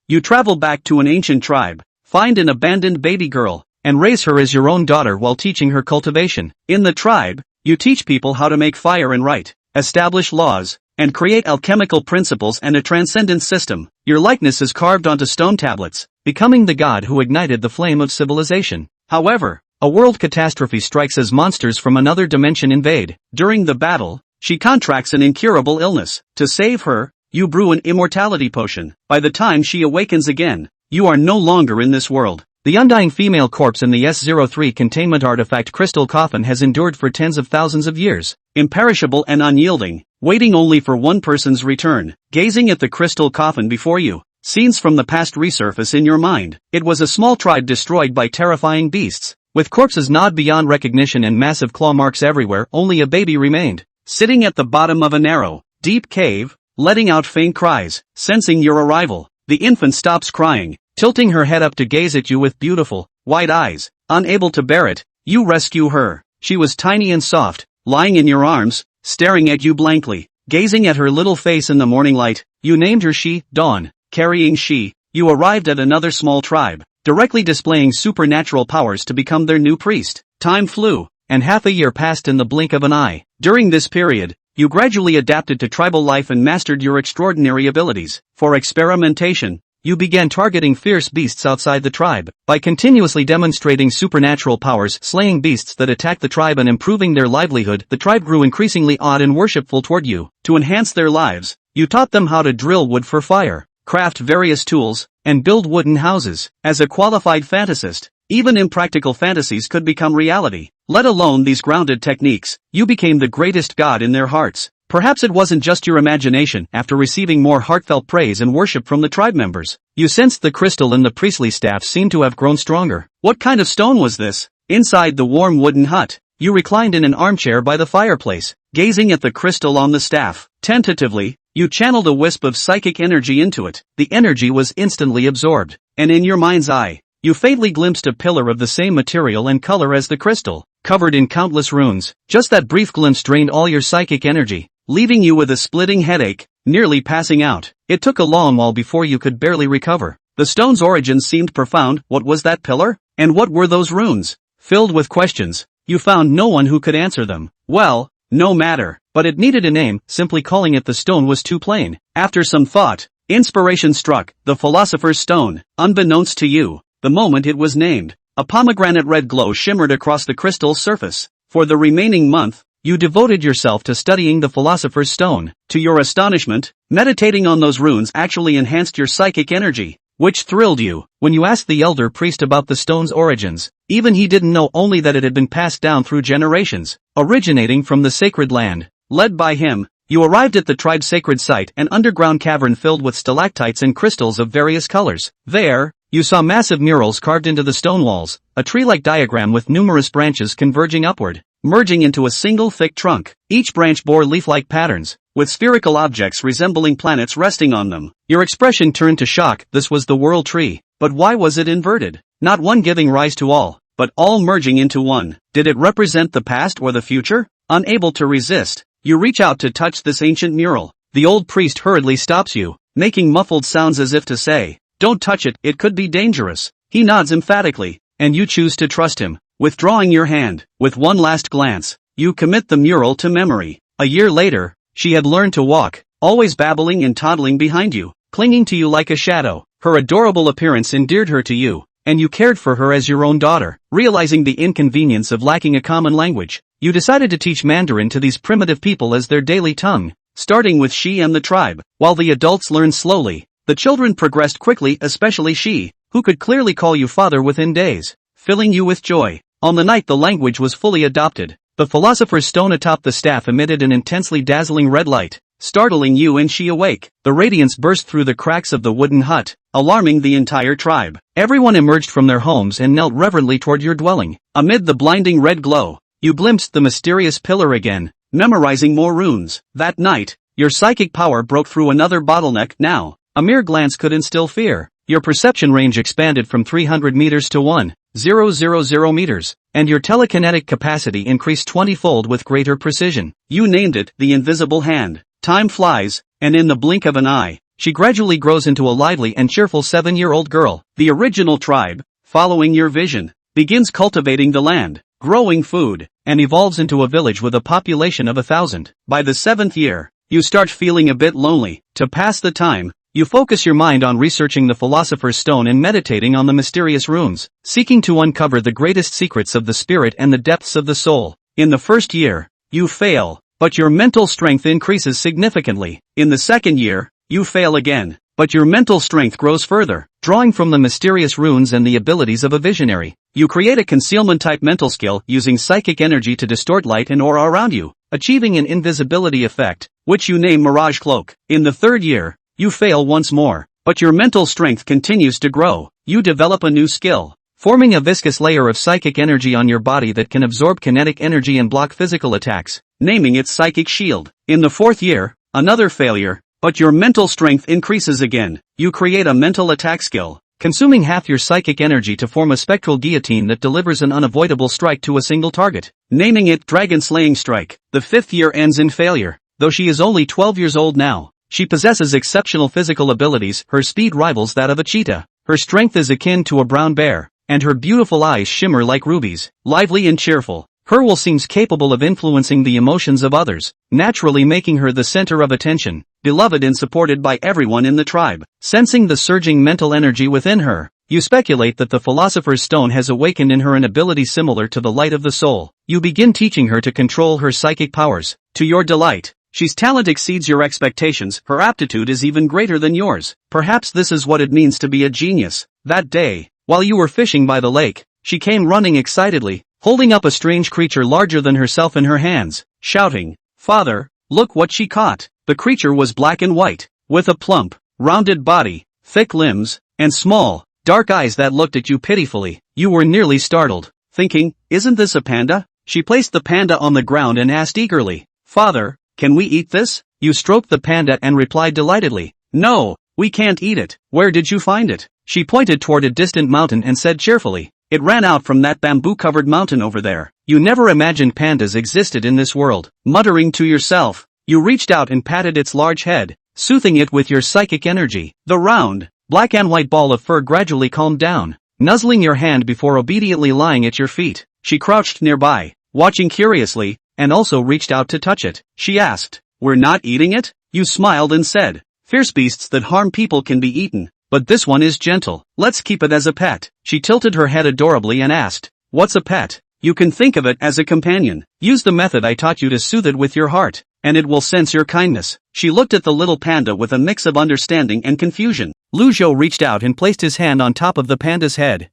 You travel back to an ancient tribe, find an abandoned baby girl, and raise her as your own daughter while teaching her cultivation. In the tribe, you teach people how to make fire and write, establish laws, and create alchemical principles and a transcendent system. Your likeness is carved onto stone tablets, becoming the god who ignited the flame of civilization. However, a world catastrophe strikes as monsters from another dimension invade. During the battle, she contracts an incurable illness. To save her, you brew an immortality potion. By the time she awakens again, you are no longer in this world. The undying female corpse in the S03 containment artifact crystal coffin has endured for tens of thousands of years, imperishable and unyielding, waiting only for one person's return. Gazing at the crystal coffin before you, scenes from the past resurface in your mind. It was a small tribe destroyed by terrifying beasts. With corpses gnawed beyond recognition and massive claw marks everywhere, only a baby remained, sitting at the bottom of a narrow, deep cave, letting out faint cries. Sensing your arrival, the infant stops crying, tilting her head up to gaze at you with beautiful, wide eyes. Unable to bear it, you rescue her. She was tiny and soft, lying in your arms, staring at you blankly. Gazing at her little face in the morning light, you named her She, Dawn. Carrying She, you arrived at another small tribe, directly displaying supernatural powers to become their new priest. Time flew, and half a year passed in the blink of an eye. During this period, you gradually adapted to tribal life and mastered your extraordinary abilities. For experimentation, you began targeting fierce beasts outside the tribe. By continuously demonstrating supernatural powers, slaying beasts that attacked the tribe and improving their livelihood, the tribe grew increasingly awed and worshipful toward you. To enhance their lives, you taught them how to drill wood for fire, craft various tools, and build wooden houses. As a qualified fantasist, even impractical fantasies could become reality. Let alone these grounded techniques, you became the greatest god in their hearts. Perhaps it wasn't just your imagination. After receiving more heartfelt praise and worship from the tribe members, you sensed the crystal in the priestly staff seemed to have grown stronger. What kind of stone was this? Inside the warm wooden hut, you reclined in an armchair by the fireplace, gazing at the crystal on the staff. Tentatively, you channeled a wisp of psychic energy into it. The energy was instantly absorbed, and in your mind's eye, you faintly glimpsed a pillar of the same material and color as the crystal, covered in countless runes. Just that brief glimpse drained all your psychic energy, leaving you with a splitting headache, nearly passing out. It took a long while before you could barely recover. The stone's origins seemed profound. What was that pillar? And what were those runes? Filled with questions, you found no one who could answer them. Well, no matter, but it needed a name. Simply calling it the stone was too plain. After some thought, inspiration struck, the philosopher's stone. Unbeknownst to you, the moment it was named, a pomegranate red glow shimmered across the crystal's surface. For the remaining month, you devoted yourself to studying the philosopher's stone. To your astonishment, meditating on those runes actually enhanced your psychic energy, which thrilled you. When you asked the elder priest about the stone's origins, even he didn't know, only that it had been passed down through generations, originating from the sacred land. Led by him, you arrived at the tribe's sacred site, an underground cavern filled with stalactites and crystals of various colors. There, you saw massive murals carved into the stone walls, a tree-like diagram with numerous branches converging upward, merging into a single thick trunk. Each branch bore leaf-like patterns, with spherical objects resembling planets resting on them. Your expression turned to shock. This was the world tree. But why was it inverted? Not one giving rise to all, but all merging into one. Did it represent the past or the future? Unable to resist, you reach out to touch this ancient mural. The old priest hurriedly stops you, making muffled sounds as if to say, "Don't touch it, it could be dangerous." He nods emphatically, and you choose to trust him. Withdrawing your hand, with one last glance, you commit the mural to memory. A year later, she had learned to walk, always babbling and toddling behind you, clinging to you like a shadow. Her adorable appearance endeared her to you, and you cared for her as your own daughter. Realizing the inconvenience of lacking a common language, you decided to teach Mandarin to these primitive people as their daily tongue, starting with She and the tribe. While the adults learned slowly, the children progressed quickly, especially She, who could clearly call you father within days, filling you with joy. On the night the language was fully adopted, the philosopher's stone atop the staff emitted an intensely dazzling red light, startling you and She awake. The radiance burst through the cracks of the wooden hut, alarming the entire tribe. Everyone emerged from their homes and knelt reverently toward your dwelling. Amid the blinding red glow, you glimpsed the mysterious pillar again, memorizing more runes. That night, your psychic power broke through another bottleneck. Now, a mere glance could instill fear. Your perception range expanded from 300 meters to 1,000 meters, and your telekinetic capacity increased 20-fold with greater precision. You named it the invisible hand. Time flies, and in the blink of an eye, she gradually grows into a lively and cheerful 7-year-old girl. The original tribe, following your vision, begins cultivating the land, growing food, and evolves into a village with a population of 1,000. By the 7th year, you start feeling a bit lonely. To pass the time, you focus your mind on researching the philosopher's stone and meditating on the mysterious runes, seeking to uncover the greatest secrets of the spirit and the depths of the soul. In the first year, you fail, but your mental strength increases significantly. In the second year, you fail again, but your mental strength grows further. Drawing from the mysterious runes and the abilities of a visionary, you create a concealment-type mental skill using psychic energy to distort light and aura around you, achieving an invisibility effect, which you name Mirage Cloak. In the third year, you fail once more, but your mental strength continues to grow. You develop a new skill, forming a viscous layer of psychic energy on your body that can absorb kinetic energy and block physical attacks, naming it Psychic Shield. In the fourth year, another failure, but your mental strength increases again. You create a mental attack skill, consuming half your psychic energy to form a spectral guillotine that delivers an unavoidable strike to a single target, naming it Dragon Slaying Strike. The fifth year ends in failure. Though she is only 12 years old now, she possesses exceptional physical abilities. Her speed rivals that of a cheetah, her strength is akin to a brown bear, and her beautiful eyes shimmer like rubies. Lively and cheerful, her will seems capable of influencing the emotions of others, naturally making her the center of attention, beloved and supported by everyone in the tribe. Sensing the surging mental energy within her, you speculate that the philosopher's stone has awakened in her an ability similar to the light of the soul. You begin teaching her to control her psychic powers. To your delight, she's talent exceeds your expectations. Her aptitude is even greater than yours. Perhaps this is what it means to be a genius. That day, while you were fishing by the lake, she came running excitedly, holding up a strange creature larger than herself in her hands, shouting, "Father, look what she caught." The creature was black and white, with a plump, rounded body, thick limbs, and small, dark eyes that looked at you pitifully. You were nearly startled, thinking, "Isn't this a panda?" She placed the panda on the ground and asked eagerly, "Father, can we eat this?" You stroked the panda and replied delightedly, "No, we can't eat it." "Where did you find it?" She pointed toward a distant mountain and said cheerfully, "It ran out from that bamboo-covered mountain over there." You never imagined pandas existed in this world. Muttering to yourself, you reached out and patted its large head, soothing it with your psychic energy. The round, black and white ball of fur gradually calmed down, nuzzling your hand before obediently lying at your feet. She crouched nearby, watching curiously, and also reached out to touch it. She asked, "We're not eating it?" You smiled and said, "Fierce beasts that harm people can be eaten, but this one is gentle. Let's keep it as a pet." She tilted her head adorably and asked, "What's a pet?" You can think of it as a companion. Use the method I taught you to soothe it with your heart, and it will sense your kindness. She looked at the little panda with a mix of understanding and confusion. Lu Zhou reached out and placed his hand on top of the panda's head.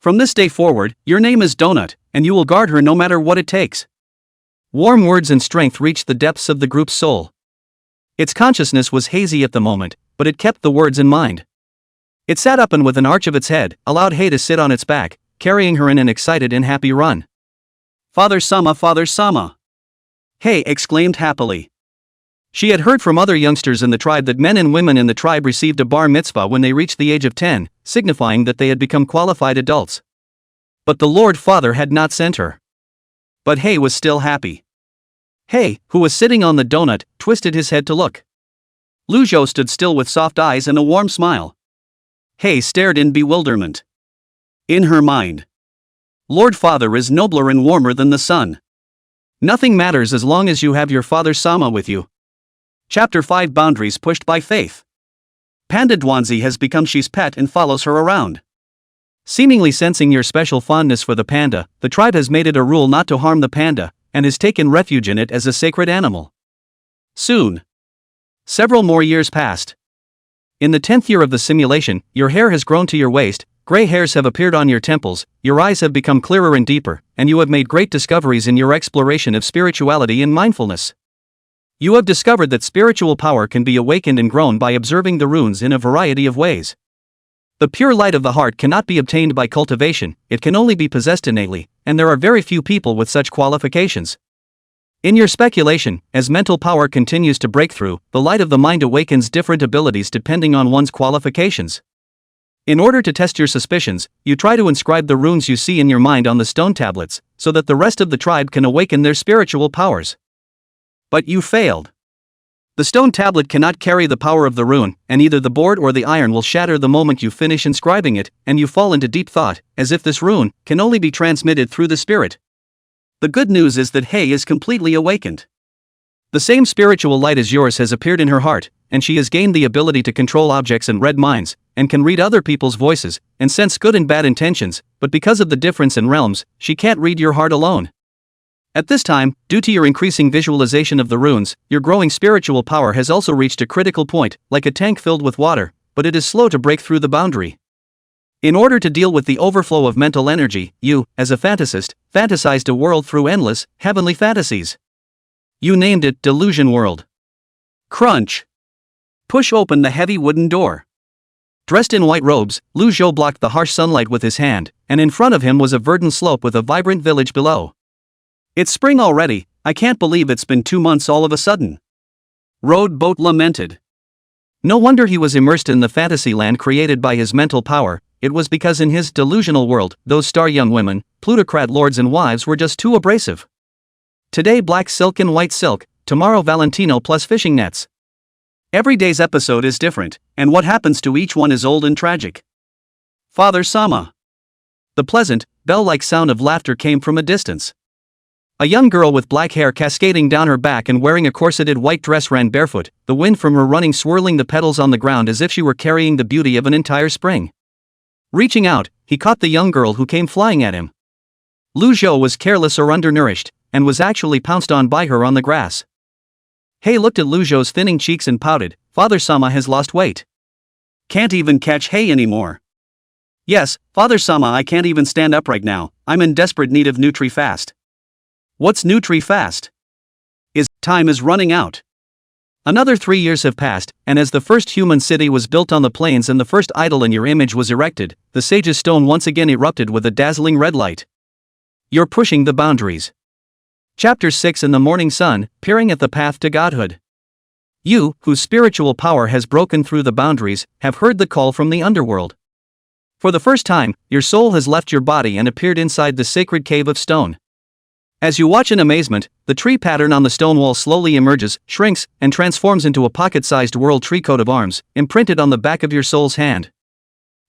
"From this day forward, your name is Donut, and you will guard her no matter what it takes." Warm words and strength reached the depths of the group's soul. Its consciousness was hazy at the moment, but it kept the words in mind. It sat up and with an arch of its head, allowed Hei to sit on its back, carrying her in an excited and happy run. Father Sama. Hei exclaimed happily. She had heard from other youngsters in the tribe that men and women in the tribe received a bar mitzvah when they reached the age of 10, signifying that they had become qualified adults. But the Lord Father had not sent her. But Hei was still happy. Hei, who was sitting on the donut, twisted his head to look. Lu Zhou stood still with soft eyes and a warm smile. Hei stared in bewilderment. In her mind, Lord Father is nobler and warmer than the sun. Nothing matters as long as you have your Father Sama with you. Chapter 5 Boundaries Pushed by Faith. Panda Duanzi has become Shi's pet and follows her around. Seemingly sensing your special fondness for the panda, the tribe has made it a rule not to harm the panda, and has taken refuge in it as a sacred animal. Soon, several more years passed. In the 10th year of the simulation, your hair has grown to your waist, gray hairs have appeared on your temples, your eyes have become clearer and deeper, and you have made great discoveries in your exploration of spirituality and mindfulness. You have discovered that spiritual power can be awakened and grown by observing the runes in a variety of ways. The pure light of the heart cannot be obtained by cultivation, it can only be possessed innately, and there are very few people with such qualifications. In your speculation, as mental power continues to break through, the light of the mind awakens different abilities depending on one's qualifications. In order to test your suspicions, you try to inscribe the runes you see in your mind on the stone tablets, so that the rest of the tribe can awaken their spiritual powers. But you failed. The stone tablet cannot carry the power of the rune, and either the board or the iron will shatter the moment you finish inscribing it, and you fall into deep thought, as if this rune can only be transmitted through the spirit. The good news is that Hei is completely awakened. The same spiritual light as yours has appeared in her heart, and she has gained the ability to control objects and read minds, and can read other people's voices, and sense good and bad intentions, but because of the difference in realms, she can't read your heart alone. At this time, due to your increasing visualization of the runes, your growing spiritual power has also reached a critical point, like a tank filled with water, but it is slow to break through the boundary. In order to deal with the overflow of mental energy, you, as a fantasist, fantasized a world through endless, heavenly fantasies. You named it Delusion World. Crunch. Push open the heavy wooden door. Dressed in white robes, Lu Zhou blocked the harsh sunlight with his hand, and in front of him was a verdant slope with a vibrant village below. It's spring already, I can't believe it's been 2 months all of a sudden. Road Boat lamented. No wonder he was immersed in the fantasy land created by his mental power. It was because in his delusional world, those star young women, plutocrat lords and wives were just too abrasive. Today black silk and white silk, tomorrow Valentino plus fishing nets. Every day's episode is different, and what happens to each one is old and tragic. Father Sama. The pleasant, bell-like sound of laughter came from a distance. A young girl with black hair cascading down her back and wearing a corseted white dress ran barefoot, the wind from her running swirling the petals on the ground as if she were carrying the beauty of an entire spring. Reaching out, he caught the young girl who came flying at him. Lu Zhou was careless or undernourished, and was actually pounced on by her on the grass. Hei looked at Lu Zhou's thinning cheeks and pouted, Father Sama has lost weight. Can't even catch Hei anymore. Yes, Father Sama, I can't even stand up right now, I'm in desperate need of Nutri-Fast. What's Nutri-Fast? Time is running out. Another 3 years have passed, and as the first human city was built on the plains and the first idol in your image was erected, the sage's stone once again erupted with a dazzling red light. You're pushing the boundaries. Chapter 6 In the Morning Sun, Peering at the Path to Godhood. You, whose spiritual power has broken through the boundaries, have heard the call from the underworld. For the first time, your soul has left your body and appeared inside the sacred cave of stone. As you watch in amazement, the tree pattern on the stone wall slowly emerges, shrinks, and transforms into a pocket-sized world tree coat of arms, imprinted on the back of your soul's hand.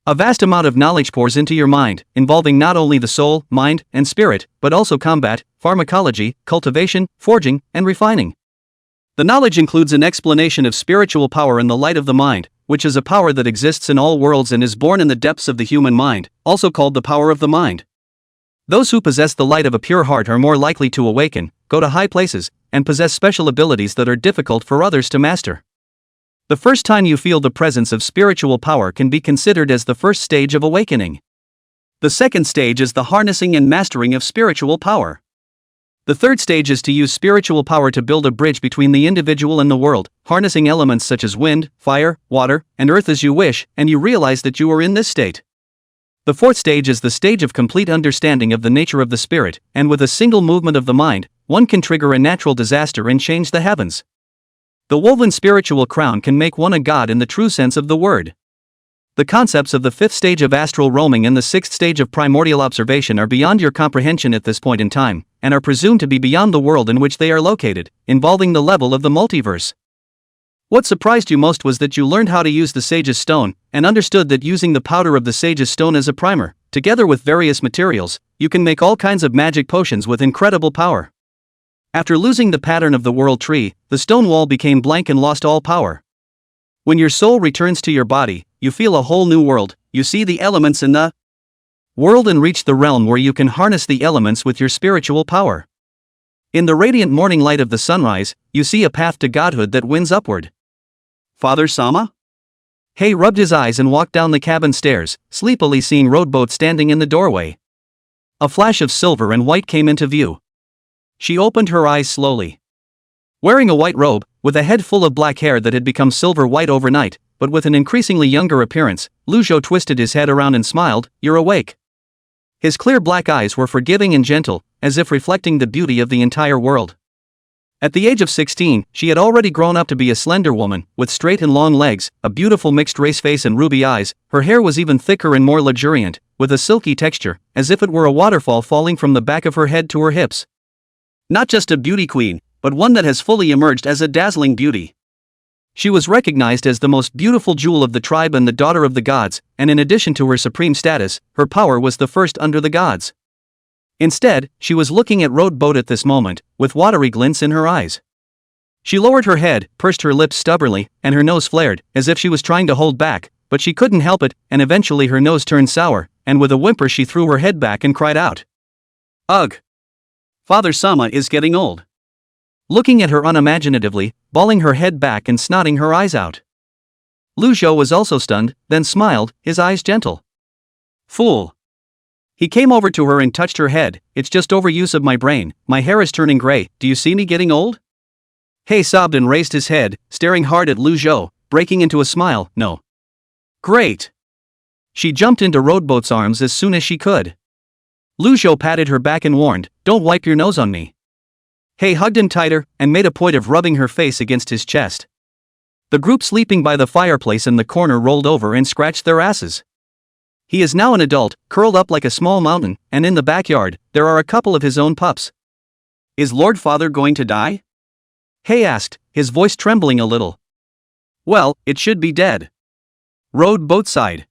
A vast amount of knowledge pours into your mind, involving not only the soul, mind, and spirit, but also combat, pharmacology, cultivation, forging, and refining. The knowledge includes an explanation of spiritual power in the light of the mind, which is a power that exists in all worlds and is born in the depths of the human mind, also called the power of the mind. Those who possess the light of a pure heart are more likely to awaken, go to high places, and possess special abilities that are difficult for others to master. The first time you feel the presence of spiritual power can be considered as the first stage of awakening. The second stage is the harnessing and mastering of spiritual power. The third stage is to use spiritual power to build a bridge between the individual and the world, harnessing elements such as wind, fire, water, and earth as you wish, and you realize that you are in this state. The fourth stage is the stage of complete understanding of the nature of the spirit, and with a single movement of the mind, one can trigger a natural disaster and change the heavens. The woven spiritual crown can make one a god in the true sense of the word. The concepts of the fifth stage of astral roaming and the sixth stage of primordial observation are beyond your comprehension at this point in time, and are presumed to be beyond the world in which they are located, involving the level of the multiverse. What surprised you most was that you learned how to use the sage's stone, and understood that using the powder of the sage's stone as a primer, together with various materials, you can make all kinds of magic potions with incredible power. After losing the pattern of the world tree, the stone wall became blank and lost all power. When your soul returns to your body, you feel a whole new world, you see the elements in the world and reach the realm where you can harness the elements with your spiritual power. In the radiant morning light of the sunrise, you see a path to godhood that winds upward. Father Sama? Hei rubbed his eyes and walked down the cabin stairs, sleepily seeing Roadboat standing in the doorway. A flash of silver and white came into view. She opened her eyes slowly. Wearing a white robe, with a head full of black hair that had become silver white overnight, but with an increasingly younger appearance, Lu Zhou twisted his head around and smiled, "You're awake." His clear black eyes were forgiving and gentle, as if reflecting the beauty of the entire world. At the age of 16, she had already grown up to be a slender woman, with straight and long legs, a beautiful mixed-race face and ruby eyes. Her hair was even thicker and more luxuriant, with a silky texture, as if it were a waterfall falling from the back of her head to her hips. Not just a beauty queen, but one that has fully emerged as a dazzling beauty. She was recognized as the most beautiful jewel of the tribe and the daughter of the gods, and in addition to her supreme status, her power was the first under the gods. Instead, she was looking at Road Boat at this moment, with watery glints in her eyes. She lowered her head, pursed her lips stubbornly, and her nose flared, as if she was trying to hold back, but she couldn't help it, and eventually her nose turned sour, and with a whimper she threw her head back and cried out. Ugh! Father Sama is getting old. Looking at her unimaginatively, balling her head back and snotting her eyes out. Lu Zhou was also stunned, then smiled, his eyes gentle. Fool! He came over to her and touched her head. It's just overuse of my brain, my hair is turning gray, do you see me getting old? He sobbed and raised his head, staring hard at Lu Zhou, breaking into a smile. No. Great! She jumped into Road Boat's arms as soon as she could. Lu Zhou patted her back and warned, don't wipe your nose on me. He hugged him tighter, and made a point of rubbing her face against his chest. The group sleeping by the fireplace in the corner rolled over and scratched their asses. He is now an adult, curled up like a small mountain, and in the backyard, there are a couple of his own pups. Is Lord Father going to die? He asked, his voice trembling a little. Well, it should be dead. Road Boat sighed.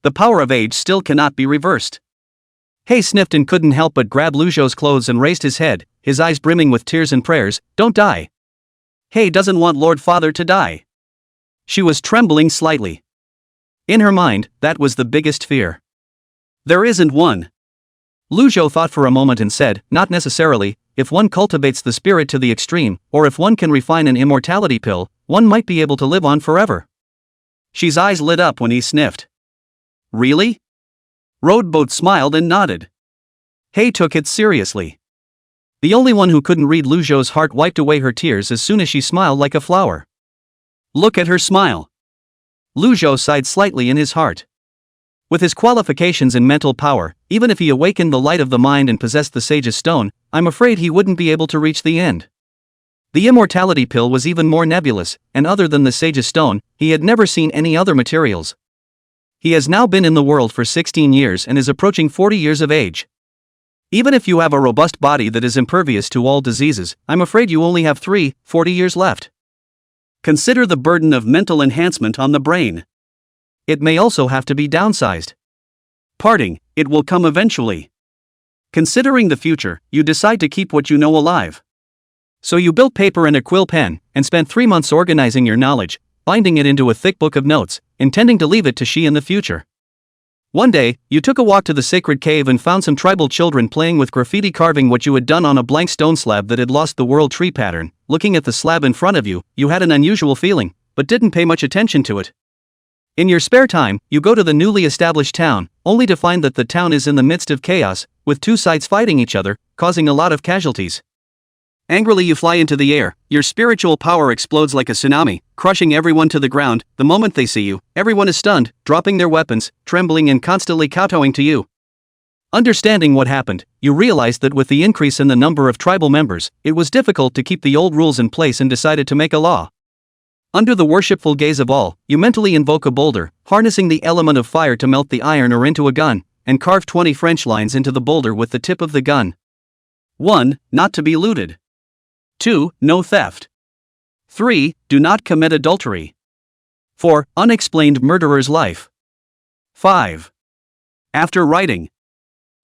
The power of age still cannot be reversed. He sniffed and couldn't help but grab Lu Zhou's clothes and raised his head, his eyes brimming with tears and prayers. Don't die. He doesn't want Lord Father to die. She was trembling slightly. In her mind, that was the biggest fear. There isn't one. Lu Zhou thought for a moment and said, not necessarily, if one cultivates the spirit to the extreme, or if one can refine an immortality pill, one might be able to live on forever. She's eyes lit up when he sniffed. Really? Road Boat smiled and nodded. He took it seriously. The only one who couldn't read Lu Zhou's heart wiped away her tears as soon as she smiled like a flower. Look at her smile. Lu Zhou sighed slightly in his heart. With his qualifications and mental power, even if he awakened the light of the mind and possessed the sage's stone, I'm afraid he wouldn't be able to reach the end. The immortality pill was even more nebulous, and other than the sage's stone, he had never seen any other materials. He has now been in the world for 16 years and is approaching 40 years of age. Even if you have a robust body that is impervious to all diseases, I'm afraid you only have 40 years left. Consider the burden of mental enhancement on the brain. It may also have to be downsized. Parting, it will come eventually. Considering the future, you decide to keep what you know alive. So you built paper and a quill pen, and spent 3 months organizing your knowledge, binding it into a thick book of notes, intending to leave it to she in the future. One day, you took a walk to the sacred cave and found some tribal children playing with graffiti carving what you had done on a blank stone slab that had lost the world tree pattern. Looking at the slab in front of you, you had an unusual feeling, but didn't pay much attention to it. In your spare time, you go to the newly established town, only to find that the town is in the midst of chaos, with two sides fighting each other, causing a lot of casualties. Angrily you fly into the air, your spiritual power explodes like a tsunami, crushing everyone to the ground. The moment they see you, everyone is stunned, dropping their weapons, trembling and constantly kowtowing to you. Understanding what happened, you realized that with the increase in the number of tribal members, it was difficult to keep the old rules in place and decided to make a law. Under the worshipful gaze of all, you mentally invoke a boulder, harnessing the element of fire to melt the iron ore into a gun, and carve 20 French lines into the boulder with the tip of the gun. 1. Not to be looted. 2. No theft. 3. Do not commit adultery. 4. Unexplained murderer's life. 5. After writing.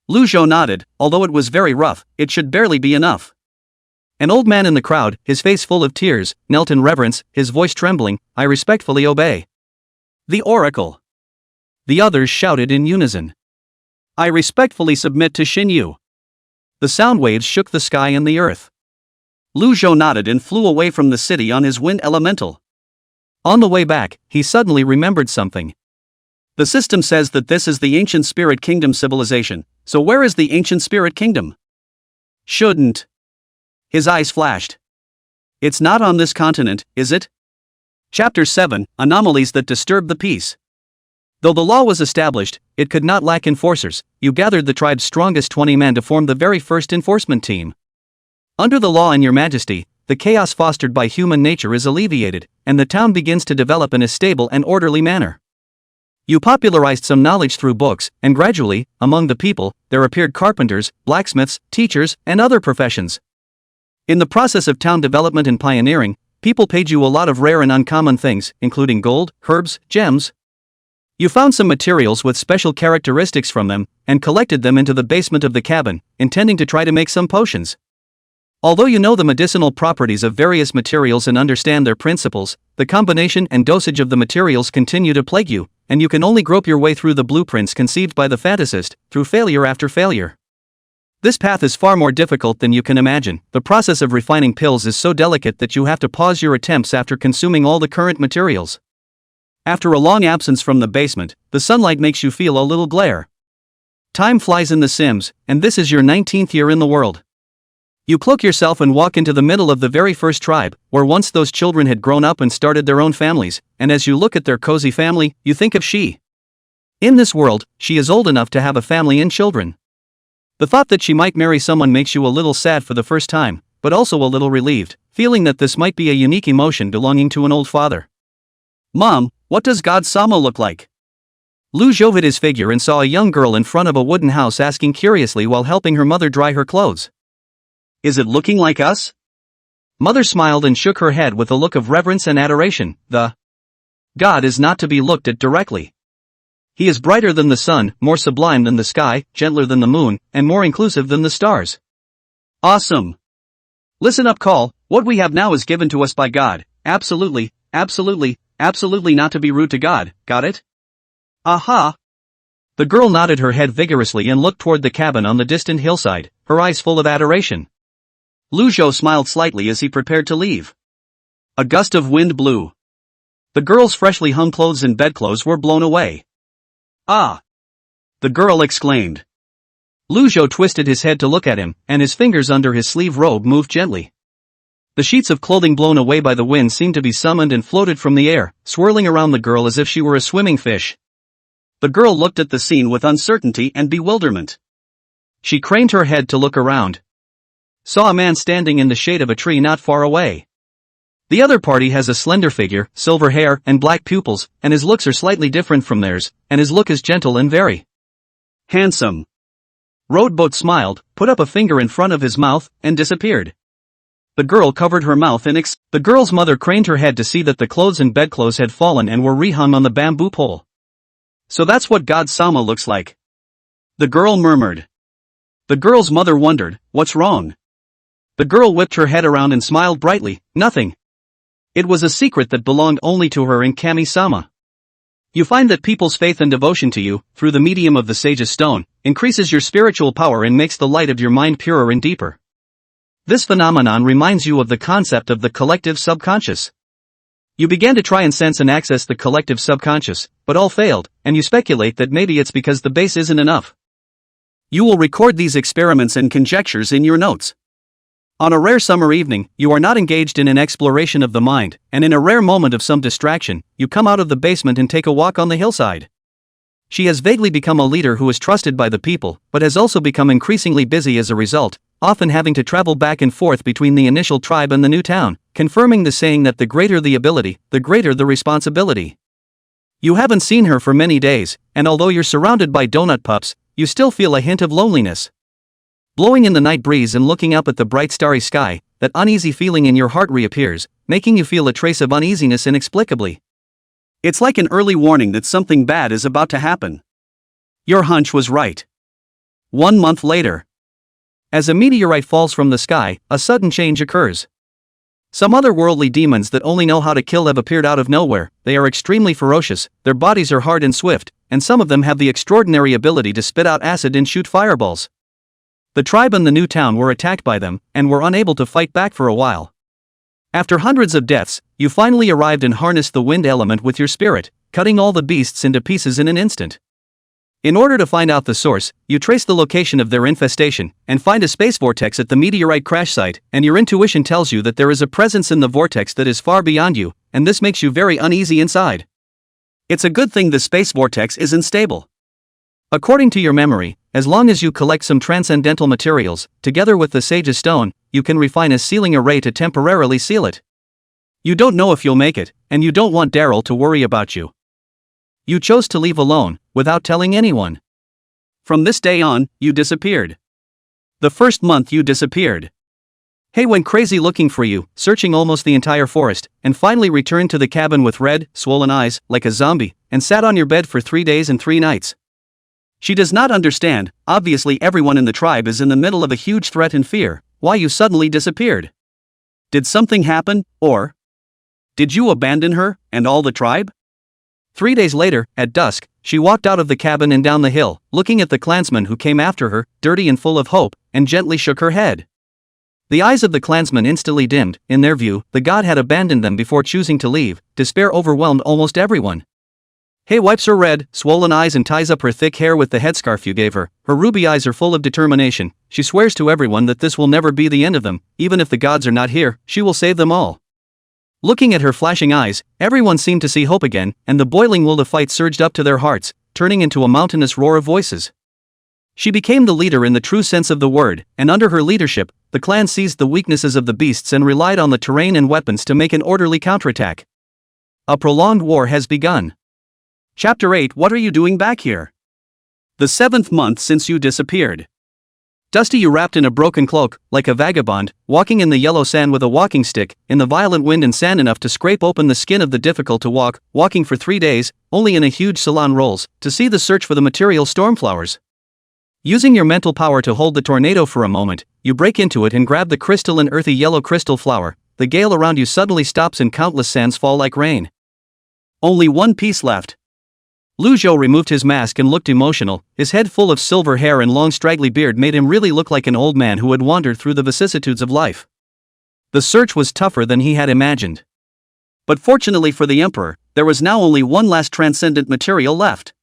Lu Zhou nodded, although it was very rough, it should barely be enough. An old man in the crowd, his face full of tears, knelt in reverence, his voice trembling, I respectfully obey. The oracle. The others shouted in unison. I respectfully submit to Xinyu. The sound waves shook the sky and the earth. Lu Zhou nodded and flew away from the city on his wind elemental. On the way back, he suddenly remembered something. The system says that this is the ancient spirit kingdom civilization, so where is the ancient spirit kingdom? Shouldn't. His eyes flashed. It's not on this continent, is it? Chapter 7, Anomalies that Disturb the Peace. Though the law was established, it could not lack enforcers. You gathered the tribe's strongest 20 men to form the very first enforcement team. Under the law and your majesty, the chaos fostered by human nature is alleviated, and the town begins to develop in a stable and orderly manner. You popularized some knowledge through books, and gradually, among the people, there appeared carpenters, blacksmiths, teachers, and other professions. In the process of town development and pioneering, People paid you a lot of rare and uncommon things, including gold, herbs, gems. You found some materials with special characteristics from them, and collected them into the basement of the cabin, intending to try to make some potions. Although you know the medicinal properties of various materials and understand their principles, the combination and dosage of the materials continue to plague you, and you can only grope your way through the blueprints conceived by the fantasist, through failure after failure. This path is far more difficult than you can imagine. The process of refining pills is so delicate that you have to pause your attempts after consuming all the current materials. After a long absence from the basement, the sunlight makes you feel a little glare. Time flies in The Sims, and this is your 19th year in the world. You cloak yourself and walk into the middle of the very first tribe, where once those children had grown up and started their own families, and as you look at their cozy family, you think of she. In this world, she is old enough to have a family and children. The thought that she might marry someone makes you a little sad for the first time, but also a little relieved, feeling that this might be a unique emotion belonging to an old father. Mom, what does God Sama look like? Lou jovied his figure and saw a young girl in front of a wooden house asking curiously while helping her mother dry her clothes. Is it looking like us? Mother smiled and shook her head with a look of reverence and adoration. The God is not to be looked at directly. He is brighter than the sun, more sublime than the sky, gentler than the moon, and more inclusive than the stars. Awesome. Listen up, Call, what we have now is given to us by God. Absolutely, absolutely, absolutely not to be rude to God, got it? Aha! The girl nodded her head vigorously and looked toward the cabin on the distant hillside, her eyes full of adoration. Lu Zhou smiled slightly as he prepared to leave. A gust of wind blew. The girl's freshly hung clothes and bedclothes were blown away. Ah! The girl exclaimed. Lu Zhou twisted his head to look at him, and his fingers under his sleeve robe moved gently. The sheets of clothing blown away by the wind seemed to be summoned and floated from the air, swirling around the girl as if she were a swimming fish. The girl looked at the scene with uncertainty and bewilderment. She craned her head to look around. Saw a man standing in the shade of a tree not far away. The other party has a slender figure, silver hair, and black pupils, and his looks are slightly different from theirs, and his look is gentle and very handsome. Roadboat smiled, put up a finger in front of his mouth, and disappeared. The girl covered her mouth and the girl's mother craned her head to see that the clothes and bedclothes had fallen and were rehung on the bamboo pole. So that's what God Sama looks like. The girl murmured. The girl's mother wondered, what's wrong? The girl whipped her head around and smiled brightly, nothing. It was a secret that belonged only to her and Kami-sama. You find that people's faith and devotion to you, through the medium of the sage's stone, increases your spiritual power and makes the light of your mind purer and deeper. This phenomenon reminds you of the concept of the collective subconscious. You began to try and sense and access the collective subconscious, but all failed, and you speculate that maybe it's because the base isn't enough. You will record these experiments and conjectures in your notes. On a rare summer evening, you are not engaged in an exploration of the mind, and in a rare moment of some distraction, you come out of the basement and take a walk on the hillside. She has vaguely become a leader who is trusted by the people, but has also become increasingly busy as a result, often having to travel back and forth between the initial tribe and the new town, confirming the saying that the greater the ability, the greater the responsibility. You haven't seen her for many days, and although you're surrounded by donut pups, you still feel a hint of loneliness. Blowing in the night breeze and looking up at the bright starry sky, that uneasy feeling in your heart reappears, making you feel a trace of uneasiness inexplicably. It's like an early warning that something bad is about to happen. Your hunch was right. 1 month later. As a meteorite falls from the sky, a sudden change occurs. Some otherworldly demons that only know how to kill have appeared out of nowhere. They are extremely ferocious, their bodies are hard and swift, and some of them have the extraordinary ability to spit out acid and shoot fireballs. The tribe and the new town were attacked by them, and were unable to fight back for a while. After hundreds of deaths, you finally arrived and harnessed the wind element with your spirit, cutting all the beasts into pieces in an instant. In order to find out the source, you trace the location of their infestation, and find a space vortex at the meteorite crash site, and your intuition tells you that there is a presence in the vortex that is far beyond you, and this makes you very uneasy inside. It's a good thing the space vortex isn't stable. According to your memory, as long as you collect some transcendental materials, together with the sage's stone, you can refine a sealing array to temporarily seal it. You don't know if you'll make it, and you don't want Daryl to worry about you. You chose to leave alone, without telling anyone. From this day on, you disappeared. The first month you disappeared. He went crazy looking for you, searching almost the entire forest, and finally returned to the cabin with red, swollen eyes, like a zombie, and sat on your bed for 3 days and 3 nights. She does not understand, obviously everyone in the tribe is in the middle of a huge threat and fear, why you suddenly disappeared. Did something happen, or did you abandon her, and all the tribe? 3 days later, at dusk, she walked out of the cabin and down the hill, looking at the clansmen who came after her, dirty and full of hope, and gently shook her head. The eyes of the clansmen instantly dimmed. In their view, the god had abandoned them before choosing to leave. Despair overwhelmed almost everyone. He wipes her red, swollen eyes and ties up her thick hair with the headscarf you gave her. Her ruby eyes are full of determination. She swears to everyone that this will never be the end of them. Even if the gods are not here, she will save them all. Looking at her flashing eyes, everyone seemed to see hope again, and the boiling will of fight surged up to their hearts, turning into a mountainous roar of voices. She became the leader in the true sense of the word, and under her leadership, the clan seized the weaknesses of the beasts and relied on the terrain and weapons to make an orderly counterattack. A prolonged war has begun. Chapter 8. What are you doing back here? The 7th month since you disappeared. Dusty, you wrapped in a broken cloak, like a vagabond, walking in the yellow sand with a walking stick, in the violent wind and sand enough to scrape open the skin of the difficult to walk, walking for 3 days, only in a huge salon rolls, to see the search for the material stormflowers. Using your mental power to hold the tornado for a moment, you break into it and grab the crystal and earthy yellow crystal flower. The gale around you suddenly stops and countless sands fall like rain. Only one piece left. Lu Zhou removed his mask and looked emotional. His head full of silver hair and long straggly beard made him really look like an old man who had wandered through the vicissitudes of life. The search was tougher than he had imagined. But fortunately for the emperor, there was now only one last transcendent material left.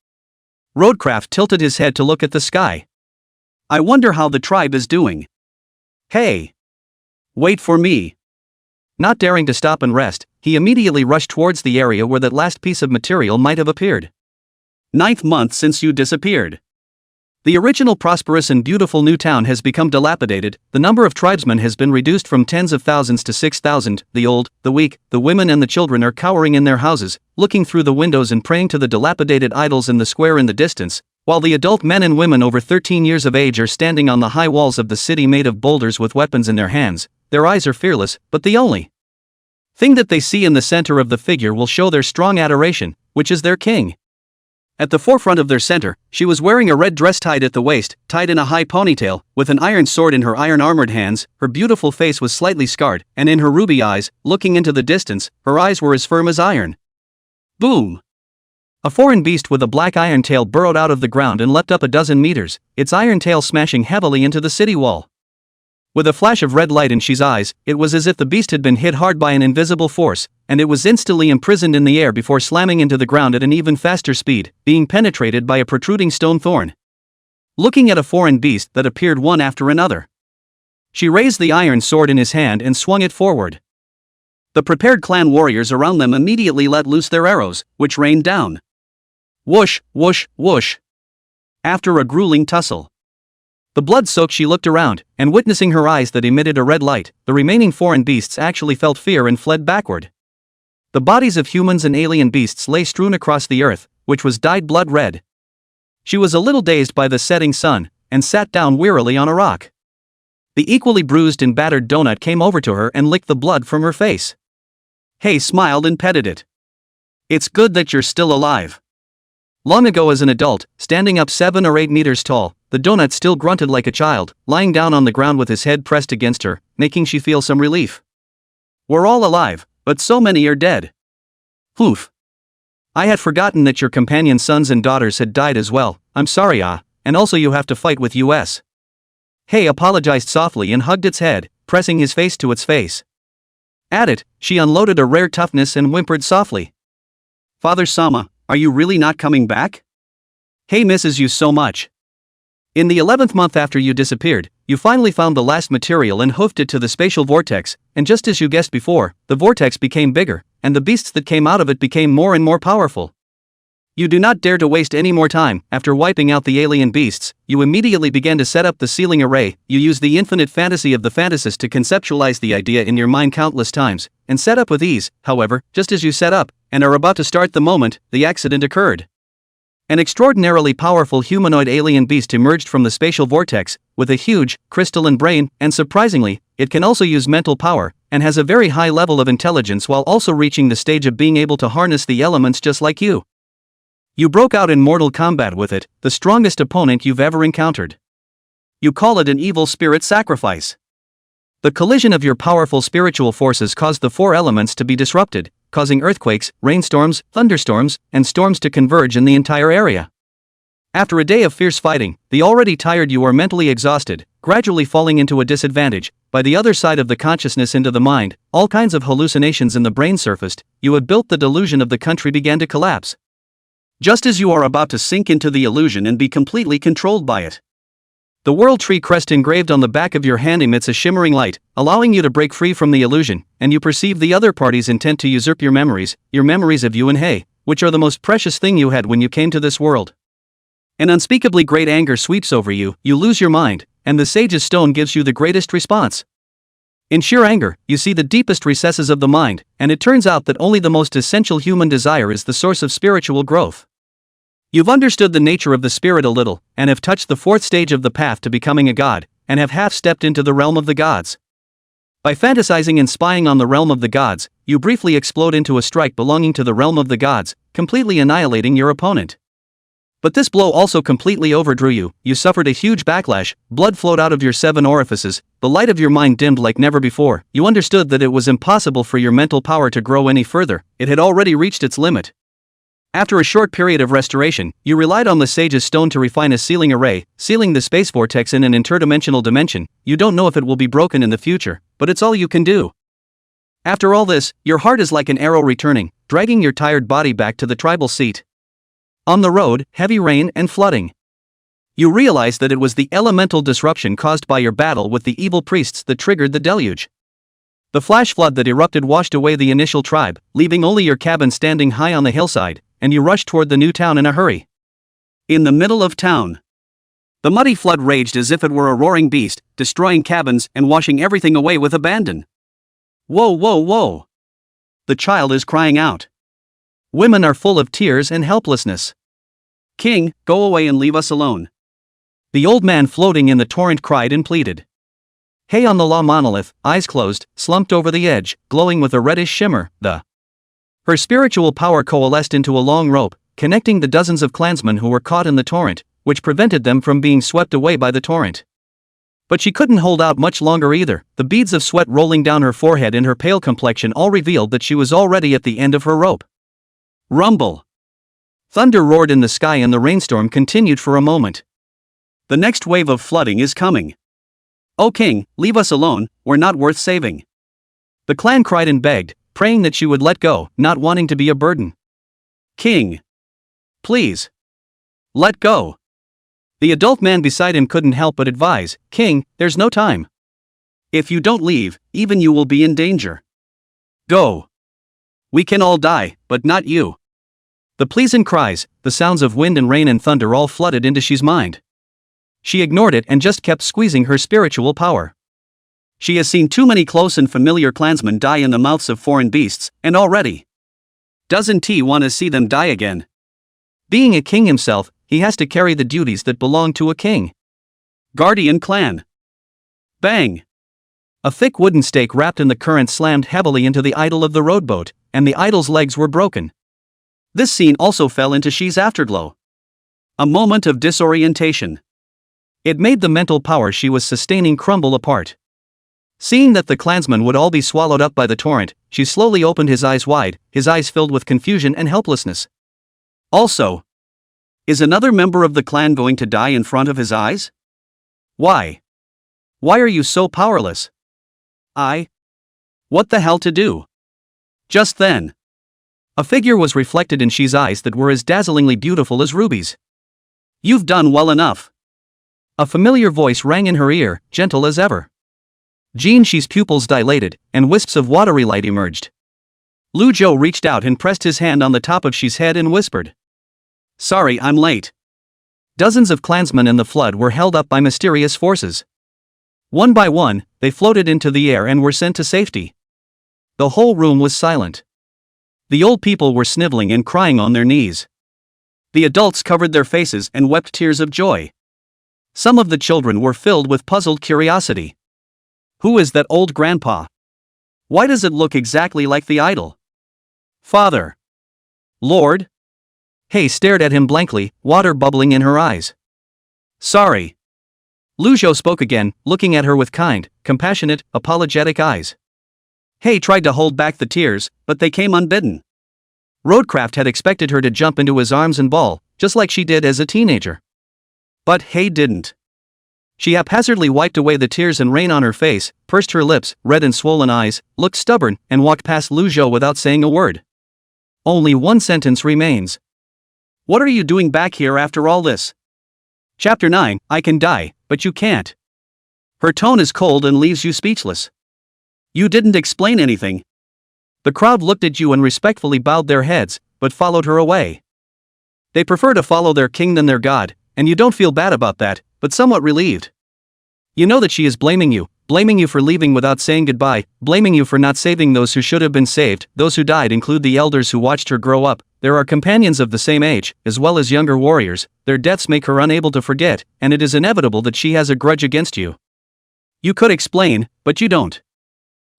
Roadcraft tilted his head to look at the sky. I wonder how the tribe is doing. Hey! Wait for me. Not daring to stop and rest, he immediately rushed towards the area where that last piece of material might have appeared. 9th month since you disappeared. The original prosperous and beautiful new town has become dilapidated. The number of tribesmen has been reduced from tens of thousands to 6,000. The old, the weak, the women and the children are cowering in their houses, looking through the windows and praying to the dilapidated idols in the square in the distance, while the adult men and women over 13 years of age are standing on the high walls of the city made of boulders with weapons in their hands. Their eyes are fearless, but the only thing that they see in the center of the figure will show their strong adoration, which is their king. At the forefront of their center, she was wearing a red dress tied at the waist, tied in a high ponytail, with an iron sword in her iron-armored hands. Her beautiful face was slightly scarred, and in her ruby eyes, looking into the distance, her eyes were as firm as iron. Boom! A foreign beast with a black iron tail burrowed out of the ground and leapt up a dozen meters, its iron tail smashing heavily into the city wall. With a flash of red light in Shi's eyes, it was as if the beast had been hit hard by an invisible force, and it was instantly imprisoned in the air before slamming into the ground at an even faster speed, being penetrated by a protruding stone thorn. Looking at a foreign beast that appeared one after another, she raised the iron sword in his hand and swung it forward. The prepared clan warriors around them immediately let loose their arrows, which rained down. Whoosh, whoosh, whoosh. After a grueling tussle, the blood-soaked she looked around, and witnessing her eyes that emitted a red light, the remaining foreign beasts actually felt fear and fled backward. The bodies of humans and alien beasts lay strewn across the earth, which was dyed blood red. She was a little dazed by the setting sun, and sat down wearily on a rock. The equally bruised and battered donut came over to her and licked the blood from her face. He smiled and petted it. It's good that you're still alive. Long ago as an adult, standing up 7 or 8 meters tall, the donut still grunted like a child, lying down on the ground with his head pressed against her, making she feel some relief. We're all alive, but so many are dead. Poof. I had forgotten that your companion sons and daughters had died as well. I'm sorry, and also you have to fight with us. He apologized softly and hugged its head, pressing his face to its face. At it, she unloaded a rare toughness and whimpered softly. Father Sama, are you really not coming back? He misses you so much. In the 11th month after you disappeared, you finally found the last material and hoofed it to the spatial vortex, and just as you guessed before, the vortex became bigger, and the beasts that came out of it became more and more powerful. You do not dare to waste any more time. After wiping out the alien beasts, you immediately began to set up the ceiling array. You used the infinite fantasy of the fantasist to conceptualize the idea in your mind countless times, and set up with ease. However, just as you set up, and are about to start the moment, the accident occurred. An extraordinarily powerful humanoid alien beast emerged from the spatial vortex, with a huge, crystalline brain, and surprisingly, it can also use mental power, and has a very high level of intelligence while also reaching the stage of being able to harness the elements just like you. You broke out in mortal combat with it, the strongest opponent you've ever encountered. You call it an evil spirit sacrifice. The collision of your powerful spiritual forces caused the four elements to be disrupted, causing earthquakes, rainstorms, thunderstorms, and storms to converge in the entire area. After a day of fierce fighting, the already tired you are mentally exhausted, gradually falling into a disadvantage. By the other side of the consciousness into the mind, all kinds of hallucinations in the brain surfaced. You had built the delusion of the country began to collapse. Just as you are about to sink into the illusion and be completely controlled by it. The world tree crest engraved on the back of your hand emits a shimmering light, allowing you to break free from the illusion, and you perceive the other party's intent to usurp your memories of you and Hei, which are the most precious thing you had when you came to this world. An unspeakably great anger sweeps over you, you lose your mind, and the sage's stone gives you the greatest response. In sheer anger, you see the deepest recesses of the mind, and it turns out that only the most essential human desire is the source of spiritual growth. You've understood the nature of the spirit a little, and have touched the fourth stage of the path to becoming a god, and have half stepped into the realm of the gods. By fantasizing and spying on the realm of the gods, you briefly explode into a strike belonging to the realm of the gods, completely annihilating your opponent. But this blow also completely overdrew you, you suffered a huge backlash, blood flowed out of your 7 orifices, the light of your mind dimmed like never before, you understood that it was impossible for your mental power to grow any further, it had already reached its limit. After a short period of restoration, you relied on the sage's stone to refine a sealing array, sealing the space vortex in an interdimensional dimension. You don't know if it will be broken in the future, but it's all you can do. After all this, your heart is like an arrow returning, dragging your tired body back to the tribal seat. On the road, heavy rain and flooding. You realize that it was the elemental disruption caused by your battle with the evil priests that triggered the deluge. The flash flood that erupted washed away the initial tribe, leaving only your cabin standing high on the hillside, and you rushed toward the new town in a hurry. In the middle of town, the muddy flood raged as if it were a roaring beast, destroying cabins and washing everything away with abandon. Whoa, whoa, whoa! The child is crying out. Women are full of tears and helplessness. King, go away and leave us alone. The old man floating in the torrent cried and pleaded. Hei on the law monolith, eyes closed, slumped over the edge, glowing with a reddish shimmer, her spiritual power coalesced into a long rope, connecting the dozens of clansmen who were caught in the torrent, which prevented them from being swept away by the torrent. But she couldn't hold out much longer either, the beads of sweat rolling down her forehead and her pale complexion all revealed that she was already at the end of her rope. Rumble! Thunder roared in the sky and the rainstorm continued for a moment. The next wave of flooding is coming. O king, leave us alone, we're not worth saving. The clan cried and begged, praying that she would let go, not wanting to be a burden. King! Please! Let go! The adult man beside him couldn't help but advise, King, there's no time. If you don't leave, even you will be in danger. Go! We can all die, but not you. The pleas and cries, the sounds of wind and rain and thunder all flooded into She's mind. She ignored it and just kept squeezing her spiritual power. She has seen too many close and familiar clansmen die in the mouths of foreign beasts, and already doesn't he want to see them die again? Being a king himself, he has to carry the duties that belong to a king. Guardian clan. Bang! A thick wooden stake wrapped in the current slammed heavily into the idol of the rowboat, and the idol's legs were broken. This scene also fell into She's afterglow. A moment of disorientation. It made the mental power she was sustaining crumble apart. Seeing that the clansmen would all be swallowed up by the torrent, she slowly opened his eyes wide, his eyes filled with confusion and helplessness. Also, is another member of the clan going to die in front of his eyes? Why? Why are you so powerless? What the hell to do? Just then, a figure was reflected in She's eyes that were as dazzlingly beautiful as rubies. You've done well enough. A familiar voice rang in her ear, gentle as ever. She's pupils dilated, and wisps of watery light emerged. Lu Zhou reached out and pressed his hand on the top of She's head and whispered. Sorry, I'm late. Dozens of clansmen in the flood were held up by mysterious forces. One by one, they floated into the air and were sent to safety. The whole room was silent. The old people were sniveling and crying on their knees. The adults covered their faces and wept tears of joy. Some of the children were filled with puzzled curiosity. Who is that old grandpa? Why does it look exactly like the idol? Father. Lord? Hei stared at him blankly, water bubbling in her eyes. Sorry. Lu Zhou spoke again, looking at her with kind, compassionate, apologetic eyes. Hei tried to hold back the tears, but they came unbidden. Roadcraft had expected her to jump into his arms and bawl, just like she did as a teenager. But Hei didn't. She haphazardly wiped away the tears and rain on her face, pursed her lips, red and swollen eyes, looked stubborn, and walked past Lu Zhou without saying a word. Only one sentence remains. What are you doing back here after all this? Chapter 9, I can die, but you can't. Her tone is cold and leaves you speechless. You didn't explain anything. The crowd looked at you and respectfully bowed their heads, but followed her away. They prefer to follow their king than their god, and you don't feel bad about that, but somewhat relieved. You know that she is blaming you for leaving without saying goodbye, blaming you for not saving those who should have been saved. Those who died include the elders who watched her grow up. There are companions of the same age, as well as younger warriors. Their deaths make her unable to forget, and it is inevitable that she has a grudge against you. You could explain, but you don't.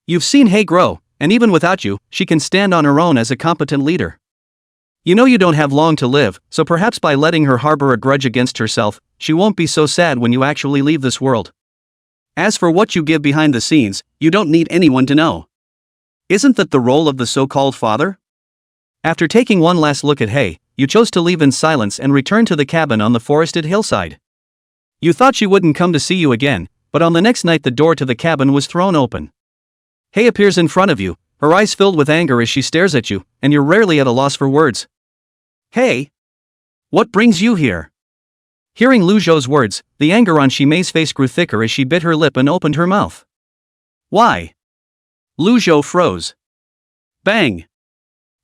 You've seen Hei grow, and even without you, she can stand on her own as a competent leader. You know you don't have long to live, so perhaps by letting her harbor a grudge against herself, she won't be so sad when you actually leave this world. As for what you give behind the scenes, you don't need anyone to know. Isn't that the role of the so-called father? After taking one last look at Hei, you chose to leave in silence and return to the cabin on the forested hillside. You thought she wouldn't come to see you again, but on the next night the door to the cabin was thrown open. Hei appears in front of you, her eyes filled with anger as she stares at you, and you're rarely at a loss for words. Hei? What brings you here? Hearing Lu Zhou's words, the anger on Shimei's face grew thicker as she bit her lip and opened her mouth. Why? Lu Zhou froze. Bang!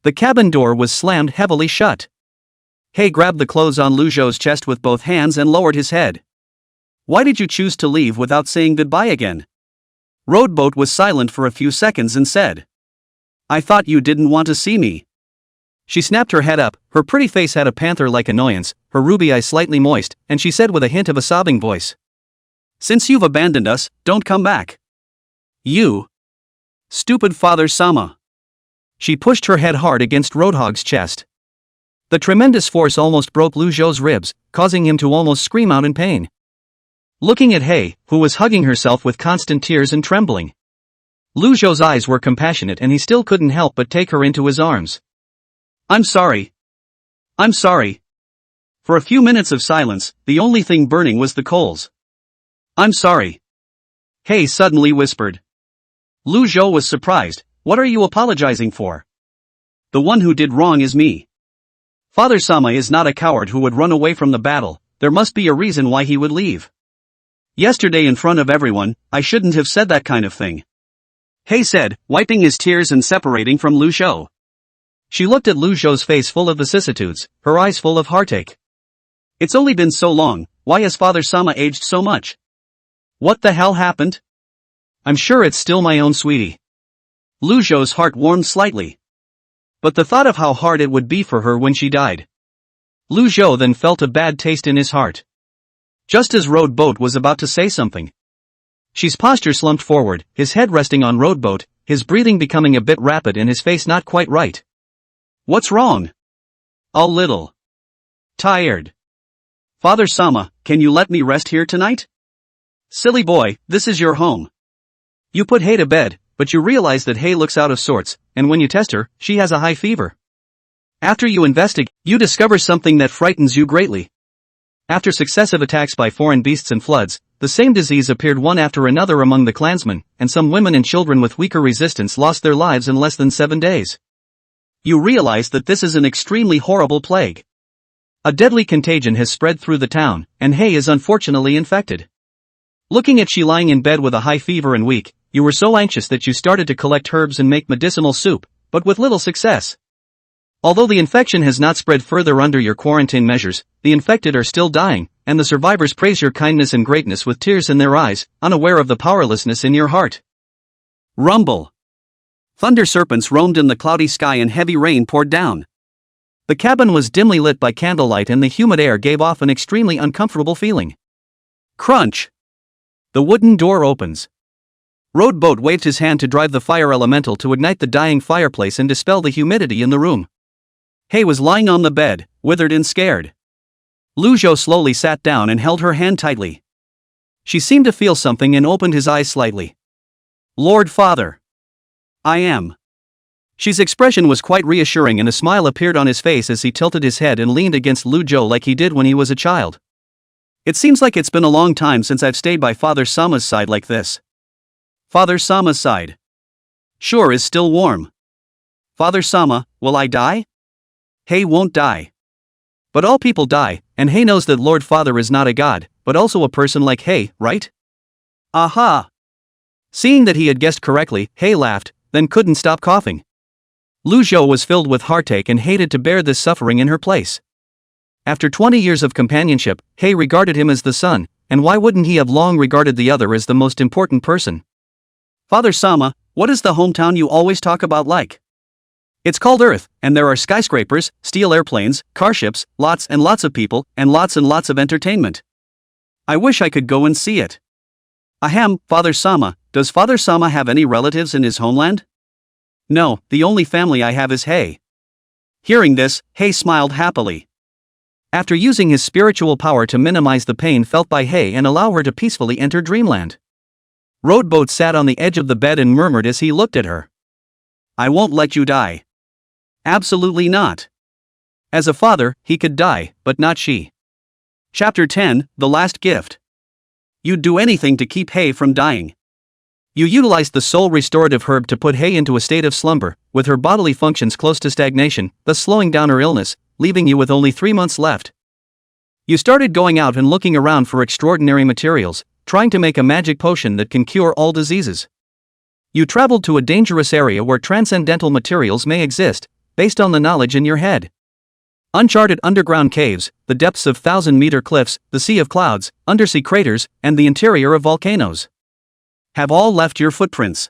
The cabin door was slammed heavily shut. Hei grabbed the clothes on Lu Zhou's chest with both hands and lowered his head. Why did you choose to leave without saying goodbye again? Roadboat was silent for a few seconds and said, I thought you didn't want to see me. She snapped her head up, her pretty face had a panther-like annoyance, her ruby eyes slightly moist, and she said with a hint of a sobbing voice. Since you've abandoned us, don't come back. You. Stupid Father Sama. She pushed her head hard against Roadhog's chest. The tremendous force almost broke Lu Zhou's ribs, causing him to almost scream out in pain. Looking at Hei, who was hugging herself with constant tears and trembling. Lu Zhou's eyes were compassionate and he still couldn't help but take her into his arms. I'm sorry. I'm sorry. For a few minutes of silence, the only thing burning was the coals. I'm sorry. Hei suddenly whispered. Lu Zhou was surprised. What are you apologizing for? The one who did wrong is me. Father Sama is not a coward who would run away from the battle. There must be a reason why he would leave. Yesterday in front of everyone, I shouldn't have said that kind of thing. Hei said, wiping his tears and separating from Lu Zhou. She looked at Lu Zhou's face full of vicissitudes, her eyes full of heartache. It's only been so long, why has Father Sama aged so much? What the hell happened? I'm sure it's still my own sweetie. Lu Zhou's heart warmed slightly. But the thought of how hard it would be for her when she died. Lu Zhou then felt a bad taste in his heart. Just as Roadboat was about to say something. His posture slumped forward, his head resting on Roadboat, his breathing becoming a bit rapid and his face not quite right. What's wrong? A little. Tired. Father Sama, can you let me rest here tonight? Silly boy, this is your home. You put Hei to bed, but you realize that Hei looks out of sorts, and when you test her, she has a high fever. After you investigate, you discover something that frightens you greatly. After successive attacks by foreign beasts and floods, the same disease appeared one after another among the clansmen, and some women and children with weaker resistance lost their lives in less than 7 days. You realize that this is an extremely horrible plague. A deadly contagion has spread through the town, and Hei is unfortunately infected. Looking at she lying in bed with a high fever and weak, you were so anxious that you started to collect herbs and make medicinal soup, but with little success. Although the infection has not spread further under your quarantine measures, the infected are still dying, and the survivors praise your kindness and greatness with tears in their eyes, unaware of the powerlessness in your heart. Rumble. Thunder serpents roamed in the cloudy sky and heavy rain poured down. The cabin was dimly lit by candlelight and the humid air gave off an extremely uncomfortable feeling. Crunch. The wooden door opens. Roadboat waved his hand to drive the fire elemental to ignite the dying fireplace and dispel the humidity in the room. Hei was lying on the bed, withered and scared. Lu Zhou slowly sat down and held her hand tightly. She seemed to feel something and opened his eyes slightly. Lord Father. I am. She's expression was quite reassuring and a smile appeared on his face as he tilted his head and leaned against Lu Zhou like he did when he was a child. It seems like it's been a long time since I've stayed by Father Sama's side like this. Father Sama's side. Sure is still warm. Father Sama, will I die? Hei won't die. But all people die, and Hei knows that Lord Father is not a god, but also a person like Hei, right? Aha! Seeing that he had guessed correctly, Hei laughed, then couldn't stop coughing. Lu Zhou was filled with heartache and hated to bear this suffering in her place. After 20 years of companionship, Hei regarded him as the son, and why wouldn't he have long regarded the other as the most important person? Father Sama, what is the hometown you always talk about like? It's called Earth, and there are skyscrapers, steel airplanes, car ships, lots and lots of people, and lots of entertainment. I wish I could go and see it. Ahem, Father Sama, does Father Sama have any relatives in his homeland? No, the only family I have is Hei. Hearing this, Hei smiled happily. After using his spiritual power to minimize the pain felt by Hei and allow her to peacefully enter dreamland. Roadboat sat on the edge of the bed and murmured as he looked at her. I won't let you die. Absolutely not. As a father, he could die, but not she. Chapter 10, The Last Gift. You'd do anything to keep Hei from dying. You utilized the soul restorative herb to put Hei into a state of slumber, with her bodily functions close to stagnation, thus slowing down her illness, leaving you with only 3 months left. You started going out and looking around for extraordinary materials, trying to make a magic potion that can cure all diseases. You traveled to a dangerous area where transcendental materials may exist, based on the knowledge in your head. Uncharted underground caves, the depths of 1,000-meter cliffs, the sea of clouds, undersea craters, and the interior of volcanoes have all left your footprints.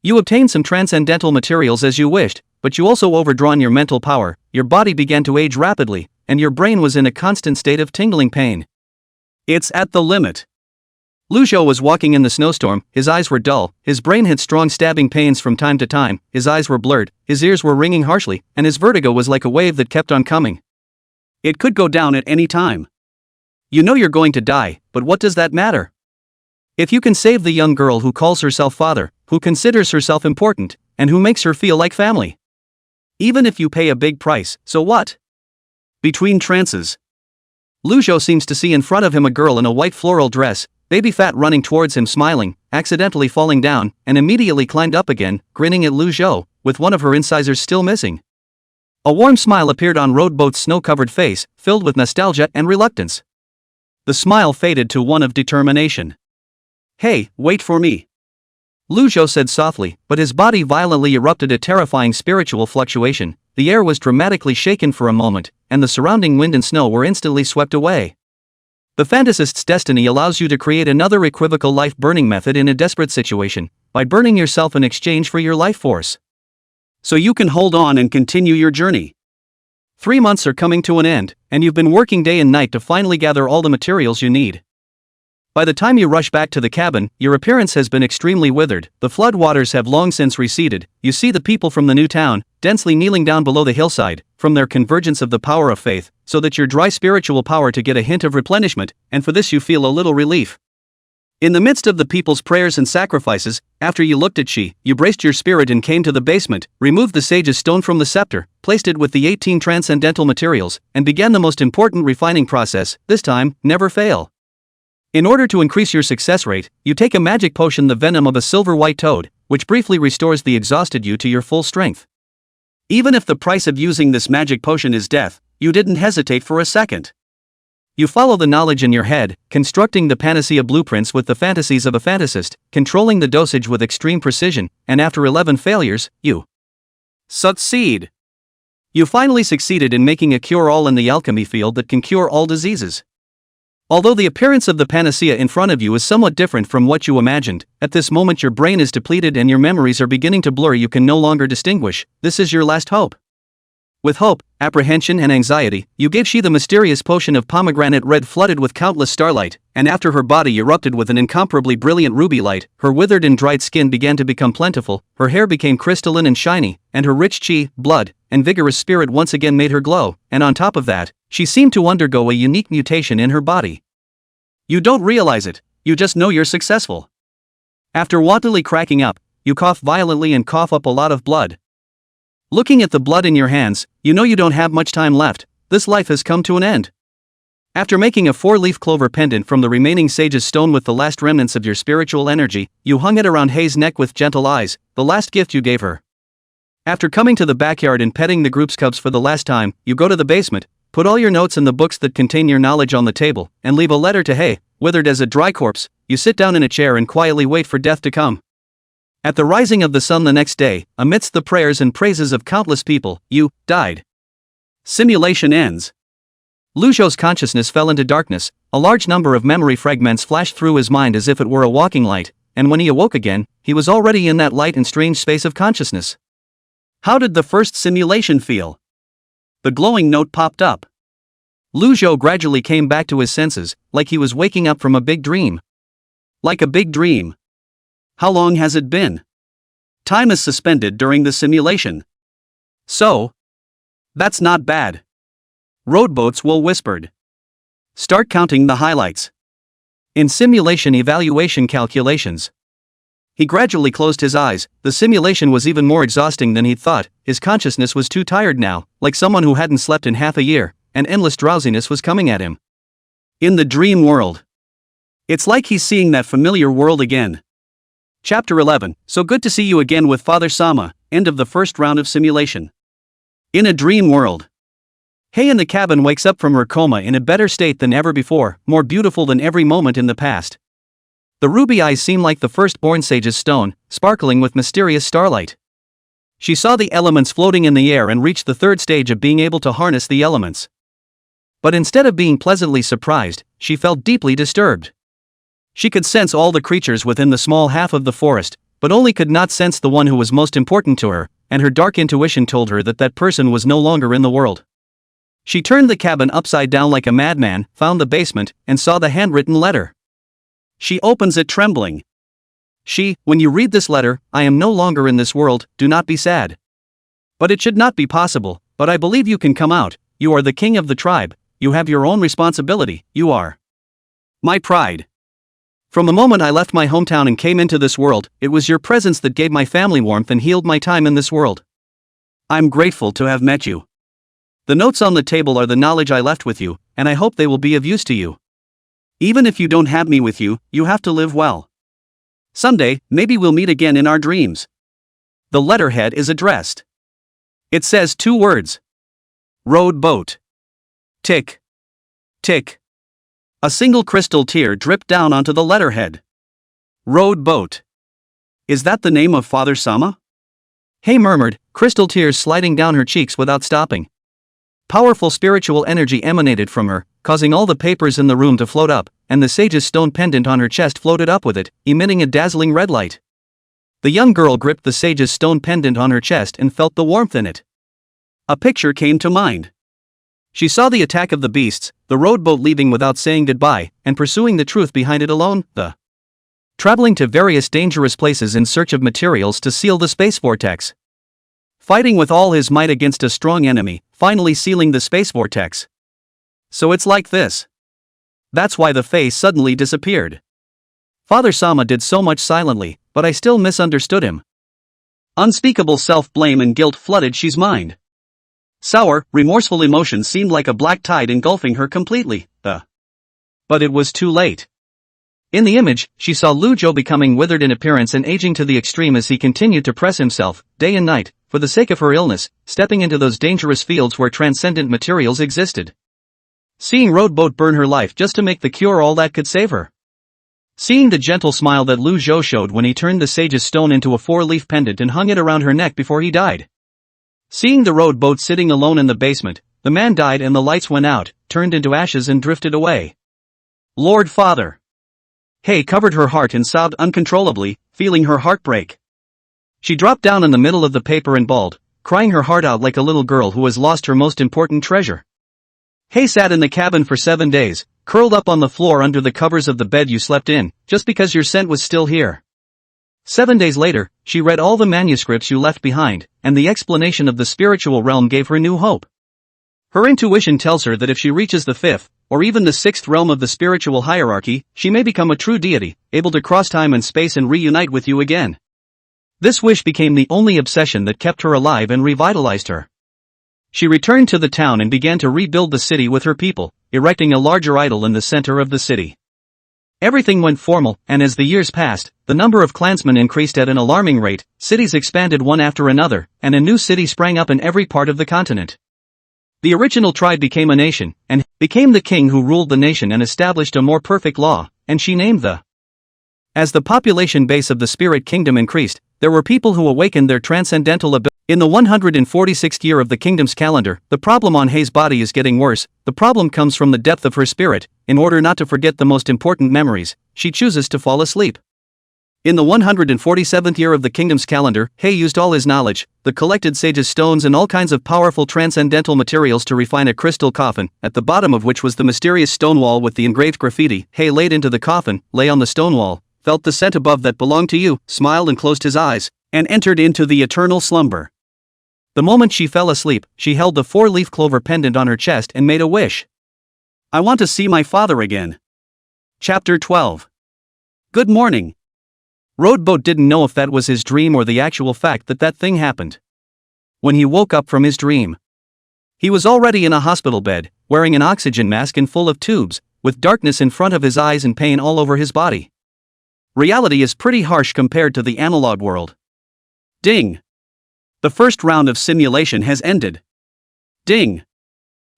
You obtained some transcendental materials as you wished, but you also overdrawn your mental power, your body began to age rapidly, and your brain was in a constant state of tingling pain. It's at the limit. Lu Zhou was walking in the snowstorm, his eyes were dull, his brain had strong stabbing pains from time to time, his eyes were blurred, his ears were ringing harshly, and his vertigo was like a wave that kept on coming. It could go down at any time. You know you're going to die, but what does that matter? If you can save the young girl who calls herself father, who considers herself important, and who makes her feel like family. Even if you pay a big price, so what? Between trances. Lu Zhou seems to see in front of him a girl in a white floral dress, baby fat running towards him smiling, accidentally falling down, and immediately climbed up again, grinning at Lu Zhou, with one of her incisors still missing. A warm smile appeared on Roadboat's snow-covered face, filled with nostalgia and reluctance. The smile faded to one of determination. Hey, wait for me. Lu Zhou said softly, but his body violently erupted a terrifying spiritual fluctuation. The air was dramatically shaken for a moment, and the surrounding wind and snow were instantly swept away. The fantasist's destiny allows you to create another equivocal life burning method in a desperate situation, by burning yourself in exchange for your life force. So you can hold on and continue your journey. 3 months are coming to an end, and you've been working day and night to finally gather all the materials you need. By the time you rush back to the cabin, your appearance has been extremely withered, the flood waters have long since receded, you see the people from the new town, densely kneeling down below the hillside, from their convergence of the power of faith, so that your dry spiritual power to get a hint of replenishment, and for this you feel a little relief. In the midst of the people's prayers and sacrifices, after you looked at Shi, you braced your spirit and came to the basement, removed the sage's stone from the scepter, placed it with the 18 transcendental materials, and began the most important refining process, this time, never fail. In order to increase your success rate, you take a magic potion, the venom of a silver white toad, which briefly restores the exhausted you to your full strength. Even if the price of using this magic potion is death, you didn't hesitate for a second. You follow the knowledge in your head, constructing the panacea blueprints with the fantasies of a fantasist, controlling the dosage with extreme precision, and after 11 failures, you succeed. You finally succeeded in making a cure-all in the alchemy field that can cure all diseases. Although the appearance of the panacea in front of you is somewhat different from what you imagined, at this moment your brain is depleted and your memories are beginning to blur. You can no longer distinguish. This is your last hope. With hope, apprehension and anxiety, you gave she the mysterious potion of pomegranate red flooded with countless starlight, and after her body erupted with an incomparably brilliant ruby light, her withered and dried skin began to become plentiful, her hair became crystalline and shiny, and her rich chi, blood, and vigorous spirit once again made her glow, and on top of that, she seemed to undergo a unique mutation in her body. You don't realize it, you just know you're successful. After wantonly cracking up, you cough violently and cough up a lot of blood. Looking at the blood in your hands, you know you don't have much time left, this life has come to an end. After making a 4-leaf clover pendant from the remaining sage's stone with the last remnants of your spiritual energy, you hung it around Hei's neck with gentle eyes, the last gift you gave her. After coming to the backyard and petting the group's cubs for the last time, you go to the basement, put all your notes and the books that contain your knowledge on the table, and leave a letter to Hei, withered as a dry corpse. You sit down in a chair and quietly wait for death to come. At the rising of the sun the next day, amidst the prayers and praises of countless people, you died. Simulation ends. Lu Zhou's consciousness fell into darkness, a large number of memory fragments flashed through his mind as if it were a walking light, and when he awoke again, he was already in that light and strange space of consciousness. How did the first simulation feel? The glowing note popped up. Lu Zhou gradually came back to his senses, like he was waking up from a big dream. Like a big dream. How long has it been? Time is suspended during the simulation. So? That's not bad. Roadboats will whispered. Start counting the highlights. In simulation evaluation calculations. He gradually closed his eyes. The simulation was even more exhausting than he'd thought. His consciousness was too tired now, like someone who hadn't slept in half a year, and endless drowsiness was coming at him. In the dream world. It's like he's seeing that familiar world again. Chapter 11, so good to see you again with Father Sama, end of the first round of simulation. In a dream world. Hei in the cabin wakes up from her coma in a better state than ever before, more beautiful than every moment in the past. The ruby eyes seem like the firstborn sage's stone, sparkling with mysterious starlight. She saw the elements floating in the air and reached the third stage of being able to harness the elements. But instead of being pleasantly surprised, she felt deeply disturbed. She could sense all the creatures within the small half of the forest, but only could not sense the one who was most important to her, and her dark intuition told her that that person was no longer in the world. She turned the cabin upside down like a madman, found the basement, and saw the handwritten letter. She opens it trembling. When you read this letter, I am no longer in this world, do not be sad. But it should not be possible, but I believe you can come out, you are the king of the tribe, you have your own responsibility, you are my pride. From the moment I left my hometown and came into this world, it was your presence that gave my family warmth and healed my time in this world. I'm grateful to have met you. The notes on the table are the knowledge I left with you, and I hope they will be of use to you. Even if you don't have me with you, you have to live well. Someday, maybe we'll meet again in our dreams. The letterhead is addressed. It says 2 words. Road boat. Tick. Tick. A single crystal tear dripped down onto the letterhead. Road boat. Is that the name of Father Sama? Hei murmured, crystal tears sliding down her cheeks without stopping. Powerful spiritual energy emanated from her, causing all the papers in the room to float up, and the sage's stone pendant on her chest floated up with it, emitting a dazzling red light. The young girl gripped the sage's stone pendant on her chest and felt the warmth in it. A picture came to mind. She saw the attack of the beasts, the rowboat leaving without saying goodbye, and pursuing the truth behind it alone, traveling to various dangerous places in search of materials to seal the space vortex. Fighting with all his might against a strong enemy, finally sealing the space vortex. So it's like this. That's why the face suddenly disappeared. Father Sama did so much silently, but I still misunderstood him. Unspeakable self-blame and guilt flooded she's mind. Sour, remorseful emotion seemed like a black tide engulfing her completely, But it was too late. In the image, she saw Lu Zhou becoming withered in appearance and aging to the extreme as he continued to press himself, day and night, for the sake of her illness, stepping into those dangerous fields where transcendent materials existed. Seeing Roadboat burn her life just to make the cure all that could save her. Seeing the gentle smile that Lu Zhou showed when he turned the sage's stone into a 4-leaf pendant and hung it around her neck before he died. Seeing the rowboat sitting alone in the basement, the man died and the lights went out, turned into ashes and drifted away. Lord Father. Hei covered her heart and sobbed uncontrollably, feeling her heart break. She dropped down in the middle of the paper and bawled, crying her heart out like a little girl who has lost her most important treasure. Hei sat in the cabin for 7 days, curled up on the floor under the covers of the bed you slept in, just because your scent was still here. 7 days later, she read all the manuscripts you left behind, and the explanation of the spiritual realm gave her new hope. Her intuition tells her that if she reaches the 5th, or even the 6th realm of the spiritual hierarchy, she may become a true deity, able to cross time and space and reunite with you again. This wish became the only obsession that kept her alive and revitalized her. She returned to the town and began to rebuild the city with her people, erecting a larger idol in the center of the city. Everything went formal, and as the years passed, the number of clansmen increased at an alarming rate, cities expanded one after another, and a new city sprang up in every part of the continent. The original tribe became a nation, and became the king who ruled the nation and established a more perfect law, and she named the. As the population base of the spirit kingdom increased, there were people who awakened their transcendental ability. In the 146th year of the kingdom's calendar, the problem on Hei's body is getting worse. The problem comes from the depth of her spirit. In order not to forget the most important memories, she chooses to fall asleep. In the 147th year of the kingdom's calendar, Hei used all his knowledge, the collected sage's stones and all kinds of powerful transcendental materials to refine a crystal coffin, at the bottom of which was the mysterious stone wall with the engraved graffiti. Hei laid into the coffin, lay on the stone wall, felt the scent above that belonged to you, smiled and closed his eyes, and entered into the eternal slumber. The moment she fell asleep, she held the 4-leaf clover pendant on her chest and made a wish. I want to see my father again. Chapter 12. Good morning. Roadboat didn't know if that was his dream or the actual fact that that thing happened. When he woke up from his dream, he was already in a hospital bed, wearing an oxygen mask and full of tubes, with darkness in front of his eyes and pain all over his body. Reality is pretty harsh compared to the analog world. Ding! The first round of simulation has ended. Ding!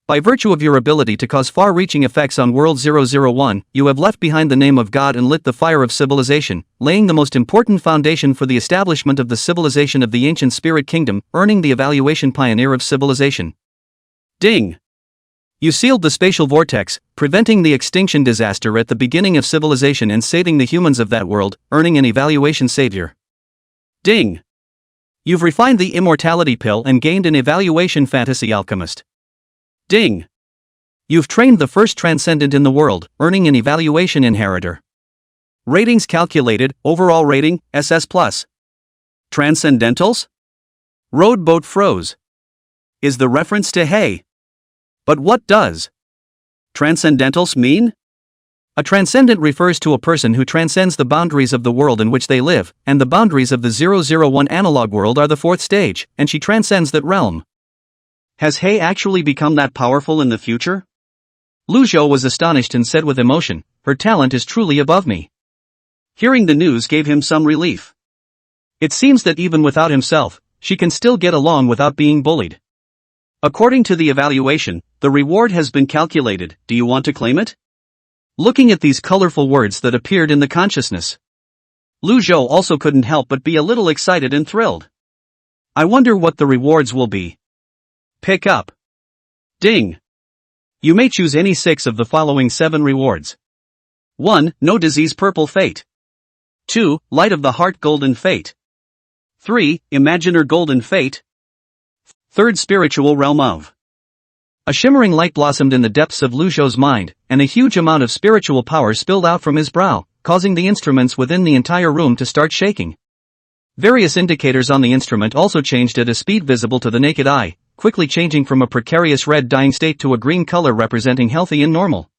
By virtue of your ability to cause far-reaching effects on World 001, you have left behind the name of God and lit the fire of civilization, laying the most important foundation for the establishment of the civilization of the ancient spirit kingdom, earning the evaluation Pioneer of Civilization. Ding! You sealed the spatial vortex, preventing the extinction disaster at the beginning of civilization and saving the humans of that world, earning an evaluation Savior. Ding! You've refined the immortality pill and gained an evaluation Fantasy Alchemist. Ding! You've trained the first transcendent in the world, earning an evaluation Inheritor. Ratings calculated, overall rating, SS+. Transcendentals? Roadboat froze. Is the reference to Hei? But what does transcendentals mean? A transcendent refers to a person who transcends the boundaries of the world in which they live, and the boundaries of the 001 analog world are the 4th stage, and she transcends that realm. Has Hei actually become that powerful in the future? Lu Zhou was astonished and said with emotion, her talent is truly above me. Hearing the news gave him some relief. It seems that even without himself, she can still get along without being bullied. According to the evaluation, the reward has been calculated. Do you want to claim it? Looking at these colorful words that appeared in the consciousness, Lu Zhou also couldn't help but be a little excited and thrilled. I wonder what the rewards will be. Pick up. Ding! You may choose any 6 of the following 7 rewards. 1. No disease purple fate. 2. Light of the heart golden fate. 3. Imaginer golden fate. 3rd spiritual realm of. A shimmering light blossomed in the depths of Lu Zhou's mind, and a huge amount of spiritual power spilled out from his brow, causing the instruments within the entire room to start shaking. Various indicators on the instrument also changed at a speed visible to the naked eye, quickly changing from a precarious red dying state to a green color representing healthy and normal.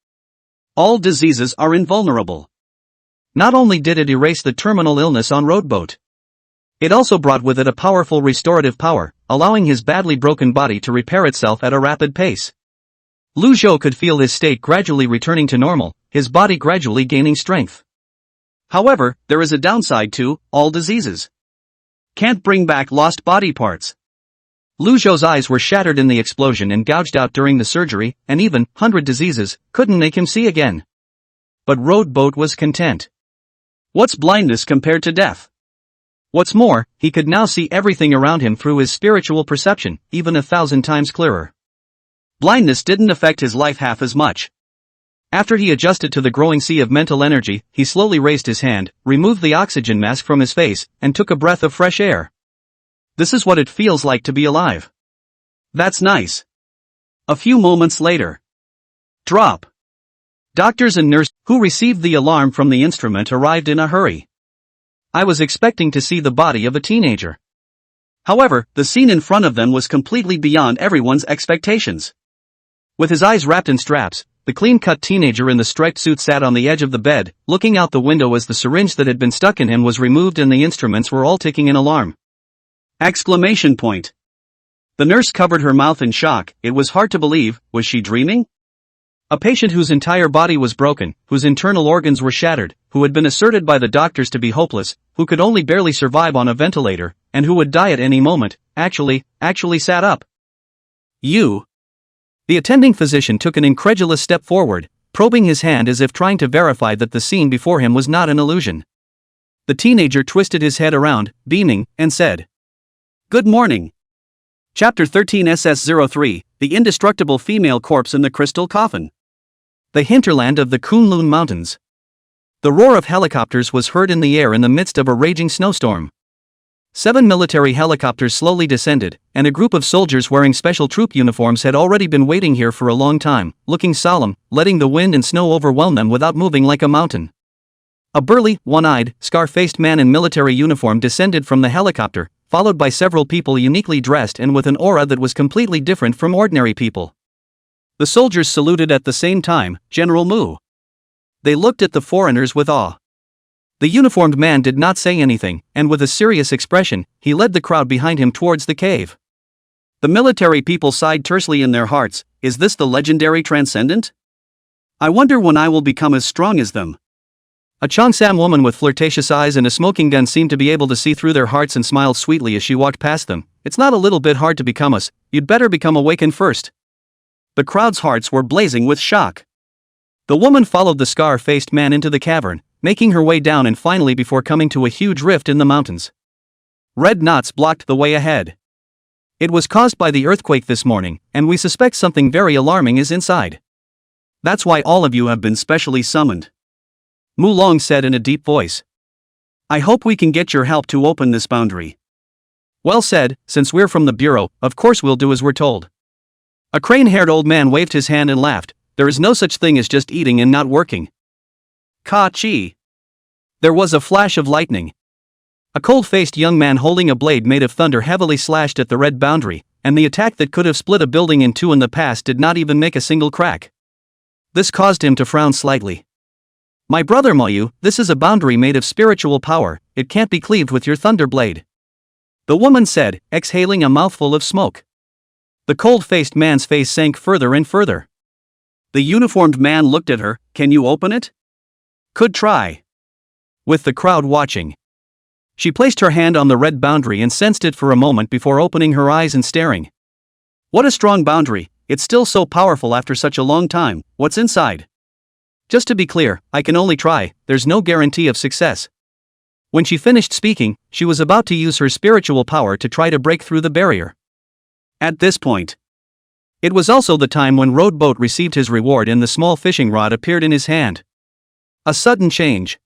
All diseases are invulnerable. Not only did it erase the terminal illness on Roadboat, it also brought with it a powerful restorative power, allowing his badly broken body to repair itself at a rapid pace. Lu Zhou could feel his state gradually returning to normal, his body gradually gaining strength. However, there is a downside to all diseases. Can't bring back lost body parts. Lu Zhou's eyes were shattered in the explosion and gouged out during the surgery, and even 100 diseases couldn't make him see again. But Roadboat was content. What's blindness compared to death? What's more, he could now see everything around him through his spiritual perception, even 1,000 times clearer. Blindness didn't affect his life half as much. After he adjusted to the growing sea of mental energy, he slowly raised his hand, removed the oxygen mask from his face, and took a breath of fresh air. This is what it feels like to be alive. That's nice. A few moments later. Drop. Doctors and nurses who received the alarm from the instrument arrived in a hurry. I was expecting to see the body of a teenager. However, the scene in front of them was completely beyond everyone's expectations. With his eyes wrapped in straps, the clean-cut teenager in the striped suit sat on the edge of the bed, looking out the window as the syringe that had been stuck in him was removed and the instruments were all ticking an alarm. Exclamation point. The nurse covered her mouth in shock. It was hard to believe. Was she dreaming? A patient whose entire body was broken, whose internal organs were shattered, who had been asserted by the doctors to be hopeless, who could only barely survive on a ventilator, and who would die at any moment, actually sat up. You. The attending physician took an incredulous step forward, probing his hand as if trying to verify that the scene before him was not an illusion. The teenager twisted his head around, beaming, and said, "Good morning." Chapter 13 SS03, The Indestructible Female Corpse in the Crystal Coffin. The hinterland of the Kunlun Mountains. The roar of helicopters was heard in the air in the midst of a raging snowstorm. 7 military helicopters slowly descended, and a group of soldiers wearing special troop uniforms had already been waiting here for a long time, looking solemn, letting the wind and snow overwhelm them without moving like a mountain. A burly, one-eyed, scar-faced man in military uniform descended from the helicopter, followed by several people uniquely dressed and with an aura that was completely different from ordinary people. The soldiers saluted at the same time, General Mu. They looked at the foreigners with awe. The uniformed man did not say anything, and with a serious expression, he led the crowd behind him towards the cave. The military people sighed tersely in their hearts. Is this the legendary Transcendent? I wonder when I will become as strong as them. A Cheongsam woman with flirtatious eyes and a smoking gun seemed to be able to see through their hearts and smiled sweetly as she walked past them. It's not a little bit hard to become us, you'd better become awakened first. The crowd's hearts were blazing with shock. The woman followed the scar-faced man into the cavern, making her way down and finally before coming to a huge rift in the mountains. Red knots blocked the way ahead. It was caused by the earthquake this morning, and we suspect something very alarming is inside. That's why all of you have been specially summoned. Mu Long said in a deep voice. I hope we can get your help to open this boundary. Well said, since we're from the Bureau, of course we'll do as we're told. A crane-haired old man waved his hand and laughed. There is no such thing as just eating and not working. Ka-chi. There was a flash of lightning. A cold-faced young man holding a blade made of thunder heavily slashed at the red boundary, and the attack that could have split a building in two in the past did not even make a single crack. This caused him to frown slightly. My brother Moyu, this is a boundary made of spiritual power, it can't be cleaved with your thunder blade. The woman said, exhaling a mouthful of smoke. The cold-faced man's face sank further and further. The uniformed man looked at her. Can you open it? Could try. With the crowd watching. She placed her hand on the red boundary and sensed it for a moment before opening her eyes and staring. What a strong boundary, it's still so powerful after such a long time. What's inside? Just to be clear, I can only try, there's no guarantee of success. When she finished speaking, she was about to use her spiritual power to try to break through the barrier. At this point, it was also the time when Roadboat received his reward and the small fishing rod appeared in his hand. A sudden change.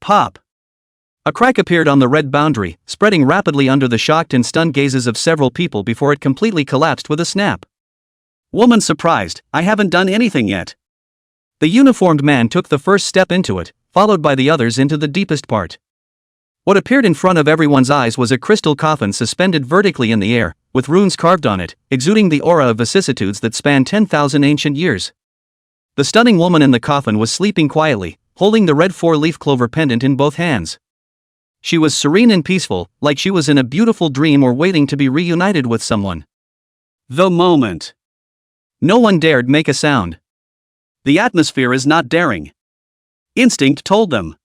Pop. A crack appeared on the red boundary, spreading rapidly under the shocked and stunned gazes of several people before it completely collapsed with a snap. Woman surprised, I haven't done anything yet. The uniformed man took the first step into it, followed by the others into the deepest part. What appeared in front of everyone's eyes was a crystal coffin suspended vertically in the air, with runes carved on it, exuding the aura of vicissitudes that spanned 10,000 ancient years. The stunning woman in the coffin was sleeping quietly, holding the red 4-leaf clover pendant in both hands. She was serene and peaceful, like she was in a beautiful dream or waiting to be reunited with someone. The moment. No one dared make a sound. The atmosphere is not daring. Instinct told them.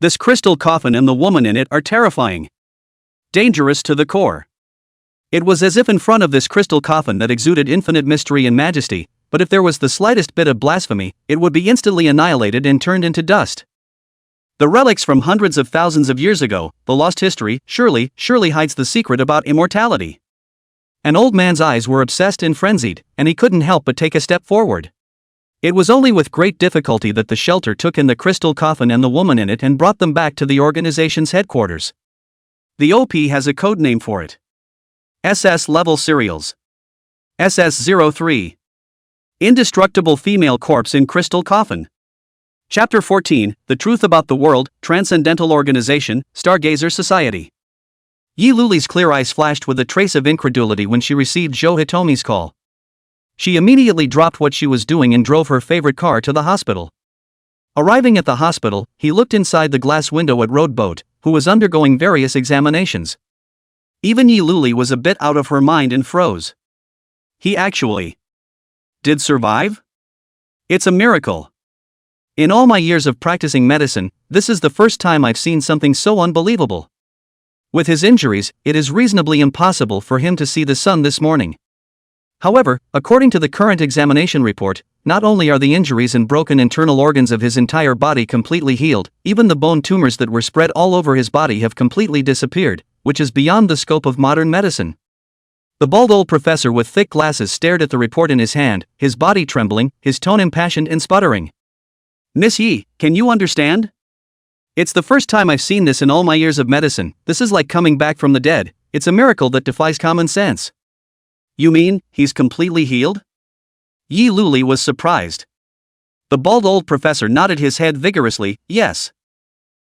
This crystal coffin and the woman in it are terrifying. Dangerous to the core. It was as if in front of this crystal coffin that exuded infinite mystery and majesty, but if there was the slightest bit of blasphemy, it would be instantly annihilated and turned into dust. The relics from hundreds of thousands of years ago, the lost history, surely hides the secret about immortality. An old man's eyes were obsessed and frenzied, and he couldn't help but take a step forward. It was only with great difficulty that the shelter took in the crystal coffin and the woman in it and brought them back to the organization's headquarters. The OP has a code name for it. SS Level Serials. SS-03. Indestructible Female Corpse in Crystal Coffin. Chapter 14, The Truth About the World, Transcendental Organization, Stargazer Society. Yi Luli's clear eyes flashed with a trace of incredulity when she received Zhou Hitomi's call. She immediately dropped what she was doing and drove her favorite car to the hospital. Arriving at the hospital, he looked inside the glass window at Roadboat, who was undergoing various examinations. Even Yi Luli was a bit out of her mind and froze. He actually did survive? It's a miracle. In all my years of practicing medicine, this is the first time I've seen something so unbelievable. With his injuries, it is reasonably impossible for him to see the sun this morning. However, according to the current examination report, not only are the injuries and broken internal organs of his entire body completely healed, even the bone tumors that were spread all over his body have completely disappeared, which is beyond the scope of modern medicine. The bald old professor with thick glasses stared at the report in his hand, his body trembling, his tone impassioned and sputtering. Miss Yi, can you understand? It's the first time I've seen this in all my years of medicine. This is like coming back from the dead. It's a miracle that defies common sense. You mean, he's completely healed? Yi Luli was surprised. The bald old professor nodded his head vigorously, yes.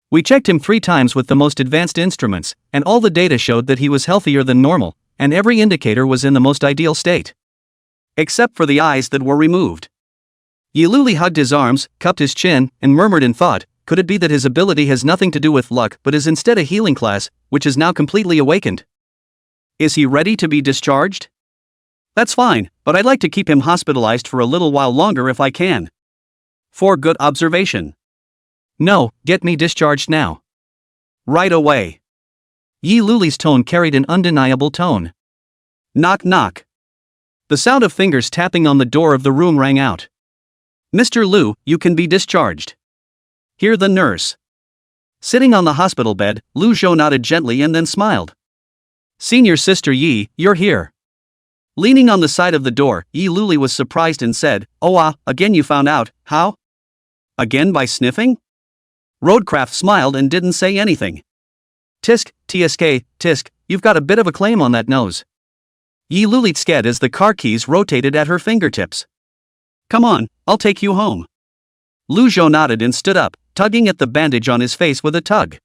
We checked him 3 times with the most advanced instruments, and all the data showed that he was healthier than normal, and every indicator was in the most ideal state. Except for the eyes that were removed. Yi Luli hugged his arms, cupped his chin, and murmured in thought, could it be that his ability has nothing to do with luck but is instead a healing class, which is now completely awakened? Is he ready to be discharged? That's fine, but I'd like to keep him hospitalized for a little while longer if I can. For good observation. No, get me discharged now. Right away. Yi Luli's tone carried an undeniable tone. Knock knock. The sound of fingers tapping on the door of the room rang out. Mr. Lu, you can be discharged. Hear the nurse. Sitting on the hospital bed, Lu Zhou nodded gently and then smiled. Senior Sister Yi, you're here. Leaning on the side of the door, Yi Luli was surprised and said, again you found out, how? Again by sniffing? Roadcraft smiled and didn't say anything. Tisk, tisk, you've got a bit of a claim on that nose. Yi Luli sked as the car keys rotated at her fingertips. Come on, I'll take you home. Lu Zhou nodded and stood up, tugging at the bandage on his face with a tug.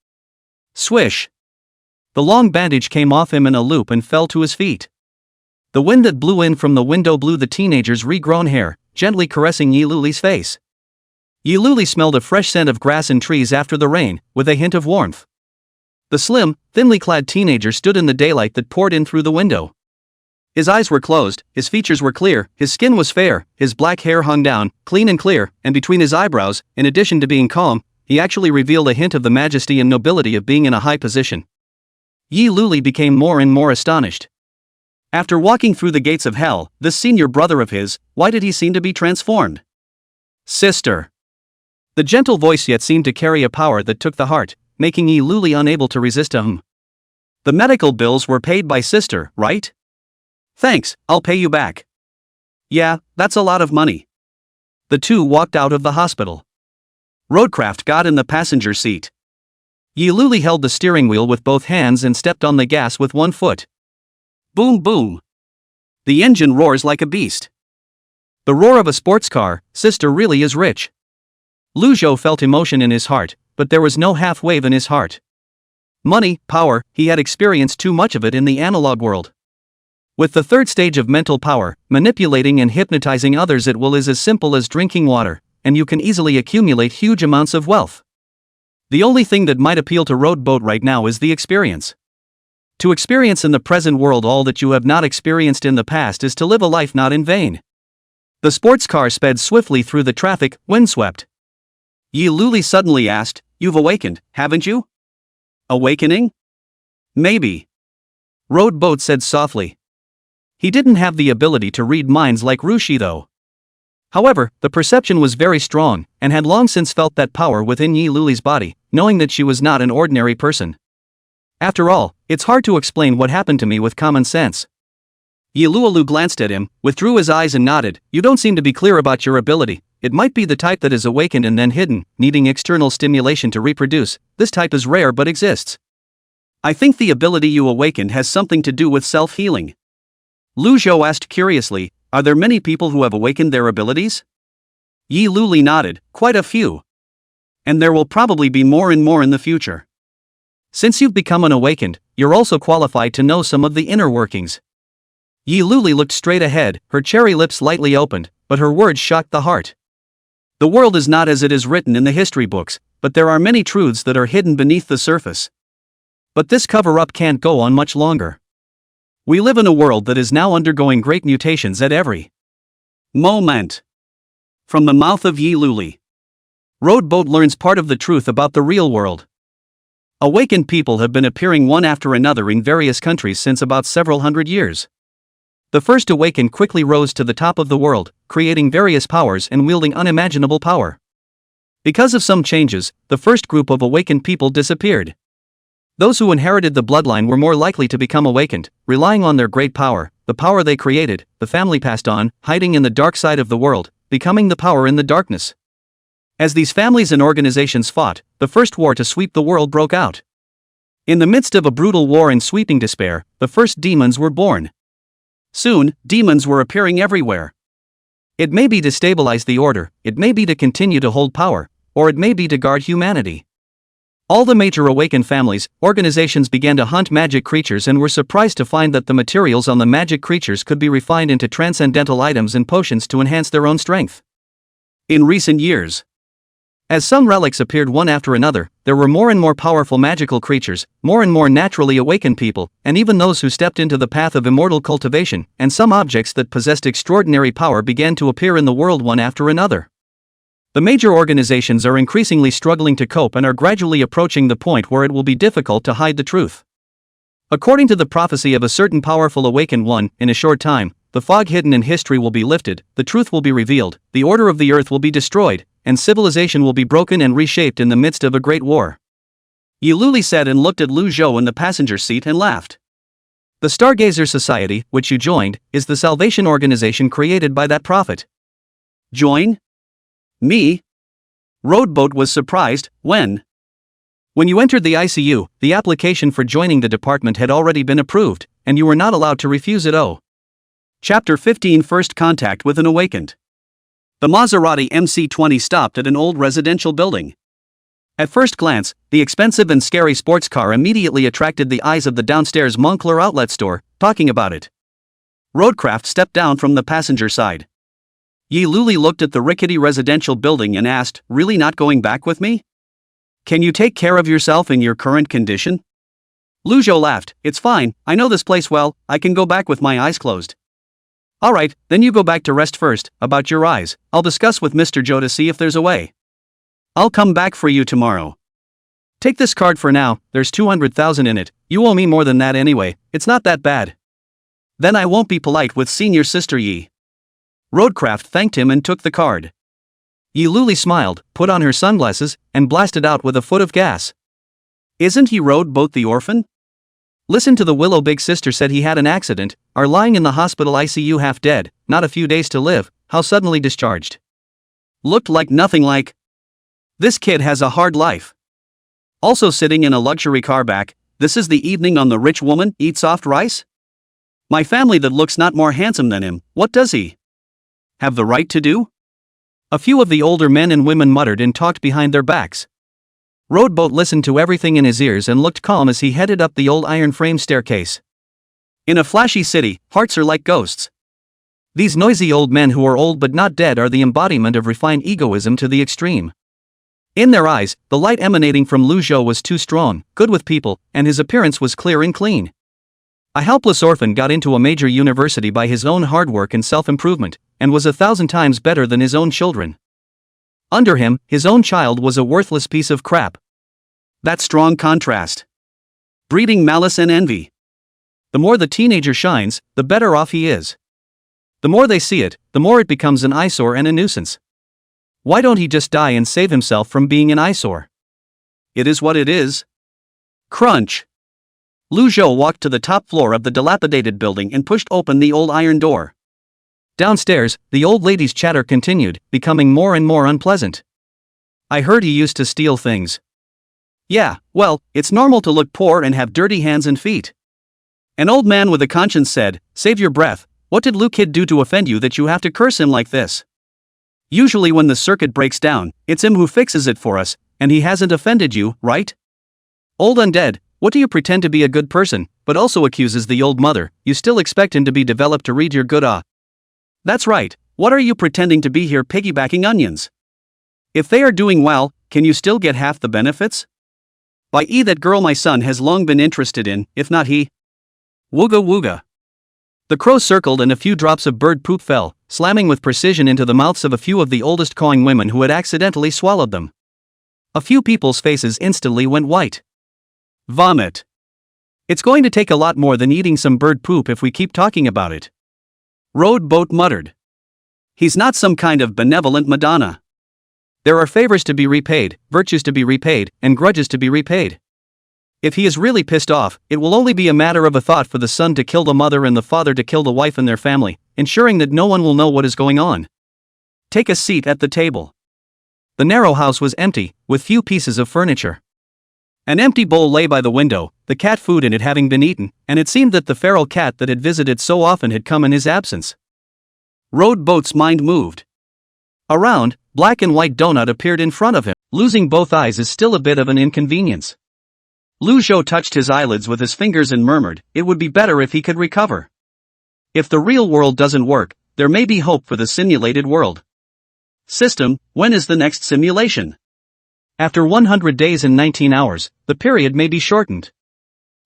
Swish. The long bandage came off him in a loop and fell to his feet. The wind that blew in from the window blew the teenager's regrown hair, gently caressing Yi Luli's face. Yi Luli smelled a fresh scent of grass and trees after the rain, with a hint of warmth. The slim, thinly clad teenager stood in the daylight that poured in through the window. His eyes were closed, his features were clear, his skin was fair, his black hair hung down, clean and clear, and between his eyebrows, in addition to being calm, he actually revealed a hint of the majesty and nobility of being in a high position. Yi Luli became more and more astonished. After walking through the gates of hell, this senior brother of his, why did he seem to be transformed? Sister. The gentle voice yet seemed to carry a power that took the heart, making Yi Luli unable to resist him. The medical bills were paid by sister, right? Thanks, I'll pay you back. Yeah, that's a lot of money. The two walked out of the hospital. Roadcraft got in the passenger seat. Yi Luli held the steering wheel with both hands and stepped on the gas with one foot. Boom boom. The engine roars like a beast. The roar of a sports car. Sister really is rich. Lu Zhou felt emotion in his heart, but there was no half wave in his heart. Money, power, he had experienced too much of it in the analog world. With the third stage of mental power, manipulating and hypnotizing others at will is as simple as drinking water, and you can easily accumulate huge amounts of wealth. The only thing that might appeal to Roadboat right now is the experience. To experience in the present world all that you have not experienced in the past is to live a life not in vain. The sports car sped swiftly through the traffic, windswept. Yi Luli suddenly asked, "You've awakened, haven't you?" Awakening? Maybe. Roadboat said softly. He didn't have the ability to read minds like Rushi though. However, the perception was very strong, and had long since felt that power within Yi Luli's body, knowing that she was not an ordinary person. After all, it's hard to explain what happened to me with common sense. Yi Lulu glanced at him, withdrew his eyes and nodded. You don't seem to be clear about your ability. It might be the type that is awakened and then hidden, needing external stimulation to reproduce. This type is rare but exists. I think the ability you awakened has something to do with self-healing. Lu Zhou asked curiously, are there many people who have awakened their abilities? Yi Luli nodded, quite a few. And there will probably be more and more in the future. Since you've become an awakened, you're also qualified to know some of the inner workings. Yi Luli looked straight ahead, her cherry lips slightly opened, but her words shocked the heart. The world is not as it is written in the history books, but there are many truths that are hidden beneath the surface. But this cover-up can't go on much longer. We live in a world that is now undergoing great mutations at every moment. From the mouth of Yi Luli. Roadboat learns part of the truth about the real world. Awakened people have been appearing one after another in various countries since about several hundred years. The first awakened quickly rose to the top of the world, creating various powers and wielding unimaginable power. Because of some changes, the first group of awakened people disappeared. Those who inherited the bloodline were more likely to become awakened, relying on their great power, the power they created, the family passed on, hiding in the dark side of the world, becoming the power in the darkness. As these families and organizations fought, the first war to sweep the world broke out. In the midst of a brutal war and sweeping despair, the first demons were born. Soon, demons were appearing everywhere. It may be to stabilize the order, it may be to continue to hold power, or it may be to guard humanity. All the major awakened families, organizations began to hunt magic creatures and were surprised to find that the materials on the magic creatures could be refined into transcendental items and potions to enhance their own strength. In recent years, as some relics appeared one after another, there were more and more powerful magical creatures, more and more naturally awakened people, and even those who stepped into the path of immortal cultivation, and some objects that possessed extraordinary power began to appear in the world one after another. The major organizations are increasingly struggling to cope and are gradually approaching the point where it will be difficult to hide the truth. According to the prophecy of a certain powerful awakened one, in a short time, the fog hidden in history will be lifted, the truth will be revealed, the order of the earth will be destroyed, and civilization will be broken and reshaped in the midst of a great war. Yi Luli said and looked at Lu Zhou in the passenger seat and laughed. The Stargazer Society, which you joined, is the salvation organization created by that prophet. Join? Me? Roadboat was surprised. When you entered the ICU, the application for joining the department had already been approved, and you were not allowed to refuse it. Chapter 15 First Contact with an Awakened. The Maserati MC20 stopped at an old residential building. At first glance, the expensive and scary sports car immediately attracted the eyes of the downstairs Moncler outlet store, talking about it. Roadcraft stepped down from the passenger side. Yi Luli looked at the rickety residential building and asked, really not going back with me? Can you take care of yourself in your current condition? Lu Zhou laughed, it's fine, I know this place well, I can go back with my eyes closed. Alright, then you go back to rest first. About your eyes, I'll discuss with Mr. Zhou to see if there's a way. I'll come back for you tomorrow. Take this card for now, there's 200,000 in it, you owe me more than that anyway, it's not that bad. Then I won't be polite with senior sister Yi. Roadcraft thanked him and took the card. Yi Luli smiled, put on her sunglasses, and blasted out with a foot of gas. Isn't he Roadboat the orphan? Listen to the Willow big sister said he had an accident, are lying in the hospital ICU half dead, not a few days to live, how suddenly discharged. Looked like nothing like. This kid has a hard life. Also sitting in a luxury car back, this is the evening on the rich woman, eat soft rice? My family that looks not more handsome than him, what does he have the right to do? A few of the older men and women muttered and talked behind their backs. Roadboat listened to everything in his ears and looked calm as he headed up the old iron frame staircase. In a flashy city, hearts are like ghosts. These noisy old men who are old but not dead are the embodiment of refined egoism to the extreme. In their eyes, the light emanating from Lu Zhou was too strong, good with people, and his appearance was clear and clean. A helpless orphan got into a major university by his own hard work and self-improvement, and was 1,000 times better than his own children. Under him, his own child was a worthless piece of crap. That strong contrast, breeding malice and envy. The more the teenager shines, the better off he is. The more they see it, the more it becomes an eyesore and a nuisance. Why don't he just die and save himself from being an eyesore? It is what it is. Crunch. Lu Zhou walked to the top floor of the dilapidated building and pushed open the old iron door. Downstairs, the old lady's chatter continued, becoming more and more unpleasant. I heard he used to steal things. Yeah, well, it's normal to look poor and have dirty hands and feet. An old man with a conscience said, "Save your breath, what did Lu Kid do to offend you that you have to curse him like this?" Usually when the circuit breaks down, it's him who fixes it for us, and he hasn't offended you, right? Old undead, what do you pretend to be a good person, but also accuses the old mother, you still expect him to be developed to read your good That's right, what are you pretending to be here piggybacking onions? If they are doing well, can you still get half the benefits? By that girl my son has long been interested in, if not he. Wooga wooga. The crow circled and a few drops of bird poop fell, slamming with precision into the mouths of a few of the oldest cawing women who had accidentally swallowed them. A few people's faces instantly went white. Vomit. It's going to take a lot more than eating some bird poop if we keep talking about it. Road Boat muttered. He's not some kind of benevolent Madonna. There are favors to be repaid, virtues to be repaid, and grudges to be repaid. If he is really pissed off, it will only be a matter of a thought for the son to kill the mother and the father to kill the wife and their family, ensuring that no one will know what is going on. Take a seat at the table. The narrow house was empty, with few pieces of furniture. An empty bowl lay by the window, the cat food in it having been eaten, and it seemed that the feral cat that had visited so often had come in his absence. Road Boat's mind moved. A round, black and white donut appeared in front of him. Losing both eyes is still a bit of an inconvenience. Lu Zhou touched his eyelids with his fingers and murmured, it would be better if he could recover. If the real world doesn't work, there may be hope for the simulated world. System, when is the next simulation? After 100 days and 19 hours, the period may be shortened.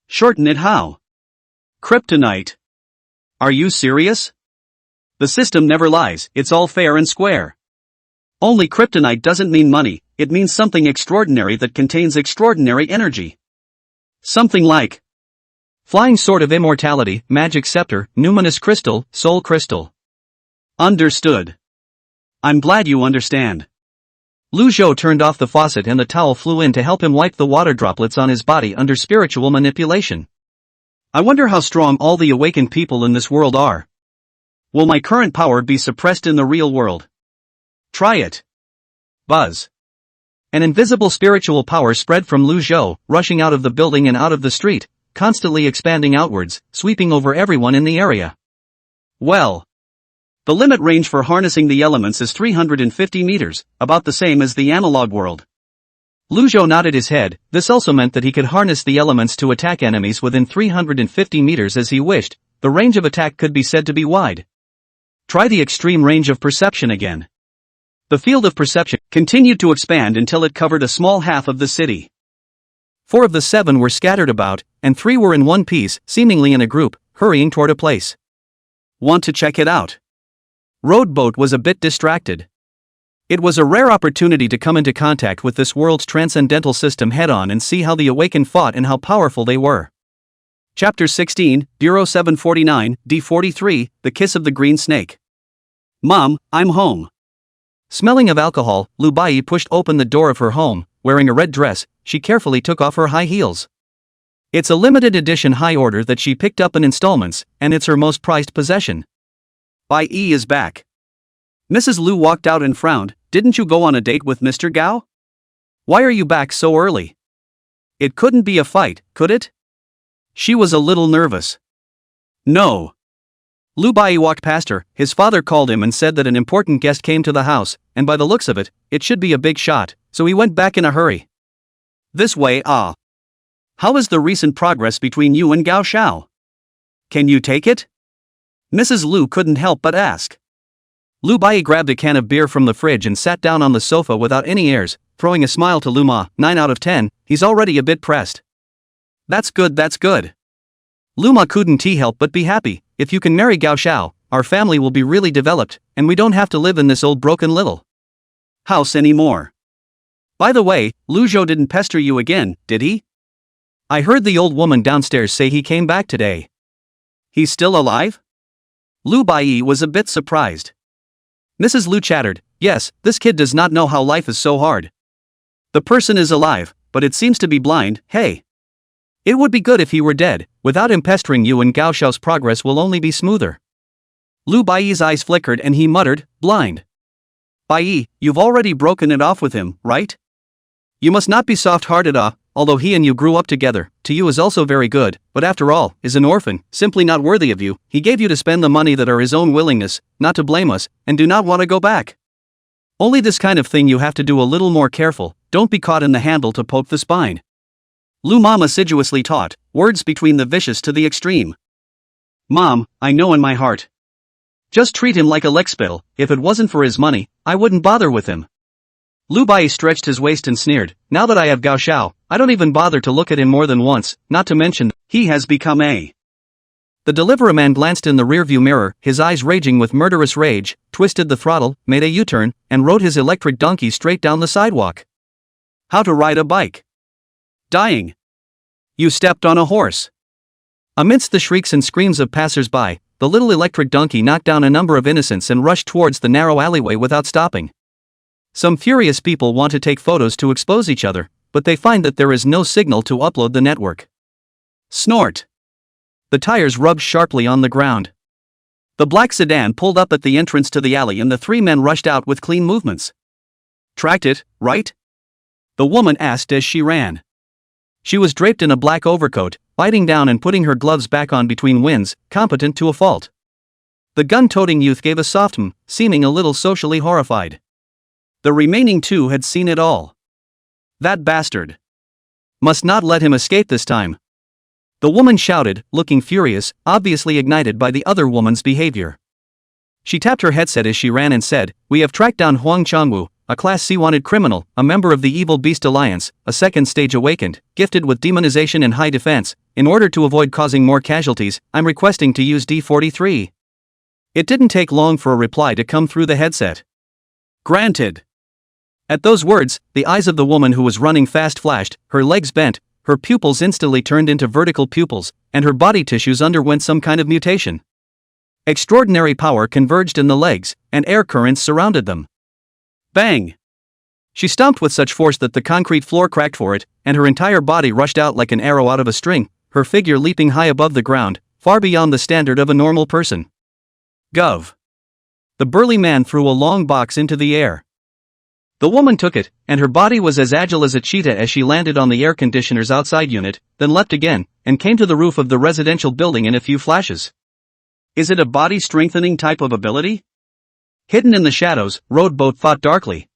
Shorten it how? Kryptonite. Are you serious? The system never lies, it's all fair and square. Only kryptonite doesn't mean money, it means something extraordinary that contains extraordinary energy. Something like flying sword of immortality, magic scepter, numinous crystal, soul crystal. Understood. I'm glad you understand. Lu Zhou turned off the faucet and the towel flew in to help him wipe the water droplets on his body under spiritual manipulation. I wonder how strong all the awakened people in this world are. Will my current power be suppressed in the real world? Try it. Buzz. An invisible spiritual power spread from Lu Zhou, rushing out of the building and out of the street, constantly expanding outwards, sweeping over everyone in the area. Well. The limit range for harnessing the elements is 350 meters, about the same as the analog world. Lu Zhou nodded his head, this also meant that he could harness the elements to attack enemies within 350 meters as he wished, the range of attack could be said to be wide. Try the extreme range of perception again. The field of perception continued to expand until it covered a small half of the city. 4 of the 7 were scattered about, and 3 were in one piece, seemingly in a group, hurrying toward a place. Want to check it out? Road Boat was a bit distracted. It was a rare opportunity to come into contact with this world's transcendental system head-on and see how the awakened fought and how powerful they were. Chapter 16, Bureau 749, D43, The Kiss of the Green Snake. Mom, I'm home. Smelling of alcohol, Lu Bai pushed open the door of her home. Wearing a red dress, she carefully took off her high heels. It's a limited edition high order that she picked up in installments, and it's her most prized possession. Bai is back. Mrs. Lu walked out and frowned, didn't you go on a date with Mr. Gao? Why are you back so early? It couldn't be a fight, could it? She was a little nervous. No. Lu Bai walked past her, his father called him and said that an important guest came to the house, and by the looks of it, it should be a big shot, so he went back in a hurry. This way, How is the recent progress between you and Gao Xiao? Can you take it? Mrs. Lu couldn't help but ask. Lu Bai grabbed a can of beer from the fridge and sat down on the sofa without any airs, throwing a smile to Lu Ma, 9 out of 10, he's already a bit pressed. That's good, that's good. Lu Ma couldn't help but be happy, if you can marry Gao Xiao, our family will be really developed, and we don't have to live in this old broken little house anymore. By the way, Lu Zhou didn't pester you again, did he? I heard the old woman downstairs say he came back today. He's still alive? Lu Bai was a bit surprised. Mrs. Lu chattered, yes, this kid does not know how life is so hard. The person is alive, but it seems to be blind, hey. It would be good if he were dead, without him pestering you and Gao Xiao's progress will only be smoother. Lu Bai's eyes flickered and he muttered, blind. Bai, you've already broken it off with him, right? You must not be soft-hearted, although he and you grew up together, to you is also very good, but after all, is an orphan, simply not worthy of you. He gave you to spend the money that are his own willingness, not to blame us, and do not want to go back. Only this kind of thing you have to do a little more careful, don't be caught in the handle to poke the spine. Lu Mom assiduously taught, words between the vicious to the extreme. Mom, I know in my heart. Just treat him like a lickspill. If it wasn't for his money, I wouldn't bother with him. Lu Bai stretched his waist and sneered, now that I have Gao Xiao, I don't even bother to look at him more than once, not to mention, he has become a. The delivery man glanced in the rearview mirror, his eyes raging with murderous rage, twisted the throttle, made a U-turn, and rode his electric donkey straight down the sidewalk. How to ride a bike. Dying. You stepped on a horse. Amidst the shrieks and screams of passers-by, the little electric donkey knocked down a number of innocents and rushed towards the narrow alleyway without stopping. Some furious people want to take photos to expose each other, but they find that there is no signal to upload the network. Snort. The tires rubbed sharply on the ground. The black sedan pulled up at the entrance to the alley and the three men rushed out with clean movements. Tracked it, right? The woman asked as she ran. She was draped in a black overcoat, biting down and putting her gloves back on between wins, competent to a fault. The gun-toting youth gave a soft seeming a little socially horrified. The remaining two had seen it all. That bastard. Must not let him escape this time. The woman shouted, looking furious, obviously ignited by the other woman's behavior. She tapped her headset as she ran and said, we have tracked down Huang Changwu, a Class C wanted criminal, a member of the Evil Beast Alliance, a second stage awakened, gifted with demonization and high defense. In order to avoid causing more casualties, I'm requesting to use D43. It didn't take long for a reply to come through the headset. Granted. At those words, the eyes of the woman who was running fast flashed, her legs bent, her pupils instantly turned into vertical pupils, and her body tissues underwent some kind of mutation. Extraordinary power converged in the legs, and air currents surrounded them. Bang! She stomped with such force that the concrete floor cracked for it, and her entire body rushed out like an arrow out of a string, her figure leaping high above the ground, far beyond the standard of a normal person. Gov. The burly man threw a long box into the air. The woman took it, and her body was as agile as a cheetah as she landed on the air conditioner's outside unit, then leapt again, and came to the roof of the residential building in a few flashes. Is it a body-strengthening type of ability? Hidden in the shadows, Roadboat thought darkly.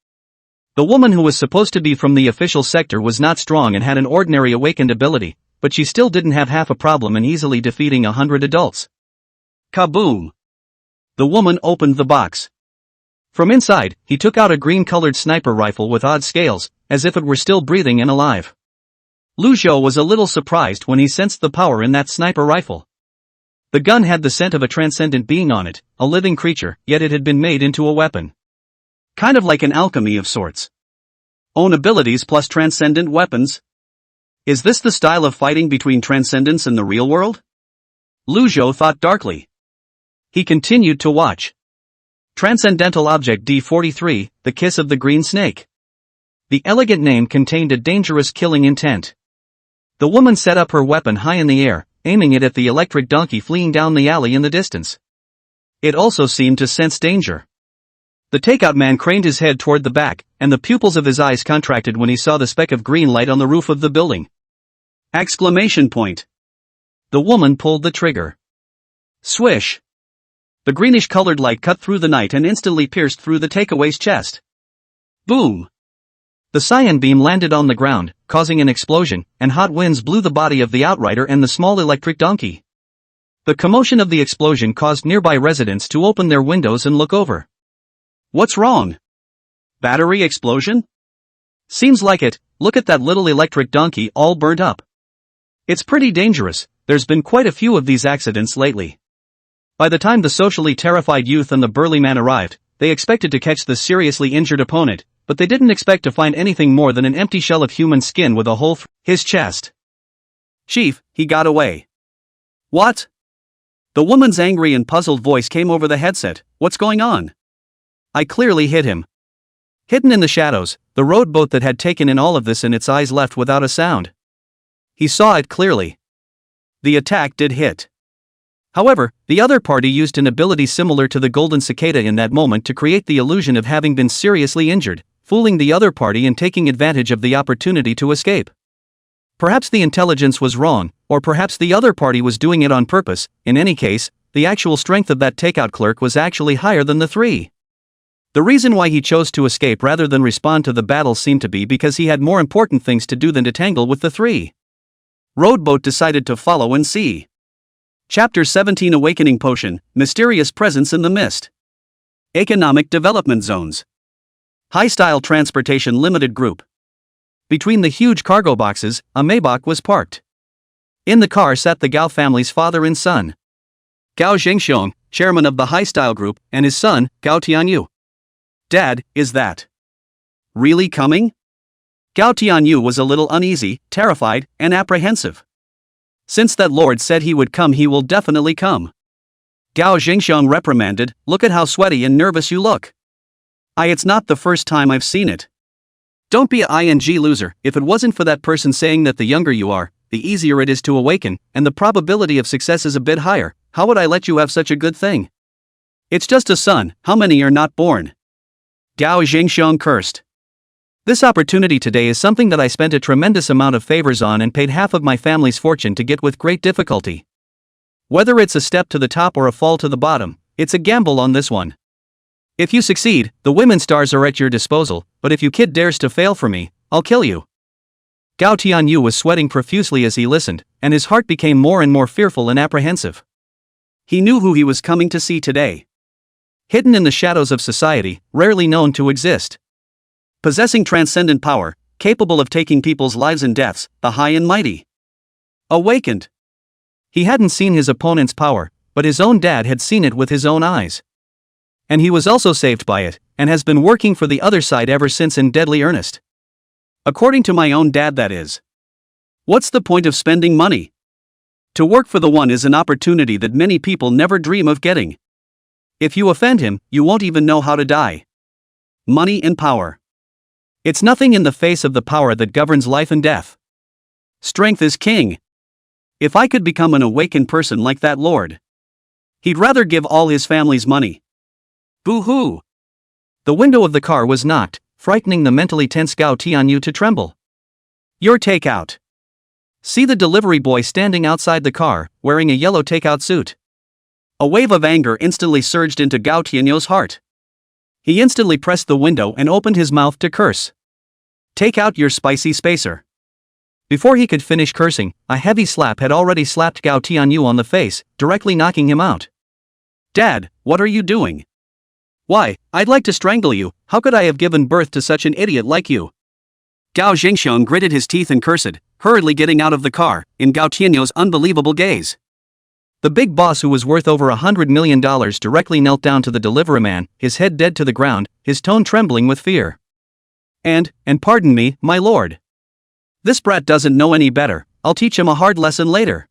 The woman who was supposed to be from the official sector was not strong and had an ordinary awakened ability, but she still didn't have half a problem in easily defeating 100 adults. Kaboom! The woman opened the box. From inside, he took out a green-colored sniper rifle with odd scales, as if it were still breathing and alive. Lu Zhou was a little surprised when he sensed the power in that sniper rifle. The gun had the scent of a transcendent being on it, a living creature, yet it had been made into a weapon. Kind of like an alchemy of sorts. Own abilities plus transcendent weapons? Is this the style of fighting between transcendence and the real world? Lu Zhou thought darkly. He continued to watch. Transcendental Object D43, the Kiss of the Green Snake. The elegant name contained a dangerous killing intent. The woman set up her weapon high in the air, aiming it at the electric donkey fleeing down the alley in the distance. It also seemed to sense danger. The takeout man craned his head toward the back, and the pupils of his eyes contracted when he saw the speck of green light on the roof of the building. Exclamation point. The woman pulled the trigger. Swish. The greenish-colored light cut through the night and instantly pierced through the takeaway's chest. Boom! The cyan beam landed on the ground, causing an explosion, and hot winds blew the body of the outrider and the small electric donkey. The commotion of the explosion caused nearby residents to open their windows and look over. What's wrong? Battery explosion? Seems like it. Look at that little electric donkey all burnt up. It's pretty dangerous. There's been quite a few of these accidents lately. By the time the socially terrified youth and the burly man arrived, they expected to catch the seriously injured opponent, but they didn't expect to find anything more than an empty shell of human skin with a hole through his chest. Chief, he got away. What? The woman's angry and puzzled voice came over the headset. What's going on? I clearly hit him. Hidden in the shadows, the rowboat that had taken in all of this and its eyes left without a sound. He saw it clearly. The attack did hit. However, the other party used an ability similar to the golden cicada in that moment to create the illusion of having been seriously injured, fooling the other party and taking advantage of the opportunity to escape. Perhaps the intelligence was wrong, or perhaps the other party was doing it on purpose. In any case, the actual strength of that takeout clerk was actually higher than the three. The reason why he chose to escape rather than respond to the battle seemed to be because he had more important things to do than to tangle with the three. Roadboat decided to follow and see. Chapter 17 Awakening Potion, Mysterious Presence in the Mist. Economic Development Zones. High-Style Transportation Limited Group. Between the huge cargo boxes, a Maybach was parked. In the car sat the Gao family's father and son. Gao Zhengxiong, chairman of the High-Style Group, and his son, Gao Tianyu. Dad, is that really coming? Gao Tianyu was a little uneasy, terrified, and apprehensive. Since that lord said he would come, he will definitely come. Gao Zhengxiong reprimanded, "Look at how sweaty and nervous you look." It's not the first time I've seen it. Don't be a ing loser. If it wasn't for that person saying that the younger you are, the easier it is to awaken, and the probability of success is a bit higher, how would I let you have such a good thing? It's just a son, how many are not born? Gao Zhengxiong cursed. This opportunity today is something that I spent a tremendous amount of favors on and paid half of my family's fortune to get with great difficulty. Whether it's a step to the top or a fall to the bottom, it's a gamble on this one. If you succeed, the women stars are at your disposal, but if you kid dares to fail for me, I'll kill you. Gao Tianyu was sweating profusely as he listened, and his heart became more and more fearful and apprehensive. He knew who he was coming to see today. Hidden in the shadows of society, rarely known to exist. Possessing transcendent power, capable of taking people's lives and deaths, the high and mighty. Awakened. He hadn't seen his opponent's power, but his own dad had seen it with his own eyes. And he was also saved by it, and has been working for the other side ever since in deadly earnest. According to my own dad, that is. What's the point of spending money? To work for the one is an opportunity that many people never dream of getting. If you offend him, you won't even know how to die. Money and power. It's nothing in the face of the power that governs life and death. Strength is king. If I could become an awakened person like that lord, he'd rather give all his family's money. Boo-hoo! The window of the car was knocked, frightening the mentally tense Gao Tianyu to tremble. Your takeout. See the delivery boy standing outside the car, wearing a yellow takeout suit. A wave of anger instantly surged into Gao Tianyu's heart. He instantly pressed the window and opened his mouth to curse. Take out your spicy spacer. Before he could finish cursing, a heavy slap had already slapped Gao Tianyu on the face, directly knocking him out. Dad, what are you doing? Why, I'd like to strangle you. How could I have given birth to such an idiot like you? Gao Zhengxiong gritted his teeth and cursed, hurriedly getting out of the car, in Gao Tianyu's unbelievable gaze. The big boss, who was worth over $100 million, directly knelt down to the delivery man, his head dead to the ground, his tone trembling with fear. And pardon me, my lord. This brat doesn't know any better. I'll teach him a hard lesson later.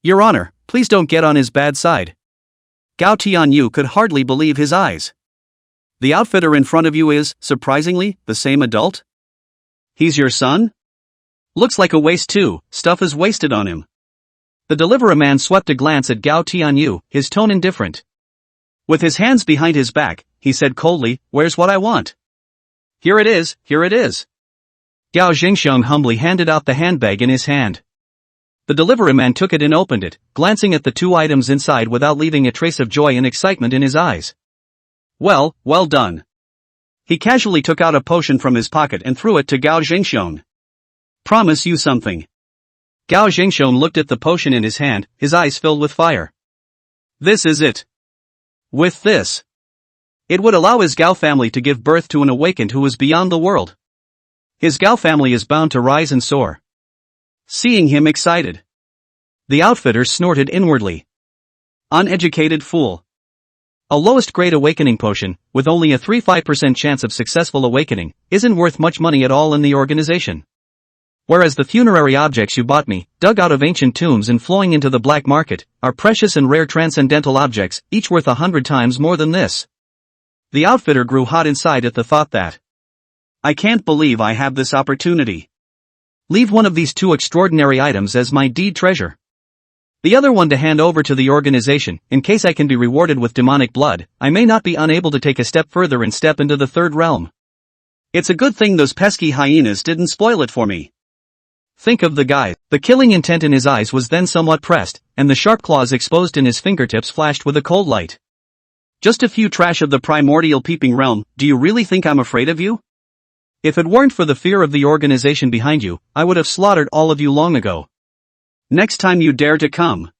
Your Honor, please don't get on his bad side. Gao Tianyu could hardly believe his eyes. The outfitter in front of you is, surprisingly, the same adult? He's your son? Looks like a waste too, stuff is wasted on him. The deliverer man swept a glance at Gao Tianyu, his tone indifferent. With his hands behind his back, he said coldly, "Where's what I want?" Here it is, here it is. Gao Zhengxiong humbly handed out the handbag in his hand. The delivery man took it and opened it, glancing at the two items inside without leaving a trace of joy and excitement in his eyes. Well done. He casually took out a potion from his pocket and threw it to Gao Zhengxiong. Promise you something. Gao Zhengxiong looked at the potion in his hand, his eyes filled with fire. This is it. With this, it would allow his Gao family to give birth to an awakened who is beyond the world. His Gao family is bound to rise and soar. Seeing him excited, the outfitter snorted inwardly. Uneducated fool. A lowest grade awakening potion, with only a 3-5% chance of successful awakening, isn't worth much money at all in the organization. Whereas the funerary objects you bought me, dug out of ancient tombs and flowing into the black market, are precious and rare transcendental objects, each worth 100 times more than this. The outfitter grew hot inside at the thought that, I can't believe I have this opportunity. Leave one of these two extraordinary items as my deed treasure. The other one to hand over to the organization, in case I can be rewarded with demonic blood. I may not be unable to take a step further and step into the third realm. It's a good thing those pesky hyenas didn't spoil it for me. Think of the guy. The killing intent in his eyes was then somewhat pressed, and the sharp claws exposed in his fingertips flashed with a cold light. Just a few trash of the primordial peeping realm, do you really think I'm afraid of you? If it weren't for the fear of the organization behind you, I would have slaughtered all of you long ago. Next time you dare to come,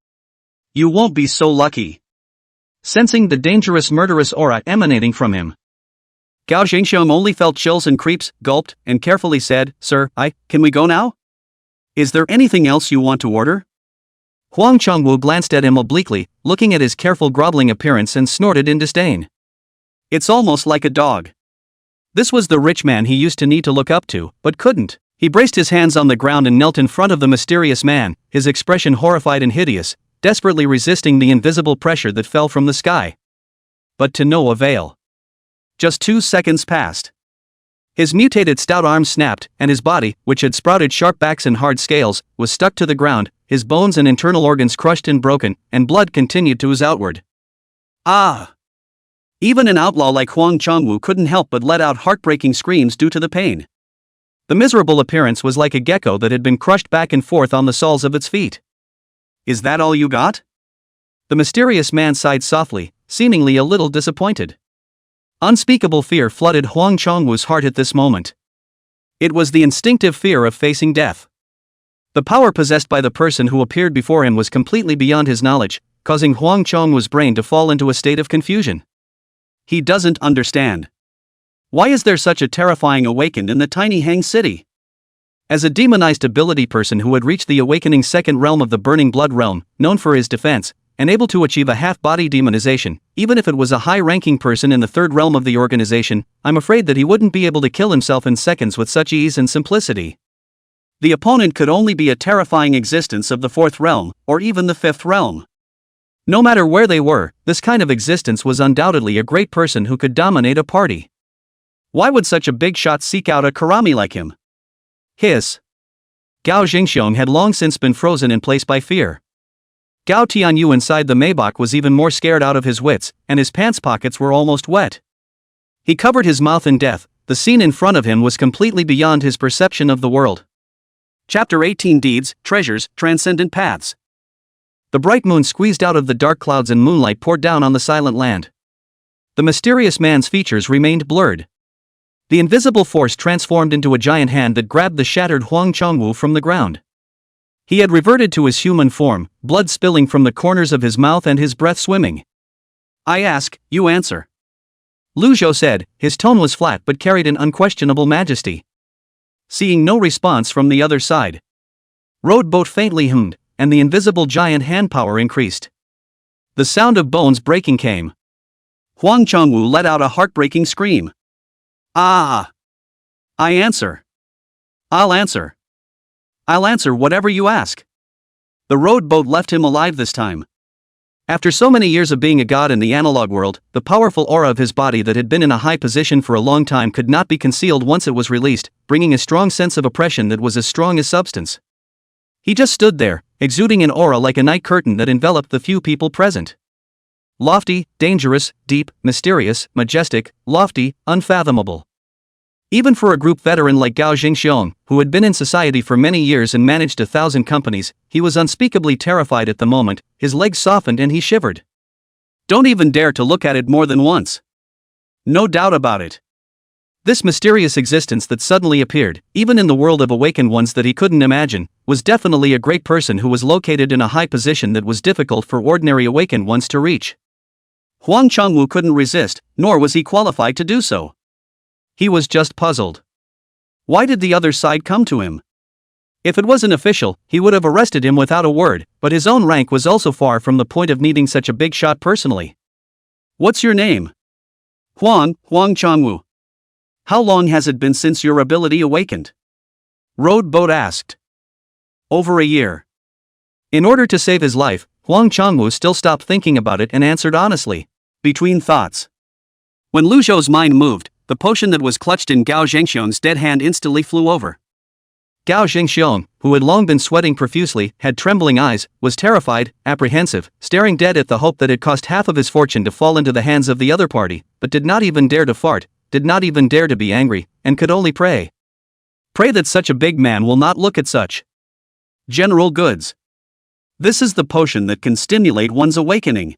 you won't be so lucky. Sensing the dangerous murderous aura emanating from him, Gao Jingxiong only felt chills and creeps, gulped, and carefully said, "Sir, can we go now? Is there anything else you want to order?" Huang Chongwu glanced at him obliquely, looking at his careful groveling appearance and snorted in disdain. It's almost like a dog. This was the rich man he used to need to look up to, but couldn't. He braced his hands on the ground and knelt in front of the mysterious man, his expression horrified and hideous, desperately resisting the invisible pressure that fell from the sky. But to no avail. Just 2 seconds passed. His mutated stout arms snapped, and his body, which had sprouted sharp backs and hard scales, was stuck to the ground, his bones and internal organs crushed and broken, and blood continued to ooze outward. Ah! Even an outlaw like Huang Chongwu couldn't help but let out heartbreaking screams due to the pain. The miserable appearance was like a gecko that had been crushed back and forth on the soles of its feet. Is that all you got? The mysterious man sighed softly, seemingly a little disappointed. Unspeakable fear flooded Huang Chongwu's heart at this moment. It was the instinctive fear of facing death. The power possessed by the person who appeared before him was completely beyond his knowledge, causing Huang Chongwu's brain to fall into a state of confusion. He doesn't understand. Why is there such a terrifying awakened in the tiny Hang city? As a demonized ability person who had reached the awakening second realm of the Burning Blood realm, known for his defense, and able to achieve a half-body demonization, even if it was a high-ranking person in the third realm of the organization, I'm afraid that he wouldn't be able to kill himself in seconds with such ease and simplicity. The opponent could only be a terrifying existence of the fourth realm, or even the fifth realm. No matter where they were, this kind of existence was undoubtedly a great person who could dominate a party. Why would such a big shot seek out a karami like him? Hiss. Gao Jingxiong had long since been frozen in place by fear. Gao Tianyu inside the Maybach was even more scared out of his wits, and his pants pockets were almost wet. He covered his mouth in death. The scene in front of him was completely beyond his perception of the world. Chapter 18 Deeds, Treasures, Transcendent Paths. The bright moon squeezed out of the dark clouds and moonlight poured down on the silent land. The mysterious man's features remained blurred. The invisible force transformed into a giant hand that grabbed the shattered Huang Chongwu from the ground. He had reverted to his human form, blood spilling from the corners of his mouth and his breath swimming. I ask, you answer. Lu Zhou said, his tone was flat but carried an unquestionable majesty. Seeing no response from the other side, Rowboat faintly hummed, and the invisible giant hand power increased. The sound of bones breaking came. Huang Chongwu let out a heartbreaking scream. Ah! I answer. I'll answer. I'll answer whatever you ask. The rowboat left him alive this time. After so many years of being a god in the analog world, the powerful aura of his body that had been in a high position for a long time could not be concealed once it was released, bringing a strong sense of oppression that was as strong as substance. He just stood there, exuding an aura like a night curtain that enveloped the few people present. Lofty, dangerous, deep, mysterious, majestic, lofty, unfathomable. Even for a group veteran like Gao Jingxiong, who had been in society for many years and managed 1,000 companies, he was unspeakably terrified at the moment. His legs softened and he shivered. Don't even dare to look at it more than once. No doubt about it. This mysterious existence that suddenly appeared, even in the world of awakened ones that he couldn't imagine, was definitely a great person who was located in a high position that was difficult for ordinary awakened ones to reach. Huang Chongwu couldn't resist, nor was he qualified to do so. He was just puzzled. Why did the other side come to him? If it wasn't official, he would have arrested him without a word, but his own rank was also far from the point of needing such a big shot personally. What's your name? Huang Chongwu. How long has it been since your ability awakened? Rowboat asked. Over a year. In order to save his life, Huang Chongwu still stopped thinking about it and answered honestly. Between thoughts. When Lu Zhou's mind moved, the potion that was clutched in Gao Jingxiong's dead hand instantly flew over. Gao Jingxiong, who had long been sweating profusely, had trembling eyes, was terrified, apprehensive, staring dead at the hope that had cost half of his fortune to fall into the hands of the other party, but did not even dare to fart, did not even dare to be angry, and could only pray. Pray that such a big man will not look at such. General goods. This is the potion that can stimulate one's awakening.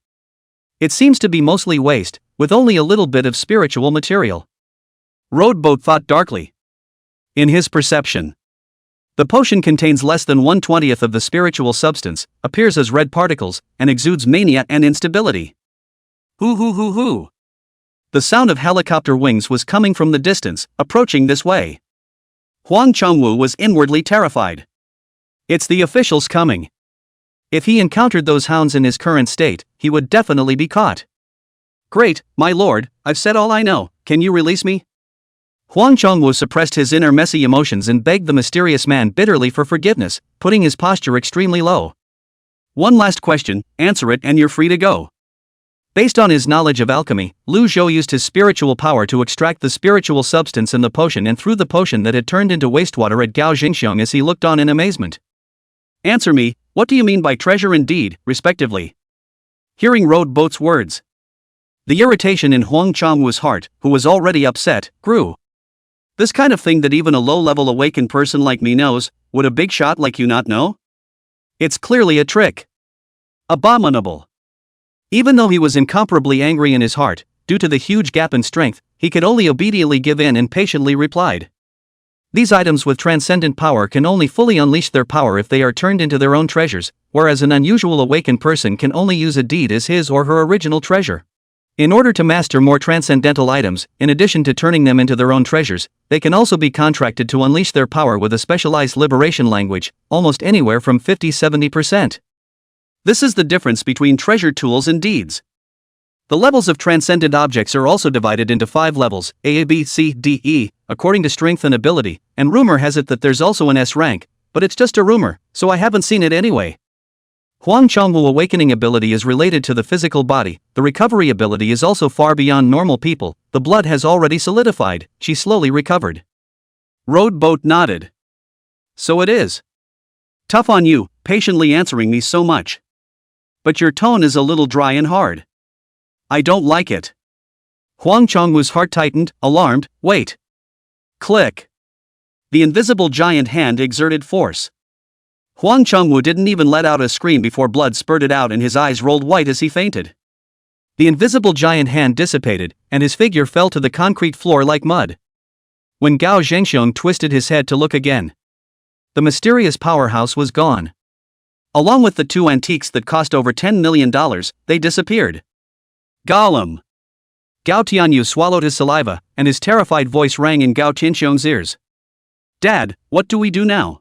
It seems to be mostly waste, with only a little bit of spiritual material. Roadboat thought darkly. In his perception, the potion contains less than 1/20th of the spiritual substance, appears as red particles, and exudes mania and instability. Hoo hoo hoo hoo. The sound of helicopter wings was coming from the distance, approaching this way. Huang Chongwu was inwardly terrified. It's the officials coming. If he encountered those hounds in his current state, he would definitely be caught. Great, my lord, I've said all I know, can you release me? Huang Chongwu suppressed his inner messy emotions and begged the mysterious man bitterly for forgiveness, putting his posture extremely low. One last question, answer it and you're free to go. Based on his knowledge of alchemy, Lu Zhou used his spiritual power to extract the spiritual substance in the potion and threw the potion that had turned into wastewater at Gao Jingxiong as he looked on in amazement. Answer me, what do you mean by treasure and deed, respectively? Hearing Roadboat's words, the irritation in Huang Chongwu's heart, who was already upset, grew. This kind of thing that even a low-level awakened person like me knows, would a big shot like you not know? It's clearly a trick. Abominable. Even though he was incomparably angry in his heart, due to the huge gap in strength, he could only obediently give in and patiently replied. These items with transcendent power can only fully unleash their power if they are turned into their own treasures, whereas an unusual awakened person can only use a deed as his or her original treasure. In order to master more transcendental items, in addition to turning them into their own treasures, they can also be contracted to unleash their power with a specialized liberation language, almost anywhere from 50–70%. This is the difference between treasure tools and deeds. The levels of transcendent objects are also divided into 5 levels, A, B, C, D, E, according to strength and ability, and rumor has it that there's also an S rank, but it's just a rumor, so I haven't seen it anyway. Huang Chongwu awakening ability is related to the physical body, the recovery ability is also far beyond normal people, the blood has already solidified, she slowly recovered. Roadboat nodded. So it is. Tough on you, patiently answering me so much. But your tone is a little dry and hard. I don't like it. Huang Chongwu's heart tightened, alarmed, wait. Click. The invisible giant hand exerted force. Huang Chongwu didn't even let out a scream before blood spurted out and his eyes rolled white as he fainted. The invisible giant hand dissipated, and his figure fell to the concrete floor like mud. When Gao Zhengxiong twisted his head to look again, the mysterious powerhouse was gone. Along with the 2 antiques that cost over $10 million, they disappeared. Gollum! Gao Tianyu swallowed his saliva, and his terrified voice rang in Gao Tianxiong's ears. Dad, what do we do now?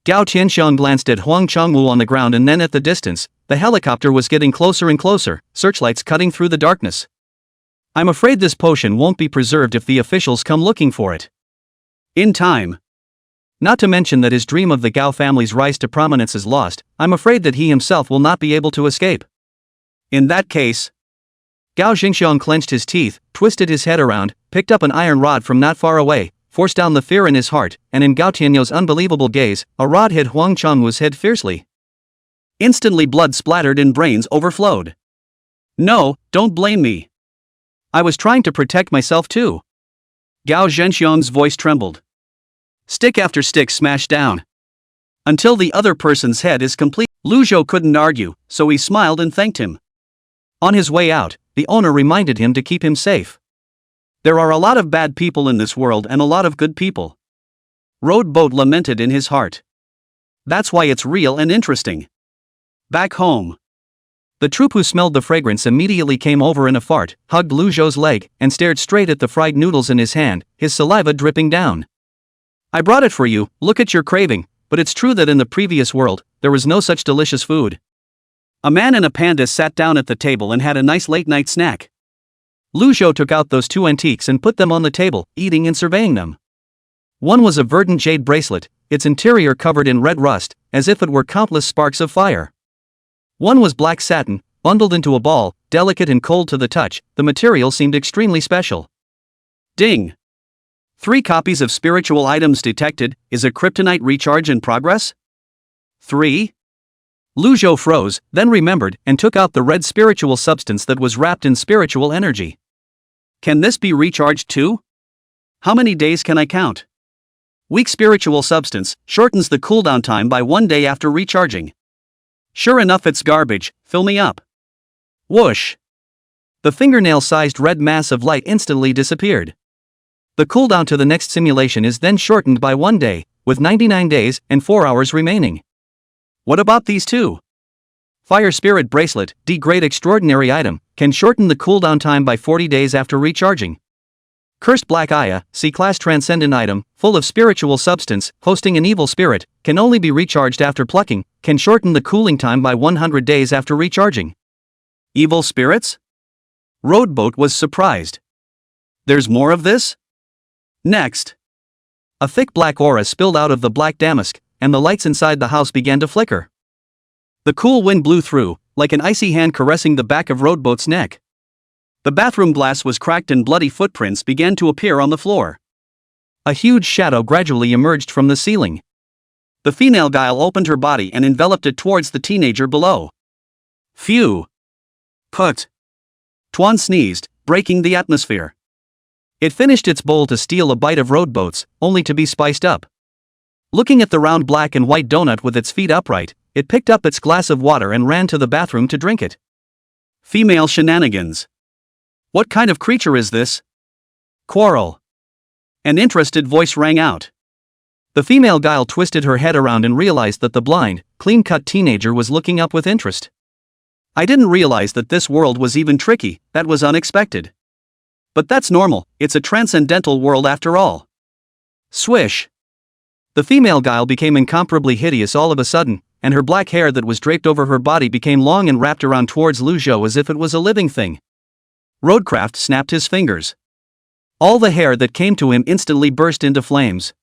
Gao Tianxiong glanced at Huang Chongwu on the ground and then at the distance. The helicopter was getting closer and closer, searchlights cutting through the darkness. I'm afraid this potion won't be preserved if the officials come looking for it. In time. Not to mention that his dream of the Gao family's rise to prominence is lost, I'm afraid that he himself will not be able to escape. In that case. Gao Jingxiong clenched his teeth, twisted his head around, picked up an iron rod from not far away, forced down the fear in his heart, and in Gao Tianyu's unbelievable gaze, a rod hit Huang Chongwu's head fiercely. Instantly blood splattered and brains overflowed. No, don't blame me. I was trying to protect myself too. Gao Zhenxiong's voice trembled. Stick after stick smashed down. Until the other person's head is complete. Lu Zhou couldn't argue, so he smiled and thanked him. On his way out, the owner reminded him to keep him safe. There are a lot of bad people in this world and a lot of good people. Roadboat lamented in his heart. That's why it's real and interesting. Back home. The troop who smelled the fragrance immediately came over in a fart, hugged Lu Zhou's leg, and stared straight at the fried noodles in his hand, his saliva dripping down. I brought it for you, look at your craving, but it's true that in the previous world, there was no such delicious food. A man and a panda sat down at the table and had a nice late-night snack. Lu Zhou took out those 2 antiques and put them on the table, eating and surveying them. One was a verdant jade bracelet, its interior covered in red rust, as if it were countless sparks of fire. One was black satin, bundled into a ball, delicate and cold to the touch, the material seemed extremely special. Ding! 3 copies of spiritual items detected, is a kryptonite recharge in progress? 3? Lu Zhou froze, then remembered, and took out the red spiritual substance that was wrapped in spiritual energy. Can this be recharged too? How many days can I count? Weak spiritual substance shortens the cooldown time by 1 day after recharging. Sure enough, it's garbage, fill me up. Whoosh! The fingernail-sized red mass of light instantly disappeared. The cooldown to the next simulation is then shortened by 1 day, with 99 days and 4 hours remaining. What about these two? Fire Spirit Bracelet, D-grade extraordinary item, can shorten the cooldown time by 40 days after recharging. Cursed Black Aya, C-class transcendent item, full of spiritual substance, hosting an evil spirit, can only be recharged after plucking, can shorten the cooling time by 100 days after recharging. Evil spirits? Roadboat was surprised. There's more of this? Next. A thick black aura spilled out of the black damask, and the lights inside the house began to flicker. The cool wind blew through, like an icy hand caressing the back of Roadboat's neck. The bathroom glass was cracked and bloody footprints began to appear on the floor. A huge shadow gradually emerged from the ceiling. The female guile opened her body and enveloped it towards the teenager below. Phew! Put! Tuan sneezed, breaking the atmosphere. It finished its bowl to steal a bite of Roadboat's, only to be spiced up. Looking at the round black and white donut with its feet upright, it picked up its glass of water and ran to the bathroom to drink it. Female shenanigans. What kind of creature is this? Quarrel. An interested voice rang out. The female guile twisted her head around and realized that the blind, clean-cut teenager was looking up with interest. I didn't realize that this world was even tricky, that was unexpected. But that's normal, it's a transcendental world after all. Swish. The female guile became incomparably hideous all of a sudden, and her black hair that was draped over her body became long and wrapped around towards Lu Zhou as if it was a living thing. Roadcraft snapped his fingers. All the hair that came to him instantly burst into flames.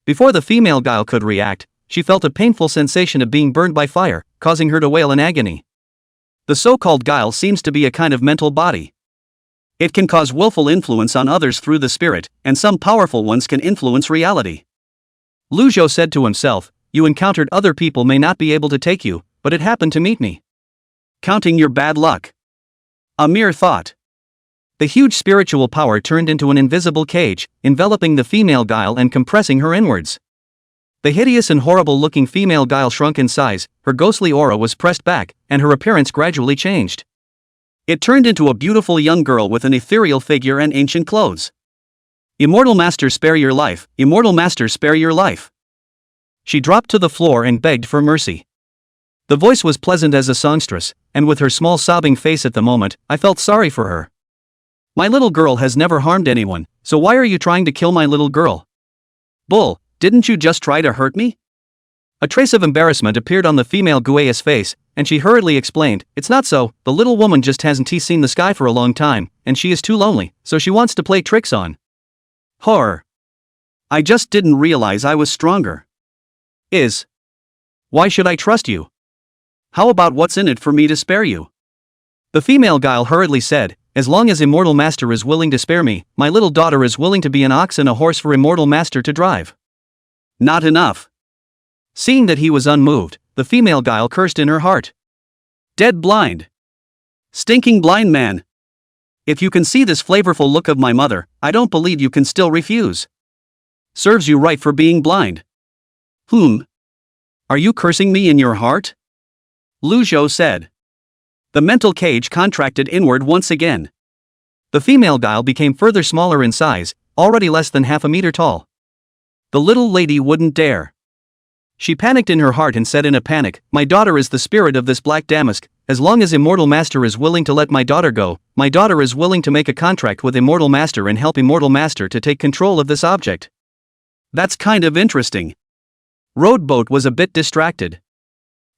Before the female guile could react, she felt a painful sensation of being burned by fire, causing her to wail in agony. The so-called guile seems to be a kind of mental body. It can cause willful influence on others through the spirit, and some powerful ones can influence reality. Lu Zhou said to himself, "You encountered other people may not be able to take you, but it happened to meet me. Counting your bad luck. A mere thought." The huge spiritual power turned into an invisible cage, enveloping the female guile and compressing her inwards. The hideous and horrible-looking female guile shrunk in size, her ghostly aura was pressed back, and her appearance gradually changed. It turned into a beautiful young girl with an ethereal figure and ancient clothes. "Immortal Master, spare your life, Immortal Master, spare your life." She dropped to the floor and begged for mercy. The voice was pleasant as a songstress, and with her small sobbing face at the moment, I felt sorry for her. "My little girl has never harmed anyone, so why are you trying to kill my little girl?" "Bull, didn't you just try to hurt me?" A trace of embarrassment appeared on the female guaya's face, and she hurriedly explained, "It's not so, the little woman just hasn't seen the sky for a long time, and she is too lonely, so she wants to play tricks on." Horror. I just didn't realize I was stronger. Why should I trust you? How about what's in it for me to spare you? The female guile hurriedly said, "As long as Immortal Master is willing to spare me, my little daughter is willing to be an ox and a horse for Immortal Master to drive." Not enough. Seeing that he was unmoved, the female guile cursed in her heart. Dead blind. Stinking blind man. If you can see this flavorful look of my mother, I don't believe you can still refuse. Serves you right for being blind. Are you cursing me in your heart? Lu Zhou said. The mental cage contracted inward once again. The female guile became further smaller in size, already less than half a meter tall. The little lady wouldn't dare. She panicked in her heart and said in a panic, "My daughter is the spirit of this black damask. As long as Immortal Master is willing to let my daughter go, my daughter is willing to make a contract with Immortal Master and help Immortal Master to take control of this object." That's kind of interesting. Roadboat was a bit distracted.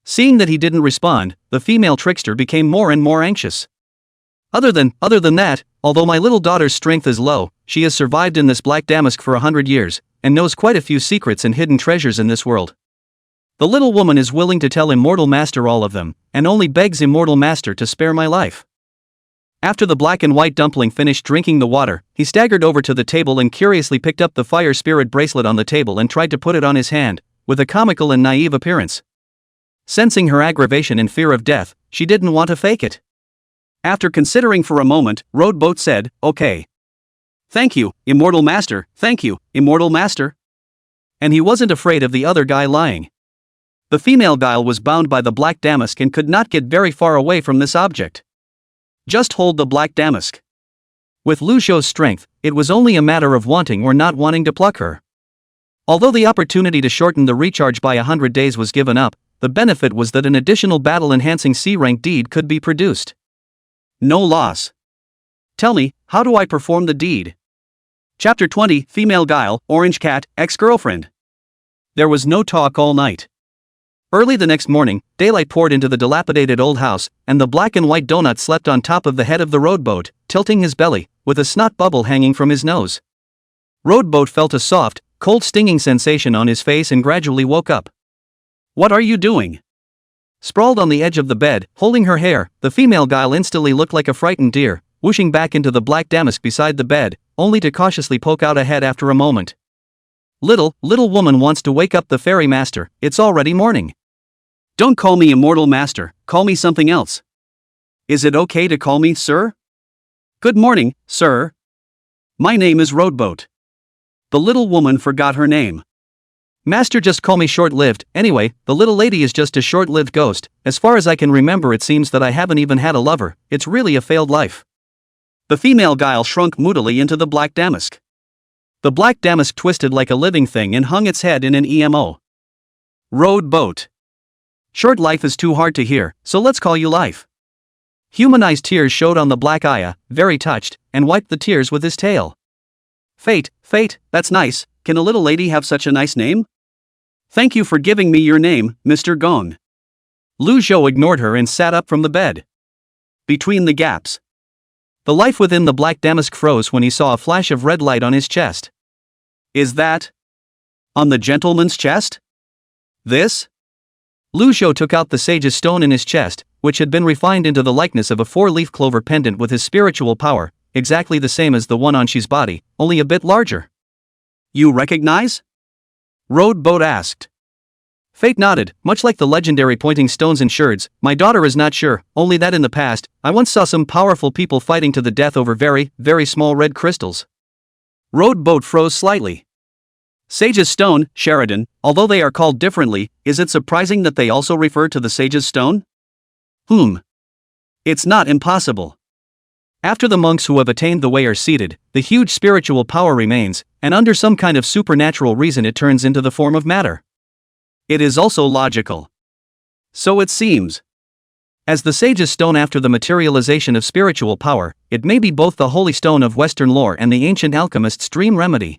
Seeing that he didn't respond, the female trickster became more and more anxious. Other than that, although my little daughter's strength is low, she has survived in this black damask for 100 years, and knows quite a few secrets and hidden treasures in this world. The little woman is willing to tell Immortal Master all of them, and only begs Immortal Master to spare my life. After the black and white dumpling finished drinking the water, he staggered over to the table and curiously picked up the fire spirit bracelet on the table and tried to put it on his hand, with a comical and naive appearance. Sensing her aggravation and fear of death, she didn't want to fake it. After considering for a moment, Roadboat said, "Okay. Thank you, Immortal Master, thank you, Immortal Master." And he wasn't afraid of the other guy lying. The female guile was bound by the black damask and could not get very far away from this object. Just hold the black damask. With Lu Zhou's strength, it was only a matter of wanting or not wanting to pluck her. Although the opportunity to shorten the recharge by 100 days was given up, the benefit was that an additional battle-enhancing C-rank deed could be produced. No loss. Tell me, how do I perform the deed? Chapter 20, Female Guile, Orange Cat, Ex-Girlfriend. There was no talk all night. Early the next morning, daylight poured into the dilapidated old house, and the black and white donut slept on top of the head of the rowboat, tilting his belly, with a snot bubble hanging from his nose. Rowboat felt a soft, cold stinging sensation on his face and gradually woke up. What are you doing? Sprawled on the edge of the bed, holding her hair, the female guile instantly looked like a frightened deer, whooshing back into the black damask beside the bed, only to cautiously poke out a head after a moment. Little woman wants to wake up the fairy master, it's already morning. Don't call me immortal master, call me something else. Is it okay to call me sir? Good morning, sir. My name is Rowboat. The little woman forgot her name. Master, just call me short-lived. Anyway, the little lady is just a short-lived ghost. As far as I can remember, it seems that I haven't even had a lover. It's really a failed life. The female guile shrunk moodily into the black damask. The black damask twisted like a living thing and hung its head in an emo. Rowboat. Short life is too hard to hear, so let's call you life. Humanized tears showed on the black eye, very touched, and wiped the tears with his tail. Fate, that's nice. Can a little lady have such a nice name? Thank you for giving me your name, Mr. Gong. Lu Zhou ignored her and sat up from the bed. Between the gaps. The life within the black damask froze when he saw a flash of red light on his chest. Is that on the gentleman's chest? This? Lu Zhou took out the sage's stone in his chest, which had been refined into the likeness of a four-leaf clover pendant with his spiritual power, exactly the same as the one on Shi's body, only a bit larger. You recognize? Rowboat asked. Fate nodded, much like the legendary pointing stones and sherds. My daughter is not sure, only that in the past, I once saw some powerful people fighting to the death over very, very small red crystals. Rowboat froze slightly. Sage's stone, Sheridan, although they are called differently, is it surprising that they also refer to the sage's stone? It's not impossible. After the monks who have attained the way are seated, the huge spiritual power remains, and under some kind of supernatural reason it turns into the form of matter. It is also logical. So it seems. As the sage's stone after the materialization of spiritual power, it may be both the holy stone of Western lore and the ancient alchemist's dream remedy.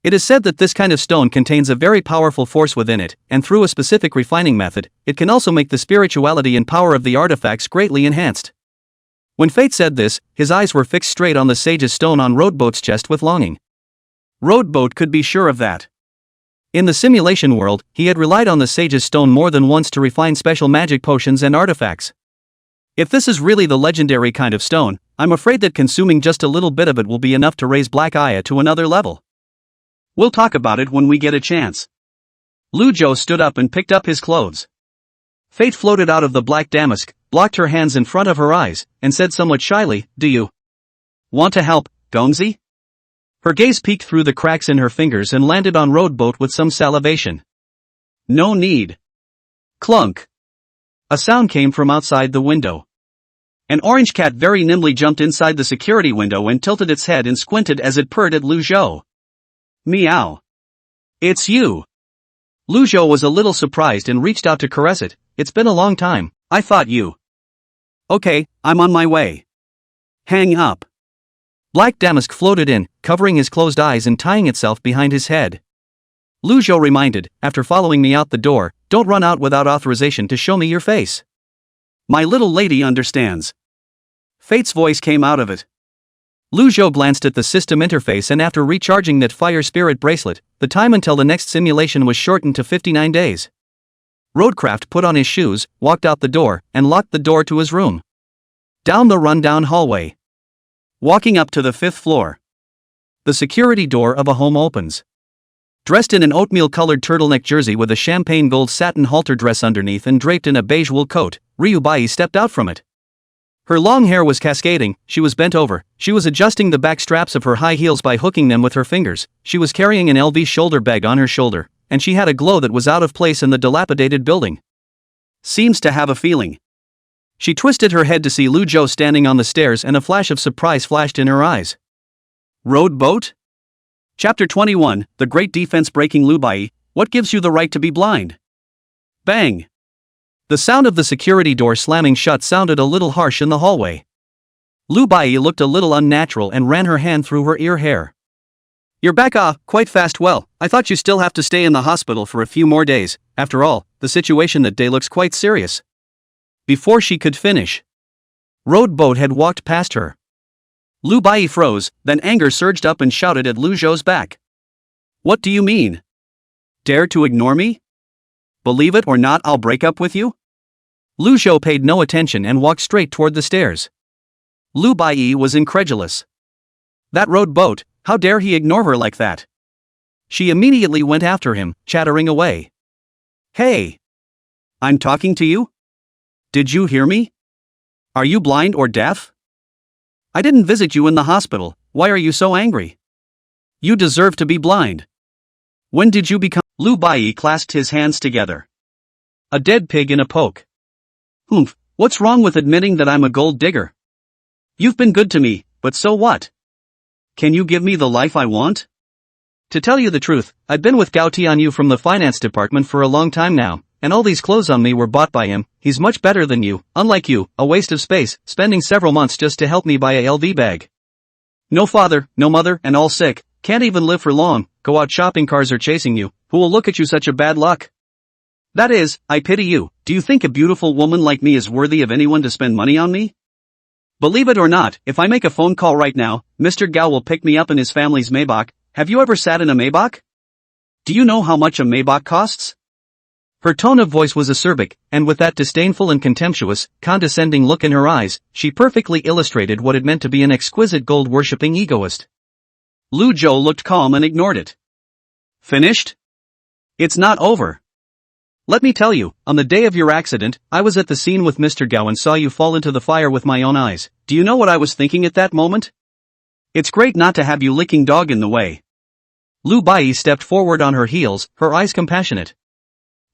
It is said that this kind of stone contains a very powerful force within it, and through a specific refining method, it can also make the spirituality and power of the artifacts greatly enhanced. When Fate said this, his eyes were fixed straight on the sage's stone on Rowboat's chest with longing. Rowboat could be sure of that. In the simulation world, he had relied on the sage's stone more than once to refine special magic potions and artifacts. If this is really the legendary kind of stone, I'm afraid that consuming just a little bit of it will be enough to raise Black Aya to another level. We'll talk about it when we get a chance. Lu Zhou stood up and picked up his clothes. Fate floated out of the black damask, blocked her hands in front of her eyes, and said somewhat shyly, Do you want to help, Gongzi? Her gaze peeked through the cracks in her fingers and landed on Rowboat with some salivation. No need. Clunk. A sound came from outside the window. An orange cat very nimbly jumped inside the security window and tilted its head and squinted as it purred at Lu Zhou. Meow. It's you. Lu Zhou was a little surprised and reached out to caress it. It's been a long time, I thought you. Okay, I'm on my way. Hang up. Black damask floated in, covering his closed eyes and tying itself behind his head. Lu Zhou reminded, after following me out the door, don't run out without authorization to show me your face. My little lady understands. Fate's voice came out of it. Lu Zhou glanced at the system interface and after recharging that fire spirit bracelet, the time until the next simulation was shortened to 59 days. Roadcraft put on his shoes, walked out the door, and locked the door to his room. Down the rundown hallway. Walking up to the 5th floor. The security door of a home opens. Dressed in an oatmeal-colored turtleneck jersey with a champagne gold satin halter dress underneath and draped in a beige wool coat, Ryubai stepped out from it. Her long hair was cascading, she was bent over, she was adjusting the back straps of her high heels by hooking them with her fingers, she was carrying an LV shoulder bag on her shoulder, and she had a glow that was out of place in the dilapidated building. Seems to have a feeling. She twisted her head to see Lu Zhou standing on the stairs and a flash of surprise flashed in her eyes. Road boat? Chapter 21, The Great Defense Breaking Lu Bai, What Gives You the Right to Be Blind? Bang! The sound of the security door slamming shut sounded a little harsh in the hallway. Lu Bai looked a little unnatural and ran her hand through her ear hair. You're back quite fast. Well, I thought you still have to stay in the hospital for a few more days. After all, the situation that day looks quite serious. Before she could finish, Road Boat had walked past her. Lu Bai froze, then anger surged up and shouted at Lu Zhou's back. What do you mean? Dare to ignore me? Believe it or not, I'll break up with you? Lu Zhou paid no attention and walked straight toward the stairs. Lu Bai was incredulous. That Road Boat, how dare he ignore her like that? She immediately went after him, chattering away. Hey! I'm talking to you? Did you hear me? Are you blind or deaf? I didn't visit you in the hospital, why are you so angry? You deserve to be blind. When did you become? Lu Bai clasped his hands together. A dead pig in a poke. Humph, what's wrong with admitting that I'm a gold digger? You've been good to me, but so what? Can you give me the life I want? To tell you the truth, I've been with Gao Tianyu from the finance department for a long time now, and all these clothes on me were bought by him. He's much better than you, unlike you, a waste of space, spending several months just to help me buy a LV bag. No father, no mother, and all sick, can't even live for long, go out shopping, cars are chasing you, who will look at you? Such a bad luck. That is, I pity you. Do you think a beautiful woman like me is worthy of anyone to spend money on me? Believe it or not, if I make a phone call right now, Mr. Gao will pick me up in his family's Maybach. Have you ever sat in a Maybach? Do you know how much a Maybach costs? Her tone of voice was acerbic, and with that disdainful and contemptuous, condescending look in her eyes, she perfectly illustrated what it meant to be an exquisite gold-worshipping egoist. Lu Zhou looked calm and ignored it. Finished? It's not over. Let me tell you, on the day of your accident, I was at the scene with Mr. Gao and saw you fall into the fire with my own eyes. Do you know what I was thinking at that moment? It's great not to have you licking dog in the way. Lu Bai stepped forward on her heels, her eyes compassionate.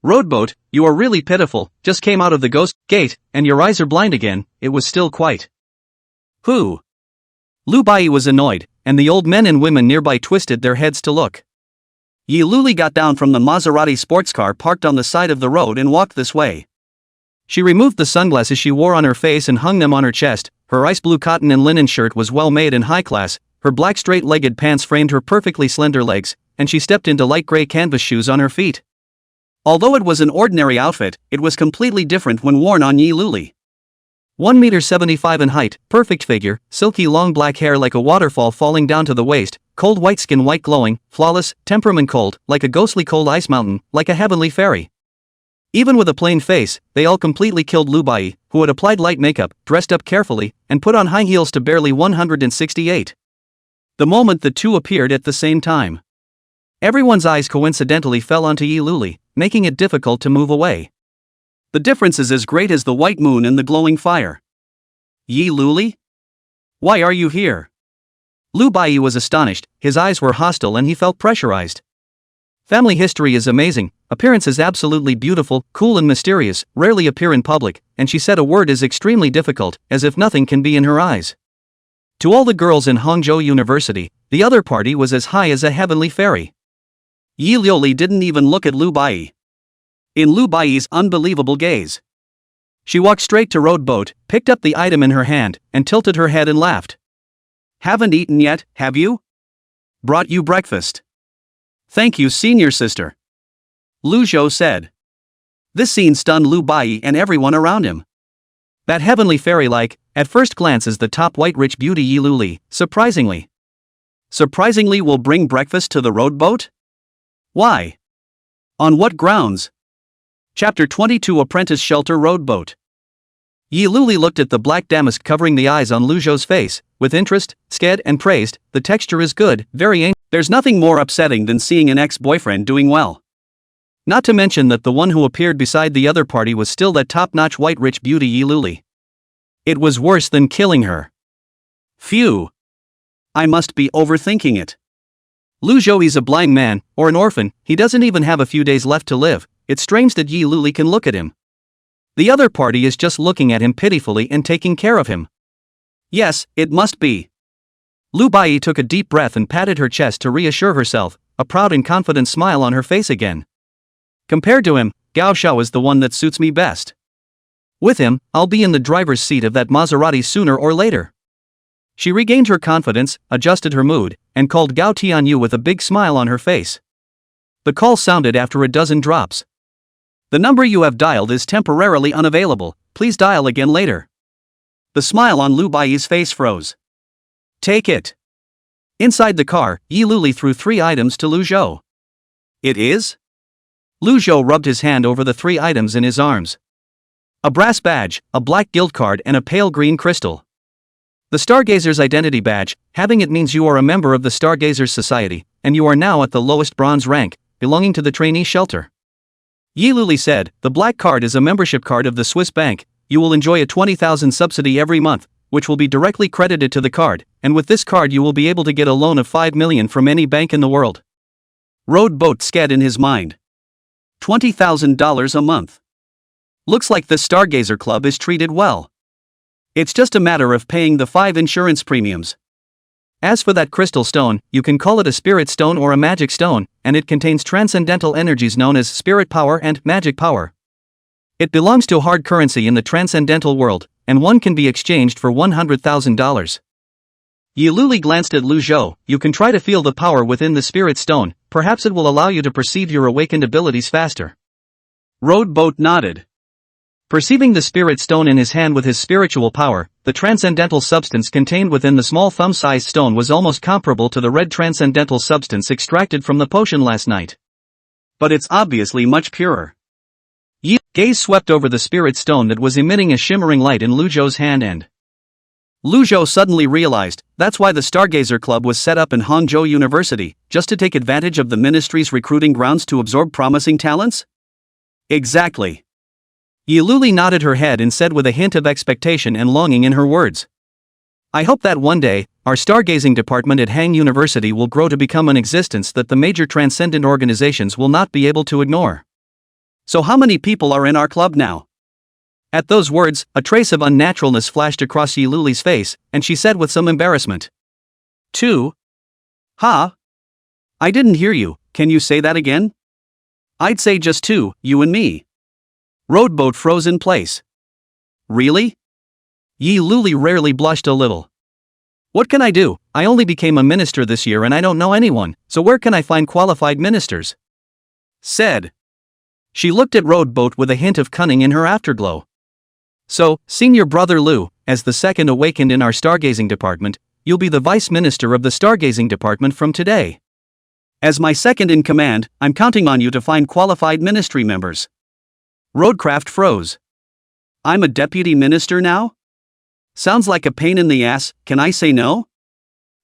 Roadboat, you are really pitiful, just came out of the ghost gate, and your eyes are blind again. It was still quite. Who? Lu Bai was annoyed, and the old men and women nearby twisted their heads to look. Yi Luli got down from the Maserati sports car parked on the side of the road and walked this way. She removed the sunglasses she wore on her face and hung them on her chest. Her ice blue cotton and linen shirt was well made and high class, her black straight-legged pants framed her perfectly slender legs, and she stepped into light gray canvas shoes on her feet. Although it was an ordinary outfit, it was completely different when worn on Yi Luli. 1.75 meters in height, perfect figure, silky long black hair like a waterfall falling down to the waist, cold white skin, white glowing, flawless, temperament cold, like a ghostly cold ice mountain, like a heavenly fairy. Even with a plain face, they all completely killed Lu Bai, who had applied light makeup, dressed up carefully, and put on high heels to barely 168. The moment the two appeared at the same time, everyone's eyes coincidentally fell onto Yi Luli, making it difficult to move away. The difference is as great as the white moon and the glowing fire. Yi Luli? Why are you here? Lu Bai was astonished, his eyes were hostile and he felt pressurized. Family history is amazing, appearance is absolutely beautiful, cool and mysterious, rarely appear in public, and she said a word is extremely difficult, as if nothing can be in her eyes. To all the girls in Hangzhou University, the other party was as high as a heavenly fairy. Yi Luli didn't even look at Lu Bai. In Lu Bai's unbelievable gaze, she walked straight to Roadboat, picked up the item in her hand, and tilted her head and laughed. Haven't eaten yet, have you? Brought you breakfast. Thank you, senior sister. Lu Zhou said. This scene stunned Lu Bai and everyone around him. That heavenly fairy-like, at first glance is the top white rich beauty Yi Luli, surprisingly will bring breakfast to the Roadboat? Why? On what grounds? Chapter 22 Apprentice Shelter Roadboat. Yi Luli looked at the black damask covering the eyes on Lu Zhou's face, with interest, scared and praised. The texture is good, very ancient. There's nothing more upsetting than seeing an ex-boyfriend doing well. Not to mention that the one who appeared beside the other party was still that top-notch white rich beauty Yi Luli. It was worse than killing her. Phew. I must be overthinking it. Lu Zhou's a blind man, or an orphan, he doesn't even have a few days left to live. It's strange that Yi Luli can look at him. The other party is just looking at him pitifully and taking care of him. Yes, it must be. Lu Bai took a deep breath and patted her chest to reassure herself, a proud and confident smile on her face again. Compared to him, Gao Shao is the one that suits me best. With him, I'll be in the driver's seat of that Maserati sooner or later. She regained her confidence, adjusted her mood, and called Gao Tianyu with a big smile on her face. The call sounded after a dozen drops. The number you have dialed is temporarily unavailable, please dial again later. The smile on Lu Bai's face froze. Take it. Inside the car, Yi Luli threw 3 items to Lu Zhou. It is? Lu Zhou rubbed his hand over the 3 items in his arms. A brass badge, a black guild card and a pale green crystal. The Stargazer's identity badge, having it means you are a member of the Stargazer's society, and you are now at the lowest bronze rank, belonging to the trainee shelter. Yi Luli said, the black card is a membership card of the Swiss bank, you will enjoy a 20,000 subsidy every month, which will be directly credited to the card, and with this card you will be able to get a loan of 5 million from any bank in the world. Road Boat sked in his mind. $20,000 a month. Looks like the Stargazer Club is treated well. It's just a matter of paying the 5 insurance premiums. As for that crystal stone, you can call it a spirit stone or a magic stone, and it contains transcendental energies known as spirit power and magic power. It belongs to hard currency in the transcendental world, and one can be exchanged for $100,000. Yi Luli glanced at Lu Zhou, you can try to feel the power within the spirit stone, perhaps it will allow you to perceive your awakened abilities faster. Road Boat nodded. Perceiving the spirit stone in his hand with his spiritual power, the transcendental substance contained within the small thumb-sized stone was almost comparable to the red transcendental substance extracted from the potion last night. But it's obviously much purer. Yi's gaze swept over the spirit stone that was emitting a shimmering light in Lu Zhou's hand and Lu Zhou suddenly realized, that's why the Stargazer Club was set up in Hangzhou University, just to take advantage of the ministry's recruiting grounds to absorb promising talents? Exactly. Yi Luli nodded her head and said with a hint of expectation and longing in her words. I hope that one day, our stargazing department at Hang University will grow to become an existence that the major transcendent organizations will not be able to ignore. So how many people are in our club now? At those words, a trace of unnaturalness flashed across Yi Luli's face, and she said with some embarrassment. 2? Ha? I didn't hear you, can you say that again? I'd say just 2, you and me. Road Boat froze in place. Really? Yi Luli rarely blushed a little. What can I do? I only became a minister this year and I don't know anyone, so where can I find qualified ministers? Said. She looked at Road Boat with a hint of cunning in her afterglow. So, Senior Brother Lu, as the second awakened in our stargazing department, you'll be the vice minister of the stargazing department from today. As my second in command, I'm counting on you to find qualified ministry members. Roadcraft froze. I'm a deputy minister now? Sounds like a pain in the ass, can I say no?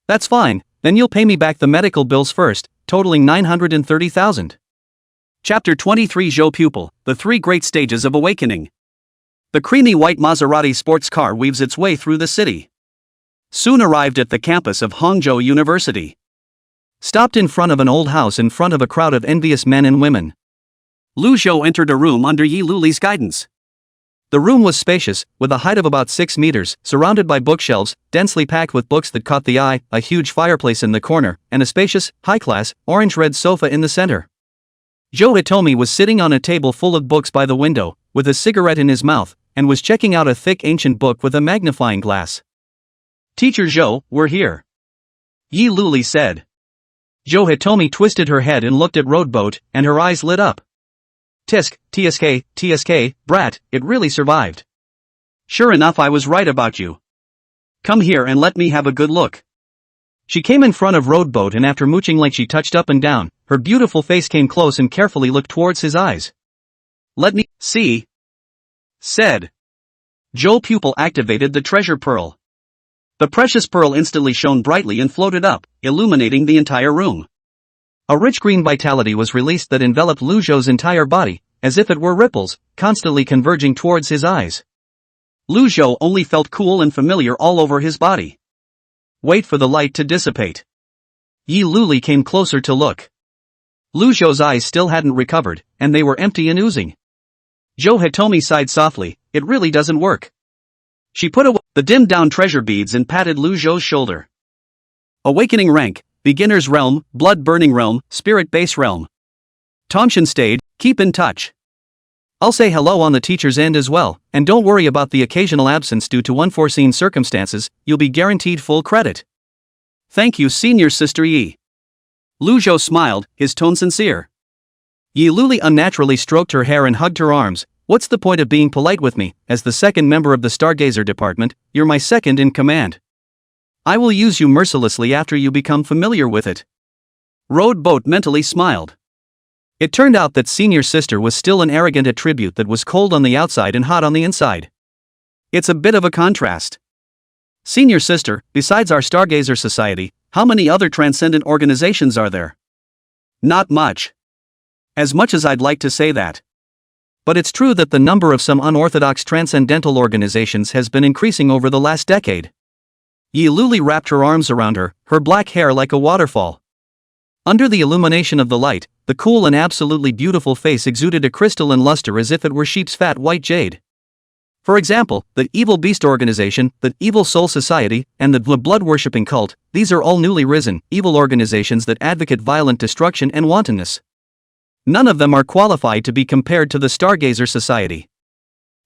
That's fine, then you'll pay me back the medical bills first, totaling 930,000. Chapter 23 Zhou Pupil, The 3 Great Stages of Awakening. The creamy white Maserati sports car weaves its way through the city. Soon arrived at the campus of Hangzhou University. Stopped in front of an old house in front of a crowd of envious men and women. Lu Zhou entered a room under Yi Luli's guidance. The room was spacious, with a height of about 6 meters, surrounded by bookshelves, densely packed with books that caught the eye, a huge fireplace in the corner, and a spacious, high-class, orange-red sofa in the center. Zhou Hitomi was sitting on a table full of books by the window, with a cigarette in his mouth, and was checking out a thick ancient book with a magnifying glass. Teacher Zhou, we're here. Yi Luli said. Zhou Hitomi twisted her head and looked at Road Boat, and her eyes lit up. Tisk, TSK, brat, it really survived. Sure enough, I was right about you. Come here and let me have a good look. She came in front of Road Boat and after mooching like she touched up and down, her beautiful face came close and carefully looked towards his eyes. Let me see. Said. Zhou Pupil activated the treasure pearl. The precious pearl instantly shone brightly and floated up, illuminating the entire room. A rich green vitality was released that enveloped Lu Zhou's entire body, as if it were ripples, constantly converging towards his eyes. Lu Zhou only felt cool and familiar all over his body. Wait for the light to dissipate. Yi Luli came closer to look. Lu Zhou's eyes still hadn't recovered, and they were empty and oozing. Zhou Hitomi sighed softly, it really doesn't work. She put away the dimmed-down treasure beads and patted Lu Zhou's shoulder. Awakening rank, Beginner's Realm, Blood-Burning Realm, Spirit Base Realm. Tomshin stayed, keep in touch. I'll say hello on the teacher's end as well, and don't worry about the occasional absence due to unforeseen circumstances, you'll be guaranteed full credit. Thank you, Senior Sister Yi. Lu Zhou smiled, his tone sincere. Yi Luli unnaturally stroked her hair and hugged her arms. What's the point of being polite with me? As the second member of the Stargazer department, you're my second in command. I will use you mercilessly after you become familiar with it. Road Boat mentally smiled. It turned out that Senior Sister was still an arrogant attribute that was cold on the outside and hot on the inside. It's a bit of a contrast. Senior Sister, besides our Stargazer Society, how many other transcendent organizations are there? Not much. As much as I'd like to say that. But it's true that the number of some unorthodox transcendental organizations has been increasing over the last decade. Yi Luli wrapped her arms around her, her black hair like a waterfall. Under the illumination of the light, the cool and absolutely beautiful face exuded a crystalline luster as if it were sheep's fat white jade. For example, the Evil Beast Organization, the Evil Soul Society, and the Blood-Worshipping Cult, these are all newly risen, evil organizations that advocate violent destruction and wantonness. None of them are qualified to be compared to the Stargazer Society.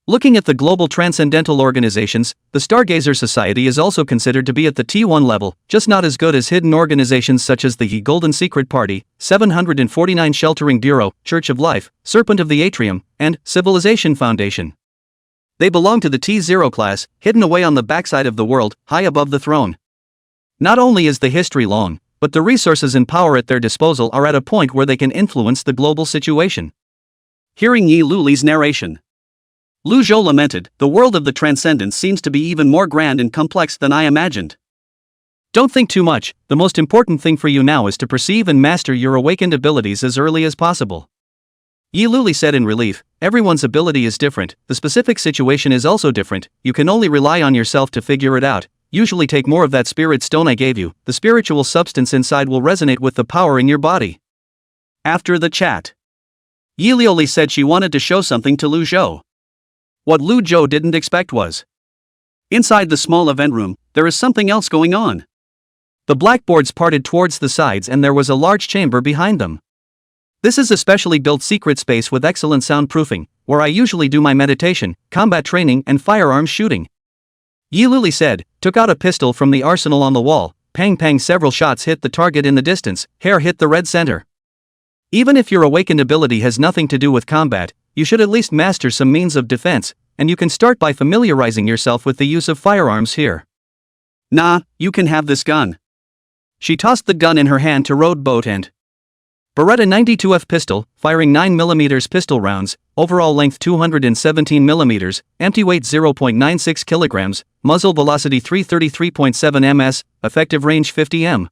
Looking at the global transcendental organizations, the Stargazer Society is also considered to be at the T1 level, just not as good as hidden organizations such as the Golden Secret Party, 749 Sheltering Bureau, Church of Life, Serpent of the Atrium, and Civilization Foundation. They belong to the T0 class, hidden away on the backside of the world, high above the throne. Not only is the history long, but the resources and power at their disposal are at a point where they can influence the global situation. Hearing Yi Luli's narration, Lu Zhou lamented, the world of the transcendence seems to be even more grand and complex than I imagined. Don't think too much, the most important thing for you now is to perceive and master your awakened abilities as early as possible. Yi Luli said in relief, everyone's ability is different, the specific situation is also different, you can only rely on yourself to figure it out. Usually take more of that spirit stone I gave you, the spiritual substance inside will resonate with the power in your body. After the chat, Yi Luli said she wanted to show something to Lu Zhou. What Lu Zhou didn't expect was, inside the small event room, there is something else going on. The blackboards parted towards the sides and there was a large chamber behind them. This is a specially built secret space with excellent soundproofing, where I usually do my meditation, combat training and firearms shooting. Yi Luli said, took out a pistol from the arsenal on the wall, pang pang several shots hit the target in the distance, hair hit the red center. Even if your awakened ability has nothing to do with combat, you should at least master some means of defense, and you can start by familiarizing yourself with the use of firearms here. Nah, you can have this gun. She tossed the gun in her hand to Road Boat and Beretta 92F pistol, firing 9mm pistol rounds, overall length 217mm, empty weight 0.96 kg, muzzle velocity 333.7 ms, effective range 50 m.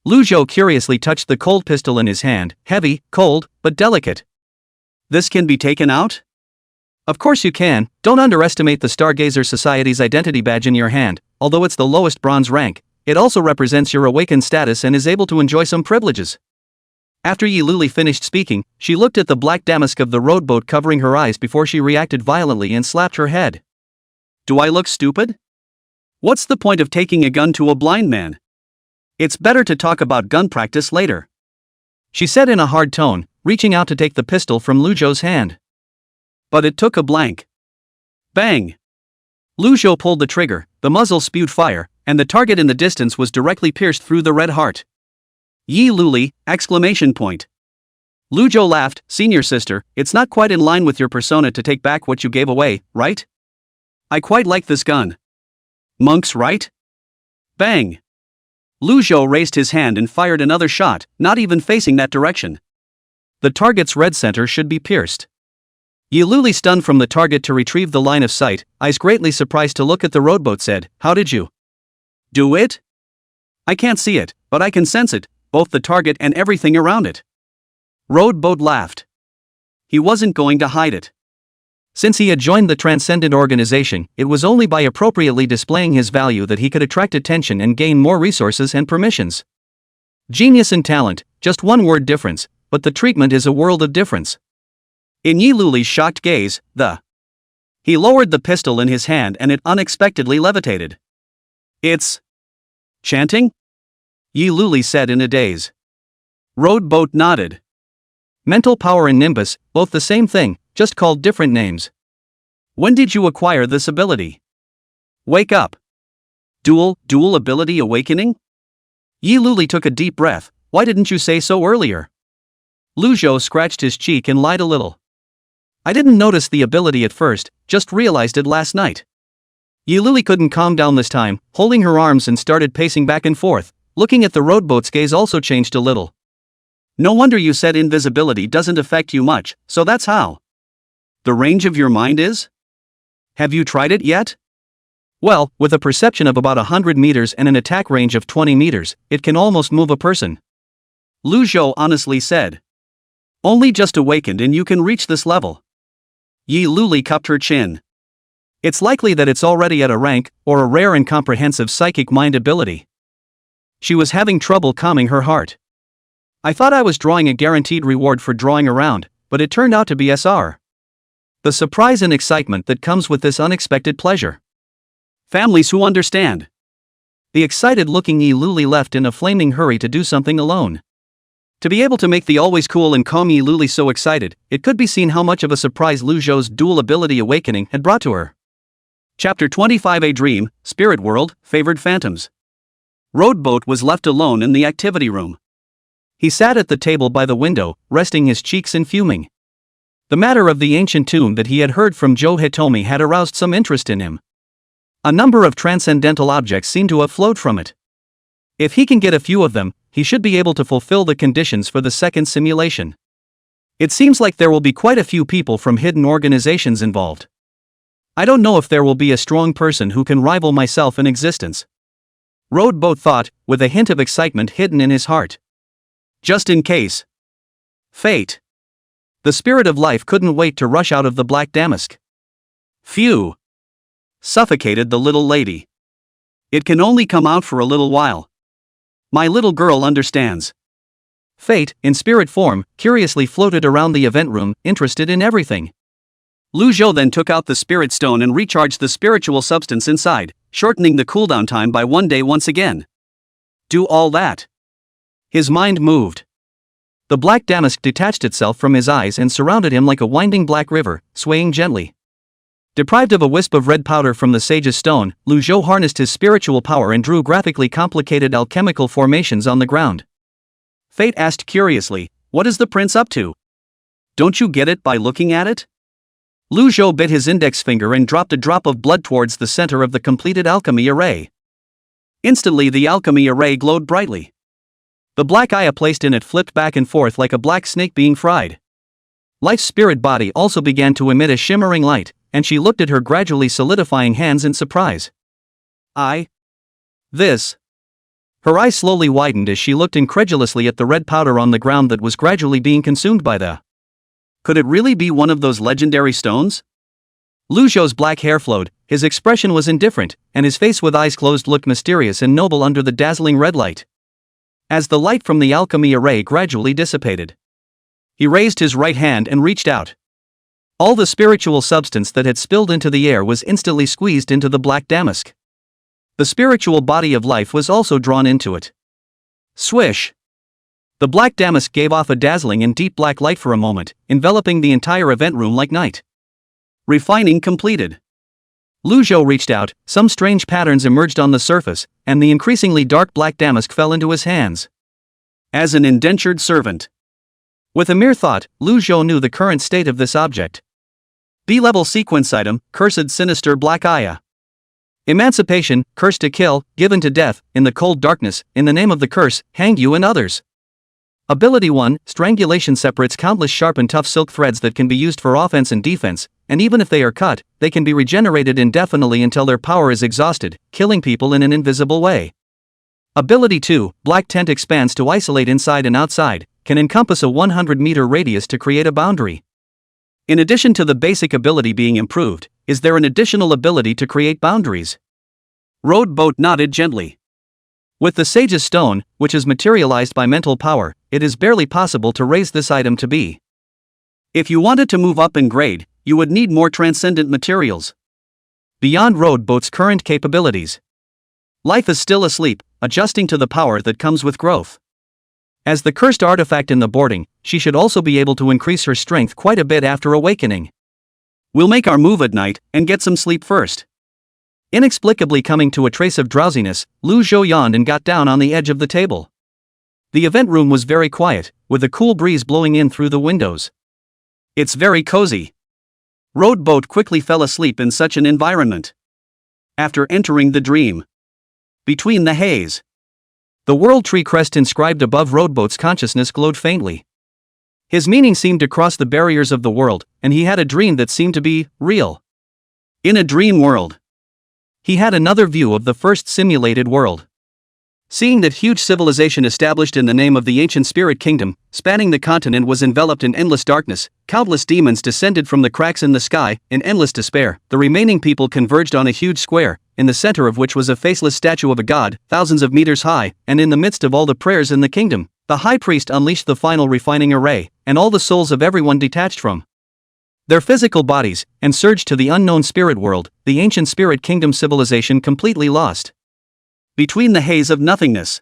Lu Zhou curiously touched the cold pistol in his hand, heavy, cold, but delicate. This can be taken out? Of course you can, don't underestimate the Stargazer Society's identity badge in your hand, although it's the lowest bronze rank, it also represents your awakened status and is able to enjoy some privileges. After Yi Luli finished speaking, she looked at the black damask of the rowboat covering her eyes before she reacted violently and slapped her head. Do I look stupid? What's the point of taking a gun to a blind man? It's better to talk about gun practice later, she said in a hard tone, reaching out to take the pistol from Lu Zhou's hand. But it took a blank. Bang! Lu Zhou pulled the trigger, the muzzle spewed fire, and the target in the distance was directly pierced through the red heart. Yi Luli! Exclamation point. Lu Zhou laughed, Senior Sister, it's not quite in line with your persona to take back what you gave away, right? I quite like this gun. Monks, right? Bang! Lu Zhou raised his hand and fired another shot, not even facing that direction. The target's red center should be pierced. Yi Luli, stunned from the target to retrieve the line of sight, eyes greatly surprised to look at the rowboat, said, how did you do it? I can't see it, but I can sense it, both the target and everything around it. Rowboat laughed. He wasn't going to hide it. Since he had joined the transcendent organization, it was only by appropriately displaying his value that he could attract attention and gain more resources and permissions. Genius and talent, just one word difference, but the treatment is a world of difference. In Yi Luli's shocked gaze, he lowered the pistol in his hand and it unexpectedly levitated. It's chanting? Yi Luli said in a daze. Road Boat nodded. Mental power and Nimbus, both the same thing, just called different names. When did you acquire this ability? Wake up. Dual ability awakening? Yi Luli took a deep breath. Why didn't you say so earlier? Lu Zhou scratched his cheek and lied a little. I didn't notice the ability at first, just realized it last night. Yi Luli couldn't calm down this time, holding her arms and started pacing back and forth. Looking at the rowboat's gaze also changed a little. No wonder you said invisibility doesn't affect you much, so that's how. The range of your mind is? Have you tried it yet? Well, with a perception of about 100 meters and an attack range of 20 meters, it can almost move a person. Lu Zhou honestly said. Only just awakened and you can reach this level. Yi Luli cupped her chin. It's likely that it's already at a rank, or a rare and comprehensive psychic mind ability. She was having trouble calming her heart. I thought I was drawing a guaranteed reward for drawing around, but it turned out to be SR. The surprise and excitement that comes with this unexpected pleasure. Families who understand. The excited-looking Yi Luli left in a flaming hurry to do something alone. To be able to make the always cool and calm Yi Luli so excited, it could be seen how much of a surprise Lu Zhou's dual ability awakening had brought to her. Chapter 25 A Dream, Spirit World, Favored Phantoms. Roadboat was left alone in the activity room. He sat at the table by the window, resting his cheeks and fuming. The matter of the ancient tomb that he had heard from Joe Hitomi had aroused some interest in him. A number of transcendental objects seemed to have flowed from it. If he can get a few of them, he should be able to fulfill the conditions for the second simulation. It seems like there will be quite a few people from hidden organizations involved. I don't know if there will be a strong person who can rival myself in existence. Roadboat thought, with a hint of excitement hidden in his heart. Just in case. Fate. The spirit of life couldn't wait to rush out of the black damask. Phew. Suffocated the little lady. It can only come out for a little while. My little girl understands. Fate, in spirit form, curiously floated around the event room, interested in everything. Lu Zhou then took out the spirit stone and recharged the spiritual substance inside, shortening the cooldown time by 1 day once again. Do all that. His mind moved. The black damask detached itself from his eyes and surrounded him like a winding black river, swaying gently. Deprived of a wisp of red powder from the sage's stone, Lu Zhou harnessed his spiritual power and drew graphically complicated alchemical formations on the ground. Fate asked curiously, "What is the prince up to? Don't you get it by looking at it?" Lu Zhou bit his index finger and dropped a drop of blood towards the center of the completed alchemy array. Instantly the alchemy array glowed brightly. The black eye placed in it flipped back and forth like a black snake being fried. Life's spirit body also began to emit a shimmering light, and she looked at her gradually solidifying hands in surprise. This. Her eyes slowly widened as she looked incredulously at the red powder on the ground that was gradually being consumed by the. Could it really be one of those legendary stones? Lu Zhou's black hair flowed, his expression was indifferent, and his face with eyes closed looked mysterious and noble under the dazzling red light. As the light from the alchemy array gradually dissipated, he raised his right hand and reached out. All the spiritual substance that had spilled into the air was instantly squeezed into the black damask. The spiritual body of life was also drawn into it. Swish! The black damask gave off a dazzling and deep black light for a moment, enveloping the entire event room like night. Refining completed. Lu Zhou reached out, some strange patterns emerged on the surface, and the increasingly dark black damask fell into his hands. As an indentured servant. With a mere thought, Lu Zhou knew the current state of this object. B-level sequence item, Cursed Sinister Black Aya. Emancipation, cursed to kill, given to death, in the cold darkness, in the name of the curse, hang you and others. Ability 1, Strangulation separates countless sharp and tough silk threads that can be used for offense and defense, and even if they are cut, they can be regenerated indefinitely until their power is exhausted, killing people in an invisible way. Ability 2, Black Tent expands to isolate inside and outside, can encompass a 100-meter radius to create a boundary. In addition to the basic ability being improved, is there an additional ability to create boundaries? Road Boat nodded gently. With the Sage's Stone, which is materialized by mental power, it is barely possible to raise this item to be. If you wanted to move up in grade, you would need more transcendent materials. Beyond Road Boat's current capabilities. Life is still asleep, adjusting to the power that comes with growth. As the cursed artifact in the boarding, she should also be able to increase her strength quite a bit after awakening. We'll make our move at night, and get some sleep first. Inexplicably coming to a trace of drowsiness, Lu Zhou yawned and got down on the edge of the table. The event room was very quiet, with a cool breeze blowing in through the windows. It's very cozy. Road Boat quickly fell asleep in such an environment. After entering the dream. Between the haze. The world tree crest inscribed above Road Boat's consciousness glowed faintly. His meaning seemed to cross the barriers of the world, and he had a dream that seemed to be real. In a dream world. He had another view of the first simulated world. Seeing that huge civilization established in the name of the ancient spirit kingdom, spanning the continent, was enveloped in endless darkness, countless demons descended from the cracks in the sky, in endless despair. The remaining people converged on a huge square, in the center of which was a faceless statue of a god, thousands of meters high, and in the midst of all the prayers in the kingdom, the high priest unleashed the final refining array, and all the souls of everyone detached from their physical bodies, and surged to the unknown spirit world, the ancient spirit kingdom civilization completely lost. Between the haze of nothingness.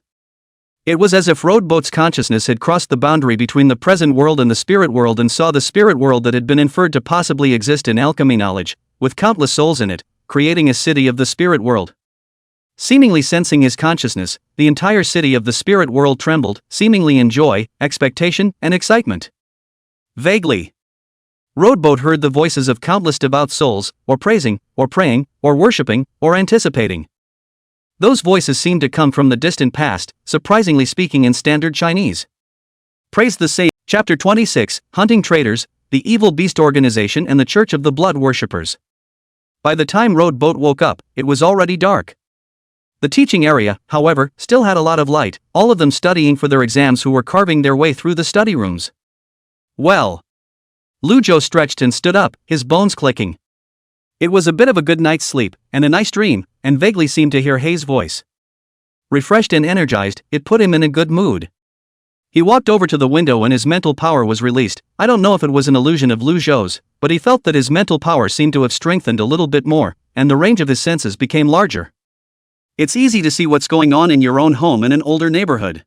It was as if Road Boat's consciousness had crossed the boundary between the present world and the spirit world and saw the spirit world that had been inferred to possibly exist in alchemy knowledge, with countless souls in it, creating a city of the spirit world. Seemingly sensing his consciousness, the entire city of the spirit world trembled, seemingly in joy, expectation, and excitement. Vaguely. Road Boat heard the voices of countless devout souls, or praising, or praying, or worshipping, or anticipating. Those voices seemed to come from the distant past, surprisingly speaking in standard Chinese. Praise the Sage. Chapter 26, Hunting Traitors, the Evil Beast Organization and the Church of the Blood Worshippers. By the time Road Boat woke up, it was already dark. The teaching area, however, still had a lot of light, all of them studying for their exams who were carving their way through the study rooms. Well. Lu Zhou stretched and stood up, his bones clicking. It was a bit of a good night's sleep, and a nice dream, and vaguely seemed to hear Hei's voice. Refreshed and energized, it put him in a good mood. He walked over to the window and his mental power was released. I don't know if it was an illusion of Lu Zhou's, but he felt that his mental power seemed to have strengthened a little bit more, and the range of his senses became larger. It's easy to see what's going on in your own home in an older neighborhood.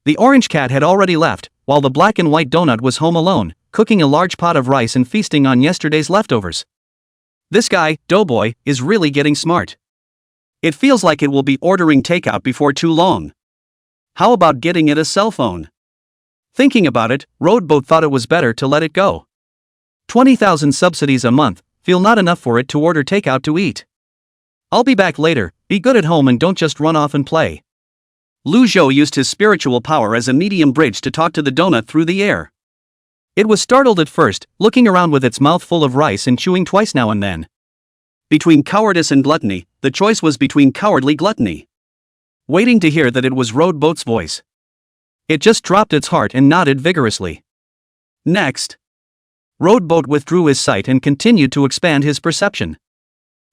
The orange cat had already left, while the black and white donut was home alone, cooking a large pot of rice and feasting on yesterday's leftovers. This guy, Doughboy, is really getting smart. It feels like it will be ordering takeout before too long. How about getting it a cell phone? Thinking about it, Road Boat thought it was better to let it go. 20,000 subsidies a month, feel not enough for it to order takeout to eat. I'll be back later, be good at home and don't just run off and play. Lu Zhou used his spiritual power as a medium bridge to talk to the donut through the air. It was startled at first, looking around with its mouth full of rice and chewing twice now and then. Between cowardice and gluttony, the choice was between cowardly gluttony. Waiting to hear that it was Road Boat's voice. It just dropped its heart and nodded vigorously. Next. Road Boat withdrew his sight and continued to expand his perception.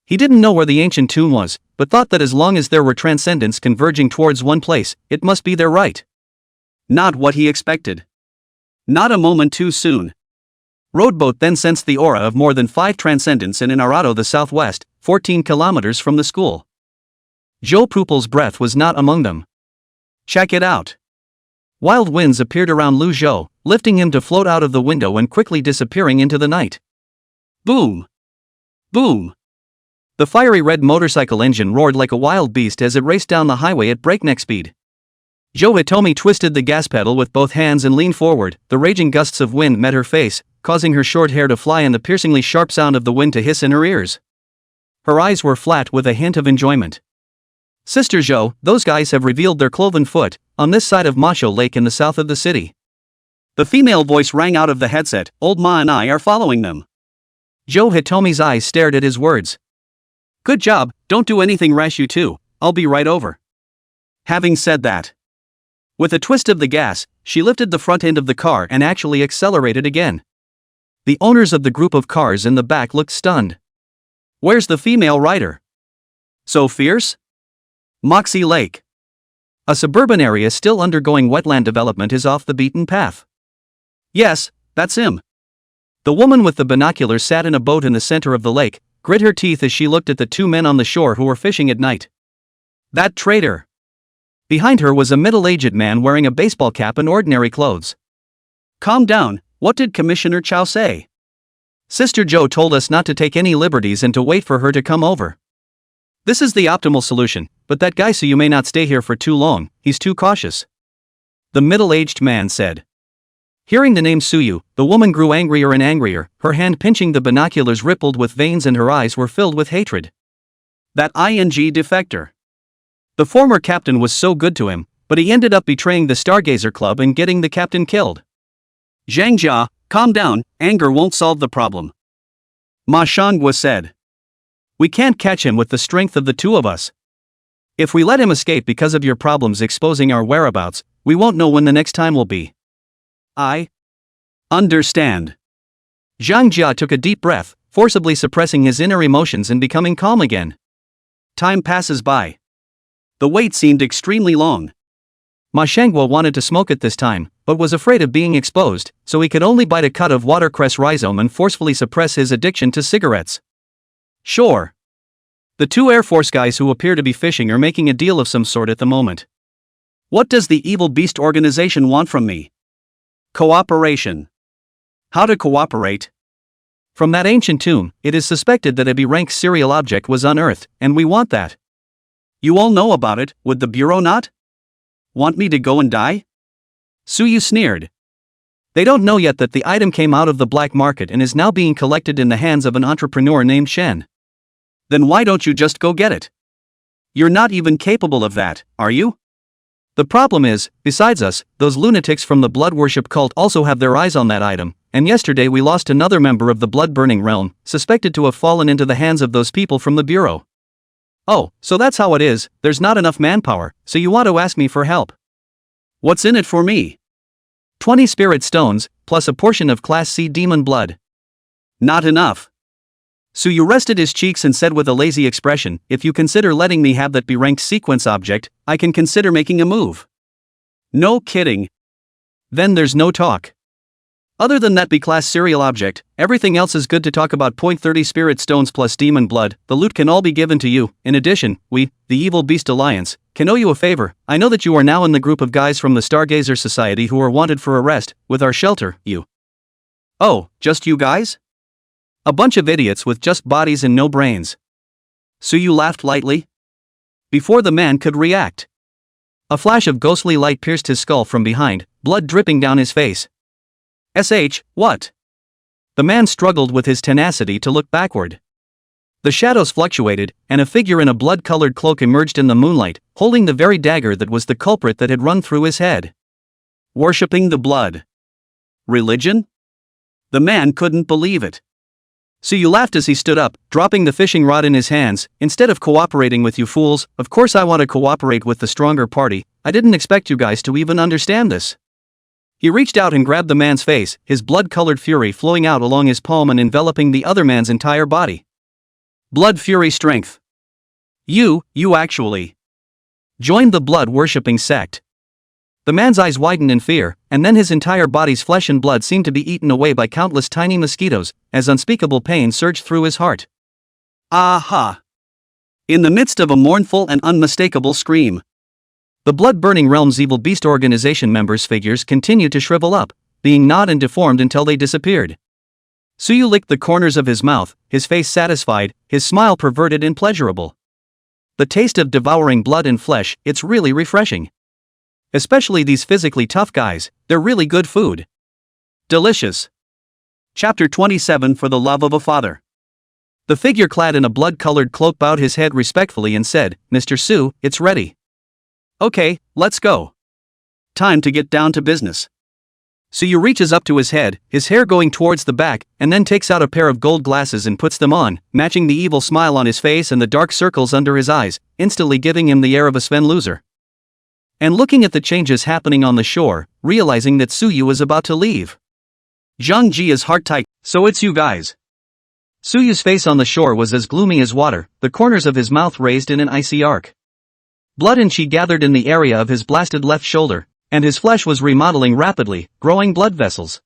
He didn't know where the ancient tomb was, but thought that as long as there were transcendents converging towards one place, it must be their right. Not what he expected. Not a moment too soon. Road Boat then sensed the aura of more than 5 transcendents in Arado the southwest, 14 kilometers from the school. Zhou Pupil's breath was not among them. Check it out. Wild winds appeared around Lu Zhou, lifting him to float out of the window and quickly disappearing into the night. Boom! Boom! The fiery red motorcycle engine roared like a wild beast as it raced down the highway at breakneck speed. Zhou Hitomi twisted the gas pedal with both hands and leaned forward. The raging gusts of wind met her face, causing her short hair to fly and the piercingly sharp sound of the wind to hiss in her ears. Her eyes were flat with a hint of enjoyment. Sister Zhou, those guys have revealed their cloven foot, on this side of Masho Lake in the south of the city. The female voice rang out of the headset. Old Ma and I are following them. Zhou Hitomi's eyes stared at his words. Good job, don't do anything rash you two, I'll be right over. Having said that. With a twist of the gas, she lifted the front end of the car and actually accelerated again. The owners of the group of cars in the back looked stunned. Where's the female rider? So fierce? Moxie Lake. A suburban area still undergoing wetland development is off the beaten path. Yes, that's him. The woman with the binoculars sat in a boat in the center of the lake, grit her teeth as she looked at the two men on the shore who were fishing at night. That traitor. Behind her was a middle-aged man wearing a baseball cap and ordinary clothes. Calm down, what did Commissioner Chow say? Sister Joe told us not to take any liberties and to wait for her to come over. This is the optimal solution, but that guy so you may not stay here for too long, he's too cautious. The middle-aged man said. Hearing the name Suyu, the woman grew angrier and angrier, her hand pinching the binoculars rippled with veins and her eyes were filled with hatred. That ING defector. The former captain was so good to him, but he ended up betraying the Stargazer Club and getting the captain killed. Zhang Jia, calm down, anger won't solve the problem. Ma Shanghua said. We can't catch him with the strength of the two of us. If we let him escape because of your problems exposing our whereabouts, we won't know when the next time will be. I understand. Zhang Jia took a deep breath, forcibly suppressing his inner emotions and becoming calm again. Time passes by. The wait seemed extremely long. Ma Shanghua wanted to smoke at this time, but was afraid of being exposed, so he could only bite a cut of watercress rhizome and forcefully suppress his addiction to cigarettes. Sure. The two Air Force guys who appear to be fishing are making a deal of some sort at the moment. What does the evil beast organization want from me? Cooperation. How to cooperate? From that ancient tomb, it is suspected that a B-rank serial object was unearthed, and we want that. You all know about it, would the Bureau not? Want me to go and die? Suyu sneered. They don't know yet that the item came out of the black market and is now being collected in the hands of an entrepreneur named Shen. Then why don't you just go get it? You're not even capable of that, are you? The problem is, besides us, those lunatics from the blood worship cult also have their eyes on that item, and yesterday we lost another member of the blood-burning realm, suspected to have fallen into the hands of those people from the Bureau. Oh, so that's how it is, there's not enough manpower, so you want to ask me for help. What's in it for me? 20 spirit stones, plus a portion of Class C demon blood. Not enough. Suyu rested his cheeks and said with a lazy expression, if you consider letting me have that B-ranked sequence object, I can consider making a move. No kidding. Then there's no talk. Other than that B-class serial object, everything else is good to talk about. 30 spirit stones plus demon blood, the loot can all be given to you. In addition, we, the Evil Beast Alliance, can owe you a favor. I know that you are now in the group of guys from the Stargazer Society who are wanted for arrest, with our shelter, you. Oh, just you guys? A bunch of idiots with just bodies and no brains. Suyu laughed lightly. Before the man could react, a flash of ghostly light pierced his skull from behind, blood dripping down his face. What? The man struggled with his tenacity to look backward. The shadows fluctuated, and a figure in a blood-colored cloak emerged in the moonlight, holding the very dagger that was the culprit that had run through his head. Worshipping the blood. Religion? The man couldn't believe it. Suyu laughed as he stood up, dropping the fishing rod in his hands. Instead of cooperating with you fools, of course I want to cooperate with the stronger party. I didn't expect you guys to even understand this. He reached out and grabbed the man's face, his blood-colored fury flowing out along his palm and enveloping the other man's entire body. Blood fury strength. You actually joined the blood-worshipping sect. The man's eyes widened in fear, and then his entire body's flesh and blood seemed to be eaten away by countless tiny mosquitoes, as unspeakable pain surged through his heart. Aha! In the midst of a mournful and unmistakable scream, the blood-burning realm's evil beast organization members' figures continued to shrivel up, being gnawed and deformed until they disappeared. Suyu licked the corners of his mouth, his face satisfied, his smile perverted and pleasurable. The taste of devouring blood and flesh, it's really refreshing. Especially these physically tough guys, they're really good food. Delicious. Chapter 27 For the Love of a Father. The figure clad in a blood-colored cloak bowed his head respectfully and said, Mr. Su, it's ready. Okay, let's go. Time to get down to business. Suyu reaches up to his head, his hair going towards the back, and then takes out a pair of gold glasses and puts them on, matching the evil smile on his face and the dark circles under his eyes, instantly giving him the air of a Sven loser. And looking at the changes happening on the shore, realizing that Suyu is about to leave. Zhang Jia's heart tight. So it's you guys. Suyu's face on the shore was as gloomy as water, the corners of his mouth raised in an icy arc. Blood and chi gathered in the area of his blasted left shoulder, and his flesh was remodeling rapidly, growing blood vessels.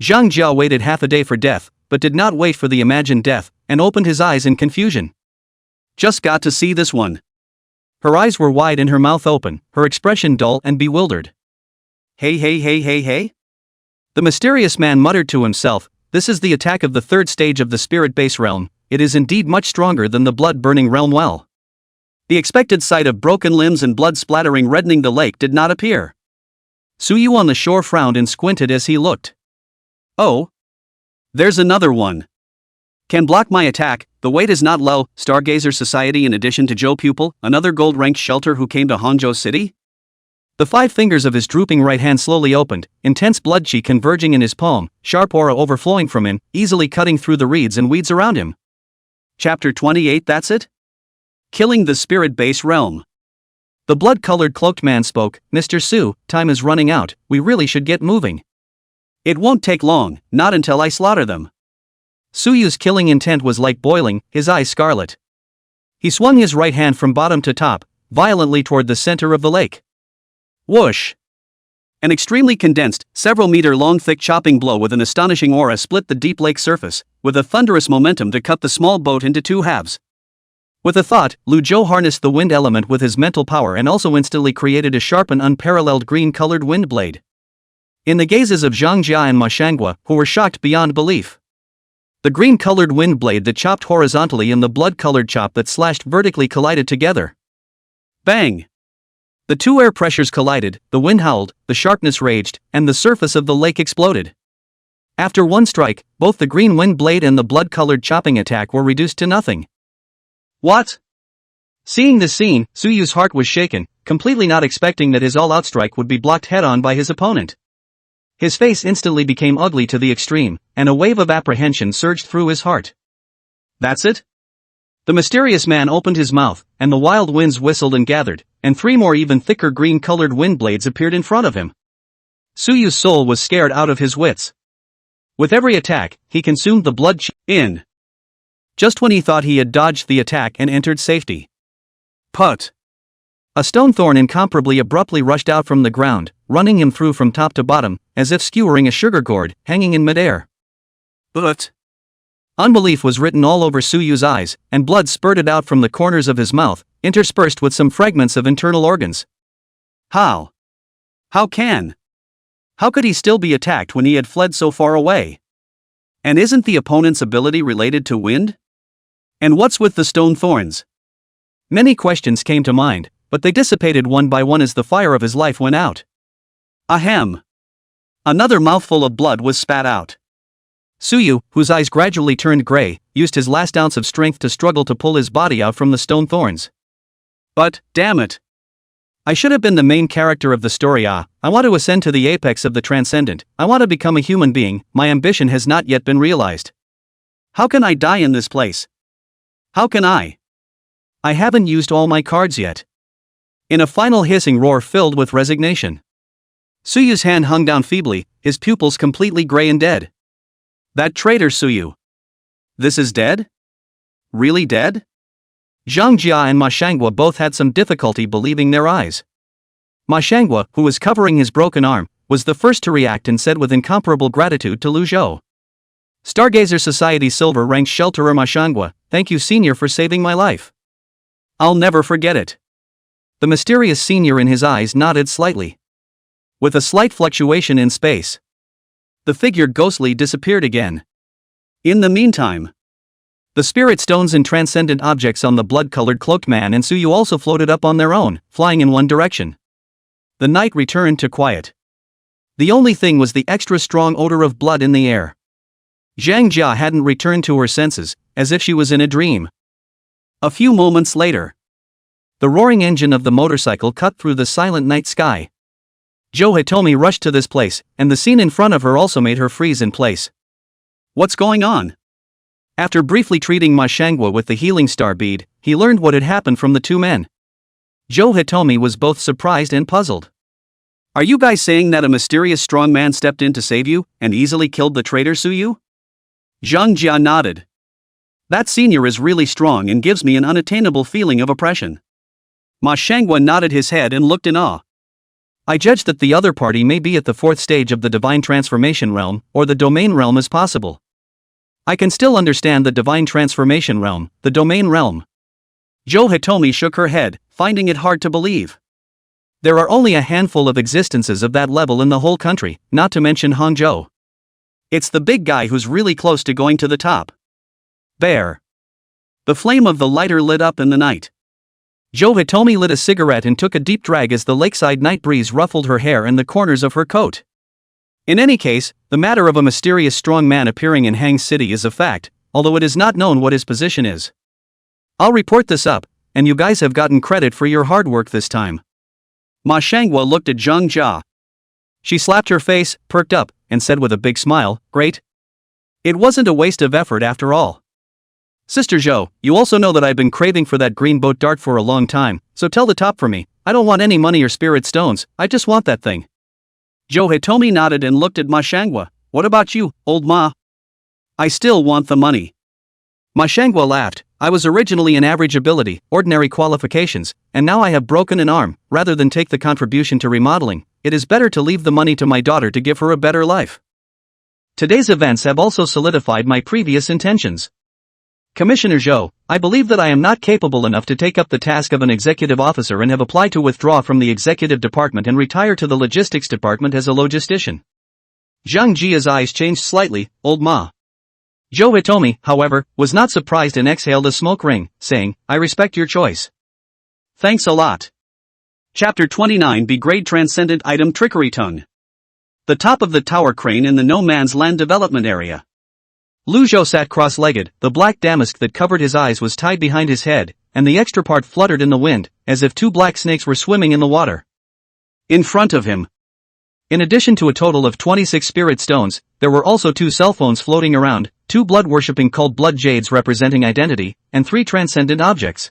Zhang Jia waited half a day for death, but did not wait for the imagined death, and opened his eyes in confusion. Just got to see this one. Her eyes were wide and her mouth open, her expression dull and bewildered. Hey. The mysterious man muttered to himself, this is the attack of the third stage of the spirit base realm, it is indeed much stronger than the blood-burning realm well. The expected sight of broken limbs and blood splattering reddening the lake did not appear. Suyu on the shore frowned and squinted as he looked. Oh. There's another one. Can block my attack, the weight is not low. Stargazer Society in addition to Zhou Pupil, another gold-ranked shelter who came to Hangzhou City? The 5 fingers of his drooping right hand slowly opened, intense blood chi converging in his palm, sharp aura overflowing from him, easily cutting through the reeds and weeds around him. Chapter 28. That's it? Killing the spirit base realm. The blood-colored cloaked man spoke, Mr. Su, time is running out, we really should get moving. It won't take long, not until I slaughter them. Suyu's killing intent was like boiling, his eyes scarlet. He swung his right hand from bottom to top, violently toward the center of the lake. Whoosh! An extremely condensed, several-meter-long thick chopping blow with an astonishing aura split the deep lake surface, with a thunderous momentum to cut the small boat into 2 halves. With a thought, Lu Zhou harnessed the wind element with his mental power and also instantly created a sharp and unparalleled green-colored wind blade. In the gazes of Zhang Jia and Ma Shangua, who were shocked beyond belief. The green-colored wind blade that chopped horizontally and the blood-colored chop that slashed vertically collided together. Bang! The 2 air pressures collided, the wind howled, the sharpness raged, and the surface of the lake exploded. After one strike, both the green wind blade and the blood-colored chopping attack were reduced to nothing. What? Seeing this scene, Suyu's heart was shaken, completely not expecting that his all-out strike would be blocked head-on by his opponent. His face instantly became ugly to the extreme, and a wave of apprehension surged through his heart. That's it? The mysterious man opened his mouth, and the wild winds whistled and gathered, and 3 more even thicker green-colored wind blades appeared in front of him. Suyu's soul was scared out of his wits. With every attack, he consumed the blood in. Just when he thought he had dodged the attack and entered safety. Put! A stone thorn incomparably abruptly rushed out from the ground, running him through from top to bottom, as if skewering a sugar gourd, hanging in midair. But unbelief was written all over Suyu's eyes, and blood spurted out from the corners of his mouth, interspersed with some fragments of internal organs. How? How could he still be attacked when he had fled so far away? And isn't the opponent's ability related to wind? And what's with the stone thorns? Many questions came to mind, but they dissipated one by one as the fire of his life went out. Ahem! Another mouthful of blood was spat out. Suyu, whose eyes gradually turned gray, used his last ounce of strength to struggle to pull his body out from the stone thorns. But, damn it! I should have been the main character of the story. I want to ascend to the apex of the transcendent, I want to become a human being, my ambition has not yet been realized. How can I die in this place? How can I? I haven't used all my cards yet. In a final hissing roar filled with resignation. Suyu's hand hung down feebly, his pupils completely gray and dead. That traitor Suyu. This is dead? Really dead? Zhang Jia and Ma Shangua both had some difficulty believing their eyes. Ma Shangua, who was covering his broken arm, was the first to react and said with incomparable gratitude to Lu Zhou. Stargazer Society silver-ranked shelterer Ma Shangua, thank you senior for saving my life. I'll never forget it. The mysterious senior in his eyes nodded slightly. With a slight fluctuation in space. The figure ghostly disappeared again. In the meantime, the spirit stones and transcendent objects on the blood-colored cloaked man and Suyu also floated up on their own, flying in one direction. The night returned to quiet. The only thing was the extra strong odor of blood in the air. Zhang Jia hadn't returned to her senses, as if she was in a dream. A few moments later, the roaring engine of the motorcycle cut through the silent night sky. Zhou Hitomi rushed to this place, and the scene in front of her also made her freeze in place. What's going on? After briefly treating Ma Shangua with the healing star bead, he learned what had happened from the 2 men. Zhou Hitomi was both surprised and puzzled. Are you guys saying that a mysterious strong man stepped in to save you, and easily killed the traitor Suyu? Zhang Jia nodded. That senior is really strong and gives me an unattainable feeling of oppression. Ma Shangwa nodded his head and looked in awe. I judge that the other party may be at the fourth stage of the divine transformation realm, or the domain realm as possible. I can still understand the divine transformation realm, the domain realm. Zhou Hitomi shook her head, finding it hard to believe. There are only a handful of existences of that level in the whole country, not to mention Hangzhou. It's the big guy who's really close to going to the top. Bear. The flame of the lighter lit up in the night. Zhou Hitomi lit a cigarette and took a deep drag as the lakeside night breeze ruffled her hair and the corners of her coat. In any case, the matter of a mysterious strong man appearing in Hang City is a fact, although it is not known what his position is. I'll report this up, and you guys have gotten credit for your hard work this time. Ma Shangwa looked at Zhang Jia. She slapped her face, perked up, and said with a big smile, "Great. It wasn't a waste of effort after all. Sister Zhou, you also know that I've been craving for that green boat dart for a long time, so tell the top for me. I don't want any money or spirit stones, I just want that thing." Zhou Hitomi nodded and looked at Ma Shangwa. "What about you, old Ma?" "I still want the money." Ma Shangwa laughed. "I was originally an average ability, ordinary qualifications, and now I have broken an arm. Rather than take the contribution to remodeling, it is better to leave the money to my daughter to give her a better life. Today's events have also solidified my previous intentions. Commissioner Zhou, I believe that I am not capable enough to take up the task of an executive officer and have applied to withdraw from the executive department and retire to the logistics department as a logistician." Zhang Jia's eyes changed slightly. "Old Ma." Zhou Hitomi, however, was not surprised and exhaled a smoke ring, saying, "I respect your choice. Thanks a lot." Chapter 29 B-Grade Transcendent Item Trickery Tongue. The top of the tower crane in the no man's land development area. Lu Zhou sat cross-legged, the black damask that covered his eyes was tied behind his head, and the extra part fluttered in the wind, as if two black snakes were swimming in the water. In front of him, in addition to a total of 26 spirit stones, there were also 2 cell phones floating around, 2 blood-worshipping called blood jades representing identity, and 3 transcendent objects.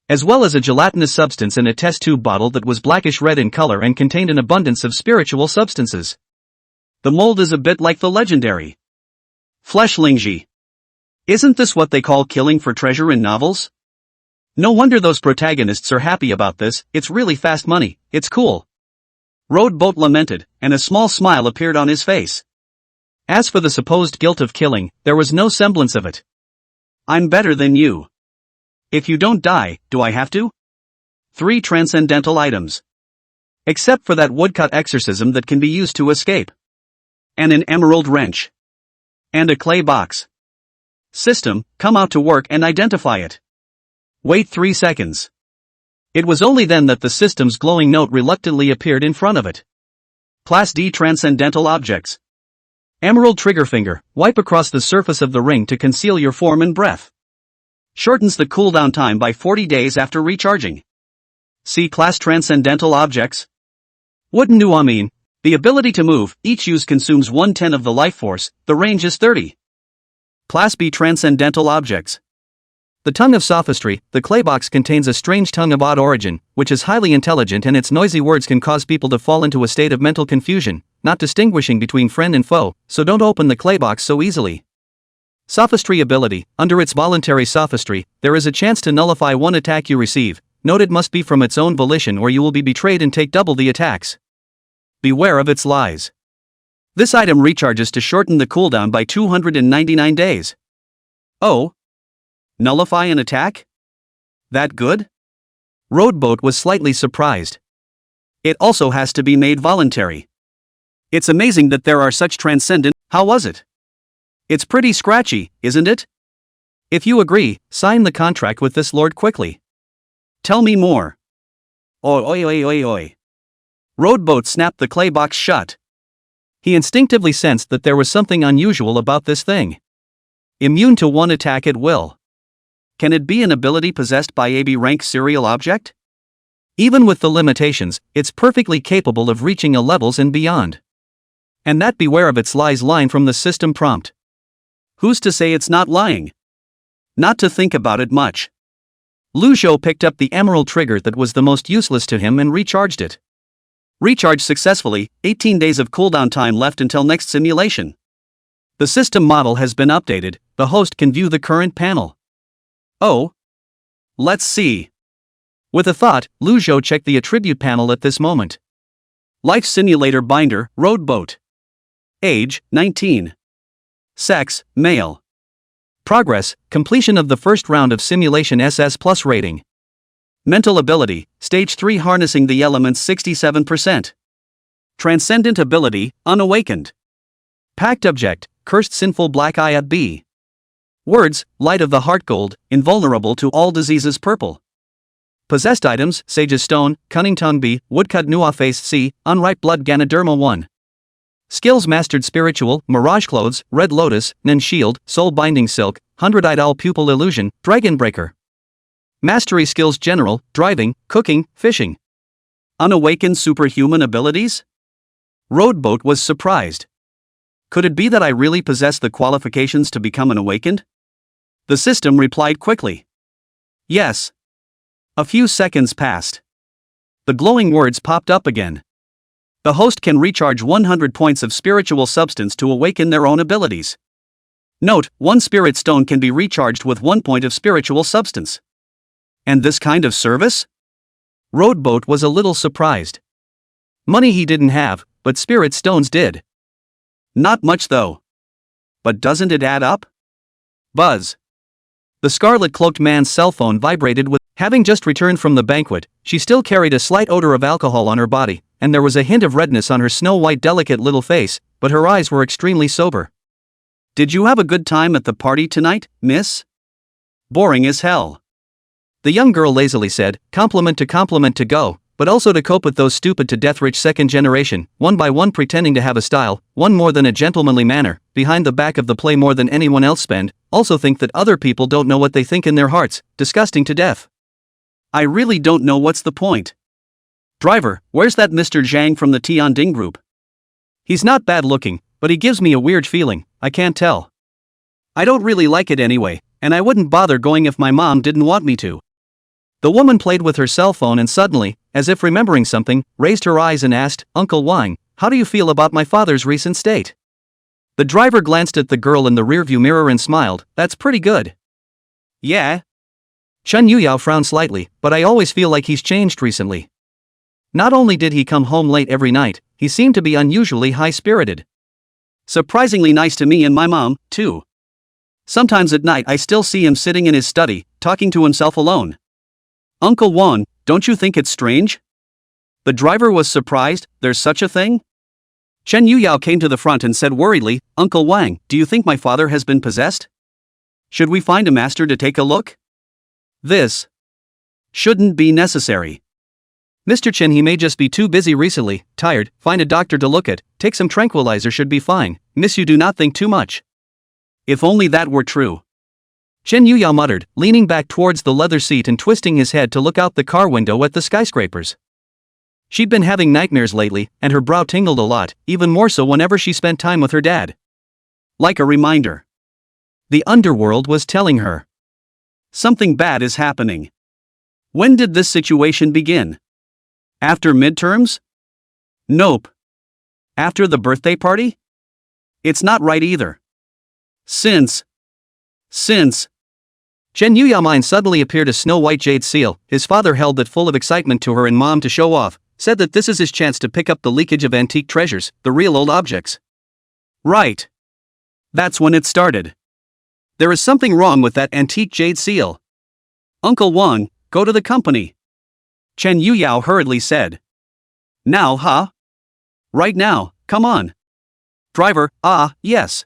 As well as a gelatinous substance in a test tube bottle that was blackish-red in color and contained an abundance of spiritual substances. The mold is a bit like the legendary Flesh Lingji. Isn't this what they call killing for treasure in novels? No wonder those protagonists are happy about this, it's really fast money, it's cool. Road Boat lamented, and a small smile appeared on his face. As for the supposed guilt of killing, there was no semblance of it. "I'm better than you. If you don't die, do I have to?" 3 transcendental items. Except for that woodcut exorcism that can be used to escape. And an emerald wrench. And a clay box. System, come out to work and identify it. Wait 3 seconds. It was only then that the system's glowing note reluctantly appeared in front of it. Class D Transcendental Objects. Emerald Trigger Finger, wipe across the surface of the ring to conceal your form and breath. Shortens the cooldown time by 40 days after recharging. C Class Transcendental Objects. Wooden Nuamin, the ability to move, each use consumes 1/10 of the life force, the range is 30. Class B Transcendental Objects. The Tongue of Sophistry, the clay box contains a strange tongue of odd origin, which is highly intelligent and its noisy words can cause people to fall into a state of mental confusion, not distinguishing between friend and foe, so don't open the clay box so easily. Sophistry ability, under its voluntary sophistry, there is a chance to nullify one attack you receive, note it must be from its own volition or you will be betrayed and take double the attacks. Beware of its lies. This item recharges to shorten the cooldown by 299 days. Oh? Nullify an attack? That good? Roadboat was slightly surprised. It also has to be made voluntary. It's amazing that there are such transcendent. How was it? It's pretty scratchy, isn't it? If you agree, sign the contract with this lord quickly. Tell me more. Oi oi oi oi oi. Roadboat snapped the clay box shut. He instinctively sensed that there was something unusual about this thing. Immune to one attack at will. Can it be an ability possessed by a B-rank serial object? Even with the limitations, it's perfectly capable of reaching a levels and beyond. And that beware of its lies line from the system prompt. Who's to say it's not lying? Not to think about it much. Lu Zhou picked up the emerald trigger that was the most useless to him and recharged it. Recharge successfully, 18 days of cooldown time left until next simulation. The system model has been updated, the host can view the current panel. Oh. Let's see. With a thought, Lu Zhou checked the attribute panel at this moment. Life Simulator Binder, Roadboat. Age, 19. Sex, male. Progress, completion of the first round of simulation SS Plus rating. Mental ability, Stage 3 harnessing the elements 67%. Transcendent ability, unawakened. Pact object, cursed sinful black eye at B. Words, light of the heart gold, invulnerable to all diseases purple. Possessed items, Sage's Stone, Cunning Tongue B, Woodcut Nua Face C, Unripe Blood Ganoderma 1. Skills mastered Spiritual, Mirage Clothes, Red Lotus, Nen Shield, Soul Binding Silk, 100 Idol Pupil Illusion, Dragon Breaker. Mastery skills General, Driving, Cooking, Fishing. Unawakened superhuman abilities? Roadboat was surprised. Could it be that I really possess the qualifications to become an awakened? The system replied quickly. Yes. A few seconds passed. The glowing words popped up again. The host can recharge 100 points of spiritual substance to awaken their own abilities. Note, 1 spirit stone can be recharged with 1 point of spiritual substance. And this kind of service? Roadboat was a little surprised. Money he didn't have, but spirit stones did. Not much though. But doesn't it add up? Buzz. The scarlet-cloaked man's cell phone vibrated with. Having just returned from the banquet, she still carried a slight odor of alcohol on her body, and there was a hint of redness on her snow-white delicate little face, but her eyes were extremely sober. Did you have a good time at the party tonight, miss? Boring as hell. The young girl lazily said, compliment to go, but also to cope with those stupid to death rich second generation, one by one pretending to have a style, one more than a gentlemanly manner, behind the back of the play more than anyone else spend, also think that other people don't know what they think in their hearts, disgusting to death. I really don't know what's the point. Driver, where's that Mr. Zhang from the Tianding group? He's not bad looking, but he gives me a weird feeling, I can't tell. I don't really like it anyway, and I wouldn't bother going if my mom didn't want me to. The woman played with her cell phone and suddenly, as if remembering something, raised her eyes and asked, Uncle Wang, how do you feel about my father's recent state? The driver glanced at the girl in the rearview mirror and smiled, that's pretty good. Yeah. Chen Yuyao frowned slightly, but I always feel like he's changed recently. Not only did he come home late every night, he seemed to be unusually high-spirited. Surprisingly nice to me and my mom, too. Sometimes at night I still see him sitting in his study, talking to himself alone. Uncle Wang, don't you think it's strange? The driver was surprised, there's such a thing? Chen Yuyao came to the front and said worriedly, Uncle Wang, do you think my father has been possessed? Should we find a master to take a look? This shouldn't be necessary. Mr. Chen, he may just be too busy recently, tired, find a doctor to look at, take some tranquilizer should be fine, miss you do not think too much. If only that were true. Chen Yuyao muttered, leaning back towards the leather seat and twisting his head to look out the car window at the skyscrapers. She'd been having nightmares lately, and her brow tingled a lot, even more so whenever she spent time with her dad. Like a reminder. The underworld was telling her. Something bad is happening. When did this situation begin? After midterms? Nope. After the birthday party? It's not right either. Since. Chen Yuya's mind suddenly appeared a snow-white jade seal. His father held it full of excitement to her and mom to show off, said that this is his chance to pick up the leakage of antique treasures, the real old objects. Right. That's when it started. There is something wrong with that antique jade seal. Uncle Wang, go to the company. Chen Yuyao hurriedly said. Now, huh? Right now, come on. Driver, yes.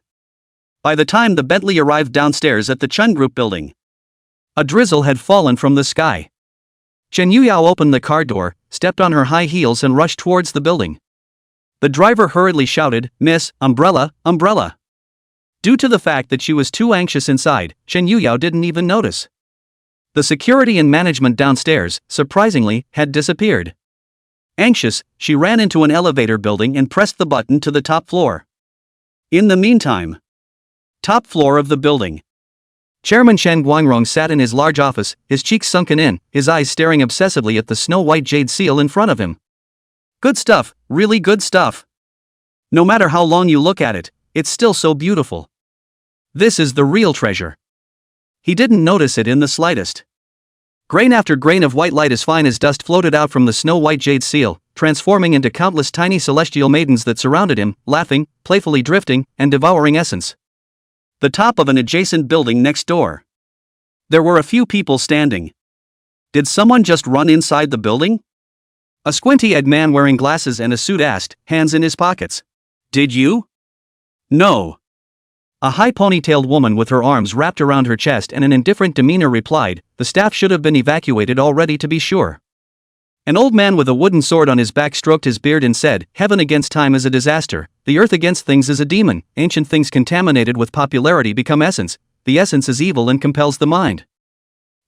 By the time the Bentley arrived downstairs at the Chun Group building, a drizzle had fallen from the sky. Chen Yuyao opened the car door, stepped on her high heels and rushed towards the building. The driver hurriedly shouted, Miss, umbrella, umbrella. Due to the fact that she was too anxious inside, Chen Yuyao didn't even notice. The security and management downstairs, surprisingly, had disappeared. Anxious, she ran into an elevator building and pressed the button to the top floor. In the meantime, top floor of the building. Chairman Shen Guangrong sat in his large office, his cheeks sunken in, his eyes staring obsessively at the snow-white jade seal in front of him. Good stuff, really good stuff. No matter how long you look at it, it's still so beautiful. This is the real treasure. He didn't notice it in the slightest. Grain after grain of white light as fine as dust floated out from the snow-white jade seal, transforming into countless tiny celestial maidens that surrounded him, laughing, playfully drifting, and devouring essence. The top of an adjacent building next door. There were a few people standing. Did someone just run inside the building? A squinty-eyed man wearing glasses and a suit asked, hands in his pockets. Did you? No. A high ponytailed woman with her arms wrapped around her chest and an indifferent demeanor replied, the staff should have been evacuated already to be sure. An old man with a wooden sword on his back stroked his beard and said, heaven against time is a disaster, the earth against things is a demon, ancient things contaminated with popularity become essence, the essence is evil and compels the mind.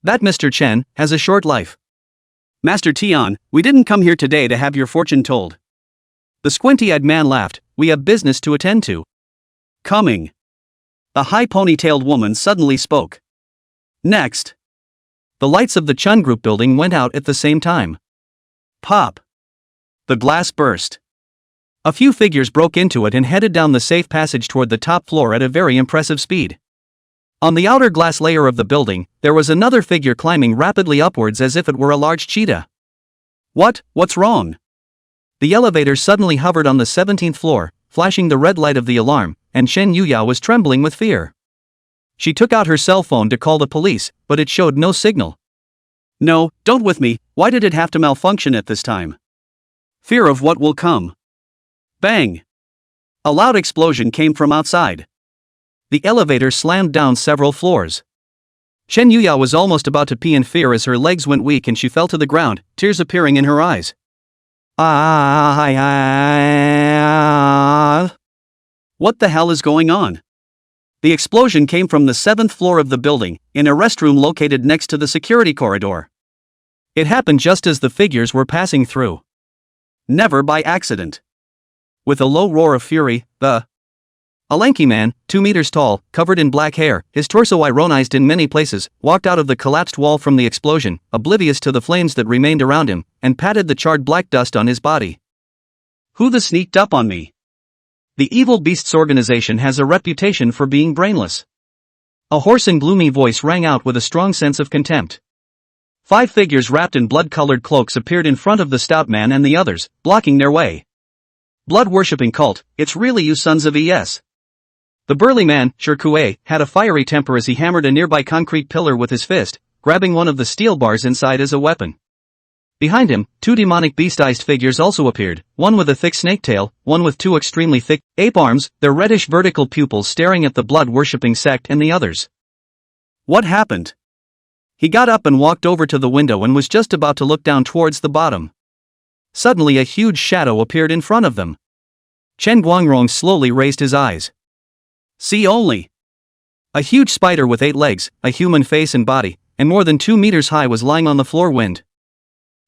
That Mr. Chen has a short life. Master Tian, we didn't come here today to have your fortune told. The squinty-eyed man laughed, we have business to attend to. Coming. The high ponytailed woman suddenly spoke. Next. The lights of the Chun Group building went out at the same time. Pop. The glass burst. A few figures broke into it and headed down the safe passage toward the top floor at a very impressive speed. On the outer glass layer of the building, there was another figure climbing rapidly upwards as if it were a large cheetah. What's wrong? The elevator suddenly hovered on the 17th floor, flashing the red light of the alarm, and Shen Yuya was trembling with fear. She took out her cell phone to call the police, but it showed no signal. No, don't with me, why did it have to malfunction at this time? Fear of what will come. Bang! A loud explosion came from outside. The elevator slammed down several floors. Shen Yuya was almost about to pee in fear as her legs went weak and she fell to the ground, tears appearing in her eyes. What the hell is going on? The explosion came from the 7th floor of the building, in a restroom located next to the security corridor. It happened just as the figures were passing through. Never by accident. With a low roar of fury, a lanky man, 2 meters tall, covered in black hair, his torso ironized in many places, walked out of the collapsed wall from the explosion, oblivious to the flames that remained around him, and patted the charred black dust on his body. Who the sneaked up on me? The Evil Beasts organization has a reputation for being brainless. A hoarse and gloomy voice rang out with a strong sense of contempt. 5 figures wrapped in blood-colored cloaks appeared in front of the stout man and the others, blocking their way. Blood-worshipping cult, it's really you sons of ES. The burly man, Shirkue, had a fiery temper as he hammered a nearby concrete pillar with his fist, grabbing one of the steel bars inside as a weapon. Behind him, 2 demonic beast-eyed figures also appeared, one with a thick snake tail, one with 2 extremely thick ape arms, their reddish vertical pupils staring at the blood-worshipping sect and the others. What happened? He got up and walked over to the window and was just about to look down towards the bottom. Suddenly a huge shadow appeared in front of them. Chen Guangrong slowly raised his eyes. See only. A huge spider with 8 legs, a human face and body, and more than 2 meters high was lying on the floor.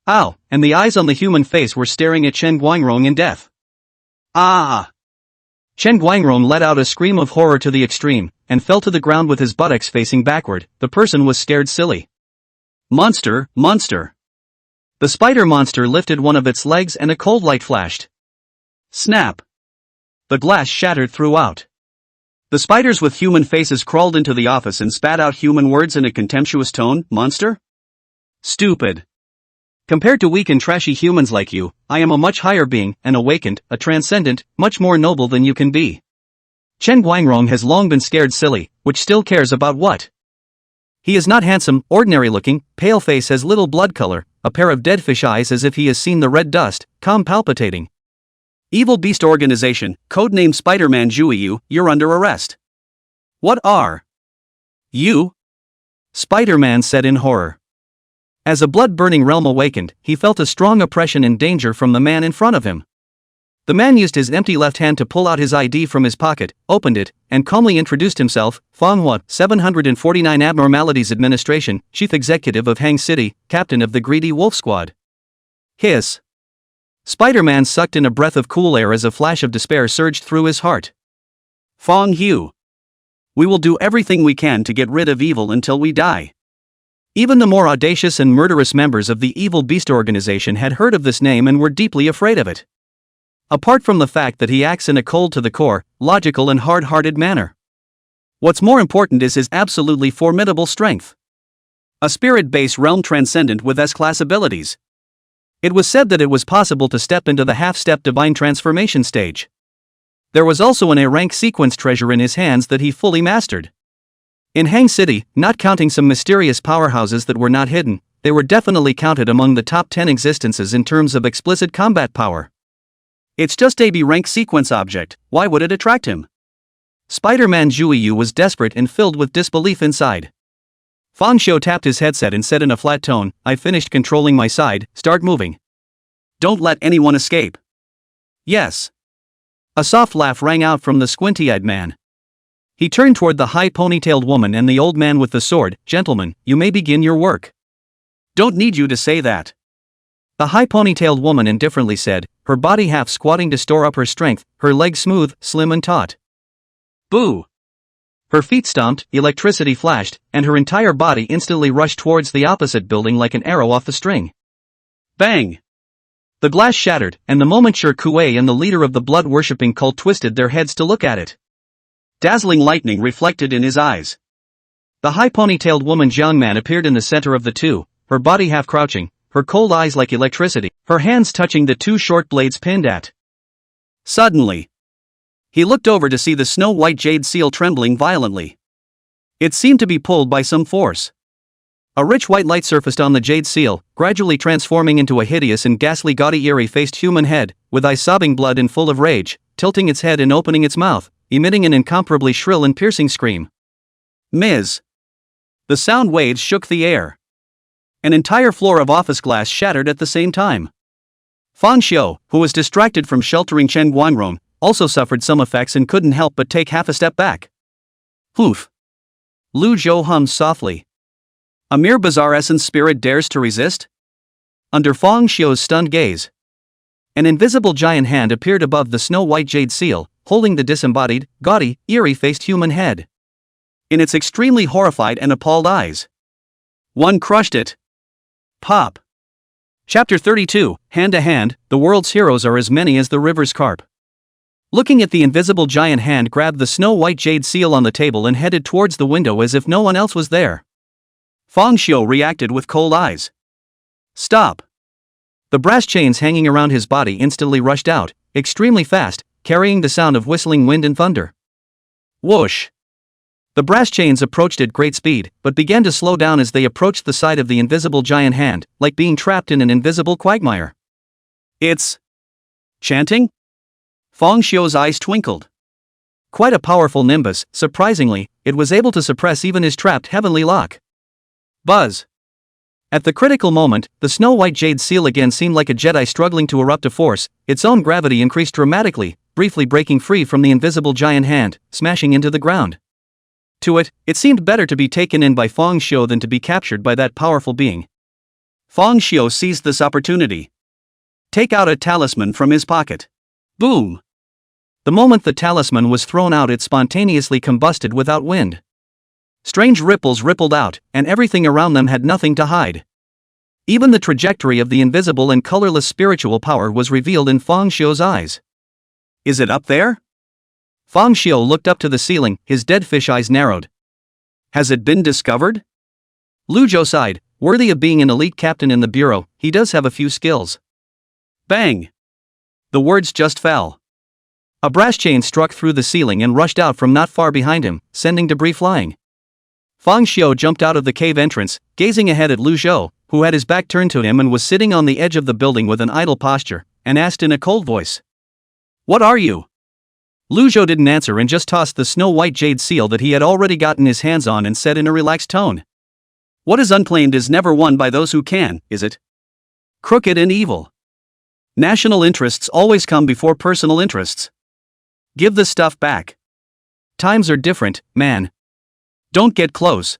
Ow, and the eyes on the human face were staring at Chen Guangrong in death. Ah! Chen Guangrong let out a scream of horror to the extreme, and fell to the ground with his buttocks facing backward. The person was scared silly. Monster! The spider monster lifted one of its legs and a cold light flashed. Snap! The glass shattered throughout. The spiders with human faces crawled into the office and spat out human words in a contemptuous tone. Monster? Stupid. Compared to weak and trashy humans like you, I am a much higher being, an awakened, a transcendent, much more noble than you can be. Chen Guangrong has long been scared silly, which still cares about what? He is not handsome, ordinary looking, pale face has little blood color, a pair of dead fish eyes as if he has seen the red dust, calm palpitating. Evil Beast Organization, codenamed Spider-Man Juiyu, you're under arrest. What are you? Spider-Man said in horror. As a blood-burning realm awakened, he felt a strong oppression and danger from the man in front of him. The man used his empty left hand to pull out his ID from his pocket, opened it, and calmly introduced himself, Manhwa, 749 Abnormalities Administration, Chief Executive of Hang City, Captain of the Greedy Wolf Squad. Hiss. Spider-Man sucked in a breath of cool air as a flash of despair surged through his heart. Fong Hu. We will do everything we can to get rid of evil until we die. Even the more audacious and murderous members of the evil beast organization had heard of this name and were deeply afraid of it. Apart from the fact that he acts in a cold to the core, logical and hard-hearted manner. What's more important is his absolutely formidable strength. A spirit-based realm transcendent with S-class abilities. It was said that it was possible to step into the half-step divine transformation stage. There was also an A-rank sequence treasure in his hands that he fully mastered. In Hang City, not counting some mysterious powerhouses that were not hidden, they were definitely counted among the top 10 existences in terms of explicit combat power. It's just a B-rank sequence object, why would it attract him? Spider-Man Juiyu was desperate and filled with disbelief inside. Fang Xiu tapped his headset and said in a flat tone, "I finished controlling my side, start moving. Don't let anyone escape." "Yes." A soft laugh rang out from the squinty-eyed man. He turned toward the high ponytailed woman and the old man with the sword. "Gentlemen, you may begin your work." "Don't need you to say that." The high ponytailed woman indifferently said, her body half squatting to store up her strength, her legs smooth, slim and taut. "Boo!" Her feet stomped, electricity flashed, and her entire body instantly rushed towards the opposite building like an arrow off the string. Bang! The glass shattered, and the moment Shi Kuei and the leader of the blood-worshipping cult twisted their heads to look at it. Dazzling lightning reflected in his eyes. The high ponytailed woman Jiangman appeared in the center of the two, her body half crouching, her cold eyes like electricity, her hands touching the two short blades pinned at. Suddenly, he looked over to see the snow-white jade seal trembling violently. It seemed to be pulled by some force. A rich white light surfaced on the jade seal, gradually transforming into a hideous and ghastly gaudy eerie-faced human head, with eyes sobbing blood and full of rage, tilting its head and opening its mouth, emitting an incomparably shrill and piercing scream. "Ms." The sound waves shook the air. An entire floor of office glass shattered at the same time. Fang Xiu, who was distracted from sheltering Chen Guangrong, also suffered some effects and couldn't help but take half a step back. "Poof." Lu Zhou hummed softly. "A mere bizarre essence spirit dares to resist?" Under Fang Xiu's stunned gaze, an invisible giant hand appeared above the snow-white jade seal, holding the disembodied, gaudy, eerie-faced human head. In its extremely horrified and appalled eyes, one crushed it. Pop. Chapter 32, Hand to Hand, the world's heroes are as many as the river's carp. Looking at the invisible giant hand grabbed the snow-white jade seal on the table and headed towards the window as if no one else was there. Fang Xiu reacted with cold eyes. "Stop." The brass chains hanging around his body instantly rushed out, extremely fast, carrying the sound of whistling wind and thunder. Whoosh! The brass chains approached at great speed, but began to slow down as they approached the side of the invisible giant hand, like being trapped in an invisible quagmire. "It's chanting?" Fang Xiu's eyes twinkled. Quite a powerful nimbus, surprisingly, it was able to suppress even his trapped heavenly lock. Buzz! At the critical moment, the snow-white jade seal again seemed like a Jedi struggling to erupt a force, its own gravity increased dramatically, briefly breaking free from the invisible giant hand, smashing into the ground. To it seemed better to be taken in by Fang Xiu than to be captured by that powerful being. Fang Xiu seized this opportunity. Take out a talisman from his pocket. Boom! The moment the talisman was thrown out, it spontaneously combusted without wind. Strange ripples rippled out, and everything around them had nothing to hide. Even the trajectory of the invisible and colorless spiritual power was revealed in Fang Xiu's eyes. Is it up there? Fang Xiu looked up to the ceiling, his dead fish eyes narrowed. Has it been discovered? Lu Zhou sighed, worthy of being an elite captain in the bureau, he does have a few skills. Bang! The words just fell. A brass chain struck through the ceiling and rushed out from not far behind him, sending debris flying. Fang Xiu jumped out of the cave entrance, gazing ahead at Lu Zhou, who had his back turned to him and was sitting on the edge of the building with an idle posture, and asked in a cold voice. What are you? Lu Zhou didn't answer and just tossed the snow-white jade seal that he had already gotten his hands on and said in a relaxed tone. What is unclaimed is never won by those who can, is it? Crooked and evil. National interests always come before personal interests. Give the stuff back. Times are different, man. Don't get close.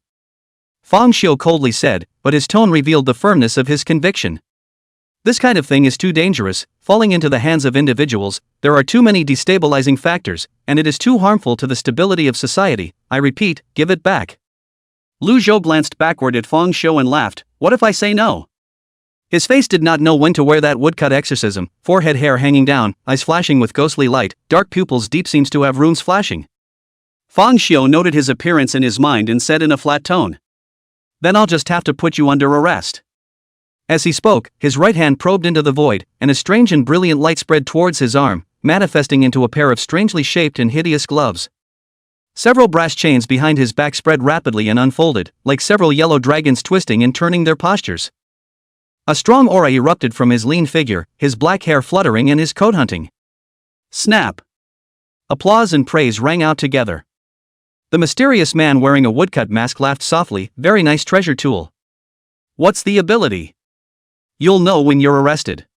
Fang Xiu coldly said, but his tone revealed the firmness of his conviction. This kind of thing is too dangerous, falling into the hands of individuals, there are too many destabilizing factors, and it is too harmful to the stability of society. I repeat, give it back. Lu Zhou glanced backward at Fang Xiu and laughed. What if I say no? His face did not know when to wear that woodcut exorcism, forehead hair hanging down, eyes flashing with ghostly light, dark pupils deep seems to have runes flashing. Fang Xiu noted his appearance in his mind and said in a flat tone. Then I'll just have to put you under arrest. As he spoke, his right hand probed into the void, and a strange and brilliant light spread towards his arm, manifesting into a pair of strangely shaped and hideous gloves. Several brass chains behind his back spread rapidly and unfolded, like several yellow dragons twisting and turning their postures. A strong aura erupted from his lean figure, his black hair fluttering and his coat hunting. Snap! Applause and praise rang out together. The mysterious man wearing a woodcut mask laughed softly. Very nice treasure tool. What's the ability? You'll know when you're arrested.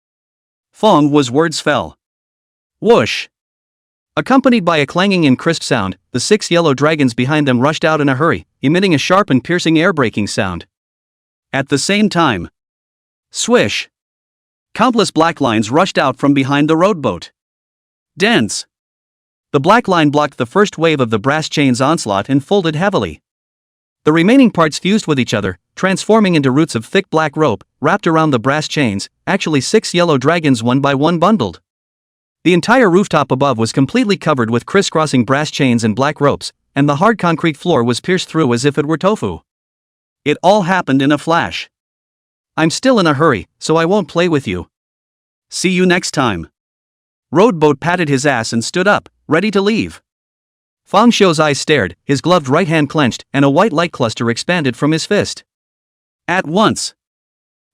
Fong Wu's words fell. Whoosh! Accompanied by a clanging and crisp sound, the 6 yellow dragons behind them rushed out in a hurry, emitting a sharp and piercing air-breaking sound. At the same time, swish! Countless black lines rushed out from behind the rowboat. Dense! The black line blocked the first wave of the brass chain's onslaught and folded heavily. The remaining parts fused with each other, transforming into roots of thick black rope, wrapped around the brass chains, actually 6 yellow dragons one by one bundled. The entire rooftop above was completely covered with crisscrossing brass chains and black ropes, and the hard concrete floor was pierced through as if it were tofu. It all happened in a flash. I'm still in a hurry, so I won't play with you. See you next time. Roadboat patted his ass and stood up, ready to leave. Fang Xiu's eyes stared, his gloved right hand clenched, and a white light cluster expanded from his fist. At once,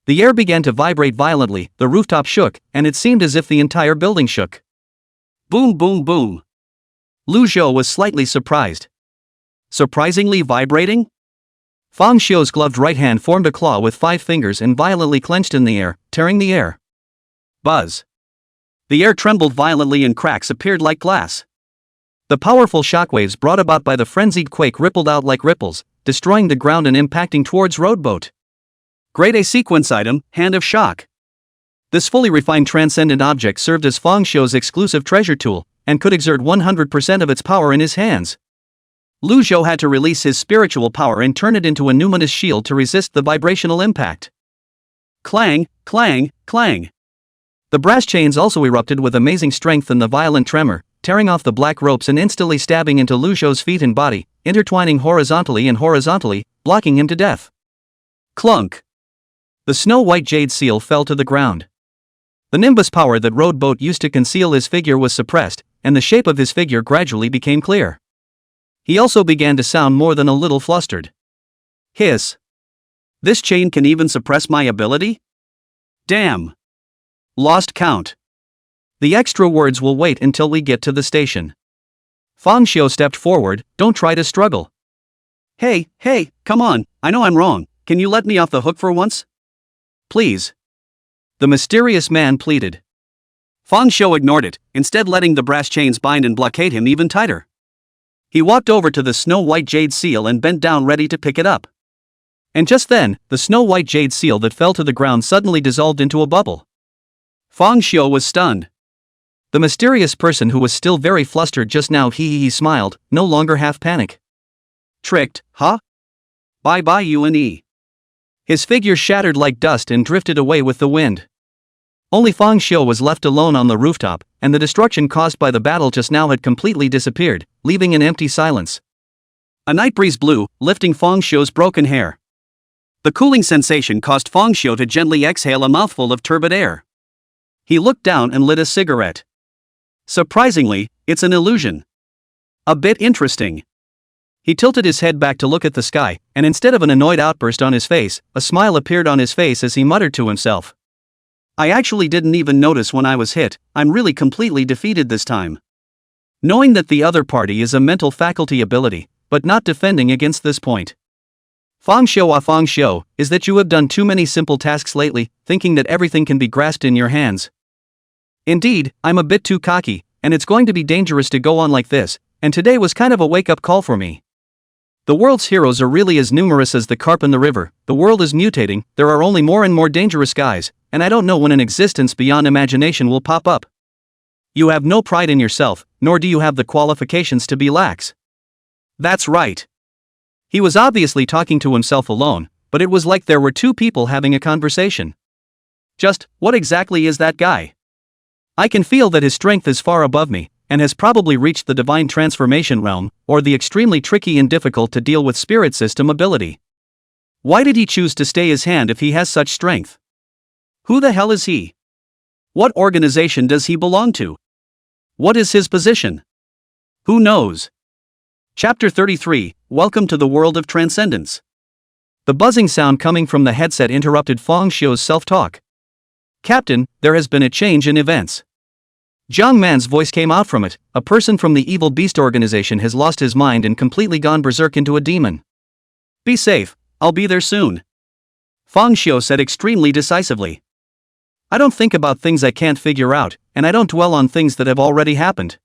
the air began to vibrate violently, the rooftop shook, and it seemed as if the entire building shook. Boom boom boom. Lu Zhou was slightly surprised. Surprisingly vibrating? Fang Xiu's gloved right hand formed a claw with 5 fingers and violently clenched in the air, tearing the air. Buzz. The air trembled violently and cracks appeared like glass. The powerful shockwaves brought about by the frenzied quake rippled out like ripples, destroying the ground and impacting towards rowboat. Grade A sequence item, Hand of Shock. This fully refined transcendent object served as Fang Xiu's exclusive treasure tool, and could exert 100% of its power in his hands. Lu Zhou had to release his spiritual power and turn it into a numinous shield to resist the vibrational impact. Clang, clang, clang. The brass chains also erupted with amazing strength and the violent tremor, tearing off the black ropes and instantly stabbing into Lu Zhou's feet and body, intertwining horizontally and horizontally, blocking him to death. Clunk. The snow-white jade seal fell to the ground. The nimbus power that rowboat used to conceal his figure was suppressed, and the shape of his figure gradually became clear. He also began to sound more than a little flustered. Hiss. This chain can even suppress my ability? Damn. Lost count. The extra words will wait until we get to the station. Fang Xiu stepped forward. Don't try to struggle. Hey, come on, I know I'm wrong, can you let me off the hook for once? Please. The mysterious man pleaded. Fang Xiu ignored it, instead letting the brass chains bind and blockade him even tighter. He walked over to the snow-white jade seal and bent down ready to pick it up. And just then, the snow-white jade seal that fell to the ground suddenly dissolved into a bubble. Fang Xiu was stunned. The mysterious person who was still very flustered just now he smiled, no longer half panic. Tricked, huh? Bye-bye you and E. His figure shattered like dust and drifted away with the wind. Only Fang Xiu was left alone on the rooftop, and the destruction caused by the battle just now had completely disappeared, leaving an empty silence. A night breeze blew, lifting Fang Xiu's broken hair. The cooling sensation caused Fang Xiu to gently exhale a mouthful of turbid air. He looked down and lit a cigarette. Surprisingly, it's an illusion. A bit interesting. He tilted his head back to look at the sky, and instead of an annoyed outburst on his face, a smile appeared on his face as he muttered to himself. I actually didn't even notice when I was hit, I'm really completely defeated this time. Knowing that the other party is a mental faculty ability, but not defending against this point. Fang Xiu, is that you have done too many simple tasks lately, thinking that everything can be grasped in your hands. Indeed, I'm a bit too cocky, and it's going to be dangerous to go on like this, and today was kind of a wake-up call for me. The world's heroes are really as numerous as the carp in the river, the world is mutating, there are only more and more dangerous guys, and I don't know when an existence beyond imagination will pop up. You have no pride in yourself, nor do you have the qualifications to be lax. That's right. He was obviously talking to himself alone, but it was like there were two people having a conversation. Just, what exactly is that guy? I can feel that his strength is far above me, and has probably reached the divine transformation realm, or the extremely tricky and difficult to deal with spirit system ability. Why did he choose to stay his hand if he has such strength? Who the hell is he? What organization does he belong to? What is his position? Who knows? Chapter 33, Welcome to the World of Transcendence. The buzzing sound coming from the headset interrupted Feng Xiu's self-talk. Captain, there has been a change in events. Jiang Man's voice came out from it. A person from the Evil Beast organization has lost his mind and completely gone berserk into a demon. Be safe, I'll be there soon. Feng Xiu said extremely decisively. I don't think about things I can't figure out, and I don't dwell on things that have already happened.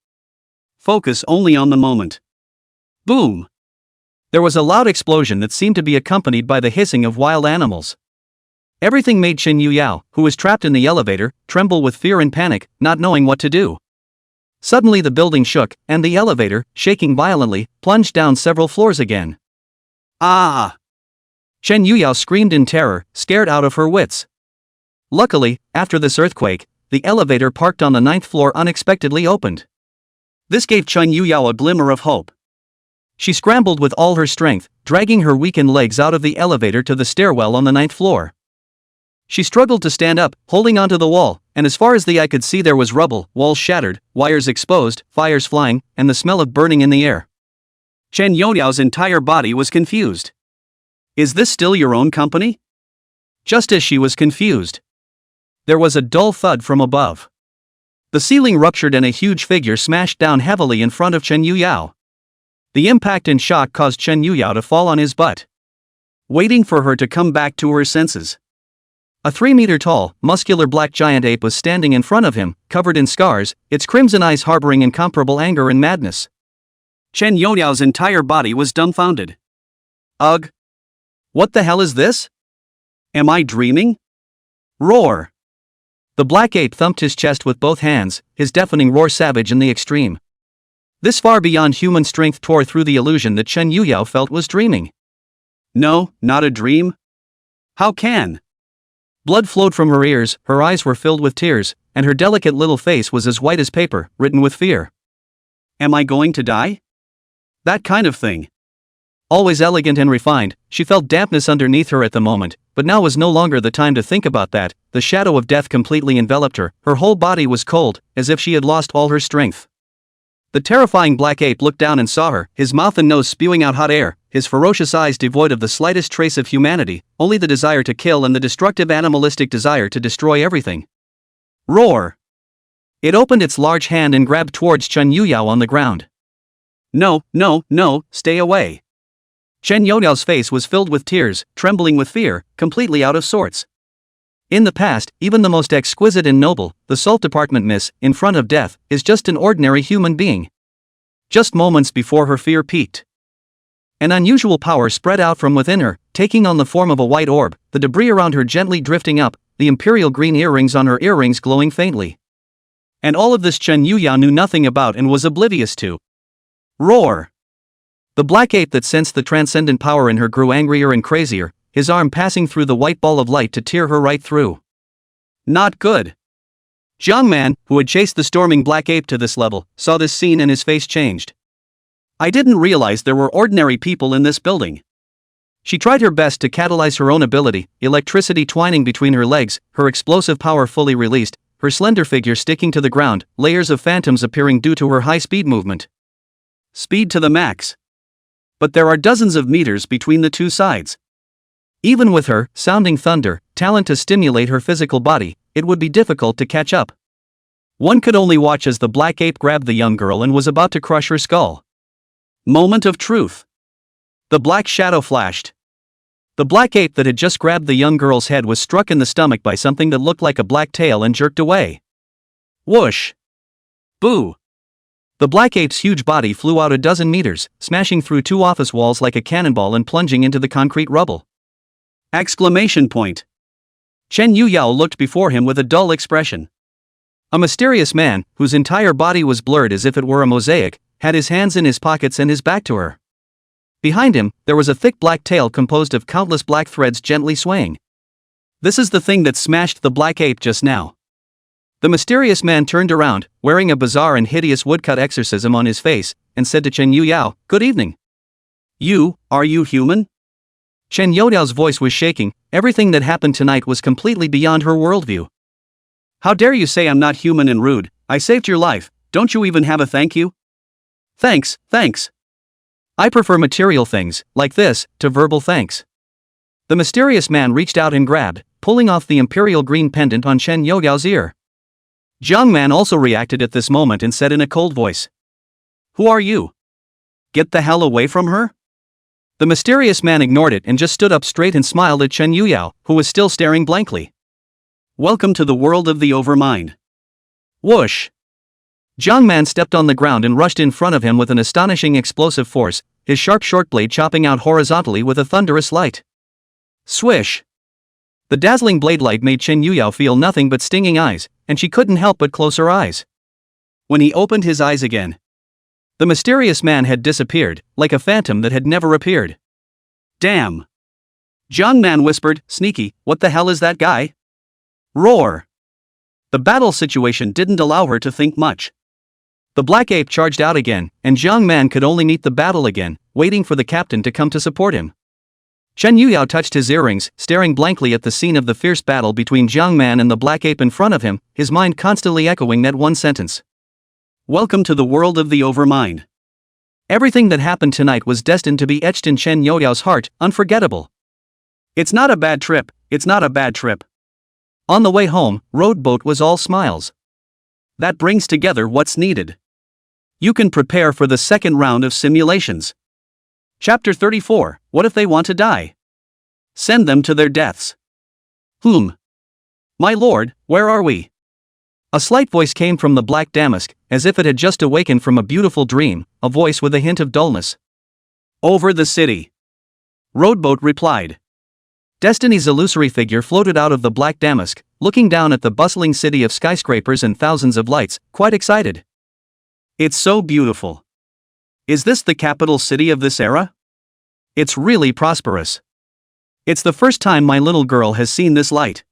Focus only on the moment. Boom! There was a loud explosion that seemed to be accompanied by the hissing of wild animals. Everything made Chen Yuyao, who was trapped in the elevator, tremble with fear and panic, not knowing what to do. Suddenly the building shook, and the elevator, shaking violently, plunged down several floors again. Ah! Chen Yuyao screamed in terror, scared out of her wits. Luckily, after this earthquake, the elevator parked on the 9th floor unexpectedly opened. This gave Chen Yuyao a glimmer of hope. She scrambled with all her strength, dragging her weakened legs out of the elevator to the stairwell on the 9th floor. She struggled to stand up, holding onto the wall, and as far as the eye could see there was rubble, walls shattered, wires exposed, fires flying, and the smell of burning in the air. Chen Youyao's entire body was confused. Is this still your own company? Just as she was confused, there was a dull thud from above. The ceiling ruptured and a huge figure smashed down heavily in front of Chen Yuyao. The impact and shock caused Chen Yuyao to fall on his butt, waiting for her to come back to her senses. A 3-meter-tall, muscular black giant ape was standing in front of him, covered in scars, its crimson eyes harboring incomparable anger and madness. Chen Youyao's entire body was dumbfounded. Ugh! What the hell is this? Am I dreaming? Roar! The black ape thumped his chest with both hands, his deafening roar savage in the extreme. This far beyond human strength tore through the illusion that Chen Yuyao felt was dreaming. No, not a dream. How can? Blood flowed from her ears, her eyes were filled with tears, and her delicate little face was as white as paper, written with fear. Am I going to die? That kind of thing. Always elegant and refined, she felt dampness underneath her at the moment, but now was no longer the time to think about that. The shadow of death completely enveloped her, her whole body was cold, as if she had lost all her strength. The terrifying black ape looked down and saw her, his mouth and nose spewing out hot air, his ferocious eyes devoid of the slightest trace of humanity, only the desire to kill and the destructive animalistic desire to destroy everything. Roar! It opened its large hand and grabbed towards Chen Yuyao on the ground. No, no, no, stay away. Chen Youyao's face was filled with tears, trembling with fear, completely out of sorts. In the past, even the most exquisite and noble, the salt department miss, in front of death, is just an ordinary human being. Just moments before her fear peaked. An unusual power spread out from within her, taking on the form of a white orb, the debris around her gently drifting up, the imperial green earrings on her earrings glowing faintly. And all of this Chen Yuyao knew nothing about and was oblivious to. Roar! The black ape that sensed the transcendent power in her grew angrier and crazier, his arm passing through the white ball of light to tear her right through. Not good. Jiang Man, who had chased the storming black ape to this level, saw this scene and his face changed. I didn't realize there were ordinary people in this building. She tried her best to catalyze her own ability, electricity twining between her legs, her explosive power fully released, her slender figure sticking to the ground, layers of phantoms appearing due to her high-speed movement. Speed to the max. But there are dozens of meters between the two sides. Even with her, sounding thunder, talent to stimulate her physical body, it would be difficult to catch up. One could only watch as the black ape grabbed the young girl and was about to crush her skull. Moment of truth. The black shadow flashed. The black ape that had just grabbed the young girl's head was struck in the stomach by something that looked like a black tail and jerked away. Whoosh! Boo! The black ape's huge body flew out a dozen meters, smashing through two office walls like a cannonball and plunging into the concrete rubble. Exclamation point. Chen Yuyao looked before him with a dull expression. A mysterious man, whose entire body was blurred as if it were a mosaic, had his hands in his pockets and his back to her. Behind him, there was a thick black tail composed of countless black threads gently swaying. This is the thing that smashed the black ape just now. The mysterious man turned around, wearing a bizarre and hideous woodcut exorcism on his face, and said to Chen Yuyao, "Good evening. Are you human?" Chen Youyao's voice was shaking. Everything that happened tonight was completely beyond her worldview. "How dare you say I'm not human and rude? I saved your life, don't you even have a thank you?" Thanks. I prefer material things, like this, to verbal thanks." The mysterious man reached out and grabbed, pulling off the imperial green pendant on Chen Youyao's ear. Jiang Man also reacted at this moment and said in a cold voice, "Who are you? Get the hell away from her?" The mysterious man ignored it and just stood up straight and smiled at Chen Yuyao, who was still staring blankly. "Welcome to the world of the overmind." Whoosh! Jiang Man stepped on the ground and rushed in front of him with an astonishing explosive force, his sharp short blade chopping out horizontally with a thunderous light. Swish! The dazzling blade light made Chen Yuyao feel nothing but stinging eyes, and she couldn't help but close her eyes. When he opened his eyes again, the mysterious man had disappeared, like a phantom that had never appeared. "Damn!" Jiang Man whispered, "Sneaky, what the hell is that guy?" Roar! The battle situation didn't allow her to think much. The black ape charged out again, and Jiang Man could only meet the battle again, waiting for the captain to come to support him. Chen Yuyao touched his earrings, staring blankly at the scene of the fierce battle between Jiang Man and the black ape in front of him, his mind constantly echoing that one sentence. Welcome to the world of the overmind. Everything that happened tonight was destined to be etched in Chen Youyao's heart, unforgettable. It's not a bad trip. On the way home, Roadboat was all smiles. That brings together what's needed. You can prepare for the second round of simulations. Chapter 34, What if they want to die? Send them to their deaths. My lord, where are we? A slight voice came from the black damask, as if it had just awakened from a beautiful dream, a voice with a hint of dullness. Over the city. Roadboat replied. Destiny's illusory figure floated out of the black damask, looking down at the bustling city of skyscrapers and thousands of lights, quite excited. It's so beautiful. Is this the capital city of this era? It's really prosperous. It's the first time my little girl has seen this light.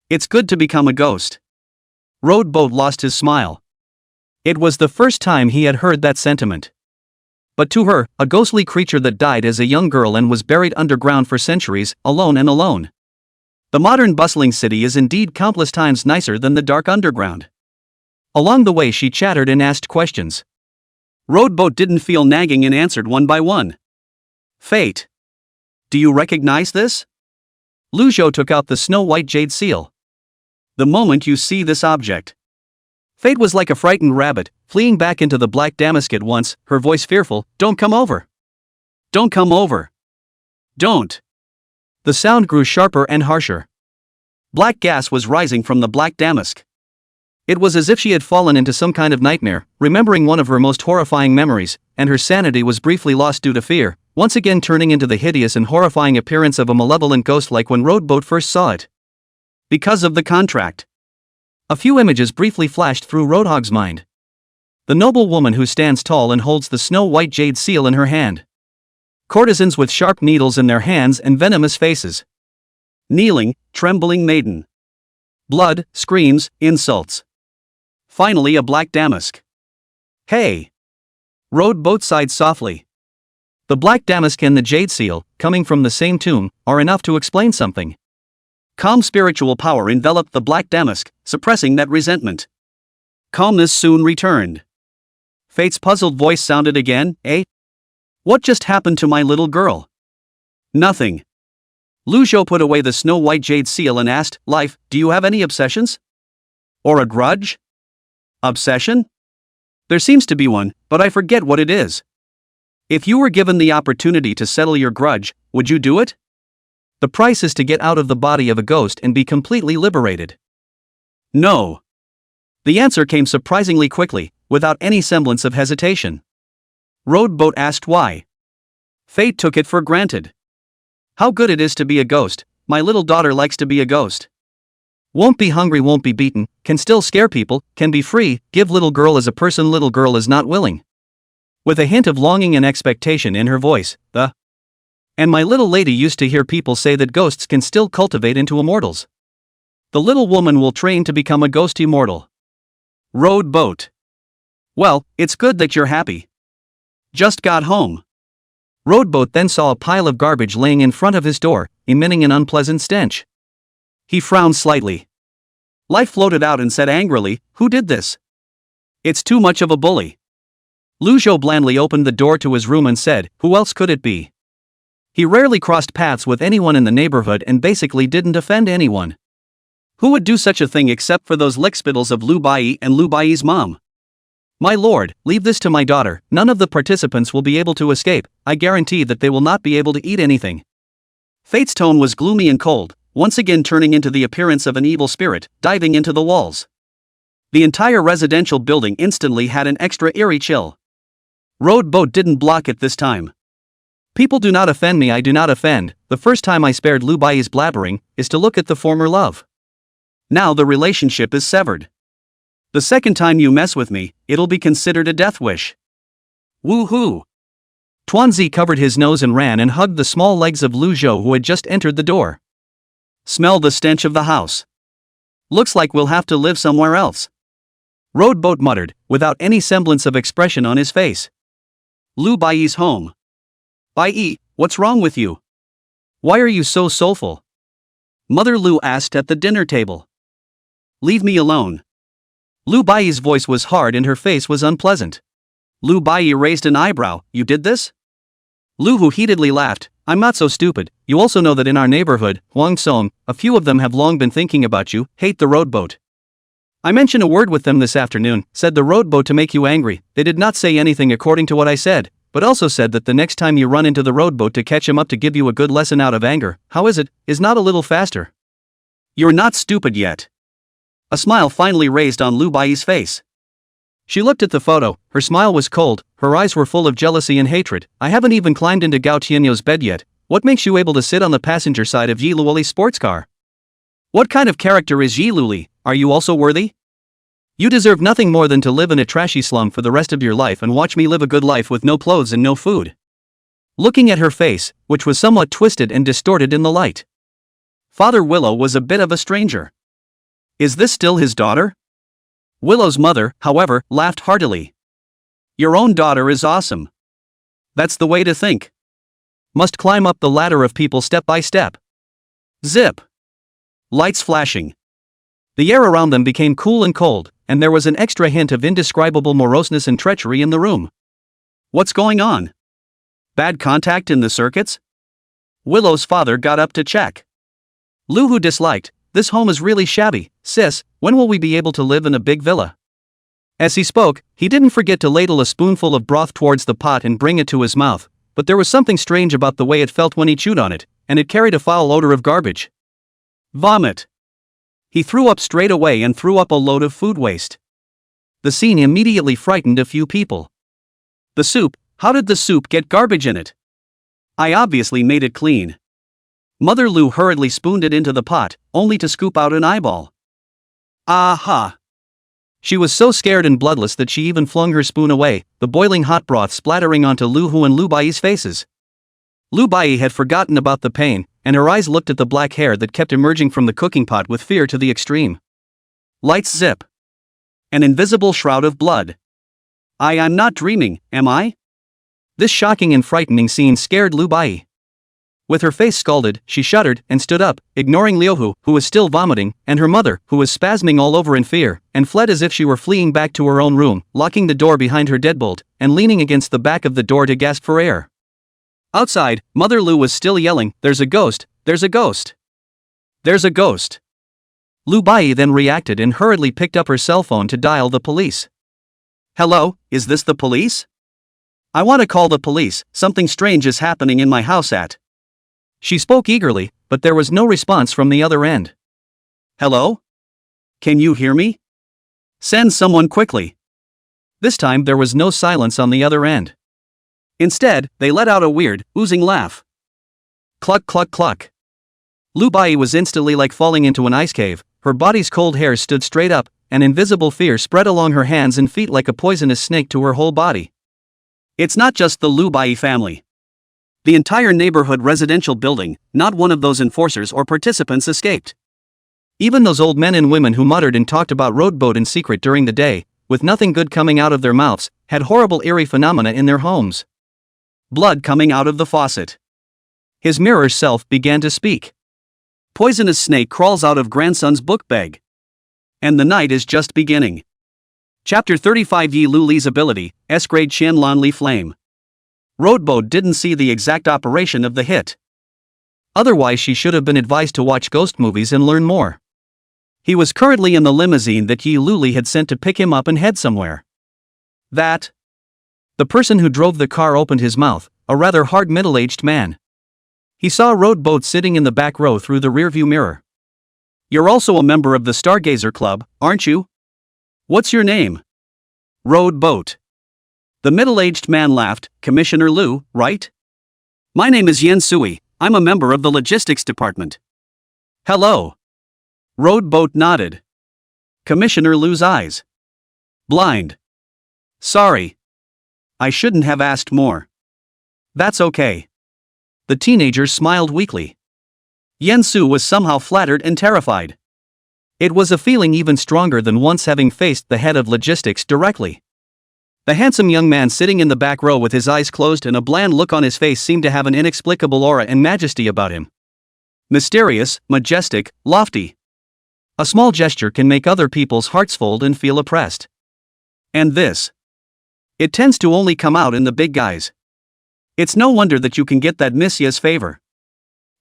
It's good to become a ghost. Roadboat lost his smile. It was the first time he had heard that sentiment. But to her, a ghostly creature that died as a young girl and was buried underground for centuries, alone and alone. The modern bustling city is indeed countless times nicer than the dark underground. Along the way she chattered and asked questions. Roadboat didn't feel nagging and answered one by one. Fate. Do you recognize this? Lu Zhou took out the snow-white jade seal. The moment you see this object. Fate was like a frightened rabbit, fleeing back into the black damask at once, her voice fearful, Don't come over. Don't come over. Don't. The sound grew sharper and harsher. Black gas was rising from the black damask. It was as if she had fallen into some kind of nightmare, remembering one of her most horrifying memories, and her sanity was briefly lost due to fear, once again turning into the hideous and horrifying appearance of a malevolent ghost like when Roadboat first saw it. Because of the contract. A few images briefly flashed through Roadhog's mind. The noble woman who stands tall and holds the snow-white jade seal in her hand. Courtesans with sharp needles in their hands and venomous faces. Kneeling, trembling maiden. Blood, screams, insults. Finally a black damask. Hey! Roadboat sighed softly. The black damask and the jade seal, coming from the same tomb, are enough to explain something. Calm spiritual power enveloped the black damask, suppressing that resentment. Calmness soon returned. Fate's puzzled voice sounded again, eh? What just happened to my little girl? Nothing. Lu Zhou put away the snow-white jade seal and asked, Life, do you have any obsessions? Or a grudge? Obsession? There seems to be one, but I forget what it is. If you were given the opportunity to settle your grudge, would you do it? The price is to get out of the body of a ghost and be completely liberated. No. The answer came surprisingly quickly, without any semblance of hesitation. Roadboat asked why. Fate took it for granted. How good it is to be a ghost, my little daughter likes to be a ghost. Won't be hungry, won't be beaten, can still scare people, can be free, give little girl as a person, little girl is not willing. with a hint of longing and expectation in her voice. And my little lady used to hear people say that ghosts can still cultivate into immortals. The little woman will train to become a ghost immortal. Rowed boat. Well, it's good that you're happy. Just got home. Rowboat then saw a pile of garbage laying in front of his door, emitting an unpleasant stench. He frowned slightly. Life floated out and said angrily, "Who did this? It's too much of a bully." Lu Zhou blandly opened the door to his room and said, "Who else could it be?" He rarely crossed paths with anyone in the neighborhood and basically didn't offend anyone. Who would do such a thing except for those lickspittles of Lu Baiyi and Lu Baiyi's mom? "My lord, leave this to my daughter. None of the participants will be able to escape. I guarantee that they will not be able to eat anything." Fate's tone was gloomy and cold, once again turning into the appearance of an evil spirit, diving into the walls. The entire residential building instantly had an extra eerie chill. Rowed boat didn't block it this time. "People do not offend me, I do not offend. The first time I spared Lu Baiyi's blabbering is to look at the former love. Now the relationship is severed. The second time you mess with me, it'll be considered a death wish. Woo-hoo." Tuanzi covered his nose and ran and hugged the small legs of Lu Zhou, who had just entered the door. "Smell the stench of the house. Looks like we'll have to live somewhere else." Rowed boat muttered, without any semblance of expression on his face. "Lu Baiyi's home. Baiyi, what's wrong with you? Why are you so soulful?" Mother Lu asked at the dinner table. "Leave me alone." Lu Baiyi's voice was hard and her face was unpleasant. Lu Baiyi raised an eyebrow. "You did this?" Lu Hu heatedly laughed. "I'm not so stupid. You also know that in our neighborhood, Huang Song, a few of them have long been thinking about you, hate the rowboat. I mentioned a word with them this afternoon, said the rowboat to make you angry. They did not say anything according to what I said, but also said that the next time you run into the rowboat to catch him up to give you a good lesson out of anger, how is not a little faster. You're not stupid yet." A smile finally raised on Lu Baiyi's face. She looked at the photo, her smile was cold, her eyes were full of jealousy and hatred. "I haven't even climbed into Gao Tianyou's bed yet. What makes you able to sit on the passenger side of Yi Luoli's sports car? What kind of character is Yi Luoli? Are you also worthy? You deserve nothing more than to live in a trashy slum for the rest of your life and watch me live a good life with no clothes and no food." Looking at her face, which was somewhat twisted and distorted in the light, Father Willow was a bit of a stranger. Is this still his daughter? Willow's mother, however, laughed heartily. "Your own daughter is awesome. That's the way to think. Must climb up the ladder of people step by step." Zip! Lights flashing. The air around them became cool and cold, and there was an extra hint of indescribable moroseness and treachery in the room. What's going on? Bad contact in the circuits? Willow's father got up to check. Lu Hu disliked, "This home is really shabby, sis, when will we be able to live in a big villa?" As he spoke, he didn't forget to ladle a spoonful of broth towards the pot and bring it to his mouth, but there was something strange about the way it felt when he chewed on it, and it carried a foul odor of garbage. Vomit. He threw up straight away and threw up a load of food waste. The scene immediately frightened a few people. The soup, how did the soup get garbage in it? I obviously made it clean. Mother Lu hurriedly spooned it into the pot, only to scoop out an eyeball. Aha! She was so scared and bloodless that she even flung her spoon away, the boiling hot broth splattering onto Lu Hu and Lu Baiyi's faces. Lu Baiyi had forgotten about the pain, and her eyes looked at the black hair that kept emerging from the cooking pot with fear to the extreme. Lights zip. An invisible shroud of blood. I'm not dreaming, am I? This shocking and frightening scene scared Lu Baiyi. With her face scalded, she shuddered and stood up, ignoring Liu Hu, who was still vomiting, and her mother, who was spasming all over in fear, and fled as if she were fleeing back to her own room, locking the door behind her deadbolt, and leaning against the back of the door to gasp for air. Outside, Mother Lu was still yelling, "There's a ghost! There's a ghost! There's a ghost!" Lu Baiyi then reacted and hurriedly picked up her cell phone to dial the police. "Hello, is this the police? I want to call the police, something strange is happening in my house at..." She spoke eagerly, but there was no response from the other end. "Hello? Can you hear me? Send someone quickly." This time there was no silence on the other end. Instead, they let out a weird, oozing laugh. Cluck cluck cluck. Lu Baiyi was instantly like falling into an ice cave, her body's cold hairs stood straight up, and invisible fear spread along her hands and feet like a poisonous snake to her whole body. It's not just the Lu Bai family. The entire neighborhood residential building, not one of those enforcers or participants escaped. Even those old men and women who muttered and talked about roadboat in secret during the day, with nothing good coming out of their mouths, had horrible eerie phenomena in their homes. Blood coming out of the faucet. His mirror self began to speak. Poisonous snake crawls out of grandson's book bag. And the night is just beginning. Chapter 35 Yi Lu Li's ability, S-grade Xian Lan Li Flame. Roadboat didn't see the exact operation of the hit. Otherwise she should have been advised to watch ghost movies and learn more. He was currently in the limousine that Yi Lu Li had sent to pick him up and head somewhere. The person who drove the car opened his mouth, a rather hard middle-aged man. He saw Roadboat sitting in the back row through the rearview mirror. You're also a member of the Stargazer Club, aren't you? What's your name? Roadboat. The middle-aged man laughed. Commissioner Lu, right? My name is Yen Sui, I'm a member of the logistics department. Hello. Roadboat nodded. Commissioner Lu's eyes. Blind. Sorry. I shouldn't have asked more. That's okay. The teenager smiled weakly. Yen Su was somehow flattered and terrified. It was a feeling even stronger than once having faced the head of logistics directly. The handsome young man sitting in the back row with his eyes closed and a bland look on his face seemed to have an inexplicable aura and majesty about him. Mysterious, majestic, lofty. A small gesture can make other people's hearts fold and feel oppressed. And this. It tends to only come out in the big guys. It's no wonder that you can get that Messiah's favor.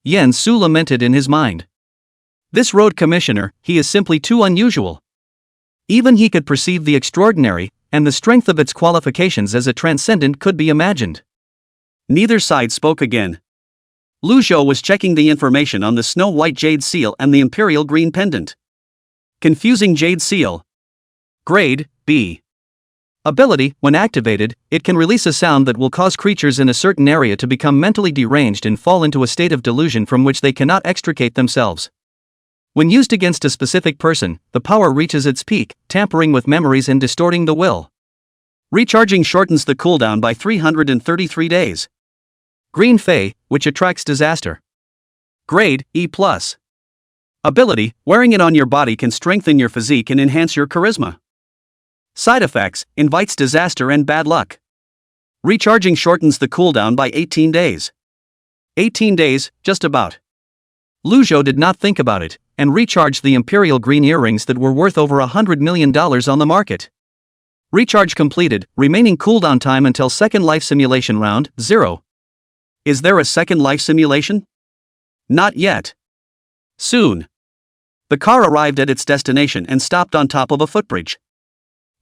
Yen Su lamented in his mind. This road commissioner, he is simply too unusual. Even he could perceive the extraordinary, and the strength of its qualifications as a transcendent could be imagined. Neither side spoke again. Lu Zhou was checking the information on the snow-white jade seal and the imperial green pendant. Confusing jade seal. Grade, B. Ability, when activated, it can release a sound that will cause creatures in a certain area to become mentally deranged and fall into a state of delusion from which they cannot extricate themselves. When used against a specific person, the power reaches its peak, tampering with memories and distorting the will. Recharging shortens the cooldown by 333 days. Green Fey, which attracts disaster. Grade, E+. Ability, wearing it on your body can strengthen your physique and enhance your charisma. Side effects, invites disaster and bad luck. Recharging shortens the cooldown by 18 days. 18 days, just about. Lu Zhou did not think about it, and recharged the imperial green earrings that were worth over $100 million on the market. Recharge completed, remaining cooldown time until second life simulation round, 0. Is there a second life simulation? Not yet. Soon. The car arrived at its destination and stopped on top of a footbridge.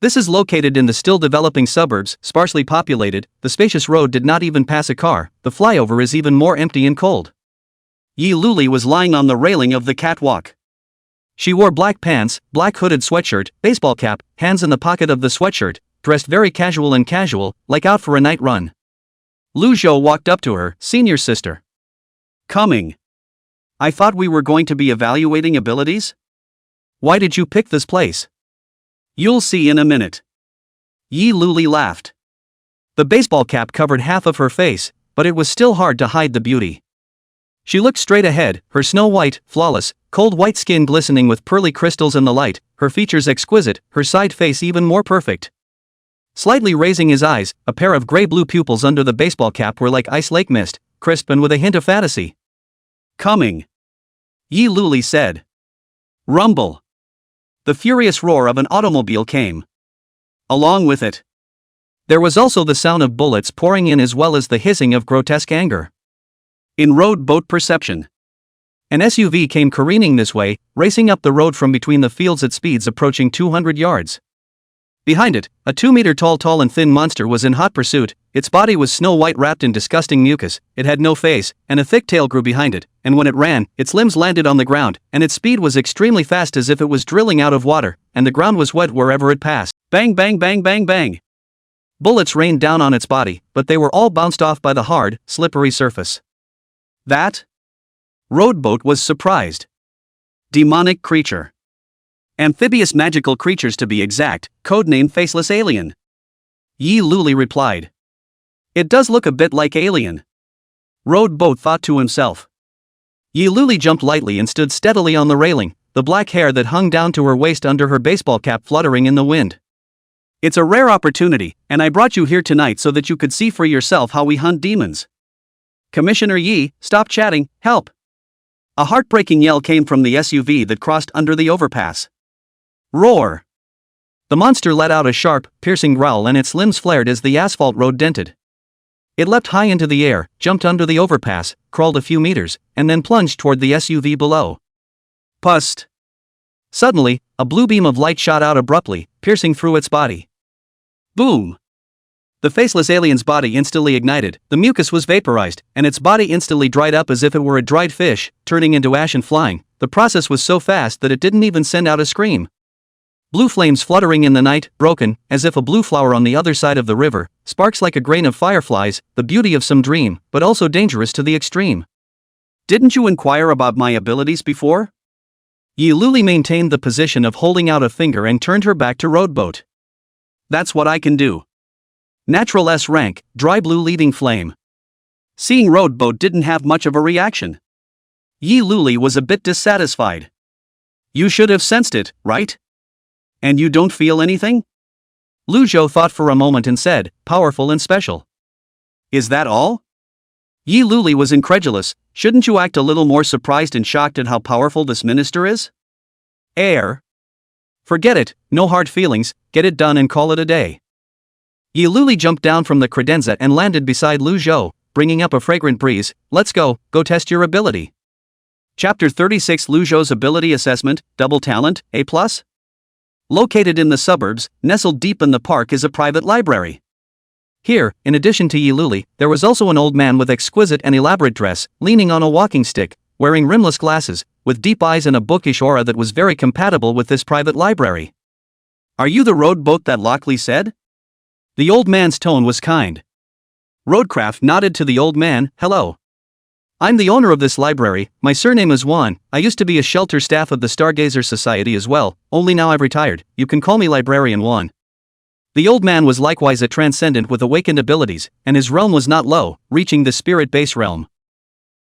This is located in the still developing suburbs, sparsely populated. The spacious road did not even pass a car, the flyover is even more empty and cold. Yi Lu Li was lying on the railing of the catwalk. She wore black pants, black hooded sweatshirt, baseball cap, hands in the pocket of the sweatshirt, dressed very casual, like out for a night run. Lu Zhou walked up to her, senior sister. Coming. I thought we were going to be evaluating abilities? Why did you pick this place? You'll see in a minute. Yi Lu Li laughed. The baseball cap covered half of her face, but it was still hard to hide the beauty. She looked straight ahead, her snow-white, flawless, cold white skin glistening with pearly crystals in the light, her features exquisite, her side face even more perfect. Slightly raising his eyes, a pair of gray-blue pupils under the baseball cap were like ice lake mist, crisp and with a hint of fantasy. Coming. Yi Lu Li said. Rumble. The furious roar of an automobile came. Along with it, there was also the sound of bullets pouring in as well as the hissing of grotesque anger. In road boat perception. An SUV came careening this way, racing up the road from between the fields at speeds approaching 200 yards. Behind it, a 2-meter tall and thin monster was in hot pursuit. Its body was snow-white wrapped in disgusting mucus, it had no face, and a thick tail grew behind it, and when it ran, its limbs landed on the ground, and its speed was extremely fast as if it was drilling out of water, and the ground was wet wherever it passed. Bang bang bang bang bang! Bullets rained down on its body, but they were all bounced off by the hard, slippery surface. That? Roadboat was surprised. Demonic creature. Amphibious magical creatures to be exact, codename Faceless Alien. Yi Lu Li replied. It does look a bit like alien. Road Boat thought to himself. Yi Luli jumped lightly and stood steadily on the railing, the black hair that hung down to her waist under her baseball cap fluttering in the wind. It's a rare opportunity, and I brought you here tonight so that you could see for yourself how we hunt demons. Commissioner Yi, stop chatting, help! A heartbreaking yell came from the SUV that crossed under the overpass. Roar! The monster let out a sharp, piercing growl and its limbs flared as the asphalt road dented. It leapt high into the air, jumped under the overpass, crawled a few meters, and then plunged toward the SUV below. Pust! Suddenly, a blue beam of light shot out abruptly, piercing through its body. Boom! The faceless alien's body instantly ignited, the mucus was vaporized, and its body instantly dried up as if it were a dried fish, turning into ash and flying. The process was so fast that it didn't even send out a scream. Blue flames fluttering in the night, broken, as if a blue flower on the other side of the river, sparks like a grain of fireflies, the beauty of some dream, but also dangerous to the extreme. Didn't you inquire about my abilities before? Yi Luli maintained the position of holding out a finger and turned her back to Road Boat. That's what I can do. Natural S rank, dry blue leading flame. Seeing Road Boat didn't have much of a reaction. Yi Luli was a bit dissatisfied. You should have sensed it, right? And you don't feel anything? Lu Zhou thought for a moment and said, powerful and special. Is that all? Yi Luli was incredulous. Shouldn't you act a little more surprised and shocked at how powerful this minister is? Air. Forget it, no hard feelings, get it done and call it a day. Yi Luli jumped down from the credenza and landed beside Lu Zhou, bringing up a fragrant breeze. Let's go test your ability. Chapter 36 Lu Zhou's Ability Assessment, Double Talent, A+. Located in the suburbs, nestled deep in the park is a private library. Here, in addition to Yi Luli, there was also an old man with exquisite and elaborate dress, leaning on a walking stick, wearing rimless glasses, with deep eyes and a bookish aura that was very compatible with this private library. Are you the Road Boat that Lockley said? The old man's tone was kind. Roadcraft nodded to the old man. Hello. I'm the owner of this library, my surname is Wan, I used to be a shelter staff of the Stargazer Society as well, only now I've retired, you can call me Librarian Wan. The old man was likewise a transcendent with awakened abilities, and his realm was not low, reaching the spirit base realm.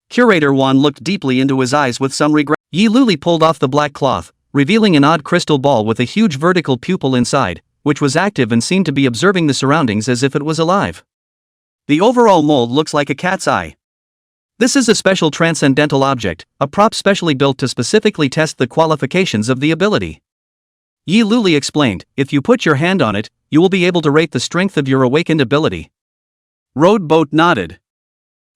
Curator Wan looked deeply into his eyes with some regret. Yi Luli pulled off the black cloth, revealing an odd crystal ball with a huge vertical pupil inside, which was active and seemed to be observing the surroundings as if it was alive. The overall mold looks like a cat's eye. This is a special transcendental object, a prop specially built to specifically test the qualifications of the ability. Yi Luli explained, if you put your hand on it, you will be able to rate the strength of your awakened ability. Road Boat nodded.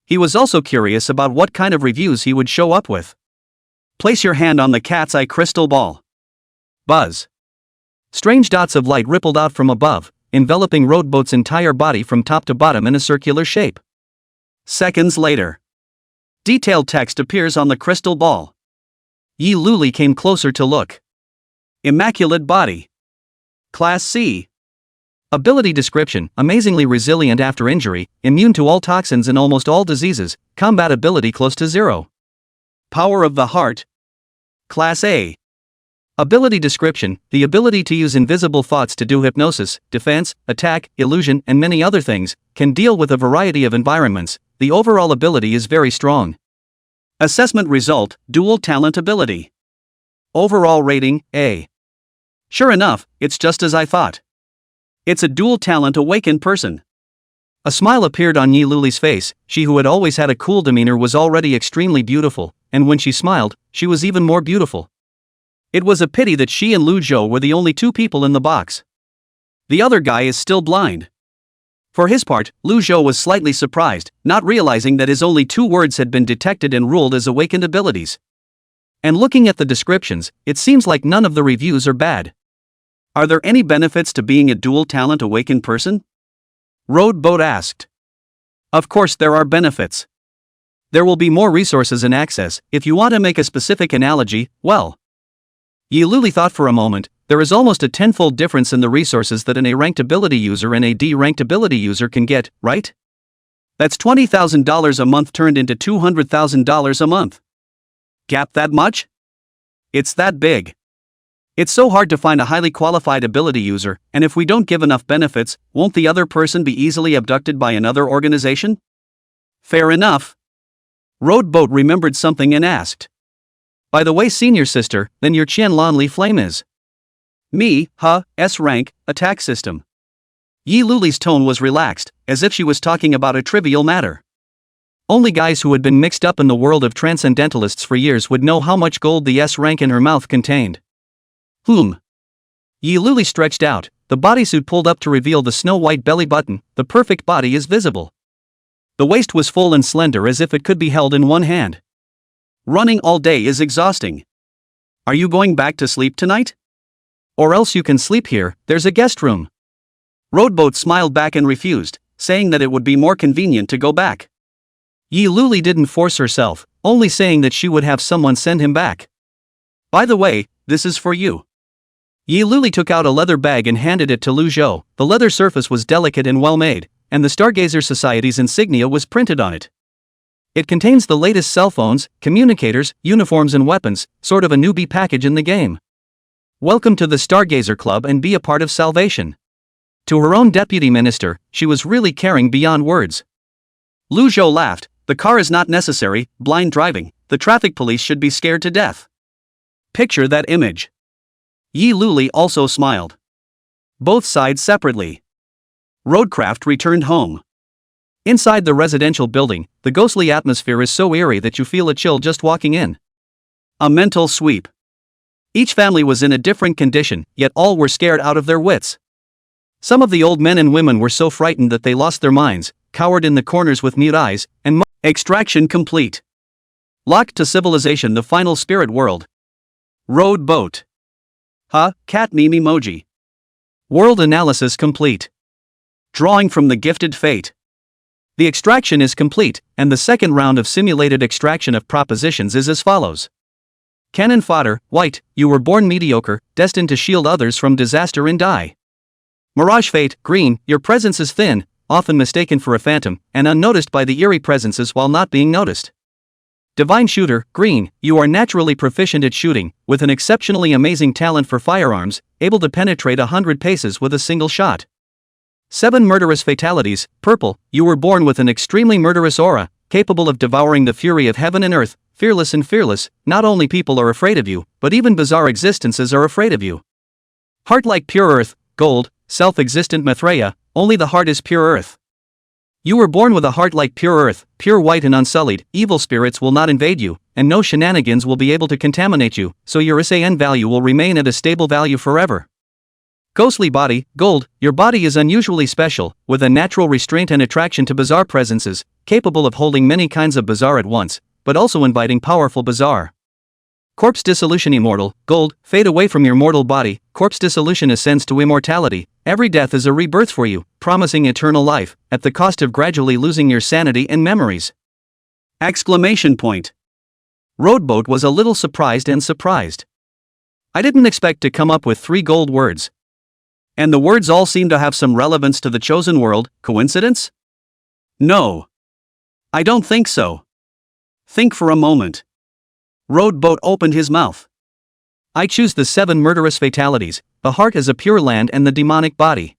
He was also curious about what kind of reviews he would show up with. Place your hand on the cat's eye crystal ball. Buzz. Strange dots of light rippled out from above, enveloping Road Boat's entire body from top to bottom in a circular shape. Seconds later. Detailed text appears on the crystal ball. Yi Luli came closer to look. Immaculate body. Class C. Ability description, amazingly resilient after injury, immune to all toxins and almost all diseases, combat ability close to zero. Power of the heart. Class A. Ability description, the ability to use invisible thoughts to do hypnosis, defense, attack, illusion and many other things, can deal with a variety of environments, the overall ability is very strong. Assessment result, dual talent ability. Overall rating, A. Sure enough, it's just as I thought. It's a dual talent awakened person. A smile appeared on Yi Luli's face, she who had always had a cool demeanor was already extremely beautiful, and when she smiled, she was even more beautiful. It was a pity that she and Lu Zhou were the only two people in the box. The other guy is still blind. For his part, Lu Zhou was slightly surprised, not realizing that his only 2 words had been detected and ruled as awakened abilities. And looking at the descriptions, it seems like none of the reviews are bad. Are there any benefits to being a dual talent awakened person? Road Boat asked. Of course there are benefits. There will be more resources and access. If you want to make a specific analogy, well. Yi Luli thought for a moment. There is almost a 10-fold difference in the resources that an A-ranked ability user and a D-ranked ability user can get, right? That's $20,000 a month turned into $200,000 a month. Gap that much? It's that big. It's so hard to find a highly qualified ability user, and if we don't give enough benefits, won't the other person be easily abducted by another organization? Fair enough. Roadboat remembered something and asked. By the way, senior sister, then your Qianlan flame is? Me, S rank, attack system. Yi Luli's tone was relaxed, as if she was talking about a trivial matter. Only guys who had been mixed up in the world of transcendentalists for years would know how much gold the S rank in her mouth contained. Yi Luli stretched out, the bodysuit pulled up to reveal the snow-white belly button, the perfect body is visible. The waist was full and slender as if it could be held in one hand. Running all day is exhausting. Are you going back to sleep tonight? Or else you can sleep here, there's a guest room. Roadboat smiled back and refused, saying that it would be more convenient to go back. Yi Luli didn't force herself, only saying that she would have someone send him back. By the way, this is for you. Yi Luli took out a leather bag and handed it to Lu Zhou. The leather surface was delicate and well made, and the Stargazer Society's insignia was printed on it. It contains the latest cell phones, communicators, uniforms and weapons, sort of a newbie package in the game. Welcome to the Stargazer Club and be a part of salvation. To her own deputy minister, she was really caring beyond words. Lu Zhou laughed, the car is not necessary, blind driving, the traffic police should be scared to death. Picture that image. Yi Luli also smiled. Both sides separately. Roadcraft returned home. Inside the residential building, the ghostly atmosphere is so eerie that you feel a chill just walking in. A mental sweep. Each family was in a different condition, yet all were scared out of their wits. Some of the old men and women were so frightened that they lost their minds, cowered in the corners with mute eyes, and extraction complete. Locked to civilization, the final spirit world. Road boat. Cat meme emoji. World analysis complete. Drawing from the gifted fate. The extraction is complete, and the second round of simulated extraction of propositions is as follows. Cannon fodder, white, you were born mediocre, destined to shield others from disaster and die. Mirage fate, green, your presence is thin, often mistaken for a phantom, and unnoticed by the eerie presences while not being noticed. Divine shooter, green, you are naturally proficient at shooting, with an exceptionally amazing talent for firearms, able to penetrate 100 paces with a single shot. 7 murderous fatalities, purple, you were born with an extremely murderous aura, capable of devouring the fury of heaven and earth, fearless and fearless, not only people are afraid of you, but even bizarre existences are afraid of you. Heart like pure earth, gold, self-existent Maitreya, only the heart is pure earth. You were born with a heart like pure earth, pure white and unsullied, evil spirits will not invade you, and no shenanigans will be able to contaminate you, so your SAN value will remain at a stable value forever. Ghostly body, gold, your body is unusually special, with a natural restraint and attraction to bizarre presences, capable of holding many kinds of bizarre at once, but also inviting powerful bizarre. Corpse dissolution immortal, gold, fade away from your mortal body, corpse dissolution ascends to immortality, every death is a rebirth for you, promising eternal life, at the cost of gradually losing your sanity and memories. Exclamation point. Roadboat was a little surprised. I didn't expect to come up with 3 gold words. And the words all seem to have some relevance to the chosen world, coincidence? No. I don't think so. Think for a moment. Roadboat opened his mouth. I choose the 7 murderous fatalities, the heart as a pure land and the demonic body.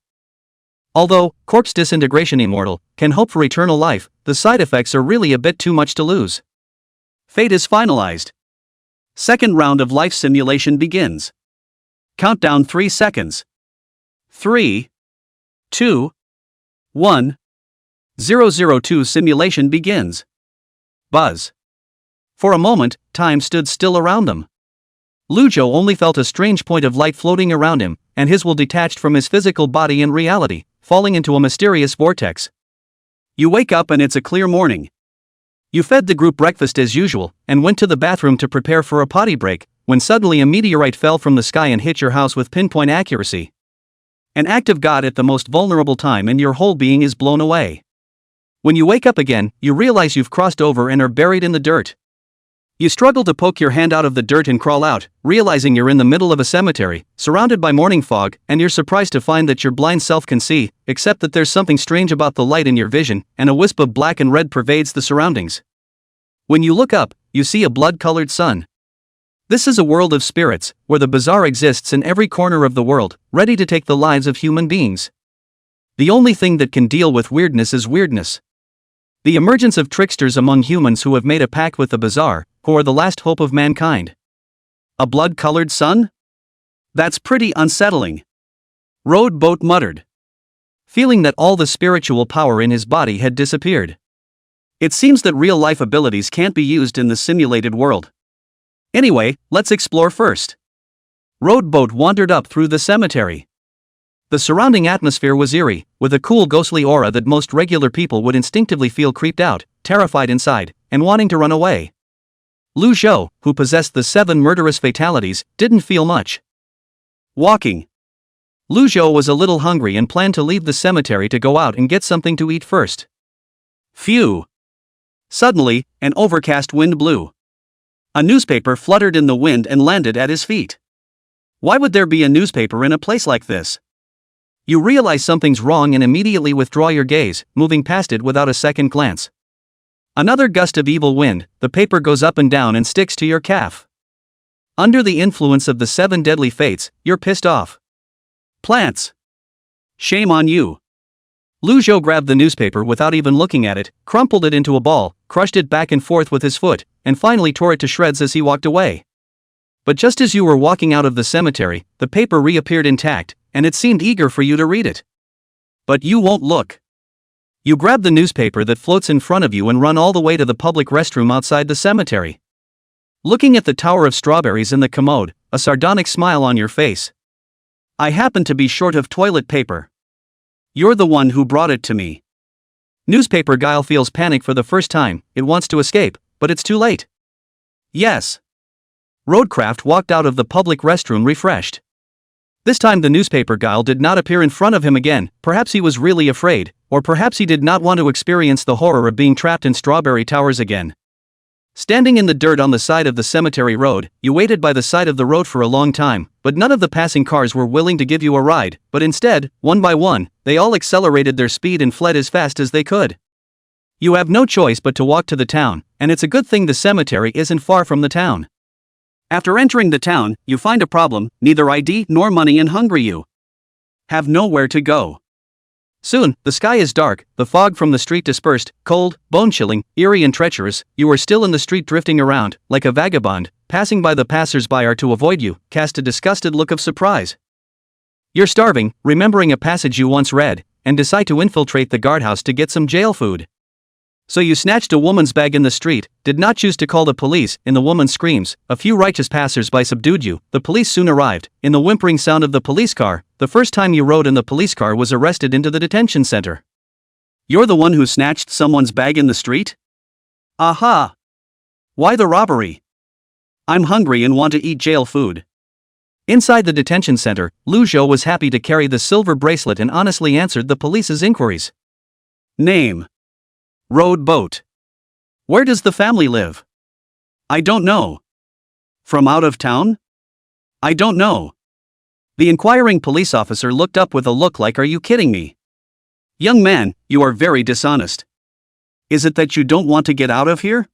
Although, corpse disintegration immortal, can hope for eternal life, the side effects are really a bit too much to lose. Fate is finalized. Second round of life simulation begins. Countdown 3 seconds. 3, 2, 1. 002 simulation begins. Buzz. For a moment, time stood still around them. Lu Zhou only felt a strange point of light floating around him, and his will detached from his physical body and reality, falling into a mysterious vortex. You wake up and it's a clear morning. You fed the group breakfast as usual, and went to the bathroom to prepare for a potty break, when suddenly a meteorite fell from the sky and hit your house with pinpoint accuracy. An act of God at the most vulnerable time, and your whole being is blown away. When you wake up again, you realize you've crossed over and are buried in the dirt. You struggle to poke your hand out of the dirt and crawl out, realizing you're in the middle of a cemetery, surrounded by morning fog, and you're surprised to find that your blind self can see, except that there's something strange about the light in your vision, and a wisp of black and red pervades the surroundings. When you look up, you see a blood-colored sun. This is a world of spirits, where the bizarre exists in every corner of the world, ready to take the lives of human beings. The only thing that can deal with weirdness is weirdness. The emergence of tricksters among humans who have made a pact with the bizarre, who are the last hope of mankind. A blood-colored sun? That's pretty unsettling. Road Boat muttered, feeling that all the spiritual power in his body had disappeared. It seems that real-life abilities can't be used in the simulated world. Anyway, let's explore first. Road Boat wandered up through the cemetery. The surrounding atmosphere was eerie, with a cool ghostly aura that most regular people would instinctively feel creeped out, terrified inside, and wanting to run away. Lu Zhou, who possessed the 7 murderous fatalities, didn't feel much. Walking. Lu Zhou was a little hungry and planned to leave the cemetery to go out and get something to eat first. Phew. Suddenly, an overcast wind blew. A newspaper fluttered in the wind and landed at his feet. Why would there be a newspaper in a place like this? You realize something's wrong and immediately withdraw your gaze, moving past it without a second glance. Another gust of evil wind, the paper goes up and down and sticks to your calf. Under the influence of the 7 deadly fates, you're pissed off. Plants. Shame on you. Lu Zhou grabbed the newspaper without even looking at it, crumpled it into a ball, crushed it back and forth with his foot, and finally tore it to shreds as he walked away. But just as you were walking out of the cemetery, the paper reappeared intact, and it seemed eager for you to read it. But you won't look. You grab the newspaper that floats in front of you and run all the way to the public restroom outside the cemetery. Looking at the tower of strawberries in the commode, a sardonic smile on your face. I happen to be short of toilet paper. You're the one who brought it to me. Newspaper Guile feels panic for the first time. It wants to escape, but it's too late. Yes. Roadcraft walked out of the public restroom refreshed. This time the newspaper Guile did not appear in front of him again. Perhaps he was really afraid, or perhaps he did not want to experience the horror of being trapped in strawberry towers again. Standing in the dirt on the side of the cemetery road, you waited by the side of the road for a long time, but none of the passing cars were willing to give you a ride, but instead, one by one, they all accelerated their speed and fled as fast as they could. You have no choice but to walk to the town, and it's a good thing the cemetery isn't far from the town. After entering the town, you find a problem: neither ID nor money, and hungry you have nowhere to go. Soon, the sky is dark, the fog from the street dispersed, cold, bone-chilling, eerie and treacherous. You are still in the street drifting around, like a vagabond, passing by. The passers-by are to avoid you, cast a disgusted look of surprise. You're starving, remembering a passage you once read, and decide to infiltrate the guardhouse to get some jail food. So you snatched a woman's bag in the street, did not choose to call the police. In the woman's screams, a few righteous passers-by subdued you. The police soon arrived. In the whimpering sound of the police car, the first time you rode in the police car was arrested into the detention center. You're the one who snatched someone's bag in the street? Aha! Why the robbery? I'm hungry and want to eat jail food. Inside the detention center, Lu Zhou was happy to carry the silver bracelet and honestly answered the police's inquiries. Name? Road Boat. Where does the family live? I don't know. From out of town? I don't know. The inquiring police officer looked up with a look like, "Are you kidding me? Young man, you are very dishonest. Is it that you don't want to get out of here?"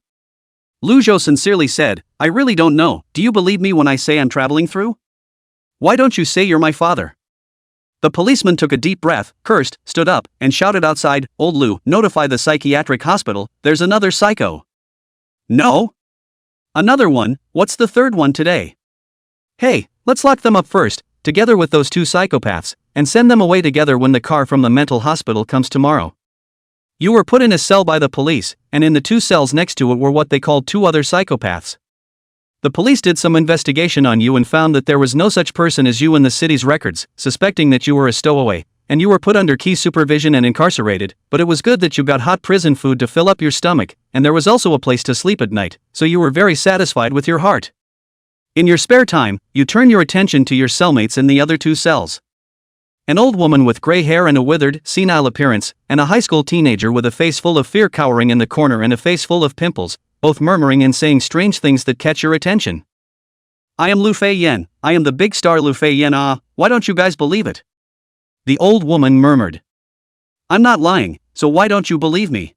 Lu Zhou sincerely said, "I really don't know. Do you believe me when I say I'm traveling through? Why don't you say you're my father?" The policeman took a deep breath, cursed, stood up, and shouted outside, "Old Lu, notify the psychiatric hospital, there's another psycho." No? Another one? What's the third one today? Hey, let's lock them up first, together with those 2 psychopaths, and send them away together when the car from the mental hospital comes tomorrow. You were put in a cell by the police, and in the 2 cells next to it were what they called 2 other psychopaths. The police did some investigation on you and found that there was no such person as you in the city's records, suspecting that you were a stowaway, and you were put under key supervision and incarcerated. But it was good that you got hot prison food to fill up your stomach, and there was also a place to sleep at night, so you were very satisfied with your heart. In your spare time, you turn your attention to your cellmates in the other 2 cells. An old woman with gray hair and a withered, senile appearance, and a high school teenager with a face full of fear cowering in the corner and a face full of pimples, both murmuring and saying strange things that catch your attention. I am Lu Fei Yan, I am the big star Lu Fei Yan. Why don't you guys believe it? The old woman murmured. I'm not lying, so why don't you believe me?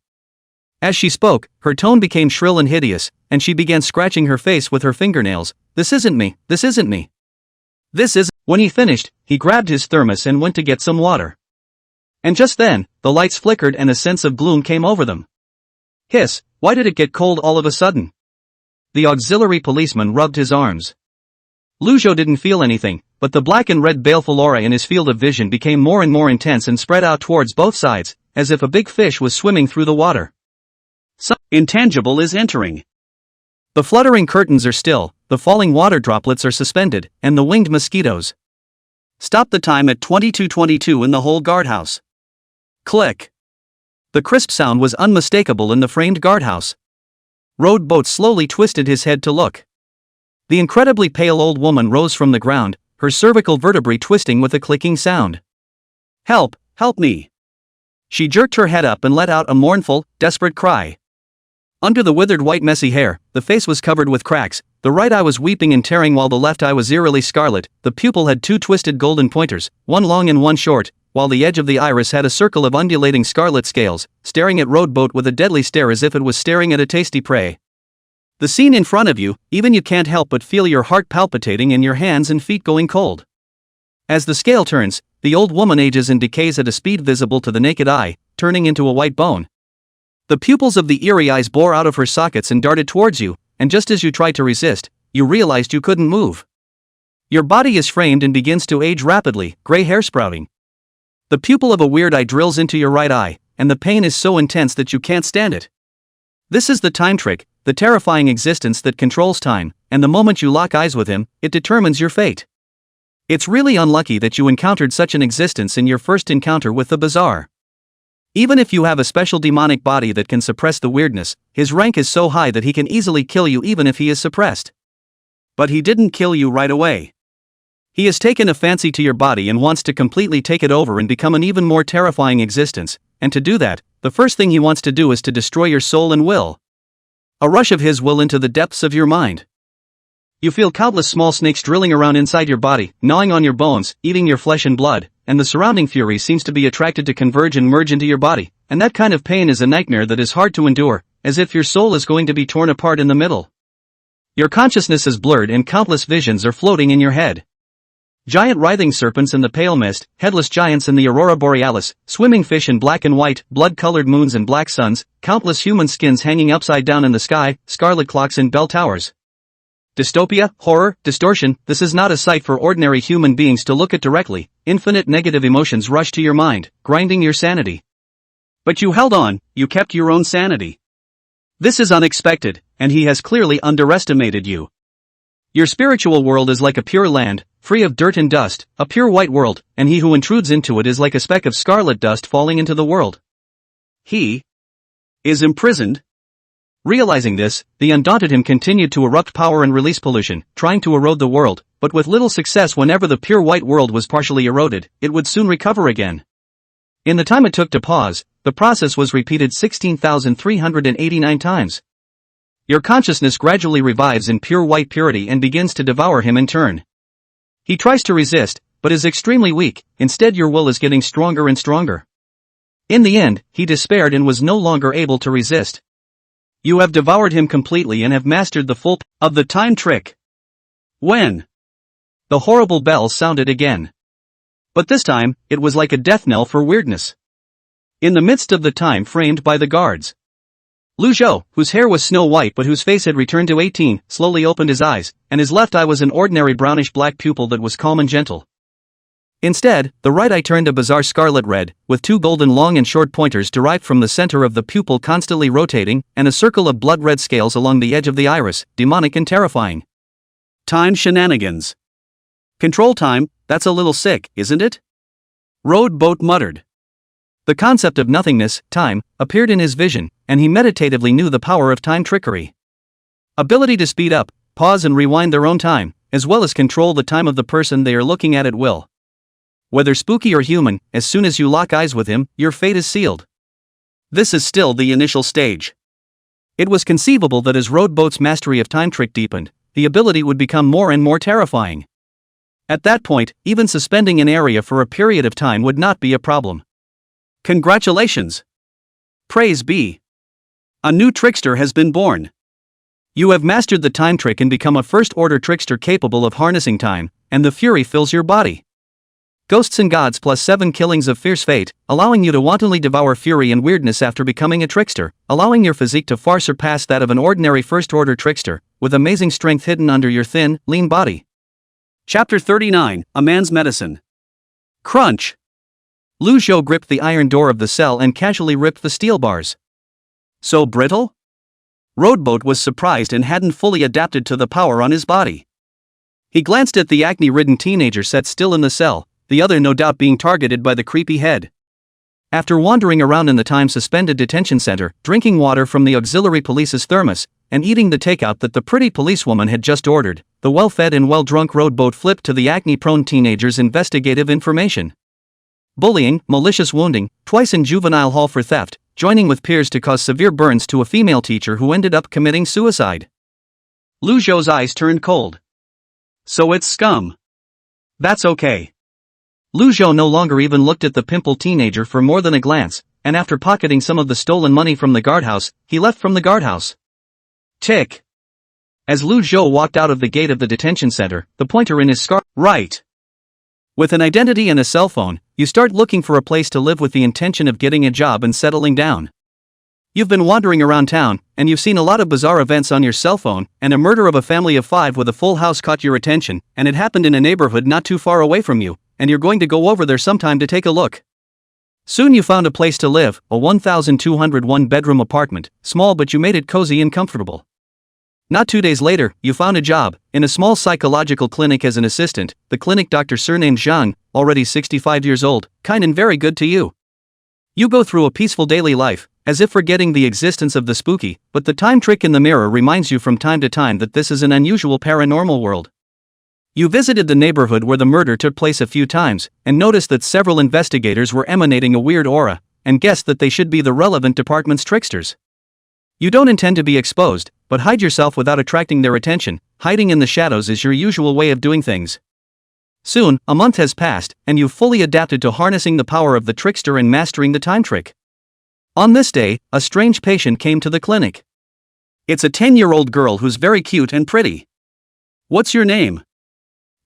As she spoke, her tone became shrill and hideous, and she began scratching her face with her fingernails. This isn't me, this isn't me. This is. When he finished, he grabbed his thermos and went to get some water. And just then, the lights flickered and a sense of gloom came over them. Hiss, why did it get cold all of a sudden? The auxiliary policeman rubbed his arms. Lu Zhou didn't feel anything, but the black and red baleful aura in his field of vision became more and more intense and spread out towards both sides, as if a big fish was swimming through the water. Some intangible is entering. The fluttering curtains are still, the falling water droplets are suspended, and the winged mosquitoes. Stop the time at 22:22 in the whole guardhouse. Click. The crisp sound was unmistakable in the framed guardhouse. Road Boat slowly twisted his head to look. The incredibly pale old woman rose from the ground, her cervical vertebrae twisting with a clicking sound. Help, help me. She jerked her head up and let out a mournful, desperate cry. Under the withered white messy hair, the face was covered with cracks, the right eye was weeping and tearing while the left eye was eerily scarlet, the pupil had two twisted golden pointers, one long and one short, while the edge of the iris had a circle of undulating scarlet scales, staring at Road Boat with a deadly stare as if it was staring at a tasty prey. The scene in front of you, even you can't help but feel your heart palpitating and your hands and feet going cold. As the scale turns, the old woman ages and decays at a speed visible to the naked eye, turning into a white bone. The pupils of the eerie eyes bore out of her sockets and darted towards you, and just as you tried to resist, you realized you couldn't move. Your body is framed and begins to age rapidly, gray hair sprouting. The pupil of a weird eye drills into your right eye, and the pain is so intense that you can't stand it. This is the time trick, the terrifying existence that controls time, and the moment you lock eyes with him, it determines your fate. It's really unlucky that you encountered such an existence in your first encounter with the bizarre. Even if you have a special demonic body that can suppress the weirdness, his rank is so high that he can easily kill you even if he is suppressed. But he didn't kill you right away. He has taken a fancy to your body and wants to completely take it over and become an even more terrifying existence, and to do that, the first thing he wants to do is to destroy your soul and will. A rush of his will into the depths of your mind. You feel countless small snakes drilling around inside your body, gnawing on your bones, eating your flesh and blood, and the surrounding fury seems to be attracted to converge and merge into your body, and that kind of pain is a nightmare that is hard to endure, as if your soul is going to be torn apart in the middle. Your consciousness is blurred and countless visions are floating in your head. Giant writhing serpents in the pale mist, headless giants in the aurora borealis, swimming fish in black and white, blood-colored moons and black suns, countless human skins hanging upside down in the sky, scarlet clocks in bell towers. Dystopia, horror, distortion, this is not a sight for ordinary human beings to look at directly. Infinite negative emotions rush to your mind, grinding your sanity. But you held on, you kept your own sanity. This is unexpected, and he has clearly underestimated you. Your spiritual world is like a pure land, free of dirt and dust, a pure white world, and he who intrudes into it is like a speck of scarlet dust falling into the world. He is imprisoned. Realizing this, the undaunted him continued to erupt power and release pollution, trying to erode the world, but with little success. Whenever the pure white world was partially eroded, it would soon recover again. In the time it took to pause, the process was repeated 16,389 times. Your consciousness gradually revives in pure white purity and begins to devour him in turn. He tries to resist, but is extremely weak. Instead, your will is getting stronger and stronger. In the end, he despaired and was no longer able to resist. You have devoured him completely and have mastered the full of the time trick. When the horrible bell sounded again. But this time, it was like a death knell for weirdness. In the midst of the time framed by the guards, Lu Zhou, whose hair was snow white but whose face had returned to 18, slowly opened his eyes, and his left eye was an ordinary brownish-black pupil that was calm and gentle. Instead, the right eye turned a bizarre scarlet red, with two golden long and short pointers derived from the center of the pupil constantly rotating, and a circle of blood-red scales along the edge of the iris, demonic and terrifying. Time shenanigans. Control time, that's a little sick, isn't it? Road Boat muttered. The concept of nothingness, time, appeared in his vision, and he meditatively knew the power of time trickery. Ability to speed up, pause and rewind their own time, as well as control the time of the person they are looking at will. Whether spooky or human, as soon as you lock eyes with him, your fate is sealed. This is still the initial stage. It was conceivable that as Road Boat's mastery of time trick deepened, the ability would become more and more terrifying. At that point, even suspending an area for a period of time would not be a problem. Congratulations! Praise be! A new trickster has been born. You have mastered the time trick and become a first-order trickster capable of harnessing time, and the fury fills your body. Ghosts and gods plus 7 killings of fierce fate, allowing you to wantonly devour fury and weirdness after becoming a trickster, allowing your physique to far surpass that of an ordinary first-order trickster, with amazing strength hidden under your thin, lean body. Chapter 39, A Man's Medicine. Crunch! Lu Zhou gripped the iron door of the cell and casually ripped the steel bars. So brittle? Roadboat was surprised and hadn't fully adapted to the power on his body. He glanced at the acne-ridden teenager set still in the cell, the other no doubt being targeted by the creepy head. After wandering around in the time-suspended detention center, drinking water from the auxiliary police's thermos, and eating the takeout that the pretty policewoman had just ordered, the well-fed and well-drunk Roadboat flipped to the acne-prone teenager's investigative information. Bullying, malicious wounding, twice in juvenile hall for theft, joining with peers to cause severe burns to a female teacher who ended up committing suicide. Lu Zhou's eyes turned cold. So it's scum. That's okay. Lu Zhou no longer even looked at the pimpled teenager for more than a glance, and after pocketing some of the stolen money from the guardhouse, he left from the guardhouse. Tick. As Lu Zhou walked out of the gate of the detention center, the pointer in his scarf. Right. With an identity and a cell phone, you start looking for a place to live with the intention of getting a job and settling down. You've been wandering around town, and you've seen a lot of bizarre events on your cell phone, and a murder of a family of 5 with a full house caught your attention, and it happened in a neighborhood not too far away from you, and you're going to go over there sometime to take a look. Soon you found a place to live, a 1,201 bedroom apartment, small but you made it cozy and comfortable. Not 2 days later, you found a job, in a small psychological clinic as an assistant, the clinic doctor surnamed Zhang, already 65 years old, kind and very good to you. You go through a peaceful daily life, as if forgetting the existence of the spooky, but the time trick in the mirror reminds you from time to time that this is an unusual paranormal world. You visited the neighborhood where the murder took place a few times, and noticed that several investigators were emanating a weird aura, and guessed that they should be the relevant department's tricksters. You don't intend to be exposed, but hide yourself without attracting their attention. Hiding in the shadows is your usual way of doing things. Soon, a month has passed, and you've fully adapted to harnessing the power of the trickster and mastering the time trick. On this day, a strange patient came to the clinic. It's a 10-year-old girl who's very cute and pretty. What's your name?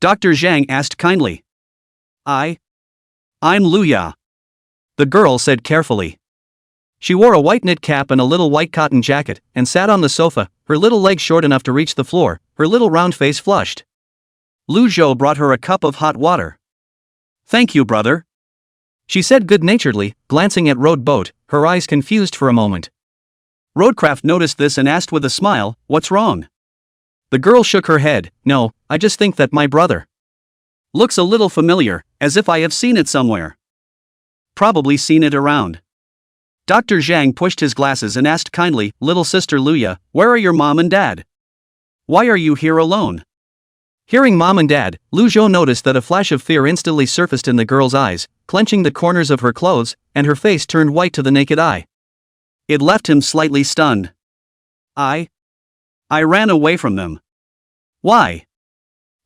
Dr. Zhang asked kindly. I'm Luya. The girl said carefully. She wore a white knit cap and a little white cotton jacket, and sat on the sofa, her little legs short enough to reach the floor, her little round face flushed. Lu Zhou brought her a cup of hot water. Thank you, brother. She said good-naturedly, glancing at Roadboat, her eyes confused for a moment. Roadcraft noticed this and asked with a smile, what's wrong? The girl shook her head, no, I just think that my brother looks a little familiar, as if I have seen it somewhere. Probably seen it around. Dr. Zhang pushed his glasses and asked kindly, little sister Luya, where are your mom and dad? Why are you here alone? Hearing mom and dad, Lu Zhou noticed that a flash of fear instantly surfaced in the girl's eyes, clenching the corners of her clothes, and her face turned white to the naked eye. It left him slightly stunned. I ran away from them. Why?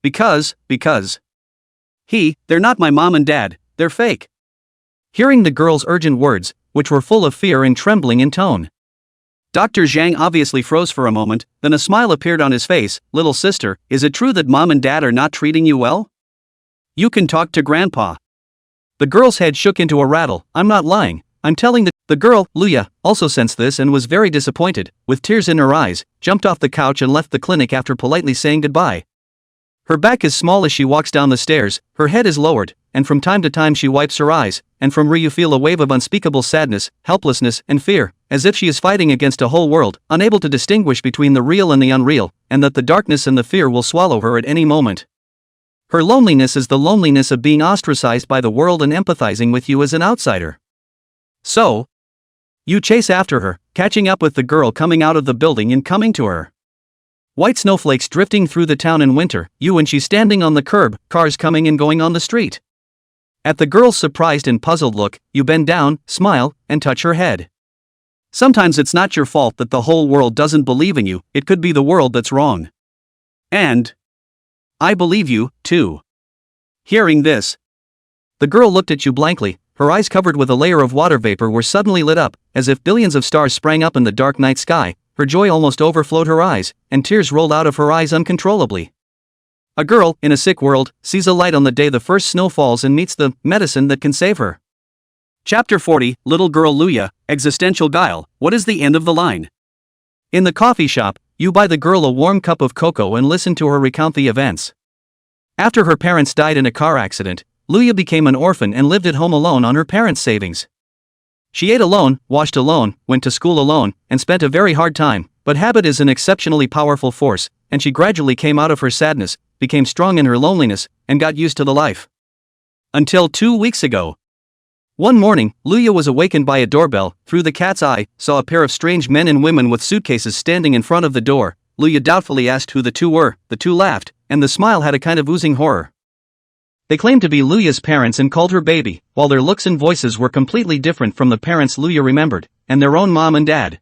Because. They're not my mom and dad, they're fake. Hearing the girl's urgent words, which were full of fear and trembling in tone, Dr. Zhang obviously froze for a moment, then a smile appeared on his face. Little sister, is it true that mom and dad are not treating you well? You can talk to grandpa. The girl's head shook into a rattle. I'm not lying, I'm telling the girl, Luya, also sensed this and was very disappointed, with tears in her eyes, jumped off the couch and left the clinic after politely saying goodbye. Her back is small as she walks down the stairs, her head is lowered, and from time to time she wipes her eyes, and from her you feel a wave of unspeakable sadness, helplessness, and fear, as if she is fighting against a whole world, unable to distinguish between the real and the unreal, and that the darkness and the fear will swallow her at any moment. Her loneliness is the loneliness of being ostracized by the world and empathizing with you as an outsider. So, you chase after her, catching up with the girl coming out of the building and coming to her. White snowflakes drifting through the town in winter, you and she standing on the curb, cars coming and going on the street. At the girl's surprised and puzzled look, you bend down, smile, and touch her head. Sometimes it's not your fault that the whole world doesn't believe in you, it could be the world that's wrong. And I believe you, too. Hearing this, the girl looked at you blankly, her eyes covered with a layer of water vapor were suddenly lit up, as if billions of stars sprang up in the dark night sky. Her joy almost overflowed her eyes, and tears rolled out of her eyes uncontrollably. A girl, in a sick world, sees a light on the day the first snow falls and meets the medicine that can save her. Chapter 40, Little Girl Luya, Existential Guile. What is the end of the line? In the coffee shop, you buy the girl a warm cup of cocoa and listen to her recount the events. After her parents died in a car accident, Luya became an orphan and lived at home alone on her parents' savings. She ate alone, washed alone, went to school alone, and spent a very hard time, but habit is an exceptionally powerful force, and she gradually came out of her sadness, became strong in her loneliness, and got used to the life. Until 2 weeks ago. One morning, Luya was awakened by a doorbell. Through the cat's eye, saw a pair of strange men and women with suitcases standing in front of the door. Luya doubtfully asked who the two were. The two laughed, and the smile had a kind of oozing horror. They claimed to be Luya's parents and called her baby, while their looks and voices were completely different from the parents Luya remembered, and their own mom and dad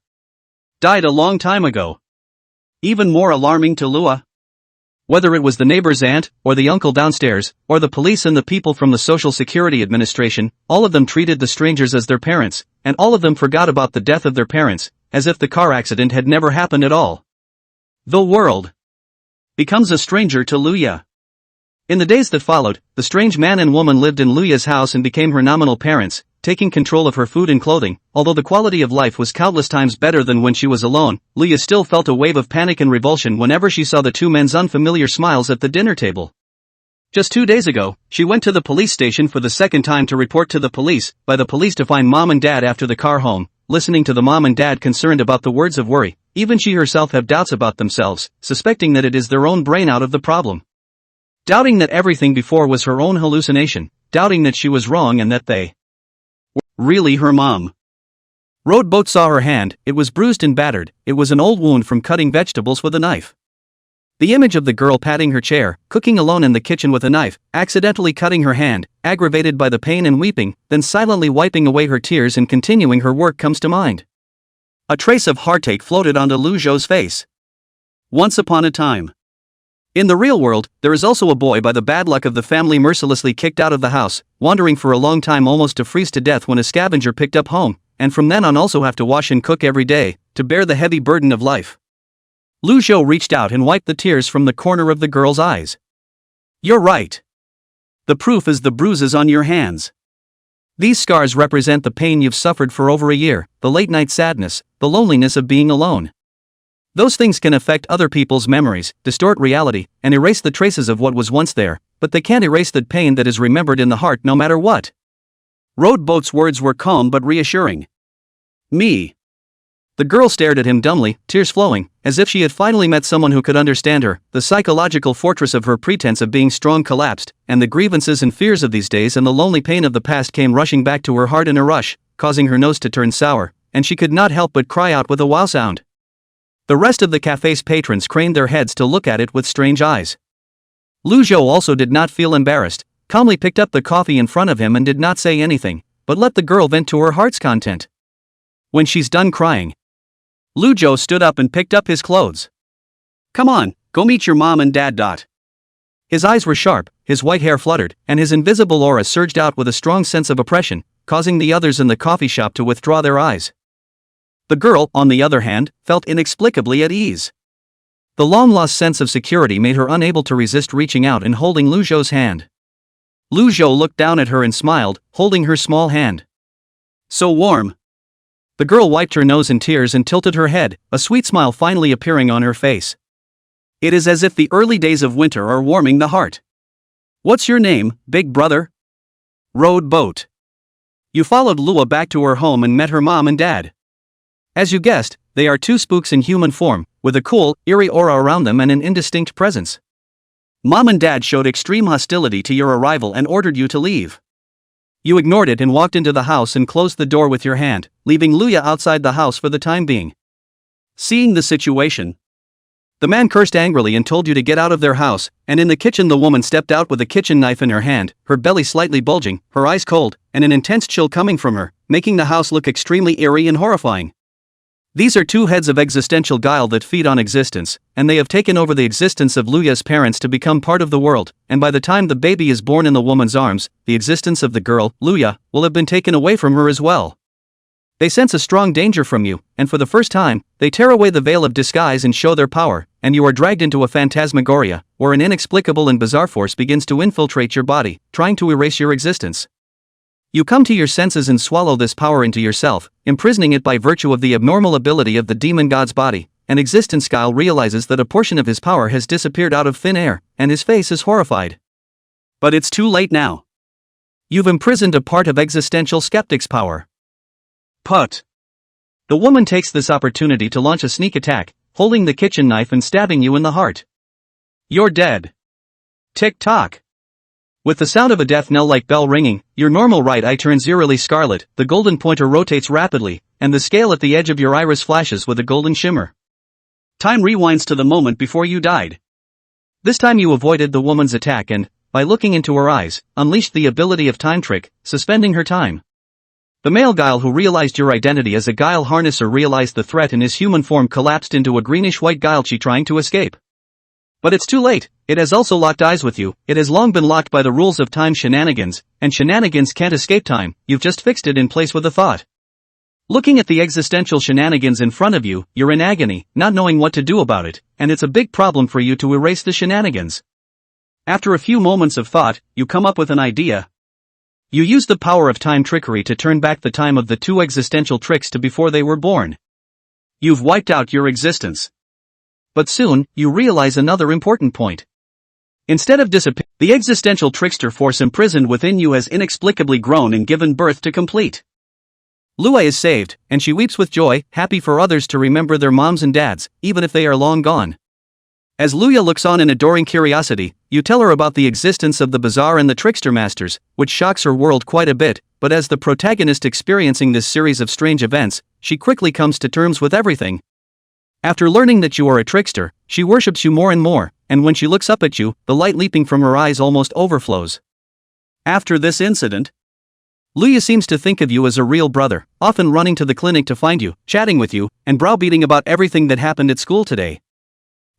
died a long time ago. Even more alarming to Luya, whether it was the neighbor's aunt, or the uncle downstairs, or the police and the people from the Social Security Administration, all of them treated the strangers as their parents, and all of them forgot about the death of their parents, as if the car accident had never happened at all. The world becomes a stranger to Luya. In the days that followed, the strange man and woman lived in Luya's house and became her nominal parents, taking control of her food and clothing. Although the quality of life was countless times better than when she was alone, Luya still felt a wave of panic and revulsion whenever she saw the two men's unfamiliar smiles at the dinner table. Just 2 days ago, she went to the police station for the second time to report to the police, by the police to find mom and dad after the car home. Listening to the mom and dad concerned about the words of worry, even she herself have doubts about themselves, suspecting that it is their own brain out of the problem. Doubting that everything before was her own hallucination, doubting that she was wrong and that they were really her mom. Rowboat saw her hand. It was bruised and battered. It was an old wound from cutting vegetables with a knife. The image of the girl patting her chair, cooking alone in the kitchen with a knife, accidentally cutting her hand, aggravated by the pain and weeping, then silently wiping away her tears and continuing her work comes to mind. A trace of heartache floated onto Lu Zhou's face. Once upon a time. In the real world, there is also a boy by the bad luck of the family mercilessly kicked out of the house, wandering for a long time almost to freeze to death when a scavenger picked up home, and from then on also have to wash and cook every day, to bear the heavy burden of life. Lu Zhou reached out and wiped the tears from the corner of the girl's eyes. You're right. The proof is the bruises on your hands. These scars represent the pain you've suffered for over a year, the late-night sadness, the loneliness of being alone. Those things can affect other people's memories, distort reality, and erase the traces of what was once there, but they can't erase the pain that is remembered in the heart no matter what. Rowboat's words were calm but reassuring. Me. The girl stared at him dumbly, tears flowing, as if she had finally met someone who could understand her. The psychological fortress of her pretense of being strong collapsed, and the grievances and fears of these days and the lonely pain of the past came rushing back to her heart in a rush, causing her nose to turn sour, and she could not help but cry out with a wow sound. The rest of the cafe's patrons craned their heads to look at it with strange eyes. Lu Zhou also did not feel embarrassed, calmly picked up the coffee in front of him and did not say anything, but let the girl vent to her heart's content. When she's done crying, Lu Zhou stood up and picked up his clothes. Come on, go meet your mom and dad. His eyes were sharp, his white hair fluttered, and his invisible aura surged out with a strong sense of oppression, causing the others in the coffee shop to withdraw their eyes. The girl, on the other hand, felt inexplicably at ease. The long-lost sense of security made her unable to resist reaching out and holding Lu Zhou's hand. Lu Zhou looked down at her and smiled, holding her small hand. So warm. The girl wiped her nose in tears and tilted her head, a sweet smile finally appearing on her face. It is as if the early days of winter are warming the heart. What's your name, big brother? Rowboat. You followed Lua back to her home and met her mom and dad. As you guessed, they are two spooks in human form, with a cool, eerie aura around them and an indistinct presence. Mom and dad showed extreme hostility to your arrival and ordered you to leave. You ignored it and walked into the house and closed the door with your hand, leaving Luya outside the house for the time being. Seeing the situation, the man cursed angrily and told you to get out of their house, and in the kitchen the woman stepped out with a kitchen knife in her hand, her belly slightly bulging, her eyes cold, and an intense chill coming from her, making the house look extremely eerie and horrifying. These are two heads of existential guile that feed on existence, and they have taken over the existence of Luya's parents to become part of the world, and by the time the baby is born in the woman's arms, the existence of the girl, Luya, will have been taken away from her as well. They sense a strong danger from you, and for the first time, they tear away the veil of disguise and show their power, and you are dragged into a phantasmagoria, where an inexplicable and bizarre force begins to infiltrate your body, trying to erase your existence. You come to your senses and swallow this power into yourself, imprisoning it by virtue of the abnormal ability of the demon god's body, and existence guile realizes that a portion of his power has disappeared out of thin air, and his face is horrified. But it's too late now. You've imprisoned a part of existential skeptic's power. Put. The woman takes this opportunity to launch a sneak attack, holding the kitchen knife and stabbing you in the heart. You're dead. Tick-tock. With the sound of a death knell-like bell ringing, your normal right eye turns eerily scarlet, the golden pointer rotates rapidly, and the scale at the edge of your iris flashes with a golden shimmer. Time rewinds to the moment before you died. This time you avoided the woman's attack and, by looking into her eyes, unleashed the ability of time trick, suspending her time. The male guile who realized your identity as a guile harnesser realized the threat and his human form collapsed into a greenish-white guilchi trying to escape. But it's too late, it has also locked eyes with you, it has long been locked by the rules of time shenanigans, and shenanigans can't escape time, you've just fixed it in place with a thought. Looking at the existential shenanigans in front of you, you're in agony, not knowing what to do about it, and it's a big problem for you to erase the shenanigans. After a few moments of thought, you come up with an idea. You use the power of time trickery to turn back the time of the two existential tricks to before they were born. You've wiped out your existence. But soon, you realize another important point. Instead of disappearing, the existential trickster force imprisoned within you has inexplicably grown and given birth to complete. Lua is saved, and she weeps with joy, happy for others to remember their moms and dads, even if they are long gone. As Luya looks on in adoring curiosity, you tell her about the existence of the bizarre and the trickster masters, which shocks her world quite a bit, but as the protagonist experiencing this series of strange events, she quickly comes to terms with everything. After learning that you are a trickster, she worships you more and more, and when she looks up at you, the light leaping from her eyes almost overflows. After this incident, Luya seems to think of you as a real brother, often running to the clinic to find you, chatting with you, and browbeating about everything that happened at school today.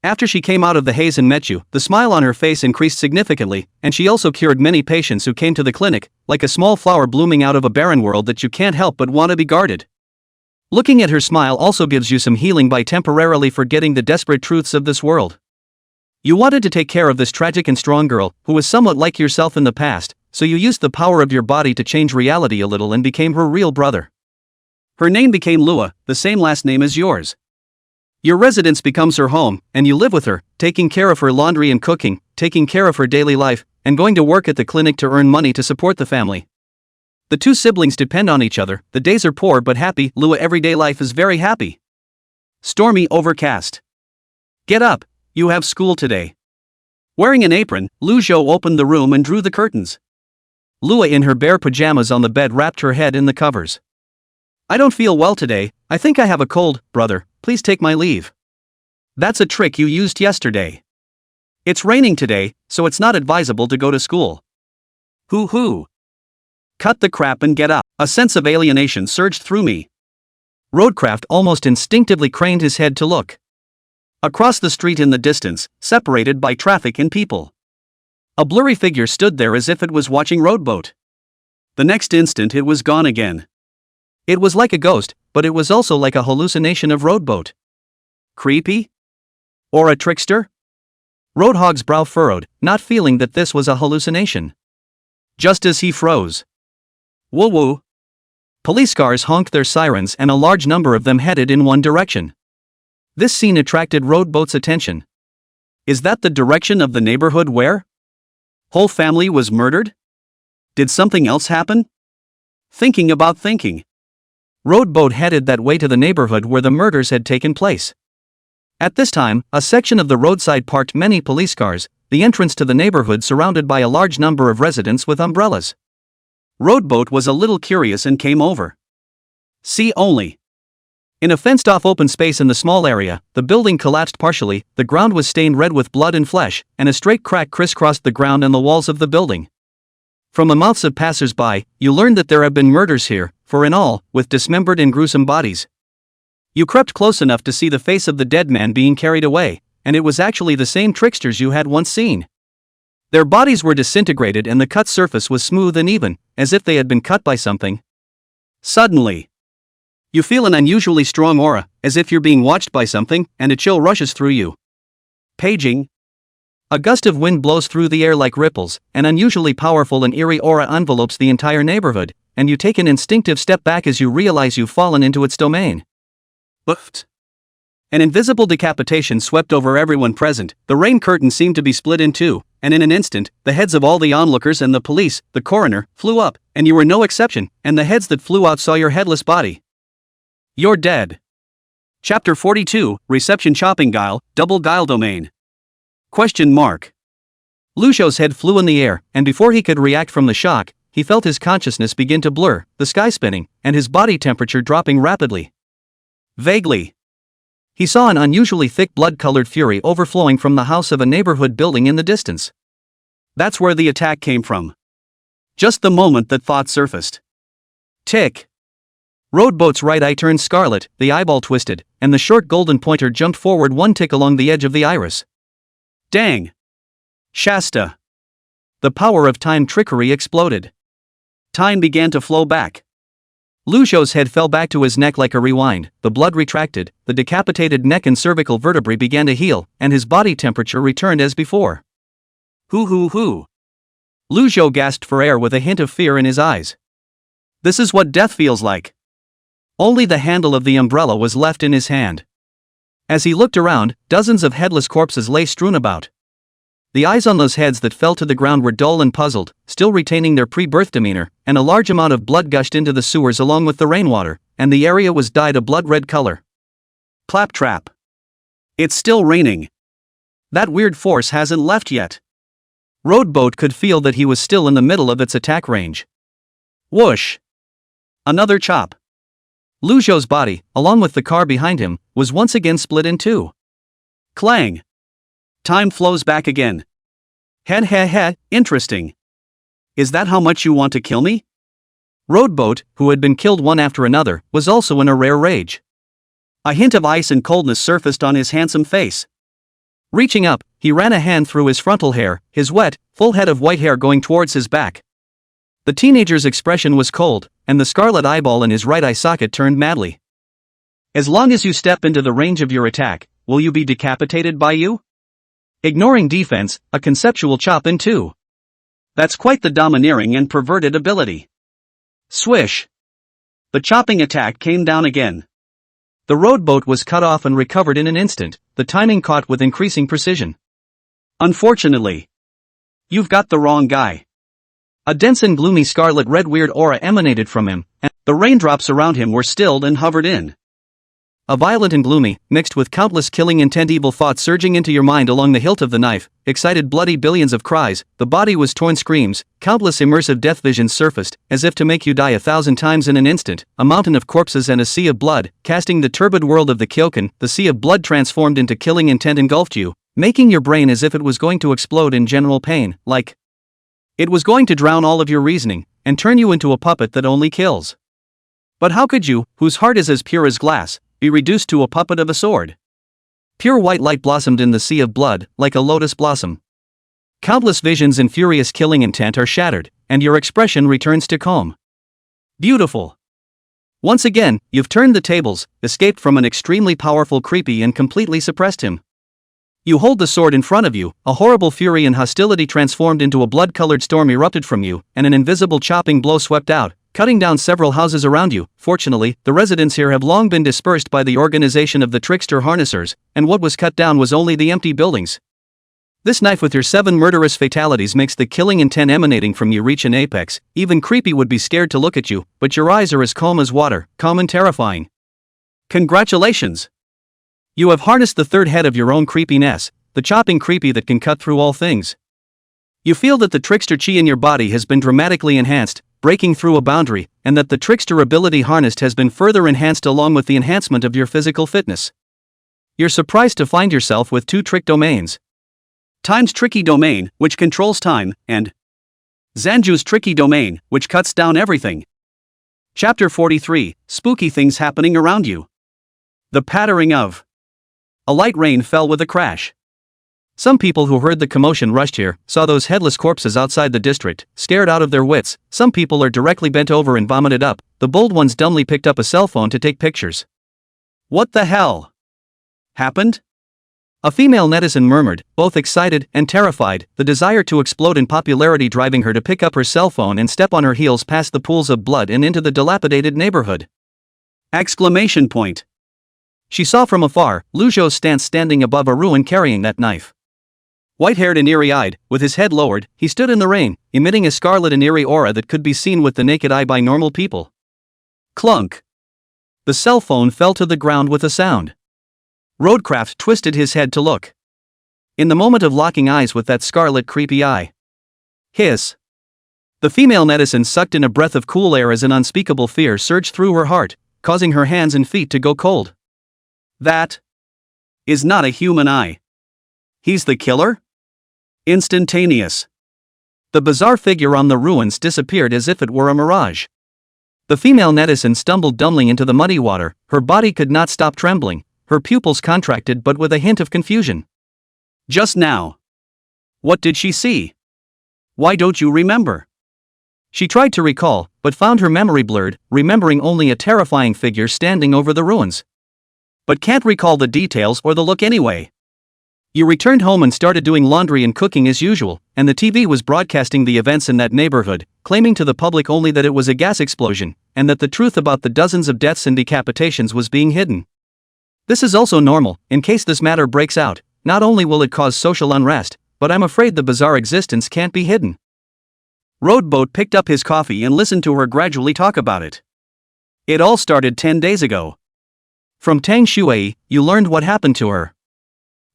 After she came out of the haze and met you, the smile on her face increased significantly, and she also cured many patients who came to the clinic, like a small flower blooming out of a barren world that you can't help but want to be guarded. Looking at her smile also gives you some healing by temporarily forgetting the desperate truths of this world. You wanted to take care of this tragic and strong girl, who was somewhat like yourself in the past, so you used the power of your body to change reality a little and became her real brother. Her name became Lua, the same last name as yours. Your residence becomes her home, and you live with her, taking care of her laundry and cooking, taking care of her daily life, and going to work at the clinic to earn money to support the family. The two siblings depend on each other, the days are poor but happy, Lua everyday life is very happy. Stormy overcast. Get up, you have school today. Wearing an apron, Lu Zhou opened the room and drew the curtains. Lua in her bare pajamas on the bed wrapped her head in the covers. I don't feel well today, I think I have a cold, brother, please take my leave. That's a trick you used yesterday. It's raining today, so it's not advisable to go to school. Hoo-hoo. Cut the crap and get up. A sense of alienation surged through me. Roadcraft almost instinctively craned his head to look. Across the street in the distance, separated by traffic and people, a blurry figure stood there as if it was watching Roadboat. The next instant it was gone again. It was like a ghost, but it was also like a hallucination of Roadboat. Creepy? Or a trickster? Roadhog's brow furrowed, not feeling that this was a hallucination. Just as he froze. Woo-woo. Police cars honked their sirens and a large number of them headed in one direction. This scene attracted Roadboat's attention. Is that the direction of the neighborhood where whole family was murdered? Did something else happen? Thinking about thinking, Roadboat headed that way to the neighborhood where the murders had taken place. At this time, a section of the roadside parked many police cars, the entrance to the neighborhood surrounded by a large number of residents with umbrellas. Roadboat was a little curious and came over. See only. In a fenced-off open space in the small area, the building collapsed partially, the ground was stained red with blood and flesh, and a straight crack crisscrossed the ground and the walls of the building. From the mouths of passers-by, you learned that there have been murders here, 4 in all, with dismembered and gruesome bodies. You crept close enough to see the face of the dead man being carried away, and it was actually the same tricksters you had once seen. Their bodies were disintegrated and the cut surface was smooth and even, as if they had been cut by something. Suddenly, you feel an unusually strong aura, as if you're being watched by something, and a chill rushes through you. Paging. A gust of wind blows through the air like ripples, an unusually powerful and eerie aura envelopes the entire neighborhood, and you take an instinctive step back as you realize you've fallen into its domain. Oofed. An invisible decapitation swept over everyone present. The rain curtain seemed to be split in two, and in an instant, the heads of all the onlookers and the police, the coroner, flew up, and you were no exception, and the heads that flew out saw your headless body. You're dead. Chapter 42, Reception Chopping Guile, Double Guile Domain. Question mark. Lu Shou's head flew in the air, and before he could react from the shock, he felt his consciousness begin to blur, the sky spinning, and his body temperature dropping rapidly. Vaguely, he saw an unusually thick blood-colored fury overflowing from the house of a neighborhood building in the distance. That's where the attack came from. Just the moment that thought surfaced. Tick. Roadboat's right eye turned scarlet, the eyeball twisted, and the short golden pointer jumped forward one tick along the edge of the iris. Dang. Shasta. The power of time trickery exploded. Time began to flow back. Lu Shou's head fell back to his neck like a rewind, the blood retracted, the decapitated neck and cervical vertebrae began to heal, and his body temperature returned as before. Hoo. Lu Shou gasped for air with a hint of fear in his eyes. This is what death feels like. Only the handle of the umbrella was left in his hand. As he looked around, dozens of headless corpses lay strewn about. The eyes on those heads that fell to the ground were dull and puzzled, still retaining their pre-birth demeanor, and a large amount of blood gushed into the sewers along with the rainwater, and the area was dyed a blood-red color. Claptrap. It's still raining. That weird force hasn't left yet. Roadboat could feel that he was still in the middle of its attack range. Whoosh. Another chop. Lu Shou's body, along with the car behind him, was once again split in two. Clang. Time flows back again. Interesting. Is that how much you want to kill me? Roadboat, who had been killed one after another, was also in a rare rage. A hint of ice and coldness surfaced on his handsome face. Reaching up, he ran a hand through his frontal hair, his wet, full head of white hair going towards his back. The teenager's expression was cold, and the scarlet eyeball in his right eye socket turned madly. As long as you step into the range of your attack, will you be decapitated by you? Ignoring defense, a conceptual chop in two. That's quite the domineering and perverted ability. Swish. The chopping attack came down again. The rowboat was cut off and recovered in an instant, the timing caught with increasing precision. Unfortunately, you've got the wrong guy. A dense and gloomy scarlet-red weird aura emanated from him, and the raindrops around him were stilled and hovered in. A violent and gloomy, mixed with countless killing intent evil thoughts surging into your mind along the hilt of the knife, excited bloody billions of cries, the body was torn screams, countless immersive death visions surfaced, as if to make you die 1,000 times in an instant, a mountain of corpses and a sea of blood, casting the turbid world of the Kyokan, the sea of blood transformed into killing intent engulfed you, making your brain as if it was going to explode in general pain, like it was going to drown all of your reasoning, and turn you into a puppet that only kills. But how could you, whose heart is as pure as glass, be reduced to a puppet of a sword? Pure white light blossomed in the sea of blood, like a lotus blossom. Countless visions and furious killing intent are shattered, and your expression returns to calm. Beautiful. Once again, you've turned the tables, escaped from an extremely powerful creepy and completely suppressed him. You hold the sword in front of you, a horrible fury and hostility transformed into a blood-colored storm erupted from you, and an invisible chopping blow swept out, cutting down several houses around you. Fortunately, the residents here have long been dispersed by the organization of the trickster harnessers, and what was cut down was only the empty buildings. This knife with your 7 murderous fatalities makes the killing intent emanating from you reach an apex. Even creepy would be scared to look at you, but your eyes are as calm as water, calm and terrifying. Congratulations! You have harnessed the third head of your own creepiness, the chopping creepy that can cut through all things. You feel that the trickster chi in your body has been dramatically enhanced, breaking through a boundary, and that the trickster ability harnessed has been further enhanced along with the enhancement of your physical fitness. You're surprised to find yourself with 2 trick domains. Time's tricky domain, which controls time, and Zanju's tricky domain, which cuts down everything. Chapter 43, Spooky Things Happening Around You. The pattering of a light rain fell with a crash. Some people who heard the commotion rushed here, saw those headless corpses outside the district, stared out of their wits. Some people are directly bent over and vomited up. The bold ones dumbly picked up a cell phone to take pictures. What the hell happened? A female netizen murmured, both excited and terrified, the desire to explode in popularity driving her to pick up her cell phone and step on her heels past the pools of blood and into the dilapidated neighborhood. Exclamation point. She saw from afar Lu Zhou's stance standing above a ruin carrying that knife. White-haired and eerie-eyed, with his head lowered, he stood in the rain, emitting a scarlet and eerie aura that could be seen with the naked eye by normal people. Clunk. The cell phone fell to the ground with a sound. Roadcraft twisted his head to look. In the moment of locking eyes with that scarlet creepy eye. Hiss. The female netizen sucked in a breath of cool air as an unspeakable fear surged through her heart, causing her hands and feet to go cold. That is not a human eye. He's the killer? Instantaneous. The bizarre figure on the ruins disappeared as if it were a mirage. The female netizen stumbled dumbly into the muddy water, her body could not stop trembling, her pupils contracted but with a hint of confusion. Just now. What did she see? Why don't you remember? She tried to recall, but found her memory blurred, remembering only a terrifying figure standing over the ruins. But can't recall the details or the look anyway. You returned home and started doing laundry and cooking as usual, and the TV was broadcasting the events in that neighborhood, claiming to the public only that it was a gas explosion, and that the truth about the dozens of deaths and decapitations was being hidden. This is also normal. In case this matter breaks out, not only will it cause social unrest, but I'm afraid the bizarre existence can't be hidden. Roadboat picked up his coffee and listened to her gradually talk about it. It all started 10 days ago. From Tang Shui, you learned what happened to her.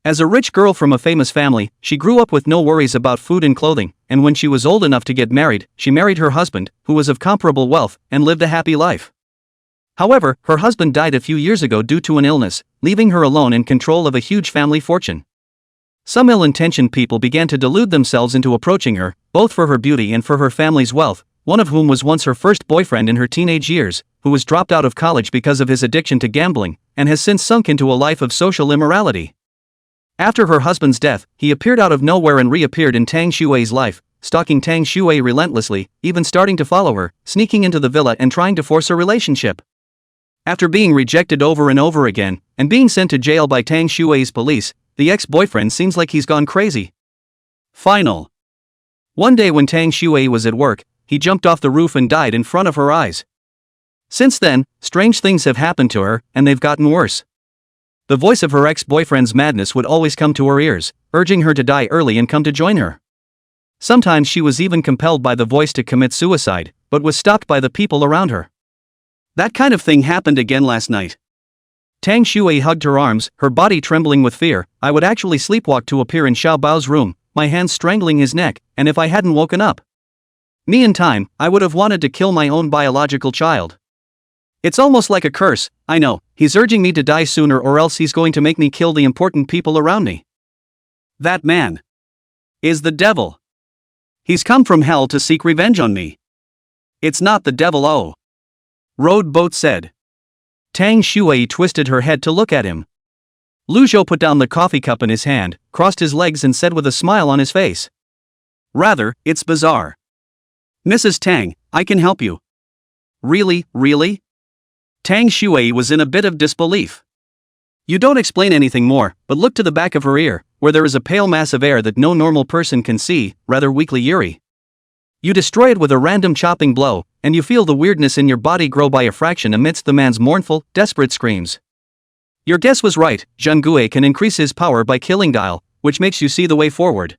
As a rich girl from a famous family, she grew up with no worries about food and clothing, and when she was old enough to get married, she married her husband, who was of comparable wealth, and lived a happy life. However, her husband died a few years ago due to an illness, leaving her alone in control of a huge family fortune. Some ill-intentioned people began to delude themselves into approaching her, both for her beauty and for her family's wealth, one of whom was once her first boyfriend in her teenage years, who was dropped out of college because of his addiction to gambling, and has since sunk into a life of social immorality. After her husband's death, he appeared out of nowhere and reappeared in Tang Shui's life, stalking Tang Shui relentlessly, even starting to follow her, sneaking into the villa and trying to force a relationship. After being rejected over and over again, and being sent to jail by Tang Shui's police, the ex-boyfriend seems like he's gone crazy. Final. One day when Tang Shui was at work, he jumped off the roof and died in front of her eyes. Since then, strange things have happened to her, and they've gotten worse. The voice of her ex-boyfriend's madness would always come to her ears, urging her to die early and come to join her. Sometimes she was even compelled by the voice to commit suicide, but was stopped by the people around her. That kind of thing happened again last night. Tang Shui hugged her arms, her body trembling with fear. I would actually sleepwalk to appear in Xiao Bao's room, my hands strangling his neck, and if I hadn't woken up. Me in time, I would have wanted to kill my own biological child. It's almost like a curse, I know, he's urging me to die sooner or else he's going to make me kill the important people around me. That man is the devil. He's come from hell to seek revenge on me. It's not the devil, oh. Roadboat said. Tang Shui twisted her head to look at him. Lu Zhou put down the coffee cup in his hand, crossed his legs and said with a smile on his face. Rather, it's bizarre. Mrs. Tang, I can help you. Really, really? Tang Shui was in a bit of disbelief. You don't explain anything more, but look to the back of her ear, where there is a pale mass of air that no normal person can see, rather weakly eerie. You destroy it with a random chopping blow, and you feel the weirdness in your body grow by a fraction amidst the man's mournful, desperate screams. Your guess was right, Zhengui can increase his power by killing Dial, which makes you see the way forward.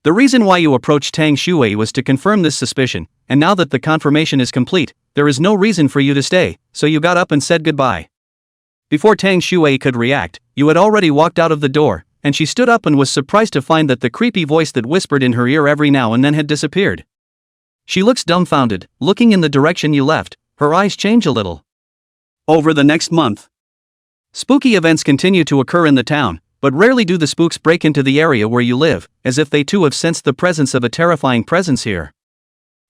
The reason why you approached Tang Shui was to confirm this suspicion, and now that the confirmation is complete, there is no reason for you to stay, so you got up and said goodbye. Before Tang Shui could react, you had already walked out of the door, and she stood up and was surprised to find that the creepy voice that whispered in her ear every now and then had disappeared. She looks dumbfounded, looking in the direction you left, her eyes change a little. Over the next month, spooky events continue to occur in the town, but rarely do the spooks break into the area where you live, as if they too have sensed the presence of a terrifying presence here.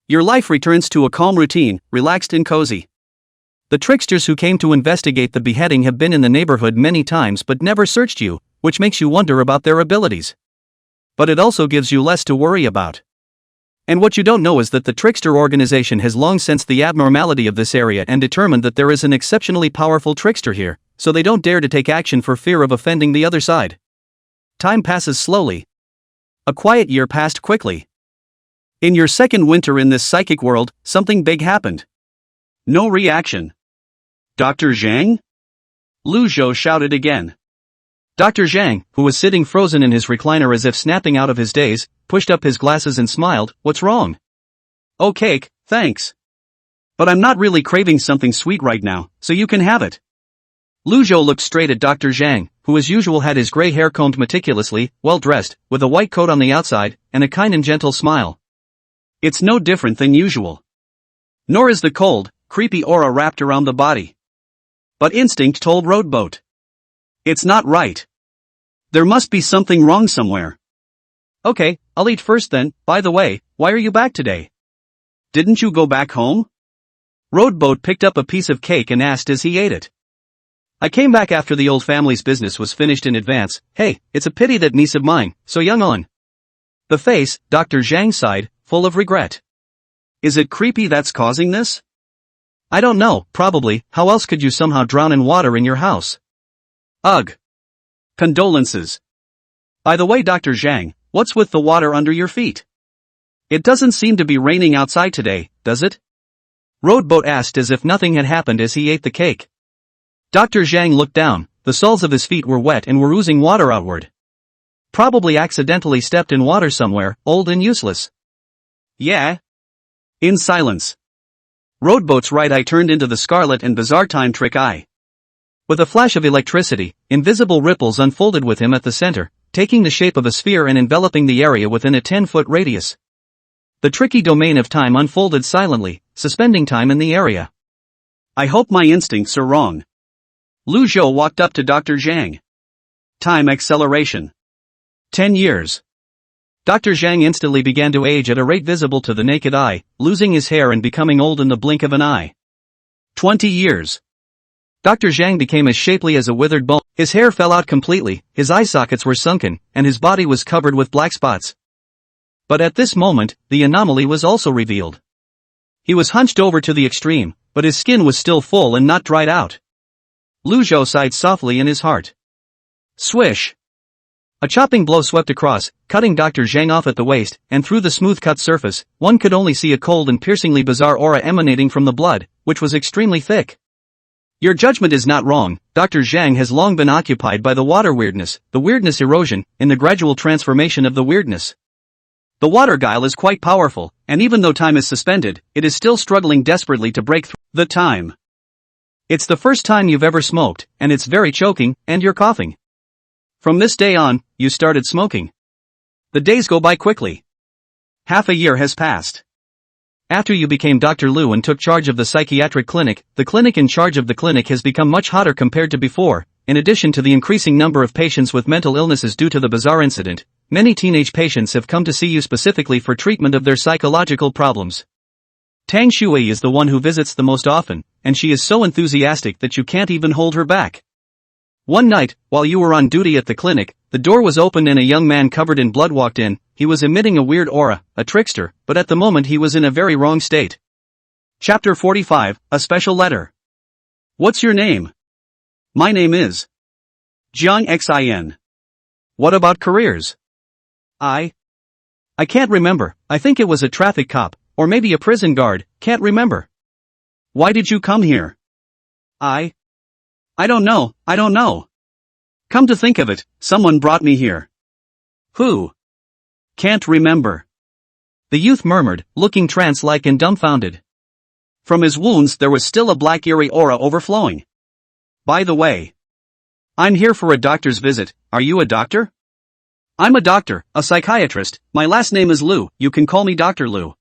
Your life returns to a calm routine, relaxed and cozy. The tricksters who came to investigate the beheading have been in the neighborhood many times but never searched you, which makes you wonder about their abilities. But it also gives you less to worry about. And what you don't know is that the trickster organization has long sensed the abnormality of this area and determined that there is an exceptionally powerful trickster here, so they don't dare to take action for fear of offending the other side. Time passes slowly. A quiet year passed quickly. In your second winter in this psychic world, something big happened. No reaction. Dr. Zhang? Lu Zhou shouted again. Dr. Zhang, who was sitting frozen in his recliner as if snapping out of his daze, pushed up his glasses and smiled. What's wrong? Oh, cake, thanks. But I'm not really craving something sweet right now, so you can have it. Lu Zhou looked straight at Dr. Zhang, who as usual had his gray hair combed meticulously, well-dressed, with a white coat on the outside, and a kind and gentle smile. It's no different than usual. Nor is the cold, creepy aura wrapped around the body. But instinct told Roadboat. It's not right. There must be something wrong somewhere. Okay, I'll eat first then. By the way, why are you back today? Didn't you go back home? Roadboat picked up a piece of cake and asked as he ate it. I came back after the old family's business was finished in advance. Hey, it's a pity that niece of mine, so young on. The face, Dr. Zhang sighed, full of regret. Is it creepy that's causing this? I don't know, probably. How else could you somehow drown in water in your house? Ugh. Condolences. By the way, Dr. Zhang, what's with the water under your feet? It doesn't seem to be raining outside today, does it? Roadboat asked as if nothing had happened as he ate the cake. Dr. Zhang looked down. The soles of his feet were wet and were oozing water outward. Probably accidentally stepped in water somewhere, old and useless. Yeah. In silence. Roadboat's right eye turned into the scarlet and bizarre time trick eye. With a flash of electricity, invisible ripples unfolded with him at the center, taking the shape of a sphere and enveloping the area within a 10-foot radius. The tricky domain of time unfolded silently, suspending time in the area. I hope my instincts are wrong. Lu Zhou walked up to Dr. Zhang. Time acceleration. 10 years. Dr. Zhang instantly began to age at a rate visible to the naked eye, losing his hair and becoming old in the blink of an eye. 20 years. Dr. Zhang became as shapely as a withered bone. His hair fell out completely, his eye sockets were sunken, and his body was covered with black spots. But at this moment, the anomaly was also revealed. He was hunched over to the extreme, but his skin was still full and not dried out. Lu Zhou sighed softly in his heart. Swish! A chopping blow swept across, cutting Dr. Zhang off at the waist, and through the smooth-cut surface, one could only see a cold and piercingly bizarre aura emanating from the blood, which was extremely thick. Your judgment is not wrong. Dr. Zhang has long been occupied by the water weirdness, the weirdness erosion, in the gradual transformation of the weirdness. The water guile is quite powerful, and even though time is suspended, it is still struggling desperately to break through the time. It's the first time you've ever smoked, and it's very choking, and you're coughing. From this day on, you started smoking. The days go by quickly. Half a year has passed. After you became Dr. Lu and took charge of the psychiatric clinic, the clinic in charge of the clinic has become much hotter compared to before. In addition to the increasing number of patients with mental illnesses due to the bizarre incident, many teenage patients have come to see you specifically for treatment of their psychological problems. Tang Shui is the one who visits the most often, and she is so enthusiastic that you can't even hold her back. One night, while you were on duty at the clinic, the door was opened and a young man covered in blood walked in. He was emitting a weird aura, a trickster, but at the moment he was in a very wrong state. Chapter 45, A Special Letter. What's your name? My name is Jiang Xin. What about careers? I can't remember. I think it was a traffic cop, or maybe a prison guard, can't remember. Why did you come here? I don't know. Come to think of it, someone brought me here. Who? Can't remember. The youth murmured, looking trance-like and dumbfounded. From his wounds there was still a black eerie aura overflowing. By the way, I'm here for a doctor's visit. Are you a doctor? I'm a doctor, a psychiatrist. My last name is Lu. You can call me Dr. Lu.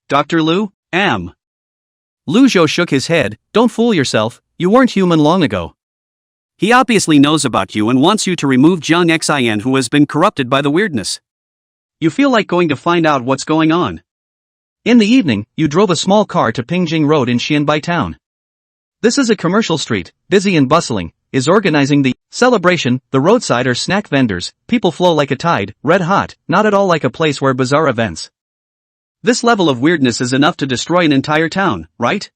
Dr. Lu? Lu Zhou shook his head. Don't fool yourself, you weren't human long ago. He obviously knows about you and wants you to remove Jiang Xin, who has been corrupted by the weirdness. You feel like going to find out what's going on. In the evening, you drove a small car to Pingjing Road in Xianbai town. This is a commercial street, busy and bustling, is organizing the celebration. The roadside are snack vendors, people flow like a tide, red hot, not at all like a place where bizarre events. This level of weirdness is enough to destroy an entire town, right?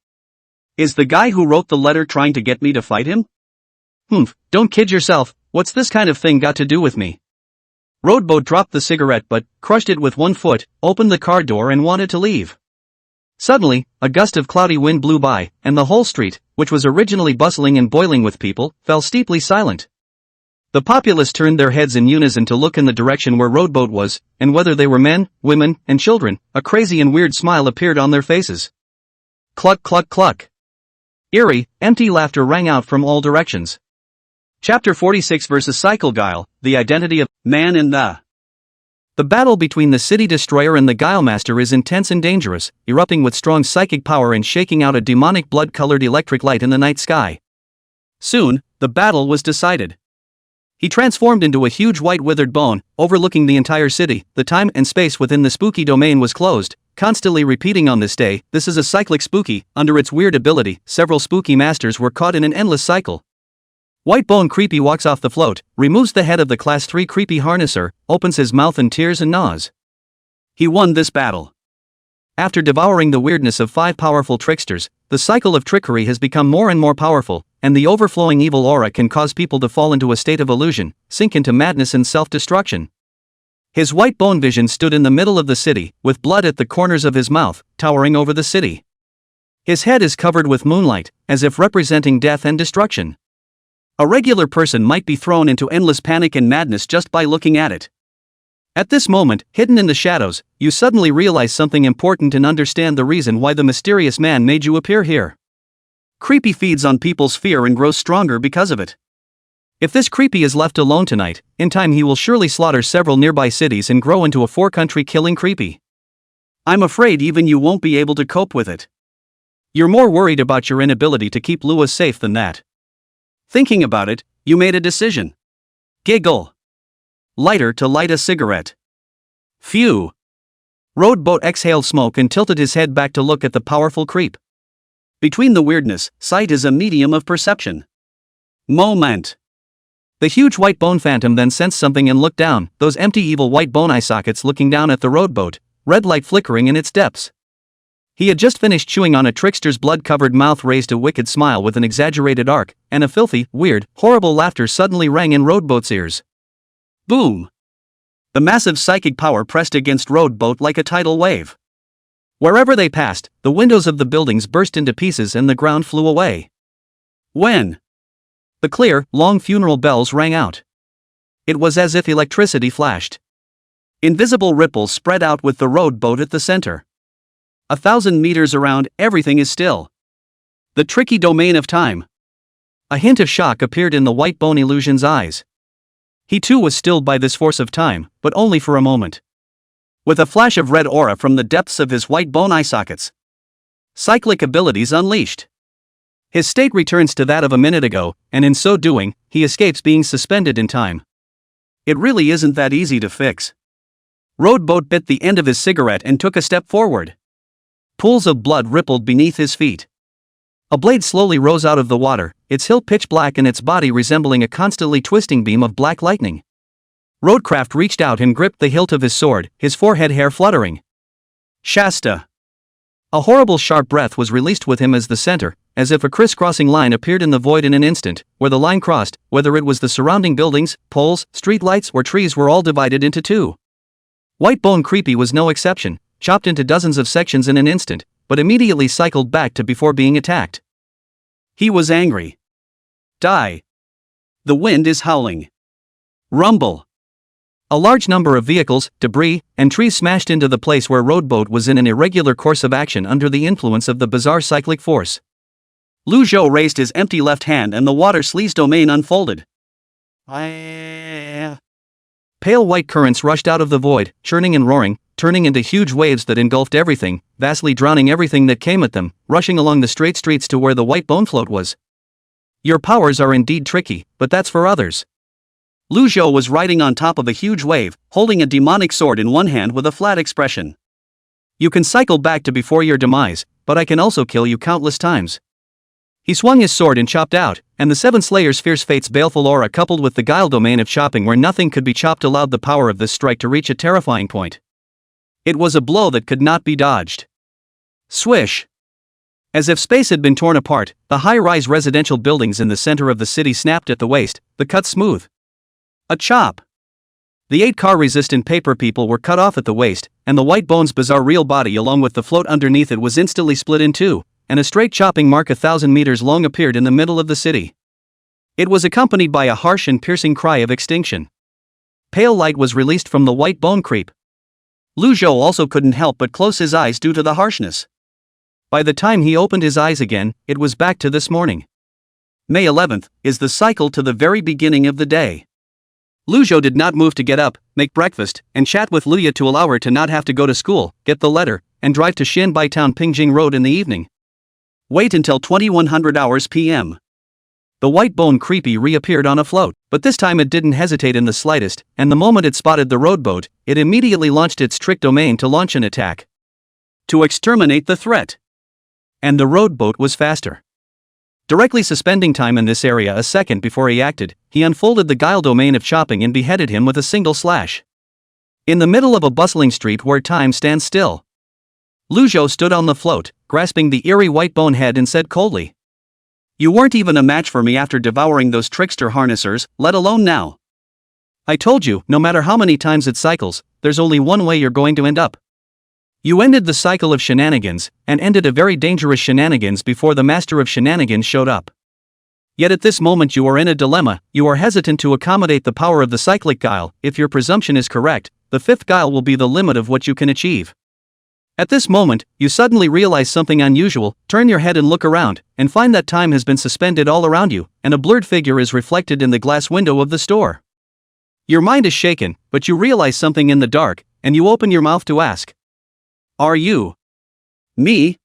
Is the guy who wrote the letter trying to get me to fight him? Don't kid yourself, what's this kind of thing got to do with me? Roadboat dropped the cigarette but crushed it with one foot, opened the car door and wanted to leave. Suddenly, a gust of cloudy wind blew by, and the whole street, which was originally bustling and boiling with people, fell steeply silent. The populace turned their heads in unison to look in the direction where Roadboat was, and whether they were men, women, and children, a crazy and weird smile appeared on their faces. Cluck cluck cluck. Eerie, empty laughter rang out from all directions. Chapter 46 versus Cycle Guile, the identity of man in the. The battle between the city destroyer and the Guile Master is intense and dangerous, erupting with strong psychic power and shaking out a demonic blood-colored electric light in the night sky. Soon, the battle was decided. He transformed into a huge white withered bone, overlooking the entire city. The time and space within the spooky domain was closed, constantly repeating on this day. This is a cyclic spooky. Under its weird ability, several spooky masters were caught in an endless cycle. White Bone Creepy walks off the float, removes the head of the Class 3 Creepy Harnesser, opens his mouth and tears and gnaws. He won this battle. After devouring the weirdness of 5 powerful tricksters, the cycle of trickery has become more and more powerful, and the overflowing evil aura can cause people to fall into a state of illusion, sink into madness and self-destruction. His white bone vision stood in the middle of the city, with blood at the corners of his mouth, towering over the city. His head is covered with moonlight, as if representing death and destruction. A regular person might be thrown into endless panic and madness just by looking at it. At this moment, hidden in the shadows, you suddenly realize something important and understand the reason why the mysterious man made you appear here. Creepy feeds on people's fear and grows stronger because of it. If this creepy is left alone tonight, in time he will surely slaughter several nearby cities and grow into a 4-country killing creepy. I'm afraid even you won't be able to cope with it. You're more worried about your inability to keep Lua safe than that. Thinking about it, you made a decision. Giggle. Lighter to light a cigarette. Phew. Roadboat exhaled smoke and tilted his head back to look at the powerful creep. Between the weirdness, sight is a medium of perception. Moment. The huge white bone phantom then sensed something and looked down, those empty evil white bone eye sockets looking down at the roadboat, red light flickering in its depths. He had just finished chewing on a trickster's blood-covered mouth, raised a wicked smile with an exaggerated arc, and a filthy, weird, horrible laughter suddenly rang in Roadboat's ears. Boom! The massive psychic power pressed against Roadboat like a tidal wave. Wherever they passed, the windows of the buildings burst into pieces and the ground flew away. When the clear, long funeral bells rang out, it was as if electricity flashed. Invisible ripples spread out with the Roadboat at the center. 1,000 meters around, everything is still. The tricky domain of time. A hint of shock appeared in the white bone illusion's eyes. He too was stilled by this force of time, but only for a moment. With a flash of red aura from the depths of his white bone eye sockets. Cyclic abilities unleashed. His state returns to that of a minute ago, and in so doing, he escapes being suspended in time. It really isn't that easy to fix. Roadboat bit the end of his cigarette and took a step forward. Pools of blood rippled beneath his feet. A blade slowly rose out of the water, its hilt pitch black and its body resembling a constantly twisting beam of black lightning. Roadcraft reached out and gripped the hilt of his sword, his forehead hair fluttering. Shasta! A horrible sharp breath was released with him as the center, as if a crisscrossing line appeared in the void in an instant. Where the line crossed, whether it was the surrounding buildings, poles, streetlights or trees, were all divided into two. White Bone Creepy was no exception, chopped into dozens of sections in an instant, but immediately cycled back to before being attacked. He was angry. Die. The wind is howling. Rumble. A large number of vehicles, debris, and trees smashed into the place where Roadboat was in an irregular course of action under the influence of the bizarre cyclic force. Lu Zhou raised his empty left hand and the water sleaze domain unfolded. Pale white currents rushed out of the void, churning and roaring, turning into huge waves that engulfed everything, vastly drowning everything that came at them, rushing along the straight streets to where the white bone float was. Your powers are indeed tricky, but that's for others. Lu Zhou was riding on top of a huge wave, holding a demonic sword in one hand with a flat expression. You can cycle back to before your demise, but I can also kill you countless times. He swung his sword and chopped out, and the seven slayers' fierce fate's baleful aura coupled with the guile domain of chopping where nothing could be chopped allowed the power of this strike to reach a terrifying point. It was a blow that could not be dodged. Swish! As if space had been torn apart, the high-rise residential buildings in the center of the city snapped at the waist, the cut smooth. A chop! The 8 car-resistant paper people were cut off at the waist, and the white bone's bizarre real body along with the float underneath it was instantly split in two, and a straight chopping mark 1,000 meters long appeared in the middle of the city. It was accompanied by a harsh and piercing cry of extinction. Pale light was released from the white bone creep. Lu Zhou also couldn't help but close his eyes due to the harshness. By the time he opened his eyes again, it was back to this morning. May 11th is the cycle to the very beginning of the day. Lu Zhou did not move to get up, make breakfast, and chat with Luya to allow her to not have to go to school, get the letter, and drive to Xianbai Town Pingjing Road in the evening. Wait until 2100 hours p.m. The white bone creepy reappeared on a float, but this time it didn't hesitate in the slightest, and the moment it spotted the rowboat, it immediately launched its trick domain to launch an attack. To exterminate the threat. And the rowboat was faster. Directly suspending time in this area a second before he acted, he unfolded the guile domain of chopping and beheaded him with a single slash. In the middle of a bustling street where time stands still. Lu Zhou stood on the float, grasping the eerie white bone head and said coldly, "You weren't even a match for me after devouring those trickster harnessers, let alone now. I told you, no matter how many times it cycles, there's only one way you're going to end up. You ended the cycle of shenanigans, and ended a very dangerous shenanigans before the master of shenanigans showed up. Yet at this moment you are in a dilemma, you are hesitant to accommodate the power of the cyclic guile. If your presumption is correct, the fifth guile will be the limit of what you can achieve. At this moment, you suddenly realize something unusual, turn your head and look around, and find that time has been suspended all around you, and a blurred figure is reflected in the glass window of the store. Your mind is shaken, but you realize something in the dark, and you open your mouth to ask, "Are you me?"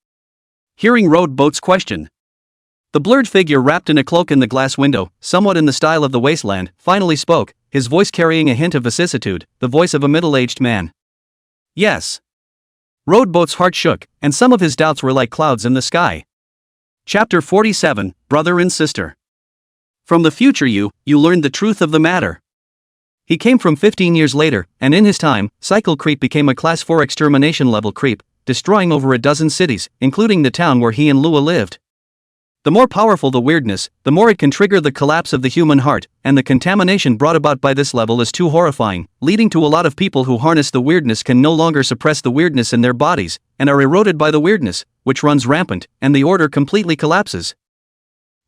Hearing rowboat's question. The blurred figure wrapped in a cloak in the glass window, somewhat in the style of the wasteland, finally spoke, his voice carrying a hint of vicissitude, the voice of a middle-aged man. Yes. Rowboat's heart shook, and some of his doubts were like clouds in the sky. Chapter 47, Brother and Sister. From the future you learned the truth of the matter. He came from 15 years later, and in his time, cycle creep became a class 4 extermination level creep, destroying over a dozen cities, including the town where he and Lua lived. The more powerful the weirdness, the more it can trigger the collapse of the human heart, and the contamination brought about by this level is too horrifying, leading to a lot of people who harness the weirdness can no longer suppress the weirdness in their bodies, and are eroded by the weirdness, which runs rampant, and the order completely collapses.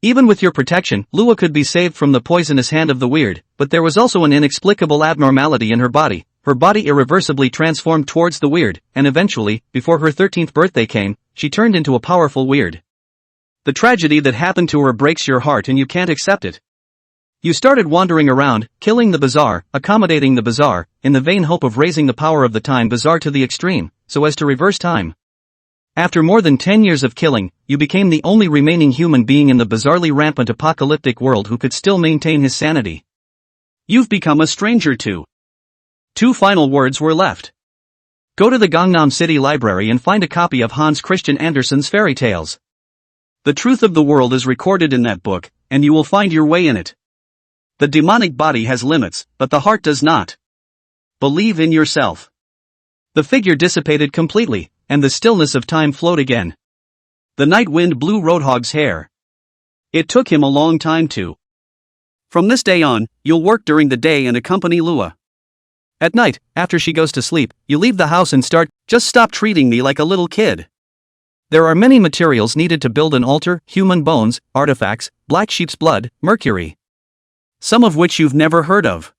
Even with your protection, Lua could be saved from the poisonous hand of the weird, but there was also an inexplicable abnormality in her body irreversibly transformed towards the weird, and eventually, before her 13th birthday came, she turned into a powerful weird. The tragedy that happened to her breaks your heart and you can't accept it. You started wandering around, killing the bizarre, accommodating the bizarre, in the vain hope of raising the power of the time bizarre to the extreme, so as to reverse time. After more than 10 years of killing, you became the only remaining human being in the bizarrely rampant apocalyptic world who could still maintain his sanity. You've become a stranger to. 2 final words were left. Go to the Gangnam City Library and find a copy of Hans Christian Andersen's fairy tales. The truth of the world is recorded in that book, and you will find your way in it. The demonic body has limits, but the heart does not. Believe in yourself. The figure dissipated completely, and the stillness of time flowed again. The night wind blew Roadhog's hair. It took him a long time to. From this day on, you'll work during the day and accompany Lua. At night, after she goes to sleep, you leave the house and just stop treating me like a little kid. There are many materials needed to build an altar, human bones, artifacts, black sheep's blood, mercury. Some of which you've never heard of.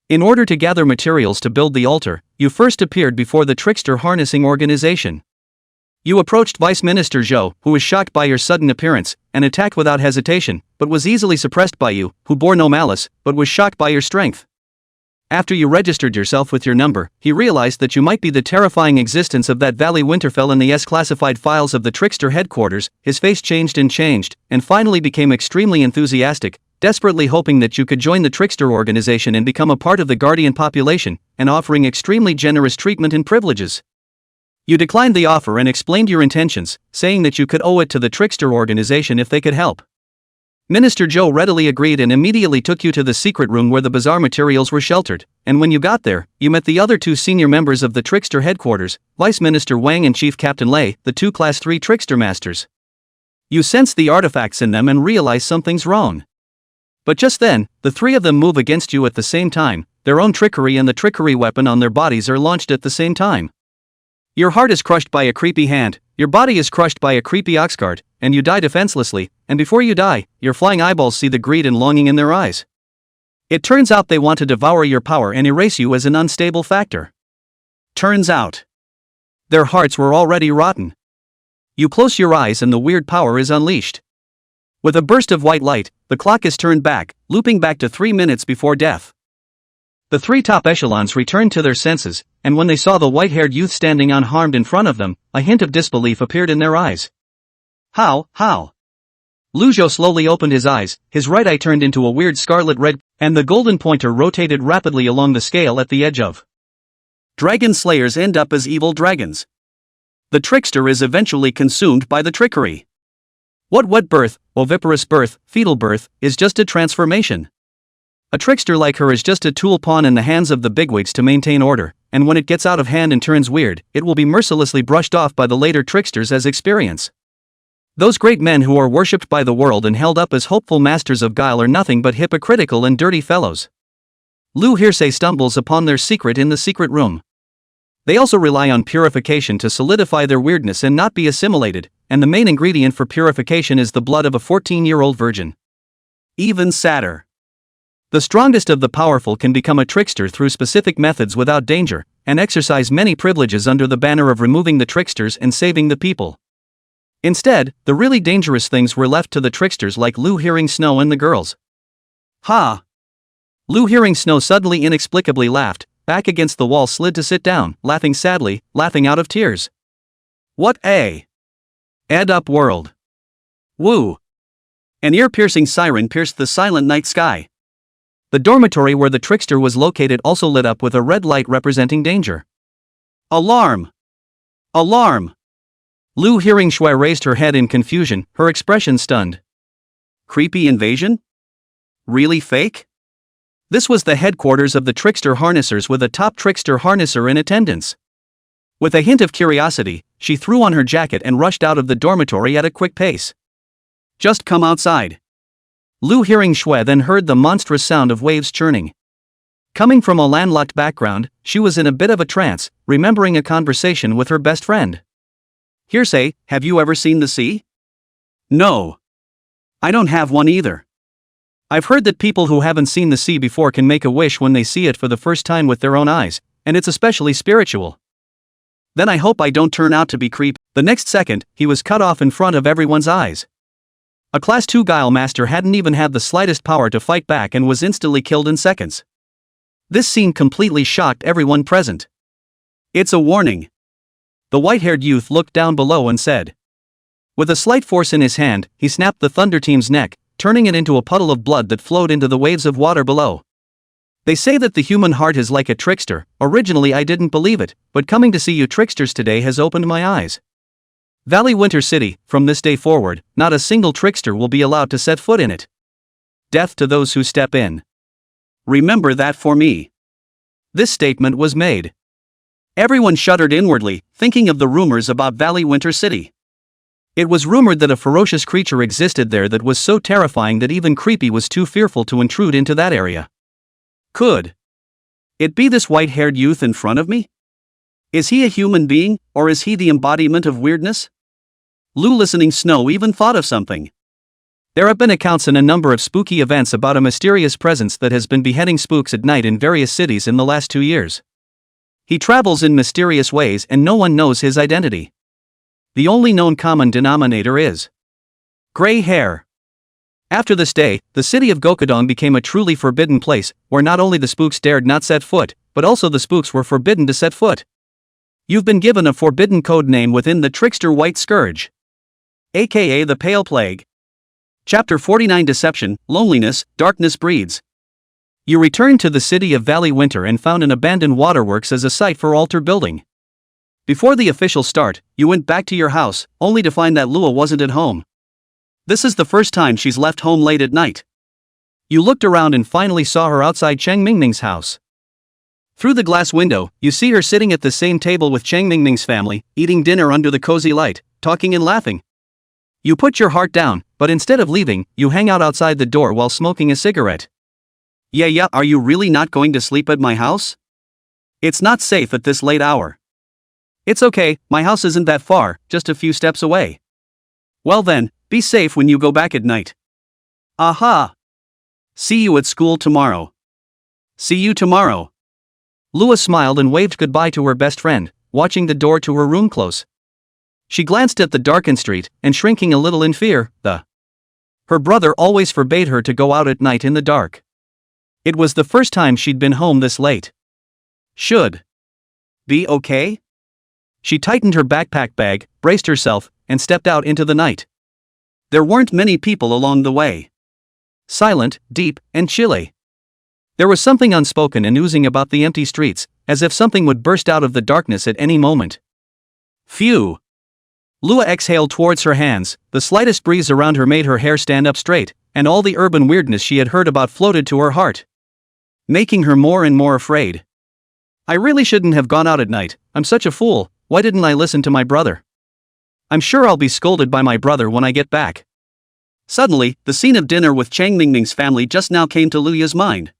In order to gather materials to build the altar, you first appeared before the trickster harnessing organization. You approached Vice Minister Zhou, who was shocked by your sudden appearance, and attacked without hesitation, but was easily suppressed by you, who bore no malice, but was shocked by your strength. After you registered yourself with your number, he realized that you might be the terrifying existence of that Valley Winterfell in the S-classified files of the trickster headquarters. His face changed, and finally became extremely enthusiastic, desperately hoping that you could join the trickster organization and become a part of the guardian population, and offering extremely generous treatment and privileges. You declined the offer and explained your intentions, saying that you could owe it to the trickster organization if they could help. Minister Joe readily agreed and immediately took you to the secret room where the bizarre materials were sheltered, and when you got there, you met the other two senior members of the trickster headquarters, Vice Minister Wang and Chief Captain Lei, the two Class 3 trickster masters. You sensed the artifacts in them and realized something's wrong. But just then, the three of them move against you at the same time, their own trickery and the trickery weapon on their bodies are launched at the same time. Your heart is crushed by a creepy hand, your body is crushed by a creepy oxcart, and you die defenselessly, and before you die, your flying eyeballs see the greed and longing in their eyes. It turns out they want to devour your power and erase you as an unstable factor. Turns out, their hearts were already rotten. You close your eyes and the weird power is unleashed. With a burst of white light, the clock is turned back, looping back to 3 minutes before death. The three top echelons returned to their senses, and when they saw the white-haired youth standing unharmed in front of them, a hint of disbelief appeared in their eyes. How? Lu Zhou slowly opened his eyes, his right eye turned into a weird scarlet red, and the golden pointer rotated rapidly along the scale at the edge of. Dragon slayers end up as evil dragons. The trickster is eventually consumed by the trickery. What wet birth, oviparous birth, fetal birth, is just a transformation. A trickster like her is just a tool pawn in the hands of the bigwigs to maintain order, and when it gets out of hand and turns weird, it will be mercilessly brushed off by the later tricksters as experience. Those great men who are worshipped by the world and held up as hopeful masters of guile are nothing but hypocritical and dirty fellows. Lu Hearsay stumbles upon their secret in the secret room. They also rely on purification to solidify their weirdness and not be assimilated, and the main ingredient for purification is the blood of a 14-year-old virgin. Even sadder. The strongest of the powerful can become a trickster through specific methods without danger, and exercise many privileges under the banner of removing the tricksters and saving the people. Instead, the really dangerous things were left to the tricksters like Lu Hearing Snow and the girls. Ha! Lu Hearing Snow suddenly inexplicably laughed, back against the wall slid to sit down, laughing sadly, laughing out of tears. What a ed-up world. Woo! An ear-piercing siren pierced the silent night sky. The dormitory where the trickster was located also lit up with a red light representing danger. Alarm! Alarm! Lu Hearing Shui raised her head in confusion, her expression stunned. Creepy invasion? Really fake? This was the headquarters of the trickster harnessers with a top trickster harnesser in attendance. With a hint of curiosity, she threw on her jacket and rushed out of the dormitory at a quick pace. Just come outside. Lu Hearing Shui then heard the monstrous sound of waves churning. Coming from a landlocked background, she was in a bit of a trance, remembering a conversation with her best friend. Hearsay, have you ever seen the sea? No. I don't have one either. I've heard that people who haven't seen the sea before can make a wish when they see it for the first time with their own eyes, and it's especially spiritual. Then I hope I don't turn out to be creep. The next second, he was cut off in front of everyone's eyes. A Class 2 Guile Master hadn't even had the slightest power to fight back and was instantly killed in seconds. This scene completely shocked everyone present. It's a warning. The white-haired youth looked down below and said. With a slight force in his hand, he snapped the Thunder Team's neck, turning it into a puddle of blood that flowed into the waves of water below. They say that the human heart is like a trickster. Originally I didn't believe it, but coming to see you tricksters today has opened my eyes. Valley Winter City, from this day forward, not a single trickster will be allowed to set foot in it. Death to those who step in. Remember that for me. This statement was made. Everyone shuddered inwardly, thinking of the rumors about Valley Winter City. It was rumored that a ferocious creature existed there that was so terrifying that even Creepy was too fearful to intrude into that area. Could it be this white-haired youth in front of me? Is he a human being, or is he the embodiment of weirdness? Lu Listening Snow even thought of something. There have been accounts in a number of spooky events about a mysterious presence that has been beheading spooks at night in various cities in the last 2 years. He travels in mysterious ways and no one knows his identity. The only known common denominator is gray hair. After this day, the city of Gokudong became a truly forbidden place, where not only the spooks dared not set foot, but also the spooks were forbidden to set foot. You've been given a forbidden code name within the Trickster White Scourge, aka the Pale Plague. Chapter 49 Deception, Loneliness, Darkness Breeds. You returned to the city of Valley Winter and found an abandoned waterworks as a site for altar building. Before the official start, you went back to your house, only to find that Lua wasn't at home. This is the first time she's left home late at night. You looked around and finally saw her outside Cheng Mingning's house. Through the glass window, you see her sitting at the same table with Cheng Mingning's family, eating dinner under the cozy light, talking and laughing. You put your heart down, but instead of leaving, you hang out outside the door while smoking a cigarette. Yeah, are you really not going to sleep at my house? It's not safe at this late hour. It's okay, my house isn't that far, just a few steps away. Well then, be safe when you go back at night. Aha! See you at school tomorrow. See you tomorrow. Lua smiled and waved goodbye to her best friend, watching the door to her room close. She glanced at the darkened street, and shrinking a little in fear, her brother always forbade her to go out at night in the dark. It was the first time she'd been home this late. Should be okay? She tightened her backpack bag, braced herself, and stepped out into the night. There weren't many people along the way. Silent, deep, and chilly. There was something unspoken and oozing about the empty streets, as if something would burst out of the darkness at any moment. Phew! Lua exhaled towards her hands, the slightest breeze around her made her hair stand up straight, and all the urban weirdness she had heard about floated to her heart, making her more and more afraid. I really shouldn't have gone out at night, I'm such a fool, why didn't I listen to my brother? I'm sure I'll be scolded by my brother when I get back. Suddenly, the scene of dinner with Cheng Mingning's family just now came to Luya's mind.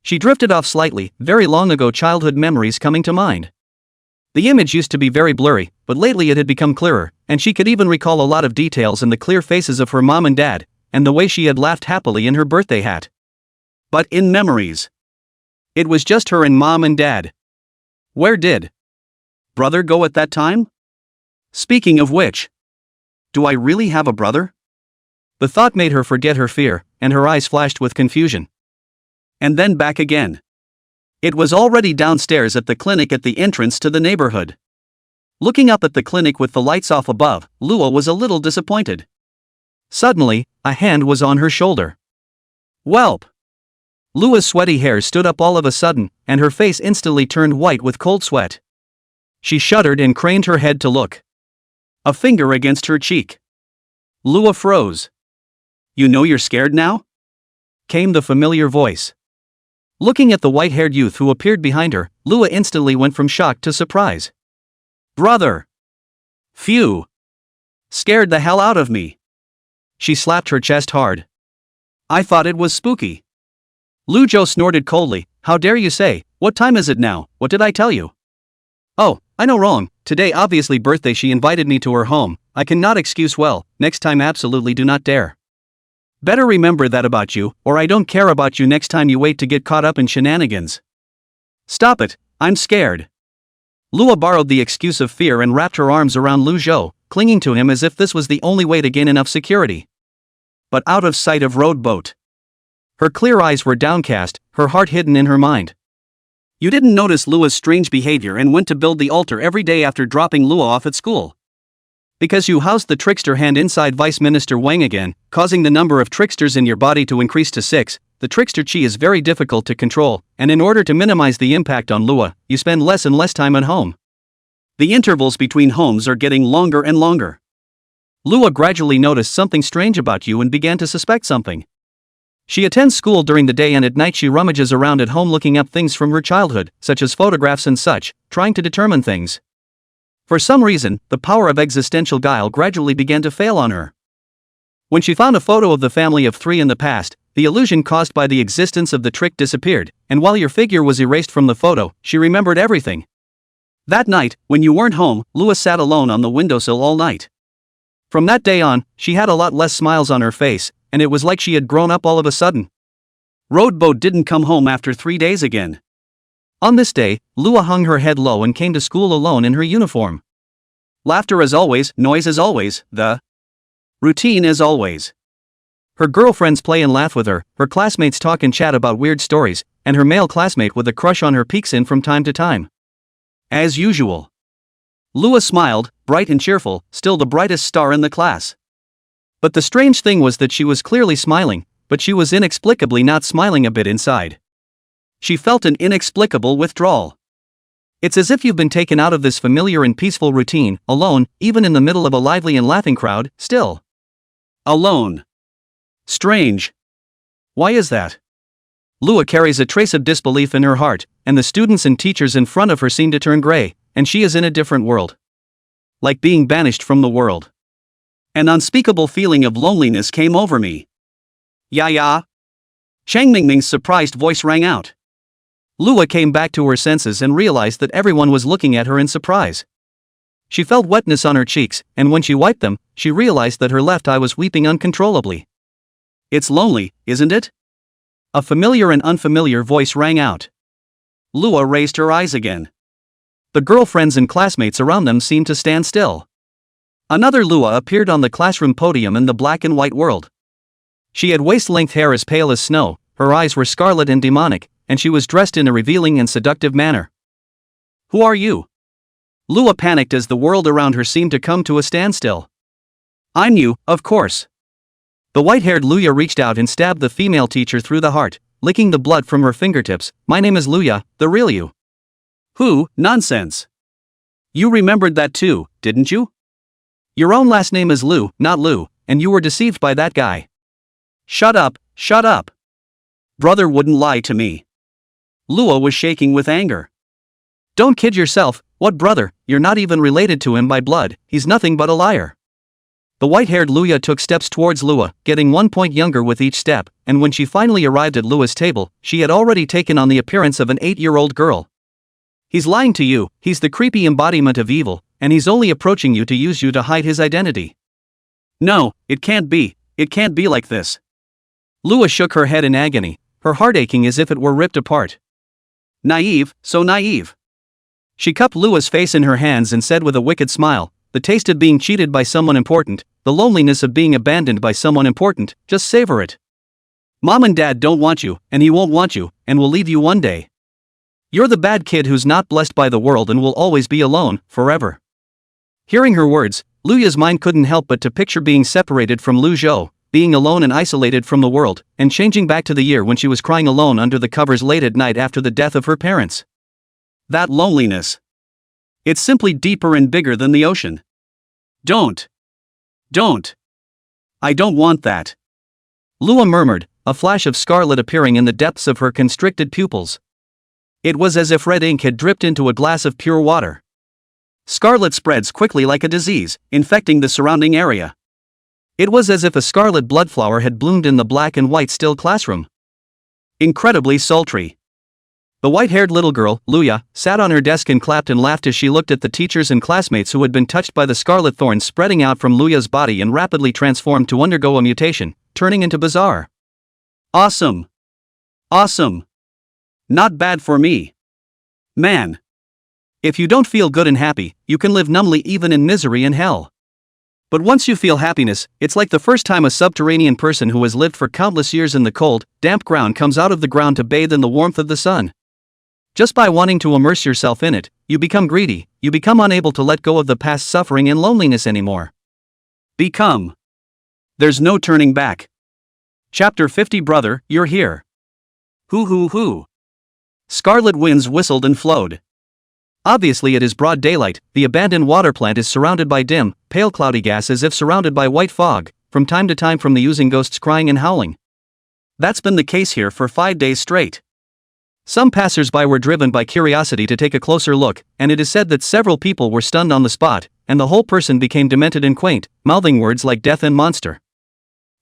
She drifted off slightly, very long ago childhood memories coming to mind. The image used to be very blurry, but lately it had become clearer, and she could even recall a lot of details in the clear faces of her mom and dad, and the way she had laughed happily in her birthday hat. But in memories, it was just her and mom and dad. Where did brother go at that time? Speaking of which, do I really have a brother? The thought made her forget her fear, and her eyes flashed with confusion. And then back again. It was already downstairs at the clinic at the entrance to the neighborhood. Looking up at the clinic with the lights off above, Lua was a little disappointed. Suddenly, a hand was on her shoulder. Whelp! Lua's sweaty hair stood up all of a sudden, and her face instantly turned white with cold sweat. She shuddered and craned her head to look. A finger against her cheek. Lua froze. You know you're scared now? Came the familiar voice. Looking at the white-haired youth who appeared behind her, Lua instantly went from shock to surprise. Brother! Phew! Scared the hell out of me. She slapped her chest hard. I thought it was spooky. Lu Zhou snorted coldly, how dare you say, what time is it now, what did I tell you? Oh, I know wrong, today obviously birthday she invited me to her home, I cannot excuse well, next time absolutely do not dare. Better remember that about you, or I don't care about you next time you wait to get caught up in shenanigans. Stop it, I'm scared. Lua borrowed the excuse of fear and wrapped her arms around Lu Zhou, clinging to him as if this was the only way to gain enough security. But out of sight of rowboat. Her clear eyes were downcast, her heart hidden in her mind. You didn't notice Lua's strange behavior and went to build the altar every day after dropping Lua off at school. Because you housed the trickster hand inside Vice Minister Wang again, causing the number of tricksters in your body to increase to 6, the trickster chi is very difficult to control, and in order to minimize the impact on Lua, you spend less and less time at home. The intervals between homes are getting longer and longer. Lua gradually noticed something strange about you and began to suspect something. She attends school during the day and at night she rummages around at home looking up things from her childhood, such as photographs and such, trying to determine things. For some reason, the power of existential guile gradually began to fail on her. When she found a photo of the family of 3 in the past, the illusion caused by the existence of the trick disappeared, and while your figure was erased from the photo, she remembered everything. That night, when you weren't home, Lua sat alone on the windowsill all night. From that day on, she had a lot less smiles on her face, and it was like she had grown up all of a sudden. Roadboat didn't come home after 3 days again. On this day, Lua hung her head low and came to school alone in her uniform. Laughter as always, noise as always, the routine as always. Her girlfriends play and laugh with her classmates talk and chat about weird stories, and her male classmate with a crush on her peeks in from time to time. As usual. Lua smiled, bright and cheerful, still the brightest star in the class. But the strange thing was that she was clearly smiling, but she was inexplicably not smiling a bit inside. She felt an inexplicable withdrawal. It's as if you've been taken out of this familiar and peaceful routine, alone, even in the middle of a lively and laughing crowd, still. Alone. Strange. Why is that? Lua carries a trace of disbelief in her heart, and the students and teachers in front of her seem to turn gray, and she is in a different world. Like being banished from the world. An unspeakable feeling of loneliness came over me. Ya. Chang Mingming's surprised voice rang out. Lua came back to her senses and realized that everyone was looking at her in surprise. She felt wetness on her cheeks, and when she wiped them, she realized that her left eye was weeping uncontrollably. It's lonely, isn't it? A familiar and unfamiliar voice rang out. Lua raised her eyes again. The girlfriends and classmates around them seemed to stand still. Another Lua appeared on the classroom podium in the black and white world. She had waist-length hair as pale as snow, her eyes were scarlet and demonic, and she was dressed in a revealing and seductive manner. Who are you? Lua panicked as the world around her seemed to come to a standstill. I'm you, of course. The white-haired Luya reached out and stabbed the female teacher through the heart, licking the blood from her fingertips. My name is Luya, the real you. Who? Nonsense. You remembered that too, didn't you? Your own last name is Lu, not Lu, and you were deceived by that guy. Shut up, shut up. Brother wouldn't lie to me. Lua was shaking with anger. Don't kid yourself, what brother? You're not even related to him by blood, he's nothing but a liar. The white-haired Luya took steps towards Lua, getting 1 point younger with each step, and when she finally arrived at Lua's table, she had already taken on the appearance of an 8-year-old girl. He's lying to you, he's the creepy embodiment of evil, and he's only approaching you to use you to hide his identity. No, it can't be like this. Lua shook her head in agony, her heart aching as if it were ripped apart. Naive, so naive. She cupped Lua's face in her hands and said with a wicked smile, the taste of being cheated by someone important, the loneliness of being abandoned by someone important, just savor it. Mom and Dad don't want you, and he won't want you, and will leave you one day. You're the bad kid who's not blessed by the world and will always be alone, forever. Hearing her words, Luya's mind couldn't help but to picture being separated from Lu Zhou, being alone and isolated from the world, and changing back to the year when she was crying alone under the covers late at night after the death of her parents. That loneliness. It's simply deeper and bigger than the ocean. Don't. I don't want that. Lua murmured, a flash of scarlet appearing in the depths of her constricted pupils. It was as if red ink had dripped into a glass of pure water. Scarlet spreads quickly like a disease, infecting the surrounding area. It was as if a scarlet blood flower had bloomed in the black and white still classroom. Incredibly sultry. The white-haired little girl, Luya, sat on her desk and clapped and laughed as she looked at the teachers and classmates who had been touched by the scarlet thorns spreading out from Luya's body and rapidly transformed to undergo a mutation, turning into bizarre. Awesome. Not bad for me. Man. If you don't feel good and happy, you can live numbly even in misery and hell. But once you feel happiness, it's like the first time a subterranean person who has lived for countless years in the cold, damp ground comes out of the ground to bathe in the warmth of the sun. Just by wanting to immerse yourself in it, you become greedy, you become unable to let go of the past suffering and loneliness anymore. There's no turning back. Chapter 50. Brother, you're here. Hoo. Scarlet winds whistled and flowed. Obviously it is broad daylight, the abandoned water plant is surrounded by dim, pale cloudy gas as if surrounded by white fog, from time to time from the oozing ghosts crying and howling. That's been the case here for 5 days straight. Some passers-by were driven by curiosity to take a closer look, and it is said that several people were stunned on the spot, and the whole person became demented and quaint, mouthing words like death and monster.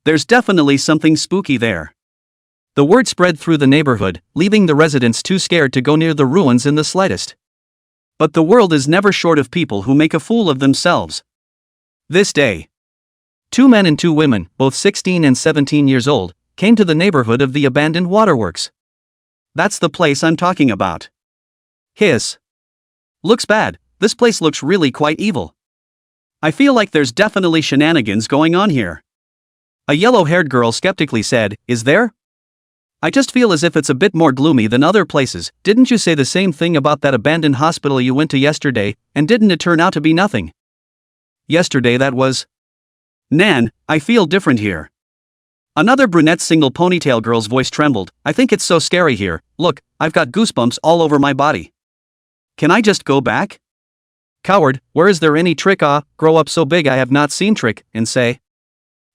There's definitely something spooky there. The word spread through the neighborhood, leaving the residents too scared to go near the ruins in the slightest. But the world is never short of people who make a fool of themselves. This day, 2 men and 2 women, both 16 and 17 years old, came to the neighborhood of the abandoned waterworks. That's the place I'm talking about. Hiss. Looks bad, this place looks really quite evil. I feel like there's definitely shenanigans going on here. A yellow-haired girl skeptically said, is there? I just feel as if it's a bit more gloomy than other places. Didn't you say the same thing about that abandoned hospital you went to yesterday, and didn't it turn out to be nothing? Yesterday that was... Nan, I feel different here. Another brunette single ponytail girl's voice trembled. I think it's so scary here. Look, I've got goosebumps all over my body. Can I just go back? Coward, where is there any trick? Grow up so big I have not seen trick, and say.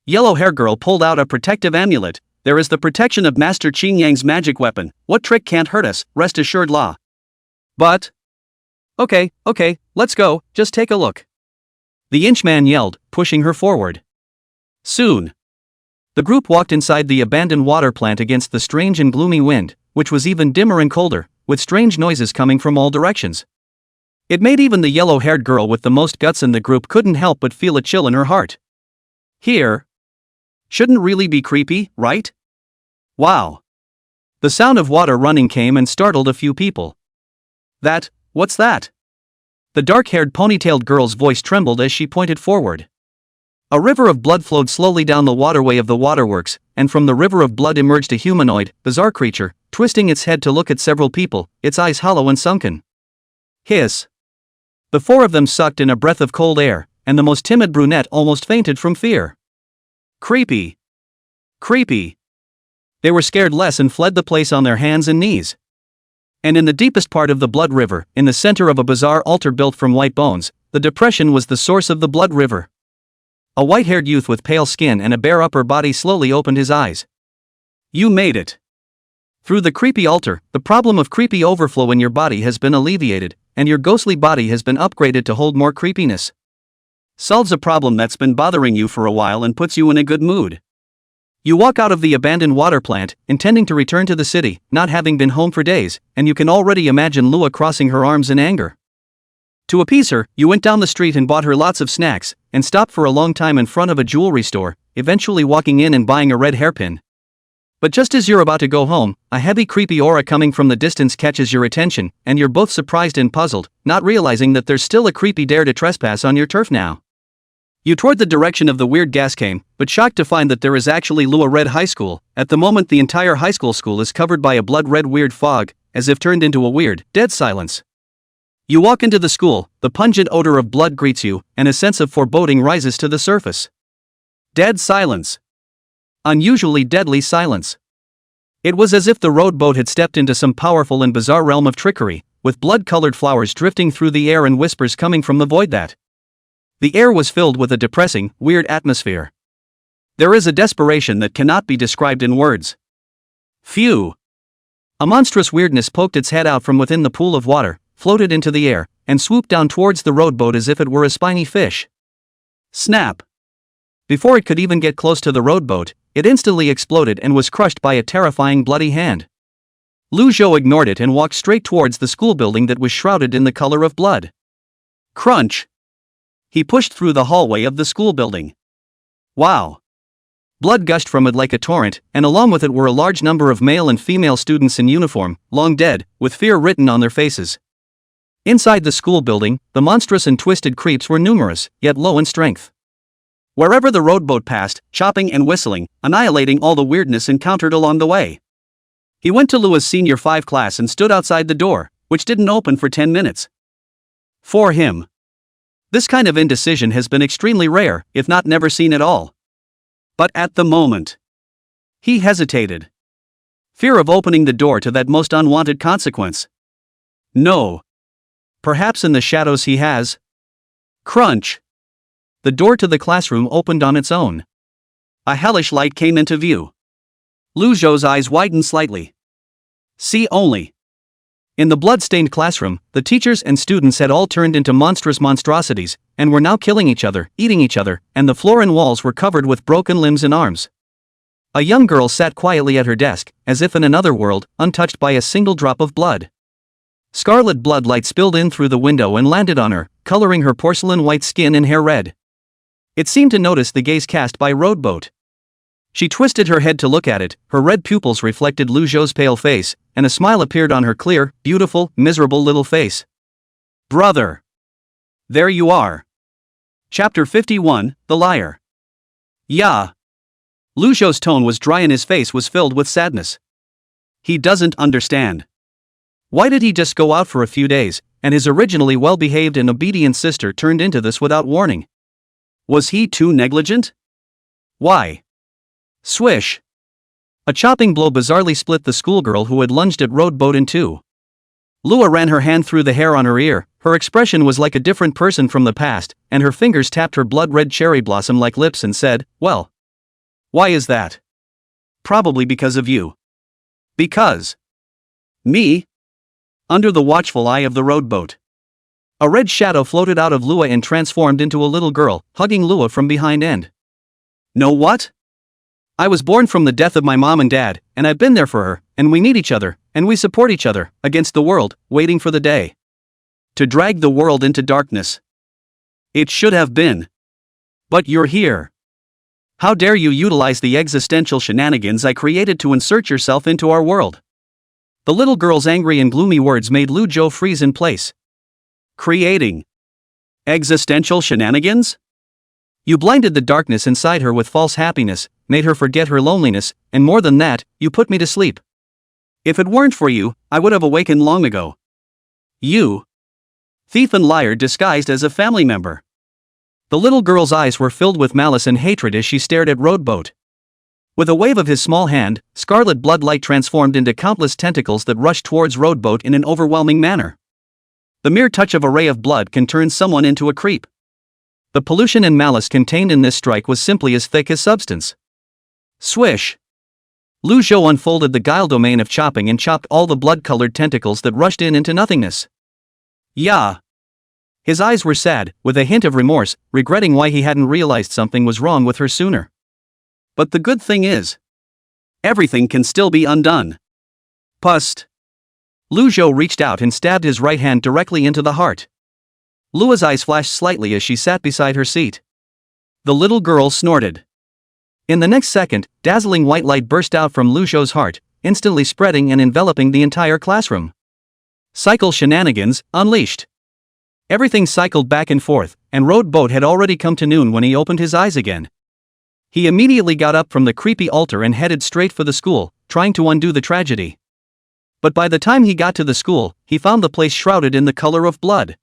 Yellow hair girl pulled out a protective amulet. There is the protection of Master Qing Yang's magic weapon. What trick can't hurt us, rest assured la. But. Okay, let's go, just take a look. The inchman yelled, pushing her forward. Soon. The group walked inside the abandoned water plant against the strange and gloomy wind, which was even dimmer and colder, with strange noises coming from all directions. It made even the yellow-haired girl with the most guts in the group couldn't help but feel a chill in her heart. Here. Shouldn't really be creepy, right? Wow. The sound of water running came and startled a few people. What's that? The dark-haired ponytailed girl's voice trembled as she pointed forward. A river of blood flowed slowly down the waterway of the waterworks, and from the river of blood emerged a humanoid, bizarre creature, twisting its head to look at several people, its eyes hollow and sunken. Hiss. The four of them sucked in a breath of cold air, and the most timid brunette almost fainted from fear. Creepy. They were scared less and fled the place on their hands and knees. And in the deepest part of the blood river, in the center of a bizarre altar built from white bones, the depression was the source of the blood river. A white-haired youth with pale skin and a bare upper body slowly opened his eyes. You made it. Through the creepy altar, the problem of creepy overflow in your body has been alleviated, and your ghostly body has been upgraded to hold more creepiness. Solves a problem that's been bothering you for a while and puts you in a good mood. You walk out of the abandoned water plant, intending to return to the city, not having been home for days, and you can already imagine Lua crossing her arms in anger. To appease her, you went down the street and bought her lots of snacks, and stopped for a long time in front of a jewelry store, eventually walking in and buying a red hairpin. But just as you're about to go home, a heavy creepy aura coming from the distance catches your attention, and you're both surprised and puzzled, not realizing that there's still a creepy dare to trespass on your turf now. You toward the direction of the weird gas came, but shocked to find that there is actually Lua Red High School. At the moment the entire high school is covered by a blood-red weird fog, as if turned into a weird, dead silence. You walk into the school, the pungent odor of blood greets you, and a sense of foreboding rises to the surface. Dead silence. Unusually deadly silence. It was as if the road boat had stepped into some powerful and bizarre realm of trickery, with blood-colored flowers drifting through the air and whispers coming from the void that. The air was filled with a depressing, weird atmosphere. There is a desperation that cannot be described in words. Phew. A monstrous weirdness poked its head out from within the pool of water, floated into the air, and swooped down towards the rowboat as if it were a spiny fish. Snap. Before it could even get close to the rowboat, it instantly exploded and was crushed by a terrifying bloody hand. Lu Zhou ignored it and walked straight towards the school building that was shrouded in the color of blood. Crunch. He pushed through the hallway of the school building. Wow. Blood gushed from it like a torrent, and along with it were a large number of male and female students in uniform, long dead, with fear written on their faces. Inside the school building, the monstrous and twisted creeps were numerous, yet low in strength. Wherever the rowboat passed, chopping and whistling, annihilating all the weirdness encountered along the way. He went to Lua's Senior 5 class and stood outside the door, which didn't open for 10 minutes. For him. This kind of indecision has been extremely rare, if not never seen at all. But at the moment, he hesitated. Fear of opening the door to that most unwanted consequence. No. Perhaps in the shadows he has. Crunch. The door to the classroom opened on its own. A hellish light came into view. Lu Zhou's eyes widened slightly. See only. In the blood-stained classroom, the teachers and students had all turned into monstrous monstrosities, and were now killing each other, eating each other, and the floor and walls were covered with broken limbs and arms. A young girl sat quietly at her desk, as if in another world, untouched by a single drop of blood. Scarlet blood light spilled in through the window and landed on her, coloring her porcelain white skin and hair red. It seemed to notice the gaze cast by rowboat. She twisted her head to look at it, her red pupils reflected Lu Zhou's pale face, and a smile appeared on her clear, beautiful, miserable little face. Brother! There you are. Chapter 51, The Liar. Yeah. Lu Zhou's tone was dry and his face was filled with sadness. He doesn't understand. Why did he just go out for a few days, and his originally well-behaved and obedient sister turned into this without warning? Was he too negligent? Why? Swish! A chopping blow bizarrely split the schoolgirl who had lunged at rowboat in two. Lua ran her hand through the hair on her ear, her expression was like a different person from the past, and her fingers tapped her blood-red cherry blossom-like lips and said, "Well. Why is that?" "Probably because of you." "Because." "Me?" Under the watchful eye of the rowboat, a red shadow floated out of Lua and transformed into a little girl, hugging Lua from behind end. "Know what? I was born from the death of my mom and dad, and I've been there for her, and we need each other, and we support each other, against the world, waiting for the day to drag the world into darkness. It should have been. But you're here. How dare you utilize the existential shenanigans I created to insert yourself into our world?" The little girl's angry and gloomy words made Lu Zhou freeze in place. "Creating existential shenanigans? You blinded the darkness inside her with false happiness, made her forget her loneliness, and more than that, you put me to sleep. If it weren't for you, I would have awakened long ago. You thief and liar disguised as a family member." The little girl's eyes were filled with malice and hatred as she stared at Rowboat. With a wave of his small hand, scarlet bloodlight transformed into countless tentacles that rushed towards Rowboat in an overwhelming manner. The mere touch of a ray of blood can turn someone into a creep. The pollution and malice contained in this strike was simply as thick as substance. Swish! Lu Zhou unfolded the guile domain of chopping and chopped all the blood-colored tentacles that rushed in into nothingness. Yeah. His eyes were sad, with a hint of remorse, regretting why he hadn't realized something was wrong with her sooner. But the good thing is, everything can still be undone. Pust. Lu Zhou reached out and stabbed his right hand directly into the heart. Lua's eyes flashed slightly as she sat beside her seat. The little girl snorted. In the next second, dazzling white light burst out from Lu Zhou's heart, instantly spreading and enveloping the entire classroom. Cycle shenanigans, unleashed. Everything cycled back and forth, and Rowboat had already come to noon when he opened his eyes again. He immediately got up from the creepy altar and headed straight for the school, trying to undo the tragedy. But by the time he got to the school, he found the place shrouded in the color of blood.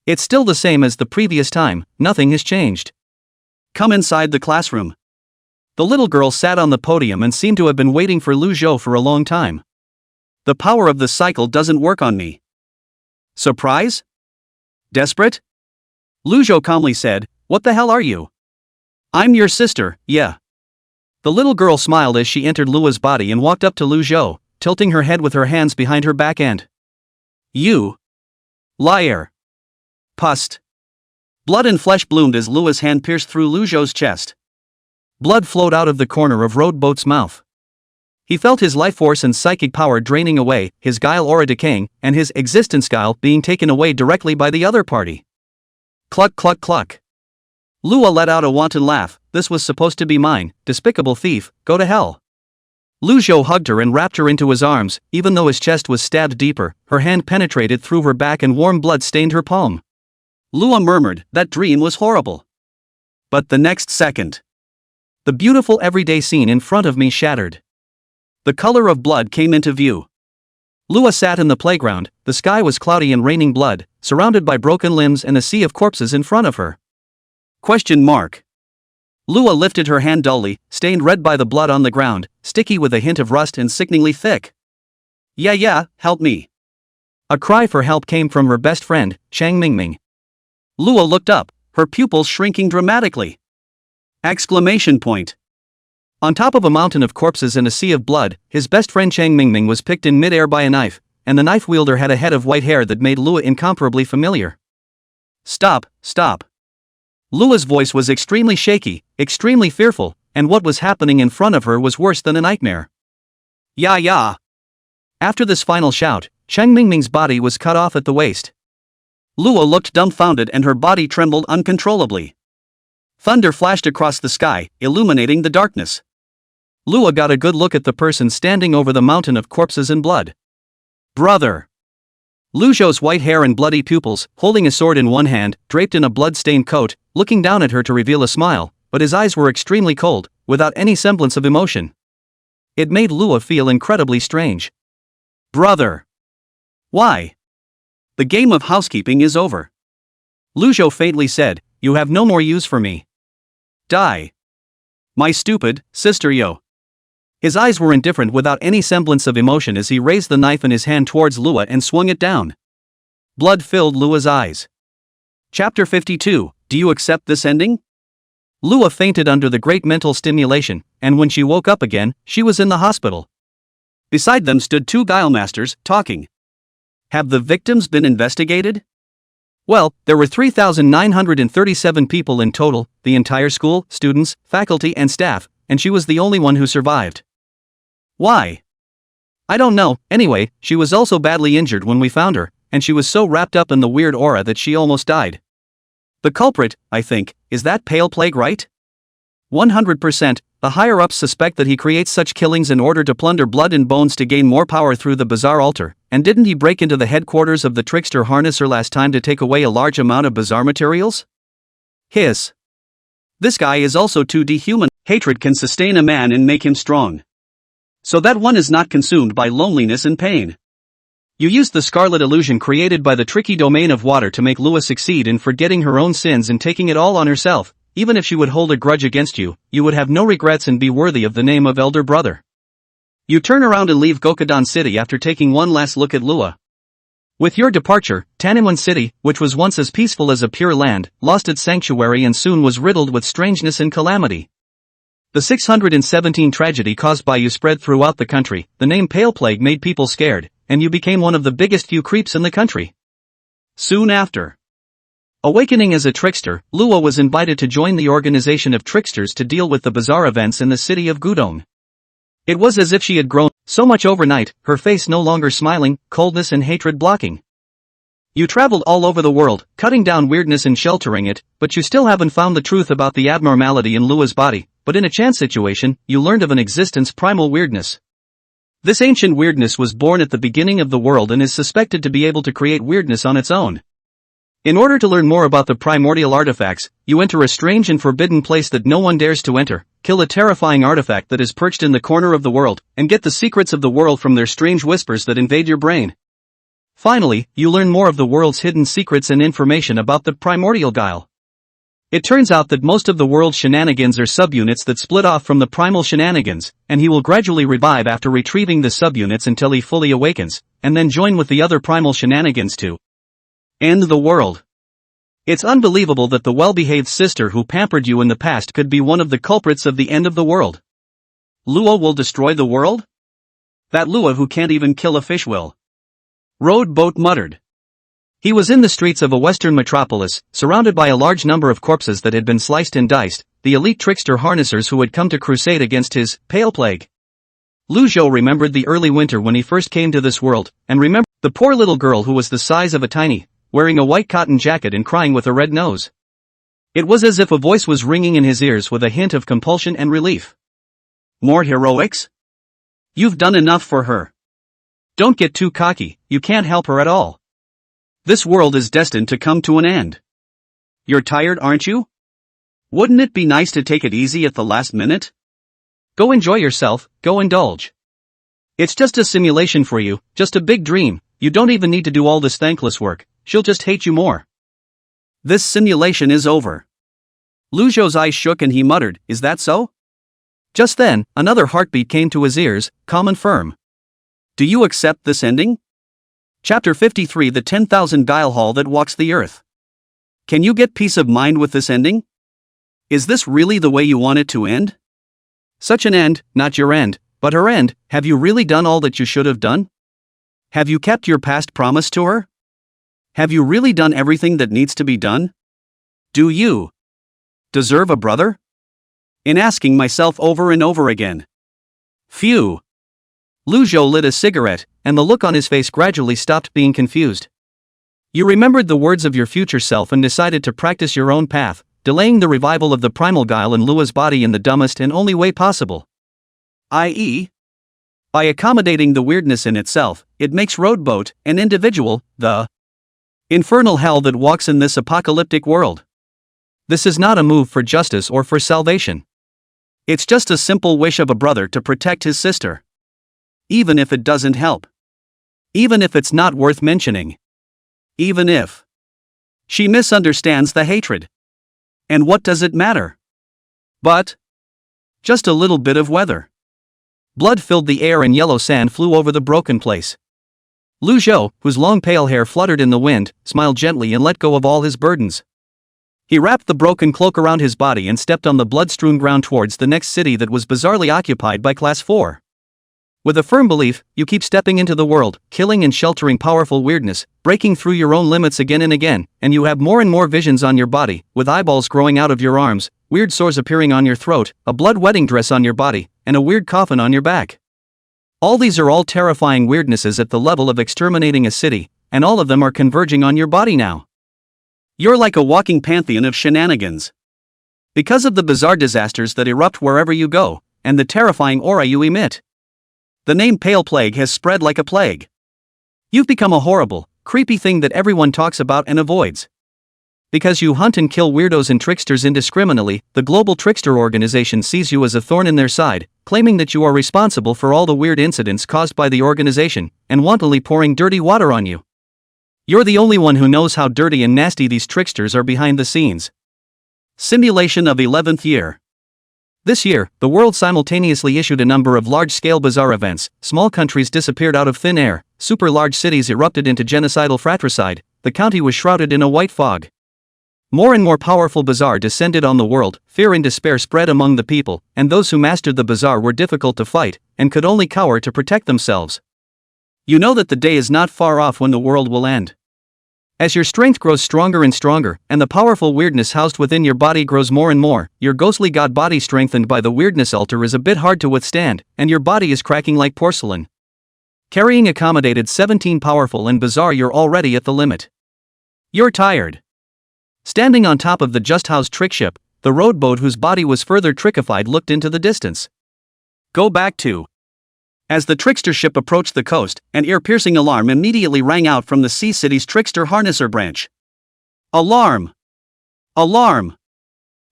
It's still the same as the previous time, nothing has changed. Come inside the classroom. The little girl sat on the podium and seemed to have been waiting for Lu Zhou for a long time. The power of the cycle doesn't work on me. Surprise? Desperate? Lu Zhou calmly said, "What the hell are you?" "I'm your sister, yeah." The little girl smiled as she entered Lua's body and walked up to Lu Zhou, tilting her head with her hands behind her back end. "You liar." Pust. Blood and flesh bloomed as Lua's hand pierced through Lu Zhou's chest. Blood flowed out of the corner of Rowboat's mouth. He felt his life force and psychic power draining away, his guile aura decaying, and his existence guile being taken away directly by the other party. Cluck cluck cluck. Lua let out a wanton laugh. "This was supposed to be mine, despicable thief, go to hell." Lu Zhou hugged her and wrapped her into his arms, even though his chest was stabbed deeper, her hand penetrated through her back and warm blood stained her palm. Lua murmured, "That dream was horrible." But the next second, the beautiful everyday scene in front of me shattered. The color of blood came into view. Lua sat in the playground, the sky was cloudy and raining blood, surrounded by broken limbs and a sea of corpses in front of her. Question mark. Lua lifted her hand dully, stained red by the blood on the ground, sticky with a hint of rust and sickeningly thick. Yeah, help me." A cry for help came from her best friend, Chang Mingming. Lua looked up, her pupils shrinking dramatically. Exclamation point. On top of a mountain of corpses and a sea of blood, his best friend Chang Mingming was picked in midair by a knife, and the knife wielder had a head of white hair that made Lua incomparably familiar. Stop. Lua's voice was extremely shaky, extremely fearful, and what was happening in front of her was worse than a nightmare. Yeah. After this final shout, Chang Mingming's body was cut off at the waist. Lua looked dumbfounded and her body trembled uncontrollably. Thunder flashed across the sky, illuminating the darkness. Lua got a good look at the person standing over the mountain of corpses and blood. Brother! Lu Zhou's white hair and bloody pupils, holding a sword in one hand, draped in a blood-stained coat, looking down at her to reveal a smile, but his eyes were extremely cold, without any semblance of emotion. It made Lua feel incredibly strange. Brother! Why? The game of housekeeping is over. Lu Zhou faintly said, "You have no more use for me. Die. My stupid sister yo." His eyes were indifferent without any semblance of emotion as he raised the knife in his hand towards Lua and swung it down. Blood filled Lua's eyes. Chapter 52, Do you accept this ending? Lua fainted under the great mental stimulation, and when she woke up again, she was in the hospital. Beside them stood two guilemasters, talking. Have the victims been investigated? Well, there were 3,937 people in total, the entire school, students, faculty and staff, and she was the only one who survived. Why? I don't know. Anyway, she was also badly injured when we found her, and she was so wrapped up in the weird aura that she almost died. The culprit, I think, is that pale plague, right? 100%, the higher-ups suspect that he creates such killings in order to plunder blood and bones to gain more power through the bizarre altar, and didn't he break into the headquarters of the trickster harnesser last time to take away a large amount of bizarre materials? Hiss. This guy is also too dehuman. Hatred can sustain a man and make him strong. So that one is not consumed by loneliness and pain. You used the scarlet illusion created by the tricky domain of water to make Lua succeed in forgetting her own sins and taking it all on herself. Even if she would hold a grudge against you, you would have no regrets and be worthy of the name of elder brother. You turn around and leave Gokudan City after taking one last look at Lua. With your departure, Taniman City, which was once as peaceful as a pure land, lost its sanctuary and soon was riddled with strangeness and calamity. The 617 tragedy caused by you spread throughout the country. The name Pale Plague made people scared, and you became one of the biggest few creeps in the country. Soon after awakening as a trickster, Lua was invited to join the organization of tricksters to deal with the bizarre events in the city of Gudong. It was as if she had grown so much overnight, her face no longer smiling, coldness and hatred blocking. You traveled all over the world, cutting down weirdness and sheltering it, but you still haven't found the truth about the abnormality in Lua's body. But in a chance situation, you learned of an existence primal weirdness. This ancient weirdness was born at the beginning of the world and is suspected to be able to create weirdness on its own. In order to learn more about the primordial artifacts, you enter a strange and forbidden place that no one dares to enter, kill a terrifying artifact that is perched in the corner of the world, and get the secrets of the world from their strange whispers that invade your brain. Finally, you learn more of the world's hidden secrets and information about the primordial guile. It turns out that most of the world's shenanigans are subunits that split off from the primal shenanigans, and he will gradually revive after retrieving the subunits until he fully awakens, and then join with the other primal shenanigans to end the world. It's unbelievable that the well-behaved sister who pampered you in the past could be one of the culprits of the end of the world. Lua will destroy the world? That Lua who can't even kill a fish will. Road Boat muttered. He was in the streets of a western metropolis, surrounded by a large number of corpses that had been sliced and diced, the elite trickster harnessers who had come to crusade against his pale plague. Lu Zhou remembered the early winter when he first came to this world, and remembered the poor little girl who was the size of a tiny, wearing a white cotton jacket and crying with a red nose. It was as if a voice was ringing in his ears with a hint of compulsion and relief. More heroics? You've done enough for her. Don't get too cocky, you can't help her at all. This world is destined to come to an end. You're tired, aren't you? Wouldn't it be nice to take it easy at the last minute? Go enjoy yourself, go indulge. It's just a simulation for you, just a big dream, you don't even need to do all this thankless work, she'll just hate you more. This simulation is over. Lu Zhou's eyes shook and he muttered, is that so? Just then, another heartbeat came to his ears, calm and firm. Do you accept this ending? Chapter 53 The 10,000 Guile Hall that walks the earth. Can you get peace of mind with this ending? Is this really the way you want it to end? Such an end, not your end, but her end. Have you really done all that you should have done? Have you kept your past promise to her? Have you really done everything that needs to be done? Do you deserve a brother? In asking myself over and over again. Phew. Lu Zhou lit a cigarette, and the look on his face gradually stopped being confused. You remembered the words of your future self and decided to practice your own path, delaying the revival of the primal guile in Lua's body in the dumbest and only way possible. I.e., by accommodating the weirdness in itself, it makes Road Boat, an individual, the infernal hell that walks in this apocalyptic world. This is not a move for justice or for salvation. It's just a simple wish of a brother to protect his sister. Even if it doesn't help. Even if it's not worth mentioning. Even if she misunderstands the hatred. And what does it matter? But just a little bit of weather. Blood filled the air and yellow sand flew over the broken place. Lu Zhou, whose long pale hair fluttered in the wind, smiled gently and let go of all his burdens. He wrapped the broken cloak around his body and stepped on the blood-strewn ground towards the next city that was bizarrely occupied by Class 4. With a firm belief, you keep stepping into the world, killing and sheltering powerful weirdness, breaking through your own limits again and again, and you have more and more visions on your body, with eyeballs growing out of your arms, weird sores appearing on your throat, a blood wedding dress on your body, and a weird coffin on your back. All these are all terrifying weirdnesses at the level of exterminating a city, and all of them are converging on your body now. You're like a walking pantheon of shenanigans. Because of the bizarre disasters that erupt wherever you go, and the terrifying aura you emit. The name Pale Plague has spread like a plague. You've become a horrible, creepy thing that everyone talks about and avoids. Because you hunt and kill weirdos and tricksters indiscriminately, the Global Trickster Organization sees you as a thorn in their side, claiming that you are responsible for all the weird incidents caused by the organization, and wantonly pouring dirty water on you. You're the only one who knows how dirty and nasty these tricksters are behind the scenes. Simulation of 11th year. This year, the world simultaneously issued a number of large-scale bizarre events. Small countries disappeared out of thin air, super large cities erupted into genocidal fratricide, the county was shrouded in a white fog. More and more powerful bizarre descended on the world, fear and despair spread among the people, and those who mastered the bizarre were difficult to fight, and could only cower to protect themselves. You know that the day is not far off when the world will end. As your strength grows stronger and stronger, and the powerful weirdness housed within your body grows more and more, your ghostly god body strengthened by the weirdness altar is a bit hard to withstand, and your body is cracking like porcelain. Carrying accommodated 17 powerful and bizarre, you're already at the limit. You're tired. Standing on top of the just-housed trick ship, the rowboat whose body was further trickified looked into the distance. Go back to. As the trickster ship approached the coast, an ear-piercing alarm immediately rang out from the Sea City's trickster harnesser branch. Alarm! Alarm!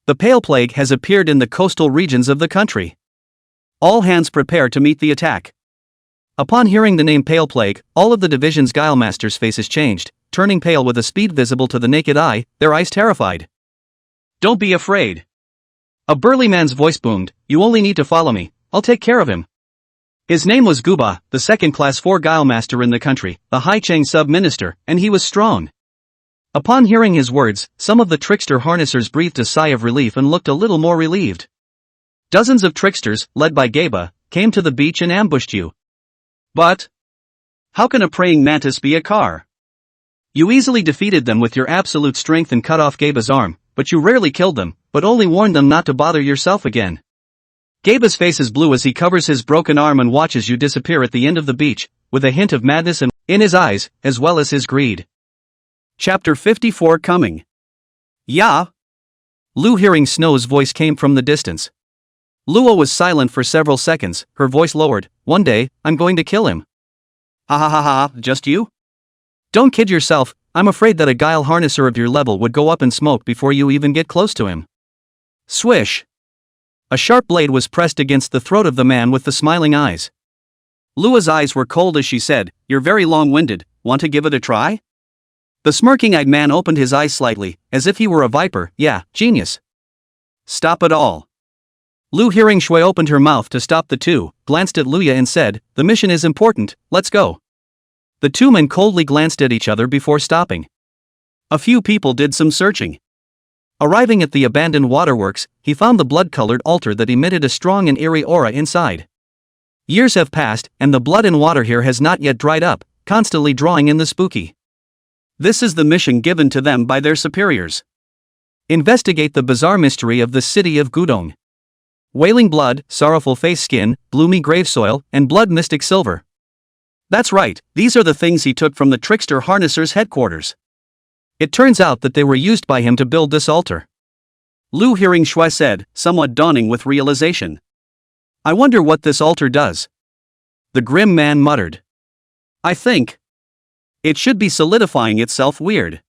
The Pale Plague has appeared in the coastal regions of the country. All hands prepare to meet the attack. Upon hearing the name Pale Plague, all of the division's guilemasters' faces changed, turning pale with a speed visible to the naked eye, their eyes terrified. Don't be afraid. A burly man's voice boomed, you only need to follow me, I'll take care of him. His name was Guba, the second Class 4 guilemaster in the country, the Haicheng sub-minister, and he was strong. Upon hearing his words, some of the trickster harnessers breathed a sigh of relief and looked a little more relieved. Dozens of tricksters, led by Gaba, came to the beach and ambushed you. But how can a praying mantis be a car? You easily defeated them with your absolute strength and cut off Gaba's arm, but you rarely killed them, but only warned them not to bother yourself again. Gaba's face is blue as he covers his broken arm and watches you disappear at the end of the beach, with a hint of madness in his eyes, as well as his greed. Chapter 54 coming. Yeah? Lu hearing Snow's voice came from the distance. Luo was silent for several seconds, her voice lowered. One day, I'm going to kill him. Ha ha ha ha, just you? Don't kid yourself, I'm afraid that a guile harnesser of your level would go up in smoke before you even get close to him. Swish! A sharp blade was pressed against the throat of the man with the smiling eyes. Lua's eyes were cold as she said, You're very long-winded, want to give it a try? The smirking-eyed man opened his eyes slightly, as if he were a viper. Yeah, genius. Stop it all. Lu hearing Shui opened her mouth to stop the two, glanced at Luya and said, The mission is important, let's go. The two men coldly glanced at each other before stopping. A few people did some searching. Arriving at the abandoned waterworks, he found the blood-colored altar that emitted a strong and eerie aura inside. Years have passed, and the blood and water here has not yet dried up, constantly drawing in the spooky. This is the mission given to them by their superiors. Investigate the bizarre mystery of the city of Gudong. Wailing blood, sorrowful face skin, bloomy grave soil, and blood mystic silver. That's right, these are the things he took from the trickster harnesser's headquarters. It turns out that they were used by him to build this altar. Lu hearing Shui said, somewhat dawning with realization. I wonder what this altar does. The grim man muttered. I think it should be solidifying itself weird.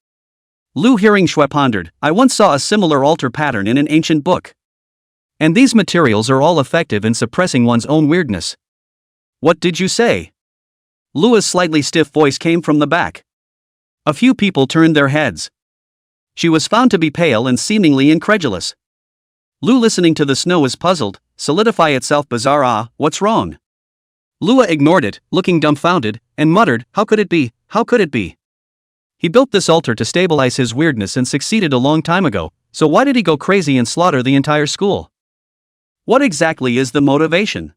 Lu hearing Shui pondered, I once saw a similar altar pattern in an ancient book. And these materials are all effective in suppressing one's own weirdness. What did you say? Lua's slightly stiff voice came from the back. A few people turned their heads. She was found to be pale and seemingly incredulous. Lu listening to the snow was puzzled, solidify itself bizarre what's wrong? Lua ignored it, looking dumbfounded, and muttered, "How could it be? How could it be? He built this altar to stabilize his weirdness and succeeded a long time ago, so why did he go crazy and slaughter the entire school? What exactly is the motivation?"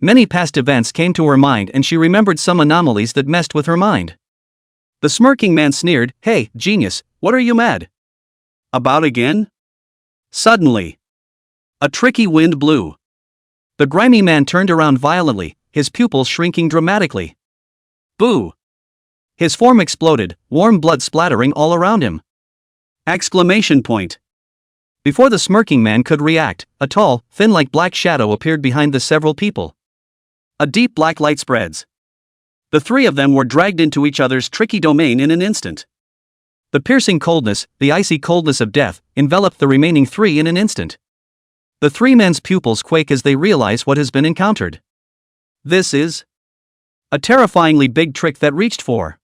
Many past events came to her mind and she remembered some anomalies that messed with her mind. The smirking man sneered, "Hey, genius, what are you mad about again?" Suddenly, a tricky wind blew. The grimy man turned around violently, his pupils shrinking dramatically. Boo! His form exploded, warm blood splattering all around him. Exclamation point. Before the smirking man could react, a tall, thin-like black shadow appeared behind the several people. A deep black light spreads. The three of them were dragged into each other's tricky domain in an instant. The piercing coldness, the icy coldness of death, enveloped the remaining three in an instant. The three men's pupils quake as they realize what has been encountered. This is a terrifyingly big trick that reached for.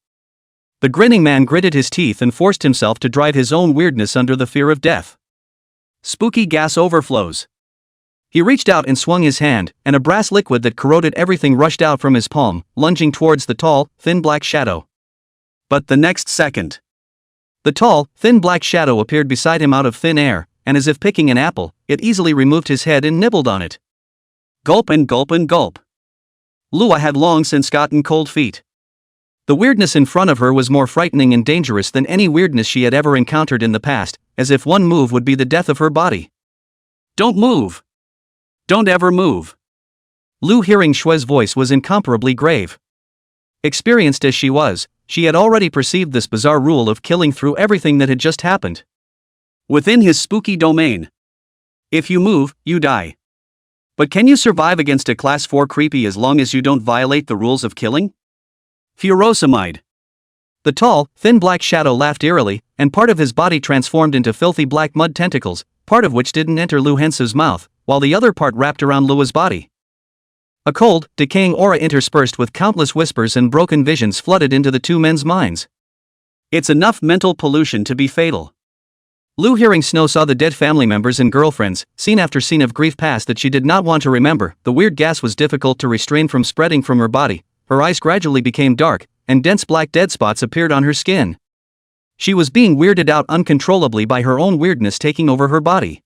The grinning man gritted his teeth and forced himself to drive his own weirdness under the fear of death. Spooky gas overflows. He reached out and swung his hand, and a brass liquid that corroded everything rushed out from his palm, lunging towards the tall, thin black shadow. But the next second, the tall, thin black shadow appeared beside him out of thin air, and as if picking an apple, it easily removed his head and nibbled on it. Gulp and gulp and gulp. Lua had long since gotten cold feet. The weirdness in front of her was more frightening and dangerous than any weirdness she had ever encountered in the past, as if one move would be the death of her body. "Don't move! Don't ever move!" Lu, hearing Shue's voice, was incomparably grave. Experienced as she was, she had already perceived this bizarre rule of killing through everything that had just happened. Within his spooky domain, if you move, you die. But can you survive against a class 4 creepy as long as you don't violate the rules of killing? Furosamide. The tall, thin black shadow laughed eerily, and part of his body transformed into filthy black mud tentacles, part of which didn't enter Lu Hensu's mouth, while the other part wrapped around Lua's body. A cold, decaying aura interspersed with countless whispers and broken visions flooded into the two men's minds. It's enough mental pollution to be fatal. Lu, hearing Snow, saw the dead family members and girlfriends, scene after scene of grief past that she did not want to remember. The weird gas was difficult to restrain from spreading from her body. Her eyes gradually became dark, and dense black dead spots appeared on her skin. She was being weirded out uncontrollably by her own weirdness taking over her body.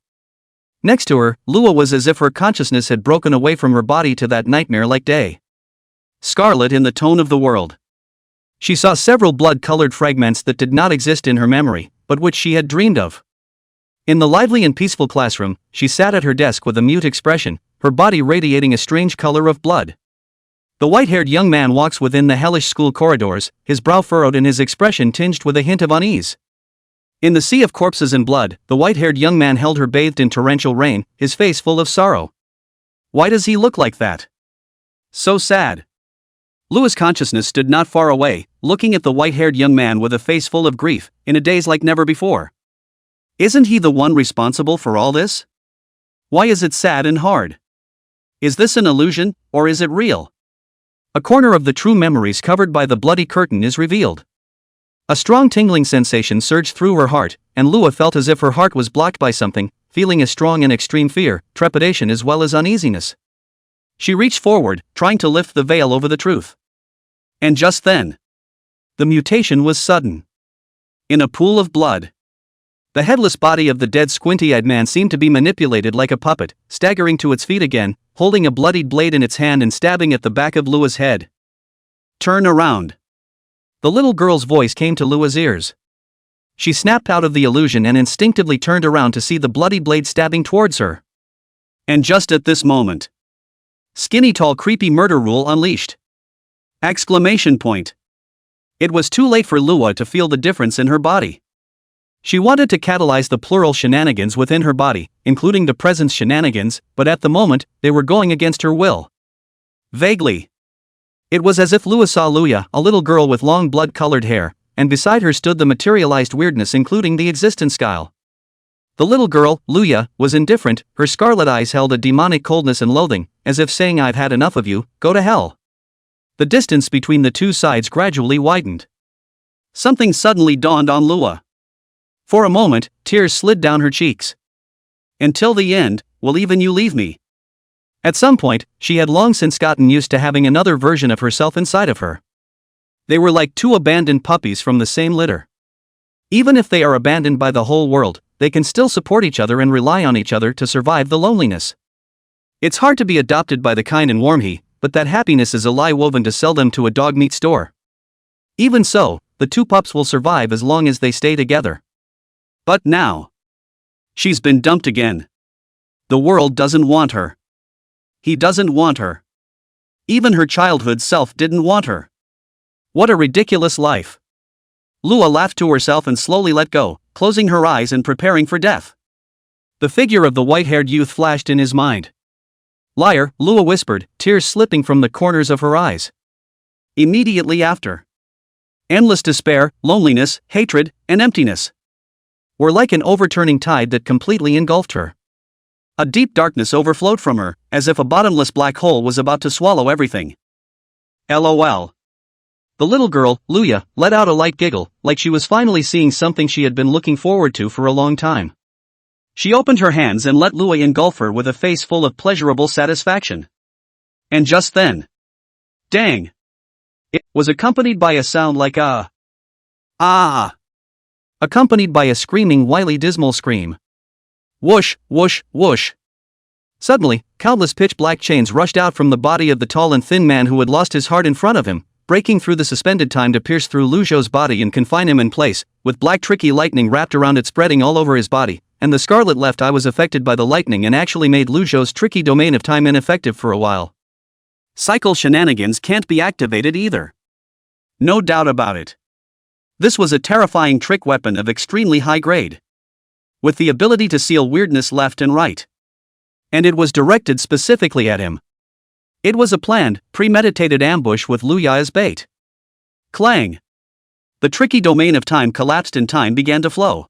Next to her, Lua was as if her consciousness had broken away from her body to that nightmare-like day. Scarlet in the tone of the world. She saw several blood-colored fragments that did not exist in her memory, but which she had dreamed of. In the lively and peaceful classroom, she sat at her desk with a mute expression, her body radiating a strange color of blood. The white-haired young man walks within the hellish school corridors, his brow furrowed and his expression tinged with a hint of unease. In the sea of corpses and blood, the white-haired young man held her bathed in torrential rain, his face full of sorrow. Why does he look like that? So sad. Lua's consciousness stood not far away, looking at the white-haired young man with a face full of grief, in a daze like never before. Isn't he the one responsible for all this? Why is it sad and hard? Is this an illusion, or is it real? A corner of the true memories covered by the bloody curtain is revealed. A strong tingling sensation surged through her heart, and Lua felt as if her heart was blocked by something, feeling a strong and extreme fear, trepidation as well as uneasiness. She reached forward, trying to lift the veil over the truth. And just then, the mutation was sudden. In a pool of blood, the headless body of the dead squinty-eyed man seemed to be manipulated like a puppet, staggering to its feet again, holding a bloodied blade in its hand and stabbing at the back of Lua's head. "Turn around." The little girl's voice came to Lua's ears. She snapped out of the illusion and instinctively turned around to see the bloody blade stabbing towards her. And just at this moment, skinny tall creepy murder rule unleashed. Exclamation point. It was too late for Lua to feel the difference in her body. She wanted to catalyze the plural shenanigans within her body, including the presence shenanigans, but at the moment, they were going against her will. Vaguely, it was as if Lua saw Luya, a little girl with long blood-colored hair, and beside her stood the materialized weirdness including the existence guile. The little girl, Luya, was indifferent, her scarlet eyes held a demonic coldness and loathing, as if saying, "I've had enough of you, go to hell." The distance between the two sides gradually widened. Something suddenly dawned on Lua. For a moment, tears slid down her cheeks. "Until the end, will even you leave me?" At some point, she had long since gotten used to having another version of herself inside of her. They were like two abandoned puppies from the same litter. Even if they are abandoned by the whole world, they can still support each other and rely on each other to survive the loneliness. It's hard to be adopted by the kind and warm but that happiness is a lie woven to sell them to a dog meat store. Even so, the two pups will survive as long as they stay together. But now, she's been dumped again. The world doesn't want her. He doesn't want her. Even her childhood self didn't want her. What a ridiculous life. Lua laughed to herself and slowly let go, closing her eyes and preparing for death. The figure of the white-haired youth flashed in his mind. Liar, Lua whispered, tears slipping from the corners of her eyes. Immediately after, endless despair, loneliness, hatred, and emptiness were like an overturning tide that completely engulfed her. A deep darkness overflowed from her, as if a bottomless black hole was about to swallow everything. LOL. The little girl, Luya, let out a light giggle, like she was finally seeing something she had been looking forward to for a long time. She opened her hands and let Lua engulf her with a face full of pleasurable satisfaction. And just then, dang! It was accompanied by a sound like a ah, accompanied by a screaming, wily, dismal scream. Whoosh, whoosh, whoosh. Suddenly, countless pitch-black chains rushed out from the body of the tall and thin man who had lost his heart in front of him, breaking through the suspended time to pierce through Lu Zhou's body and confine him in place, with black tricky lightning wrapped around it spreading all over his body, and the scarlet left eye was affected by the lightning and actually made Lu Zhou's tricky domain of time ineffective for a while. Cycle shenanigans can't be activated either. No doubt about it. This was a terrifying trick weapon of extremely high grade, with the ability to seal weirdness left and right. And it was directed specifically at him. It was a planned, premeditated ambush with Luya as bait. Clang! The tricky domain of time collapsed and time began to flow.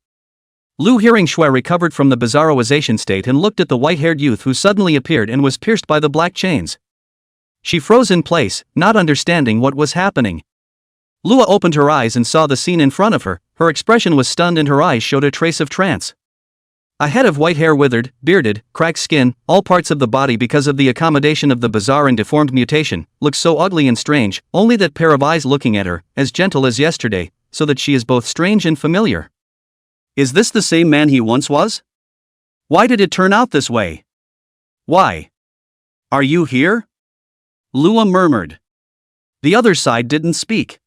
Lu hearing Shui recovered from the bizarroization state and looked at the white-haired youth who suddenly appeared and was pierced by the black chains. She froze in place, not understanding what was happening. Lua opened her eyes and saw the scene in front of her. Her expression was stunned and her eyes showed a trace of trance. A head of white hair, withered, bearded, cracked skin, all parts of the body because of the accommodation of the bizarre and deformed mutation, looks so ugly and strange, only that pair of eyes looking at her, as gentle as yesterday, so that she is both strange and familiar. Is this the same man he once was? Why did it turn out this way? Why? Are you here? Lua murmured. The other side didn't speak.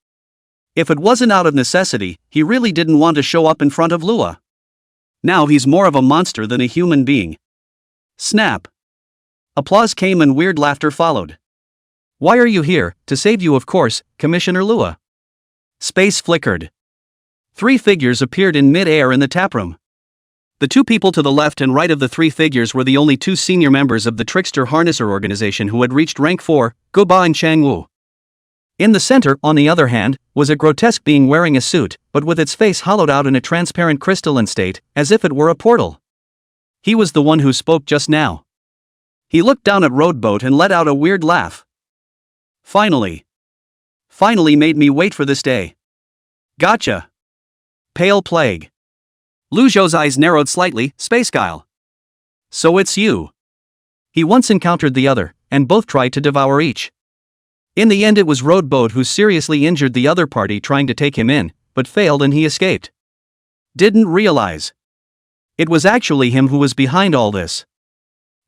If it wasn't out of necessity, he really didn't want to show up in front of Lua. Now he's more of a monster than a human being. Snap. Applause came and weird laughter followed. Why are you here? To save you, of course, Commissioner Lua. Space flickered. 3 figures appeared in mid-air in the taproom. The 2 people to the left and right of the 3 figures were the only 2 senior members of the Trickster Harnesser organization who had reached rank 4, Guba and Changwu. In the center, on the other hand, was a grotesque being wearing a suit, but with its face hollowed out in a transparent crystalline state, as if it were a portal. He was the one who spoke just now. He looked down at Roadboat and let out a weird laugh. Finally made me wait for this day. Gotcha. Pale plague. Lu Zhou's eyes narrowed slightly, space guile. So it's you. He once encountered the other, and both tried to devour each. In the end it was Roadboat who seriously injured the other party trying to take him in, but failed and he escaped. Didn't realize. It was actually him who was behind all this.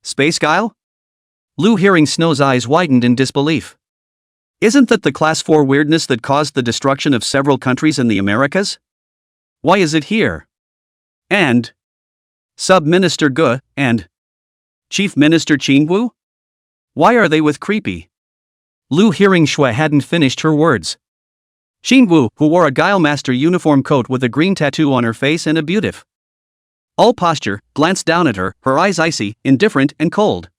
Space guile? Lu hearing Snow's eyes widened in disbelief. Isn't that the Class 4 weirdness that caused the destruction of several countries in the Americas? Why is it here? And Sub-Minister Gu and Chief Minister Qingwu? Why are they with creepy? Lu hearing Shui hadn't finished her words. Qingwu, who wore a Guilemaster uniform coat with a green tattoo on her face and a beautiful all posture, glanced down at her, her eyes icy, indifferent and cold.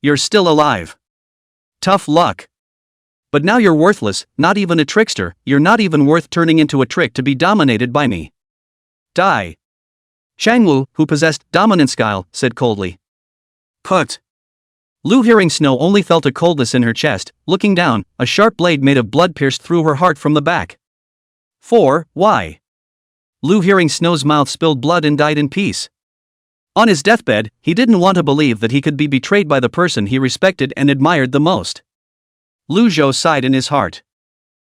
You're still alive. Tough luck. But now you're worthless, not even a trickster, you're not even worth turning into a trick to be dominated by me. Die. Shangwu, who possessed dominance guile, said coldly. Put. Lu hearing Snow only felt a coldness in her chest. Looking down, a sharp blade made of blood pierced through her heart from the back. Why? Lu hearing Snow's mouth spilled blood and died in peace. On his deathbed, he didn't want to believe that he could be betrayed by the person he respected and admired the most. Lu Zhou sighed in his heart.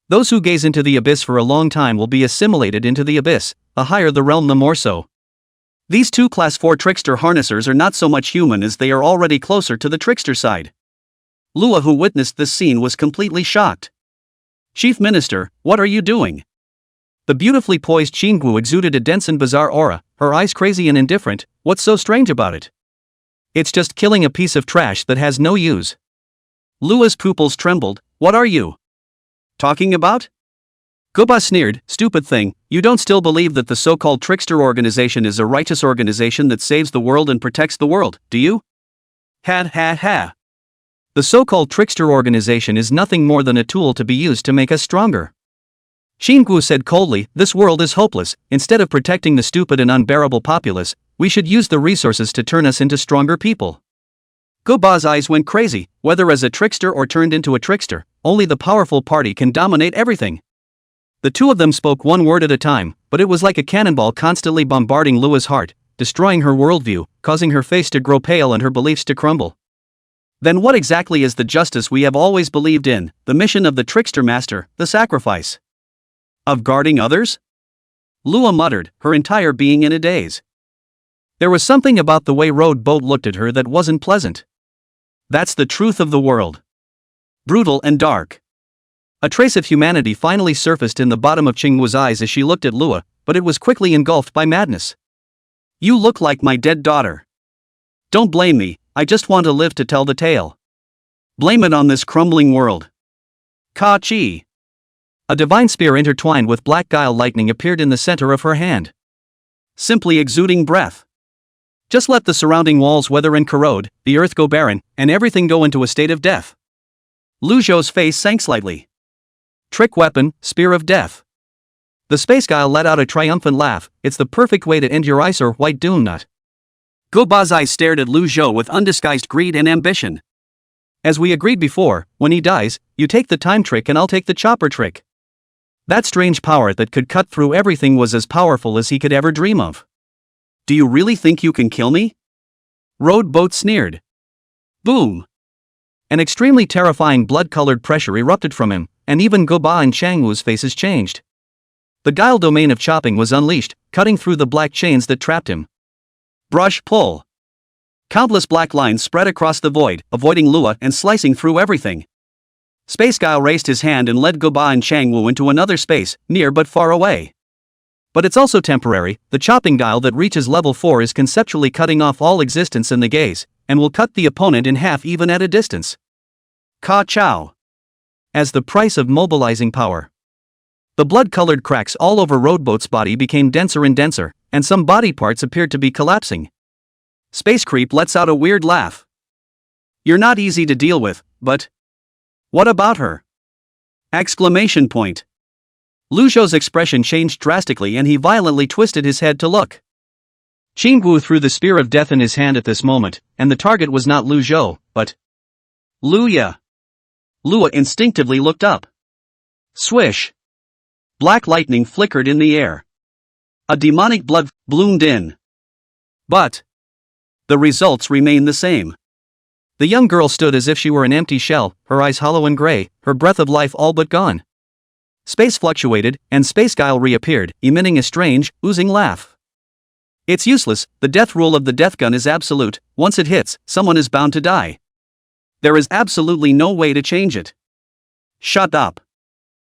Those who gaze into the abyss for a long time will be assimilated into the abyss, the higher the realm the more so. These two class 4 trickster harnessers are not so much human as they are already closer to the trickster side. Lua, who witnessed this scene, was completely shocked. Chief Minister, what are you doing? The beautifully poised Qinggu exuded a dense and bizarre aura, her eyes crazy and indifferent. What's so strange about it? It's just killing a piece of trash that has no use. Lua's pupils trembled. What are you talking about? Guba sneered. Stupid thing, you don't still believe that the so-called trickster organization is a righteous organization that saves the world and protects the world, do you? Ha ha ha. The so-called trickster organization is nothing more than a tool to be used to make us stronger. Xinggu said coldly, this world is hopeless. Instead of protecting the stupid and unbearable populace, we should use the resources to turn us into stronger people. Guba's eyes went crazy. Whether as a trickster or turned into a trickster, only the powerful party can dominate everything. The two of them spoke one word at a time, but it was like a cannonball constantly bombarding Lua's heart, destroying her worldview, causing her face to grow pale and her beliefs to crumble. Then what exactly is the justice we have always believed in, the mission of the trickster master, the sacrifice of guarding others? Lua muttered, her entire being in a daze. There was something about the way Road Boat looked at her that wasn't pleasant. That's the truth of the world. Brutal and dark. A trace of humanity finally surfaced in the bottom of Qingwu's eyes as she looked at Lua, but it was quickly engulfed by madness. You look like my dead daughter. Don't blame me, I just want to live to tell the tale. Blame it on this crumbling world. Ka-chi. A divine spear intertwined with black guile lightning appeared in the center of her hand. Simply exuding breath. Just let the surrounding walls weather and corrode, the earth go barren, and everything go into a state of death. Lu Zhou's face sank slightly. Trick weapon, spear of death. The space guile let out a triumphant laugh. It's the perfect way to end your ice or white doom nut. Guba's eyes stared at Lu Zhou with undisguised greed and ambition. As we agreed before, when he dies, you take the time trick and I'll take the chopper trick. That strange power that could cut through everything was as powerful as he could ever dream of. Do you really think you can kill me? Road Boat sneered. Boom. An extremely terrifying blood-colored pressure erupted from him, and even Guba and Changwu's faces changed. The guile domain of chopping was unleashed, cutting through the black chains that trapped him. Brush pull. Countless black lines spread across the void, avoiding Lua and slicing through everything. Space Guile raised his hand and led Guba and Changwu into another space, near but far away. But it's also temporary. The chopping guile that reaches level 4 is conceptually cutting off all existence in the gaze, and will cut the opponent in half even at a distance. Ka-chow. As the price of mobilizing power. The blood-colored cracks all over Roadboat's body became denser and denser, and some body parts appeared to be collapsing. Space Creep lets out a weird laugh. You're not easy to deal with, but... what about her? Exclamation point. Lu Zhou's expression changed drastically and he violently twisted his head to look. Qingwu threw the spear of death in his hand at this moment, and the target was not Lu Zhou, but... Luya. Lua instinctively looked up. Swish. Black lightning flickered in the air. A demonic blood bloomed in. But... the results remained the same. The young girl stood as if she were an empty shell, her eyes hollow and gray, her breath of life all but gone. Space fluctuated, and Space Guile reappeared, emitting a strange, oozing laugh. It's useless, the death rule of the death gun is absolute. Once it hits, someone is bound to die. There is absolutely no way to change it. Shut up.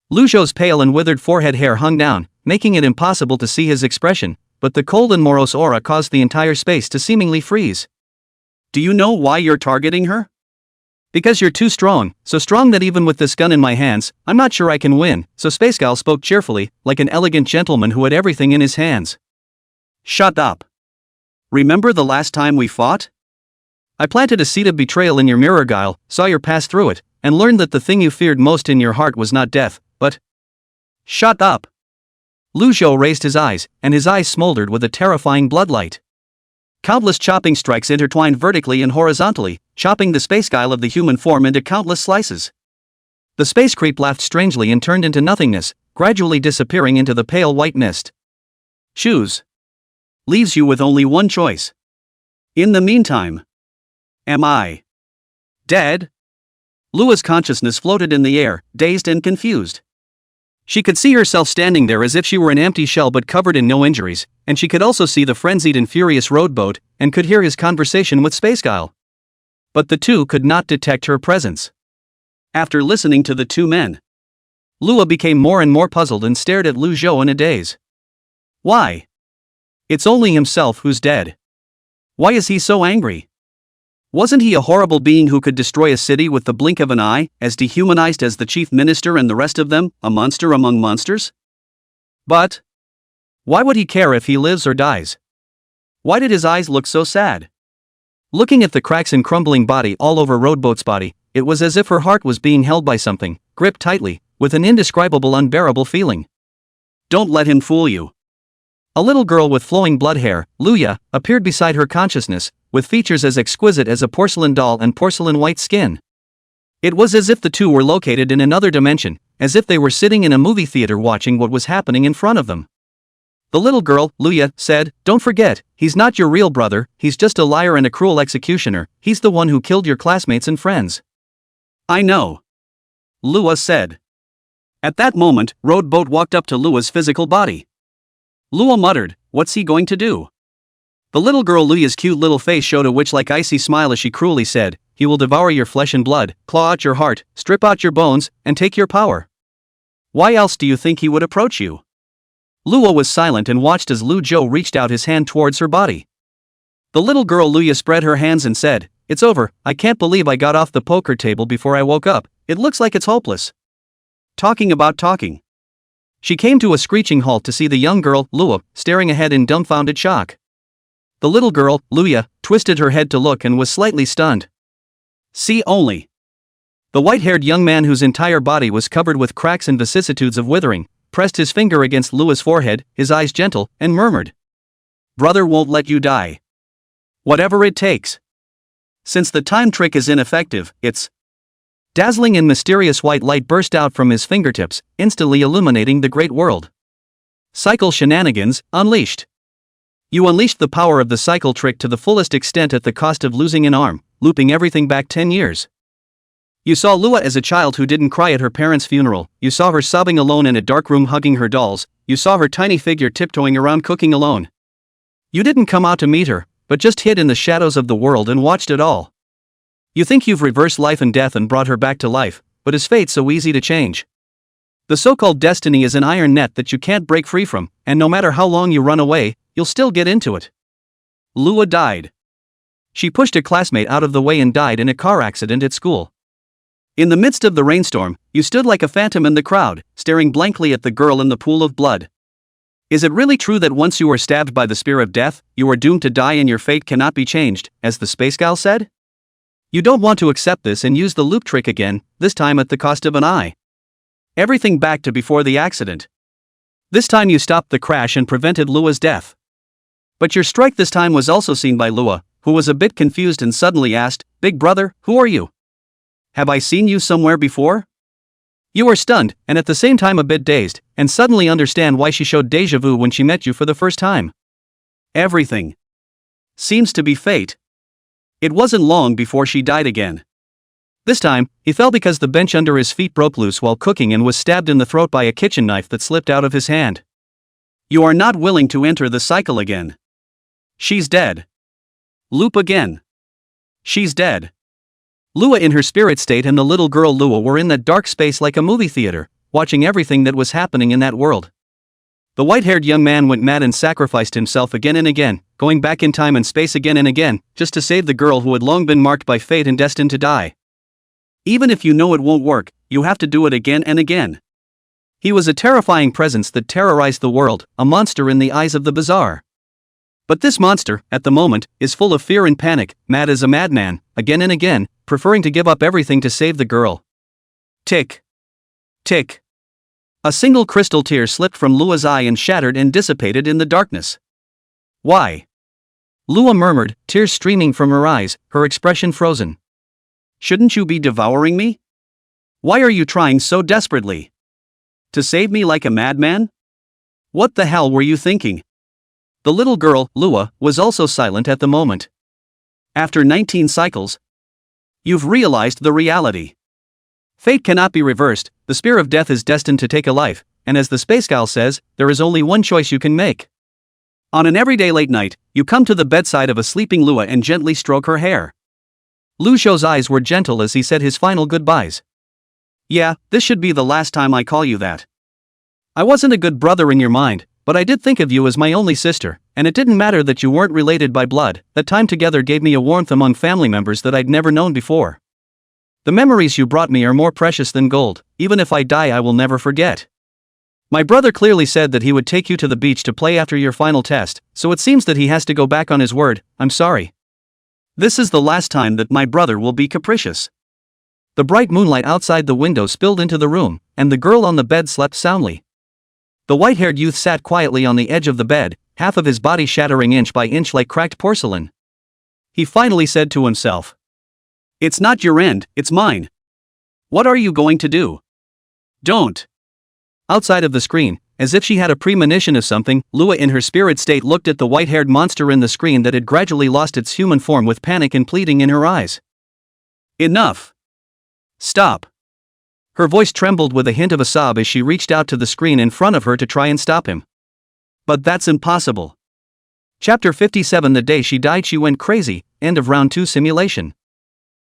Lu Zhou's pale and withered forehead hair hung down, making it impossible to see his expression, but the cold and morose aura caused the entire space to seemingly freeze. Do you know why you're targeting her? Because you're too strong, so strong that even with this gun in my hands, I'm not sure I can win, so Space Guile spoke cheerfully, like an elegant gentleman who had everything in his hands. Shut up. Remember the last time we fought? I planted a seed of betrayal in your mirror, Guile, saw your pass through it, and learned that the thing you feared most in your heart was not death, but... Shut up. Lu Zhou raised his eyes, and his eyes smoldered with a terrifying bloodlight. Countless chopping strikes intertwined vertically and horizontally, chopping the Space Guile of the human form into countless slices. The Space Creep laughed strangely and turned into nothingness, gradually disappearing into the pale white mist. Choose. Leaves you with only one choice. In the meantime, am I dead? Lua's consciousness floated in the air, dazed and confused. She could see herself standing there as if she were an empty shell but covered in no injuries, and she could also see the frenzied and furious rowboat, and could hear his conversation with Space Guile. But the two could not detect her presence. After listening to the two men, Lua became more and more puzzled and stared at Lu Zhou in a daze. Why? It's only himself who's dead. Why is he so angry? Wasn't he a horrible being who could destroy a city with the blink of an eye, as dehumanized as the chief minister and the rest of them, a monster among monsters? But why would he care if he lives or dies? Why did his eyes look so sad? Looking at the cracks and crumbling body all over Rowboat's body, it was as if her heart was being held by something, gripped tightly, with an indescribable unbearable feeling. Don't let him fool you. A little girl with flowing blood hair, Luya, appeared beside her consciousness, with features as exquisite as a porcelain doll and porcelain white skin. It was as if the two were located in another dimension, as if they were sitting in a movie theater watching what was happening in front of them. The little girl, Luya, said, "Don't forget, he's not your real brother, he's just a liar and a cruel executioner, he's the one who killed your classmates and friends." "I know," Lua said. At that moment, Rowboat walked up to Lua's physical body. Lua muttered, "What's he going to do?" The little girl Luya's cute little face showed a witch-like icy smile as she cruelly said, "He will devour your flesh and blood, claw out your heart, strip out your bones, and take your power. Why else do you think he would approach you?" Lua was silent and watched as Lu Zhou reached out his hand towards her body. The little girl Luya spread her hands and said, "It's over, I can't believe I got off the poker table before I woke up, it looks like it's hopeless." Talking about talking. She came to a screeching halt to see the young girl, Lua, staring ahead in dumbfounded shock. The little girl, Luya, twisted her head to look and was slightly stunned. See only. The white-haired young man whose entire body was covered with cracks and vicissitudes of withering, pressed his finger against Lua's forehead, his eyes gentle, and murmured, "Brother won't let you die. Whatever it takes. Since the time trick is ineffective, it's..." Dazzling and mysterious white light burst out from his fingertips, instantly illuminating the great world. Cycle shenanigans, unleashed. You unleashed the power of the cycle trick to the fullest extent at the cost of losing an arm, looping everything back 10 years. You saw Lua as a child who didn't cry at her parents' funeral, you saw her sobbing alone in a dark room hugging her dolls, you saw her tiny figure tiptoeing around cooking alone. You didn't come out to meet her, but just hid in the shadows of the world and watched it all. You think you've reversed life and death and brought her back to life, but is fate so easy to change? The so-called destiny is an iron net that you can't break free from, and no matter how long you run away, you'll still get into it. Lua died. She pushed a classmate out of the way and died in a car accident at school. In the midst of the rainstorm, you stood like a phantom in the crowd, staring blankly at the girl in the pool of blood. Is it really true that once you are stabbed by the spear of death, you are doomed to die and your fate cannot be changed, as the Space Gal said? You don't want to accept this and use the loop trick again, this time at the cost of an eye. Everything back to before the accident. This time you stopped the crash and prevented Lua's death. But your strike this time was also seen by Lua, who was a bit confused and suddenly asked, "Big brother, who are you? Have I seen you somewhere before?" You are stunned, and at the same time a bit dazed, and suddenly understand why she showed déjà vu when she met you for the first time. Everything seems to be fate. It wasn't long before she died again. This time, he fell because the bench under his feet broke loose while cooking and was stabbed in the throat by a kitchen knife that slipped out of his hand. You are not willing to enter the cycle again. She's dead. Loop again. She's dead. Lua in her spirit state and the little girl Lua were in that dark space like a movie theater, watching everything that was happening in that world. The white-haired young man went mad and sacrificed himself again and again, going back in time and space again and again, just to save the girl who had long been marked by fate and destined to die. Even if you know it won't work, you have to do it again and again. He was a terrifying presence that terrorized the world, a monster in the eyes of the bizarre. But this monster, at the moment, is full of fear and panic, mad as a madman, again and again, preferring to give up everything to save the girl. Tick. Tick. A single crystal tear slipped from Lua's eye and shattered and dissipated in the darkness. Why? Lua murmured, tears streaming from her eyes, her expression frozen. Shouldn't you be devouring me? Why are you trying so desperately? To save me like a madman? What the hell were you thinking? The little girl, Lua, was also silent at the moment. After 19 cycles, you've realized the reality. Fate cannot be reversed, the spear of death is destined to take a life, and as the space gal says, there is only one choice you can make. On an everyday late night, you come to the bedside of a sleeping Lua and gently stroke her hair. Lu Shou's eyes were gentle as he said his final goodbyes. Yeah, this should be the last time I call you that. I wasn't a good brother in your mind, but I did think of you as my only sister, and it didn't matter that you weren't related by blood. That time together gave me a warmth among family members that I'd never known before. The memories you brought me are more precious than gold. Even if I die, I will never forget. My brother clearly said that he would take you to the beach to play after your final test, so it seems that he has to go back on his word. I'm sorry. This is the last time that my brother will be capricious. The bright moonlight outside the window spilled into the room, and the girl on the bed slept soundly. The white-haired youth sat quietly on the edge of the bed, half of his body shattering inch by inch like cracked porcelain. He finally said to himself, "It's not your end, it's mine. What are you going to do?" "Don't." Outside of the screen, as if she had a premonition of something, Lua in her spirit state looked at the white-haired monster in the screen that had gradually lost its human form with panic and pleading in her eyes. "Enough. Stop." Her voice trembled with a hint of a sob as she reached out to the screen in front of her to try and stop him. But that's impossible. Chapter 57. The day she died she went crazy. End of round 2 simulation.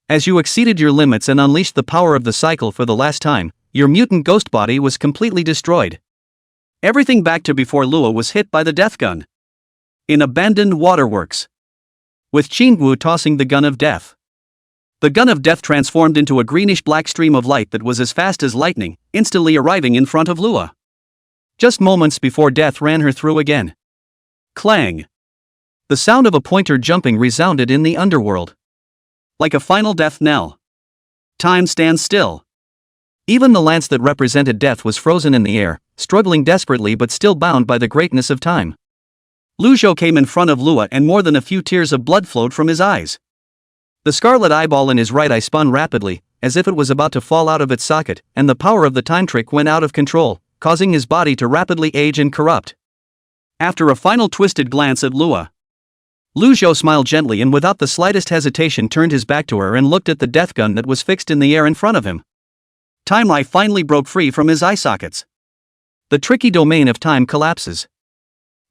As you exceeded your limits and unleashed the power of the cycle for the last time, your mutant ghost body was completely destroyed. Everything back to before Lua was hit by the death gun. In abandoned waterworks. With Qingwu tossing the gun of death. The gun of death transformed into a greenish-black stream of light that was as fast as lightning, instantly arriving in front of Lua. Just moments before death ran her through again. Clang! The sound of a pointer jumping resounded in the underworld. Like a final death knell. Time stands still. Even the lance that represented death was frozen in the air, struggling desperately but still bound by the greatness of time. Lu Shou came in front of Lua and more than a few tears of blood flowed from his eyes. The scarlet eyeball in his right eye spun rapidly, as if it was about to fall out of its socket, and the power of the time trick went out of control, causing his body to rapidly age and corrupt. After a final twisted glance at Lua, Lu Shou smiled gently and without the slightest hesitation turned his back to her and looked at the death gun that was fixed in the air in front of him. Time life finally broke free from his eye sockets. The tricky domain of time collapses.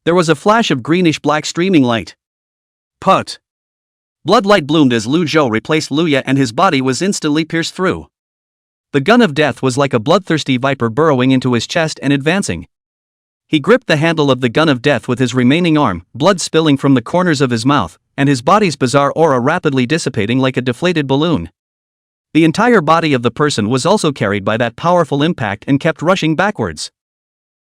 There was a flash of greenish-black streaming light. Put! Bloodlight bloomed as Lu Zhou replaced Luya and his body was instantly pierced through. The gun of death was like a bloodthirsty viper burrowing into his chest and advancing. He gripped the handle of the gun of death with his remaining arm, blood spilling from the corners of his mouth, and his body's bizarre aura rapidly dissipating like a deflated balloon. The entire body of the person was also carried by that powerful impact and kept rushing backwards.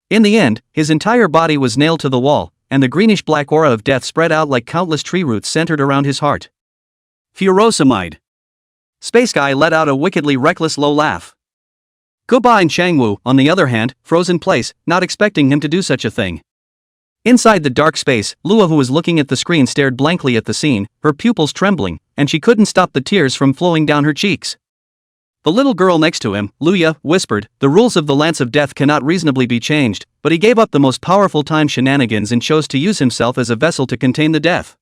In the end, his entire body was nailed to the wall, and the greenish-black aura of death spread out like countless tree roots centered around his heart. Furosamide. Space Guy let out a wickedly reckless low laugh. Guba and Shangwu, on the other hand, froze in place, not expecting him to do such a thing. Inside the dark space, Lua, who was looking at the screen, stared blankly at the scene, her pupils trembling, and she couldn't stop the tears from flowing down her cheeks. The little girl next to him, Luya, whispered, "The rules of the Lance of Death cannot reasonably be changed," but he gave up the most powerful time shenanigans and chose to use himself as a vessel to contain the death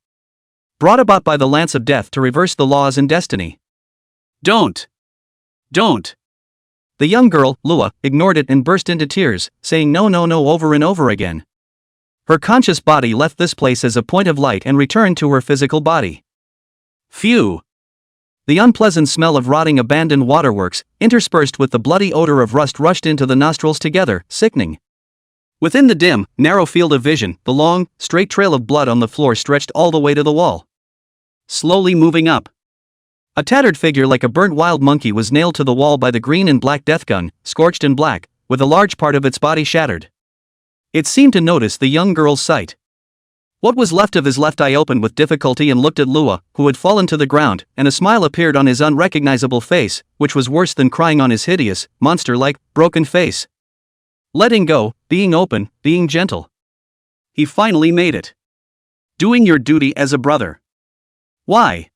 brought about by the Lance of Death to reverse the laws and destiny. Don't! Don't! The young girl, Lua, ignored it and burst into tears, saying no over and over again. Her conscious body left this place as a point of light and returned to her physical body. Phew! The unpleasant smell of rotting abandoned waterworks, interspersed with the bloody odor of rust, rushed into the nostrils together, sickening. Within the dim, narrow field of vision, the long, straight trail of blood on the floor stretched all the way to the wall. Slowly moving up. A tattered figure like a burnt wild monkey was nailed to the wall by the green and black death gun, scorched and black, with a large part of its body shattered. It seemed to notice the young girl's sight. What was left of his left eye opened with difficulty and looked at Lua, who had fallen to the ground, and a smile appeared on his unrecognizable face, which was worse than crying on his hideous, monster-like, broken face. Letting go, being open, being gentle. He finally made it. Doing your duty as a brother. Why?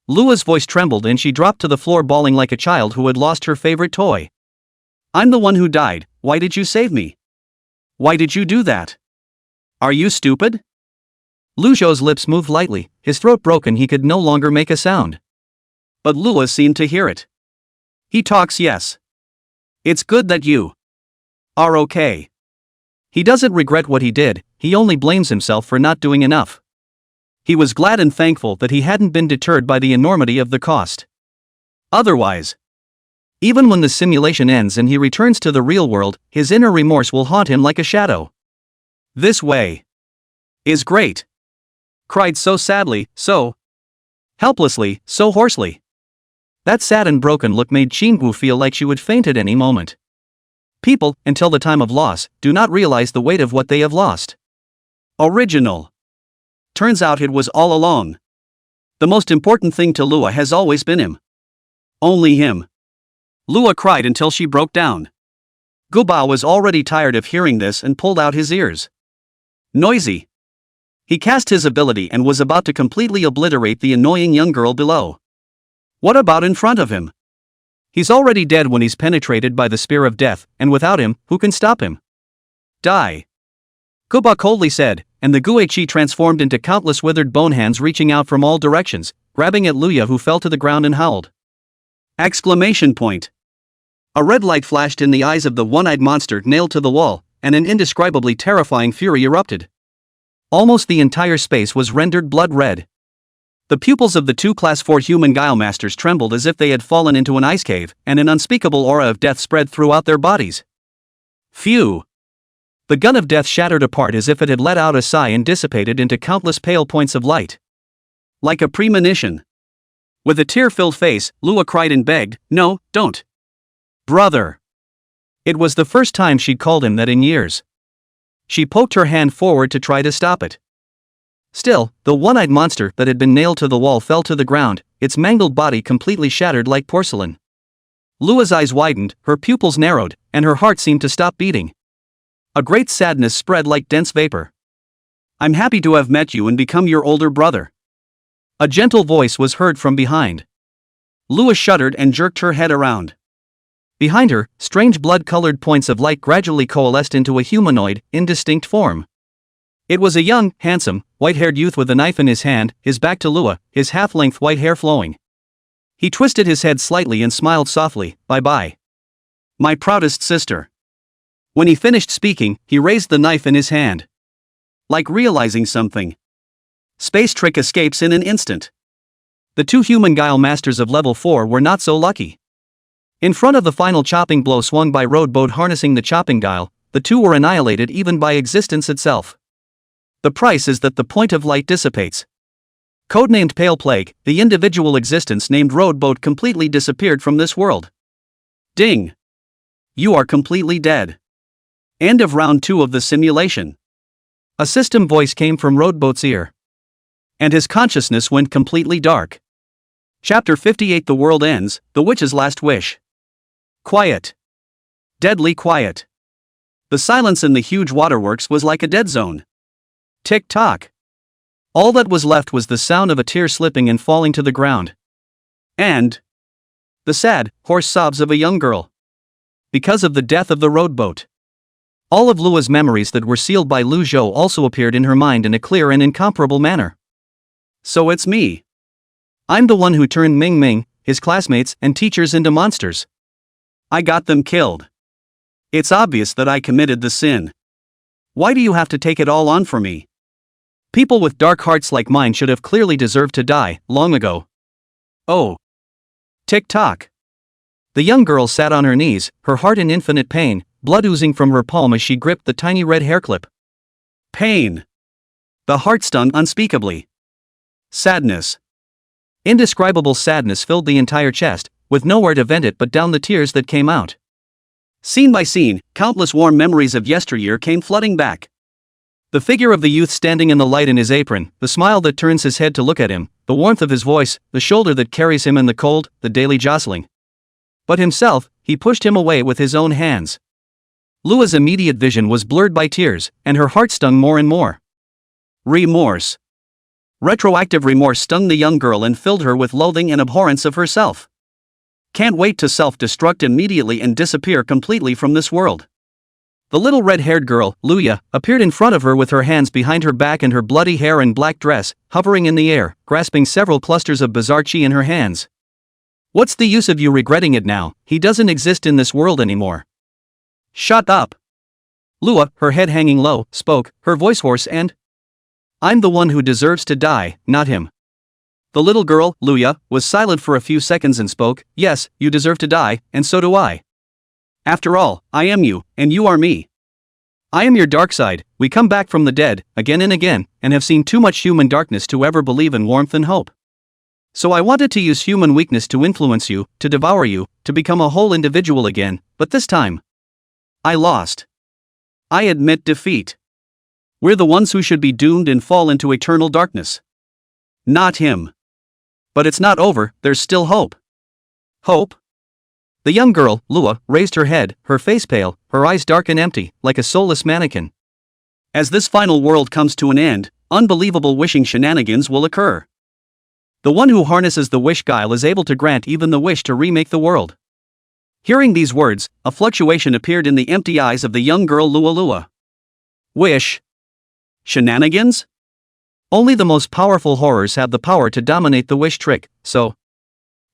Lua's voice trembled and she dropped to the floor bawling like a child who had lost her favorite toy. I'm the one who died. Why did you save me? Why did you do that? Are you stupid? Lu Zhou's lips moved lightly, his throat broken, he could no longer make a sound. But Lua seemed to hear it. He talks, yes. It's good that you are okay. He doesn't regret what he did, he only blames himself for not doing enough. He was glad and thankful that he hadn't been deterred by the enormity of the cost. Otherwise, even when the simulation ends and he returns to the real world, his inner remorse will haunt him like a shadow. This way is great. Cried so sadly, so helplessly, so hoarsely. That sad and broken look made Qingwu feel like she would faint at any moment. People, until the time of loss, do not realize the weight of what they have lost. Original. Turns out it was all along. The most important thing to Lua has always been him. Only him. Lua cried until she broke down. Gubao was already tired of hearing this and pulled out his ears. Noisy. He cast his ability and was about to completely obliterate the annoying young girl below. What about in front of him? He's already dead when he's penetrated by the spear of death, and without him, who can stop him? Die. Guba coldly said, and the Guichi transformed into countless withered bone hands reaching out from all directions, grabbing at Luya, who fell to the ground and howled. Exclamation point. A red light flashed in the eyes of the one-eyed monster nailed to the wall, and an indescribably terrifying fury erupted. Almost the entire space was rendered blood red. The pupils of the two Class 4 human Guile Masters trembled as if they had fallen into an ice cave, and an unspeakable aura of death spread throughout their bodies. Phew! The gun of death shattered apart as if it had let out a sigh and dissipated into countless pale points of light. Like a premonition. With a tear-filled face, Lua cried and begged, "No, don't. Brother." It was the first time she'd called him that in years. She poked her hand forward to try to stop it. Still, the one-eyed monster that had been nailed to the wall fell to the ground, its mangled body completely shattered like porcelain. Lua's eyes widened, her pupils narrowed, and her heart seemed to stop beating. A great sadness spread like dense vapor. "I'm happy to have met you and become your older brother." A gentle voice was heard from behind. Lua shuddered and jerked her head around. Behind her, strange blood-colored points of light gradually coalesced into a humanoid, indistinct form. It was a young, handsome, white-haired youth with a knife in his hand, his back to Lua, his half-length white hair flowing. He twisted his head slightly and smiled softly, "Bye-bye. My proudest sister." When he finished speaking, he raised the knife in his hand. Like realizing something. Space trick escapes in an instant. The two human Guile Masters of level 4 were not so lucky. In front of the final chopping blow swung by Road Boat harnessing the chopping guile, the two were annihilated even by existence itself. The price is that the point of light dissipates. Codenamed Pale Plague, the individual existence named Road Boat completely disappeared from this world. Ding! You are completely dead. End of round 2 of the simulation. A system voice came from Road Boat's ear. And his consciousness went completely dark. Chapter 58. The World Ends, The Witch's Last Wish. Quiet. Deadly quiet. The silence in the huge waterworks was like a dead zone. Tick-tock. All that was left was the sound of a tear slipping and falling to the ground. And the sad, hoarse sobs of a young girl. Because of the death of the Road Boat. All of Lua's memories that were sealed by Lu Zhou also appeared in her mind in a clear and incomparable manner. So it's me. I'm the one who turned Ming Ming, his classmates and teachers into monsters. I got them killed. It's obvious that I committed the sin. Why do you have to take it all on for me? People with dark hearts like mine should have clearly deserved to die, long ago. Oh. Tick-tock. The young girl sat on her knees, her heart in infinite pain, blood oozing from her palm as she gripped the tiny red hair clip. Pain. The heart stung unspeakably. Sadness. Indescribable sadness filled the entire chest, with nowhere to vent it but down the tears that came out. Scene by scene, countless warm memories of yesteryear came flooding back. The figure of the youth standing in the light in his apron, the smile that turns his head to look at him, the warmth of his voice, the shoulder that carries him in the cold, the daily jostling. But himself, he pushed him away with his own hands. Lua's immediate vision was blurred by tears, and her heart stung more and more. Remorse. Retroactive remorse stung the young girl and filled her with loathing and abhorrence of herself. Can't wait to self-destruct immediately and disappear completely from this world. The little red-haired girl, Luya, appeared in front of her with her hands behind her back and her bloody hair and black dress, hovering in the air, grasping several clusters of bizarre chi in her hands. What's the use of you regretting it now? He doesn't exist in this world anymore. Shut up. Lua, her head hanging low, spoke, her voice hoarse and... I'm the one who deserves to die, not him. The little girl, Luya, was silent for a few seconds and spoke, yes, you deserve to die, and so do I. After all, I am you, and you are me. I am your dark side, we come back from the dead, again and again, and have seen too much human darkness to ever believe in warmth and hope. So I wanted to use human weakness to influence you, to devour you, to become a whole individual again, but this time, I lost. I admit defeat. We're the ones who should be doomed and fall into eternal darkness. Not him. But it's not over, there's still hope. Hope? The young girl, Lua, raised her head, her face pale, her eyes dark and empty, like a soulless mannequin. As this final world comes to an end, unbelievable wishing shenanigans will occur. The one who harnesses the wish guile is able to grant even the wish to remake the world. Hearing these words, a fluctuation appeared in the empty eyes of the young girl Lua Lua. Wish? Shenanigans? Only the most powerful horrors have the power to dominate the wish trick, so...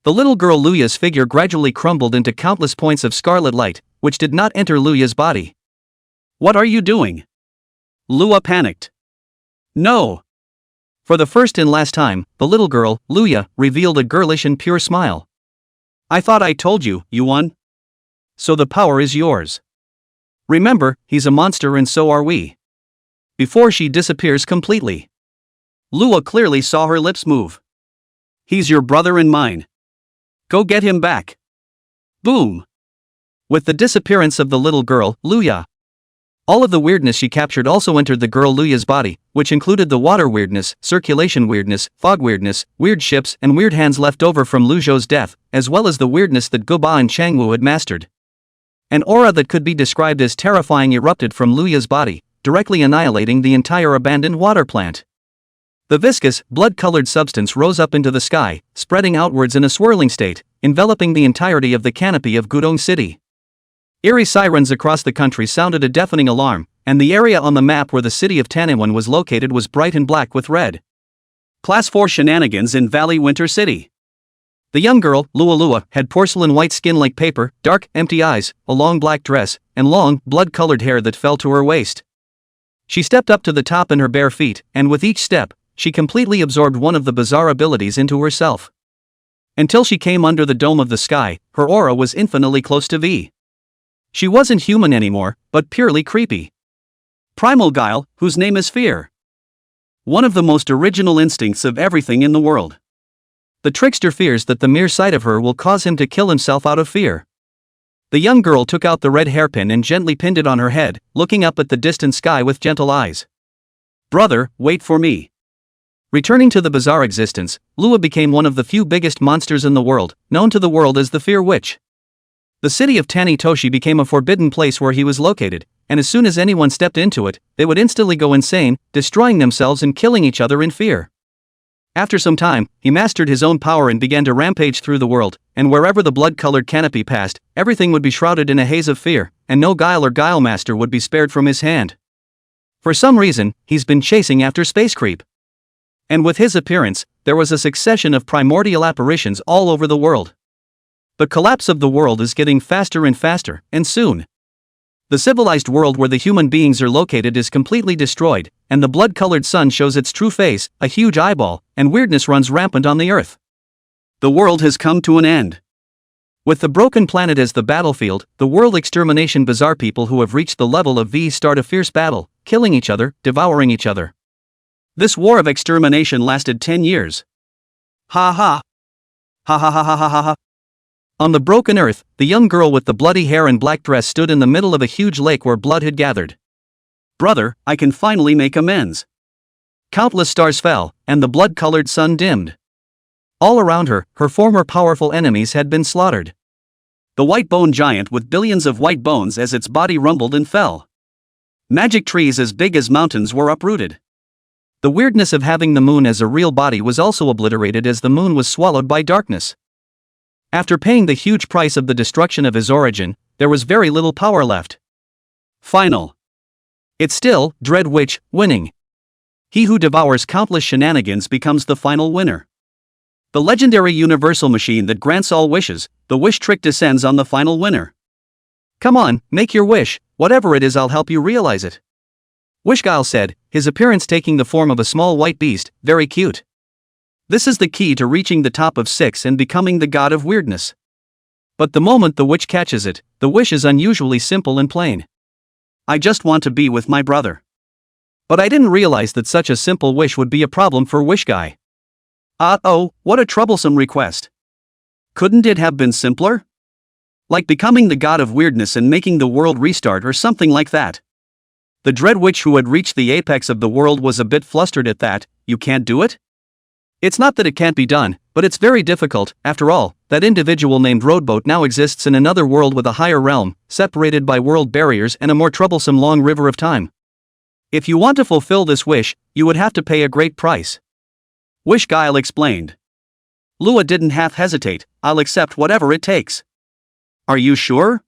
The little girl Luya's figure gradually crumbled into countless points of scarlet light, which did not enter Luya's body. What are you doing? Lua panicked. No. For the first and last time, the little girl, Luya, revealed a girlish and pure smile. I thought I told you, you won. So the power is yours. Remember, he's a monster and so are we. Before she disappears completely. Lua clearly saw her lips move. He's your brother and mine. Go get him back. Boom. With the disappearance of the little girl, Luya. All of the weirdness she captured also entered the girl Luya's body, which included the water weirdness, circulation weirdness, fog weirdness, weird ships and weird hands left over from Lu Zhou's death, as well as the weirdness that Guba and Changwu had mastered. An aura that could be described as terrifying erupted from Luya's body, directly annihilating the entire abandoned water plant. The viscous, blood-colored substance rose up into the sky, spreading outwards in a swirling state, enveloping the entirety of the canopy of Gudong City. Eerie sirens across the country sounded a deafening alarm, and the area on the map where the city of Taniwan was located was bright and black with red. Class 4 shenanigans in Valley Winter City. The young girl, Lua Lua, had porcelain white skin like paper, dark, empty eyes, a long black dress, and long, blood-colored hair that fell to her waist. She stepped up to the top in her bare feet, and with each step, she completely absorbed one of the bizarre abilities into herself. Until she came under the dome of the sky, her aura was infinitely close to V. She wasn't human anymore, but purely creepy. Primal guile, whose name is fear. One of the most original instincts of everything in the world. The trickster fears that the mere sight of her will cause him to kill himself out of fear. The young girl took out the red hairpin and gently pinned it on her head, looking up at the distant sky with gentle eyes. Brother, wait for me. Returning to the bizarre existence, Lua became one of the few biggest monsters in the world, known to the world as the Fear Witch. The city of Tani Toshi became a forbidden place where he was located, and as soon as anyone stepped into it, they would instantly go insane, destroying themselves and killing each other in fear. After some time, he mastered his own power and began to rampage through the world, and wherever the blood-colored canopy passed, everything would be shrouded in a haze of fear, and no guile or guile master would be spared from his hand. For some reason, he's been chasing after space creep. And with his appearance, there was a succession of primordial apparitions all over the world. The collapse of the world is getting faster and faster, and soon. The civilized world where the human beings are located is completely destroyed, and the blood-colored sun shows its true face, a huge eyeball, and weirdness runs rampant on the earth. The world has come to an end. With the broken planet as the battlefield, the world extermination bizarre people who have reached the level of V start a fierce battle, killing each other, devouring each other. This war of extermination lasted 10 years. Ha ha. Ha ha ha ha ha ha ha. On the broken earth, the young girl with the bloody hair and black dress stood in the middle of a huge lake where blood had gathered. Brother, I can finally make amends. Countless stars fell, and the blood-colored sun dimmed. All around her, her former powerful enemies had been slaughtered. The white bone giant with billions of white bones as its body rumbled and fell. Magic trees as big as mountains were uprooted. The weirdness of having the moon as a real body was also obliterated as the moon was swallowed by darkness. After paying the huge price of the destruction of his origin, there was very little power left. Final. It's still, dread witch, winning. He who devours countless shenanigans becomes the final winner. The legendary universal machine that grants all wishes, the wish trick descends on the final winner. Come on, make your wish, whatever it is I'll help you realize it. Wishguile said, his appearance taking the form of a small white beast, very cute. This is the key to reaching the top of 6 and becoming the god of weirdness. But the moment the witch catches it, the wish is unusually simple and plain. I just want to be with my brother. But I didn't realize that such a simple wish would be a problem for Wishguy. Uh-oh, what a troublesome request. Couldn't it have been simpler? Like becoming the god of weirdness and making the world restart or something like that. The dread witch who had reached the apex of the world was a bit flustered at that. You can't do it? It's not that it can't be done, but it's very difficult. After all, that individual named Roadboat now exists in another world with a higher realm, separated by world barriers and a more troublesome long river of time. If you want to fulfill this wish, you would have to pay a great price. Wishguile explained. Lua didn't half hesitate. I'll accept whatever it takes. Are you sure?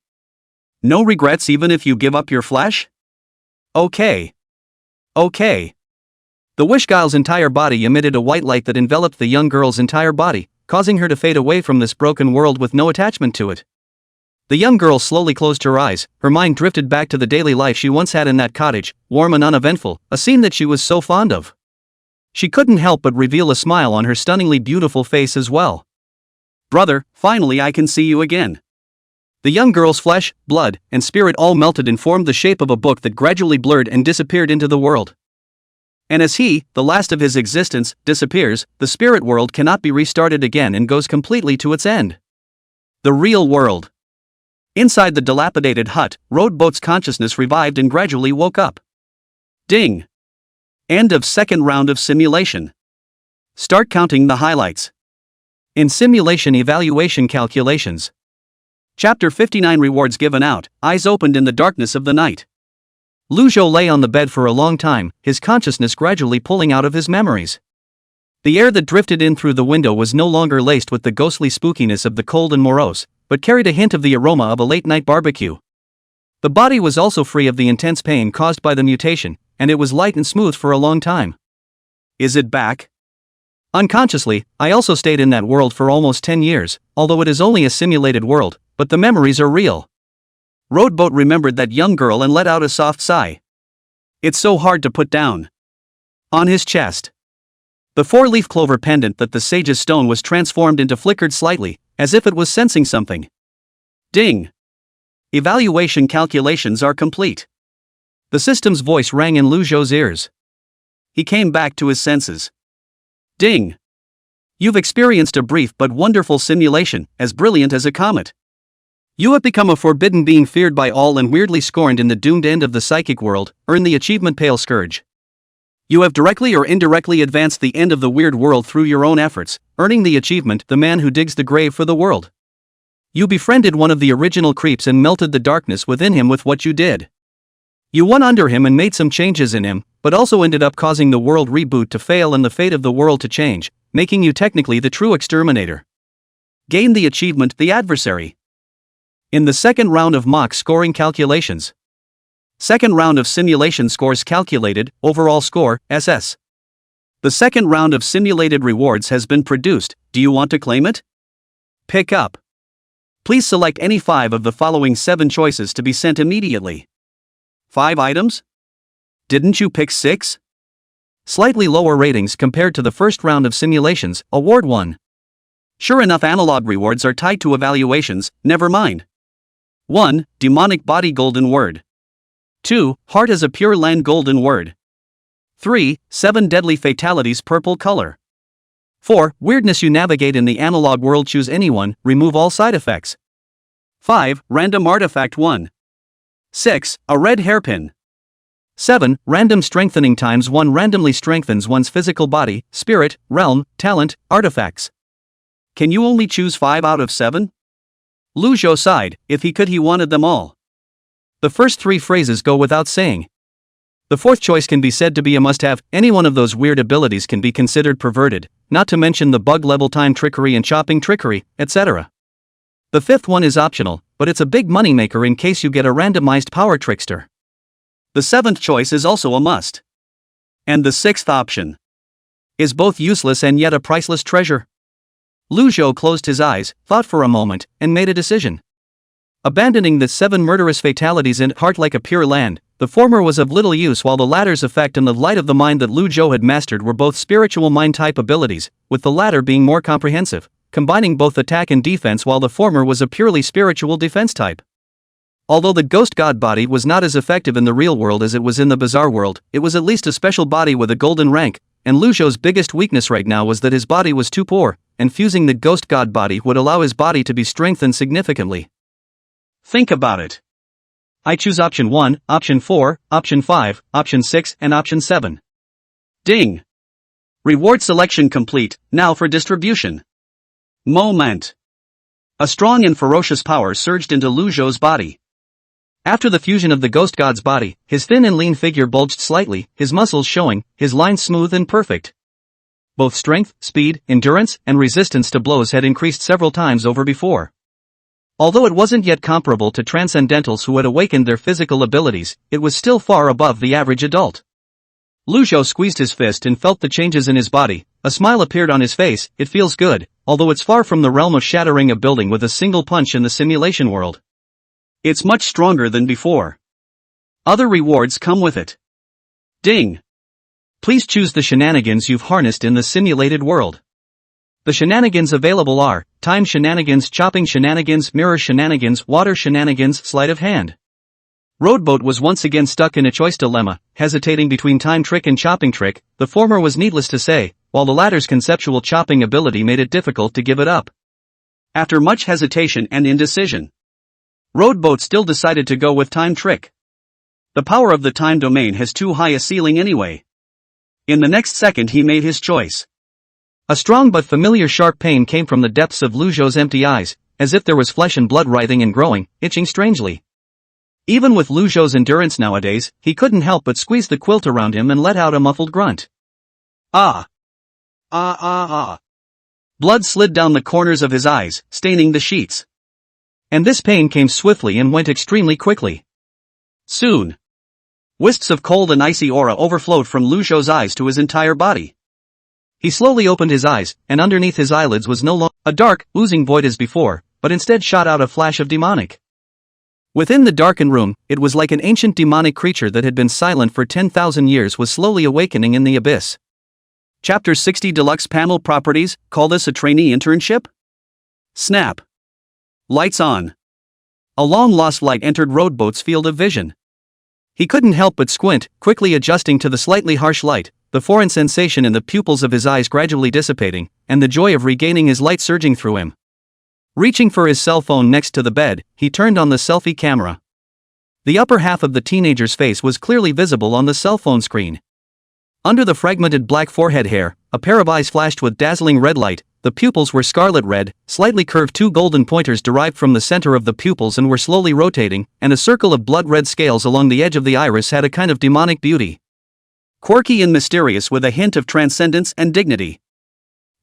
No regrets even if you give up your flesh? Okay. Okay. The Wishguile's entire body emitted a white light that enveloped the young girl's entire body, causing her to fade away from this broken world with no attachment to it. The young girl slowly closed her eyes, her mind drifted back to the daily life she once had in that cottage, warm and uneventful, a scene that she was so fond of. She couldn't help but reveal a smile on her stunningly beautiful face as well. Brother, finally I can see you again. The young girl's flesh, blood, and spirit all melted and formed the shape of a book that gradually blurred and disappeared into the world. And as he, the last of his existence, disappears, the spirit world cannot be restarted again and goes completely to its end. The real world. Inside the dilapidated hut, Roadboat's consciousness revived and gradually woke up. Ding! End of second round of simulation. Start counting the highlights. In simulation evaluation calculations. Chapter 59 Rewards given out, eyes opened in the darkness of the night. Lu Zhou lay on the bed for a long time, his consciousness gradually pulling out of his memories. The air that drifted in through the window was no longer laced with the ghostly spookiness of the cold and morose, but carried a hint of the aroma of a late-night barbecue. The body was also free of the intense pain caused by the mutation, and it was light and smooth for a long time. Is it back? Unconsciously, I also stayed in that world for almost 10 years, although it is only a simulated world, but the memories are real. Roadboat remembered that young girl and let out a soft sigh. It's so hard to put down. On his chest. The 4-leaf clover pendant that the sage's stone was transformed into flickered slightly, as if it was sensing something. Ding! Evaluation calculations are complete. The system's voice rang in Lu Zhou's ears. He came back to his senses. Ding! You've experienced a brief but wonderful simulation, as brilliant as a comet. You have become a forbidden being feared by all and weirdly scorned in the doomed end of the psychic world, earn the achievement Pale Scourge. You have directly or indirectly advanced the end of the weird world through your own efforts, earning the achievement The Man Who Digs the Grave for the World. You befriended one of the original creeps and melted the darkness within him with what you did. You won under him and made some changes in him, but also ended up causing the world reboot to fail and the fate of the world to change, making you technically the true exterminator. Gain the achievement The Adversary. In the second round of mock scoring calculations. Second round of simulation scores calculated, overall score, SS. The second round of simulated rewards has been produced. Do you want to claim it? Pick up. Please select any 5 of the following 7 choices to be sent immediately. 5 items? Didn't you pick 6? Slightly lower ratings compared to the first round of simulations, award 1. Sure enough, analog rewards are tied to evaluations, never mind. 1. Demonic body golden word. 2. Heart as a pure land golden word. 3. 7 deadly fatalities purple color. 4. Weirdness you navigate in the analog world, choose anyone, remove all side effects. 5. Random artifact 1. 6. A red hairpin. 7. Random strengthening times 1 randomly strengthens one's physical body, spirit, realm, talent, artifacts. Can you only choose 5 out of 7? Lu Zhou sighed. If he could, he wanted them all. The first 3 phrases go without saying. The 4th choice can be said to be a must-have. Any one of those weird abilities can be considered perverted, not to mention the bug-level time trickery and chopping trickery, etc. The 5th one is optional, but it's a big moneymaker in case you get a randomized power trickster. The seventh choice is also a must. And the sixth option is both useless and yet a priceless treasure. Lu Zhou closed his eyes, thought for a moment, and made a decision. Abandoning the 7 murderous fatalities in Heart Like a Pure Land, the former was of little use, while the latter's effect and the light of the mind that Lu Zhou had mastered were both spiritual mind-type abilities, with the latter being more comprehensive, combining both attack and defense, while the former was a purely spiritual defense type. Although the ghost god body was not as effective in the real world as it was in the bizarre world, it was at least a special body with a golden rank, and Lu Zhou's biggest weakness right now was that his body was too poor, and fusing the ghost god body would allow his body to be strengthened significantly. Think about it. I choose option 1, option 4, option 5, option 6, and option 7. Ding! Reward selection complete, now for distribution. Moment. A strong and ferocious power surged into Lu Zhou's body. After the fusion of the ghost god's body, his thin and lean figure bulged slightly, his muscles showing, his lines smooth and perfect. Both strength, speed, endurance, and resistance to blows had increased several times over before. Although it wasn't yet comparable to transcendentals who had awakened their physical abilities, it was still far above the average adult. Lu Zhou squeezed his fist and felt the changes in his body. A smile appeared on his face. It feels good, although it's far from the realm of shattering a building with a single punch in the simulation world. It's much stronger than before. Other rewards come with it. Ding! Please choose the shenanigans you've harnessed in the simulated world. The shenanigans available are time shenanigans, chopping shenanigans, mirror shenanigans, water shenanigans, sleight of hand. Roadboat was once again stuck in a choice dilemma, hesitating between time trick and chopping trick. The former was needless to say, while the latter's conceptual chopping ability made it difficult to give it up. After much hesitation and indecision, Roadboat still decided to go with time trick. The power of the time domain has too high a ceiling anyway. In the next second he made his choice. A strong but familiar sharp pain came from the depths of Lu Zhou's empty eyes, as if there was flesh and blood writhing and growing, itching strangely. Even with Lu Zhou's endurance nowadays, he couldn't help but squeeze the quilt around him and let out a muffled grunt. Ah! Ah ah ah! Blood slid down the corners of his eyes, staining the sheets. And this pain came swiftly and went extremely quickly. Soon, wisps of cold and icy aura overflowed from Lu Zhou's eyes to his entire body. He slowly opened his eyes, and underneath his eyelids was no longer a dark, oozing void as before, but instead shot out a flash of demonic. Within the darkened room, it was like an ancient demonic creature that had been silent for 10,000 years was slowly awakening in the abyss. Chapter 60 Deluxe Panel Properties. Call this a trainee internship? Snap. Lights on. A long-lost light entered Roadboat's field of vision. He couldn't help but squint, quickly adjusting to the slightly harsh light, the foreign sensation in the pupils of his eyes gradually dissipating, and the joy of regaining his light surging through him. Reaching for his cell phone next to the bed, he turned on the selfie camera. The upper half of the teenager's face was clearly visible on the cell phone screen. Under the fragmented black forehead hair, a pair of eyes flashed with dazzling red light. The pupils were scarlet red, slightly curved. 2 golden pointers derived from the center of the pupils and were slowly rotating, and a circle of blood-red scales along the edge of the iris had a kind of demonic beauty. Quirky and mysterious with a hint of transcendence and dignity.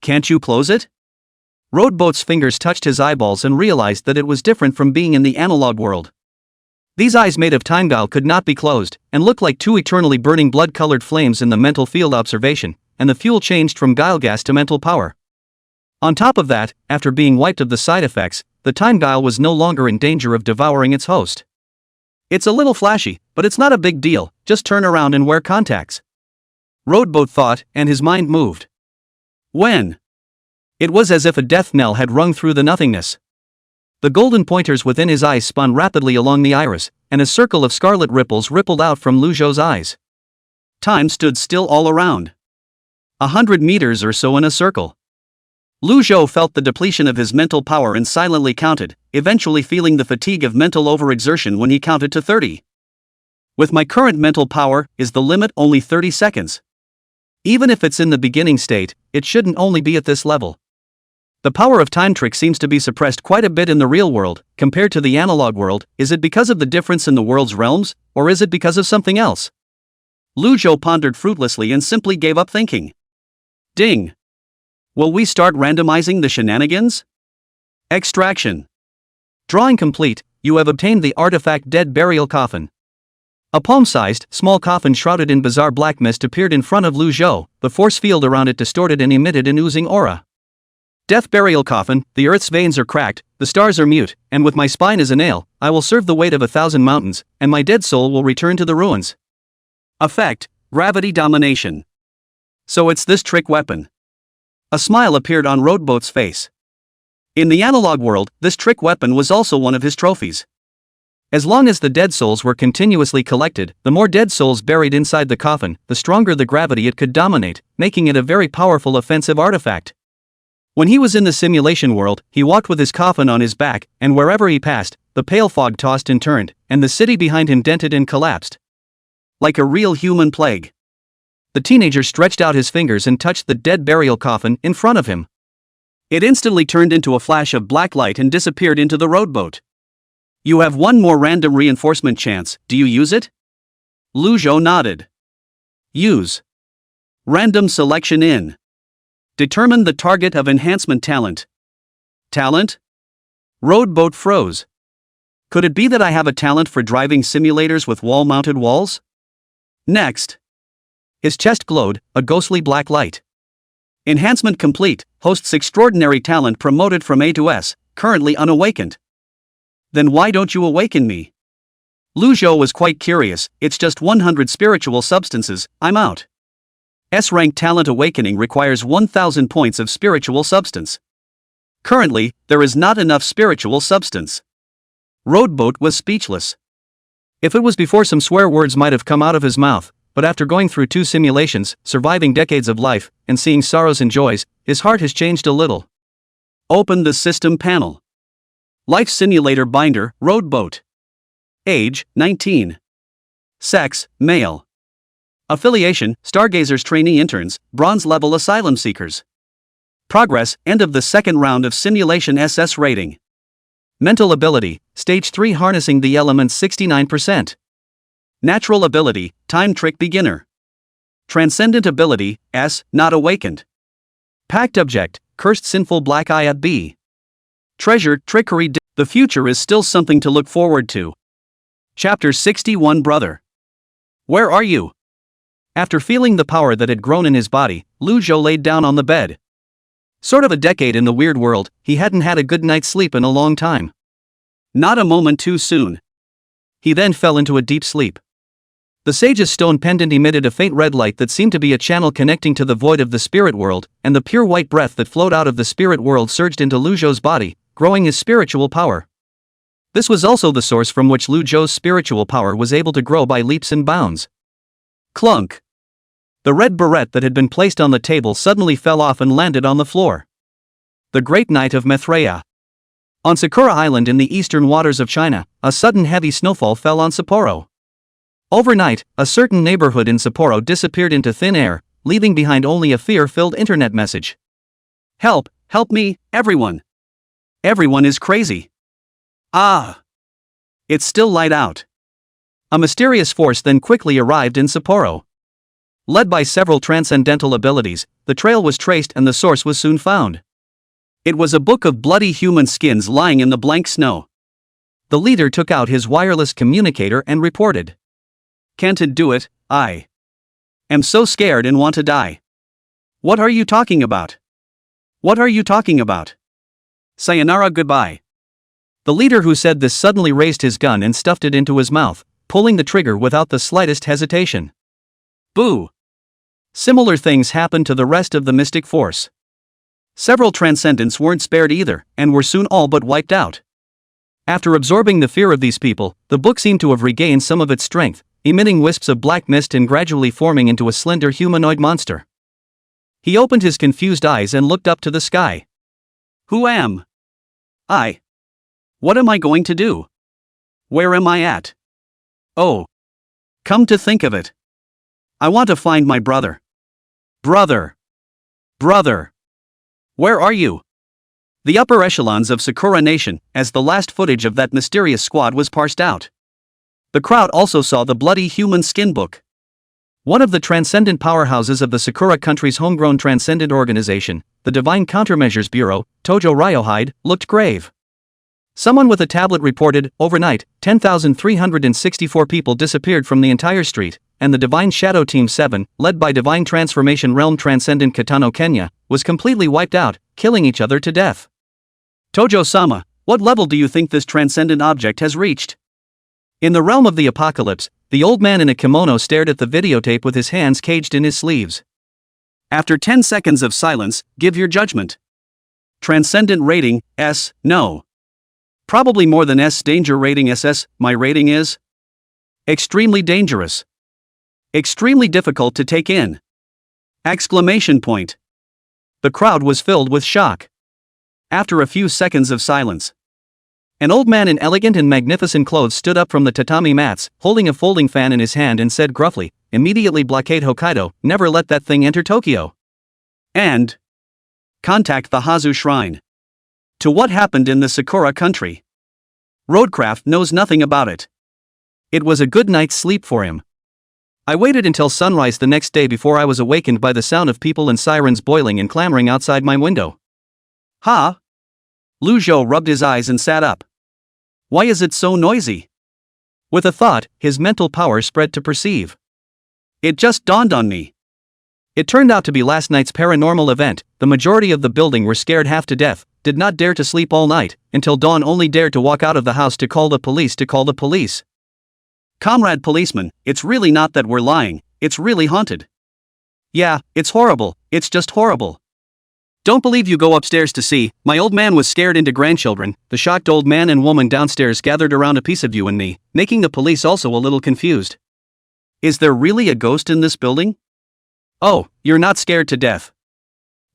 Can't you close it? Roadboat's fingers touched his eyeballs and realized that it was different from being in the analog world. These eyes made of time guile could not be closed, and looked like 2 eternally burning blood-colored flames in the mental field observation, and the fuel changed from guile gas to mental power. On top of that, after being wiped of the side effects, the time guile was no longer in danger of devouring its host. It's a little flashy, but it's not a big deal, just turn around and wear contacts. Roadboat thought, and his mind moved. When? It was as if a death knell had rung through the nothingness. The golden pointers within his eyes spun rapidly along the iris, and a circle of scarlet ripples rippled out from Lu Zhou's eyes. Time stood still all around. 100 meters or so in a circle. Lu Zhou felt the depletion of his mental power and silently counted, eventually feeling the fatigue of mental overexertion when he counted to 30. With my current mental power, is the limit only 30 seconds? Even if it's in the beginning state, it shouldn't only be at this level. The power of time trick seems to be suppressed quite a bit in the real world, compared to the analog world. Is it because of the difference in the world's realms, or is it because of something else? Lu Zhou pondered fruitlessly and simply gave up thinking. Ding! Will we start randomizing the shenanigans? Extraction. Drawing complete, you have obtained the artifact Dead Burial Coffin. A palm-sized, small coffin shrouded in bizarre black mist appeared in front of Lu Zhou, the force field around it distorted and emitted an oozing aura. Death burial coffin, the earth's veins are cracked, the stars are mute, and with my spine as a nail, I will serve the weight of 1,000 mountains, and my dead soul will return to the ruins. Effect: gravity domination. So it's this trick weapon. A smile appeared on Roadboat's face. In the analog world, this trick weapon was also one of his trophies. As long as the dead souls were continuously collected, the more dead souls buried inside the coffin, the stronger the gravity it could dominate, making it a very powerful offensive artifact. When he was in the simulation world, he walked with his coffin on his back, and wherever he passed, the pale fog tossed and turned, and the city behind him dented and collapsed. Like a real human plague. The teenager stretched out his fingers and touched the dead burial coffin in front of him. It instantly turned into a flash of black light and disappeared into the rowboat. You have one more random reinforcement chance, do you use it? Lu Zhou nodded. Use. Random selection in. Determine the target of enhancement talent. Talent? Rowboat froze. Could it be that I have a talent for driving simulators with wall-mounted walls? Next. His chest glowed, a ghostly black light. Enhancement complete, hosts extraordinary talent promoted from A to S, currently unawakened. Then why don't you awaken me? Lu Zhou was quite curious, it's just 100 spiritual substances, I'm out. S-rank talent awakening requires 1,000 points of spiritual substance. Currently, there is not enough spiritual substance. Roadboat was speechless. If it was before, some swear words might have come out of his mouth, but after going through 2 simulations, surviving decades of life, and seeing sorrows and joys, his heart has changed a little. Open the system panel. Life Simulator Binder, Roadboat. Age, 19. Sex, male. Affiliation, Stargazer's trainee interns, bronze level asylum seekers. Progress, end of the second round of simulation SS rating. Mental ability, stage 3 harnessing the elements 69%. Natural ability, time trick beginner. Transcendent ability, S, not awakened. Pact object, cursed sinful black eye at B. Treasure, trickery. The future is still something to look forward to. Chapter 61 Brother. Where are you? After feeling the power that had grown in his body, Lu Zhou laid down on the bed. Sort of a decade in the weird world, he hadn't had a good night's sleep in a long time. Not a moment too soon. He then fell into a deep sleep. The sage's stone pendant emitted a faint red light that seemed to be a channel connecting to the void of the spirit world, and the pure white breath that flowed out of the spirit world surged into Lu Zhou's body, growing his spiritual power. This was also the source from which Lu Zhou's spiritual power was able to grow by leaps and bounds. Clunk. The red beret that had been placed on the table suddenly fell off and landed on the floor. The Great Night of Maitreya. On Sakura Island in the eastern waters of China, a sudden heavy snowfall fell on Sapporo. Overnight, a certain neighborhood in Sapporo disappeared into thin air, leaving behind only a fear-filled internet message. Help, help me, everyone. Everyone is crazy. Ah. It's still light out. A mysterious force then quickly arrived in Sapporo. Led by several transcendental abilities, the trail was traced and the source was soon found. It was a book of bloody human skins lying in the blank snow. The leader took out his wireless communicator and reported. Can't it do it, I am so scared and want to die. What are you talking about? What are you talking about? Sayonara goodbye. The leader who said this suddenly raised his gun and stuffed it into his mouth, pulling the trigger without the slightest hesitation. Boo! Similar things happened to the rest of the mystic force. Several transcendents weren't spared either, and were soon all but wiped out. After absorbing the fear of these people, the book seemed to have regained some of its strength, emitting wisps of black mist and gradually forming into a slender humanoid monster. He opened his confused eyes and looked up to the sky. Who am I? What am I going to do? Where am I at? Oh. Come to think of it. I want to find my brother. Brother. Brother. Where are you? The upper echelons of Sakura Nation, as the last footage of that mysterious squad was parsed out. The crowd also saw the bloody human skin book. One of the transcendent powerhouses of the Sakura country's homegrown transcendent organization, the Divine Countermeasures Bureau, Tojo Ryohide, looked grave. Someone with a tablet reported, overnight, 10,364 people disappeared from the entire street, and the Divine Shadow Team 7, led by Divine Transformation Realm Transcendent Katano Kenya, was completely wiped out, killing each other to death. Tojo-sama, what level do you think this transcendent object has reached? In the realm of the apocalypse, the old man in a kimono stared at the videotape with his hands caged in his sleeves. After 10 seconds of silence, give your judgment. Transcendent rating, S, no. Probably more than S. Danger rating SS, my rating is extremely dangerous. Extremely difficult to take in. Exclamation point. The crowd was filled with shock. After a few seconds of silence, an old man in elegant and magnificent clothes stood up from the tatami mats, holding a folding fan in his hand and said gruffly, "Immediately blockade Hokkaido, never let that thing enter Tokyo. And contact the Hazu Shrine." To what happened in the Sakura country? Roadcraft knows nothing about it. It was a good night's sleep for him. I waited until sunrise the next day before I was awakened by the sound of people and sirens boiling and clamoring outside my window. Ha! Lu Zhou rubbed his eyes and sat up. Why is it so noisy? With a thought, his mental power spread to perceive. It just dawned on me. It turned out to be last night's paranormal event. The majority of the building were scared half to death, did not dare to sleep all night, until dawn only dared to walk out of the house to call the police. Comrade policeman, it's really not that we're lying, it's really haunted. Yeah, it's horrible, it's just horrible. Don't believe you go upstairs to see. My old man was scared into grandchildren. The shocked old man and woman downstairs gathered around a piece of you and me, making the police also a little confused. Is there really a ghost in this building? Oh, you're not scared to death.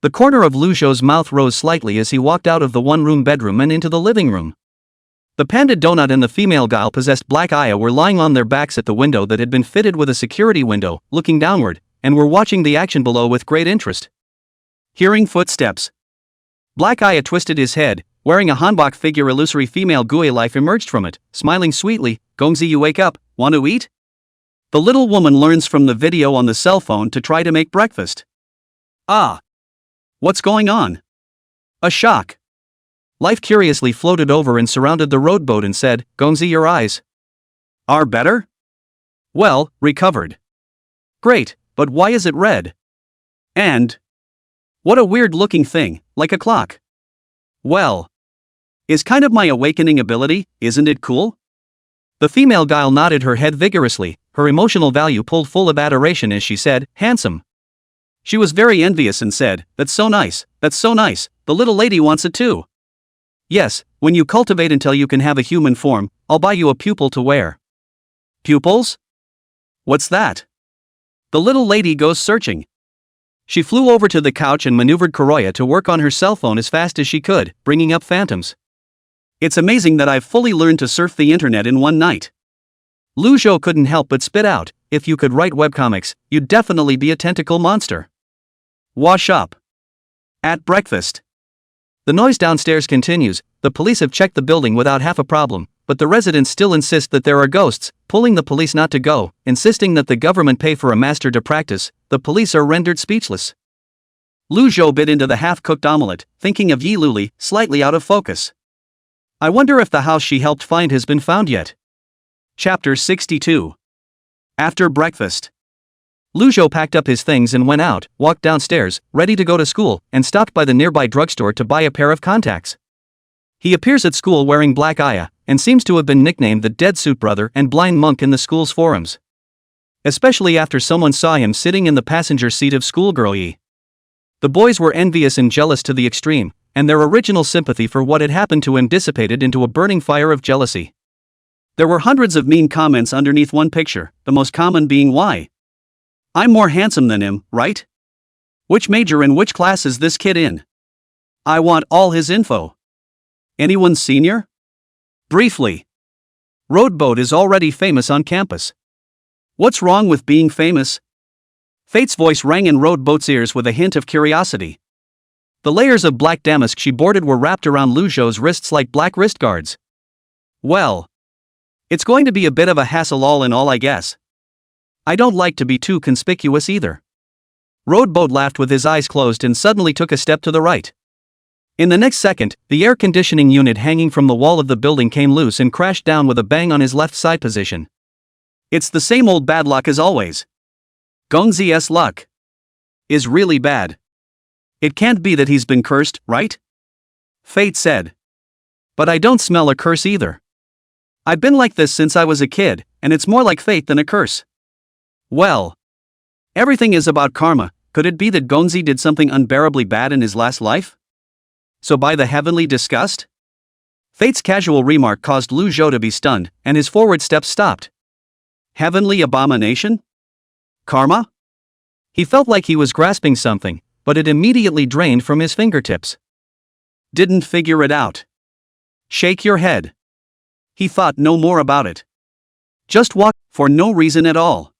The corner of Lu Zhou's mouth rose slightly as he walked out of the one-room bedroom and into the living room. The Panda Donut and the female guile-possessed Black Aya were lying on their backs at the window that had been fitted with a security window, looking downward, and were watching the action below with great interest. Hearing footsteps. Black Aya twisted his head, wearing a hanbok figure. Illusory female Gui life emerged from it, smiling sweetly. Gongzi, you wake up, want to eat? The little woman learns from the video on the cell phone to try to make breakfast. Ah! What's going on? A shock. Life curiously floated over and surrounded the rowboat and said, Gongzi, your eyes are better? Well, recovered. Great, but why is it red? And what a weird looking thing, like a clock. Well, is kind of my awakening ability, isn't it cool? The female guile nodded her head vigorously, her emotional value pulled full of adoration as she said, handsome. She was very envious and said, that's so nice, the little lady wants it too. Yes, when you cultivate until you can have a human form, I'll buy you a pupil to wear. Pupils? What's that? The little lady goes searching. She flew over to the couch and maneuvered Kuroya to work on her cell phone as fast as she could, bringing up phantoms. It's amazing that I've fully learned to surf the internet in one night. Lu Zhou couldn't help but spit out, if you could write webcomics, you'd definitely be a tentacle monster. Wash up. At breakfast. The noise downstairs continues. The police have checked the building without half a problem, but the residents still insist that there are ghosts, pulling the police not to go, insisting that the government pay for a master to practice. The police are rendered speechless. Lu Zhou bit into the half-cooked omelette, thinking of Yi Luli, slightly out of focus. I wonder if the house she helped find has been found yet. Chapter 62. After breakfast. Lu Zhou packed up his things and went out, walked downstairs, ready to go to school, and stopped by the nearby drugstore to buy a pair of contacts. He appears at school wearing Black Aya, and seems to have been nicknamed the Dead Suit Brother and Blind Monk in the school's forums. Especially after someone saw him sitting in the passenger seat of schoolgirl Yi. The boys were envious and jealous to the extreme, and their original sympathy for what had happened to him dissipated into a burning fire of jealousy. There were hundreds of mean comments underneath one picture, the most common being why? I'm more handsome than him, right? Which major and which class is this kid in? I want all his info. Anyone senior? Briefly. Roadboat is already famous on campus. What's wrong with being famous? Fate's voice rang in Roadboat's ears with a hint of curiosity. The layers of black damask she boarded were wrapped around Lu Zhou's wrists like black wrist guards. Well, it's going to be a bit of a hassle all in all, I guess. I don't like to be too conspicuous either. Roadboat laughed with his eyes closed and suddenly took a step to the right. In the next second, the air conditioning unit hanging from the wall of the building came loose and crashed down with a bang on his left side position. It's the same old bad luck as always. Gongzi's luck is really bad. It can't be that he's been cursed, right? Fate said. But I don't smell a curse either. I've been like this since I was a kid, and it's more like fate than a curse. Well, everything is about karma. Could it be that Gongzi did something unbearably bad in his last life? So by the heavenly disgust? Fate's casual remark caused Lu Zhou to be stunned, and his forward steps stopped. Heavenly abomination? Karma? He felt like he was grasping something, but it immediately drained from his fingertips. Didn't figure it out. Shake your head. He thought no more about it. Just walk, for no reason at all.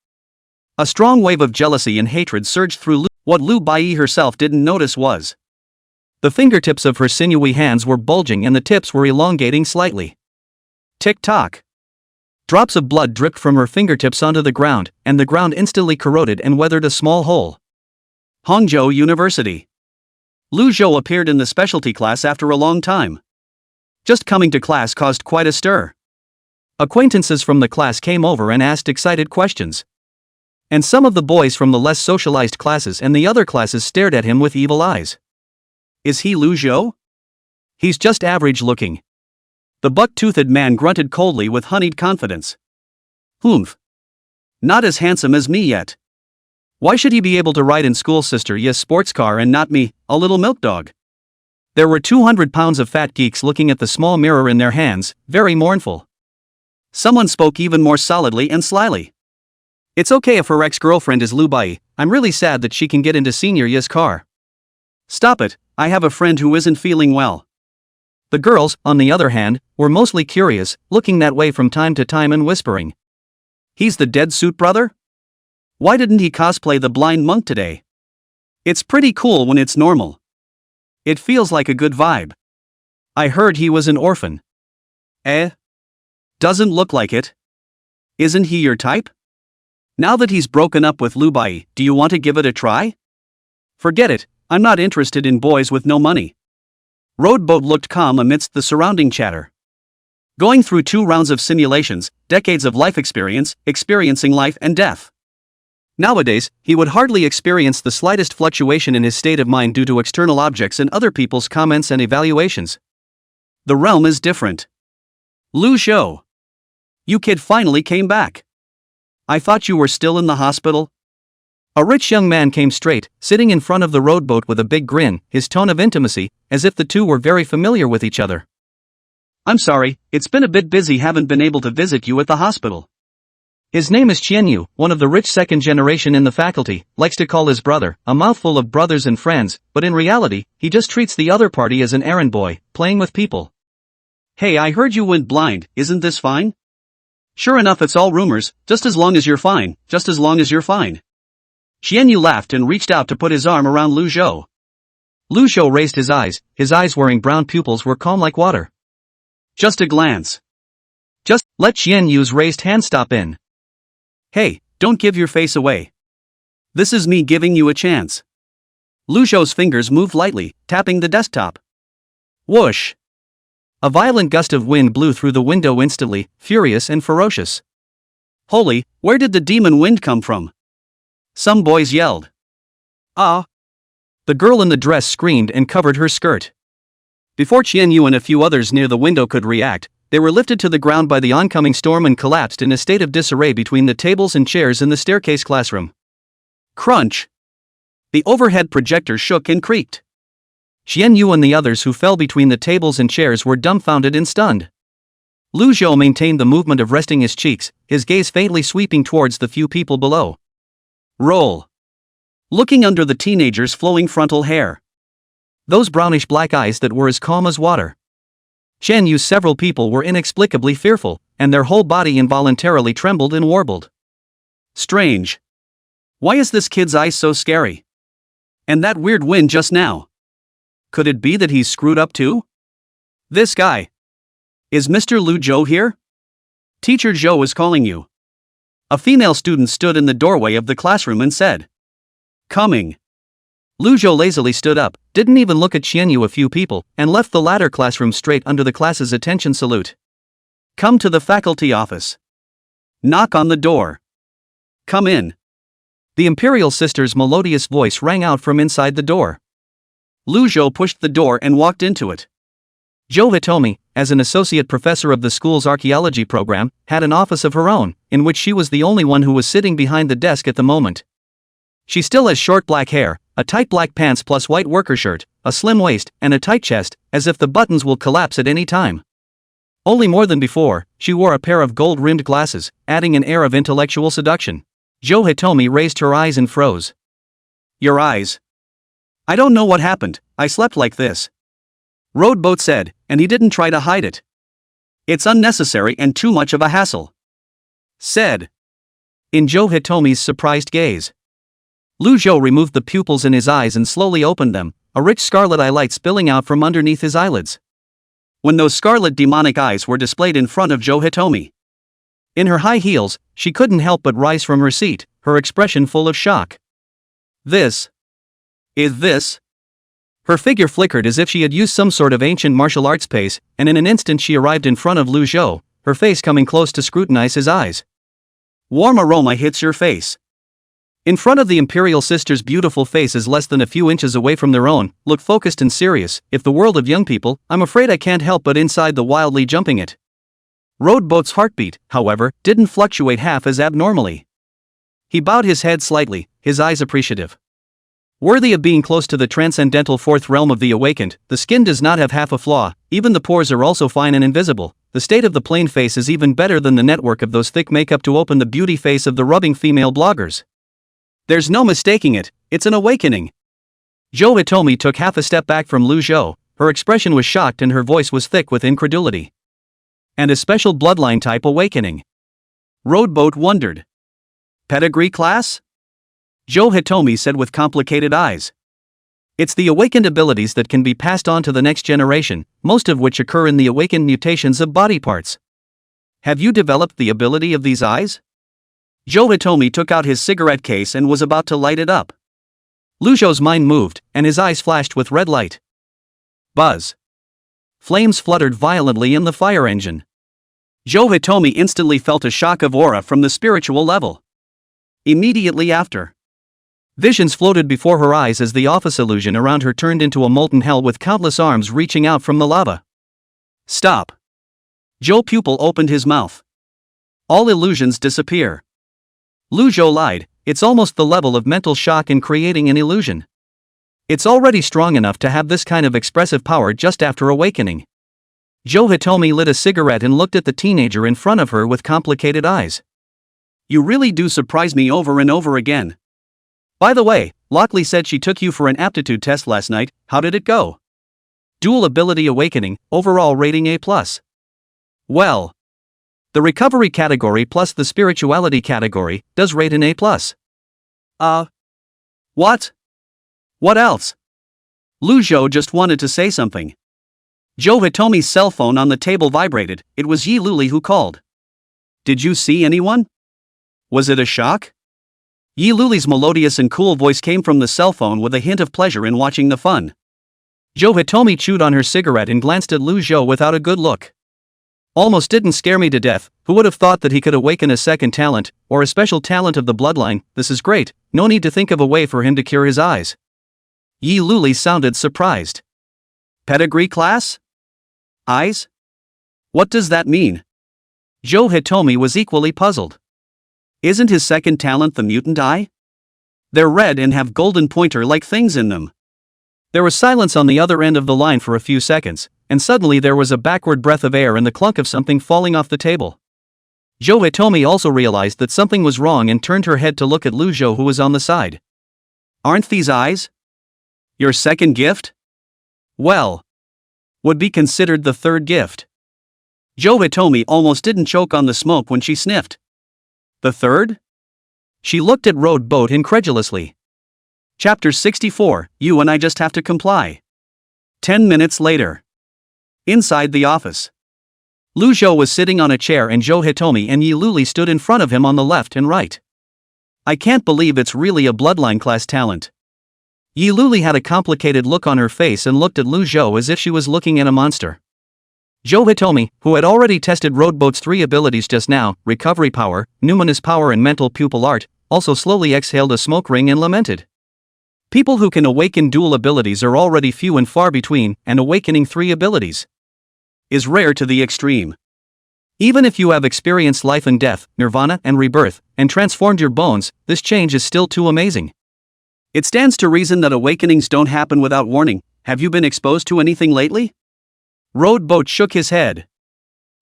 A strong wave of jealousy and hatred surged through Lu. What Lu Bai herself didn't notice was the fingertips of her sinewy hands were bulging and the tips were elongating slightly. Tick-tock. Drops of blood dripped from her fingertips onto the ground, and the ground instantly corroded and weathered a small hole. Hangzhou University. Lu Zhou appeared in the specialty class after a long time. Just coming to class caused quite a stir. Acquaintances from the class came over and asked excited questions. And some of the boys from the less socialized classes and the other classes stared at him with evil eyes. Is he Lu Zhou? He's just average looking. The buck-toothed man grunted coldly with honeyed confidence. Humph. Not as handsome as me yet. Why should he be able to ride in school sister Yi's sports car and not me, a little milk dog? There were 200 pounds of fat geeks looking at the small mirror in their hands, very mournful. Someone spoke even more solidly and slyly. It's okay if her ex-girlfriend is Lu Bai, I'm really sad that she can get into senior Yi's car. Stop it, I have a friend who isn't feeling well. The girls, on the other hand, were mostly curious, looking that way from time to time and whispering. He's the dead suit brother? Why didn't he cosplay the blind monk today? It's pretty cool when it's normal. It feels like a good vibe. I heard he was an orphan. Eh? Doesn't look like it. Isn't he your type? Now that he's broken up with Lu Bai, do you want to give it a try? Forget it, I'm not interested in boys with no money. Roadboat looked calm amidst the surrounding chatter. Going through 2 rounds of simulations, decades of life experience, experiencing life and death. Nowadays, he would hardly experience the slightest fluctuation in his state of mind due to external objects and other people's comments and evaluations. The realm is different. Lu Zhou. You kid finally came back. I thought you were still in the hospital. A rich young man came straight, sitting in front of the rowboat with a big grin, his tone of intimacy, as if the two were very familiar with each other. I'm sorry, it's been a bit busy, haven't been able to visit you at the hospital. His name is Qianyu, one of the rich second generation in the faculty, likes to call his brother, a mouthful of brothers and friends, but in reality, he just treats the other party as an errand boy, playing with people. Hey, I heard you went blind, isn't this fine? Sure enough, it's all rumors, just as long as you're fine, just as long as you're fine. Qianyu laughed and reached out to put his arm around Lu Zhou. Lu Zhou raised his eyes wearing brown pupils were calm like water. Just a glance. Just let Qianyu's raised hand stop in. Hey, don't give your face away. This is me giving you a chance. Lu Zhou's fingers moved lightly, tapping the desktop. Whoosh! A violent gust of wind blew through the window instantly, furious and ferocious. Holy, where did the demon wind come from? Some boys yelled. Ah! The girl in the dress screamed and covered her skirt. Before Qianyu and a few others near the window could react, they were lifted to the ground by the oncoming storm and collapsed in a state of disarray between the tables and chairs in the staircase classroom. Crunch! The overhead projector shook and creaked. Qianyu and the others who fell between the tables and chairs were dumbfounded and stunned. Lu Zhou maintained the movement of resting his cheeks, his gaze faintly sweeping towards the few people below. Roll. Looking under the teenager's flowing frontal hair. Those brownish-black eyes that were as calm as water. Qianyu's several people were inexplicably fearful, and their whole body involuntarily trembled and warbled. Strange. Why is this kid's eyes so scary? And that weird wind just now. Could it be that he's screwed up too? This guy. Is Mr. Lu Zhou here? Teacher Zhou is calling you. A female student stood in the doorway of the classroom and said. Coming. Lu Zhou lazily stood up, didn't even look at Qianyu a few people, and left the latter classroom straight under the class's attention salute. Come to the faculty office. Knock on the door. Come in. The imperial sister's melodious voice rang out from inside the door. Lu Zhou pushed the door and walked into it. Zhou Hitomi, as an associate professor of the school's archaeology program, had an office of her own, in which she was the only one who was sitting behind the desk at the moment. She still has short black hair, a tight black pants plus white worker shirt, a slim waist, and a tight chest, as if the buttons will collapse at any time. Only more than before, she wore a pair of gold-rimmed glasses, adding an air of intellectual seduction. Zhou Hitomi raised her eyes and froze. Your eyes. I don't know what happened, I slept like this. Roadboat said, and he didn't try to hide it. It's unnecessary and too much of a hassle. Said. In Zhou Hitomi's surprised gaze. Lu Zhou removed the pupils in his eyes and slowly opened them, a rich scarlet eye light spilling out from underneath his eyelids. When those scarlet demonic eyes were displayed in front of Zhou Hitomi. In her high heels, she couldn't help but rise from her seat, her expression full of shock. This? Is this? Her figure flickered as if she had used some sort of ancient martial arts pace, and in an instant she arrived in front of Lu Zhou, her face coming close to scrutinize his eyes. Warm aroma hits your face. In front of the imperial sister's beautiful faces less than a few inches away from their own, look focused and serious. If the world of young people, I'm afraid I can't help but inside the wildly jumping it. Roadboat's heartbeat, however, didn't fluctuate half as abnormally. He bowed his head slightly, his eyes appreciative. Worthy of being close to the transcendental fourth realm of the awakened, the skin does not have half a flaw, even the pores are also fine and invisible. The state of the plain face is even better than the network of those thick makeup to open the beauty face of the rubbing female bloggers. There's no mistaking it, it's an awakening. Zhou Hitomi took half a step back from Lu Zhou, her expression was shocked and her voice was thick with incredulity. And a special bloodline type awakening. Roadboat wondered. Pedigree class? Zhou Hitomi said with complicated eyes. It's the awakened abilities that can be passed on to the next generation, most of which occur in the awakened mutations of body parts. Have you developed the ability of these eyes? Zhou Hitomi took out his cigarette case and was about to light it up. Lu Zhou's mind moved, and his eyes flashed with red light. Buzz. Flames fluttered violently in the fire engine. Zhou Hitomi instantly felt a shock of aura from the spiritual level. Immediately after, visions floated before her eyes as the office illusion around her turned into a molten hell with countless arms reaching out from the lava. Stop. Zhou pupil opened his mouth. All illusions disappear. Lu Zhou lied, it's almost the level of mental shock in creating an illusion. It's already strong enough to have this kind of expressive power just after awakening. Zhou Hitomi lit a cigarette and looked at the teenager in front of her with complicated eyes. You really do surprise me over and over again. By the way, Lockley said she took you for an aptitude test last night, how did it go? Dual ability awakening, overall rating A+. Well, the recovery category plus the spirituality category does rate an A+. What? What else? Lu Zhou just wanted to say something. Zhou Hitomi's cell phone on the table vibrated, it was Yi Luli who called. Did you see anyone? Was it a shock? Yi Luli's melodious and cool voice came from the cell phone with a hint of pleasure in watching the fun. Zhou Hitomi chewed on her cigarette and glanced at Lu Zhou without a good look. Almost didn't scare me to death, who would have thought that he could awaken a second talent, or a special talent of the bloodline. This is great, no need to think of a way for him to cure his eyes. Yi Luli sounded surprised. Pedigree class? Eyes? What does that mean? Zhou Hitomi was equally puzzled. Isn't his second talent the mutant eye? They're red and have golden pointer-like things in them. There was silence on the other end of the line for a few seconds, and suddenly there was a backward breath of air and the clunk of something falling off the table. Zhou Hitomi also realized that something was wrong and turned her head to look at Lu Zhou, who was on the side. Aren't these eyes your second gift? Well, would be considered the third gift. Zhou Hitomi almost didn't choke on the smoke when she sniffed. The third? She looked at Roadboat incredulously. Chapter 64, You and I Just Have to Comply. 10 minutes later. Inside the office. Lu Zhou was sitting on a chair and Zhou Hitomi and Yi Luli stood in front of him on the left and right. I can't believe it's really a bloodline class talent. Yi Luli had a complicated look on her face and looked at Lu Zhou as if she was looking at a monster. Zhou Hitomi, who had already tested Roadboat's 3 abilities just now, recovery power, numinous power and mental pupil art, also slowly exhaled a smoke ring and lamented. People who can awaken dual abilities are already few and far between, and awakening 3 abilities is rare to the extreme. Even if you have experienced life and death, nirvana and rebirth, and transformed your bones, this change is still too amazing. It stands to reason that awakenings don't happen without warning. Have you been exposed to anything lately? Roadboat shook his head.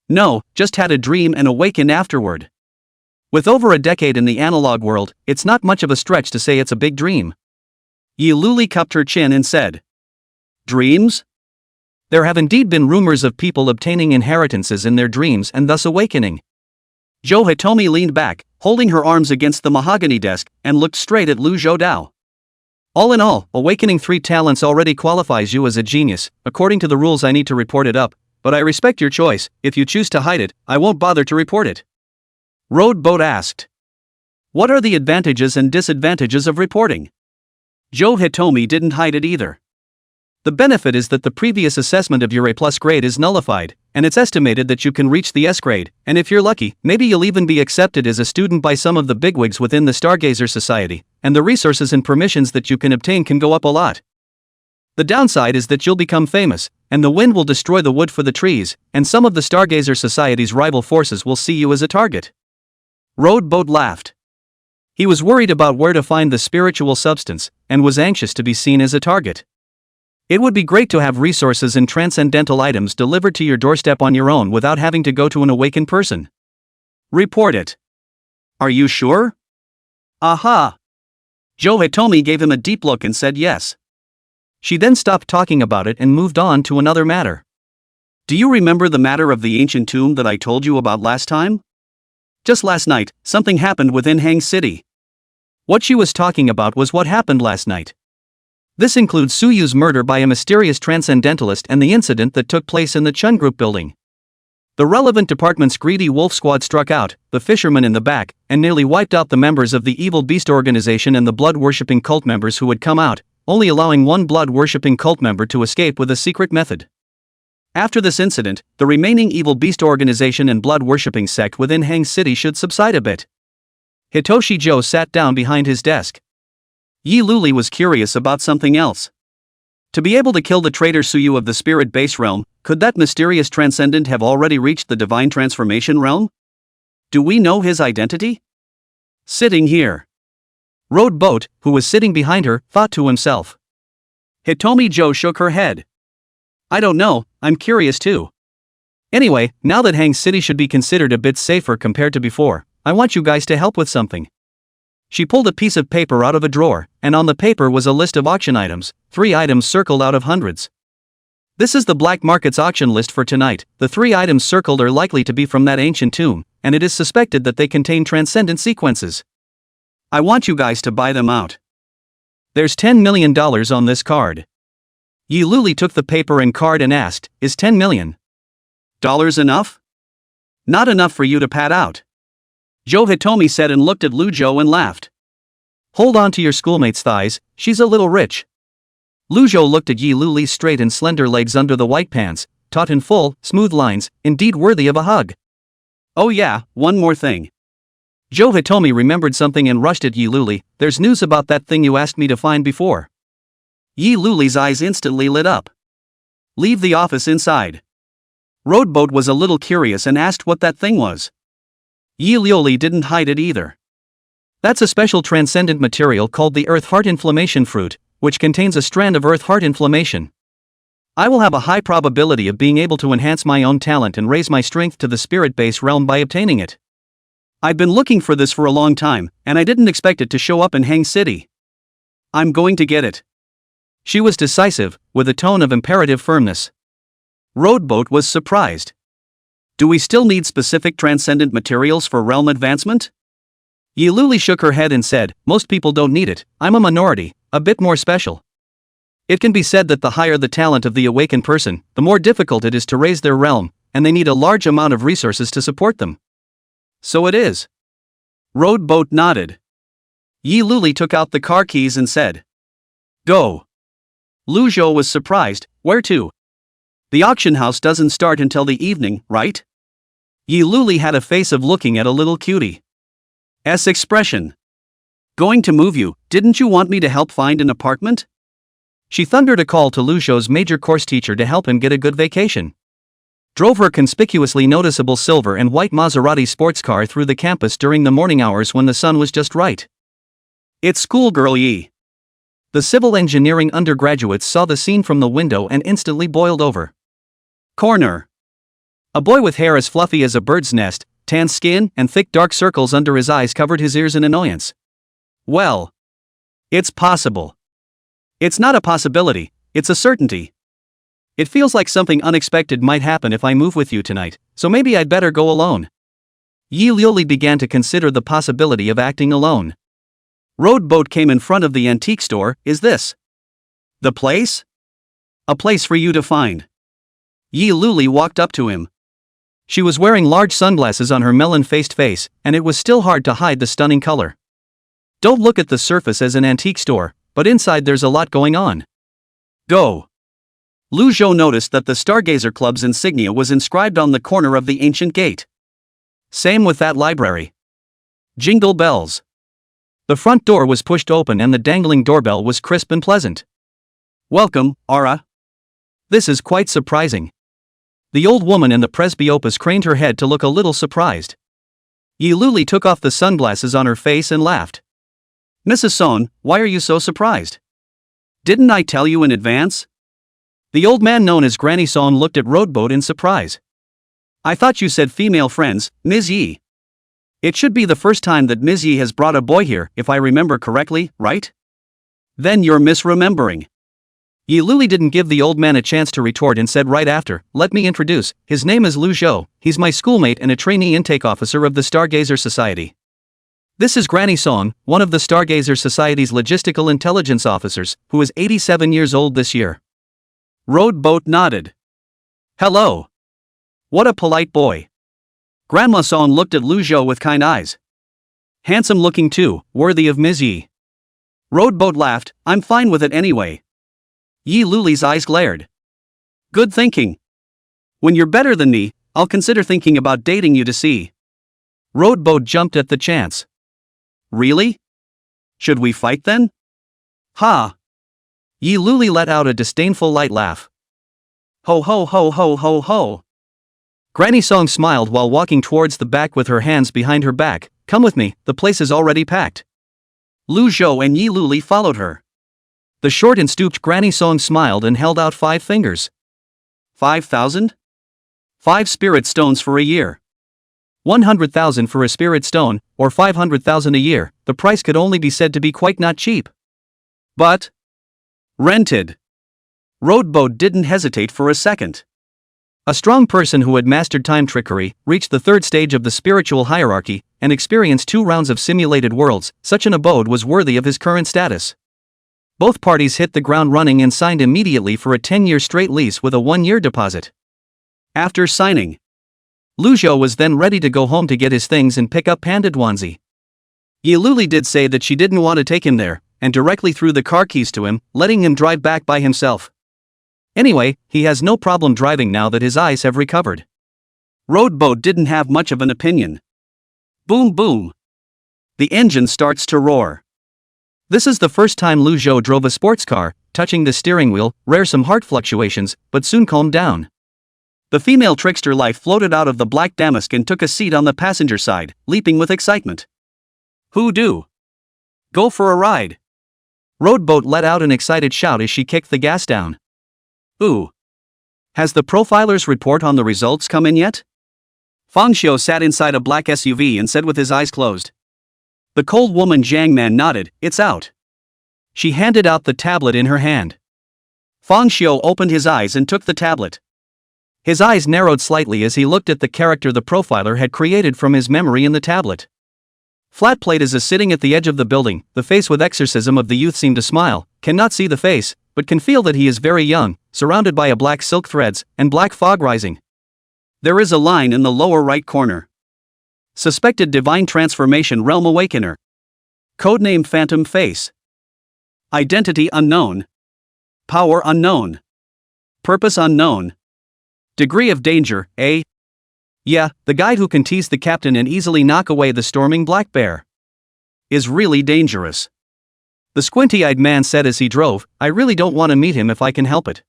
No, just had a dream and awakened afterward. With over a decade in the analog world, it's not much of a stretch to say it's a big dream. Yi Luli cupped her chin and said, Dreams? There have indeed been rumors of people obtaining inheritances in their dreams and thus awakening. Zhou Hitomi leaned back, holding her arms against the mahogany desk, and looked straight at Lu Zhoudao. All in all, awakening 3 talents already qualifies you as a genius. According to the rules I need to report it up, but I respect your choice. If you choose to hide it, I won't bother to report it. Roadboat asked. What are the advantages and disadvantages of reporting? Zhou Hitomi didn't hide it either. The benefit is that the previous assessment of your A+ grade is nullified, and it's estimated that you can reach the S grade, and if you're lucky, maybe you'll even be accepted as a student by some of the bigwigs within the Stargazer Society, and the resources and permissions that you can obtain can go up a lot. The downside is that you'll become famous, and the wind will destroy the wood for the trees, and some of the Stargazer Society's rival forces will see you as a target. Roadboat laughed. He was worried about where to find the spiritual substance, and was anxious to be seen as a target. It would be great to have resources and transcendental items delivered to your doorstep on your own without having to go to an awakened person. Report it. Are you sure? Aha! Zhou Hitomi gave him a deep look and said yes. She then stopped talking about it and moved on to another matter. Do you remember the matter of the ancient tomb that I told you about last time? Just last night, something happened within Hang City. What she was talking about was what happened last night. This includes Suyu's murder by a mysterious transcendentalist and the incident that took place in the Chun Group building. The relevant department's greedy wolf squad struck out, the fishermen in the back, and nearly wiped out the members of the Evil Beast organization and the blood-worshipping cult members who had come out, only allowing one blood-worshipping cult member to escape with a secret method. After this incident, the remaining Evil Beast organization and blood-worshipping sect within Hang City should subside a bit. Hitoshi Joe sat down behind his desk. Yi Luli was curious about something else. To be able to kill the traitor Suyu of the spirit base realm, could that mysterious transcendent have already reached the divine transformation realm? Do we know his identity? Sitting here. Roadboat, who was sitting behind her, thought to himself. Hitomi Joe shook her head. I don't know, I'm curious too. Anyway, now that Hang City should be considered a bit safer compared to before, I want you guys to help with something. She pulled a piece of paper out of a drawer, and on the paper was a list of auction items, 3 items circled out of hundreds. This is the black market's auction list for tonight. The 3 items circled are likely to be from that ancient tomb, and it is suspected that they contain transcendent sequences. I want you guys to buy them out. There's $10 million on this card. Yi Luli took the paper and card and asked, Is $10 million enough? Not enough for you to pad out. Zhou Hitomi said and looked at Lu Zhou and laughed. Hold on to your schoolmate's thighs, she's a little rich. Lu Zhou looked at Yi Luli's straight and slender legs under the white pants, taut and full, smooth lines, indeed worthy of a hug. Oh yeah, one more thing. Zhou Hitomi remembered something and rushed at Yi Luli. There's news about that thing you asked me to find before. Yi Luli's eyes instantly lit up. Leave the office inside. Roadboat was a little curious and asked what that thing was. Yi Luli didn't hide it either. That's a special transcendent material called the Earth Heart Inflammation Fruit, which contains a strand of Earth Heart inflammation. I will have a high probability of being able to enhance my own talent and raise my strength to the spirit base realm by obtaining it. I've been looking for this for a long time, and I didn't expect it to show up in Hang City. I'm going to get it. She was decisive, with a tone of imperative firmness. Roadboat was surprised. Do we still need specific transcendent materials for realm advancement? Yi Luli shook her head and said, Most people don't need it, I'm a minority, a bit more special. It can be said that the higher the talent of the awakened person, the more difficult it is to raise their realm, and they need a large amount of resources to support them. So it is. Roadboat nodded. Yi Luli took out the car keys and said, Go. Lu Zhou was surprised. Where to? The auction house doesn't start until the evening, right? Yi Luli had a face of looking at a little cutie. Expression. Going to move you, didn't you want me to help find an apartment? She thundered a call to Lu Zhou's major course teacher to help him get a good vacation. Drove her conspicuously noticeable silver and white Maserati sports car through the campus during the morning hours when the sun was just right. It's schoolgirl Yi. The civil engineering undergraduates saw the scene from the window and instantly boiled over. Corner. A boy with hair as fluffy as a bird's nest, tan skin, and thick dark circles under his eyes covered his ears in annoyance. Well. It's possible. It's not a possibility, it's a certainty. It feels like something unexpected might happen if I move with you tonight, so maybe I'd better go alone. Yi Luli began to consider the possibility of acting alone. Road boat came in front of the antique store. Is this the place? A place for you to find. Yi Luli walked up to him. She was wearing large sunglasses on her melon-faced face, and it was still hard to hide the stunning color. Don't look at the surface as an antique store, but inside there's a lot going on. Go. Lu Zhou noticed that the Stargazer Club's insignia was inscribed on the corner of the ancient gate. Same with that library. Jingle bells. The front door was pushed open and the dangling doorbell was crisp and pleasant. Welcome, Ara. This is quite surprising. The old woman in the presbyopus craned her head to look a little surprised. Yi Luli took off the sunglasses on her face and laughed. Mrs. Son, why are you so surprised? Didn't I tell you in advance? The old man known as Granny Son looked at Roadboat in surprise. I thought you said female friends, Ms. Yi. It should be the first time that Ms. Yi has brought a boy here, if I remember correctly, right? Then you're misremembering. Yi Luli didn't give the old man a chance to retort and said right after, let me introduce, his name is Lu Zhou, he's my schoolmate and a trainee intake officer of the Stargazer Society. This is Granny Song, one of the Stargazer Society's logistical intelligence officers, who is 87 years old this year. Road boat nodded. Hello. What a polite boy. Grandma Song looked at Lu Zhou with kind eyes. Handsome looking too, worthy of Ms. Yi. Road boat laughed, I'm fine with it anyway. Yi Luli's eyes glared. Good thinking. When you're better than me, I'll consider thinking about dating you to see. Road boat jumped at the chance. Really? Should we fight then? Ha! Yi Luli let out a disdainful light laugh. Ho ho ho ho ho ho. Granny Song smiled while walking towards the back with her hands behind her back. Come with me, the place is already packed. Lu Zhou and Yi Luli followed her. The short and stooped Granny Song smiled and held out 5 fingers. 5,000? 5 spirit stones for a year. 100,000 for a spirit stone, or 500,000 a year. The price could only be said to be quite not cheap. But rented. Roadboat didn't hesitate for a second. A strong person who had mastered time trickery, reached the 3rd stage of the spiritual hierarchy, and experienced 2 rounds of simulated worlds, such an abode was worthy of his current status. Both parties hit the ground running and signed immediately for a 10-year straight lease with a 1-year deposit. After signing, Lu Zhou was then ready to go home to get his things and pick up Panda Duanzi. Yi Luli did say that she didn't want to take him there, and directly threw the car keys to him, letting him drive back by himself. Anyway, he has no problem driving now that his eyes have recovered. Roadboat didn't have much of an opinion. Boom boom. The engine starts to roar. This is the first time Lu Zhou drove a sports car, touching the steering wheel, rare some heart fluctuations, but soon calmed down. The female trickster life floated out of the black damask and took a seat on the passenger side, leaping with excitement. Who do? Go for a ride. Roadboat let out an excited shout as she kicked the gas down. Ooh. Has the profiler's report on the results come in yet? Fang Xiu sat inside a black SUV and said with his eyes closed. The cold woman Jiang Man nodded, it's out. She handed out the tablet in her hand. Fang Xiu opened his eyes and took the tablet. His eyes narrowed slightly as he looked at the character the profiler had created from his memory in the tablet. Flatplate is sitting at the edge of the building, the face with exorcism of the youth seemed to smile, cannot see the face, but can feel that he is very young, surrounded by a black silk threads, and black fog rising. There is a line in the lower right corner. Suspected divine transformation realm awakener. Codename Phantom Face. Identity unknown. Power unknown. Purpose unknown. Degree of danger, A. Yeah, the guy who can tease the captain and easily knock away the storming black bear is really dangerous. The squinty-eyed man said as he drove, I really don't want to meet him if I can help it.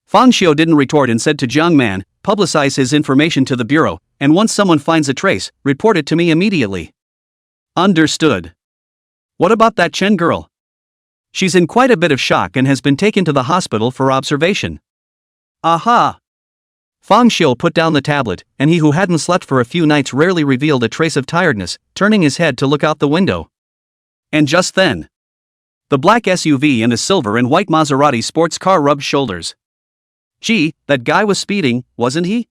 Fang Xiu didn't retort and said to Jiang Man, publicize his information to the bureau, and once someone finds a trace, report it to me immediately. Understood. What about that Chen girl? She's in quite a bit of shock and has been taken to the hospital for observation. Aha! Fang Xiu put down the tablet, and he who hadn't slept for a few nights rarely revealed a trace of tiredness, turning his head to look out the window. And just then, the black SUV and a silver and white Maserati sports car rubbed shoulders. Gee, that guy was speeding, wasn't he?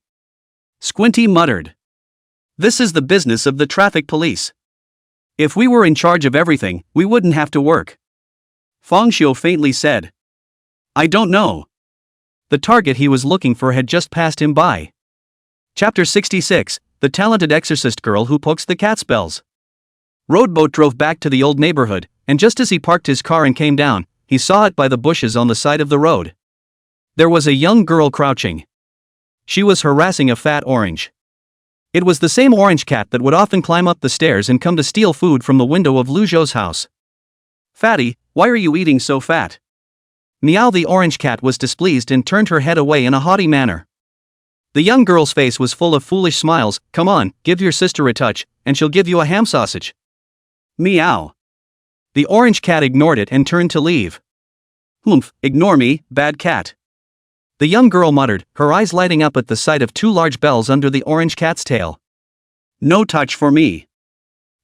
Squinty muttered. This is the business of the traffic police. If we were in charge of everything, we wouldn't have to work. Fang Xiu faintly said. I don't know. The target he was looking for had just passed him by. Chapter 66, The Talented Exorcist Girl Who Pokes the Cat's Bells. Roadboat drove back to the old neighborhood, and just as he parked his car and came down, he saw it by the bushes on the side of the road. There was a young girl crouching. She was harassing a fat orange. It was the same orange cat that would often climb up the stairs and come to steal food from the window of Lu Zhou's house. Fatty, why are you eating so fat? Meow. The orange cat was displeased and turned her head away in a haughty manner. The young girl's face was full of foolish smiles. Come on, give your sister a touch, and she'll give you a ham sausage. Meow. The orange cat ignored it and turned to leave. Humph, ignore me, bad cat. The young girl muttered, her eyes lighting up at the sight of two large bells under the orange cat's tail. No touch for me.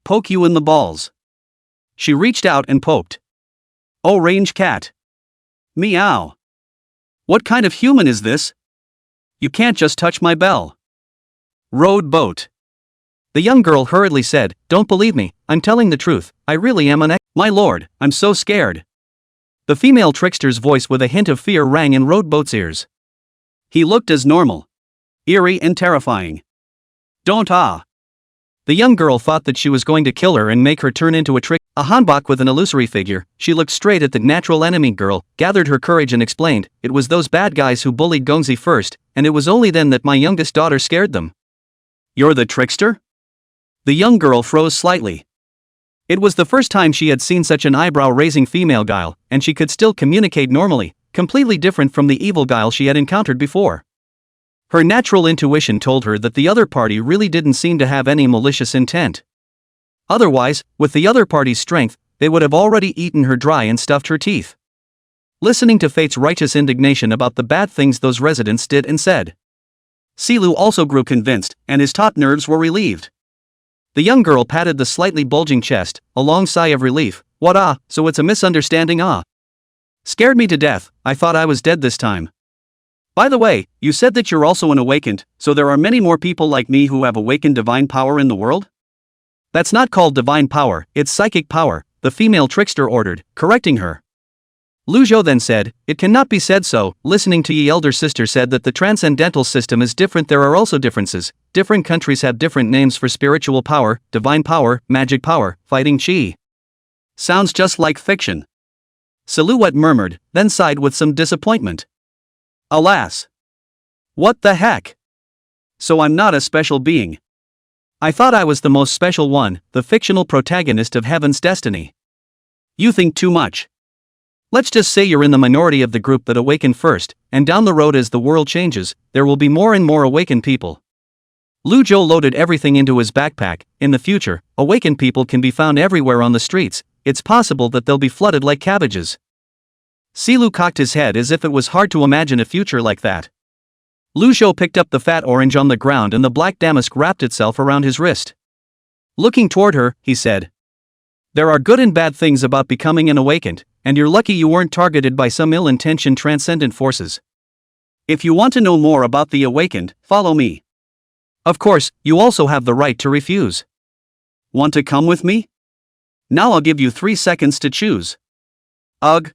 Poke you in the balls. She reached out and poked. Orange cat. Meow. What kind of human is this? You can't just touch my bell. Road boat. The young girl hurriedly said, don't believe me, I'm telling the truth, I really am My lord, I'm so scared. The female trickster's voice with a hint of fear rang in Roadboat's ears. He looked as normal. Eerie and terrifying. Don't The young girl thought that she was going to kill her and make her turn into a hanbok with an illusory figure. She looked straight at the natural enemy girl, gathered her courage and explained, it was those bad guys who bullied Gongzi first, and it was only then that my youngest daughter scared them. You're the trickster? The young girl froze slightly. It was the first time she had seen such an eyebrow-raising female guile, and she could still communicate normally, completely different from the evil guile she had encountered before. Her natural intuition told her that the other party really didn't seem to have any malicious intent. Otherwise, with the other party's strength, they would have already eaten her dry and stuffed her teeth. Listening to Fate's righteous indignation about the bad things those residents did and said, Silu also grew convinced, and his taut nerves were relieved. The young girl patted the slightly bulging chest, a long sigh of relief. What so it's a misunderstanding Scared me to death, I thought I was dead this time. By the way, you said that you're also an awakened, so there are many more people like me who have awakened divine power in the world? That's not called divine power, it's psychic power, the female trickster ordered, correcting her. Lu Zhou then said, it cannot be said so. Listening to ye elder sister said that the transcendental system is different. There are also differences. Different countries have different names for spiritual power, divine power, magic power, fighting chi. Sounds just like fiction. Silhouette murmured, then sighed with some disappointment. Alas. What the heck? So I'm not a special being. I thought I was the most special one, the fictional protagonist of Heaven's Destiny. You think too much. Let's just say you're in the minority of the group that awakened first, and down the road as the world changes, there will be more and more awakened people. Lu Zhou loaded everything into his backpack. In the future, awakened people can be found everywhere on the streets. It's possible that they'll be flooded like cabbages. Silu cocked his head as if it was hard to imagine a future like that. Lu Zhou picked up the fat orange on the ground and the black damask wrapped itself around his wrist. Looking toward her, he said, there are good and bad things about becoming an awakened, and you're lucky you weren't targeted by some ill-intentioned transcendent forces. If you want to know more about the awakened, follow me. Of course, you also have the right to refuse. Want to come with me? Now I'll give you 3 seconds to choose. Ugh.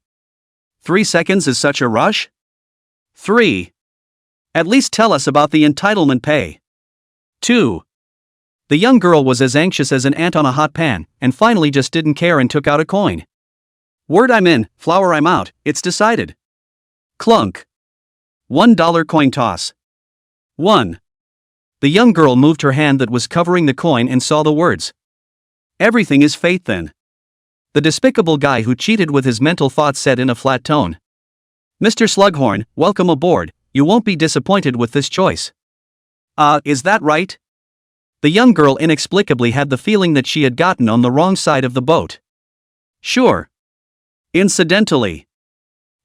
3 seconds is such a rush? 3. At least tell us about the entitlement pay. 2. The young girl was as anxious as an ant on a hot pan, and finally just didn't care and took out a coin. Word I'm in, flower I'm out, it's decided. Clunk. $1 coin toss. 1. The young girl moved her hand that was covering the coin and saw the words. Everything is fate then. The despicable guy who cheated with his mental thoughts said in a flat tone. Mr. Slughorn, welcome aboard, you won't be disappointed with this choice. Is that right? The young girl inexplicably had the feeling that she had gotten on the wrong side of the boat. Sure. Incidentally,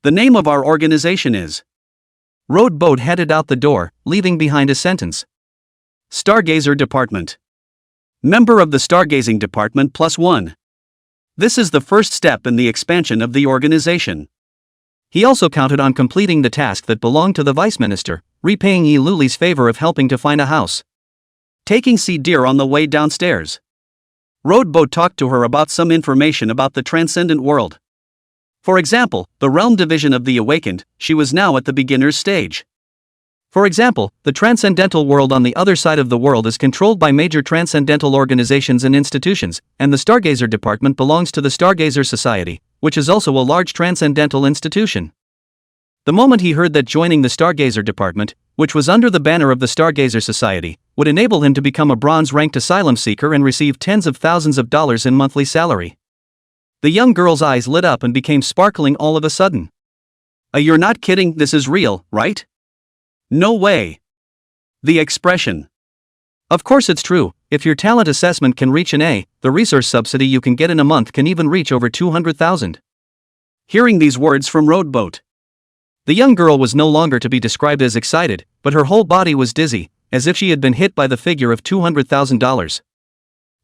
the name of our organization is. Rowboat headed out the door, leaving behind a sentence. Stargazer Department. Member of the Stargazing Department +1. This is the first step in the expansion of the organization. He also counted on completing the task that belonged to the Vice Minister, repaying Yi Luli's favor of helping to find a house. Taking C. Deer on the way downstairs. Rowboat talked to her about some information about the transcendent world. For example, the realm division of the awakened, she was now at the beginner's stage. For example, the transcendental world on the other side of the world is controlled by major transcendental organizations and institutions, and the Stargazer Department belongs to the Stargazer Society, which is also a large transcendental institution. The moment he heard that joining the Stargazer Department, which was under the banner of the Stargazer Society, would enable him to become a bronze-ranked asylum seeker and receive tens of thousands of dollars in monthly salary. The young girl's eyes lit up and became sparkling all of a sudden. You're not kidding, this is real, right? No way. The expression. Of course it's true, if your talent assessment can reach an A, the resource subsidy you can get in a month can even reach over 200,000. Hearing these words from Rowboat. The young girl was no longer to be described as excited, but her whole body was dizzy, as if she had been hit by the figure of $200,000.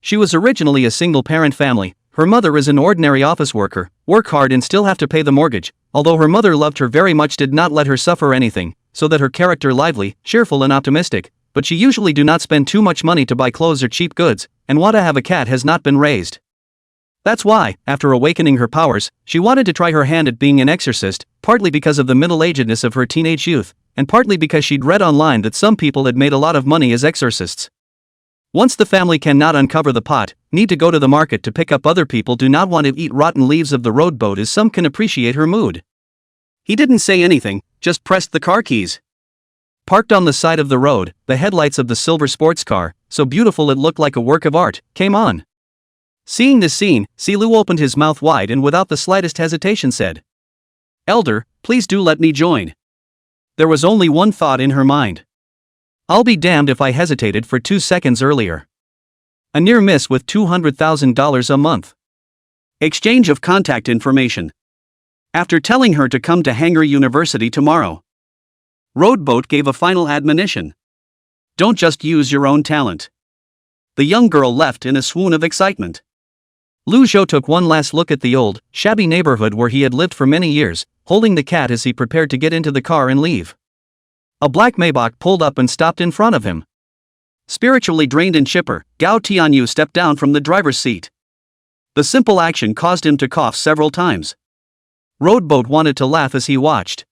She was originally a single-parent family. Her mother is an ordinary office worker, work hard and still have to pay the mortgage, although her mother loved her very much, did not let her suffer anything, so that her character lively, cheerful and optimistic, but she usually do not spend too much money to buy clothes or cheap goods, and want to have a cat has not been raised. That's why, after awakening her powers, she wanted to try her hand at being an exorcist, partly because of the middle-agedness of her teenage youth, and partly because she'd read online that some people had made a lot of money as exorcists. Once the family cannot uncover the pot, need to go to the market to pick up, other people do not want to eat rotten leaves of the Rowboat, as some can appreciate her mood. He didn't say anything, just pressed the car keys. Parked on the side of the road, the headlights of the silver sports car, so beautiful it looked like a work of art, came on. Seeing this scene, Silu opened his mouth wide and without the slightest hesitation said, "Elder, please do let me join." There was only one thought in her mind. I'll be damned if I hesitated for 2 seconds earlier. A near miss with $200,000 a month. Exchange of contact information. After telling her to come to Hangar University tomorrow, Rowboat gave a final admonition. Don't just use your own talent. The young girl left in a swoon of excitement. Lu Zhou took one last look at the old, shabby neighborhood where he had lived for many years, holding the cat as he prepared to get into the car and leave. A black Maybach pulled up and stopped in front of him. Spiritually drained and chipper, Gao Tianyu stepped down from the driver's seat. The simple action caused him to cough several times. Rowboat wanted to laugh as he watched.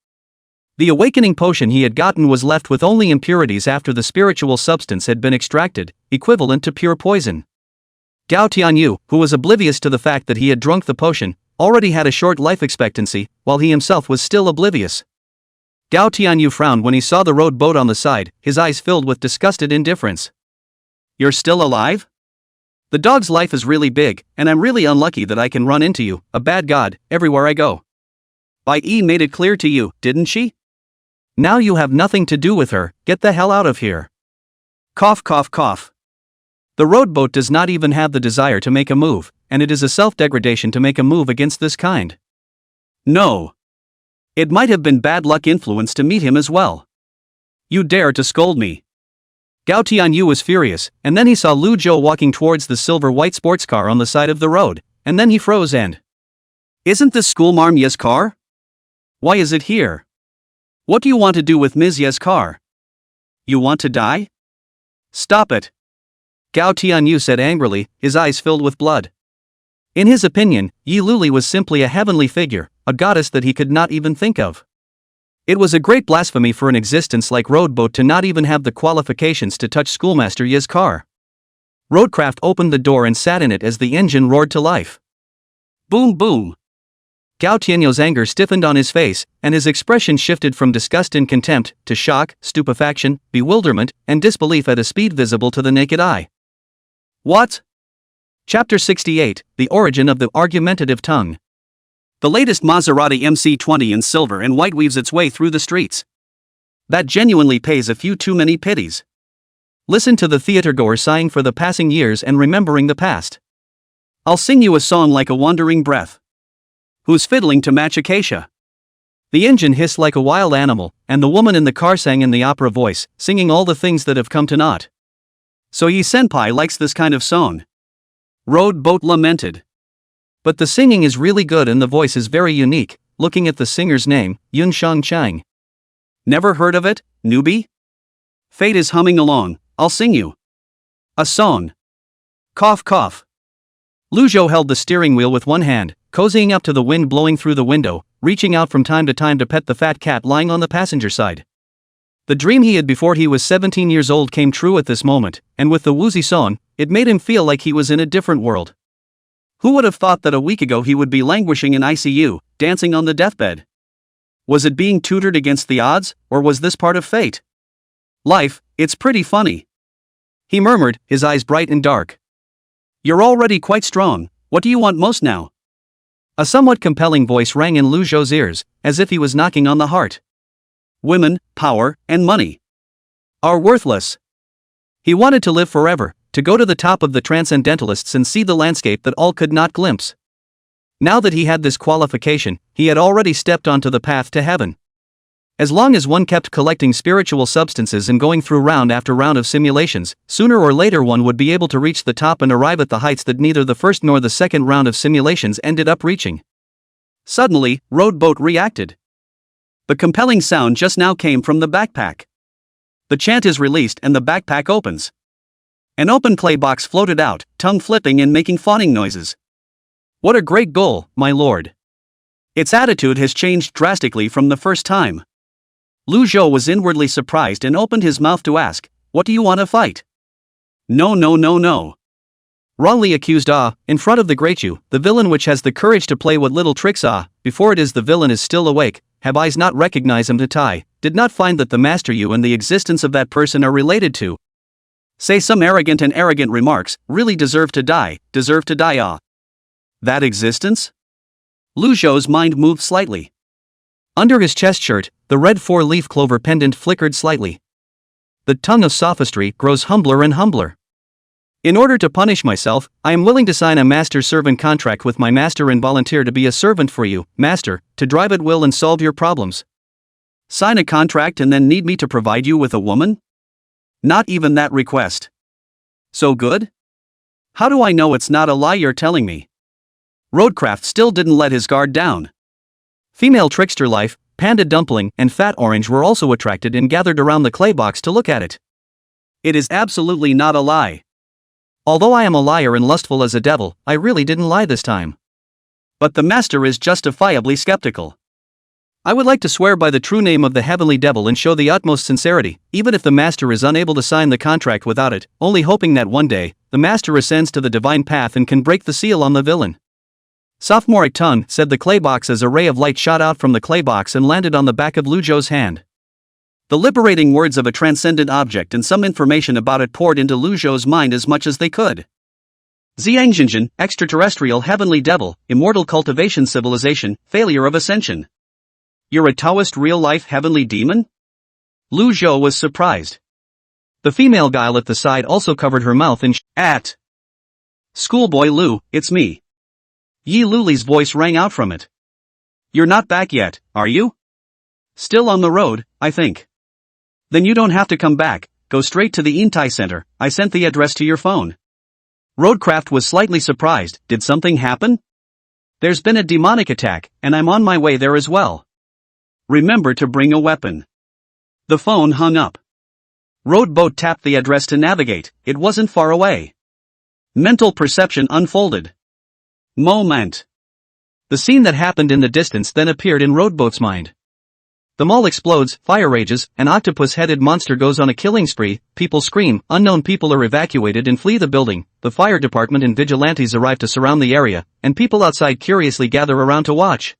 The awakening potion he had gotten was left with only impurities after the spiritual substance had been extracted, equivalent to pure poison. Gao Tianyu, who was oblivious to the fact that he had drunk the potion, already had a short life expectancy, while he himself was still oblivious. Gao Tianyu frowned when he saw the Rowboat on the side, his eyes filled with disgusted indifference. You're still alive? The dog's life is really big, and I'm really unlucky that I can run into you, a bad god, everywhere I go. Yi made it clear to you, didn't she? Now you have nothing to do with her, get the hell out of here. Cough cough cough. The Rowboat does not even have the desire to make a move, and it is a self-degradation to make a move against this kind. No. It might have been bad luck influence to meet him as well. You dare to scold me. Gao Tianyu was furious, and then he saw Lu Zhou walking towards the silver-white sports car on the side of the road, and then he froze and... Isn't this schoolmarm Ye's car? Why is it here? What do you want to do with Ms. Ye's car? You want to die? Stop it. Gao Tianyu said angrily, his eyes filled with blood. In his opinion, Yi Luli was simply a heavenly figure, a goddess that he could not even think of. It was a great blasphemy for an existence like Rowboat to not even have the qualifications to touch Schoolmaster Ye's car. Roadcraft opened the door and sat in it as the engine roared to life. Boom boom. Gao Tianyou's anger stiffened on his face, and his expression shifted from disgust and contempt to shock, stupefaction, bewilderment, and disbelief at a speed visible to the naked eye. What? Chapter 68, The Origin of the Argumentative Tongue. The latest Maserati MC20 in silver and white weaves its way through the streets. That genuinely pays a few too many pities. Listen to the theatergoer sighing for the passing years and remembering the past. I'll sing you a song like a wandering breath. Who's fiddling to match acacia? The engine hissed like a wild animal, and the woman in the car sang in the opera voice, singing all the things that have come to naught. So ye senpai likes this kind of song. Road Boat lamented. But the singing is really good and the voice is very unique, looking at the singer's name, Yun Shang Chang. Never heard of it, newbie? Fate is humming along, I'll sing you a song. Cough cough. Lu Zhou held the steering wheel with one hand, cozying up to the wind blowing through the window, reaching out from time to time to pet the fat cat lying on the passenger side. The dream he had before he was 17 years old came true at this moment, and with the woozy song, it made him feel like he was in a different world. Who would have thought that a week ago he would be languishing in ICU, dancing on the deathbed? Was it being tutored against the odds, or was this part of fate? Life, it's pretty funny. He murmured, his eyes bright and dark. You're already quite strong, what do you want most now? A somewhat compelling voice rang in Lu Zhou's ears, as if he was knocking on the heart. Women, power, and money are worthless. He wanted to live forever, to go to the top of the transcendentalists and see the landscape that all could not glimpse. Now that he had this qualification, he had already stepped onto the path to heaven. As long as one kept collecting spiritual substances and going through round after round of simulations, sooner or later one would be able to reach the top and arrive at the heights that neither the first nor the second round of simulations ended up reaching. Suddenly, Road Boat reacted. The compelling sound just now came from the backpack. The chant is released and the backpack opens. An open play box floated out, tongue flipping and making fawning noises. What a great goal, my lord. Its attitude has changed drastically from the first time. Lu Zhou was inwardly surprised and opened his mouth to ask, what do you want to fight? No no no no. Wrongly accused in front of the great you, the villain which has the courage to play what little tricks before it is the villain is still awake, have eyes not recognize him to tie, did not find that the master you and the existence of that person are related to. Say some arrogant and arrogant remarks, really deserve to die That existence? Lu Zhou's mind moved slightly. Under his chest shirt, the red four-leaf clover pendant flickered slightly. The tongue of sophistry grows humbler and humbler. In order to punish myself, I am willing to sign a master-servant contract with my master and volunteer to be a servant for you, master, to drive at will and solve your problems. Sign a contract and then need me to provide you with a woman? Not even that request. So good? How do I know it's not a lie you're telling me? Roadcraft still didn't let his guard down. Female trickster life, Panda Dumpling, and Fat Orange were also attracted and gathered around the clay box to look at it. It is absolutely not a lie. Although I am a liar and lustful as a devil, I really didn't lie this time. But the master is justifiably skeptical. I would like to swear by the true name of the heavenly devil and show the utmost sincerity, even if the master is unable to sign the contract without it, only hoping that one day, the master ascends to the divine path and can break the seal on the villain. Sophomoric tongue, said the clay box as a ray of light shot out from the clay box and landed on the back of Lu Zhou's hand. The liberating words of a transcendent object and some information about it poured into Lu Zhou's mind as much as they could. Xiangjinjin, extraterrestrial heavenly devil, immortal cultivation civilization, failure of ascension. You're a Taoist real-life heavenly demon? Lu Zhou was surprised. The female guile at the side also covered her mouth in at. Schoolboy Lu, it's me. Yi Luli's voice rang out from it. You're not back yet, are you? Still on the road, I think. Then you don't have to come back, go straight to the Intai Center, I sent the address to your phone. Roadcraft was slightly surprised, did something happen? There's been a demonic attack, and I'm on my way there as well. Remember to bring a weapon. The phone hung up. Roadboat tapped the address to navigate, it wasn't far away. Mental perception unfolded. Moment. The scene that happened in the distance then appeared in Roadboat's mind. The mall explodes, fire rages, an octopus-headed monster goes on a killing spree, people scream, unknown people are evacuated and flee the building, the fire department and vigilantes arrive to surround the area, and people outside curiously gather around to watch.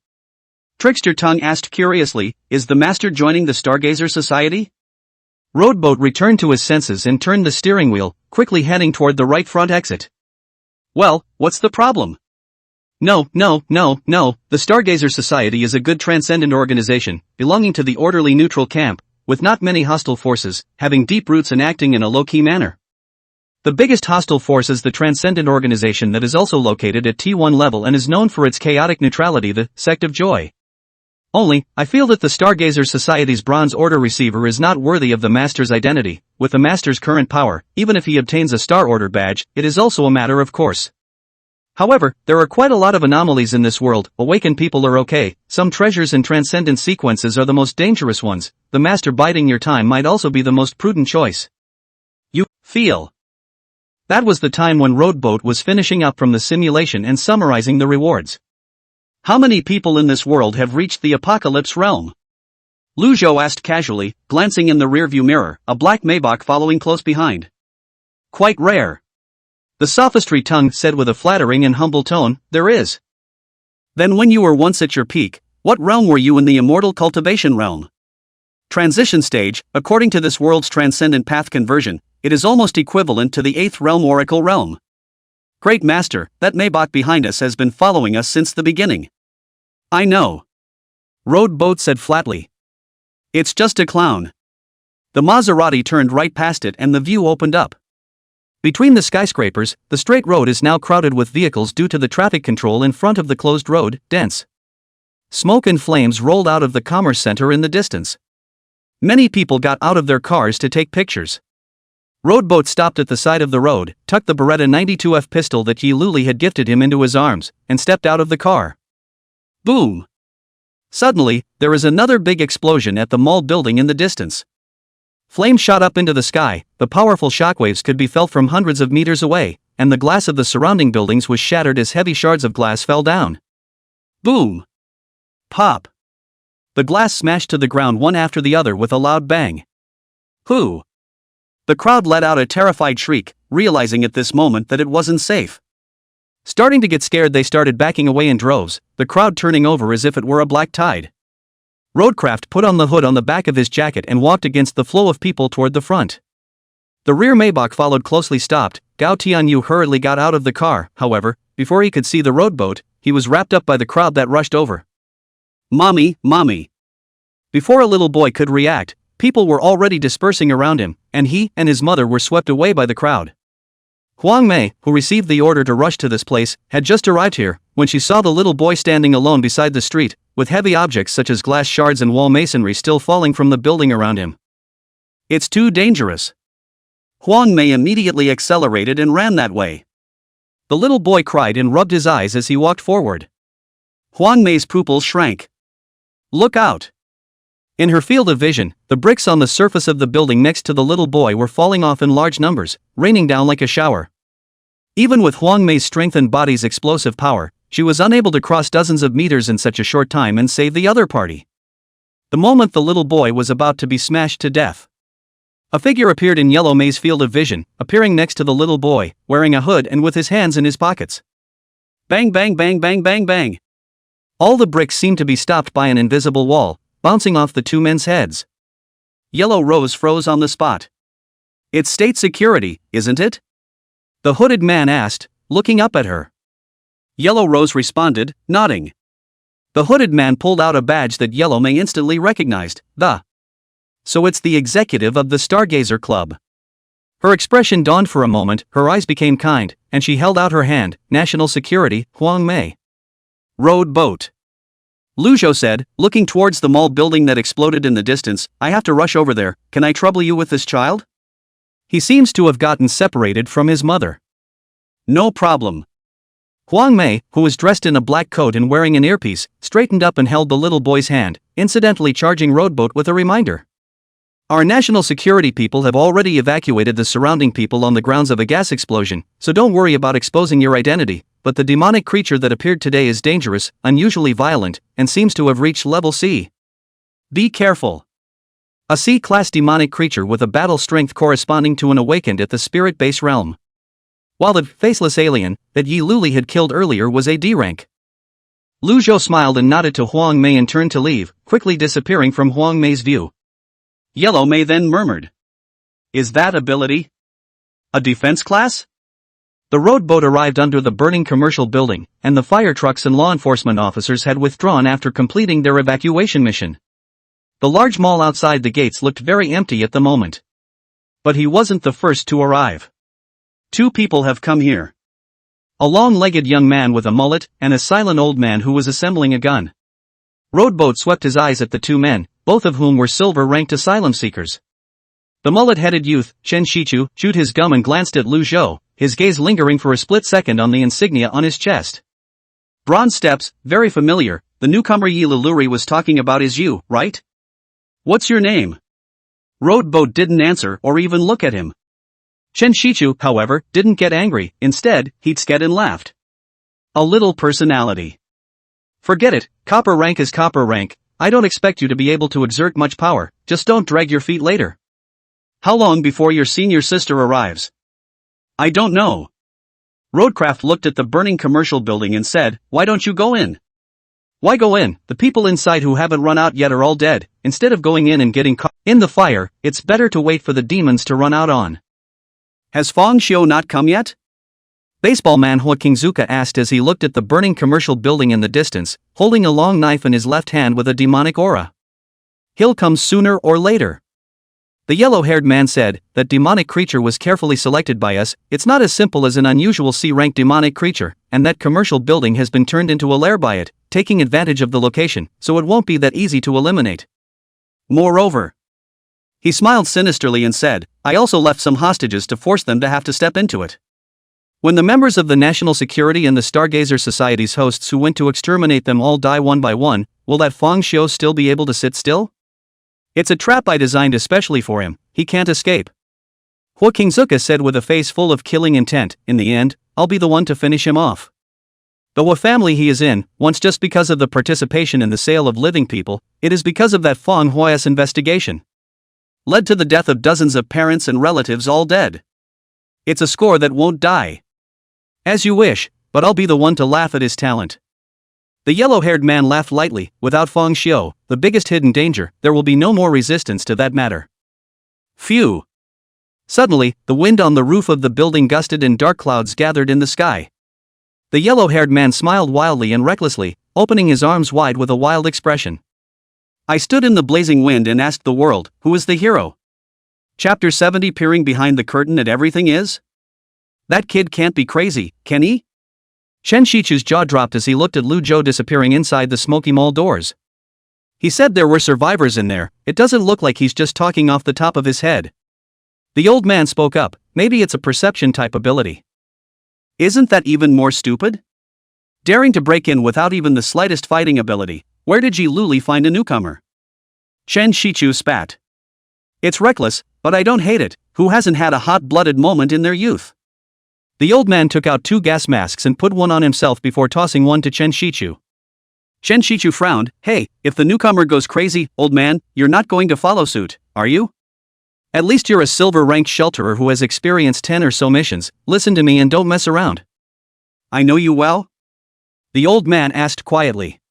Trickster Tongue asked curiously, is the master joining the Stargazer Society? Roadboat returned to his senses and turned the steering wheel, quickly heading toward the right front exit. Well, what's the problem? No, the Stargazer Society is a good transcendent organization, belonging to the orderly neutral camp, with not many hostile forces, having deep roots and acting in a low-key manner. The biggest hostile force is the Transcendent Organization that is also located at T1 level and is known for its chaotic neutrality, the Sect of Joy. Only, I feel that the Stargazer Society's Bronze Order receiver is not worthy of the Master's identity. With the Master's current power, even if he obtains a Star Order badge, it is also a matter of course. However, there are quite a lot of anomalies in this world. Awakened people are okay, some treasures and transcendent sequences are the most dangerous ones. The Master biding your time might also be the most prudent choice. You feel. That was the time when Roadboat was finishing up from the simulation and summarizing the rewards. How many people in this world have reached the Apocalypse realm? Lu Zhou asked casually, glancing in the rearview mirror, a black Maybach following close behind. Quite rare. The sophistry tongue said with a flattering and humble tone, there is. Then when you were once at your peak, what realm were you in? The immortal cultivation realm? Transition stage, according to this world's transcendent path conversion, it is almost equivalent to the 8th realm Oracle realm. Great Master, that Maybach behind us has been following us since the beginning. I know. Roadboat said flatly. It's just a clown. The Maserati turned right past it and the view opened up. Between the skyscrapers, the straight road is now crowded with vehicles due to the traffic control in front of the closed road, dense. Smoke and flames rolled out of the commerce center in the distance. Many people got out of their cars to take pictures. Roadboat stopped at the side of the road, tucked the Beretta 92F pistol that Yi Luli had gifted him into his arms, and stepped out of the car. Boom! Suddenly, there is another big explosion at the mall building in the distance. Flames shot up into the sky, the powerful shockwaves could be felt from hundreds of meters away, and the glass of the surrounding buildings was shattered as heavy shards of glass fell down. Boom! Pop! The glass smashed to the ground one after the other with a loud bang. Who? The crowd let out a terrified shriek, realizing at this moment that it wasn't safe. Starting to get scared, they started backing away in droves, the crowd turning over as if it were a black tide. Roadcraft put on the hood on the back of his jacket and walked against the flow of people toward the front. The rear Maybach followed closely. Stopped. Gao Tianyu hurriedly got out of the car, however, before he could see the roadboat, he was wrapped up by the crowd that rushed over. Mommy, mommy. Before a little boy could react, people were already dispersing around him, and he and his mother were swept away by the crowd. Huang Mei, who received the order to rush to this place, had just arrived here, when she saw the little boy standing alone beside the street, with heavy objects such as glass shards and wall masonry still falling from the building around him. It's too dangerous. Huang Mei immediately accelerated and ran that way. The little boy cried and rubbed his eyes as he walked forward. Huang Mei's pupils shrank. Look out! In her field of vision, the bricks on the surface of the building next to the little boy were falling off in large numbers, raining down like a shower. Even with Huang Mei's strength and body's explosive power, she was unable to cross dozens of meters in such a short time and save the other party. The moment the little boy was about to be smashed to death, a figure appeared in Yellow Mei's field of vision, appearing next to the little boy, wearing a hood and with his hands in his pockets. Bang bang bang bang bang bang. All the bricks seemed to be stopped by an invisible wall, bouncing off the two men's heads. Yellow Rose froze on the spot. It's state security, isn't it? The hooded man asked, looking up at her. Yellow Rose responded, nodding. The hooded man pulled out a badge that Yellow Mei instantly recognized, So it's the executive of the Stargazer Club. Her expression dawned for a moment, her eyes became kind, and she held out her hand. National Security, Huang Mei. Road boat. Lu Zhou said, looking towards the mall building that exploded in the distance, I have to rush over there, can I trouble you with this child? He seems to have gotten separated from his mother. No problem. Huang Mei, who was dressed in a black coat and wearing an earpiece, straightened up and held the little boy's hand, incidentally charging Roadboat with a reminder. Our national security people have already evacuated the surrounding people on the grounds of a gas explosion, so don't worry about exposing your identity, but the demonic creature that appeared today is dangerous, unusually violent, and seems to have reached level C. Be careful. A C-class demonic creature with a battle strength corresponding to an awakened at the spirit base realm. While the faceless alien that Yi Luli had killed earlier was a D rank. Lu Zhou smiled and nodded to Huang Mei and turned to leave, quickly disappearing from Huang Mei's view. Yellow Mei then murmured. Is that ability a defense class? The road boat arrived under the burning commercial building, and the fire trucks and law enforcement officers had withdrawn after completing their evacuation mission. The large mall outside the gates looked very empty at the moment. But he wasn't the first to arrive. Two people have come here. A long-legged young man with a mullet, and a silent old man who was assembling a gun. Roadboat swept his eyes at the two men, both of whom were silver-ranked asylum seekers. The mullet-headed youth, Chen Shichu, chewed his gum and glanced at Lu Zhou, his gaze lingering for a split second on the insignia on his chest. Bronze steps, very familiar, the newcomer Yi Luluri was talking about is you, right? What's your name? Roadboat didn't answer or even look at him. Chen Shichu, however, didn't get angry, instead, he sked and laughed. A little personality. Forget it, copper rank is copper rank, I don't expect you to be able to exert much power, just don't drag your feet later. How long before your senior sister arrives? I don't know. Roadcraft looked at the burning commercial building and said, why don't you go in? Why go in? The people inside who haven't run out yet are all dead. Instead of going in and getting caught in the fire, it's better to wait for the demons to run out on. Has Fong Xiu not come yet? Baseball Manhwa Kingzuka asked as he looked at the burning commercial building in the distance, holding a long knife in his left hand with a demonic aura. He'll come sooner or later. The yellow-haired man said, that demonic creature was carefully selected by us, it's not as simple as an unusual C-rank demonic creature, and that commercial building has been turned into a lair by it, taking advantage of the location, so it won't be that easy to eliminate. Moreover, he smiled sinisterly and said, I also left some hostages to force them to have to step into it. When the members of the National Security and the Stargazer Society's hosts who went to exterminate them all die one by one, will that Fong Xiu still be able to sit still? It's a trap I designed especially for him, he can't escape. Hua Kingzuka said with a face full of killing intent, in the end, I'll be the one to finish him off. The Hua family he is in, once just because of the participation in the sale of living people, it is because of that Fong Hua's investigation. Led to the death of dozens of parents and relatives all dead. It's a score that won't die. As you wish, but I'll be the one to laugh at his talent. The yellow-haired man laughed lightly, without Fong Xiu, the biggest hidden danger, there will be no more resistance to that matter. Phew. Suddenly, the wind on the roof of the building gusted and dark clouds gathered in the sky. The yellow-haired man smiled wildly and recklessly, opening his arms wide with a wild expression. I stood in the blazing wind and asked the world, who is the hero? Chapter 70 peering behind the curtain at everything is? That kid can't be crazy, can he? Chen Shichu's jaw dropped as he looked at Lu Zhou disappearing inside the smoky mall doors. He said there were survivors in there, it doesn't look like he's just talking off the top of his head. The old man spoke up, maybe it's a perception type ability. Isn't that even more stupid? Daring to break in without even the slightest fighting ability, where did Ji Luli find a newcomer? Chen Shichu spat. It's reckless, but I don't hate it, who hasn't had a hot-blooded moment in their youth? The old man took out 2 gas masks and put one on himself before tossing one to Chen Shichu. Chen Shichu frowned, hey, if the newcomer goes crazy, old man, you're not going to follow suit, are you? At least you're a silver-ranked shelterer who has experienced 10 or so missions, listen to me and don't mess around. I know you well? The old man asked quietly.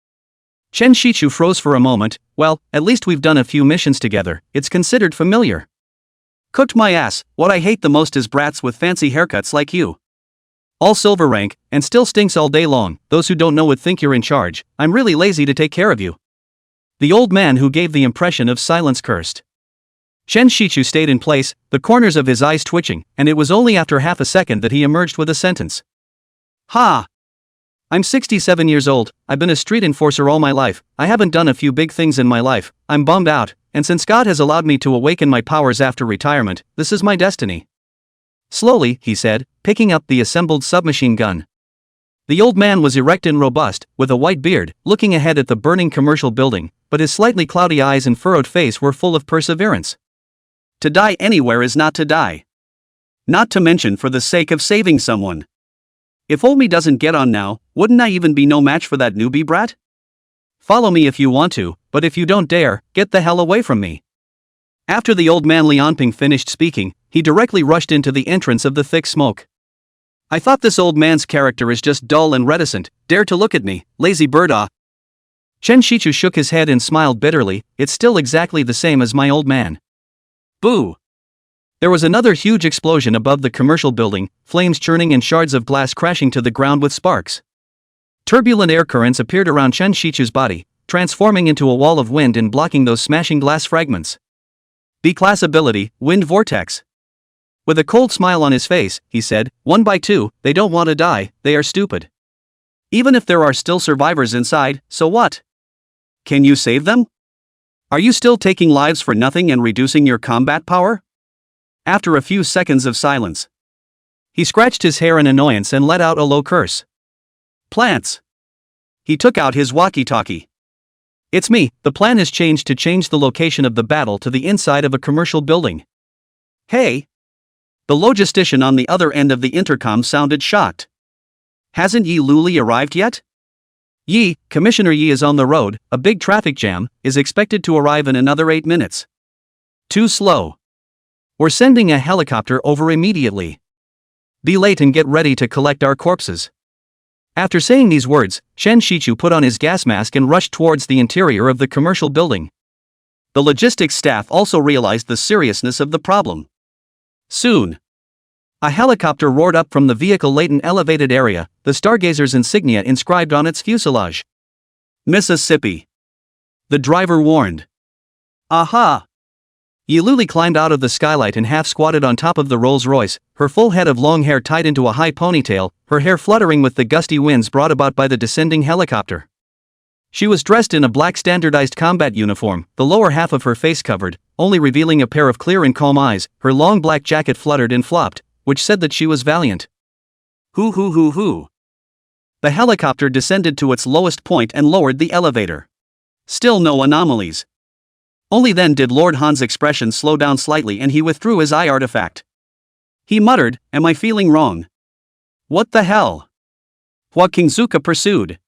Chen Shichu froze for a moment, well, at least we've done a few missions together, it's considered familiar. Cooked my ass, what I hate the most is brats with fancy haircuts like you. All silver rank, and still stinks all day long, those who don't know would think you're in charge, I'm really lazy to take care of you. The old man who gave the impression of silence cursed. Chen Shichu stayed in place, the corners of his eyes twitching, and it was only after half a second that he emerged with a sentence. Ha! I'm 67 years old, I've been a street enforcer all my life, I haven't done a few big things in my life, I'm bummed out, and since God has allowed me to awaken my powers after retirement, this is my destiny. Slowly, he said, picking up the assembled submachine gun. The old man was erect and robust, with a white beard, looking ahead at the burning commercial building, but his slightly cloudy eyes and furrowed face were full of perseverance. To die anywhere is not to die. Not to mention for the sake of saving someone. If old me doesn't get on now, wouldn't I even be no match for that newbie brat? Follow me if you want to, but if you don't dare, get the hell away from me. After the old man Lianping finished speaking, he directly rushed into the entrance of the thick smoke. I thought this old man's character is just dull and reticent, Dare to look at me, lazy bird ah. Chen Shichu shook his head and smiled bitterly. It's still exactly the same as my old man. Boo! There was another huge explosion above the commercial building, flames churning and shards of glass crashing to the ground with sparks. Turbulent air currents appeared around Chen Shichu's body, transforming into a wall of wind and blocking those smashing glass fragments. B-class ability, Wind Vortex. With a cold smile on his face, he said, 1 by 2, they don't want to die, they are stupid. Even if there are still survivors inside, so what? Can you save them? Are you still taking lives for nothing and reducing your combat power? After a few seconds of silence, he scratched his hair in annoyance and let out a low curse. Plants. He took out his walkie-talkie. It's me, the plan has changed to change the location of the battle to the inside of a commercial building. Hey! The logistician on the other end of the intercom sounded shocked. Hasn't Yi Luli arrived yet? Yi, Commissioner Yi is on the road, a big traffic jam, is expected to arrive in another 8 minutes. Too slow. We're sending a helicopter over immediately. Be late and get ready to collect our corpses. After saying these words, Chen Shichu put on his gas mask and rushed towards the interior of the commercial building. The logistics staff also realized the seriousness of the problem. Soon, a helicopter roared up from the vehicle-laden elevated area, the Stargazer's insignia inscribed on its fuselage. Mississippi. The driver warned. Aha! Yiluli climbed out of the skylight and half-squatted on top of the Rolls-Royce, her full head of long hair tied into a high ponytail, her hair fluttering with the gusty winds brought about by the descending helicopter. She was dressed in a black standardized combat uniform, the lower half of her face covered, only revealing a pair of clear and calm eyes. Her long black jacket fluttered and flopped, which said that she was valiant. Hoo hoo hoo hoo. The helicopter descended to its lowest point and lowered the elevator. Still no anomalies. Only then did Lord Han's expression slow down slightly and he withdrew his eye artifact. He muttered, "Am I feeling wrong? What the hell?" Hua Kingzuka pursued.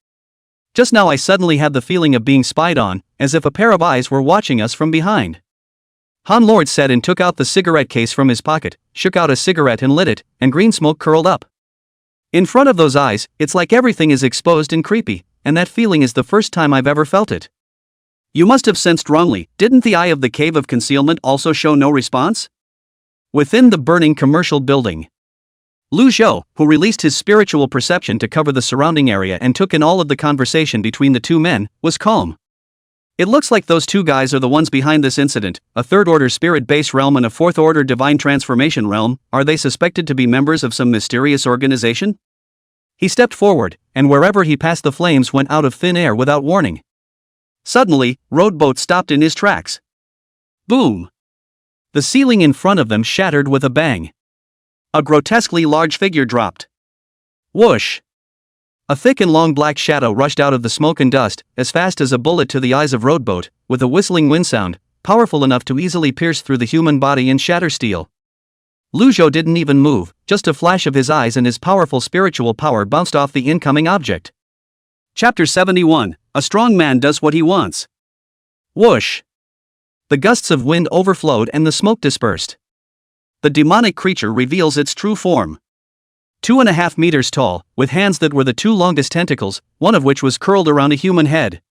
Just now I suddenly had the feeling of being spied on, as if a pair of eyes were watching us from behind. Han Lord said and took out the cigarette case from his pocket, shook out a cigarette and lit it, and green smoke curled up. In front of those eyes, it's like everything is exposed and creepy, and that feeling is the first time I've ever felt it. You must have sensed wrongly, didn't the eye of the cave of concealment also show no response? Within the burning commercial building, Lu Zhou, who released his spiritual perception to cover the surrounding area and took in all of the conversation between the two men, was calm. It looks like those two guys are the ones behind this incident, a third-order spirit-based realm and a fourth-order divine transformation realm. Are they suspected to be members of some mysterious organization? He stepped forward, and wherever he passed the flames went out of thin air without warning. Suddenly, Roadboat stopped in his tracks. Boom! The ceiling in front of them shattered with a bang. A grotesquely large figure dropped. Whoosh! A thick and long black shadow rushed out of the smoke and dust, as fast as a bullet to the eyes of Roadboat, with a whistling wind sound, powerful enough to easily pierce through the human body and shatter steel. Lu Zhou didn't even move, just a flash of his eyes and his powerful spiritual power bounced off the incoming object. Chapter 71, A Strong Man Does What He Wants. Whoosh! The gusts of wind overflowed and the smoke dispersed. The demonic creature reveals its true form. 2.5 meters tall, with hands that were the two longest tentacles, one of which was curled around a human head.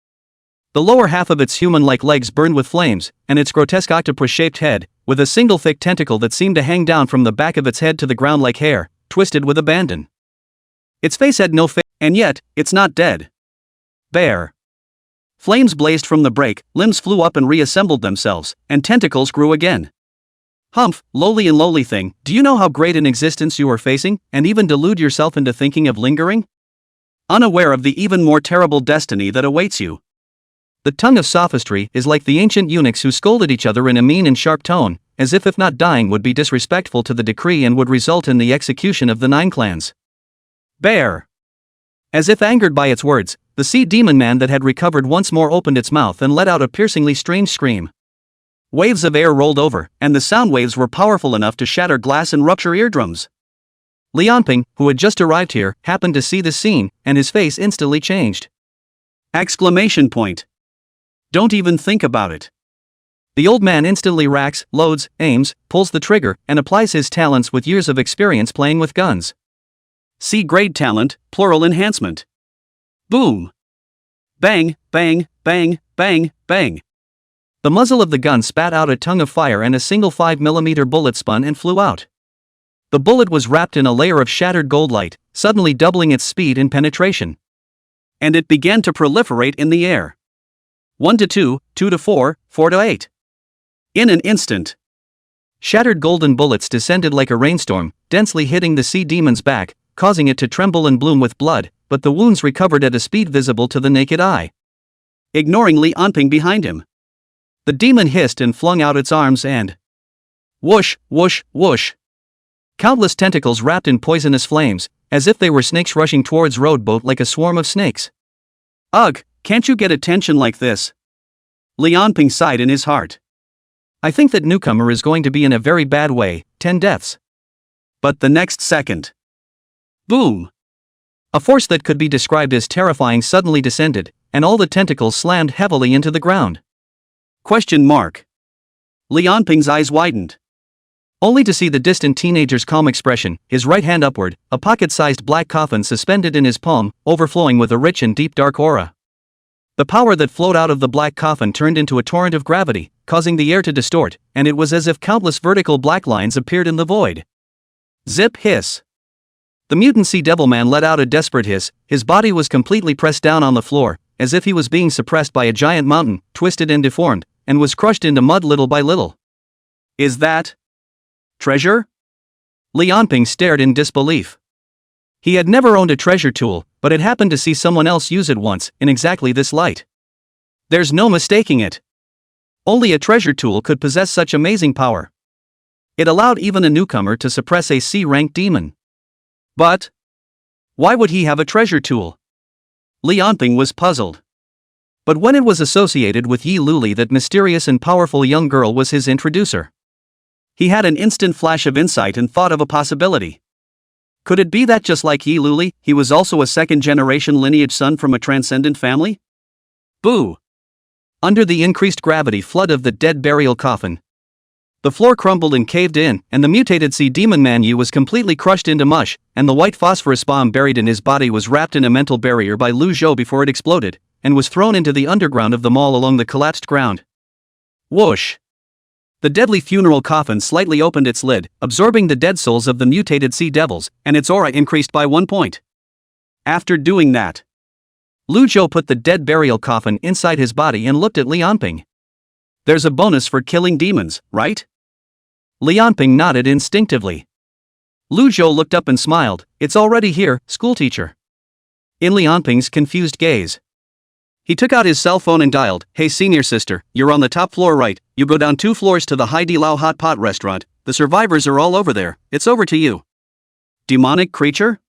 The lower half of its human-like legs burned with flames, and its grotesque octopus-shaped head, with a single thick tentacle that seemed to hang down from the back of its head to the ground like hair, twisted with abandon. Its face had no face, and yet, it's not dead. Bear. Flames blazed from the break, limbs flew up and reassembled themselves, and tentacles grew again. Humph, lowly thing, do you know how great an existence you are facing, and even delude yourself into thinking of lingering? Unaware of the even more terrible destiny that awaits you. The tongue of sophistry is like the ancient eunuchs who scolded each other in a mean and sharp tone, as if not dying would be disrespectful to the decree and would result in the execution of the 9 clans. Bear. As if angered by its words, the sea demon man that had recovered once more opened its mouth and let out a piercingly strange scream. Waves of air rolled over, and the sound waves were powerful enough to shatter glass and rupture eardrums. Lianping, who had just arrived here, happened to see the scene, and his face instantly changed. Exclamation point. Don't even think about it. The old man instantly racks, loads, aims, pulls the trigger, and applies his talents with years of experience playing with guns. C-grade talent, plural enhancement. Boom! Bang, bang, bang, bang, bang. The muzzle of the gun spat out a tongue of fire and a single 5mm bullet spun and flew out. The bullet was wrapped in a layer of shattered gold light, suddenly doubling its speed and penetration. And it began to proliferate in the air. 1 to 2, 2 to 4, 4 to 8. In an instant, shattered golden bullets descended like a rainstorm, densely hitting the sea demon's back, causing it to tremble and bloom with blood, but the wounds recovered at a speed visible to the naked eye. Ignoring Li Anping behind him, the demon hissed and flung out its arms and whoosh, whoosh, whoosh. Countless tentacles wrapped in poisonous flames, as if they were snakes rushing towards Roadboat like a swarm of snakes. Ugh, can't you get attention like this? Li Anping sighed in his heart. I think that newcomer is going to be in a very bad way, 10 deaths. But the next second. Boom! A force that could be described as terrifying suddenly descended, and all the tentacles slammed heavily into the ground. Question mark. Li Anping's eyes widened, only to see the distant teenager's calm expression, his right hand upward, a pocket-sized black coffin suspended in his palm, overflowing with a rich and deep dark aura. The power that flowed out of the black coffin turned into a torrent of gravity, causing the air to distort, and it was as if countless vertical black lines appeared in the void. Zip hiss. The mutant sea devil man let out a desperate hiss, his body was completely pressed down on the floor, as if he was being suppressed by a giant mountain, twisted and deformed, and was crushed into mud little by little. Is that treasure? Li Anping stared in disbelief. He had never owned a treasure tool, but had happened to see someone else use it once, in exactly this light. There's no mistaking it. Only a treasure tool could possess such amazing power. It allowed even a newcomer to suppress a C-rank demon. But why would he have a treasure tool? Li Anping was puzzled. But when it was associated with Yi Luli, that mysterious and powerful young girl was his introducer. He had an instant flash of insight and thought of a possibility. Could it be that just like Yi Luli, he was also a second-generation lineage son from a transcendent family? Boo! Under the increased gravity flood of the dead burial coffin, the floor crumbled and caved in, and the mutated sea demon Man Yu was completely crushed into mush, and the white phosphorus bomb buried in his body was wrapped in a mental barrier by Lu Zhou before it exploded, and was thrown into the underground of the mall along the collapsed ground. Whoosh! The deadly funeral coffin slightly opened its lid, absorbing the dead souls of the mutated sea devils, and its aura increased by 1 point. After doing that, Lu Zhou put the dead burial coffin inside his body and looked at Li Anping. There's a bonus for killing demons, right? Li Anping nodded instinctively. Lu Zhou looked up and smiled. It's already here, schoolteacher. In Li Anping's confused gaze, he took out his cell phone and dialed, Hey senior sister, you're on the top floor right, you go down 2 floors to the Hai Di Lao hot pot restaurant, the survivors are all over there, it's over to you. Demonic creature?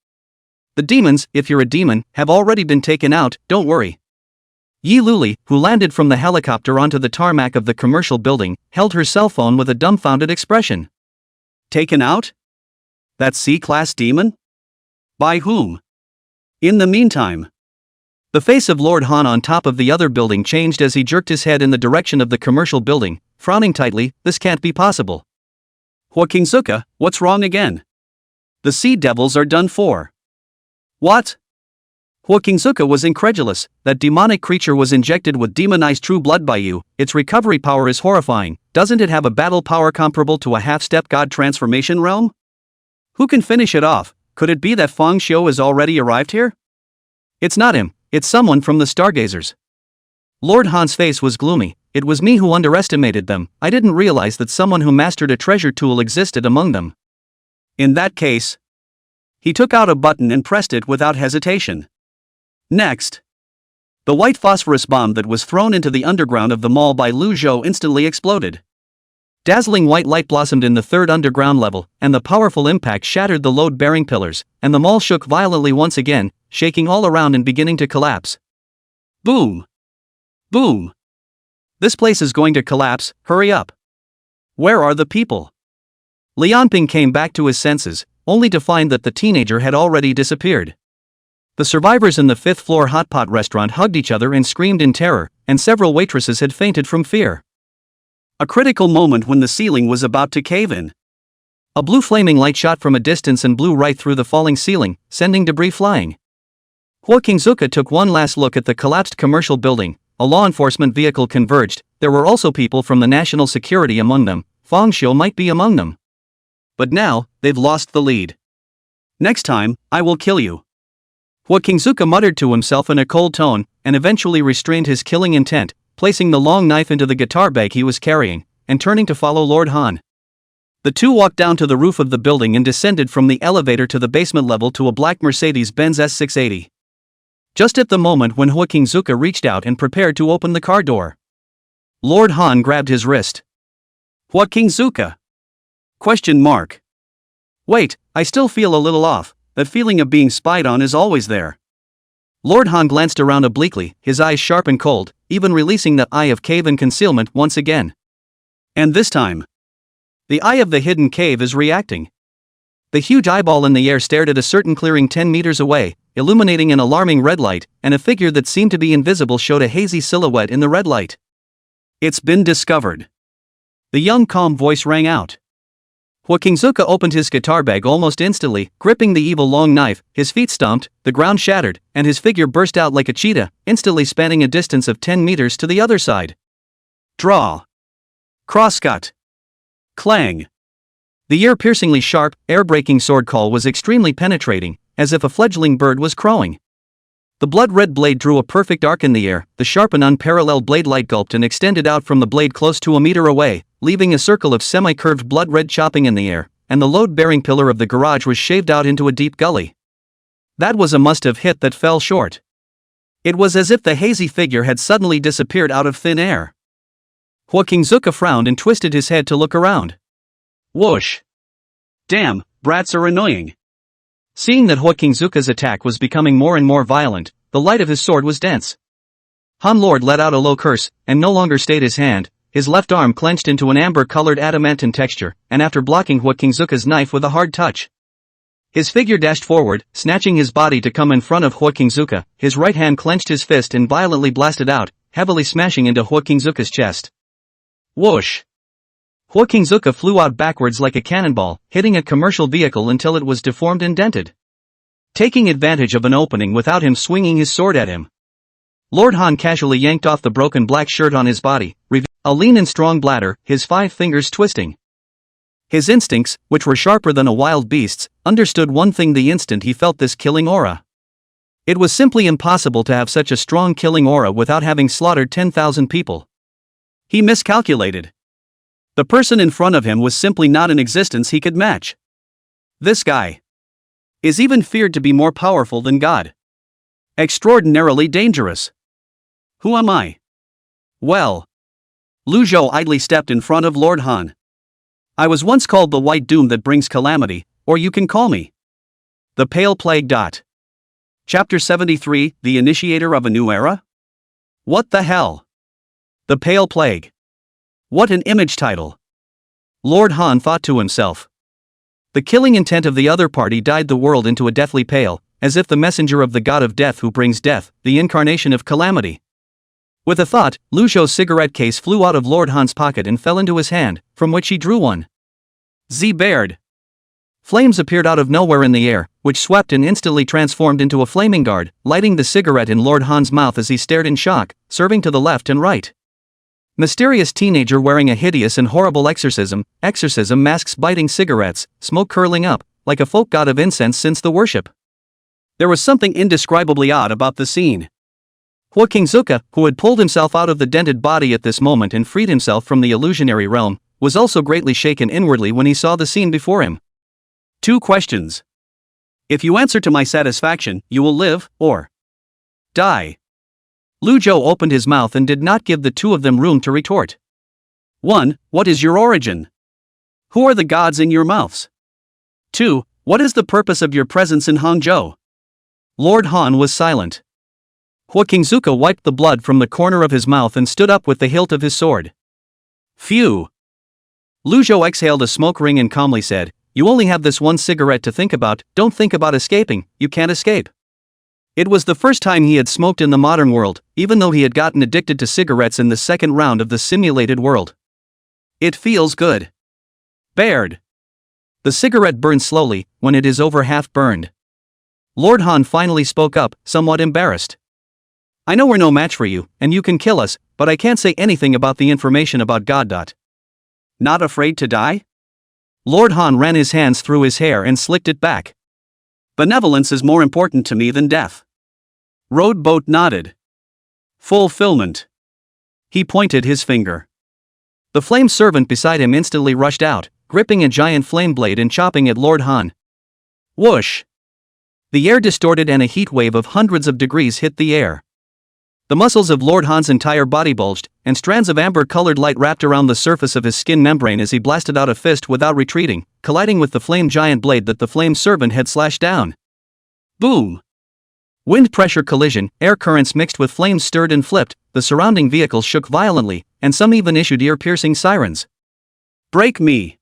The demons, if you're a demon, have already been taken out, don't worry. Yi Luli, who landed from the helicopter onto the tarmac of the commercial building, held her cell phone with a dumbfounded expression. Taken out? That C-class demon? By whom? In the meantime, the face of Lord Han on top of the other building changed as he jerked his head in the direction of the commercial building, frowning tightly. This can't be possible. Hua Kingsuka, what's wrong again? The sea devils are done for. What? Hua Kingsuka was incredulous. That demonic creature was injected with demonized true blood by you. Its recovery power is horrifying. Doesn't it have a battle power comparable to a half-step god transformation realm? Who can finish it off? Could it be that Feng Xiu has already arrived here? It's not him. It's someone from the Stargazers. Lord Han's face was gloomy. It was me who underestimated them. I didn't realize that someone who mastered a treasure tool existed among them. In that case, he took out a button and pressed it without hesitation. Next, the white phosphorus bomb that was thrown into the underground of the mall by Lu Zhou instantly exploded. Dazzling white light blossomed in the 3rd underground level, and the powerful impact shattered the load-bearing pillars, and the mall shook violently once again, shaking all around and beginning to collapse. Boom! Boom! This place is going to collapse, hurry up! Where are the people? Li Anping came back to his senses, only to find that the teenager had already disappeared. The survivors in the 5th floor hot pot restaurant hugged each other and screamed in terror, and several waitresses had fainted from fear. A critical moment when the ceiling was about to cave in. A blue flaming light shot from a distance and blew right through the falling ceiling, sending debris flying. Hua Kingzuka took one last look at the collapsed commercial building. A law enforcement vehicle converged. There were also people from the national security among them. Fang Xiu might be among them. But now, they've lost the lead. Next time, I will kill you. Hua Kingzuka muttered to himself in a cold tone, and eventually restrained his killing intent, placing the long knife into the guitar bag he was carrying, and turning to follow Lord Han. The two walked down to the roof of the building and descended from the elevator to the basement level to a black Mercedes-Benz S680. Just at the moment when Hua Kingzuka reached out and prepared to open the car door, Lord Han grabbed his wrist. Hua Kingzuka? Question mark. Wait, I still feel a little off. That feeling of being spied on is always there. Lord Han glanced around obliquely, his eyes sharp and cold, even releasing the eye of cave and concealment once again. And this time, the eye of the hidden cave is reacting. The huge eyeball in the air stared at a certain clearing 10 meters away, illuminating an alarming red light, and a figure that seemed to be invisible showed a hazy silhouette in the red light. It's been discovered. The young calm voice rang out. Hua Kingzuka opened his guitar bag almost instantly, gripping the evil long knife. His feet stomped, the ground shattered, and his figure burst out like a cheetah, instantly spanning a distance of 10 meters to the other side. Draw. Crosscut. Clang. The ear-piercingly sharp, air-breaking sword call was extremely penetrating, as if a fledgling bird was crowing. The blood-red blade drew a perfect arc in the air. The sharp and unparalleled blade light gulped and extended out from the blade close to a meter away, leaving a circle of semi-curved blood-red chopping in the air, and the load-bearing pillar of the garage was shaved out into a deep gully. That was a must-have hit that fell short. It was as if the hazy figure had suddenly disappeared out of thin air. Hua Kingzuka frowned and twisted his head to look around. Whoosh! Damn, brats are annoying. Seeing that Hua Kingzuka's attack was becoming more and more violent, the light of his sword was dense. Han Lord let out a low curse, and no longer stayed his hand. His left arm clenched into an amber-colored adamantine texture, and after blocking Hua Kingzuka's knife with a hard touch, his figure dashed forward, snatching his body to come in front of Hua Kingzuka. His right hand clenched his fist and violently blasted out, heavily smashing into Hua Kingzuka's chest. Whoosh! Hua Kingzuka flew out backwards like a cannonball, hitting a commercial vehicle until it was deformed and dented. Taking advantage of an opening without him swinging his sword at him, Lord Han casually yanked off the broken black shirt on his body, revealing a lean and strong bladder, his 5 fingers twisting. His instincts, which were sharper than a wild beast's, understood one thing the instant he felt this killing aura. It was simply impossible to have such a strong killing aura without having slaughtered 10,000 people. He miscalculated. The person in front of him was simply not an existence he could match. This guy is even feared to be more powerful than God. Extraordinarily dangerous. Who am I? Well, Lu Zhou idly stepped in front of Lord Han. I was once called the White Doom that brings calamity, or you can call me the Pale Plague. Chapter 73, The Initiator of a New Era? What the hell? The Pale Plague. What an image title. Lord Han thought to himself. The killing intent of the other party dyed the world into a deathly pale, as if the messenger of the god of death who brings death, the incarnation of calamity. With a thought, Lu Zhou's cigarette case flew out of Lord Han's pocket and fell into his hand, from which he drew one. Z-Baird. Flames appeared out of nowhere in the air, which swept and instantly transformed into a flaming guard, lighting the cigarette in Lord Han's mouth as he stared in shock, serving to the left and right. Mysterious teenager wearing a hideous and horrible exorcism masks biting cigarettes, smoke curling up, like a folk god of incense since the worship. There was something indescribably odd about the scene. Hua Kingzuka, who had pulled himself out of the dented body at this moment and freed himself from the illusionary realm, was also greatly shaken inwardly when he saw the scene before him. 2 questions. If you answer to my satisfaction, you will live, or die. Lu Zhou opened his mouth and did not give the two of them room to retort. 1. What is your origin? Who are the gods in your mouths? 2. What is the purpose of your presence in Hangzhou? Lord Han was silent. Hua Kingzuka wiped the blood from the corner of his mouth and stood up with the hilt of his sword. Phew. Lu Zhou exhaled a smoke ring and calmly said, You only have this one cigarette to think about, don't think about escaping, you can't escape. It was the first time he had smoked in the modern world, even though he had gotten addicted to cigarettes in the second round of the simulated world. It feels good. Baird. The cigarette burns slowly, when it is over half burned. Lord Han finally spoke up, somewhat embarrassed. I know we're no match for you, and you can kill us, but I can't say anything about the information about God. Not afraid to die? Lord Han ran his hands through his hair and slicked it back. Benevolence is more important to me than death. Roadboat nodded. Fulfillment. He pointed his finger. The flame servant beside him instantly rushed out, gripping a giant flame blade and chopping at Lord Han. Whoosh! The air distorted and a heat wave of hundreds of degrees hit the air. The muscles of Lord Han's entire body bulged, and strands of amber-colored light wrapped around the surface of his skin membrane as he blasted out a fist without retreating, colliding with the flame giant blade that the flame servant had slashed down. Boom! Wind pressure collision, air currents mixed with flames stirred and flipped, the surrounding vehicles shook violently, and some even issued ear-piercing sirens. Break me!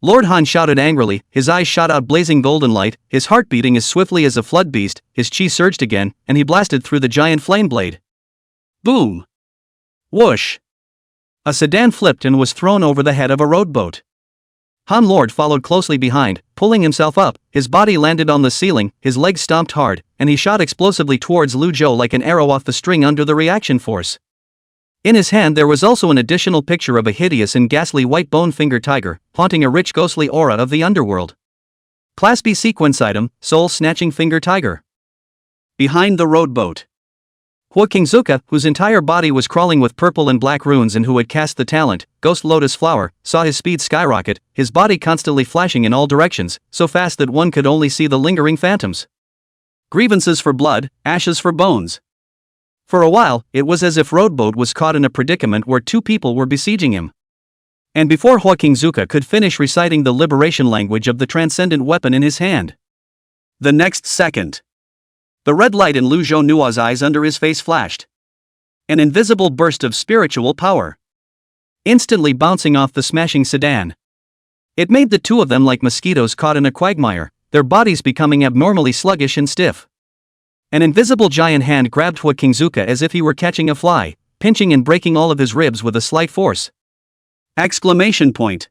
Lord Han shouted angrily, his eyes shot out blazing golden light, his heart beating as swiftly as a flood beast, his chi surged again, and he blasted through the giant flame blade. Boom! Whoosh! A sedan flipped and was thrown over the head of a rowboat. Han Lord followed closely behind, pulling himself up, his body landed on the ceiling, his legs stomped hard, and he shot explosively towards Lu Zhou like an arrow off the string under the reaction force. In his hand there was also an additional picture of a hideous and ghastly white bone-fingered tiger, haunting a rich ghostly aura of the underworld. Class B sequence item, soul-snatching finger tiger. Behind the rowboat. Hua Kingzuka, whose entire body was crawling with purple and black runes and who had cast the talent, Ghost Lotus Flower, saw his speed skyrocket, his body constantly flashing in all directions, so fast that one could only see the lingering phantoms. Grievances for blood, ashes for bones. For a while, it was as if Rowboat was caught in a predicament where two people were besieging him. And before Hua Kingzuka could finish reciting the liberation language of the transcendent weapon in his hand. The next second. The red light in Lu Zhounua's eyes under his face flashed. An invisible burst of spiritual power. Instantly bouncing off the smashing sedan. It made the two of them like mosquitoes caught in a quagmire, their bodies becoming abnormally sluggish and stiff. An invisible giant hand grabbed Hua Kingzuka as if he were catching a fly, pinching and breaking all of his ribs with a slight force. Exclamation point.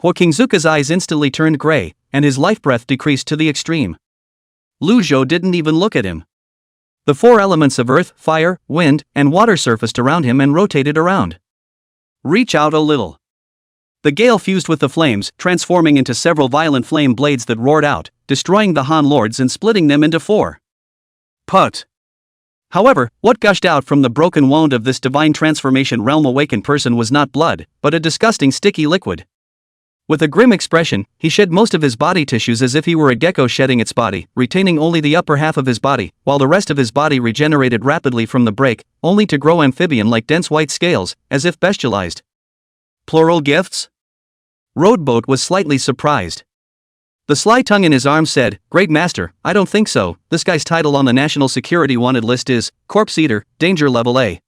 Hua Kingzuka's eyes instantly turned gray, and his life breath decreased to the extreme. Lu Zhou didn't even look at him. The four elements of earth, fire, wind, and water surfaced around him and rotated around. Reach out a little. The gale fused with the flames, transforming into several violent flame blades that roared out, destroying the Han Lords and splitting them into four. Put. However, what gushed out from the broken wound of this divine transformation realm awakened person was not blood, but a disgusting sticky liquid. With a grim expression, he shed most of his body tissues as if he were a gecko shedding its body, retaining only the upper half of his body, while the rest of his body regenerated rapidly from the break, only to grow amphibian like dense white scales, as if bestialized. Plural gifts? Roadboat was slightly surprised. The sly tongue in his arm said, "Great master, I don't think so. This guy's title on the National Security Wanted list is Corpse Eater, Danger Level A.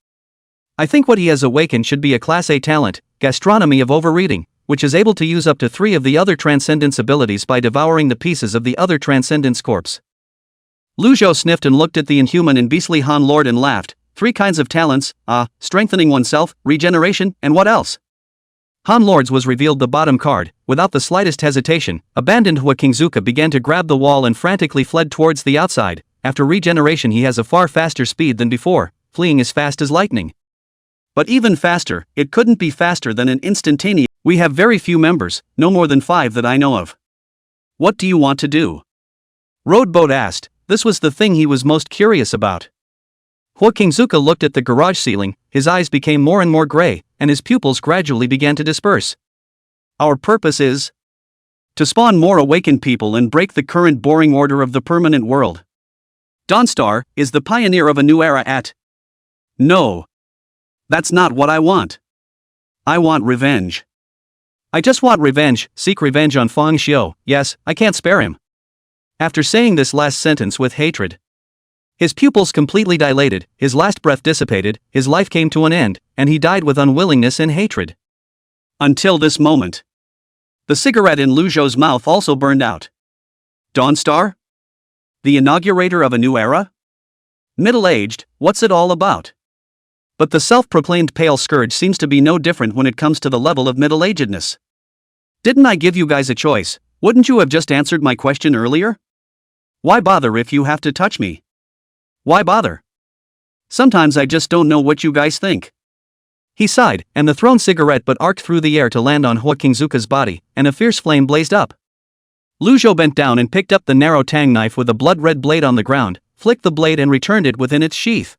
I think what he has awakened should be a Class A talent, Gastronomy of Overreading, which is able to use up to 3 of the other Transcendence abilities by devouring the pieces of the other Transcendence corpse." Lu Zhou sniffed and looked at the inhuman and beastly Han Lord and laughed. 3 kinds of talents, strengthening oneself, regeneration, and what else? Han Lord's was revealed the bottom card. Without the slightest hesitation, abandoned Hua Kingzuka began to grab the wall and frantically fled towards the outside. After regeneration he has a far faster speed than before, fleeing as fast as lightning. But even faster, it couldn't be faster than an instantaneous. We have very few members, no more than 5 that I know of. What do you want to do? Roadboat asked. This was the thing he was most curious about. Hua Kingzuka looked at the garage ceiling, his eyes became more and more gray, and his pupils gradually began to disperse. Our purpose is to spawn more awakened people and break the current boring order of the permanent world. Dawnstar is the pioneer of a new era at. No. That's not what I want. I want revenge. I just want revenge, seek revenge on Fang Xiu, yes, I can't spare him. After saying this last sentence with hatred, his pupils completely dilated, his last breath dissipated, his life came to an end, and he died with unwillingness and hatred. Until this moment. The cigarette in Lu Zhou's mouth also burned out. Dawnstar? The inaugurator of a new era? Middle-aged, what's it all about? But the self-proclaimed pale scourge seems to be no different when it comes to the level of middle-agedness. Didn't I give you guys a choice? Wouldn't you have just answered my question earlier? Why bother if you have to touch me? Why bother? Sometimes I just don't know what you guys think. He sighed, and the thrown cigarette butt arced through the air to land on Hua Kingzuka's body, and a fierce flame blazed up. Lu Zhou bent down and picked up the narrow tang knife with a blood-red blade on the ground, flicked the blade and returned it within its sheath.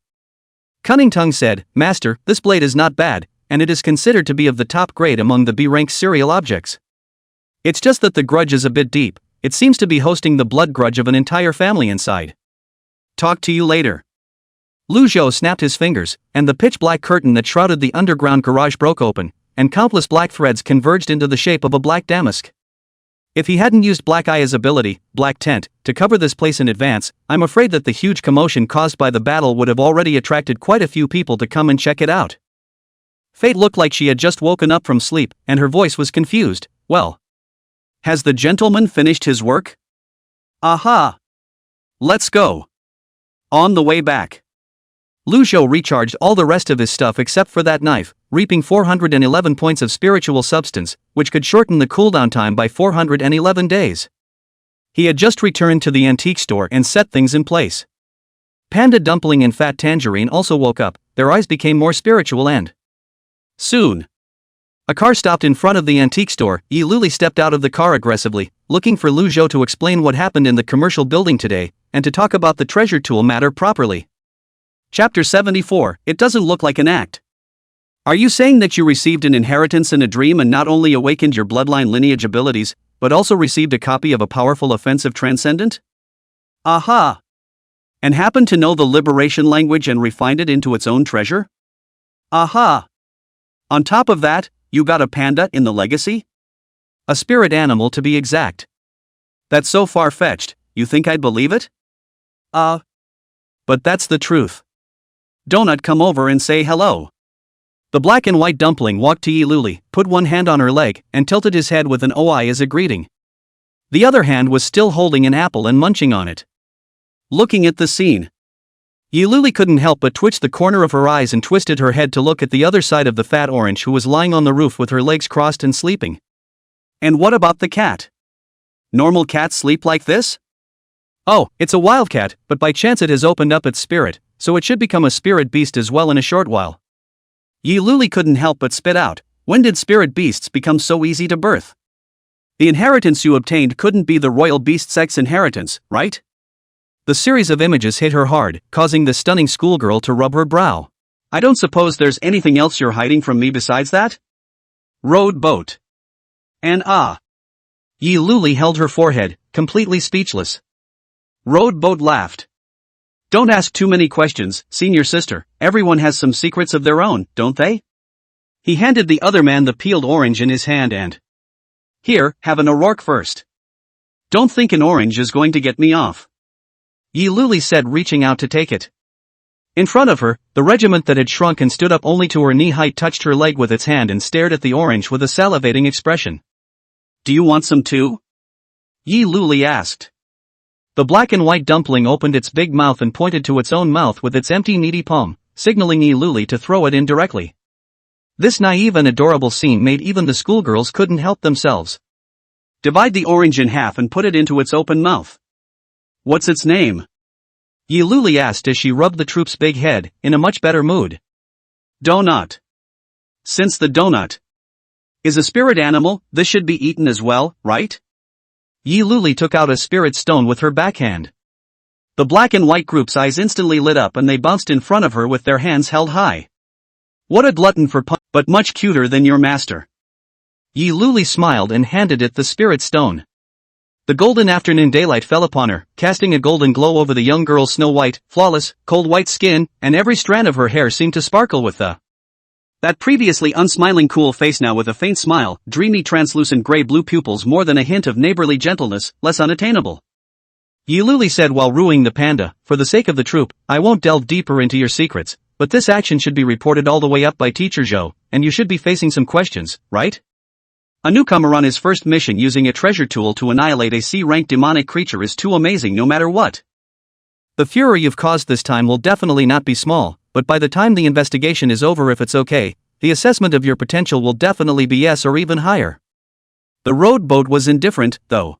Cunning Tongue said, "Master, this blade is not bad, and it is considered to be of the top grade among the B-rank serial objects. It's just that the grudge is a bit deep. It seems to be hosting the blood grudge of an entire family inside. Talk to you later." Lu Zhou snapped his fingers, and the pitch-black curtain that shrouded the underground garage broke open, and countless black threads converged into the shape of a black damask. If he hadn't used Black Eye's ability, Black Tent, to cover this place in advance, I'm afraid that the huge commotion caused by the battle would have already attracted quite a few people to come and check it out. Fate looked like she had just woken up from sleep, and her voice was confused. "Well, has the gentleman finished his work? Aha! Let's go." On the way back, Lu Zhou recharged all the rest of his stuff except for that knife, reaping 411 points of spiritual substance, which could shorten the cooldown time by 411 days. He had just returned to the antique store and set things in place. Panda Dumpling and Fat Tangerine also woke up, their eyes became more spiritual and soon, a car stopped in front of the antique store. Yi Luli stepped out of the car aggressively, looking for Lu Zhou to explain what happened in the commercial building today, and to talk about the treasure tool matter properly. Chapter 74, It doesn't look like an act. Are you saying that you received an inheritance in a dream and not only awakened your bloodline lineage abilities, but also received a copy of a powerful offensive transcendent? Aha! And happened to know the liberation language and refined it into its own treasure? Aha! On top of that, you got a panda in the legacy? A spirit animal to be exact. That's so far-fetched, you think I'd believe it? But that's the truth. Donut, come over and say hello. The black and white dumpling walked to Yi Luli, put one hand on her leg, and tilted his head with an oi as a greeting. The other hand was still holding an apple and munching on it. Looking at the scene, Yi Luli couldn't help but twitch the corner of her eyes and twisted her head to look at the other side of the fat orange who was lying on the roof with her legs crossed and sleeping. And what about the cat? Normal cats sleep like this? Oh, it's a wildcat, but by chance it has opened up its spirit, so it should become a spirit beast as well in a short while. Yi Luli couldn't help but spit out, when did spirit beasts become so easy to birth? The inheritance you obtained couldn't be the royal beast sex inheritance, right? The series of images hit her hard, causing the stunning schoolgirl to rub her brow. I don't suppose there's anything else you're hiding from me besides that? Rowed boat. And Yi Luli held her forehead, completely speechless. Rowed boat laughed. Don't ask too many questions, senior sister, everyone has some secrets of their own, don't they? He handed the other man the peeled orange in his hand and, here, have an O'Rourke first. Don't think an orange is going to get me off. Yi Luli said, reaching out to take it. In front of her, the regiment that had shrunk and stood up only to her knee-height touched her leg with its hand and stared at the orange with a salivating expression. Do you want some too? Yi Luli asked. The black and white dumpling opened its big mouth and pointed to its own mouth with its empty needy palm, signaling Yi Luli to throw it in directly. This naive and adorable scene made even the schoolgirls couldn't help themselves. Divide the orange in half and put it into its open mouth. What's its name? Yi Luli asked as she rubbed the troop's big head, in a much better mood. Donut. Since the donut is a spirit animal, this should be eaten as well, right? Yi Luli took out a spirit stone with her backhand. The black and white group's eyes instantly lit up and they bounced in front of her with their hands held high. What a glutton for punch, but much cuter than your master. Yi Luli smiled and handed it the spirit stone. The golden afternoon daylight fell upon her, casting a golden glow over the young girl's snow-white, flawless, cold white skin, and every strand of her hair seemed to sparkle with that previously unsmiling cool face now with a faint smile, dreamy translucent gray-blue pupils more than a hint of neighborly gentleness, less unattainable. Yi Luli said while wooing the panda, for the sake of the troop, I won't delve deeper into your secrets, but this action should be reported all the way up by Teacher Zhou, and you should be facing some questions, right? A newcomer on his first mission using a treasure tool to annihilate a C-rank demonic creature is too amazing no matter what. The fury you've caused this time will definitely not be small, but by the time the investigation is over, if it's okay, the assessment of your potential will definitely be yes or even higher. The rowed boat was indifferent, though.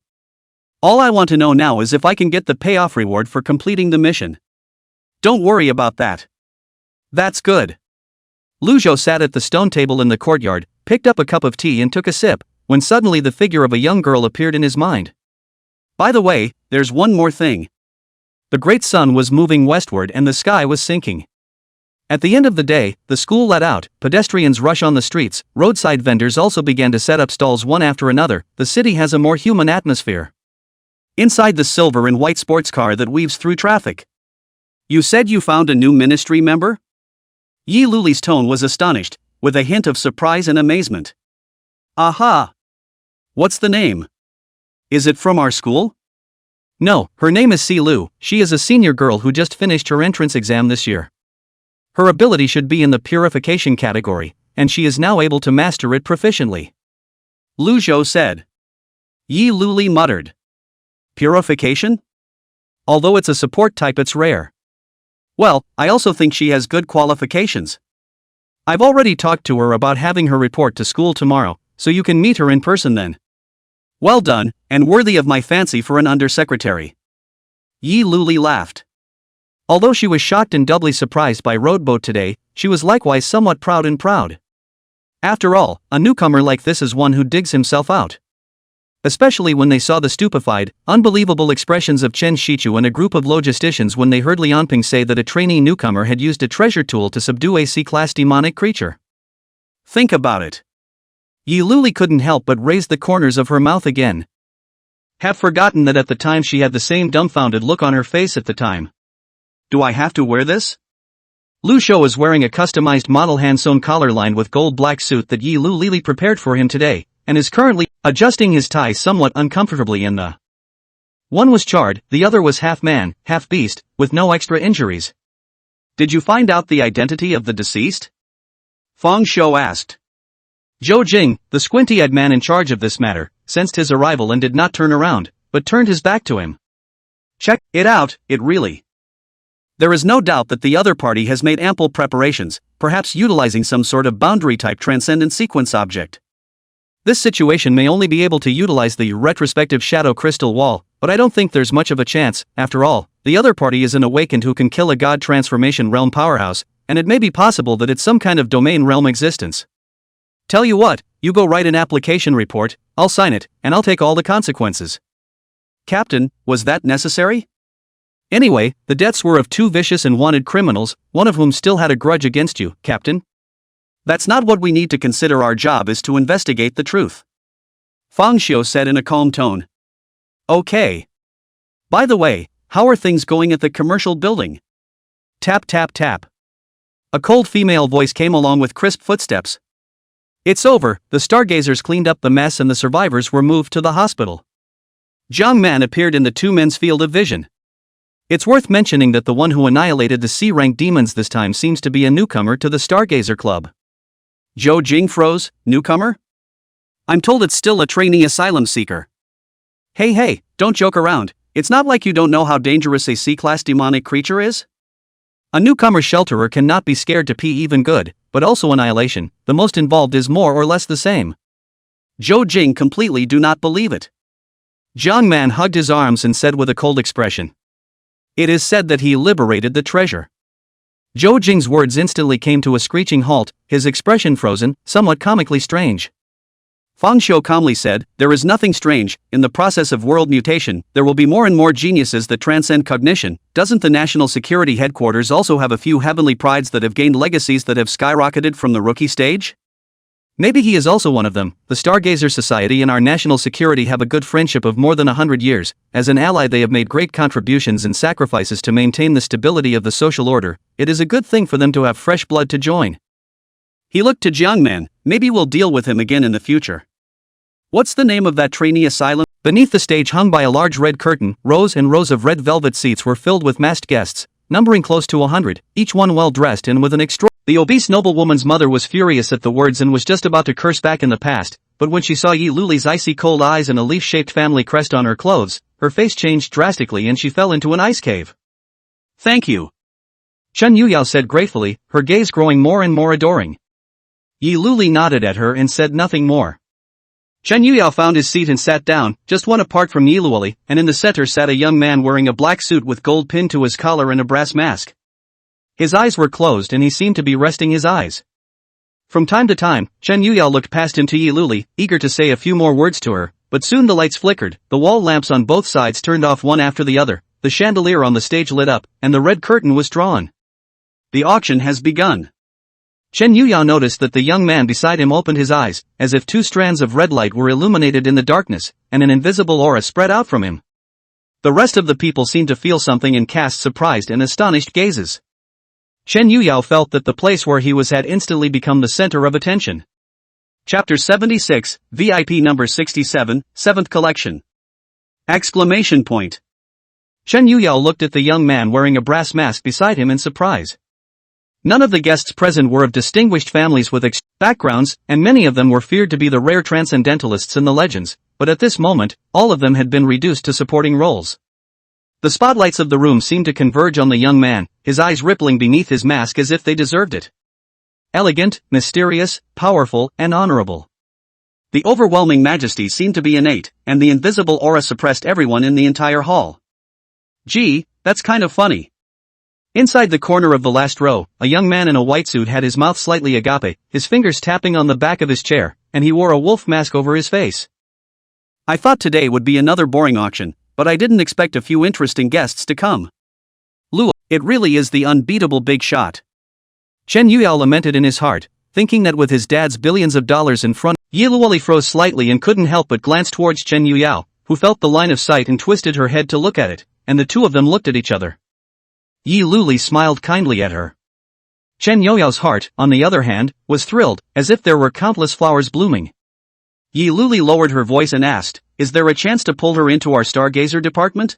All I want to know now is if I can get the payoff reward for completing the mission. Don't worry about that. That's good. Lu Zhou sat at the stone table in the courtyard, picked up a cup of tea and took a sip, when suddenly the figure of a young girl appeared in his mind. By the way, there's one more thing. The great sun was moving westward and the sky was sinking. At the end of the day, the school let out, pedestrians rush on the streets, roadside vendors also began to set up stalls one after another, the city has a more human atmosphere. Inside the silver and white sports car that weaves through traffic. You said you found a new ministry member? Yi Luli's tone was astonished, with a hint of surprise and amazement. Aha! What's the name? Is it from our school? No, her name is Si Lu, she is a senior girl who just finished her entrance exam this year. Her ability should be in the purification category, and she is now able to master it proficiently. Lu Zhou said. Yi Luli muttered. Purification? Although it's a support type, it's rare. Well, I also think she has good qualifications. I've already talked to her about having her report to school tomorrow, so you can meet her in person then. Well done, and worthy of my fancy for an undersecretary. Yi Luli laughed. Although she was shocked and doubly surprised by Roadboat today, she was likewise somewhat proud. After all, a newcomer like this is one who digs himself out. Especially when they saw the stupefied, unbelievable expressions of Chen Shichu and a group of logisticians when they heard Lianping say that a trainee newcomer had used a treasure tool to subdue a C-class demonic creature. Think about it. Yi Luli couldn't help but raise the corners of her mouth again. Have forgotten that at the time she had the same dumbfounded look on her face at the time. Do I have to wear this? Lu Shou is wearing a customized model hand-sewn collar lined with gold black suit that Yi Luli prepared for him today, and is currently adjusting his tie somewhat uncomfortably in the. One was charred, the other was half man, half beast, with no extra injuries. Did you find out the identity of the deceased? Fang Shou asked. Zhou Jing, the squinty-eyed man in charge of this matter, sensed his arrival and did not turn around, but turned his back to him. Check it out, it really. There is no doubt that the other party has made ample preparations, perhaps utilizing some sort of boundary-type transcendent sequence object. This situation may only be able to utilize the retrospective shadow crystal wall, but I don't think there's much of a chance. After all, the other party is an awakened who can kill a god transformation realm powerhouse, and it may be possible that it's some kind of domain realm existence. Tell you what, you go write an application report, I'll sign it, and I'll take all the consequences. Captain, was that necessary? Anyway, the deaths were of two vicious and wanted criminals, one of whom still had a grudge against you, Captain. That's not what we need to consider. Our job is to investigate the truth. Fang Xiu said in a calm tone. Okay. By the way, how are things going at the commercial building? Tap tap tap. A cold female voice came along with crisp footsteps. It's over, the Stargazers cleaned up the mess and the survivors were moved to the hospital. Jiang Man appeared in the two men's field of vision. It's worth mentioning that the one who annihilated the C-rank demons this time seems to be a newcomer to the Stargazer Club. Zhou Jing froze, newcomer? I'm told it's still a trainee asylum seeker. Hey, don't joke around, it's not like you don't know how dangerous a C-class demonic creature is? A newcomer shelterer cannot be scared to pee even good, but also annihilation, the most involved is more or less the same. Zhou Jing completely do not believe it. Jiang Man hugged his arms and said with a cold expression. It is said that he liberated the treasure. Zhou Jing's words instantly came to a screeching halt, his expression frozen, somewhat comically strange. Fang Xiu calmly said, there is nothing strange, in the process of world mutation, there will be more and more geniuses that transcend cognition. Doesn't the National Security Headquarters also have a few heavenly prides that have gained legacies that have skyrocketed from the rookie stage? Maybe he is also one of them. The Stargazer Society and our national security have a good friendship of more than 100 years. As an ally they have made great contributions and sacrifices to maintain the stability of the social order. It is a good thing for them to have fresh blood to join. He looked to Jiangman, maybe we'll deal with him again in the future. What's the name of that trainee asylum? Beneath the stage hung by a large red curtain, rows and rows of red velvet seats were filled with masked guests, numbering close to 100, each one well dressed and with an The obese noblewoman's mother was furious at the words and was just about to curse back in the past, but when she saw Yi Luli's icy cold eyes and a leaf-shaped family crest on her clothes, her face changed drastically and she fell into an ice cave. Thank you. Chen Yuyao said gratefully, her gaze growing more and more adoring. Yi Luli nodded at her and said nothing more. Chen Yuyao found his seat and sat down, just one apart from Yi Luoli, and in the center sat a young man wearing a black suit with gold pinned to his collar and a brass mask. His eyes were closed and he seemed to be resting his eyes. From time to time, Chen Yuyao looked past him to Yi Luoli, eager to say a few more words to her, but soon the lights flickered, the wall lamps on both sides turned off one after the other, the chandelier on the stage lit up, and the red curtain was drawn. The auction has begun. Chen Yuyao noticed that the young man beside him opened his eyes, as if two strands of red light were illuminated in the darkness, and an invisible aura spread out from him. The rest of the people seemed to feel something and cast surprised and astonished gazes. Chen Yuyao felt that the place where he was had instantly become the center of attention. Chapter 76, VIP number 67, 7th collection. Exclamation point. Chen Yuyao looked at the young man wearing a brass mask beside him in surprise. None of the guests present were of distinguished families with backgrounds, and many of them were feared to be the rare transcendentalists in the legends, but at this moment, all of them had been reduced to supporting roles. The spotlights of the room seemed to converge on the young man, his eyes rippling beneath his mask as if they deserved it. Elegant, mysterious, powerful, and honorable. The overwhelming majesty seemed to be innate, and the invisible aura suppressed everyone in the entire hall. Gee, that's kind of funny. Inside the corner of the last row, a young man in a white suit had his mouth slightly agape, his fingers tapping on the back of his chair, and he wore a wolf mask over his face. I thought today would be another boring auction, but I didn't expect a few interesting guests to come. Luo, it really is the unbeatable big shot. Chen Yuyao lamented in his heart, thinking that with his dad's billions of dollars in front, Yi Luoli froze slightly and couldn't help but glance towards Chen Yuyao, who felt the line of sight and twisted her head to look at it, and the two of them looked at each other. Yi Luoli smiled kindly at her. Chen Yuyao's heart, on the other hand, was thrilled, as if there were countless flowers blooming. Yi Luoli lowered her voice and asked, "Is there a chance to pull her into our Stargazer department?"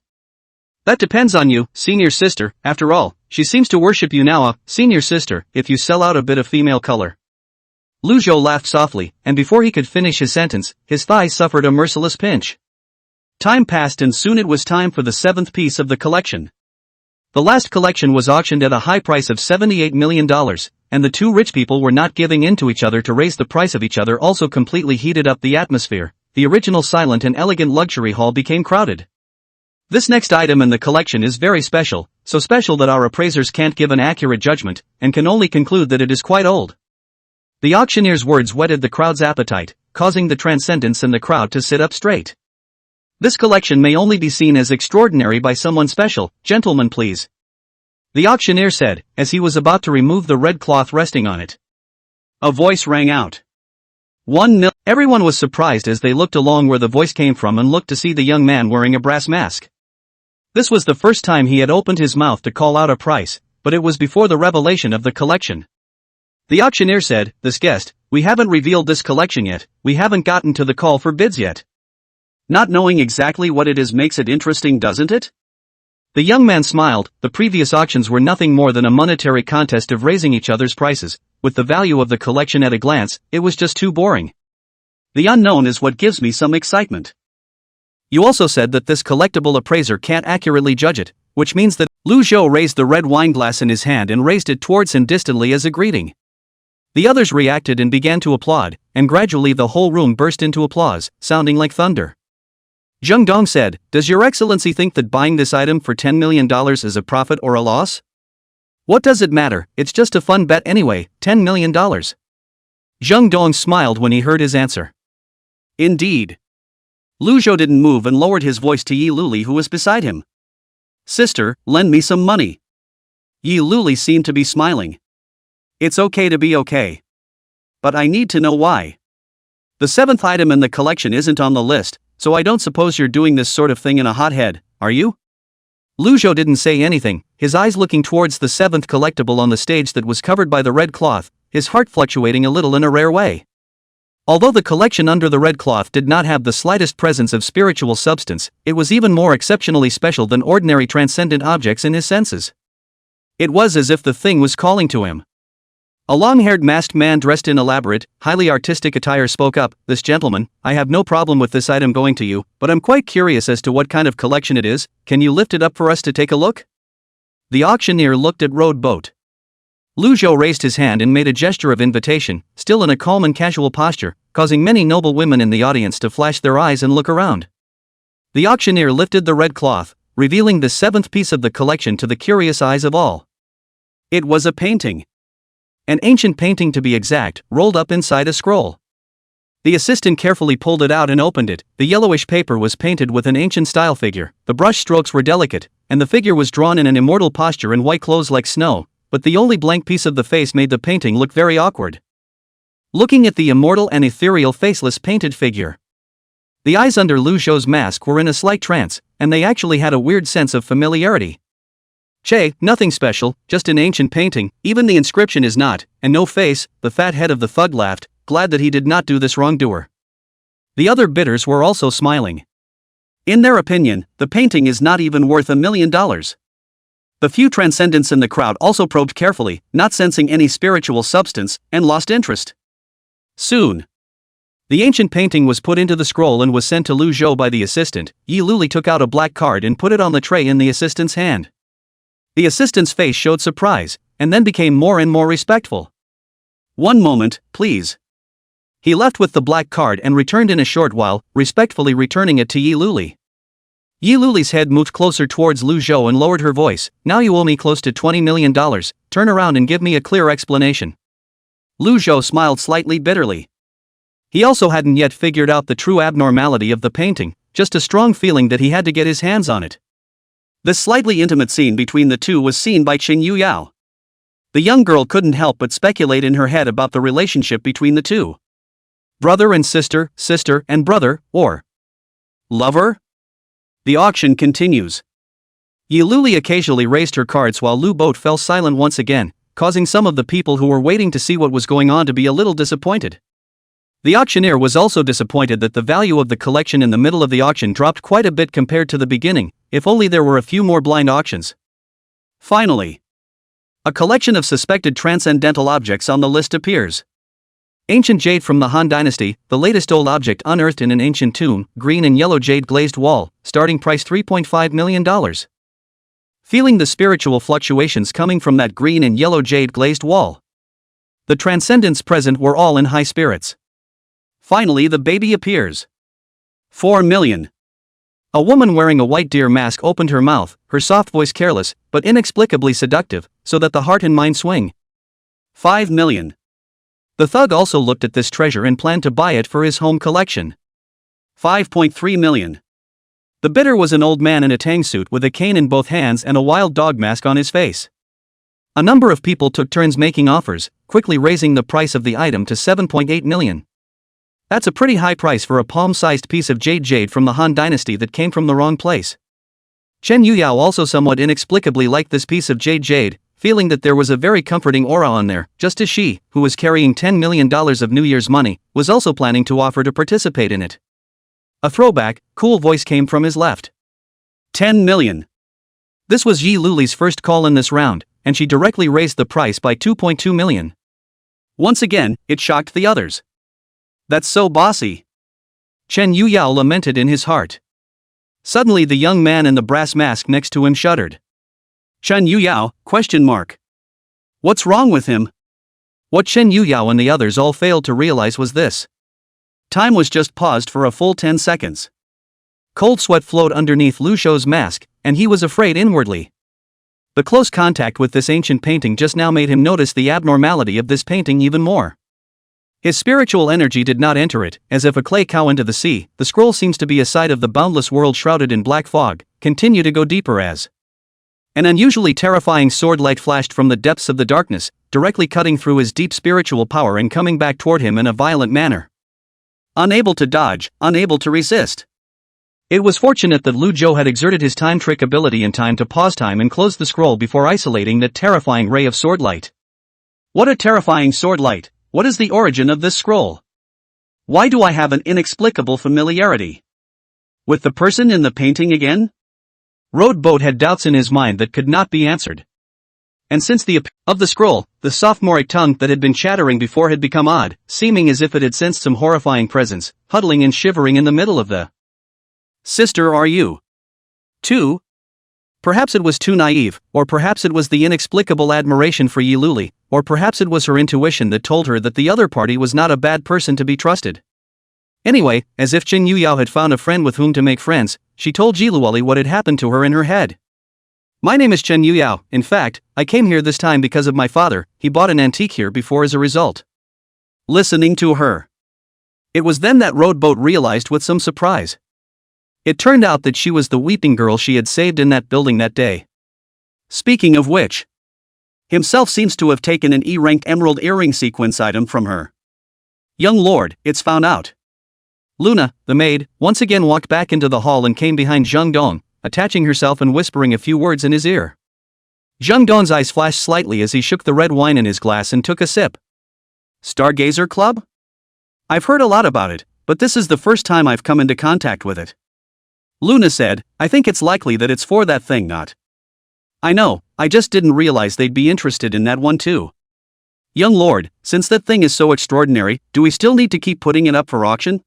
"That depends on you, senior sister, after all, she seems to worship you now, senior sister, if you sell out a bit of female color." Lu Zhou laughed softly, and before he could finish his sentence, his thigh suffered a merciless pinch. Time passed and soon it was time for the 7th piece of the collection. The last collection was auctioned at a high price of $78 million, and the two rich people were not giving in to each other to raise the price of each other also completely heated up the atmosphere. The original silent and elegant luxury hall became crowded. This next item in the collection is very special, so special that our appraisers can't give an accurate judgment, and can only conclude that it is quite old. The auctioneer's words whetted the crowd's appetite, causing the transcendents in the crowd to sit up straight. This collection may only be seen as extraordinary by someone special, gentlemen please. The auctioneer said, as he was about to remove the red cloth resting on it. A voice rang out. 1 mil. Everyone was surprised as they looked along where the voice came from and looked to see the young man wearing a brass mask. This was the first time he had opened his mouth to call out a price, but it was before the revelation of the collection. The auctioneer said, "This guest, we haven't revealed this collection yet, we haven't gotten to the call for bids yet." Not knowing exactly what it is makes it interesting, doesn't it? The young man smiled. The previous auctions were nothing more than a monetary contest of raising each other's prices. With the value of the collection at a glance, it was just too boring. The unknown is what gives me some excitement. You also said that this collectible appraiser can't accurately judge it, which means that Lu Zhou raised the red wine glass in his hand and raised it towards him distantly as a greeting. The others reacted and began to applaud, and gradually the whole room burst into applause, sounding like thunder. Zheng Dong said, "Does Your Excellency think that buying this item for $10 million is a profit or a loss?" "What does it matter, it's just a fun bet anyway, $10 million. Zheng Dong smiled when he heard his answer. Indeed. Lu Zhou didn't move and lowered his voice to Yi Luoli who was beside him. "Sister, lend me some money." Yi Luoli seemed to be smiling. "It's okay to be okay. But I need to know why. The 7th item in the collection isn't on the list, so I don't suppose you're doing this sort of thing in a hot head, are you?" Lu Zhou didn't say anything, his eyes looking towards the 7th collectible on the stage that was covered by the red cloth, his heart fluctuating a little in a rare way. Although the collection under the red cloth did not have the slightest presence of spiritual substance, it was even more exceptionally special than ordinary transcendent objects in his senses. It was as if the thing was calling to him. A long-haired masked man dressed in elaborate, highly artistic attire spoke up, "This gentleman, I have no problem with this item going to you, but I'm quite curious as to what kind of collection it is. Can you lift it up for us to take a look?" The auctioneer looked at Road Boat. Lu Zhou raised his hand and made a gesture of invitation, still in a calm and casual posture, causing many noble women in the audience to flash their eyes and look around. The auctioneer lifted the red cloth, revealing the seventh piece of the collection to the curious eyes of all. It was a painting. An ancient painting, to be exact, rolled up inside a scroll. The assistant carefully pulled it out and opened it. The yellowish paper was painted with an ancient style figure. The brush strokes were delicate, and the figure was drawn in an immortal posture in white clothes like snow, but the only blank piece of the face made the painting look very awkward. Looking at the immortal and ethereal faceless painted figure, the eyes under Lu Zhou's mask were in a slight trance, and they actually had a weird sense of familiarity. Che, nothing special, just an ancient painting, even the inscription is not, and no face. The fat head of the thug laughed, glad that he did not do this wrongdoer. The other bidders were also smiling. In their opinion, the painting is not even worth $1 million. The few transcendents in the crowd also probed carefully, not sensing any spiritual substance, and lost interest. Soon, the ancient painting was put into the scroll and was sent to Lu Zhou by the assistant. Yi Luli took out a black card and put it on the tray in the assistant's hand. The assistant's face showed surprise, and then became more and more respectful. "One moment, please." He left with the black card and returned in a short while, respectfully returning it to Yi Luli. Yi Luli's head moved closer towards Lu Zhou and lowered her voice. "Now you owe me close to $20 million, turn around and give me a clear explanation." Lu Zhou smiled slightly bitterly. He also hadn't yet figured out the true abnormality of the painting, just a strong feeling that he had to get his hands on it. This slightly intimate scene between the two was seen by Chen Yuyao. The young girl couldn't help but speculate in her head about the relationship between the two. Brother and sister, sister and brother, or lover? The auction continues. Yi Luli occasionally raised her cards while Lu Boat fell silent once again, causing some of the people who were waiting to see what was going on to be a little disappointed. The auctioneer was also disappointed that the value of the collection in the middle of the auction dropped quite a bit compared to the beginning. If only there were a few more blind auctions. Finally, a collection of suspected transcendental objects on the list appears. Ancient jade from the Han Dynasty, the latest old object unearthed in an ancient tomb, green and yellow jade glazed wall, starting price $3.5 million. Feeling the spiritual fluctuations coming from that green and yellow jade glazed wall, the transcendents present were all in high spirits. Finally, the baby appears. 4 million. A woman wearing a white deer mask opened her mouth, her soft voice careless, but inexplicably seductive, so that the heart and mind swing. 5 million. The thug also looked at this treasure and planned to buy it for his home collection. 5.3 million. The bidder was an old man in a tang suit with a cane in both hands and a wild dog mask on his face. A number of people took turns making offers, quickly raising the price of the item to 7.8 million. That's a pretty high price for a palm-sized piece of jade from the Han Dynasty that came from the wrong place. Chen Yuyao also somewhat inexplicably liked this piece of jade, feeling that there was a very comforting aura on there, just as she, who was carrying $10 million of New Year's money, was also planning to offer to participate in it. A throwback, cool voice came from his left. 10 million. This was Yi Luli's first call in this round, and she directly raised the price by 2.2 million. Once again, it shocked the others. That's so bossy. Chen Yuyao lamented in his heart. Suddenly the young man in the brass mask next to him shuddered. Chen Yuyao, ? What's wrong with him? What Chen Yuyao and the others all failed to realize was this. Time was just paused for a full 10 seconds. Cold sweat flowed underneath Lu Zhou's mask, and he was afraid inwardly. The close contact with this ancient painting just now made him notice the abnormality of this painting even more. His spiritual energy did not enter it, as if a clay cow into the sea. The scroll seems to be a side of the boundless world shrouded in black fog. Continue to go deeper as an unusually terrifying sword light flashed from the depths of the darkness, directly cutting through his deep spiritual power and coming back toward him in a violent manner. Unable to dodge, unable to resist. It was fortunate that Lu Zhou had exerted his time trick ability in time to pause time and close the scroll before isolating that terrifying ray of sword light. What a terrifying sword light! What is the origin of this scroll? Why do I have an inexplicable familiarity with the person in the painting again? Road Boat had doubts in his mind that could not be answered. And since the appearance of the scroll, the sophomoric tongue that had been chattering before had become odd, seeming as if it had sensed some horrifying presence, huddling and shivering in the middle of the. Sister, are you? 2. Perhaps it was too naive, or perhaps it was the inexplicable admiration for Yi Luli, or perhaps it was her intuition that told her that the other party was not a bad person to be trusted. Anyway, as if Chen Yuyao had found a friend with whom to make friends, she told Ji Luoli what had happened to her in her head. My name is Chen Yuyao. In fact, I came here this time because of my father. He bought an antique here before as a result. Listening to her, it was then that Roadboat realized with some surprise. It turned out that she was the weeping girl she had saved in that building that day. Speaking of which, himself seems to have taken an E-rank emerald earring sequence item from her. Young lord, it's found out. Luna, the maid, once again walked back into the hall and came behind Zheng Dong, attaching herself and whispering a few words in his ear. Zheng Dong's eyes flashed slightly as he shook the red wine in his glass and took a sip. Stargazer Club? I've heard a lot about it, but this is the first time I've come into contact with it. Luna said, I think it's likely that it's for that thing, not. I know, I just didn't realize they'd be interested in that one too. Young lord, since that thing is so extraordinary, do we still need to keep putting it up for auction?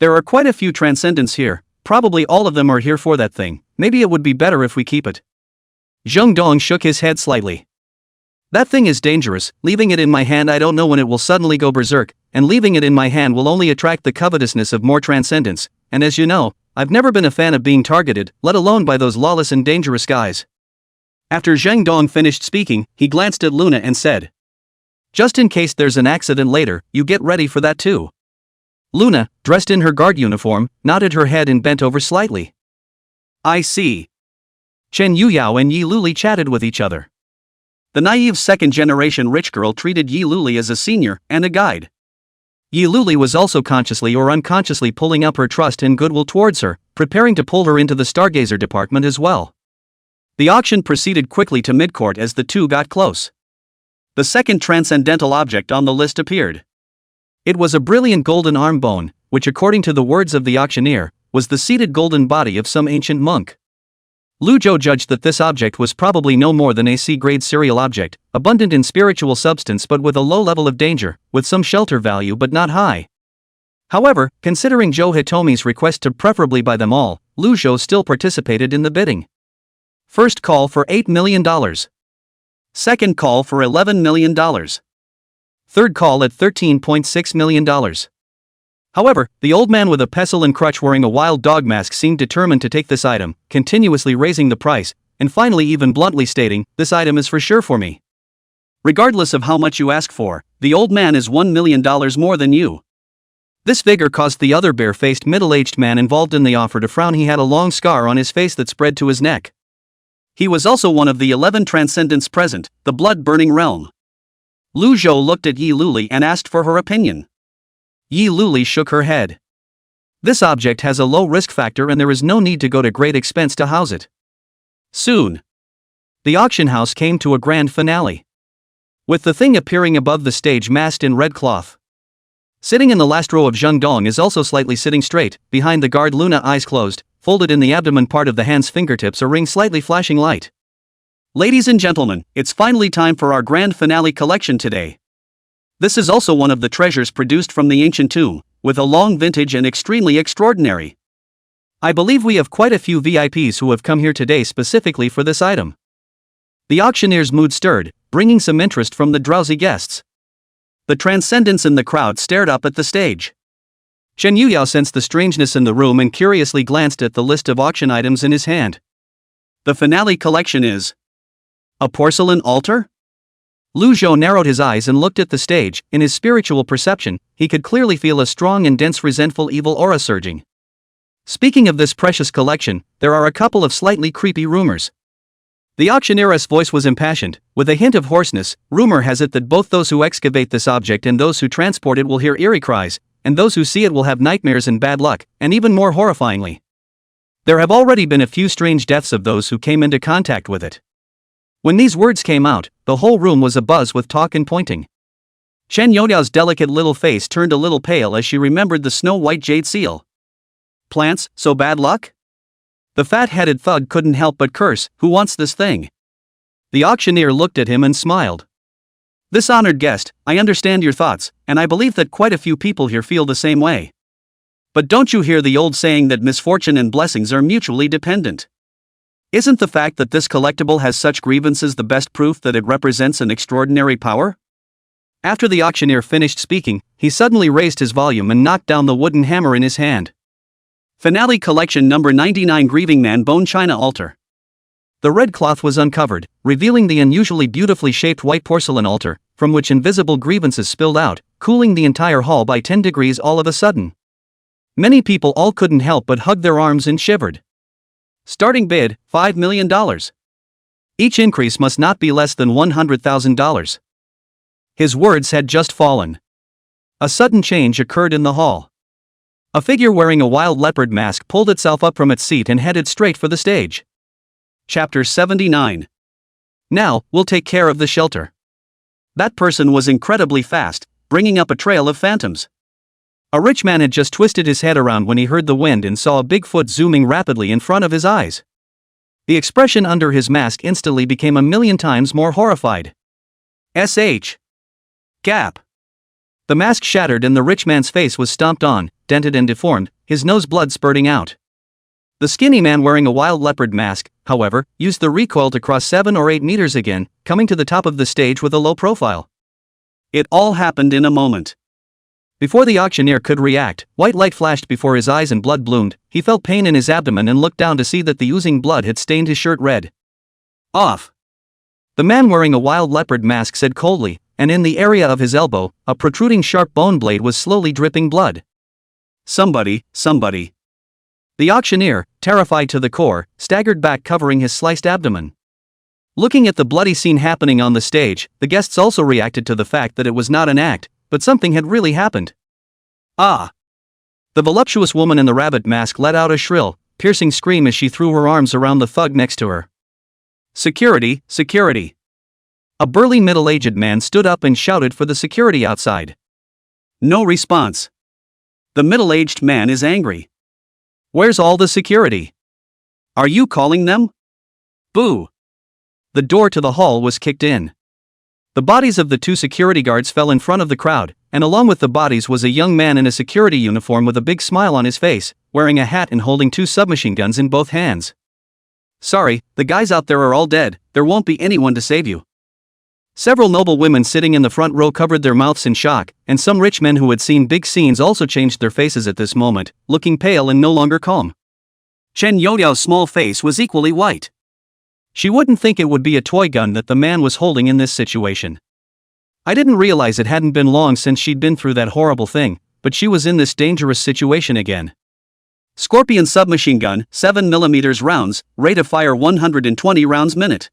There are quite a few transcendents here, probably all of them are here for that thing, maybe it would be better if we keep it. Zheng Dong shook his head slightly. That thing is dangerous, leaving it in my hand I don't know when it will suddenly go berserk, and leaving it in my hand will only attract the covetousness of more transcendents, and as you know, I've never been a fan of being targeted, let alone by those lawless and dangerous guys. After Zheng Dong finished speaking, he glanced at Luna and said, just in case there's an accident later, you get ready for that too. Luna, dressed in her guard uniform, nodded her head and bent over slightly. I see. Chen Yuyao and Yi Luli chatted with each other. The naive second-generation rich girl treated Yi Luli as a senior and a guide. Yi Luli was also consciously or unconsciously pulling up her trust and goodwill towards her, preparing to pull her into the Stargazer department as well. The auction proceeded quickly to midcourt as the two got close. The second transcendental object on the list appeared. It was a brilliant golden arm bone, which according to the words of the auctioneer, was the seated golden body of some ancient monk. Lu Zhou judged that this object was probably no more than a C-grade serial object, abundant in spiritual substance but with a low level of danger, with some shelter value but not high. However, considering Zhou Hitomi's request to preferably buy them all, Lu Zhou still participated in the bidding. First call for $8 million. Second call for $11 million. Third call at $13.6 million. However, the old man with a pestle and crutch wearing a wild dog mask seemed determined to take this item, continuously raising the price, and finally even bluntly stating, this item is for sure for me. Regardless of how much you ask for, the old man is $1 million more than you. This figure caused the other bare-faced middle-aged man involved in the offer to frown. He had a long scar on his face that spread to his neck. He was also one of the 11 transcendents present, the blood-burning realm. Lu Zhou looked at Yi Luli and asked for her opinion. Yi Luli shook her head. This object has a low risk factor and there is no need to go to great expense to house it. Soon, the auction house came to a grand finale, with the thing appearing above the stage masked in red cloth. Sitting in the last row of Zheng Dong is also slightly sitting straight, behind the guard Luna, eyes closed, folded in the abdomen part of the hand's fingertips, a ring slightly flashing light. Ladies and gentlemen, it's finally time for our grand finale collection today. This is also one of the treasures produced from the ancient tomb, with a long vintage and extremely extraordinary. I believe we have quite a few VIPs who have come here today specifically for this item. The auctioneer's mood stirred, bringing some interest from the drowsy guests. The transcendents in the crowd stared up at the stage. Chen Yuyao sensed the strangeness in the room and curiously glanced at the list of auction items in his hand. The finale collection is a porcelain altar? Lu Zhou narrowed his eyes and looked at the stage. In his spiritual perception, he could clearly feel a strong and dense resentful evil aura surging. Speaking of this precious collection, there are a couple of slightly creepy rumors. The auctioneer's voice was impassioned, with a hint of hoarseness. Rumor has it that both those who excavate this object and those who transport it will hear eerie cries, and those who see it will have nightmares and bad luck, and even more horrifyingly, there have already been a few strange deaths of those who came into contact with it. When these words came out, the whole room was abuzz with talk and pointing. Chen Youdao's delicate little face turned a little pale as she remembered the snow-white jade seal. Plants, so bad luck? The fat-headed thug couldn't help but curse. Who wants this thing? The auctioneer looked at him and smiled. This honored guest, I understand your thoughts, and I believe that quite a few people here feel the same way. But don't you hear the old saying that misfortune and blessings are mutually dependent? Isn't the fact that this collectible has such grievances the best proof that it represents an extraordinary power? After the auctioneer finished speaking, he suddenly raised his volume and knocked down the wooden hammer in his hand. Finale Collection Number 99 Grieving Man Bone China Altar. The red cloth was uncovered, revealing the unusually beautifully shaped white porcelain altar, from which invisible grievances spilled out, cooling the entire hall by 10 degrees all of a sudden. Many people all couldn't help but hug their arms and shivered. Starting bid, $5 million. Each increase must not be less than $100,000. His words had just fallen. A sudden change occurred in the hall. A figure wearing a wild leopard mask pulled itself up from its seat and headed straight for the stage. Chapter 79. Now, we'll take care of the shelter. That person was incredibly fast, bringing up a trail of phantoms. A rich man had just twisted his head around when he heard the wind and saw a big foot zooming rapidly in front of his eyes. The expression under his mask instantly became a million times more horrified. SH. Gap. The mask shattered and the rich man's face was stomped on, dented and deformed, his nose blood spurting out. The skinny man wearing a wild leopard mask, however, used the recoil to cross 7 or 8 meters again, coming to the top of the stage with a low profile. It all happened in a moment. Before the auctioneer could react, white light flashed before his eyes and blood bloomed. He felt pain in his abdomen and looked down to see that the oozing blood had stained his shirt red. Off. The man wearing a wild leopard mask said coldly, and in the area of his elbow, a protruding sharp bone blade was slowly dripping blood. Somebody. The auctioneer, terrified to the core, staggered back covering his sliced abdomen. Looking at the bloody scene happening on the stage, the guests also reacted to the fact that it was not an act, but something had really happened. Ah! The voluptuous woman in the rabbit mask let out a shrill, piercing scream as she threw her arms around the thug next to her. Security, security! A burly middle-aged man stood up and shouted for the security outside. No response. The middle-aged man is angry. Where's all the security? Are you calling them? Boo! The door to the hall was kicked in. The bodies of the 2 security guards fell in front of the crowd, and along with the bodies was a young man in a security uniform with a big smile on his face, wearing a hat and holding 2 submachine guns in both hands. Sorry, the guys out there are all dead, there won't be anyone to save you. Several noble women sitting in the front row covered their mouths in shock, and some rich men who had seen big scenes also changed their faces at this moment, looking pale and no longer calm. Chen Youyao's small face was equally white. She wouldn't think it would be a toy gun that the man was holding in this situation. I didn't realize it hadn't been long since she'd been through that horrible thing, but she was in this dangerous situation again. Scorpion submachine gun, 7mm rounds, rate of fire 120 rounds minute.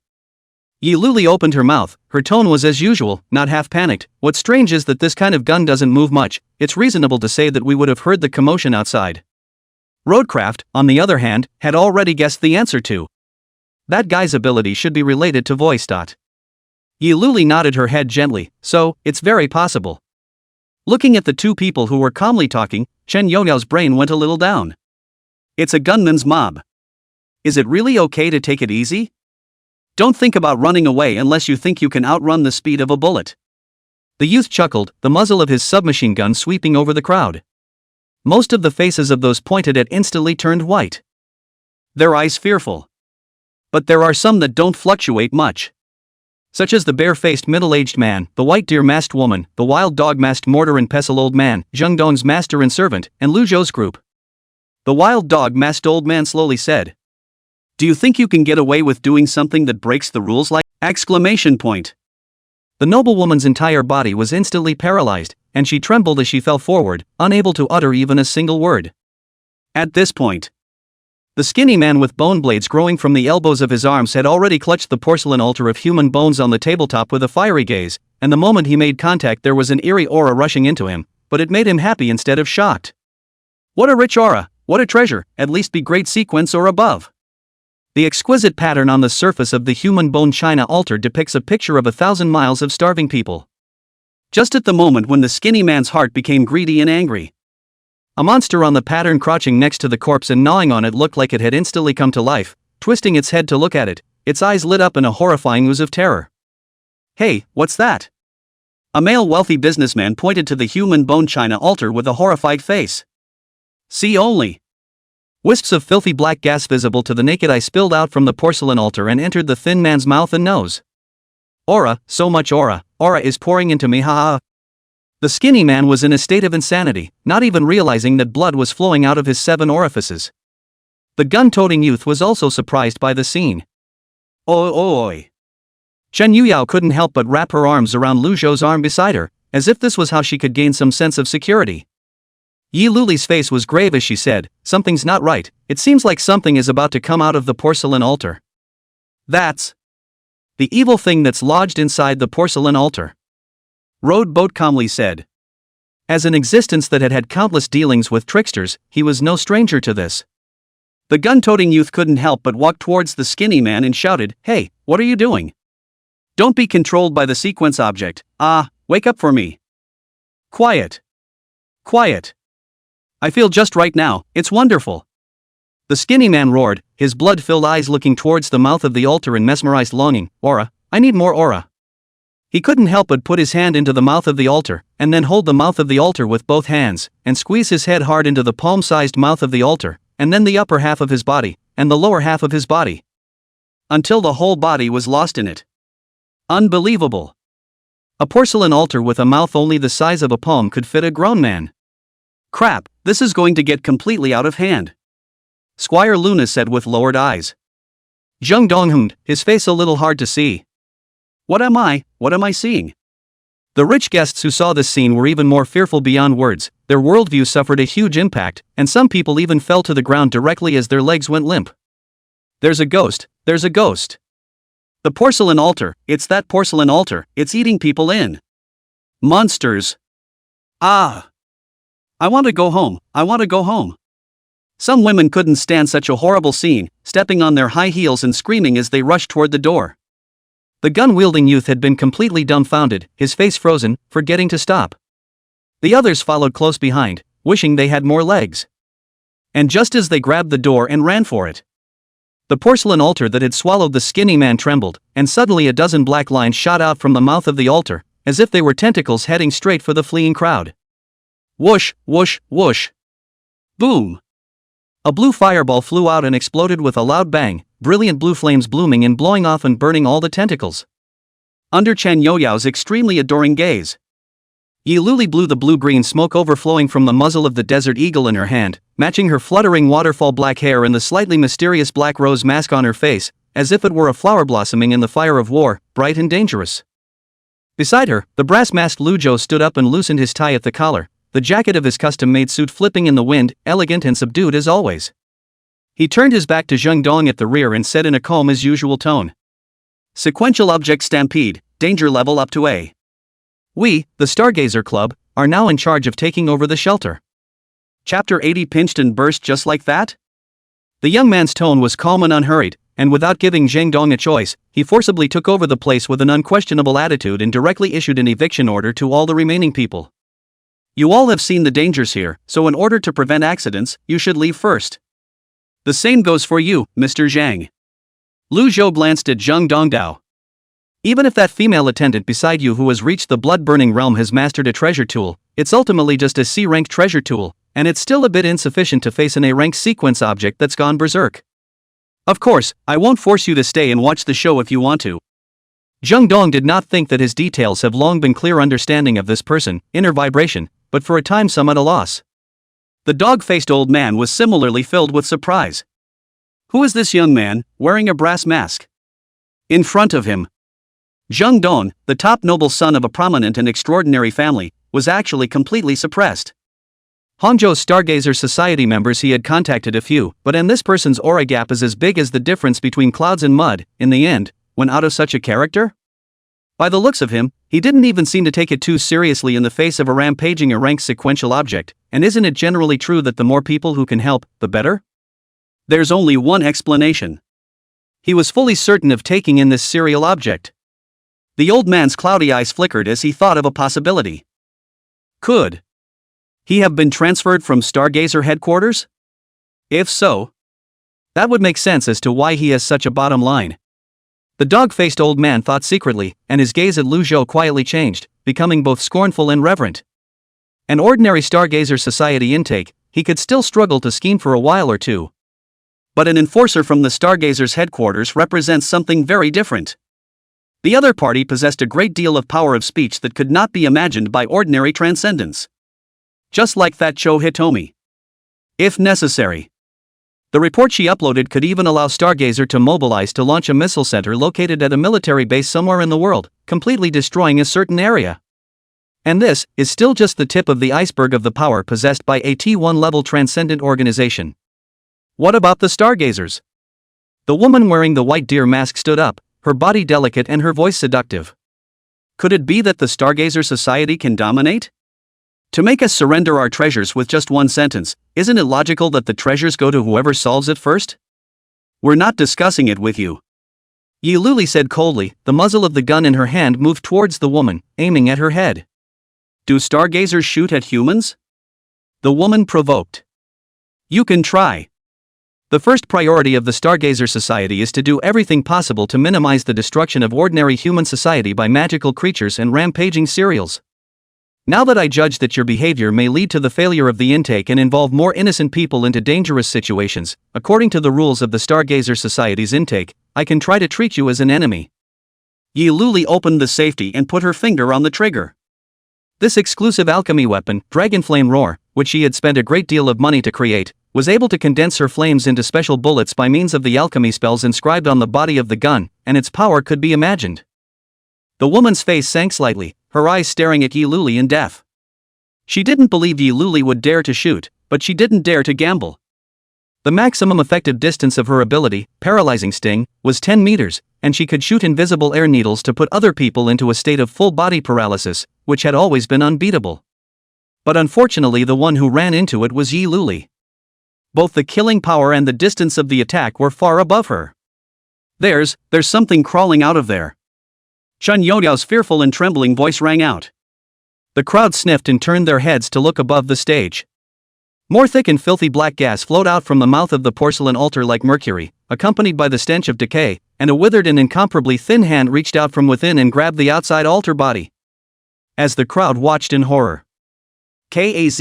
Yi Luli opened her mouth, her tone was as usual, not half panicked. What's strange is that this kind of gun doesn't move much, it's reasonable to say that we would have heard the commotion outside. Roadcraft, on the other hand, had already guessed the answer to. That guy's ability should be related to voice. Yi Luli nodded her head gently, so, it's very possible. Looking at the 2 people who were calmly talking, Chen Youyao's brain went a little down. It's a gunman's mob. Is it really okay to take it easy? Don't think about running away unless you think you can outrun the speed of a bullet. The youth chuckled, the muzzle of his submachine gun sweeping over the crowd. Most of the faces of those pointed at instantly turned white. Their eyes fearful. But there are some that don't fluctuate much. Such as the bare-faced middle-aged man, the white deer-masked woman, the wild dog-masked mortar and pestle old man, Zheng Dong's master and servant, and Lu Zhou's group. The wild dog-masked old man slowly said. Do you think you can get away with doing something that breaks the rules like? Exclamation point. The noblewoman's entire body was instantly paralyzed, and she trembled as she fell forward, unable to utter even a single word. At this point, the skinny man with bone blades growing from the elbows of his arms had already clutched the porcelain altar of human bones on the tabletop with a fiery gaze, and the moment he made contact there was an eerie aura rushing into him, but it made him happy instead of shocked. What a rich aura, what a treasure, at least be great sequence or above. The exquisite pattern on the surface of the human bone china altar depicts a picture of 1,000 miles of starving people. Just at the moment when the skinny man's heart became greedy and angry. A monster on the pattern crouching next to the corpse and gnawing on it looked like it had instantly come to life, twisting its head to look at it, its eyes lit up in a horrifying ooze of terror. Hey, what's that? A male wealthy businessman pointed to the human bone china altar with a horrified face. See only. Wisps of filthy black gas visible to the naked eye spilled out from the porcelain altar and entered the thin man's mouth and nose. Aura, so much aura is pouring into me, haha. The skinny man was in a state of insanity, not even realizing that blood was flowing out of his 7 orifices. The gun-toting youth was also surprised by the scene. Oi. Chen Yuyao couldn't help but wrap her arms around Lu Zhou's arm beside her, as if this was how she could gain some sense of security. Yi Luli's face was grave as she said, "Something's not right, it seems like something is about to come out of the porcelain altar." "That's the evil thing that's lodged inside the porcelain altar," Road Boat calmly said. As an existence that had had countless dealings with tricksters, he was no stranger to this. The gun-toting youth couldn't help but walk towards the skinny man and shouted, "Hey, what are you doing? Don't be controlled by the sequence object. Wake up for me. Quiet. I feel just right now, it's wonderful." The skinny man roared, his blood-filled eyes looking towards the mouth of the altar in mesmerized longing. "Aura, I need more aura." He couldn't help but put his hand into the mouth of the altar, and then hold the mouth of the altar with both hands, and squeeze his head hard into the palm-sized mouth of the altar, and then the upper half of his body, and the lower half of his body, until the whole body was lost in it. Unbelievable. A porcelain altar with a mouth only the size of a palm could fit a grown man. "Crap, this is going to get completely out of hand," Squire Luna said with lowered eyes. Zheng Dong hummed, his face a little hard to see. What am I seeing?" The rich guests who saw this scene were even more fearful beyond words. Their worldview suffered a huge impact, and some people even fell to the ground directly as their legs went limp. There's a ghost. The porcelain altar, it's that porcelain altar, it's eating people in. Monsters. I want to go home. Some women couldn't stand such a horrible scene, stepping on their high heels and screaming as they rushed toward the door. The gun-wielding youth had been completely dumbfounded, his face frozen, forgetting to stop. The others followed close behind, wishing they had more legs. And just as they grabbed the door and ran for it, the porcelain altar that had swallowed the skinny man trembled, and suddenly a dozen black lines shot out from the mouth of the altar, as if they were tentacles heading straight for the fleeing crowd. Whoosh, whoosh, whoosh. Boom. A blue fireball flew out and exploded with a loud bang, brilliant blue flames blooming and blowing off and burning all the tentacles. Under Chen Yoyao's extremely adoring gaze, Yi Luli blew the blue-green smoke overflowing from the muzzle of the desert eagle in her hand, matching her fluttering waterfall black hair and the slightly mysterious black rose mask on her face, as if it were a flower blossoming in the fire of war, bright and dangerous. Beside her, the brass-masked Lu Zhou stood up and loosened his tie at the collar, the jacket of his custom-made suit flipping in the wind, elegant and subdued as always. He turned his back to Zheng Dong at the rear and said in a calm as usual tone. "Sequential object stampede, danger level up to A. We, the Stargazer Club, are now in charge of taking over the shelter." Chapter 80 pinched and burst just like that? The young man's tone was calm and unhurried, and without giving Zheng Dong a choice, he forcibly took over the place with an unquestionable attitude and directly issued an eviction order to all the remaining people. "You all have seen the dangers here, so in order to prevent accidents, you should leave first. The same goes for you, Mr. Zhang." Lu Zhou glanced at Zheng Dongdao. "Even if that female attendant beside you who has reached the blood-burning realm has mastered a treasure tool, it's ultimately just a C-rank treasure tool, and it's still a bit insufficient to face an A-rank sequence object that's gone berserk. Of course, I won't force you to stay and watch the show if you want to." Zheng Dong did not think that his details have long been clear understanding of this person, inner vibration, but for a time some at a loss. The dog-faced old man was similarly filled with surprise. Who is this young man, wearing a brass mask? In front of him, Zheng Dong, the top noble son of a prominent and extraordinary family, was actually completely suppressed. Hangzhou's Stargazer Society members he had contacted a few, but and this person's aura gap is as big as the difference between clouds and mud, in the end, when out of such a character? By the looks of him, he didn't even seem to take it too seriously in the face of a rampaging A-rank sequential object, and isn't it generally true that the more people who can help, the better? There's only one explanation. He was fully certain of taking in this serial object. The old man's cloudy eyes flickered as he thought of a possibility. Could he have been transferred from Stargazer headquarters? If so, that would make sense as to why he has such a bottom line. The dog-faced old man thought secretly, and his gaze at Lu Zhou quietly changed, becoming both scornful and reverent. An ordinary Stargazer Society intake, he could still struggle to scheme for a while or two, But an enforcer from the Stargazer's headquarters represents something very different. The other party possessed a great deal of power of speech that could not be imagined by ordinary transcendents. Just like that Cho Hitomi. If necessary. The report she uploaded could even allow Stargazer to mobilize to launch a missile center located at a military base somewhere in the world, completely destroying a certain area. And this is still just the tip of the iceberg of the power possessed by a T1 level transcendent organization. What about the Stargazers? The woman wearing the white deer mask stood up, her body delicate and her voice seductive. Could it be that the Stargazer society can dominate? To make us surrender our treasures with just one sentence, isn't it logical that the treasures go to whoever solves it first? We're not discussing it with you. Yi Luli said coldly, the muzzle of the gun in her hand moved towards the woman, aiming at her head. Do Stargazers shoot at humans? The woman provoked. You can try. The first priority of the Stargazer society is to do everything possible to minimize the destruction of ordinary human society by magical creatures and rampaging serials. Now that I judge that your behavior may lead to the failure of the intake and involve more innocent people into dangerous situations, according to the rules of the Stargazer Society's intake, I can try to treat you as an enemy. Yi Luli opened the safety and put her finger on the trigger. This exclusive alchemy weapon, Dragonflame Roar, which she had spent a great deal of money to create, was able to condense her flames into special bullets by means of the alchemy spells inscribed on the body of the gun, and its power could be imagined. The woman's face sank slightly, her eyes staring at Yi Luli in death. She didn't believe Yi Luli would dare to shoot, but she didn't dare to gamble. The maximum effective distance of her ability, Paralyzing Sting, was 10 meters, and she could shoot invisible air needles to put other people into a state of full body paralysis, which had always been unbeatable. But unfortunately the one who ran into it was Yi Luli. Both the killing power and the distance of the attack were far above her. There's something crawling out of there. Chun Yoyao's fearful and trembling voice rang out. The crowd sniffed and turned their heads to look above the stage. More thick and filthy black gas flowed out from the mouth of the porcelain altar like mercury, accompanied by the stench of decay, and a withered and incomparably thin hand reached out from within and grabbed the outside altar body. As the crowd watched in horror. Kazz.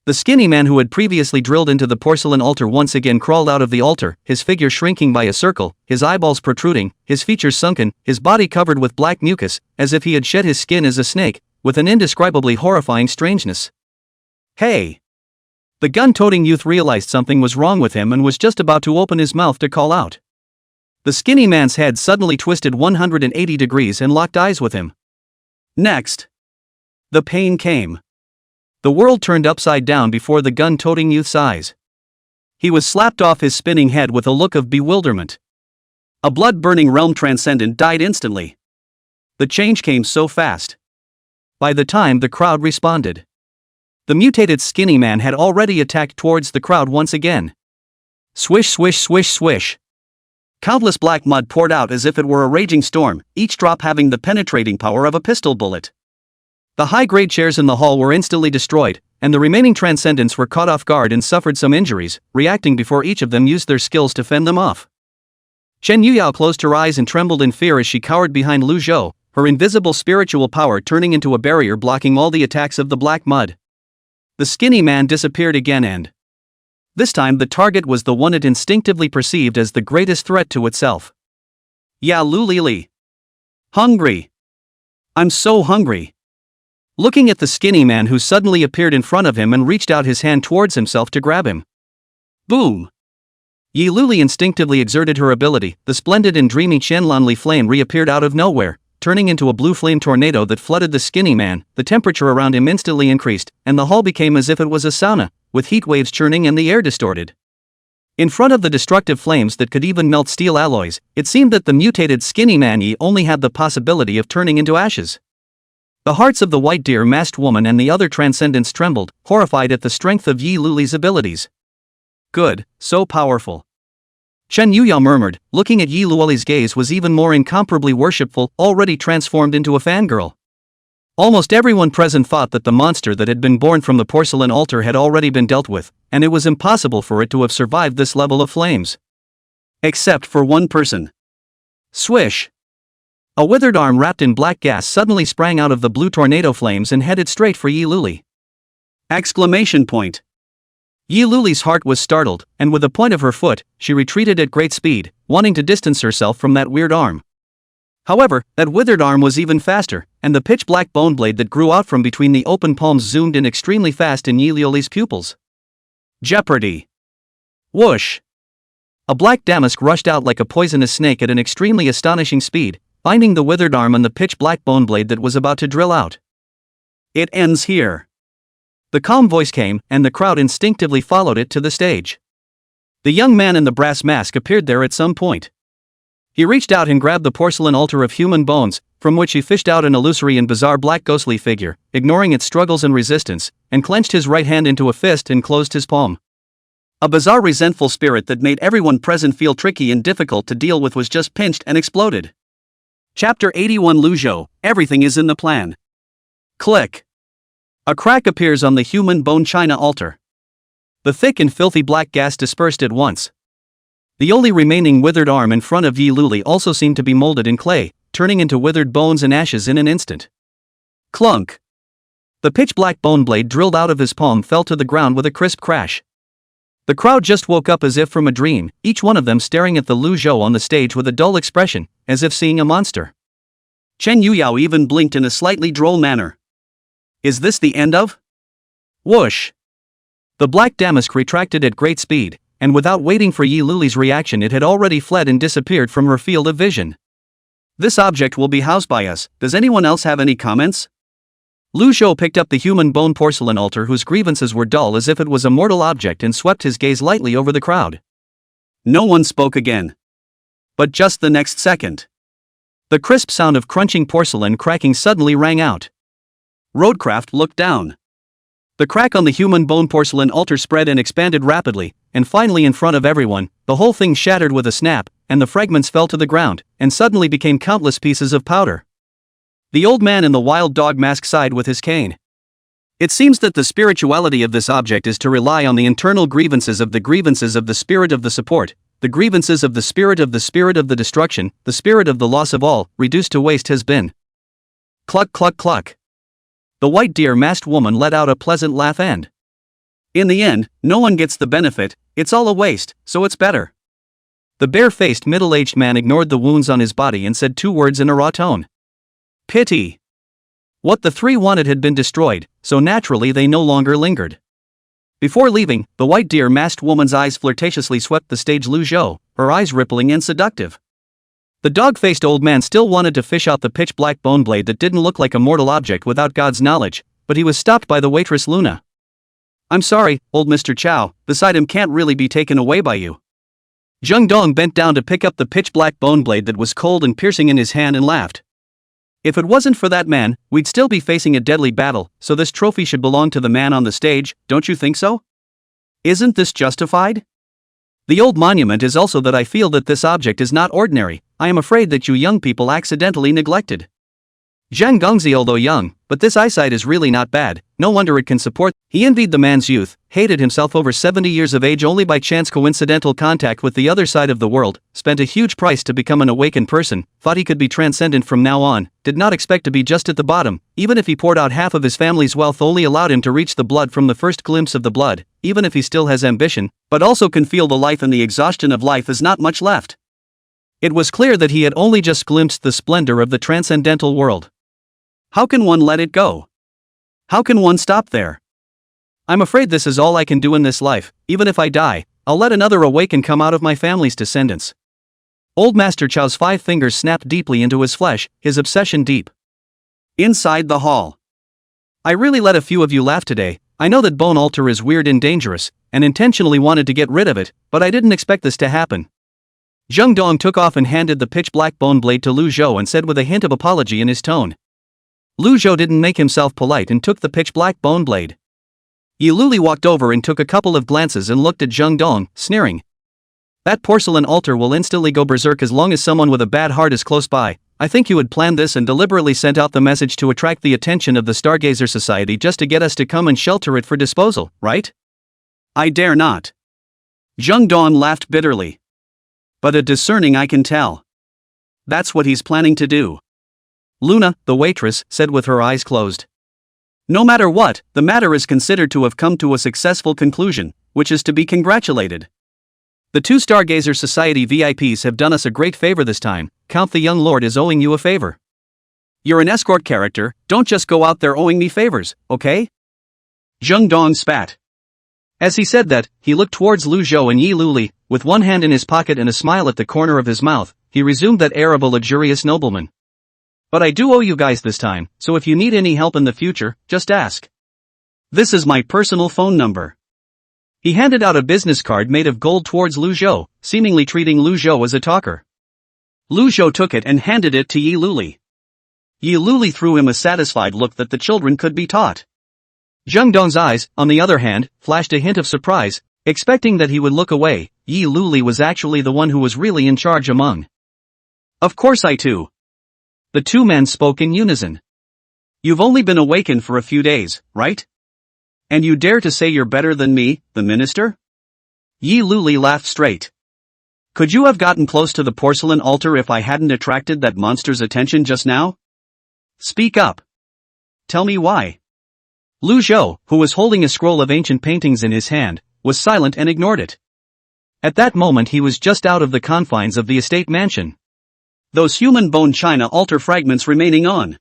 The skinny man who had previously drilled into the porcelain altar once again crawled out of the altar, his figure shrinking by a circle, his eyeballs protruding, his features sunken, his body covered with black mucus, as if he had shed his skin as a snake, with an indescribably horrifying strangeness. Hey! The gun-toting youth realized something was wrong with him and was just about to open his mouth to call out. The skinny man's head suddenly twisted 180 degrees and locked eyes with him. Next. The pain came. The world turned upside down before the gun-toting youth's eyes. He was slapped off his spinning head with a look of bewilderment. A blood-burning realm transcendent died instantly. The change came so fast. By the time the crowd responded, the mutated skinny man had already attacked towards the crowd once again. Swish, swish, swish, swish. Countless black mud poured out as if it were a raging storm, each drop having the penetrating power of a pistol bullet. The high-grade chairs in the hall were instantly destroyed, and the remaining transcendents were caught off guard and suffered some injuries, reacting before each of them used their skills to fend them off. Chen Yuyao closed her eyes and trembled in fear as she cowered behind Lu Zhou, her invisible spiritual power turning into a barrier blocking all the attacks of the black mud. The skinny man disappeared again and this time the target was the one it instinctively perceived as the greatest threat to itself. Ya Lu Lili. Hungry. I'm so hungry. Looking at the skinny man who suddenly appeared in front of him and reached out his hand towards himself to grab him. Boom! Yi Luli instinctively exerted her ability, the splendid and dreamy Qianlanli flame reappeared out of nowhere, turning into a blue flame tornado that flooded the skinny man. The temperature around him instantly increased, and the hall became as if it was a sauna, with heat waves churning and the air distorted. In front of the destructive flames that could even melt steel alloys, it seemed that the mutated skinny man Yi only had the possibility of turning into ashes. The hearts of the white deer masked woman and the other transcendents trembled, horrified at the strength of Yi Luli's abilities. Good, so powerful. Chen Yuyao murmured, looking at Yi Luli's gaze was even more incomparably worshipful, already transformed into a fangirl. Almost everyone present thought that the monster that had been born from the porcelain altar had already been dealt with, and it was impossible for it to have survived this level of flames. Except for one person. Swish! A withered arm wrapped in black gas suddenly sprang out of the blue tornado flames and headed straight for Yi Luli. Exclamation point. Yi Luli's heart was startled, and with the point of her foot, she retreated at great speed, wanting to distance herself from that weird arm. However, that withered arm was even faster, and the pitch-black bone blade that grew out from between the open palms zoomed in extremely fast in Yi Luli's pupils. Jeopardy! Whoosh! A black damask rushed out like a poisonous snake at an extremely astonishing speed, binding the withered arm on the pitch-black bone blade that was about to drill out. It ends here. The calm voice came, and the crowd instinctively followed it to the stage. The young man in the brass mask appeared there at some point. He reached out and grabbed the porcelain altar of human bones, from which he fished out an illusory and bizarre black ghostly figure, ignoring its struggles and resistance, and clenched his right hand into a fist and closed his palm. A bizarre resentful spirit that made everyone present feel tricky and difficult to deal with was just pinched and exploded. Chapter 81 Luzhou, everything is in the plan. Click. A crack appears on the human bone china altar. The thick and filthy black gas dispersed at once. The only remaining withered arm in front of Yi Luli also seemed to be molded in clay, turning into withered bones and ashes in an instant. Clunk! The pitch-black bone blade drilled out of his palm fell to the ground with a crisp crash. The crowd just woke up as if from a dream, each one of them staring at the Luzhou on the stage with a dull expression, as if seeing a monster. Chen Yuyao even blinked in a slightly droll manner. Is this the end of? Whoosh! The black damask retracted at great speed, and without waiting for Yi Luli's reaction it had already fled and disappeared from her field of vision. This object will be housed by us. Does anyone else have any comments? Luzhou picked up the human bone porcelain altar whose grievances were dull as if it was a mortal object and swept his gaze lightly over the crowd. No one spoke again. But just the next second, the crisp sound of crunching porcelain cracking suddenly rang out. Roadcraft looked down. The crack on the human bone porcelain altar spread and expanded rapidly, and finally in front of everyone, the whole thing shattered with a snap, and the fragments fell to the ground, and suddenly became countless pieces of powder. The old man in the wild dog mask sighed with his cane. It seems that the spirituality of this object is to rely on the internal grievances of the spirit of the support, the grievances of the spirit of the destruction, the spirit of the loss of all, reduced to waste has been. Cluck cluck cluck. The white deer masked woman let out a pleasant laugh and. In the end, no one gets the benefit, it's all a waste, so it's better. The bare-faced middle-aged man ignored the wounds on his body and said two words in a raw tone. Pity. What the three wanted had been destroyed, so naturally they no longer lingered. Before leaving, the white deer masked woman's eyes flirtatiously swept the stage Luzhou, her eyes rippling and seductive. The dog-faced old man still wanted to fish out the pitch-black bone blade that didn't look like a mortal object without God's knowledge, but he was stopped by the waitress Luna. I'm sorry, old Mr. Chow, this item can't really be taken away by you. Zheng Dong bent down to pick up the pitch-black bone blade that was cold and piercing in his hand and laughed. If it wasn't for that man, we'd still be facing a deadly battle, so this trophy should belong to the man on the stage, don't you think so? Isn't this justified? The old monument is also that I feel that this object is not ordinary. I am afraid that you young people accidentally neglected. Zhang Gongzi, although young, but this eyesight is really not bad, no wonder it can support. He envied the man's youth, hated himself over 70 years of age only by chance coincidental contact with the other side of the world, spent a huge price to become an awakened person, thought he could be transcendent from now on, did not expect to be just at the bottom, even if he poured out half of his family's wealth only allowed him to reach the blood from the first glimpse of the blood, even if he still has ambition, but also can feel the life and the exhaustion of life is not much left. It was clear that he had only just glimpsed the splendor of the transcendental world. How can one let it go? How can one stop there? I'm afraid this is all I can do in this life. Even if I die, I'll let another awaken come out of my family's descendants. Old Master Chow's 5 fingers snapped deeply into his flesh, his obsession deep. Inside the hall. I really let a few of you laugh today. I know that bone altar is weird and dangerous, and intentionally wanted to get rid of it, but I didn't expect this to happen. Zheng Dong took off and handed the pitch-black bone blade to Lu Zhou and said with a hint of apology in his tone. Lu Zhou didn't make himself polite and took the pitch-black bone blade. Yi Luli walked over and took a couple of glances and looked at Zheng Dong, sneering. That porcelain altar will instantly go berserk as long as someone with a bad heart is close by. I think you had planned this and deliberately sent out the message to attract the attention of the Stargazer Society just to get us to come and shelter it for disposal, right? I dare not. Zheng Dong laughed bitterly. But a discerning I can tell. That's what he's planning to do. Luna, the waitress, said with her eyes closed. No matter what, the matter is considered to have come to a successful conclusion. which is to be congratulated. The two Stargazer Society VIPs have done us a great favor this time. Count the young lord is owing you a favor. You're an escort character, don't just go out there owing me favors, okay? Zheng Dong spat. As he said that, he looked towards Lu Zhou and Yi Luli, with one hand in his pocket and a smile at the corner of his mouth. He resumed that air of a luxurious nobleman. But I do owe you guys this time, so if you need any help in the future, just ask. This is my personal phone number. He handed out a business card made of gold towards Lu Zhou, seemingly treating Lu Zhou as a talker. Lu Zhou took it and handed it to Yi Luli. Yi Luli threw him a satisfied look that the children could be taught. Zheng Dong's eyes, on the other hand, flashed a hint of surprise, expecting that he would look away. Yi Luli was actually the one who was really in charge among. Of course I too. The two men spoke in unison. You've only been awakened for a few days, right? And you dare to say you're better than me, the minister? Yi Luli laughed straight. Could you have gotten close to the porcelain altar if I hadn't attracted that monster's attention just now? Speak up. Tell me why. Lu Zhou, who was holding a scroll of ancient paintings in his hand, was silent and ignored it. At that moment he was just out of the confines of the estate mansion. Those human bone china altar fragments remaining on.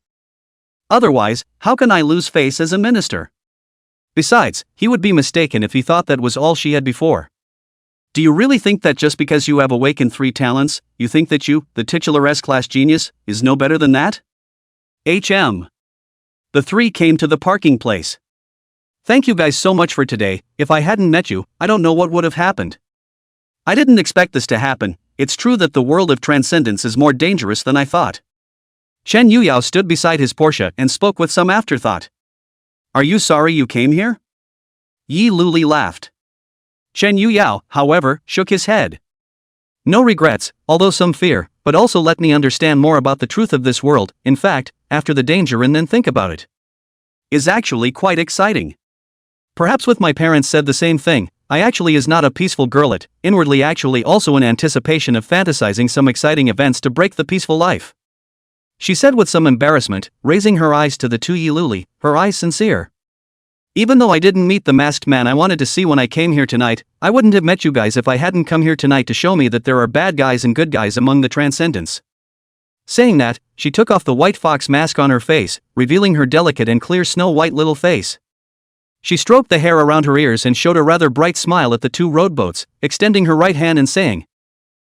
Otherwise, how can I lose face as a minister? Besides, he would be mistaken if he thought that was all she had before. Do you really think that just because you have awakened 3 talents, you think that you, the titular S-class genius, is no better than that? The 3 came to the parking place. Thank you guys so much for today. If I hadn't met you, I don't know what would have happened. I didn't expect this to happen. It's true that the world of transcendence is more dangerous than I thought. Chen Yuyao stood beside his Porsche and spoke with some afterthought. Are you sorry you came here? Yi Luli laughed. Chen Yuyao, however, shook his head. No regrets, although some fear, but also let me understand more about the truth of this world. In fact, after the danger and then think about it. Is actually quite exciting. Perhaps with my parents said the same thing. I actually is not a peaceful girlet, inwardly actually also in anticipation of fantasizing some exciting events to break the peaceful life. She said with some embarrassment, raising her eyes to the two Yi Luli, her eyes sincere. Even though I didn't meet the masked man I wanted to see when I came here tonight, I wouldn't have met you guys if I hadn't come here tonight to show me that there are bad guys and good guys among the transcendents. Saying that, she took off the white fox mask on her face, revealing her delicate and clear snow-white little face. She stroked the hair around her ears and showed a rather bright smile at the two rowboats, extending her right hand and saying,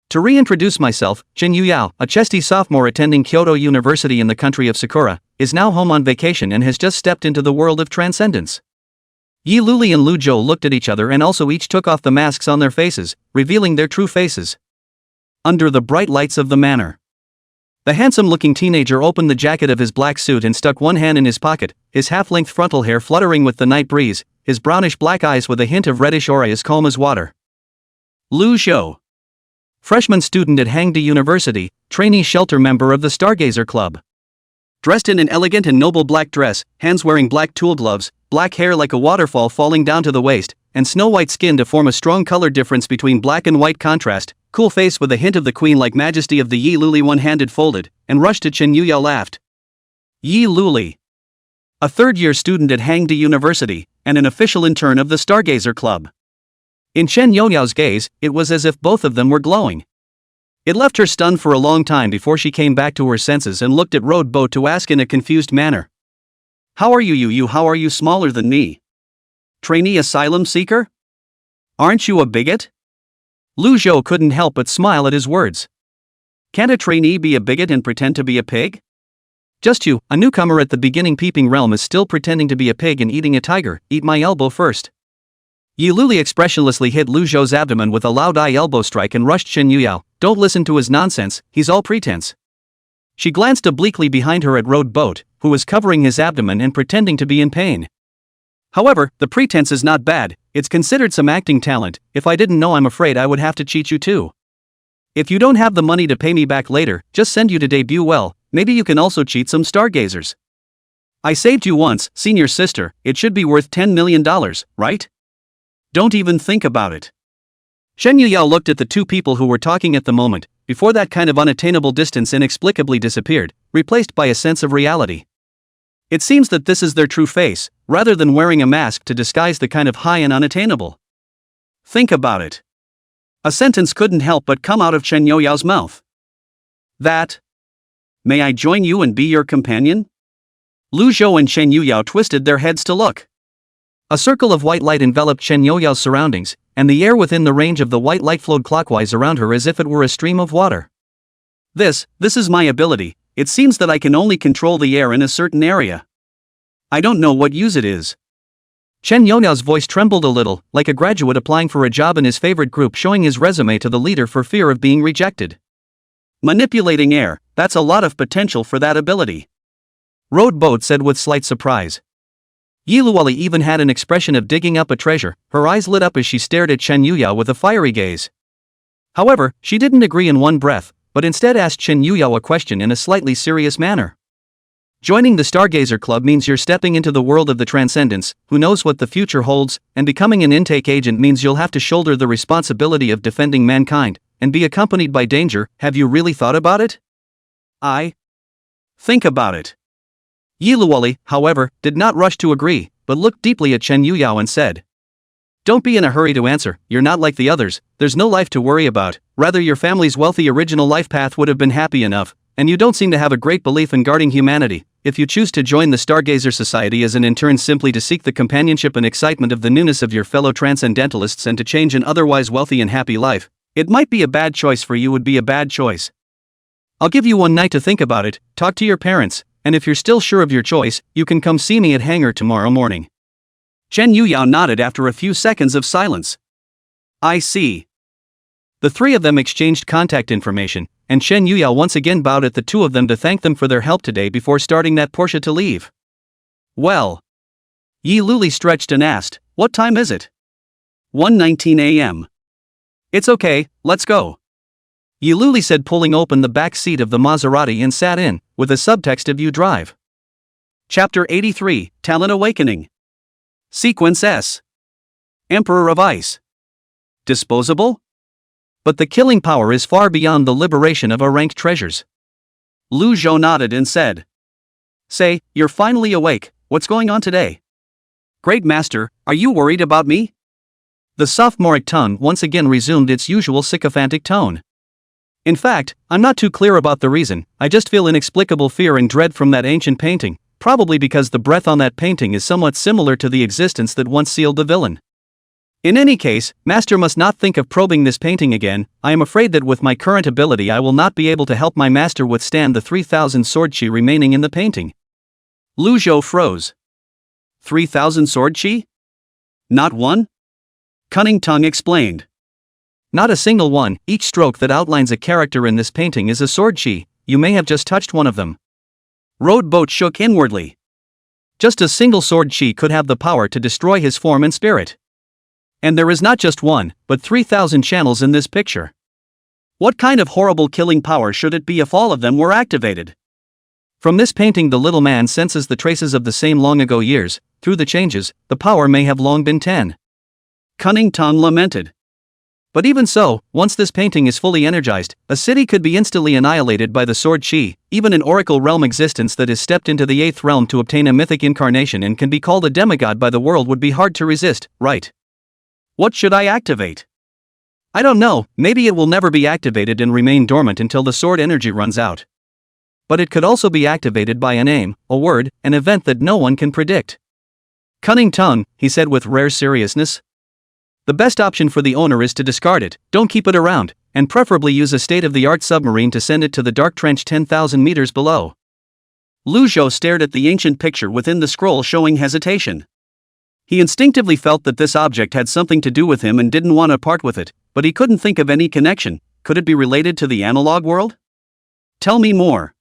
to reintroduce myself, Jin Yuyao, a chesty sophomore attending Kyoto University in the country of Sakura, is now home on vacation and has just stepped into the world of transcendence. Yi Luli and Lu Zhou looked at each other and also each took off the masks on their faces, revealing their true faces. Under the bright lights of the manor. The handsome-looking teenager opened the jacket of his black suit and stuck one hand in his pocket, his half-length frontal hair fluttering with the night breeze, his brownish-black eyes with a hint of reddish aura as calm as water. Lu Zhou. Freshman student at Hangzhou University, trainee shelter member of the Stargazer Club. Dressed in an elegant and noble black dress, hands wearing black tool gloves, black hair like a waterfall falling down to the waist, and snow-white skin to form a strong color difference between black and white contrast, cool face with a hint of the queen-like majesty of the Yi Luli one-handed folded, and rushed to Chen Yuyao laughed. Yi Luli. A third-year student at Hangzhou University, and an official intern of the Stargazer Club. In Chen Yuyao's gaze, it was as if both of them were glowing. It left her stunned for a long time before she came back to her senses and looked at Road Boat to ask in a confused manner. How are you? How are you smaller than me? Trainee asylum seeker? Aren't you a bigot? Lu Zhou couldn't help but smile at his words. Can't a trainee be a bigot and pretend to be a pig? Just you, a newcomer at the beginning peeping realm is still pretending to be a pig and eating a tiger, eat my elbow first. Yi Luli expressionlessly hit Lu Zhou's abdomen with a loud eye elbow strike and rushed Chen Yuyao. Don't listen to his nonsense, he's all pretense. She glanced obliquely behind her at Road Boat, who was covering his abdomen and pretending to be in pain. However, the pretense is not bad, it's considered some acting talent. If I didn't know, I'm afraid I would have to cheat you too. If you don't have the money to pay me back later, just send you to debut well, maybe you can also cheat some stargazers. I saved you once, senior sister, it should be worth $10 million, right? Don't even think about it. Shen Yuyao looked at the two people who were talking at the moment, before that kind of unattainable distance inexplicably disappeared, replaced by a sense of reality. It seems that this is their true face, rather than wearing a mask to disguise the kind of high and unattainable. Think about it. A sentence couldn't help but come out of Chen Youyao's mouth. That. May I join you and be your companion? Lu Zhou and Chen Youyao twisted their heads to look. A circle of white light enveloped Chen Youyao's surroundings, and the air within the range of the white light flowed clockwise around her as if it were a stream of water. This is my ability. It seems that I can only control the air in a certain area. I don't know what use it is. Chen Youyao's voice trembled a little, like a graduate applying for a job in his favorite group showing his resume to the leader for fear of being rejected. Manipulating air, that's a lot of potential for that ability. Road Boat said with slight surprise. Yi Luoli even had an expression of digging up a treasure, her eyes lit up as she stared at Chen Youyao with a fiery gaze. However, she didn't agree in one breath, but instead asked Chen Youyao a question in a slightly serious manner. Joining the Stargazer Club means you're stepping into the world of the transcendence, who knows what the future holds, and becoming an intake agent means you'll have to shoulder the responsibility of defending mankind, and be accompanied by danger. Have you really thought about it? Think about it. Yi Luoli, however, did not rush to agree, but looked deeply at Chen Youyao and said, "Don't be in a hurry to answer, you're not like the others, there's no life to worry about, rather your family's wealthy original life path would have been happy enough, and you don't seem to have a great belief in guarding humanity. If you choose to join the Stargazer Society as an intern simply to seek the companionship and excitement of the newness of your fellow transcendentalists and to change an otherwise wealthy and happy life, it might be a bad choice for you. Would be a bad choice. I'll give you one night to think about it, talk to your parents, and if you're still sure of your choice, you can come see me at Hangar tomorrow morning." Chen Youyao nodded after a few seconds of silence. "I see." The three of them exchanged contact information, and Chen Youyao once again bowed at the two of them to thank them for their help today before starting that Porsche to leave. "Well." Yi Luoli stretched and asked, "What time is it?" 1:19 a.m. "It's okay, let's go." Yi Luoli said, pulling open the back seat of the Maserati and sat in, with a subtext of "You drive." Chapter 83, Talent Awakening. Sequence S. Emperor of Ice. Disposable? But the killing power is far beyond the liberation of our ranked treasures. Lu Zhou nodded and said, "Say, you're finally awake, what's going on today?" "Great Master, are you worried about me?" The sophomoric tongue once again resumed its usual sycophantic tone. "In fact, I'm not too clear about the reason, I just feel inexplicable fear and dread from that ancient painting, probably because the breath on that painting is somewhat similar to the existence that once sealed the villain. In any case, Master must not think of probing this painting again. I am afraid that with my current ability I will not be able to help my master withstand the 3,000 sword chi remaining in the painting." Lu Zhou froze. 3,000 sword chi? Not one? Cunning Tongue explained. "Not a single one. Each stroke that outlines a character in this painting is a sword chi. You may have just touched one of them." Road Boat shook inwardly. Just a single sword chi could have the power to destroy his form and spirit. And there is not just one, but 3,000 channels in this picture. What kind of horrible killing power should it be if all of them were activated? From this painting the little man senses the traces of the same long ago years. Through the changes, the power may have long been 10. Cunning Tongue lamented. But even so, once this painting is fully energized, a city could be instantly annihilated by the sword chi. Even an oracle realm existence that has stepped into the 8th realm to obtain a mythic incarnation and can be called a demigod by the world would be hard to resist, right? What should I activate? I don't know, maybe it will never be activated and remain dormant until the sword energy runs out. But it could also be activated by a name, a word, an event that no one can predict. Cunning Tongue, he said with rare seriousness. The best option for the owner is to discard it, don't keep it around, and preferably use a state-of-the-art submarine to send it to the dark trench 10,000 meters below. Lu Zhou stared at the ancient picture within the scroll showing hesitation. He instinctively felt that this object had something to do with him and didn't want to part with it, but he couldn't think of any connection. Could it be related to the analog world? Tell me more.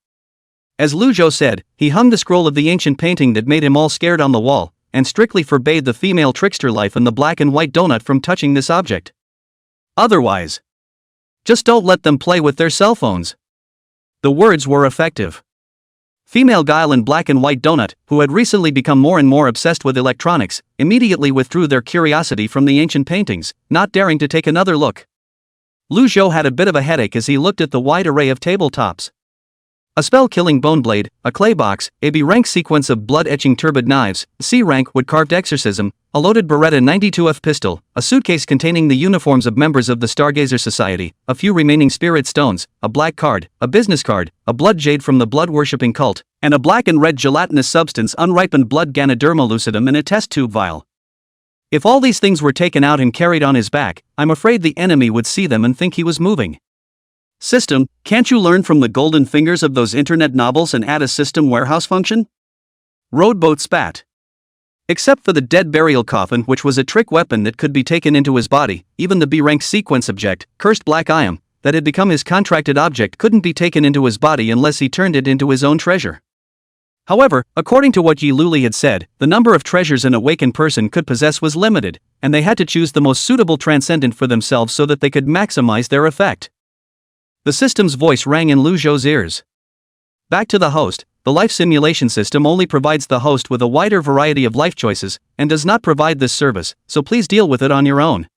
As Lu Zhou said, he hung the scroll of the ancient painting that made him all scared on the wall, and strictly forbade the female trickster life in the black and white donut from touching this object. Otherwise, just don't let them play with their cell phones. The words were effective. Female Guile and Black and White Donut, who had recently become more and more obsessed with electronics, immediately withdrew their curiosity from the ancient paintings, not daring to take another look. Lu Zhou had a bit of a headache as he looked at the wide array of tabletops. A spell-killing bone blade, a clay box, a B-rank sequence of blood-etching turbid knives, C-rank wood-carved exorcism, a loaded Beretta 92F pistol, a suitcase containing the uniforms of members of the Stargazer Society, a few remaining spirit stones, a black card, a business card, a blood jade from the blood-worshipping cult, and a black and red gelatinous substance unripened blood Ganoderma lucidum in a test tube vial. If all these things were taken out and carried on his back, I'm afraid the enemy would see them and think he was moving. System, can't you learn from the golden fingers of those internet novels and add a system warehouse function? Roadboat spat. Except for the dead burial coffin, which was a trick weapon that could be taken into his body, even the B-rank sequence object, cursed black iam, that had become his contracted object couldn't be taken into his body unless he turned it into his own treasure. However, according to what Yi Luli had said, the number of treasures an awakened person could possess was limited, and they had to choose the most suitable transcendent for themselves so that they could maximize their effect. The system's voice rang in Lu Zhou's ears. Back to the host, the life simulation system only provides the host with a wider variety of life choices, and does not provide this service, so please deal with it on your own.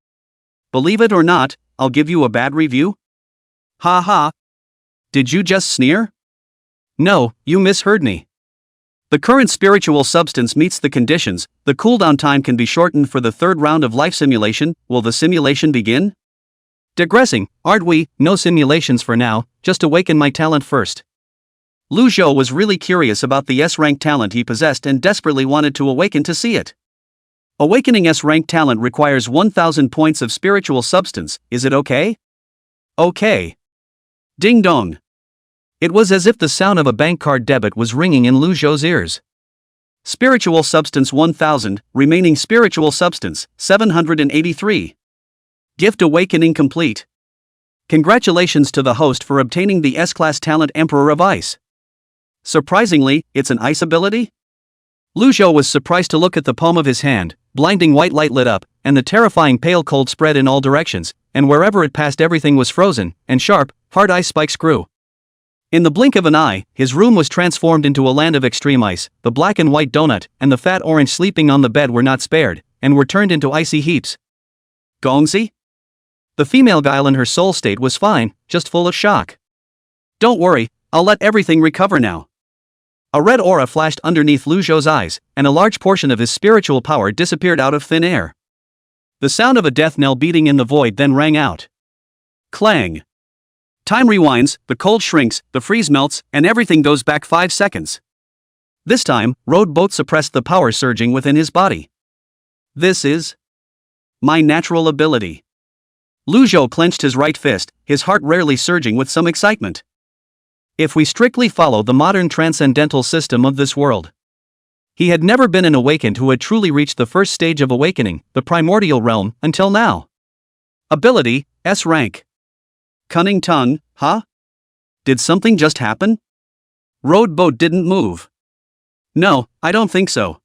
Believe it or not, I'll give you a bad review? Ha ha. Did you just sneer? No, you misheard me. The current spiritual substance meets the conditions, the cooldown time can be shortened for the third round of life simulation. Will the simulation begin? Digressing, aren't we? No simulations for now, just awaken my talent first. Lu Zhou was really curious about the S-rank talent he possessed and desperately wanted to awaken to see it. Awakening S-rank talent requires 1000 points of spiritual substance, is it okay? Okay. Ding dong. It was as if the sound of a bank card debit was ringing in Lu Zhou's ears. Spiritual substance 1000, remaining spiritual substance, 783. Gift awakening complete. Congratulations to the host for obtaining the S-class talent Emperor of Ice. Surprisingly, it's an ice ability? Lu Zhou was surprised to look at the palm of his hand. Blinding white light lit up, and the terrifying pale cold spread in all directions, and wherever it passed everything was frozen, and sharp, hard ice spikes grew. In the blink of an eye, his room was transformed into a land of extreme ice. The black and white donut and the fat orange sleeping on the bed were not spared, and were turned into icy heaps. Gongzi? The female guile in her soul state was fine, just full of shock. Don't worry, I'll let everything recover now. A red aura flashed underneath Lu Zhou's eyes, and a large portion of his spiritual power disappeared out of thin air. The sound of a death knell beating in the void then rang out. Clang. Time rewinds, the cold shrinks, the freeze melts, and everything goes back 5 seconds. This time, Roadboat suppressed the power surging within his body. This is my natural ability. Lu Zhou clenched his right fist, his heart rarely surging with some excitement. If we strictly follow the modern transcendental system of this world. He had never been an awakened who had truly reached the first stage of awakening, the primordial realm, until now. Ability, S rank. Cunning tongue, huh? Did something just happen? Roadboat didn't move. No, I don't think so.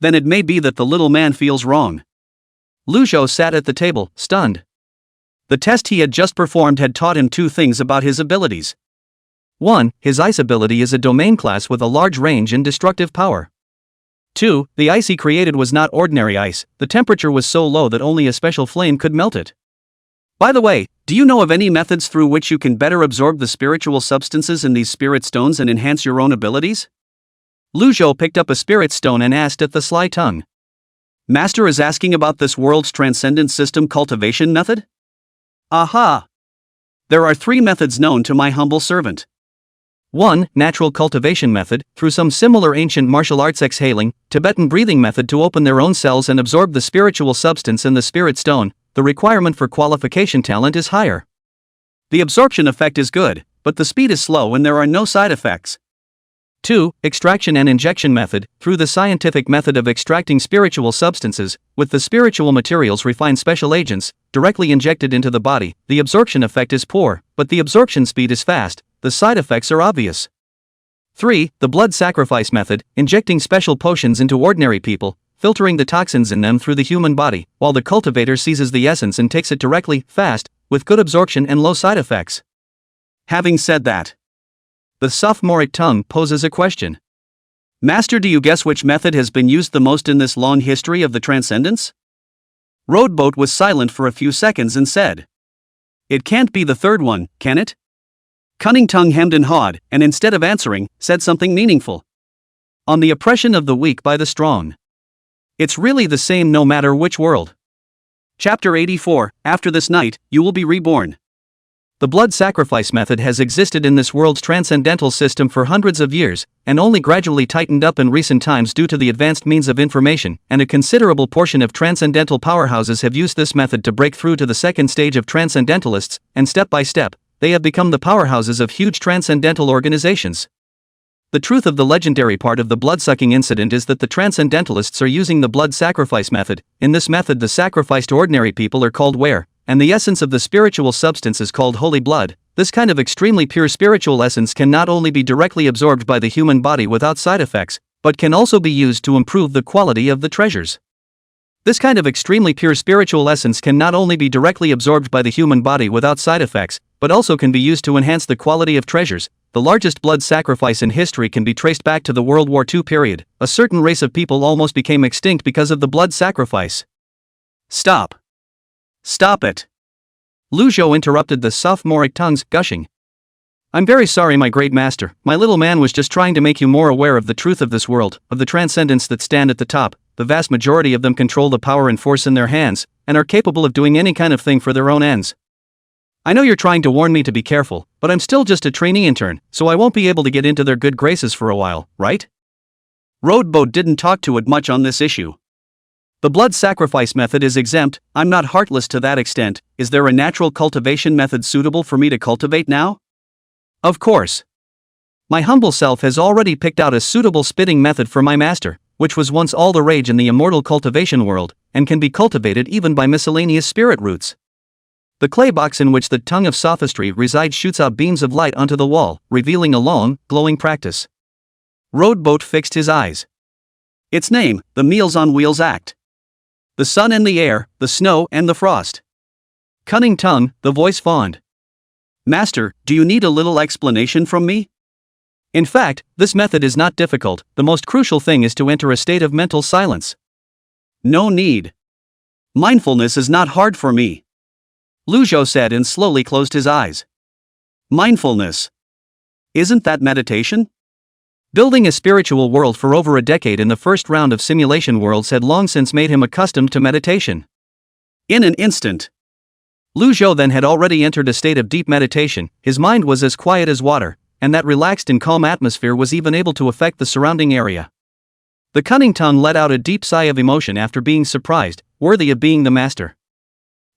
Then it may be that the little man feels wrong. Lu Zhou sat at the table, stunned. The test he had just performed had taught him 2 things about his abilities. 1. His ice ability is a domain class with a large range and destructive power. 2. The ice he created was not ordinary ice, the temperature was so low that only a special flame could melt it. By the way, do you know of any methods through which you can better absorb the spiritual substances in these spirit stones and enhance your own abilities? Lu Zhou picked up a spirit stone and asked at the sly tongue. Master is asking about this world's transcendent system cultivation method? Aha! There are 3 methods known to my humble servant. 1. Natural cultivation method, through some similar ancient martial arts exhaling, Tibetan breathing method to open their own cells and absorb the spiritual substance in the spirit stone. The requirement for qualification talent is higher. The absorption effect is good, but the speed is slow and there are no side effects. 2. Extraction and injection method, through the scientific method of extracting spiritual substances, with the spiritual materials refined special agents, directly injected into the body. The absorption effect is poor, but the absorption speed is fast, the side effects are obvious. 3. The blood sacrifice method, injecting special potions into ordinary people, filtering the toxins in them through the human body, while the cultivator seizes the essence and takes it directly, fast, with good absorption and low side effects. Having said that, the sophomoric tongue poses a question. Master, do you guess which method has been used the most in this long history of the transcendence? Roadboat was silent for a few seconds and said, It can't be the third one, can it? Cunning tongue hemmed and hawed, and instead of answering, said something meaningful. On the oppression of the weak by the strong. It's really the same no matter which world. Chapter 84, After this night, you will be reborn. The blood sacrifice method has existed in this world's transcendental system for hundreds of years, and only gradually tightened up in recent times due to the advanced means of information, and a considerable portion of transcendental powerhouses have used this method to break through to the second stage of transcendentalists, and step by step, they have become the powerhouses of huge transcendental organizations. The truth of the legendary part of the blood-sucking incident is that the transcendentalists are using the blood sacrifice method. In this method, the sacrificed ordinary people are called were, and the essence of the spiritual substance is called holy blood. This kind of extremely pure spiritual essence can not only be directly absorbed by the human body without side effects, but can also be used to improve the quality of the treasures. This kind of extremely pure spiritual essence can not only be directly absorbed by the human body without side effects, but also can be used to enhance the quality of treasures. The largest blood sacrifice in history can be traced back to the World War II period. A certain race of people almost became extinct because of the blood sacrifice. Stop. Stop it. Lu Zhou interrupted the sophomoric tongues, gushing. I'm very sorry, my great master. My little man was just trying to make you more aware of the truth of this world, of the transcendents that stand at the top. The vast majority of them control the power and force in their hands, and are capable of doing any kind of thing for their own ends. I know you're trying to warn me to be careful, but I'm still just a trainee intern, so I won't be able to get into their good graces for a while, right? Roadboat didn't talk to it much on this issue. The blood sacrifice method is exempt. I'm not heartless to that extent. Is there a natural cultivation method suitable for me to cultivate now? Of course. My humble self has already picked out a suitable spitting method for my master, which was once all the rage in the immortal cultivation world, and can be cultivated even by miscellaneous spirit roots. The clay box in which the tongue of sophistry resides shoots out beams of light onto the wall, revealing a long, glowing practice. Roadboat fixed his eyes. Its name, the Meals on Wheels Act. The sun and the air, the snow and the frost. Cunning tongue, the voice fawned. Master, do you need a little explanation from me? In fact, this method is not difficult. The most crucial thing is to enter a state of mental silence. No need. Mindfulness is not hard for me. Lu Zhou said and slowly closed his eyes. Mindfulness. Isn't that meditation? Building a spiritual world for over a decade in the first round of simulation worlds had long since made him accustomed to meditation. In an instant. Lu Zhou then had already entered a state of deep meditation. His mind was as quiet as water, and that relaxed and calm atmosphere was even able to affect the surrounding area. The cunning tongue let out a deep sigh of emotion after being surprised, worthy of being the master.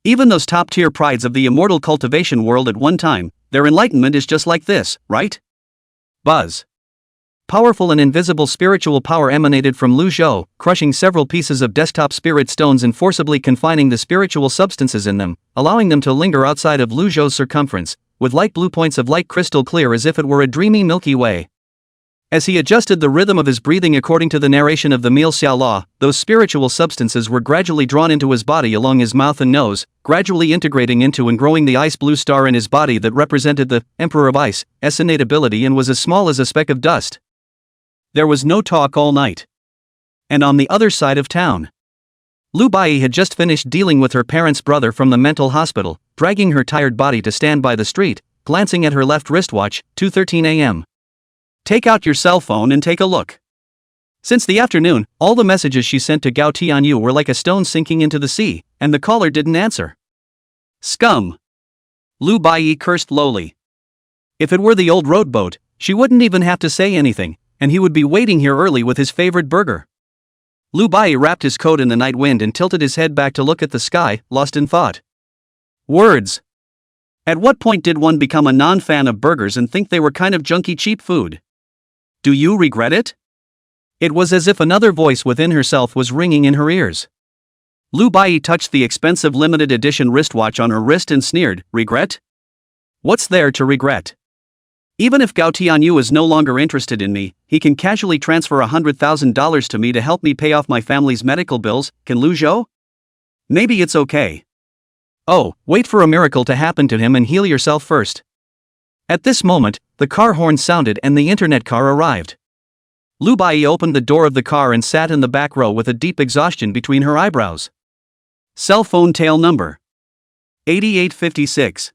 Even those top-tier prides of the immortal cultivation world at one time, their enlightenment is just like this, right? Buzz. Powerful and invisible spiritual power emanated from Lu Zhou, crushing several pieces of desktop spirit stones and forcibly confining the spiritual substances in them, allowing them to linger outside of Lu Zhou's circumference, with light blue points of light crystal clear as if it were a dreamy Milky Way. As he adjusted the rhythm of his breathing according to the narration of the Meal Xiao Law, those spiritual substances were gradually drawn into his body along his mouth and nose, gradually integrating into and growing the ice blue star in his body that represented the Emperor of Ice, innate ability, and was as small as a speck of dust. There was no talk all night. And on the other side of town, Lu Bai had just finished dealing with her parents' brother from the mental hospital, dragging her tired body to stand by the street, glancing at her left wristwatch, 2:13 a.m. Take out your cell phone and take a look. Since the afternoon, all the messages she sent to Gao Tianyu were like a stone sinking into the sea, and the caller didn't answer. Scum! Lu Bai cursed lowly. If it were the old roadboat, she wouldn't even have to say anything, and he would be waiting here early with his favorite burger. Lu Bai wrapped his coat in the night wind and tilted his head back to look at the sky, lost in thought. Words. At what point did one become a non-fan of burgers and think they were kind of junky cheap food? Do you regret it? It was as if another voice within herself was ringing in her ears. Lu Bai touched the expensive limited edition wristwatch on her wrist and sneered, regret? What's there to regret? Even if Gao Tianyu is no longer interested in me, he can casually transfer $100,000 to me to help me pay off my family's medical bills, can Lu Zhou? Maybe it's okay. Oh, wait for a miracle to happen to him and heal yourself first. At this moment, the car horn sounded and the internet car arrived. Lu Bai opened the door of the car and sat in the back row with a deep exhaustion between her eyebrows. Cell phone tail number 8856.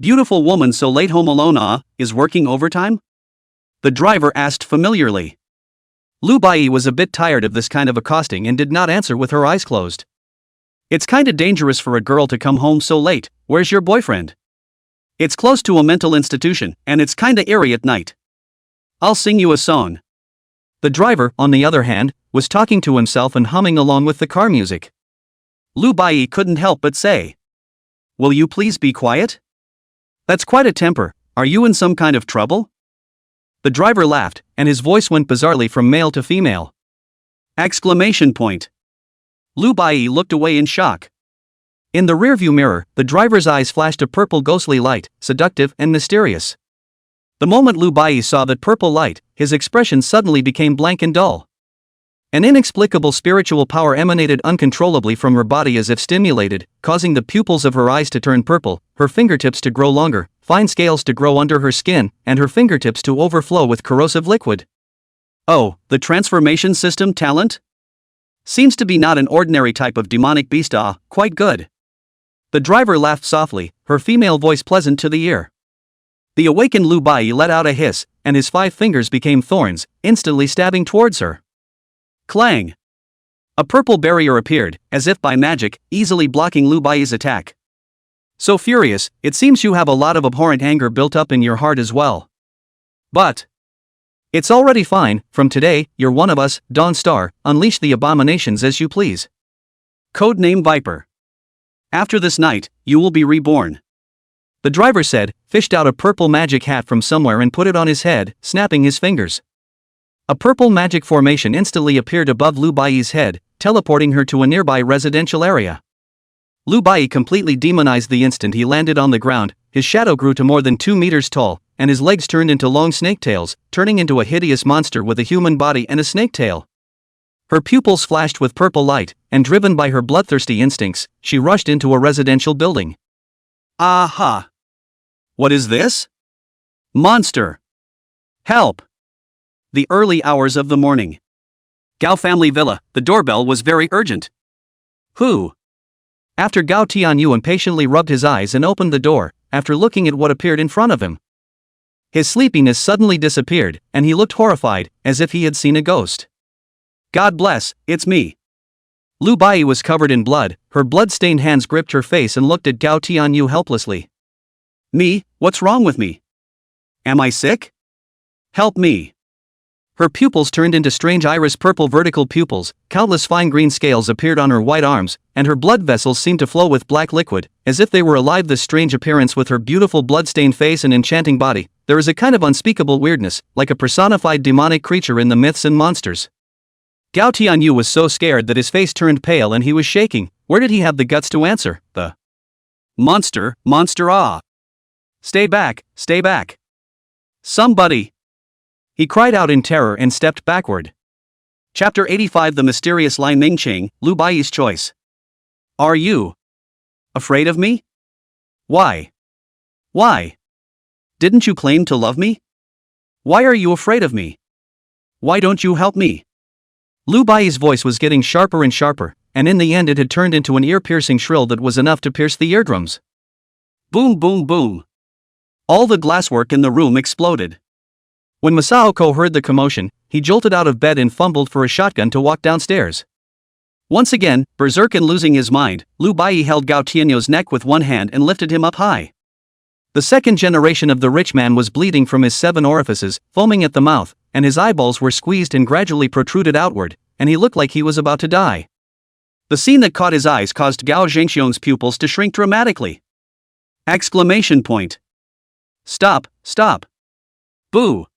Beautiful woman so late home alone is working overtime? The driver asked familiarly. Lu Bai was a bit tired of this kind of accosting and did not answer with her eyes closed. It's kinda dangerous for a girl to come home so late. Where's your boyfriend? It's close to a mental institution, and it's kinda eerie at night. I'll sing you a song. The driver, on the other hand, was talking to himself and humming along with the car music. Lu Bai couldn't help but say, "Will you please be quiet? That's quite a temper. Are you in some kind of trouble?" The driver laughed, and his voice went bizarrely from male to female. Exclamation point. Lu Bai looked away in shock. In the rearview mirror, the driver's eyes flashed a purple ghostly light, seductive and mysterious. The moment Lu Bai saw that purple light, his expression suddenly became blank and dull. An inexplicable spiritual power emanated uncontrollably from her body as if stimulated, causing the pupils of her eyes to turn purple, her fingertips to grow longer, fine scales to grow under her skin, and her fingertips to overflow with corrosive liquid. Oh, the transformation system talent? Seems to be not an ordinary type of demonic beast. Quite good. The driver laughed softly, her female voice pleasant to the ear. The awakened Lu Bai let out a hiss, and his 5 fingers became thorns, instantly stabbing towards her. Clang! A purple barrier appeared, as if by magic, easily blocking Lu Bai's attack. So furious, it seems you have a lot of abhorrent anger built up in your heart as well. But it's already fine. From today, you're one of us, Dawn Star. Unleash the abominations as you please. Codename Viper. After this night, you will be reborn. The driver said, fished out a purple magic hat from somewhere and put it on his head, snapping his fingers. A purple magic formation instantly appeared above Lu Bai's head, teleporting her to a nearby residential area. Lu Bai completely demonized the instant he landed on the ground. His shadow grew to more than 2 meters tall, and his legs turned into long snake tails, turning into a hideous monster with a human body and a snake tail. Her pupils flashed with purple light, and driven by her bloodthirsty instincts, she rushed into a residential building. Aha! What is this? Monster! Help! The early hours of the morning. Gao family villa. The doorbell was very urgent. Who? After Gao Tianyu impatiently rubbed his eyes and opened the door, after looking at what appeared in front of him. His sleepiness suddenly disappeared, and he looked horrified, as if he had seen a ghost. God bless, it's me. Lu Bai was covered in blood, her blood-stained hands gripped her face and looked at Gao Tianyu helplessly. Me? What's wrong with me? Am I sick? Help me. Her pupils turned into strange iris-purple vertical pupils, countless fine green scales appeared on her white arms, and her blood vessels seemed to flow with black liquid, as if they were alive. This strange appearance with her beautiful blood-stained face and enchanting body, there is a kind of unspeakable weirdness, like a personified demonic creature in the myths and monsters. Gao Tianyu was so scared that his face turned pale and he was shaking. Where did he have the guts to answer? The monster, Stay back, stay back. Somebody! He cried out in terror and stepped backward. Chapter 85. The mysterious Lai Mingqing, Lu Bai's choice. Are you afraid of me? Why? Why? Didn't you claim to love me? Why are you afraid of me? Why don't you help me? Lu Bai's voice was getting sharper and sharper, and in the end it had turned into an ear-piercing shrill that was enough to pierce the eardrums. Boom, boom, boom. All the glasswork in the room exploded. When Masaoko heard the commotion, he jolted out of bed and fumbled for a shotgun to walk downstairs. Once again, berserk and losing his mind, Lu Bai held Gao Tianyu's neck with one hand and lifted him up high. The second generation of the rich man was bleeding from his 7 orifices, foaming at the mouth, and his eyeballs were squeezed and gradually protruded outward, and he looked like he was about to die. The scene that caught his eyes caused Gao Zhengxiong's pupils to shrink dramatically. Exclamation point. Stop, stop. Boo.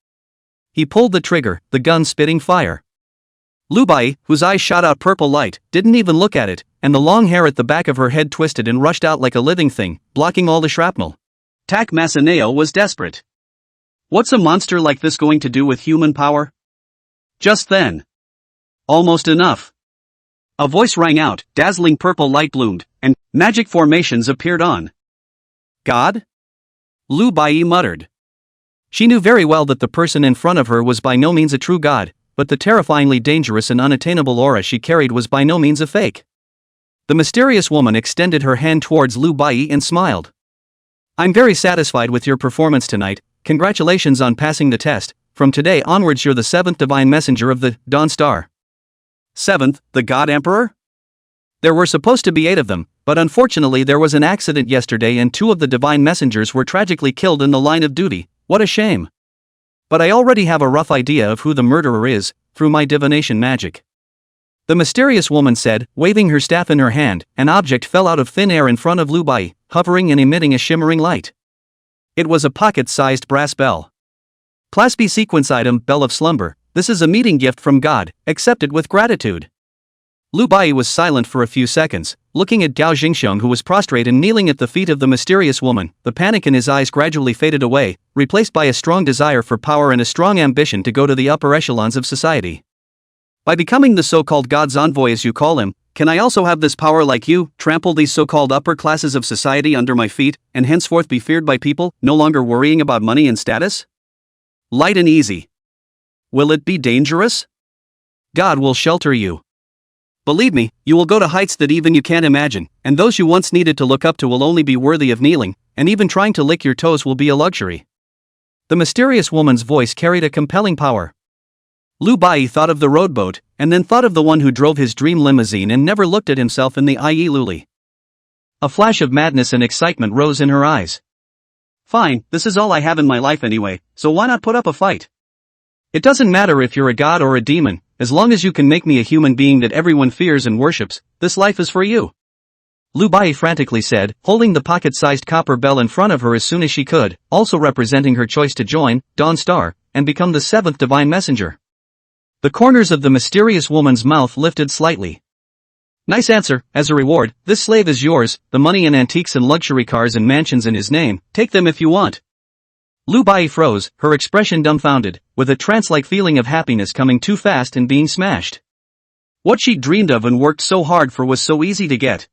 He pulled the trigger, the gun spitting fire. Lu Bai, whose eyes shot out purple light, didn't even look at it, and the long hair at the back of her head twisted and rushed out like a living thing, blocking all the shrapnel. Tak Masaneo was desperate. What's a monster like this going to do with human power? Just then. Almost enough. A voice rang out, dazzling purple light bloomed, and magic formations appeared on. God? Lu Bai muttered. She knew very well that the person in front of her was by no means a true god, but the terrifyingly dangerous and unattainable aura she carried was by no means a fake. The mysterious woman extended her hand towards Lu Bai and smiled. I'm very satisfied with your performance tonight. Congratulations on passing the test. From today onwards you're the 7th divine messenger of the Dawn Star. 7th, the God Emperor? There were supposed to be 8 of them, but unfortunately there was an accident yesterday and 2 of the divine messengers were tragically killed in the line of duty. What a shame. But I already have a rough idea of who the murderer is, through my divination magic. The mysterious woman said, waving her staff in her hand. An object fell out of thin air in front of Lu Bai, hovering and emitting a shimmering light. It was a pocket-sized brass bell. Class B sequence item, Bell of Slumber. This is a meeting gift from God, accepted with gratitude. Lu Bai was silent for a few seconds, looking at Gao Jingxiong, who was prostrate and kneeling at the feet of the mysterious woman. The panic in his eyes gradually faded away, replaced by a strong desire for power and a strong ambition to go to the upper echelons of society. By becoming the so-called God's envoy as you call him, can I also have this power like you, trample these so-called upper classes of society under my feet, and henceforth be feared by people, no longer worrying about money and status? Light and easy. Will it be dangerous? God will shelter you. Believe me, you will go to heights that even you can't imagine, and those you once needed to look up to will only be worthy of kneeling, and even trying to lick your toes will be a luxury. The mysterious woman's voice carried a compelling power. Lu Bai thought of the roadboat, and then thought of the one who drove his dream limousine and never looked at himself in the eye. Luli. A flash of madness and excitement rose in her eyes. Fine, this is all I have in my life anyway, so why not put up a fight? It doesn't matter if you're a god or a demon, as long as you can make me a human being that everyone fears and worships, this life is for you. Lu Bai frantically said, holding the pocket-sized copper bell in front of her as soon as she could, also representing her choice to join Dawn Star and become the 7th divine messenger. The corners of the mysterious woman's mouth lifted slightly. Nice answer. As a reward, this slave is yours, the money and antiques and luxury cars and mansions in his name, take them if you want. Lu Bai froze, her expression dumbfounded, with a trance-like feeling of happiness coming too fast and being smashed. What she dreamed of and worked so hard for was so easy to get.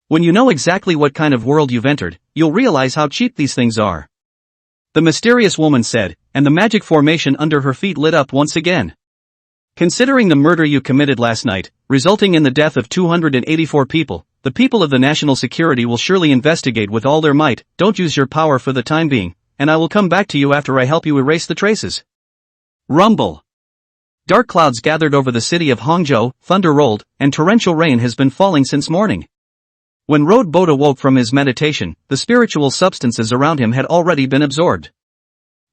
When you know exactly what kind of world you've entered, you'll realize how cheap these things are. The mysterious woman said, and the magic formation under her feet lit up once again. Considering the murder you committed last night, resulting in the death of 284 people, the people of the national security will surely investigate with all their might. Don't use your power for the time being, and I will come back to you after I help you erase the traces. Rumble. Dark clouds gathered over the city of Hangzhou, thunder rolled, and torrential rain has been falling since morning. When Road Boat awoke from his meditation, the spiritual substances around him had already been absorbed.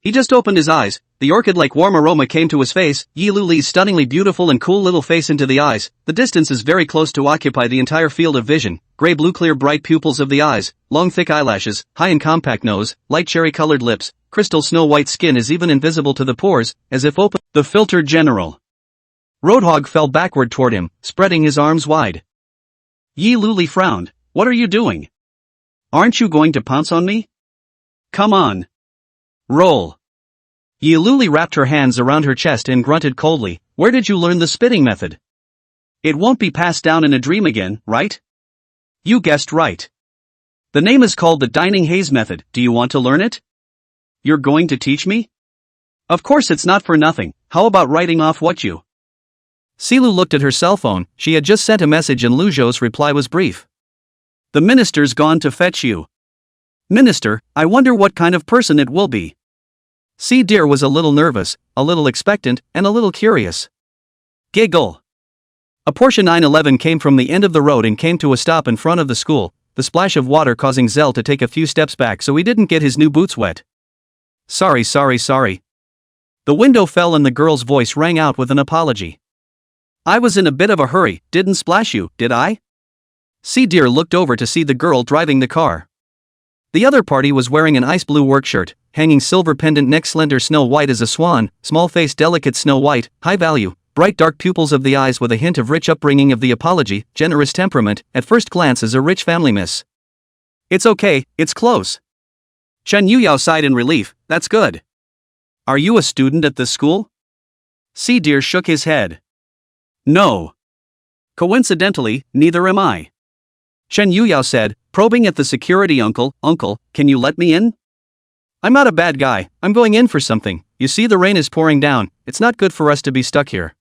He just opened his eyes, the orchid-like warm aroma came to his face, Yi Luli's stunningly beautiful and cool little face into the eyes. The distance is very close to occupy the entire field of vision, gray-blue clear bright pupils of the eyes, long thick eyelashes, high and compact nose, light cherry-colored lips, crystal snow-white skin is even invisible to the pores, as if open. The filter general. Roadhog fell backward toward him, spreading his arms wide. Yi Luli frowned. What are you doing? Aren't you going to pounce on me? Come on. Roll. Yi Luli wrapped her hands around her chest and grunted coldly, where did you learn the spitting method? It won't be passed down in a dream again, right? You guessed right. The name is called the Dining Haze method. Do you want to learn it? You're going to teach me? Of course it's not for nothing. How about writing off what you... Silu looked at her cell phone. She had just sent a message and Lu Zhou's reply was brief. The minister's gone to fetch you. Minister, I wonder what kind of person it will be. Si Deer was a little nervous, a little expectant, and a little curious. Giggle. A Porsche 911 came from the end of the road and came to a stop in front of the school, the splash of water causing Zell to take a few steps back so he didn't get his new boots wet. Sorry. The window fell and the girl's voice rang out with an apology. I was in a bit of a hurry, didn't splash you, did I? Si Deer looked over to see the girl driving the car. The other party was wearing an ice blue work shirt, hanging silver pendant neck slender snow white as a swan, small face delicate snow white, high value, bright dark pupils of the eyes with a hint of rich upbringing of the apology, generous temperament, at first glance as a rich family miss. It's okay, it's close. Shen Yuyao sighed in relief, that's good. Are you a student at this school? Si Deer shook his head. No. Coincidentally, neither am I. Shen Yuyao said, probing at the security uncle, can you let me in? I'm not a bad guy, I'm going in for something, you see the rain is pouring down, it's not good for us to be stuck here.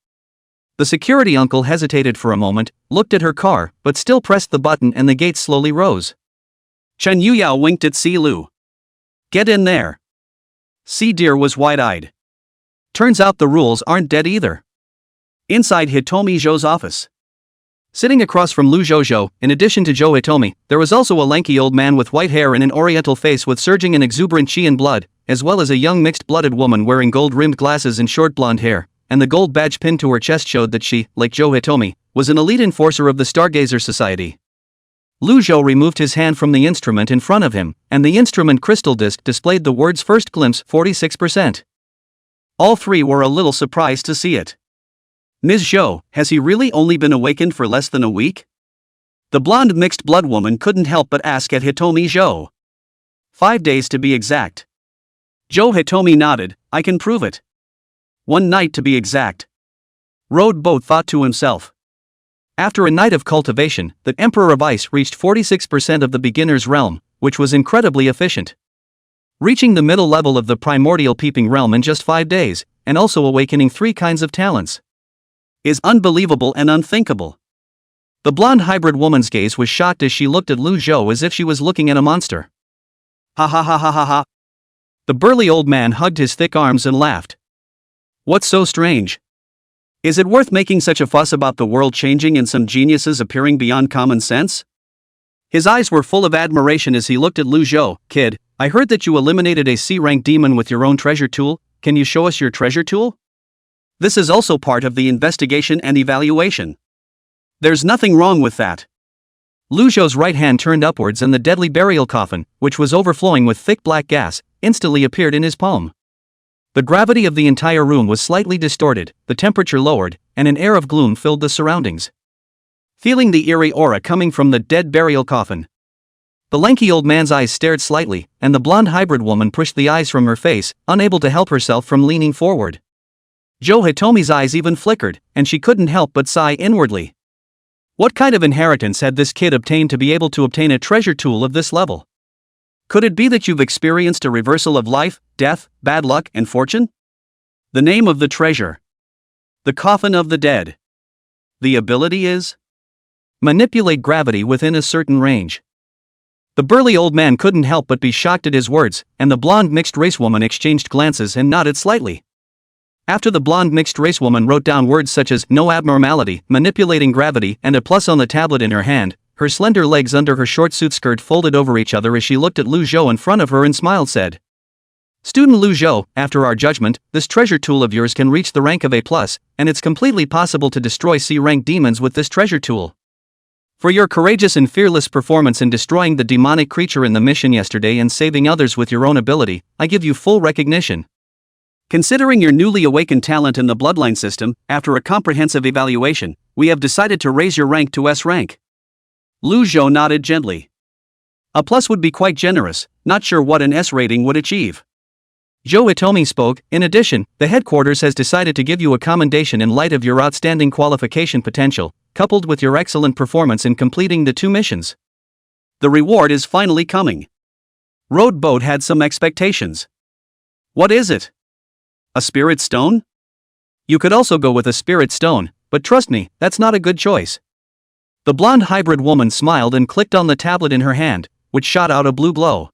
The security uncle hesitated for a moment, looked at her car, but still pressed the button and the gates slowly rose. Shen Yuyao winked at Si Lu. Get in there. Sea Deer was wide-eyed. Turns out the rules aren't dead either. Inside Hitomi Zhou's office. Sitting across from Lu Zhou, in addition to Zhou Hitomi, there was also a lanky old man with white hair and an oriental face with surging and exuberant chi and blood, as well as a young mixed-blooded woman wearing gold-rimmed glasses and short blonde hair, and the gold badge pinned to her chest showed that she, like Zhou Hitomi, was an elite enforcer of the Stargazer Society. Lu Zhou removed his hand from the instrument in front of him, and the instrument crystal disc displayed the words "First Glimpse 46%. All three were a little surprised to see it. Ms. Zhou, has he really only been awakened for less than a week? The blonde mixed-blood woman couldn't help but ask at Hitomi Zhou. 5 days to be exact. Zhou Hitomi nodded, I can prove it. 1 night to be exact. Road Boat thought to himself. After a night of cultivation, the Emperor of Ice reached 46% of the beginner's realm, which was incredibly efficient. Reaching the middle level of the primordial peeping realm in just 5 days, and also awakening 3 kinds of talents, is unbelievable and unthinkable. The blonde hybrid woman's gaze was shocked as she looked at Lu Zhou as if she was looking at a monster. Ha ha ha ha ha ha. The burly old man hugged his thick arms and laughed. What's so strange? Is it worth making such a fuss about the world changing and some geniuses appearing beyond common sense? His eyes were full of admiration as he looked at Lu Zhou. Kid, I heard that you eliminated a C-rank demon with your own treasure tool. Can you show us your treasure tool? This is also part of the investigation and evaluation. There's nothing wrong with that. Lu Zhou's right hand turned upwards and the deadly burial coffin, which was overflowing with thick black gas, instantly appeared in his palm. The gravity of the entire room was slightly distorted, the temperature lowered, and an air of gloom filled the surroundings. Feeling the eerie aura coming from the dead burial coffin, the lanky old man's eyes stared slightly, and the blonde hybrid woman pushed the eyes from her face, unable to help herself from leaning forward. Zhou Hitomi's eyes even flickered, and she couldn't help but sigh inwardly. What kind of inheritance had this kid obtained to be able to obtain a treasure tool of this level? Could it be that you've experienced a reversal of life, death, bad luck, and fortune? The name of the treasure. The coffin of the dead. The ability is? Manipulate gravity within a certain range. The burly old man couldn't help but be shocked at his words, and the blonde mixed-race woman exchanged glances and nodded slightly. After the blonde mixed-race woman wrote down words such as no abnormality, manipulating gravity, and a plus on the tablet in her hand, her slender legs under her short suit skirt folded over each other as she looked at Lu Zhou in front of her and smiled said, Student Lu Zhou, after our judgment, this treasure tool of yours can reach the rank of A+, and it's completely possible to destroy C-rank demons with this treasure tool. For your courageous and fearless performance in destroying the demonic creature in the mission yesterday and saving others with your own ability, I give you full recognition. Considering your newly awakened talent in the bloodline system, after a comprehensive evaluation, we have decided to raise your rank to S rank. Lu Zhou nodded gently. A plus would be quite generous, not sure what an S rating would achieve. Zhou Hitomi spoke. In addition, the headquarters has decided to give you a commendation in light of your outstanding qualification potential, coupled with your excellent performance in completing the 2 missions. The reward is finally coming. Road Boat had some expectations. What is it? A spirit stone? You could also go with a spirit stone, but trust me, that's not a good choice. The blonde hybrid woman smiled and clicked on the tablet in her hand, which shot out a blue glow.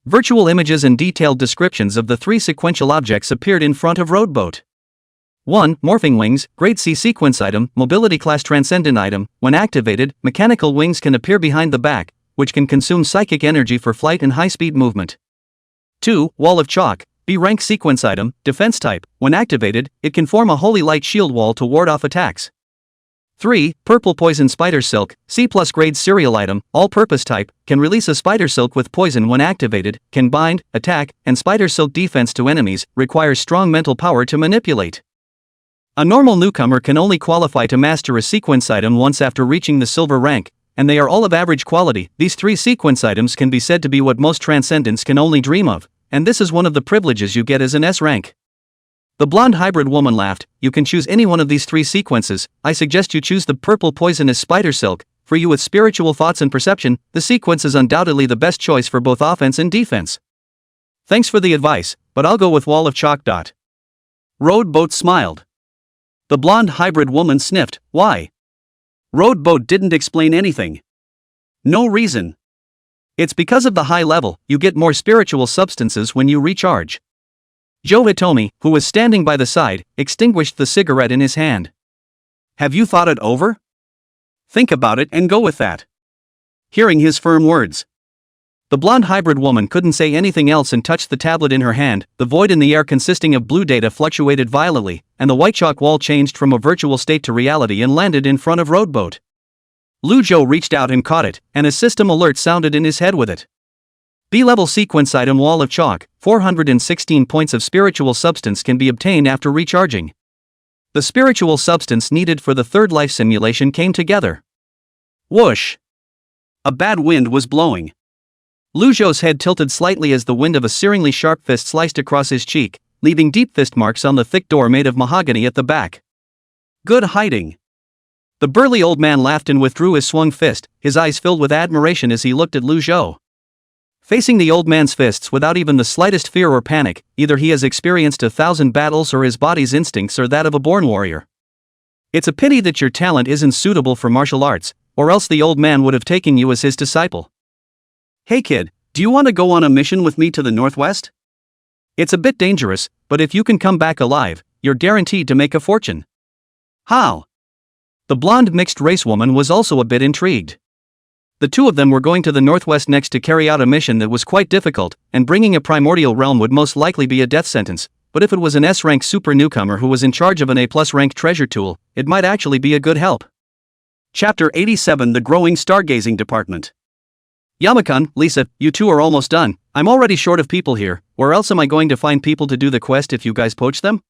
Virtual images and detailed descriptions of the 3 sequential objects appeared in front of Road Boat. 1. Morphing wings, grade C sequence item, mobility class transcendent item. When activated, mechanical wings can appear behind the back, which can consume psychic energy for flight and high-speed movement. 2. Wall of chalk, B rank sequence item, defense type. When activated, it can form a holy light shield wall to ward off attacks. 3. Purple poison spider silk, C+ grade serial item, all-purpose type, can release a spider silk with poison when activated, can bind, attack, and spider silk defense to enemies, requires strong mental power to manipulate. A normal newcomer can only qualify to master a sequence item once after reaching the silver rank, and they are all of average quality. These 3 sequence items can be said to be what most transcendents can only dream of, and this is one of the privileges you get as an S rank. The blonde hybrid woman laughed. You can choose any one of these 3 sequences. I suggest you choose the purple poisonous spider silk. For you with spiritual thoughts and perception, the sequence is undoubtedly the best choice for both offense and defense. Thanks for the advice, but I'll go with wall of chalk. Road Boat smiled. The blonde hybrid woman sniffed. Why? Road Boat didn't explain anything. No reason. It's because of the high level, you get more spiritual substances when you recharge. Joe Hitomi, who was standing by the side, extinguished the cigarette in his hand. Have you thought it over? Think about it and go with that. Hearing his firm words, the blonde hybrid woman couldn't say anything else and touched the tablet in her hand. The void in the air consisting of blue data fluctuated violently, and the white chalk wall changed from a virtual state to reality and landed in front of Roadboat. Lu Zhou reached out and caught it, and a system alert sounded in his head with it. B-level sequence item wall of chalk, 416 points of spiritual substance can be obtained after recharging. The spiritual substance needed for the third life simulation came together. Whoosh! A bad wind was blowing. Lu Zhou's head tilted slightly as the wind of a searingly sharp fist sliced across his cheek, leaving deep fist marks on the thick door made of mahogany at the back. Good hiding. The burly old man laughed and withdrew his swung fist, his eyes filled with admiration as he looked at Lu Zhou. Facing the old man's fists without even the slightest fear or panic, either he has experienced 1,000 battles or his body's instincts are that of a born warrior. It's a pity that your talent isn't suitable for martial arts, or else the old man would have taken you as his disciple. Hey kid, do you want to go on a mission with me to the northwest? It's a bit dangerous, but if you can come back alive, you're guaranteed to make a fortune. How? The blonde mixed-race woman was also a bit intrigued. The two of them were going to the northwest next to carry out a mission that was quite difficult, and bringing a primordial realm would most likely be a death sentence, but if it was an S-rank super newcomer who was in charge of an A+ rank treasure tool, it might actually be a good help. Chapter 87 The Growing Stargazing Department. Yamakun, Lisa, you two are almost done. I'm already short of people here. Where else am I going to find people to do the quest if you guys poach them?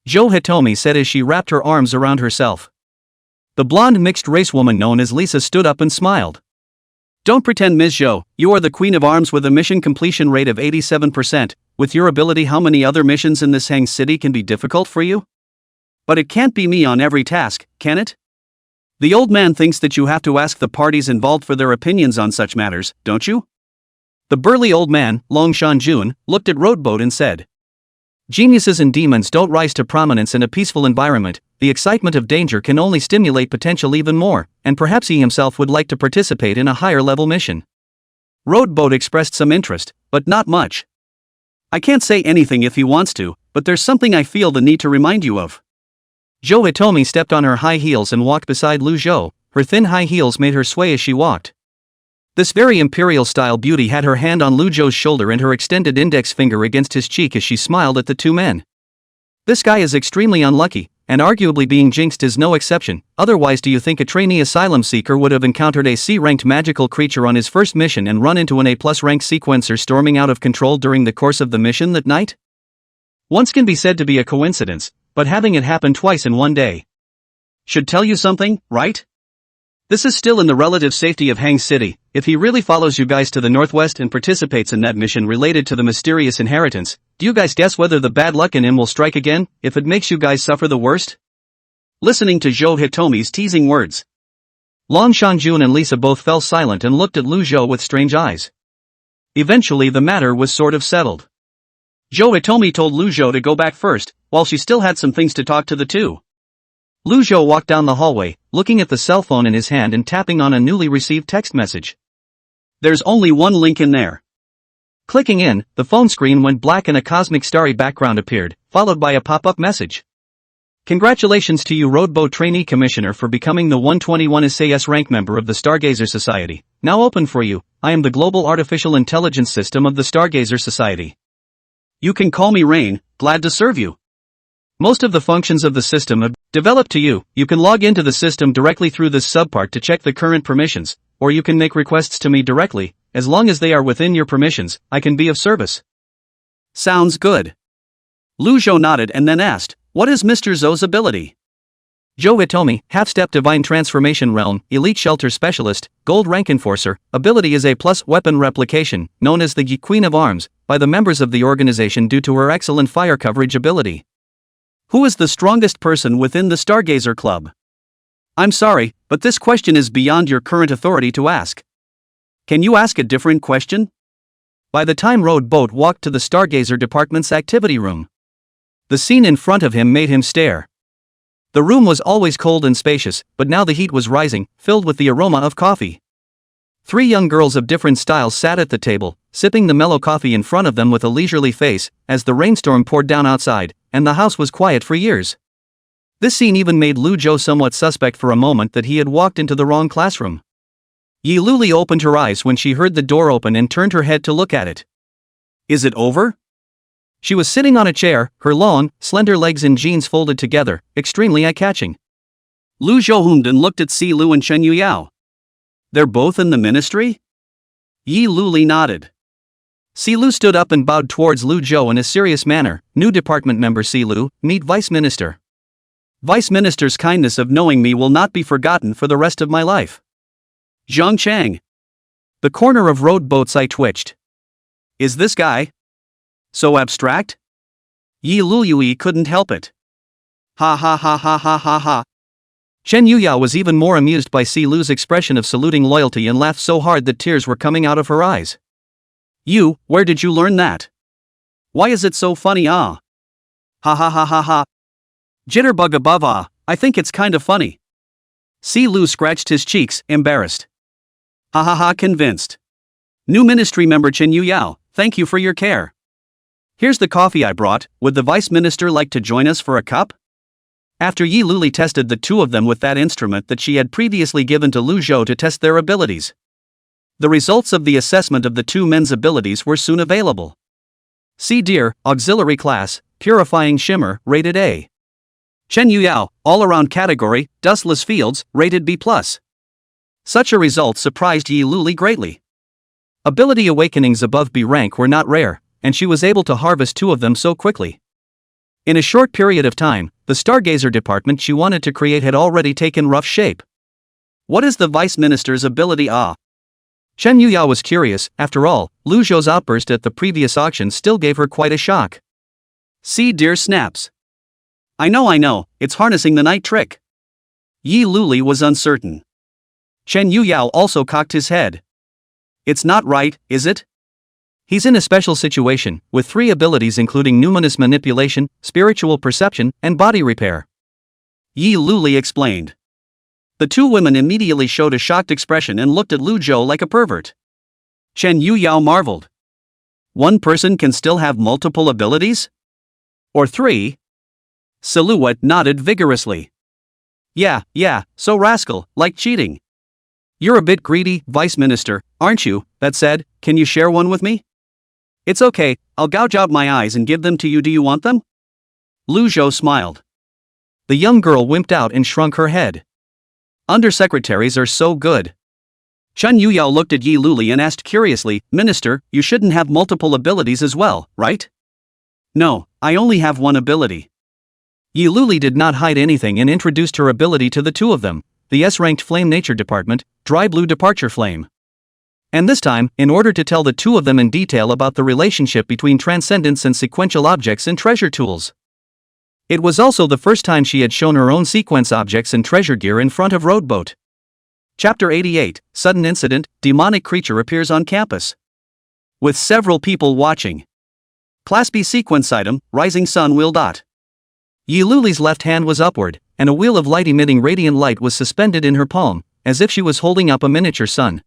Joe Hitomi said as she wrapped her arms around herself. The blonde mixed-race woman known as Lisa stood up and smiled. Don't pretend, Ms. Zhou, you are the queen of arms with a mission completion rate of 87%. With your ability, how many other missions in this Hang City can be difficult for you? But it can't be me on every task, can it? The old man thinks that you have to ask the parties involved for their opinions on such matters, don't you? The burly old man, Long Shanjun, looked at Roadboat and said, geniuses and demons don't rise to prominence in a peaceful environment. The excitement of danger can only stimulate potential even more, and perhaps he himself would like to participate in a higher level mission. Roadboat expressed some interest, but not much. I can't say anything if he wants to, but there's something I feel the need to remind you of. Joe Hitomi stepped on her high heels and walked beside Lu Zhou. Her thin high heels made her sway as she walked. This very imperial-style beauty had her hand on Lu Zhou's shoulder and her extended index finger against his cheek as she smiled at the two men. This guy is extremely unlucky, and arguably being jinxed is no exception. Otherwise, do you think a trainee asylum seeker would have encountered a C-ranked magical creature on his first mission and run into an A+ rank sequencer storming out of control during the course of the mission that night? Once can be said to be a coincidence, but having it happen twice in one day should tell you something, right? This is still in the relative safety of Hang City. If he really follows you guys to the northwest and participates in that mission related to the mysterious inheritance, do you guys guess whether the bad luck in him will strike again, if it makes you guys suffer the worst? Listening to Joe Hitomi's teasing words, Long Shanjun and Lisa both fell silent and looked at Lu Zhou with strange eyes. Eventually the matter was sort of settled. Joe Hitomi told Lu Zhou to go back first, while she still had some things to talk to the two. Lu Zhou walked down the hallway, looking at the cell phone in his hand and tapping on a newly received text message. There's only one link in there. Clicking in, the phone screen went black and a cosmic starry background appeared, followed by a pop-up message. Congratulations to you, Roadboat Trainee Commissioner, for becoming the 121 SAS rank member of the Stargazer Society. Now open for you. I am the Global Artificial Intelligence System of the Stargazer Society. You can call me Rain, glad to serve you. Most of the functions of the system have developed to you. You can log into the system directly through this subpart to check the current permissions, or you can make requests to me directly. As long as they are within your permissions, I can be of service. Sounds good. Lu Zhou nodded and then asked, what is Mr. Zhou's ability? Joe Hitomi, half-step divine transformation realm, elite shelter specialist, gold rank enforcer. Ability is A+ weapon replication, known as the Yi Queen of Arms, by the members of the organization due to her excellent fire coverage ability. Who is the strongest person within the Stargazer Club? I'm sorry, but this question is beyond your current authority to ask. Can you ask a different question? By the time Roadboat walked to the Stargazer department's activity room, the scene in front of him made him stare. The room was always cold and spacious, but now the heat was rising, filled with the aroma of coffee. 3 young girls of different styles sat at the table, sipping the mellow coffee in front of them with a leisurely face, as the rainstorm poured down outside, and the house was quiet for years. This scene even made Lu Zhou somewhat suspect for a moment that he had walked into the wrong classroom. Yi Luli opened her eyes when she heard the door open and turned her head to look at it. Is it over? She was sitting on a chair, her long, slender legs in jeans folded together, extremely eye-catching. Lu Zhou hummed and looked at Si Lu and Chen Yuyao. They're both in the ministry? Yi Luli nodded. Si Lu stood up and bowed towards Lu Zhou in a serious manner. New department member Si Lu, meet Vice Minister. Vice Minister's kindness of knowing me will not be forgotten for the rest of my life. Zhang Chang. The corner of road boat's eye twitched. Is this guy so abstract? Yi Luli couldn't help it. Ha ha ha ha ha ha ha. Chen Yuyao was even more amused by Si Lu's expression of saluting loyalty and laughed so hard that tears were coming out of her eyes. You, where did you learn that? Why is it so funny? Ah. Ha ha ha ha ha. Jitterbug above. Ah, I think it's kind of funny. Si Lu scratched his cheeks, embarrassed. Ha ha ha, convinced. New ministry member Chen Yuyao, thank you for your care. Here's the coffee I brought. Would the vice minister like to join us for a cup? After Yi Luli tested the two of them with that instrument that she had previously given to Lu Zhou to test their abilities, the results of the assessment of the two men's abilities were soon available. See Deer, Auxiliary Class, Purifying Shimmer, rated A. Chen Yuyao, All-Around Category, Dustless Fields, rated B+. Such a result surprised Yi Luli greatly. Ability awakenings above B rank were not rare, and she was able to harvest 2 of them so quickly. In a short period of time, the Stargazer department she wanted to create had already taken rough shape. What is the vice minister's ability? Ah. Chen Yuyao was curious. After all, Lu Zhou's outburst at the previous auction still gave her quite a shock. See Deer snaps. I know, it's harnessing the night trick. Yi Luli was uncertain. Chen Yuyao also cocked his head. It's not right, is it? He's in a special situation, with 3 abilities including numinous manipulation, spiritual perception, and body repair. Yi Luli explained. The 2 women immediately showed a shocked expression and looked at Lu Zhou like a pervert. Chen Yuyao marveled. One person can still have multiple abilities? Or 3? Silhouette nodded vigorously. Yeah, so rascal, like cheating. You're a bit greedy, Vice Minister, aren't you? That said, can you share one with me? It's okay, I'll gouge out my eyes and give them to you. Do you want them? Lu Zhou smiled. The young girl wimped out and shrunk her head. Undersecretaries are so good. Chen Yuyao looked at Yi Luli and asked curiously, Minister, you shouldn't have multiple abilities as well, right? No, I only have one ability. Yi Luli did not hide anything and introduced her ability to the 2 of them, the S-ranked Flame Nature Department, Dry Blue Departure Flame. And this time, in order to tell the 2 of them in detail about the relationship between transcendence and sequential objects and treasure tools. It was also the first time she had shown her own sequence objects and treasure gear in front of Roadboat. Chapter 88, Sudden Incident, Demonic Creature appears on campus. With several people watching. Class B sequence item, Rising Sun Wheel. Yi Luli's left hand was upward, and a wheel of light emitting radiant light was suspended in her palm, as if she was holding up a miniature sun.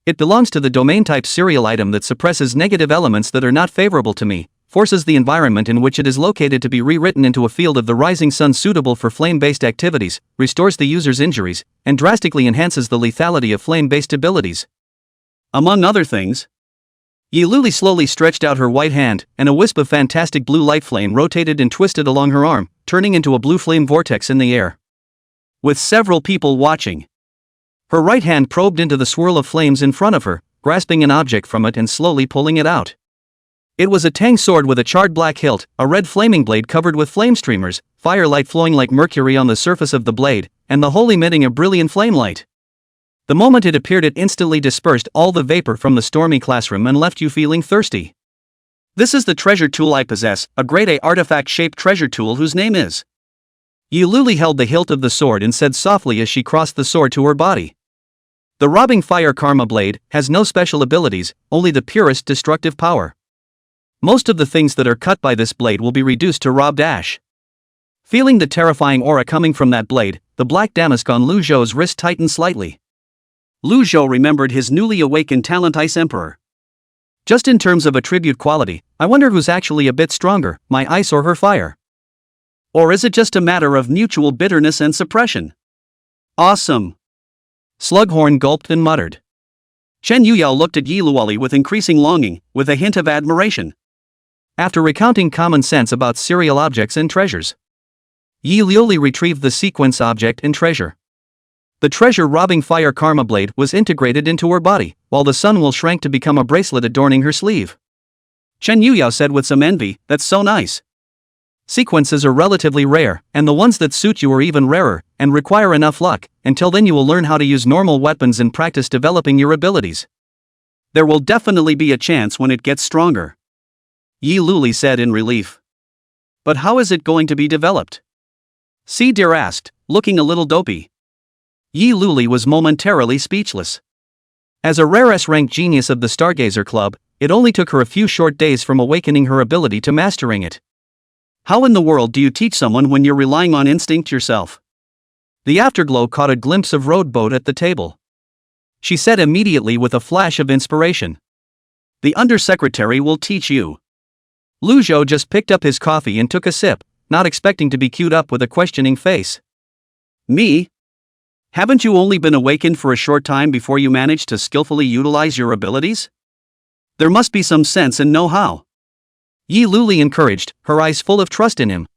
It belongs to the domain type serial item that suppresses negative elements that are not favorable to me, forces the environment in which it is located to be rewritten into a field of the rising sun suitable for flame-based activities, restores the user's injuries, and drastically enhances the lethality of flame-based abilities. Among other things, Yi Luli slowly stretched out her white hand, and a wisp of fantastic blue light flame rotated and twisted along her arm, turning into a blue flame vortex in the air. With several people watching, her right hand probed into the swirl of flames in front of her, grasping an object from it and slowly pulling it out. It was a tang sword with a charred black hilt, a red flaming blade covered with flame streamers, firelight flowing like mercury on the surface of the blade, and the whole emitting a brilliant flame light. The moment it appeared, it instantly dispersed all the vapor from the stormy classroom and left you feeling thirsty. This is the treasure tool I possess, a grade A artifact-shaped treasure tool whose name is. Yi Luli held the hilt of the sword and said softly as she crossed the sword to her body. The Robbing Fire Karma Blade has no special abilities, only the purest destructive power. Most of the things that are cut by this blade will be reduced to robbed ash. Feeling the terrifying aura coming from that blade, the black damask on Lu Zhou's wrist tightened slightly. Lu Zhou remembered his newly awakened talent Ice Emperor. Just in terms of attribute quality, I wonder who's actually a bit stronger, my ice or her fire? Or is it just a matter of mutual bitterness and suppression? Awesome! Slughorn gulped and muttered. Chen Yuyao looked at Yi Luoli with increasing longing, with a hint of admiration. After recounting common sense about serial objects and treasures, Yi Luoli retrieved the sequence object and treasure. The treasure-robbing fire karma blade was integrated into her body, while the sun will shrank to become a bracelet adorning her sleeve. Chen Yuyao said with some envy, "That's so nice." Sequences are relatively rare, and the ones that suit you are even rarer, and require enough luck. Until then you will learn how to use normal weapons and practice developing your abilities. There will definitely be a chance when it gets stronger, Yi Luoli said in relief. But how is it going to be developed? Si Deer asked, looking a little dopey. Yi Luoli was momentarily speechless. As a rare S-rank genius of the Stargazer Club, it only took her a few short days from awakening her ability to mastering it. How in the world do you teach someone when you're relying on instinct yourself? The afterglow caught a glimpse of Roadboat at the table. She said immediately with a flash of inspiration. The undersecretary will teach you. Lu Zhou just picked up his coffee and took a sip, not expecting to be queued up with a questioning face. Me? Haven't you only been awakened for a short time before you managed to skillfully utilize your abilities? There must be some sense and know-how. Yi Luoli encouraged, her eyes full of trust in him.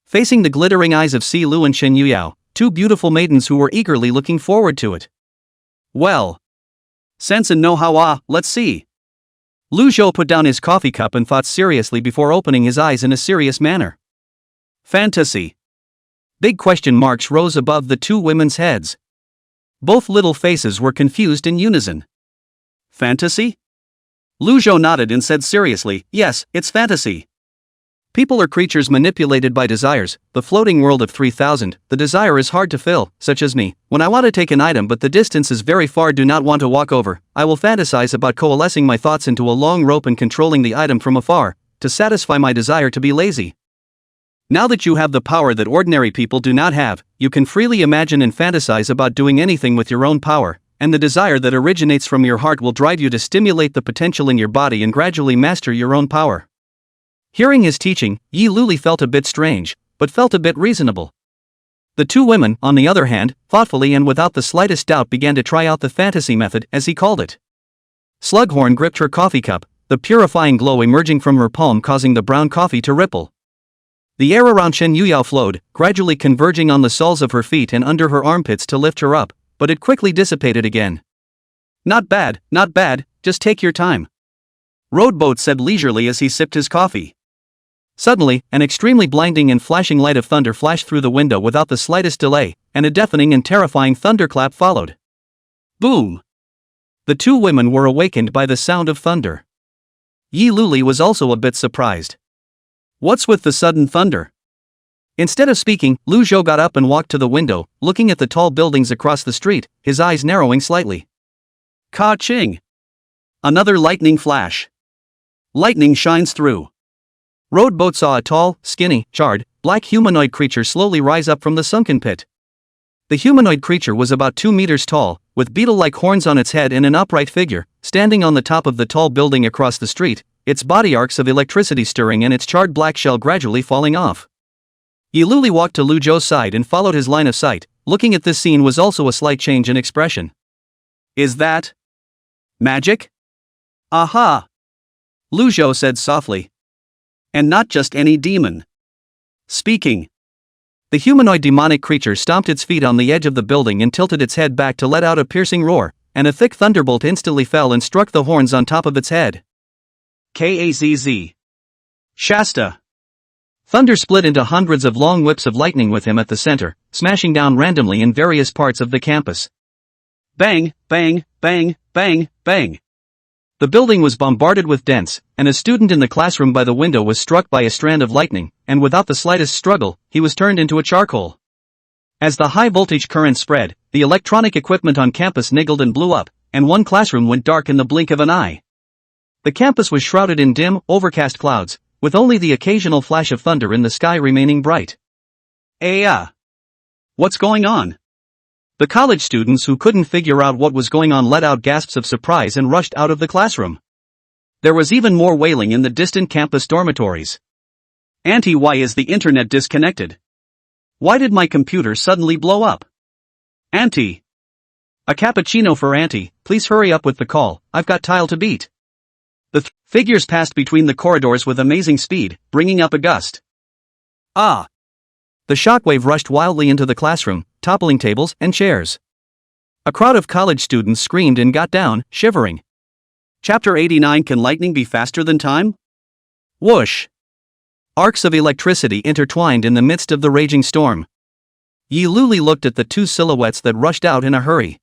Facing the glittering eyes of Si Lu and Chen Yuyao, two beautiful maidens who were eagerly looking forward to it. Well, sense and know-how, let's see. Lu Zhou put down his coffee cup and thought seriously before opening his eyes in a serious manner. Fantasy. Big question marks rose above the two women's heads. Both little faces were confused in unison. Fantasy? Lu Zhou nodded and said seriously, yes, it's fantasy. People are creatures manipulated by desires, the floating world of 3000, the desire is hard to fill, such as me. When I want to take an item but the distance is very far, do not want to walk over, I will fantasize about coalescing my thoughts into a long rope and controlling the item from afar, to satisfy my desire to be lazy. Now that you have the power that ordinary people do not have, you can freely imagine and fantasize about doing anything with your own power, and the desire that originates from your heart will drive you to stimulate the potential in your body and gradually master your own power. Hearing his teaching, Yi Luoli felt a bit strange, but felt a bit reasonable. The two women, on the other hand, thoughtfully and without the slightest doubt began to try out the fantasy method, as he called it. Slughorn gripped her coffee cup, the purifying glow emerging from her palm causing the brown coffee to ripple. The air around Chen Yuyao flowed, gradually converging on the soles of her feet and under her armpits to lift her up, but it quickly dissipated again. Not bad, just take your time. Roadboat said leisurely as he sipped his coffee. Suddenly, an extremely blinding and flashing light of thunder flashed through the window without the slightest delay, and a deafening and terrifying thunderclap followed. Boom! The two women were awakened by the sound of thunder. Yi Luoli was also a bit surprised. What's with the sudden thunder? Instead of speaking, Lu Zhou got up and walked to the window, looking at the tall buildings across the street, his eyes narrowing slightly. Ka-ching! Another lightning flash. Lightning shines through. Roadboat saw a tall, skinny, charred, black humanoid creature slowly rise up from the sunken pit. The humanoid creature was about 2 meters tall, with beetle-like horns on its head and an upright figure, standing on the top of the tall building across the street, its body arcs of electricity stirring and its charred black shell gradually falling off. Yi Luoli walked to Lu Zhou's side and followed his line of sight. Looking at this scene was also a slight change in expression. Is that magic? Aha! Lu Zhou said softly. And not just any demon. Speaking. The humanoid demonic creature stomped its feet on the edge of the building and tilted its head back to let out a piercing roar, and a thick thunderbolt instantly fell and struck the horns on top of its head. Kazz. Shasta. Thunder split into hundreds of long whips of lightning with him at the center, smashing down randomly in various parts of the campus. Bang, bang, bang, bang, bang. The building was bombarded with dents, and a student in the classroom by the window was struck by a strand of lightning, and without the slightest struggle, he was turned into a charcoal. As the high-voltage current spread, the electronic equipment on campus niggled and blew up, and one classroom went dark in the blink of an eye. The campus was shrouded in dim, overcast clouds, with only the occasional flash of thunder in the sky remaining bright. What's going on? The college students who couldn't figure out what was going on let out gasps of surprise and rushed out of the classroom. There was even more wailing in the distant campus dormitories. Auntie, why is the internet disconnected? Why did my computer suddenly blow up? Auntie! A cappuccino for Auntie, please hurry up with the call, I've got tile to beat. The figures passed between the corridors with amazing speed, bringing up a gust. Ah! The shockwave rushed wildly into the classroom, toppling tables and chairs. A crowd of college students screamed and got down, shivering. Chapter 89. Can lightning be faster than time? Whoosh! Arcs of electricity intertwined in the midst of the raging storm. Yi Luli looked at the two silhouettes that rushed out in a hurry.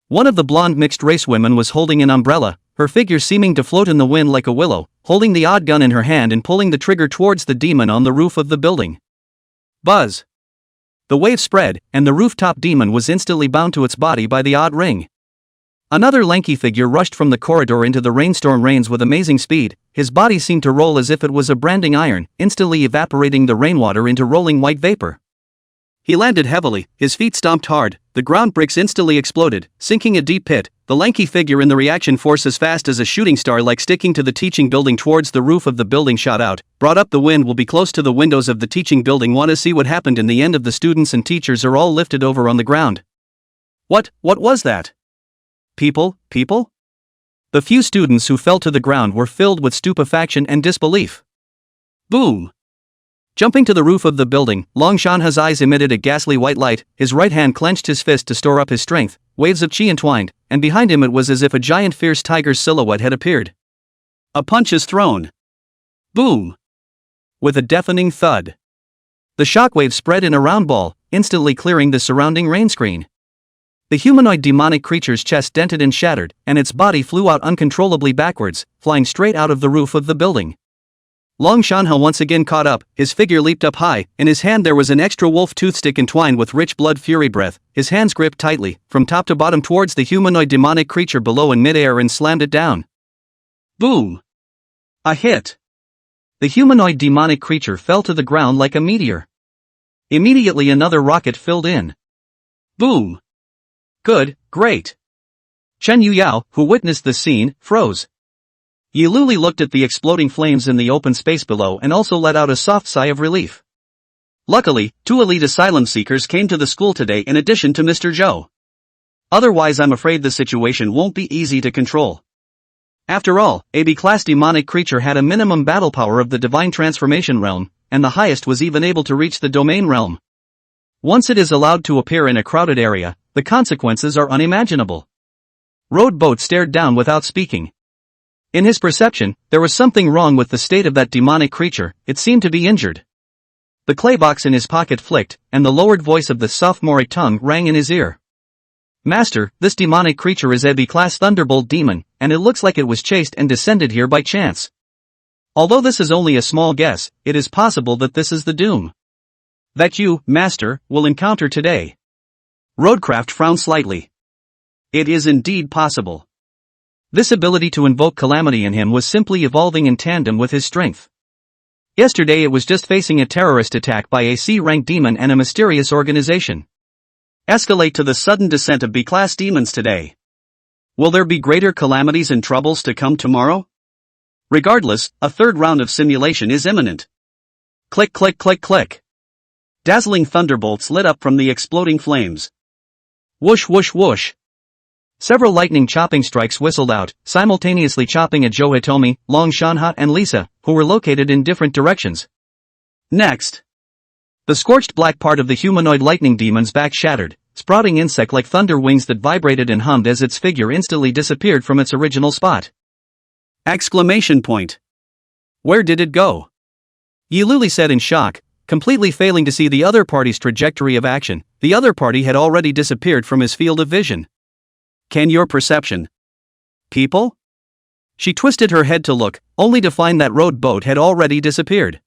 One of the blonde mixed-race women was holding an umbrella, her figure seeming to float in the wind like a willow, holding the odd gun in her hand and pulling the trigger towards the demon on the roof of the building. Buzz! The wave spread, and the rooftop demon was instantly bound to its body by the odd ring. Another lanky figure rushed from the corridor into the rainstorm rains with amazing speed. His body seemed to roll as if it was a branding iron, instantly evaporating the rainwater into rolling white vapor. He landed heavily, his feet stomped hard, the ground bricks instantly exploded, sinking a deep pit. The lanky figure in the reaction force as fast as a shooting star, like sticking to the teaching building towards the roof of the building, shot out, brought up the wind, will be close to the windows of the teaching building. Want to see what happened in the end of the students and teachers are all lifted over on the ground. What was that? People? The few students who fell to the ground were filled with stupefaction and disbelief. Boom! Jumping to the roof of the building, Long Shanha's eyes emitted a ghastly white light, his right hand clenched his fist to store up his strength, waves of chi entwined, and behind him it was as if a giant fierce tiger's silhouette had appeared. A punch is thrown. Boom! With a deafening thud. The shockwave spread in a round ball, instantly clearing the surrounding rain screen. The humanoid demonic creature's chest dented and shattered, and its body flew out uncontrollably backwards, flying straight out of the roof of the building. Long Shanha once again caught up, his figure leaped up high, in his hand there was an extra wolf toothstick entwined with rich blood fury breath, his hands gripped tightly, from top to bottom towards the humanoid demonic creature below in midair and slammed it down. Boom! A hit! The humanoid demonic creature fell to the ground like a meteor. Immediately another rocket filled in. Boom! Good, great! Chen Yuyao, who witnessed the scene, froze. Yi Luli looked at the exploding flames in the open space below and also let out a soft sigh of relief. Luckily, 2 elite asylum seekers came to the school today in addition to Mr. Zhou. Otherwise I'm afraid the situation won't be easy to control. After all, a B-class demonic creature had a minimum battle power of the divine transformation realm, and the highest was even able to reach the domain realm. Once it is allowed to appear in a crowded area, the consequences are unimaginable. Road Boat stared down without speaking. In his perception, there was something wrong with the state of that demonic creature, it seemed to be injured. The clay box in his pocket flicked, and the lowered voice of the sophomoric tongue rang in his ear. Master, this demonic creature is a B-class thunderbolt demon, and it looks like it was chased and descended here by chance. Although this is only a small guess, it is possible that this is the doom that you, Master, will encounter today. Roadcraft frowned slightly. It is indeed possible. This ability to invoke calamity in him was simply evolving in tandem with his strength. Yesterday it was just facing a terrorist attack by a C-rank demon and a mysterious organization. Escalate to the sudden descent of B-class demons today. Will there be greater calamities and troubles to come tomorrow? Regardless, a third round of simulation is imminent. Click click click click. Dazzling thunderbolts lit up from the exploding flames. Whoosh whoosh whoosh. Several lightning chopping strikes whistled out, simultaneously chopping at Zhou Hitomi, Long Shanha and Lisa, who were located in different directions. Next. The scorched black part of the humanoid lightning demon's back shattered, sprouting insect-like thunder wings that vibrated and hummed as its figure instantly disappeared from its original spot. Exclamation point. Where did it go? Yi Luli said in shock, completely failing to see the other party's trajectory of action. The other party had already disappeared from his field of vision. Can your perception? People? She twisted her head to look, only to find that Road Boat had already disappeared.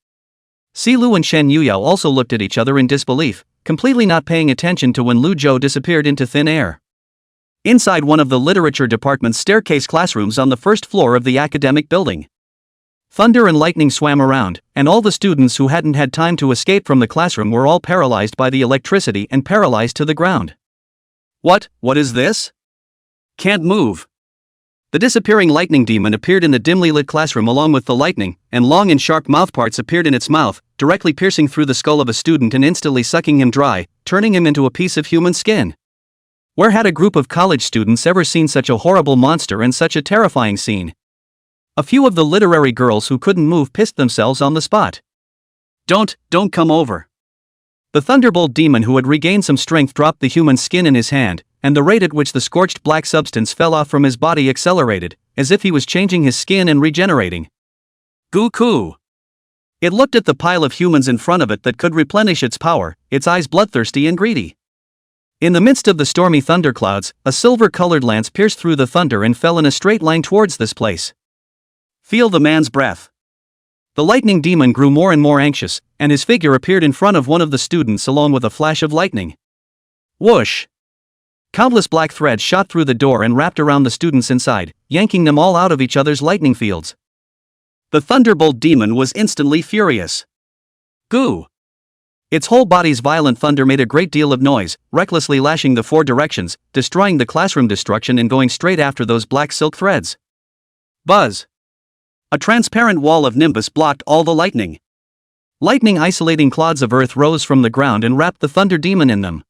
Si Lu and Shen Yuyao also looked at each other in disbelief, completely not paying attention to when Lu Zhou disappeared into thin air. Inside one of the literature department's staircase classrooms on the first floor of the academic building. Thunder and lightning swam around, and all the students who hadn't had time to escape from the classroom were all paralyzed by the electricity and paralyzed to the ground. What is this? Can't move. The disappearing lightning demon appeared in the dimly lit classroom along with the lightning, and long and sharp mouthparts appeared in its mouth, directly piercing through the skull of a student and instantly sucking him dry, turning him into a piece of human skin. Where had a group of college students ever seen such a horrible monster and such a terrifying scene? A few of the literary girls who couldn't move pissed themselves on the spot. Don't come over. The thunderbolt demon, who had regained some strength, dropped the human skin in his hand, and the rate at which the scorched black substance fell off from his body accelerated, as if he was changing his skin and regenerating. Goo-coo. It looked at the pile of humans in front of it that could replenish its power, its eyes bloodthirsty and greedy. In the midst of the stormy thunderclouds, a silver-colored lance pierced through the thunder and fell in a straight line towards this place. Feel the man's breath. The lightning demon grew more and more anxious, and his figure appeared in front of one of the students along with a flash of lightning. Whoosh! Countless black threads shot through the door and wrapped around the students inside, yanking them all out of each other's lightning fields. The thunderbolt demon was instantly furious. Goo! Its whole body's violent thunder made a great deal of noise, recklessly lashing the four directions, destroying the classroom destruction and going straight after those black silk threads. Buzz! A transparent wall of nimbus blocked all the lightning. Lightning isolating clods of earth rose from the ground and wrapped the thunder demon in them.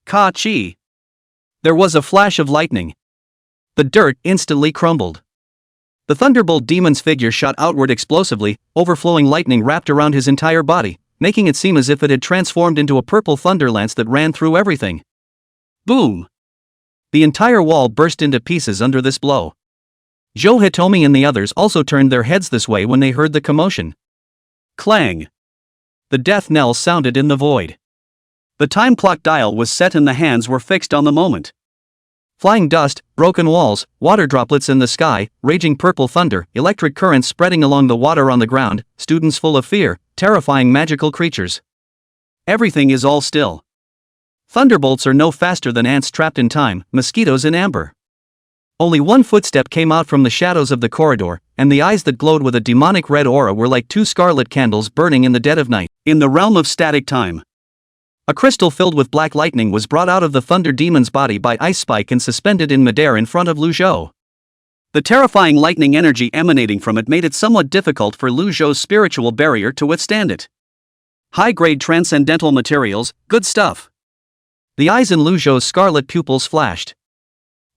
Ka-chi! There was a flash of lightning. The dirt instantly crumbled. The thunderbolt demon's figure shot outward explosively, overflowing lightning wrapped around his entire body, making it seem as if it had transformed into a purple thunderlance that ran through everything. Boom! The entire wall burst into pieces under this blow. Joe Hitomi and the others also turned their heads this way when they heard the commotion. Clang! The death knell sounded in the void. The time clock dial was set and the hands were fixed on the moment. Flying dust, broken walls, water droplets in the sky, raging purple thunder, electric currents spreading along the water on the ground, students full of fear, terrifying magical creatures. Everything is all still. Thunderbolts are no faster than ants trapped in time, mosquitoes in amber. Only one footstep came out from the shadows of the corridor, and the eyes that glowed with a demonic red aura were like two scarlet candles burning in the dead of night. In the realm of static time, a crystal filled with black lightning was brought out of the thunder demon's body by Ice Spike and suspended in midair in front of Lu Zhou. The terrifying lightning energy emanating from it made it somewhat difficult for Lu Zhou's spiritual barrier to withstand it. High-grade transcendental materials, good stuff. The eyes in Lu Zhou's scarlet pupils flashed.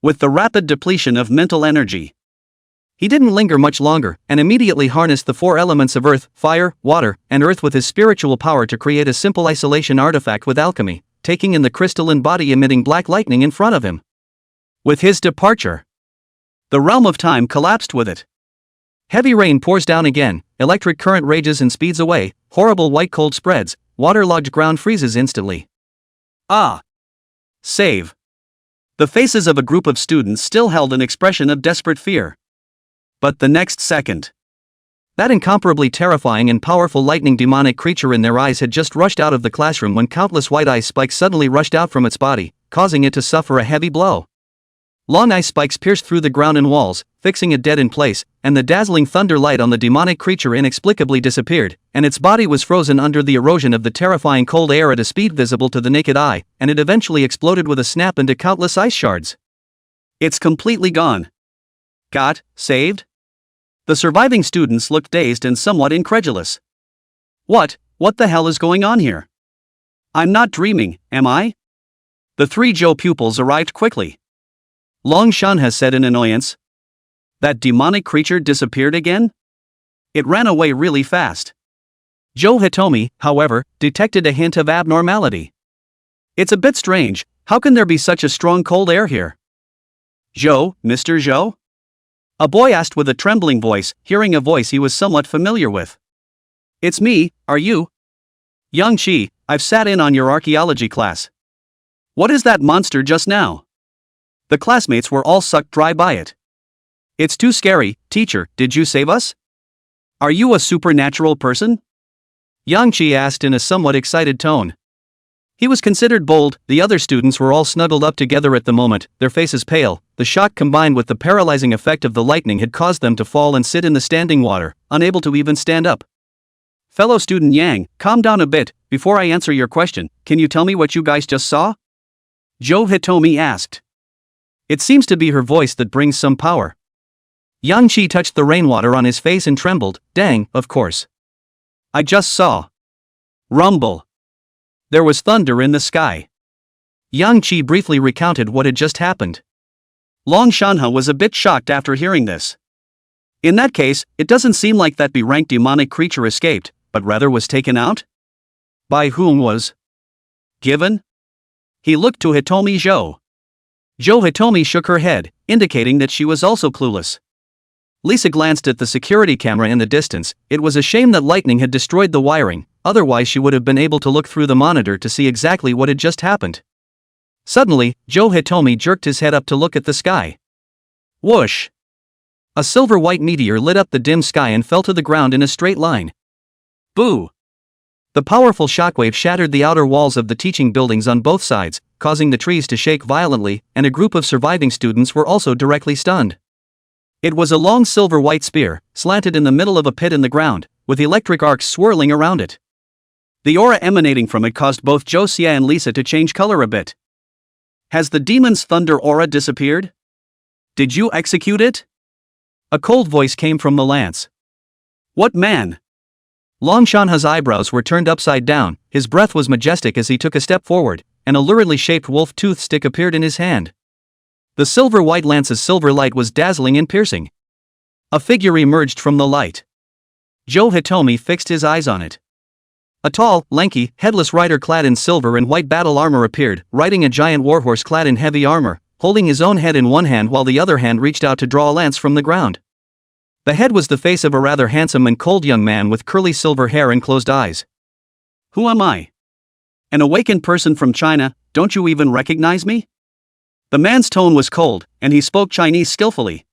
With the rapid depletion of mental energy, he didn't linger much longer, and immediately harnessed the four elements of earth, fire, water, and earth with his spiritual power to create a simple isolation artifact with alchemy, taking in the crystalline body emitting black lightning in front of him. With his departure, the realm of time collapsed with it. Heavy rain pours down again, electric current rages and speeds away, horrible white cold spreads, waterlogged ground freezes instantly. Ah! Save! The faces of a group of students still held an expression of desperate fear. But the next second, that incomparably terrifying and powerful lightning demonic creature in their eyes had just rushed out of the classroom when countless white ice spikes suddenly rushed out from its body, causing it to suffer a heavy blow. Long ice spikes pierced through the ground and walls, fixing it dead in place, and the dazzling thunder light on the demonic creature inexplicably disappeared, and its body was frozen under the erosion of the terrifying cold air at a speed visible to the naked eye, and it eventually exploded with a snap into countless ice shards. It's completely gone. Got saved? The surviving students looked dazed and somewhat incredulous. What the hell is going on here? I'm not dreaming, am I? The three Joe pupils arrived quickly. Long Shan has said in annoyance. That demonic creature disappeared again? It ran away really fast. Joe Hitomi, however, detected a hint of abnormality. It's a bit strange, how can there be such a strong cold air here? Zhou, Mr. Zhou? A boy asked with a trembling voice, hearing a voice he was somewhat familiar with. It's me, are you? Yang Qi, I've sat in on your archaeology class. What is that monster just now? The classmates were all sucked dry by it. It's too scary, teacher, did you save us? Are you a supernatural person? Yang Qi asked in a somewhat excited tone. He was considered bold. The other students were all snuggled up together at the moment, their faces pale. The shock combined with the paralyzing effect of the lightning had caused them to fall and sit in the standing water, unable to even stand up. Fellow student Yang, calm down a bit. Before I answer your question, can you tell me what you guys just saw? Joe Hitomi asked. It seems to be her voice that brings some power. Yang Qi touched the rainwater on his face and trembled. Dang, of course. I just saw. Rumble. There was thunder in the sky. Yang Qi briefly recounted what had just happened. Long Shanha was a bit shocked after hearing this. In that case, it doesn't seem like that B-ranked demonic creature escaped, but rather was taken out? By whom was given? He looked to Hitomi Zhou. Zhou Hitomi shook her head, indicating that she was also clueless. Lisa glanced at the security camera in the distance. It was a shame that lightning had destroyed the wiring, otherwise she would have been able to look through the monitor to see exactly what had just happened. Suddenly, Joe Hitomi jerked his head up to look at the sky. Whoosh! A silver-white meteor lit up the dim sky and fell to the ground in a straight line. Boo! The powerful shockwave shattered the outer walls of the teaching buildings on both sides, causing the trees to shake violently, and a group of surviving students were also directly stunned. It was a long silver-white spear, slanted in the middle of a pit in the ground, with electric arcs swirling around it. The aura emanating from it caused both Josiah and Lisa to change color a bit. Has the demon's thunder aura disappeared? Did you execute it? A cold voice came from the lance. What man? Long Shanha's eyebrows were turned upside down, his breath was majestic as he took a step forward, an luridly shaped wolf tooth stick appeared in his hand. The silver-white lance's silver light was dazzling and piercing. A figure emerged from the light. Joe Hitomi fixed his eyes on it. A tall, lanky, headless rider clad in silver and white battle armor appeared, riding a giant warhorse clad in heavy armor, holding his own head in one hand while the other hand reached out to draw a lance from the ground. The head was the face of a rather handsome and cold young man with curly silver hair and closed eyes. Who am I? An awakened person from China, don't you even recognize me? The man's tone was cold, and he spoke Chinese skillfully.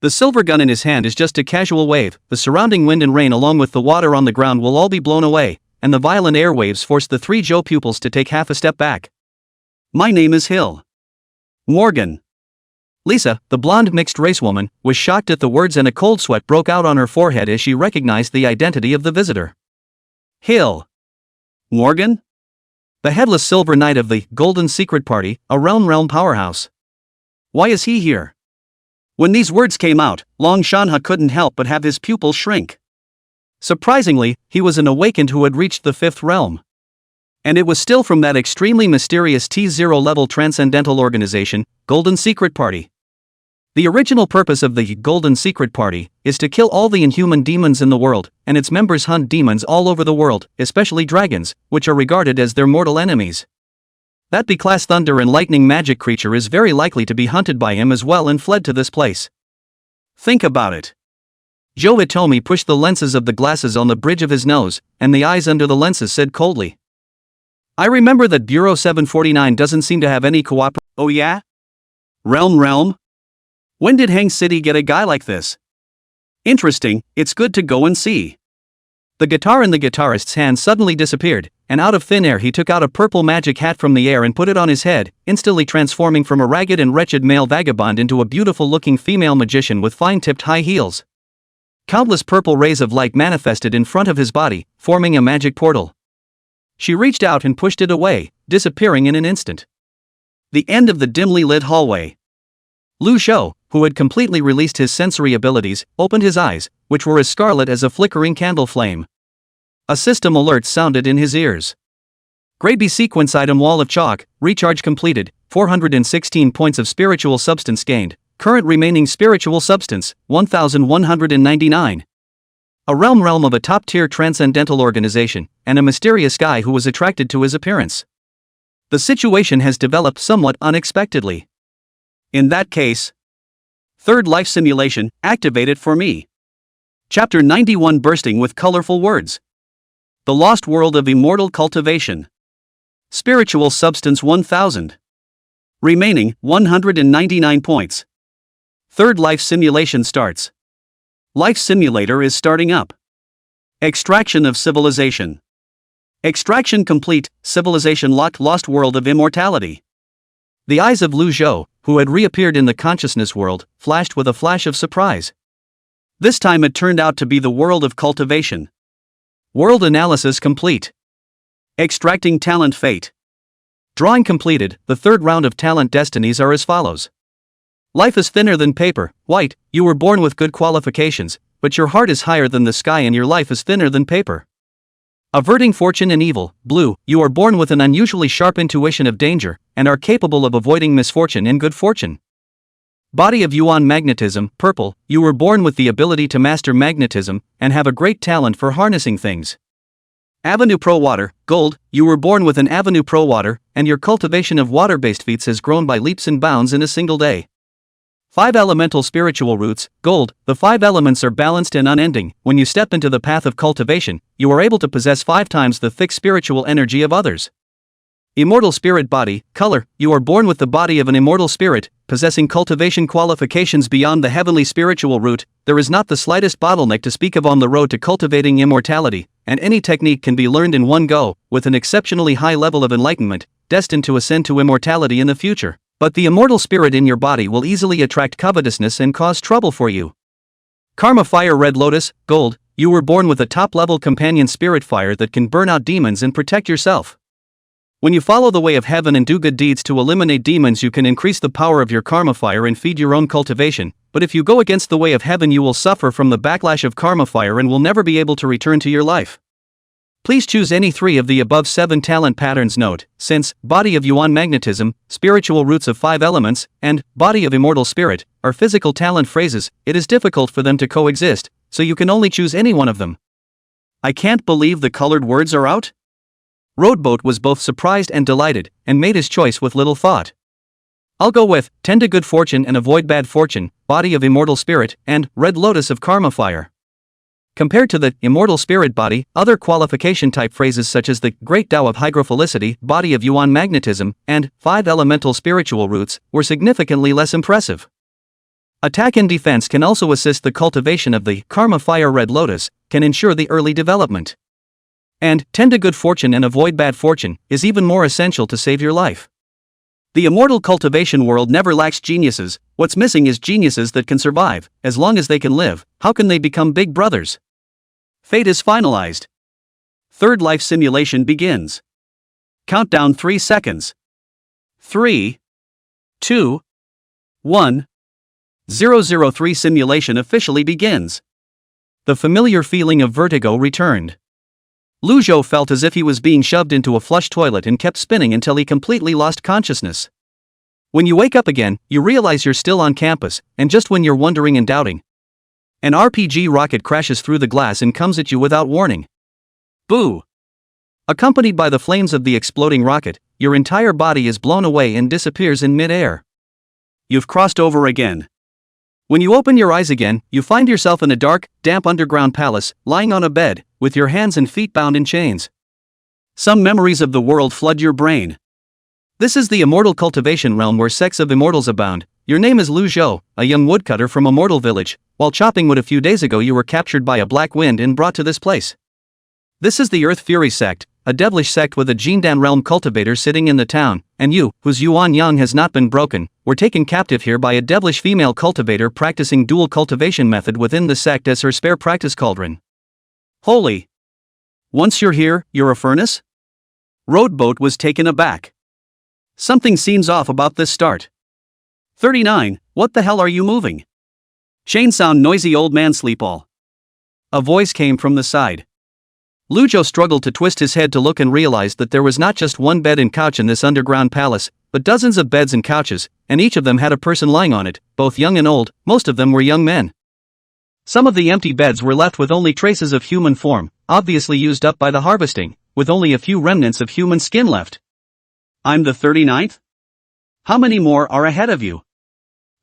The silver gun in his hand is just a casual wave, the surrounding wind and rain along with the water on the ground will all be blown away, and the violent air waves forced the three Zhou pupils to take half a step back. My name is Hill. Morgan. Lisa, the blonde mixed-race woman, was shocked at the words and a cold sweat broke out on her forehead as she recognized the identity of the visitor. Hill. Morgan? The headless silver knight of the Golden Secret Party, a realm powerhouse. Why is he here? When these words came out, Long Shanha couldn't help but have his pupils shrink. Surprisingly, he was an awakened who had reached the fifth realm. And it was still from that extremely mysterious T0 level transcendental organization, Golden Secret Party. The original purpose of the Golden Secret Party is to kill all the inhuman demons in the world, and its members hunt demons all over the world, especially dragons, which are regarded as their mortal enemies. That B-class thunder and lightning magic creature is very likely to be hunted by him as well and fled to this place. Think about it. Joe Hitomi pushed the lenses of the glasses on the bridge of his nose, and the eyes under the lenses said coldly. I remember that Bureau 749 doesn't seem to have any cooperation. Oh yeah? Realm? When did Hang City get a guy like this? Interesting, it's good to go and see. The guitar in the guitarist's hand suddenly disappeared, and out of thin air he took out a purple magic hat from the air and put it on his head, instantly transforming from a ragged and wretched male vagabond into a beautiful-looking female magician with fine-tipped high heels. Countless purple rays of light manifested in front of his body, forming a magic portal. She reached out and pushed it away, disappearing in an instant. The end of the dimly lit hallway. Lu Shou, who had completely released his sensory abilities, opened his eyes, which were as scarlet as a flickering candle flame. A system alert sounded in his ears. Grade B sequence item wall of chalk, recharge completed, 416 points of spiritual substance gained, current remaining spiritual substance, 1199. A realm of a top-tier transcendental organization, and a mysterious guy who was attracted to his appearance. The situation has developed somewhat unexpectedly. In that case, third life simulation, activated for me. Chapter 91 bursting with colorful words. The Lost World of Immortal Cultivation. Spiritual Substance 1000. Remaining, 199 points. Third life simulation starts. Life simulator is starting up. Extraction of civilization. Extraction complete, civilization locked. Lost World of Immortality. The eyes of Lu Zhou, who had reappeared in the consciousness world, flashed with a flash of surprise. This time it turned out to be the world of cultivation. World analysis complete. Extracting talent fate. Drawing completed, the third round of talent destinies are as follows. Life is thinner than paper, white, you were born with good qualifications, but your heart is higher than the sky and your life is thinner than paper. Averting fortune and evil, blue, you are born with an unusually sharp intuition of danger, and are capable of avoiding misfortune and good fortune. Body of Yuan magnetism, purple, you were born with the ability to master magnetism, and have a great talent for harnessing things. Avenue Pro Water, gold, you were born with an Avenue Pro Water, and your cultivation of water-based feats has grown by leaps and bounds in a single day. 5 elemental spiritual roots, gold, the 5 elements are balanced and unending. When you step into the path of cultivation, you are able to possess 5 times the thick spiritual energy of others. Immortal spirit body, color, you are born with the body of an immortal spirit, possessing cultivation qualifications beyond the heavenly spiritual root. There is not the slightest bottleneck to speak of on the road to cultivating immortality, and any technique can be learned in one go, with an exceptionally high level of enlightenment, destined to ascend to immortality in the future. But the immortal spirit in your body will easily attract covetousness and cause trouble for you. Karma fire red lotus, gold, you were born with a top-level companion spirit fire that can burn out demons and protect yourself. When you follow the way of heaven and do good deeds to eliminate demons, you can increase the power of your karma fire and feed your own cultivation, but if you go against the way of heaven you will suffer from the backlash of karma fire and will never be able to return to your life. Please choose any 3 of the above 7 talent patterns. Note, since body of Yuan magnetism, spiritual roots of 5 elements, and body of immortal spirit are physical talent phrases, it is difficult for them to coexist, so you can only choose any one of them. I can't believe the colored words are out? Roadboat was both surprised and delighted, and made his choice with little thought. I'll go with, tend to good fortune and avoid bad fortune, body of immortal spirit, and red lotus of karma fire. Compared to the immortal spirit body, other qualification type phrases such as the great Tao of hydrophilicity, body of Yuan magnetism, and 5 elemental spiritual roots were significantly less impressive. Attack and defense can also assist the cultivation of the karma fire red lotus, can ensure the early development. And tend to good fortune and avoid bad fortune is even more essential to save your life. The immortal cultivation world never lacks geniuses. What's missing is geniuses that can survive. As long as they can live, how can they become big brothers? Fate is finalized. Third life simulation begins. Countdown 3 seconds. 3, 2, 1. 003 simulation officially begins. The familiar feeling of vertigo returned. Lu Zhou felt as if he was being shoved into a flush toilet and kept spinning until he completely lost consciousness. When you wake up again, you realize you're still on campus, and just when you're wondering and doubting, an RPG rocket crashes through the glass and comes at you without warning. Boo! Accompanied by the flames of the exploding rocket, your entire body is blown away and disappears in mid-air. You've crossed over again. When you open your eyes again, you find yourself in a dark, damp underground palace, lying on a bed, with your hands and feet bound in chains. Some memories of the world flood your brain. This is the immortal cultivation realm where sects of immortals abound. Your name is Lu Zhou, a young woodcutter from a mortal village. While chopping wood a few days ago you were captured by a black wind and brought to this place. This is the Earth Fury sect, a devilish sect with a Jindan realm cultivator sitting in the town, and you, whose Yuan Yang has not been broken, were taken captive here by a devilish female cultivator practicing dual cultivation method within the sect as her spare practice cauldron. Holy! Once you're here, you're a furnace? Roadboat was taken aback. Something seems off about this start. 39, what the hell are you moving? Chain sound noisy old man sleep all. A voice came from the side. Lu Zhou struggled to twist his head to look and realized that there was not just one bed and couch in this underground palace, but dozens of beds and couches, and each of them had a person lying on it, both young and old. Most of them were young men. Some of the empty beds were left with only traces of human form, obviously used up by the harvesting, with only a few remnants of human skin left. I'm the 39th? How many more are ahead of you?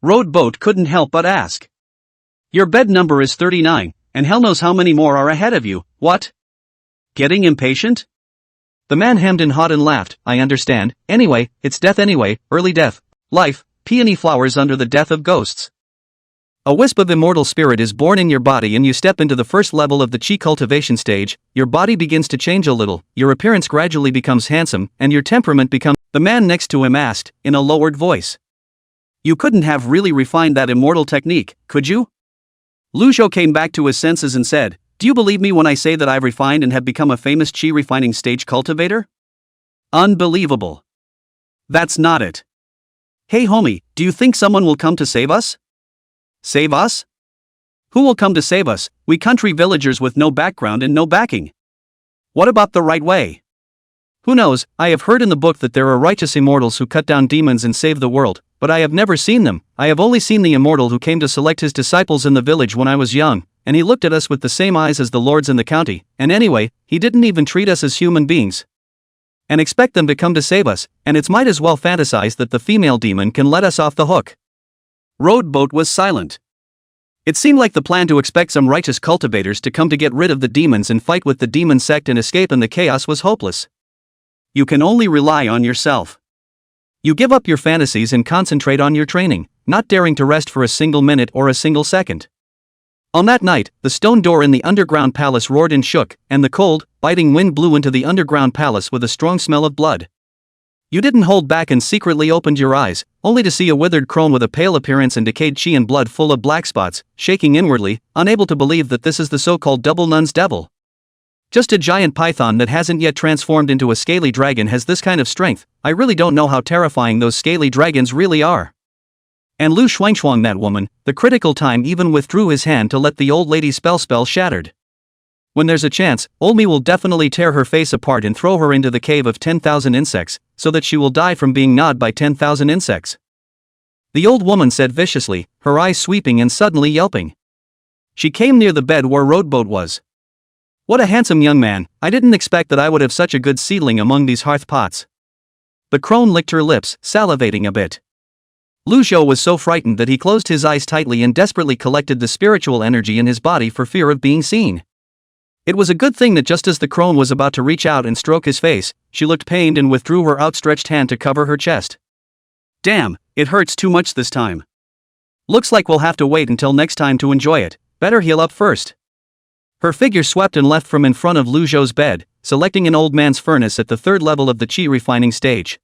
Roadboat couldn't help but ask. Your bed number is 39, and hell knows how many more are ahead of you. What? Getting impatient? The man hemmed and hawed and laughed. I understand. Anyway, it's death anyway, early death, life, peony flowers under the death of ghosts. A wisp of immortal spirit is born in your body and you step into the first level of the chi cultivation stage. Your body begins to change a little, your appearance gradually becomes handsome, and your temperament becomes... The man next to him asked, in a lowered voice. You couldn't have really refined that immortal technique, could you? Lu Zhou came back to his senses and said, do you believe me when I say that I've refined and have become a famous chi refining stage cultivator? Unbelievable. That's not it. Hey homie, do you think someone will come to save us? Save us? Who will come to save us, we country villagers with no background and no backing? What about the right way? Who knows, I have heard in the book that there are righteous immortals who cut down demons and save the world, but I have never seen them. I have only seen the immortal who came to select his disciples in the village when I was young, and he looked at us with the same eyes as the lords in the county, and anyway, he didn't even treat us as human beings. And expect them to come to save us, and it's might as well fantasize that the female demon can let us off the hook. Roadboat was silent. It seemed like the plan to expect some righteous cultivators to come to get rid of the demons and fight with the demon sect and escape in the chaos was hopeless. You can only rely on yourself. You give up your fantasies and concentrate on your training, not daring to rest for a single minute or a single second. On that night, the stone door in the underground palace roared and shook, and the cold, biting wind blew into the underground palace with a strong smell of blood. You didn't hold back and secretly opened your eyes, only to see a withered crone with a pale appearance and decayed chi and blood full of black spots, shaking inwardly, unable to believe that this is the so-called double nun's devil. Just a giant python that hasn't yet transformed into a scaly dragon has this kind of strength. I really don't know how terrifying those scaly dragons really are. And Lu Shuangchuang, that woman, the critical time even withdrew his hand to let the old lady's spell shattered. When there's a chance, old me will definitely tear her face apart and throw her into the cave of 10,000 insects, so that she will die from being gnawed by 10,000 insects. The old woman said viciously, her eyes sweeping and suddenly yelping. She came near the bed where Roadboat was. What a handsome young man, I didn't expect that I would have such a good seedling among these hearth pots. The crone licked her lips, salivating a bit. Lu Zhou was so frightened that he closed his eyes tightly and desperately collected the spiritual energy in his body for fear of being seen. It was a good thing that just as the crone was about to reach out and stroke his face, she looked pained and withdrew her outstretched hand to cover her chest. Damn, it hurts too much this time. Looks like we'll have to wait until next time to enjoy it, better heal up first. Her figure swept and left from in front of Lu Zhou's bed, selecting an old man's furnace at the third level of the chi refining stage.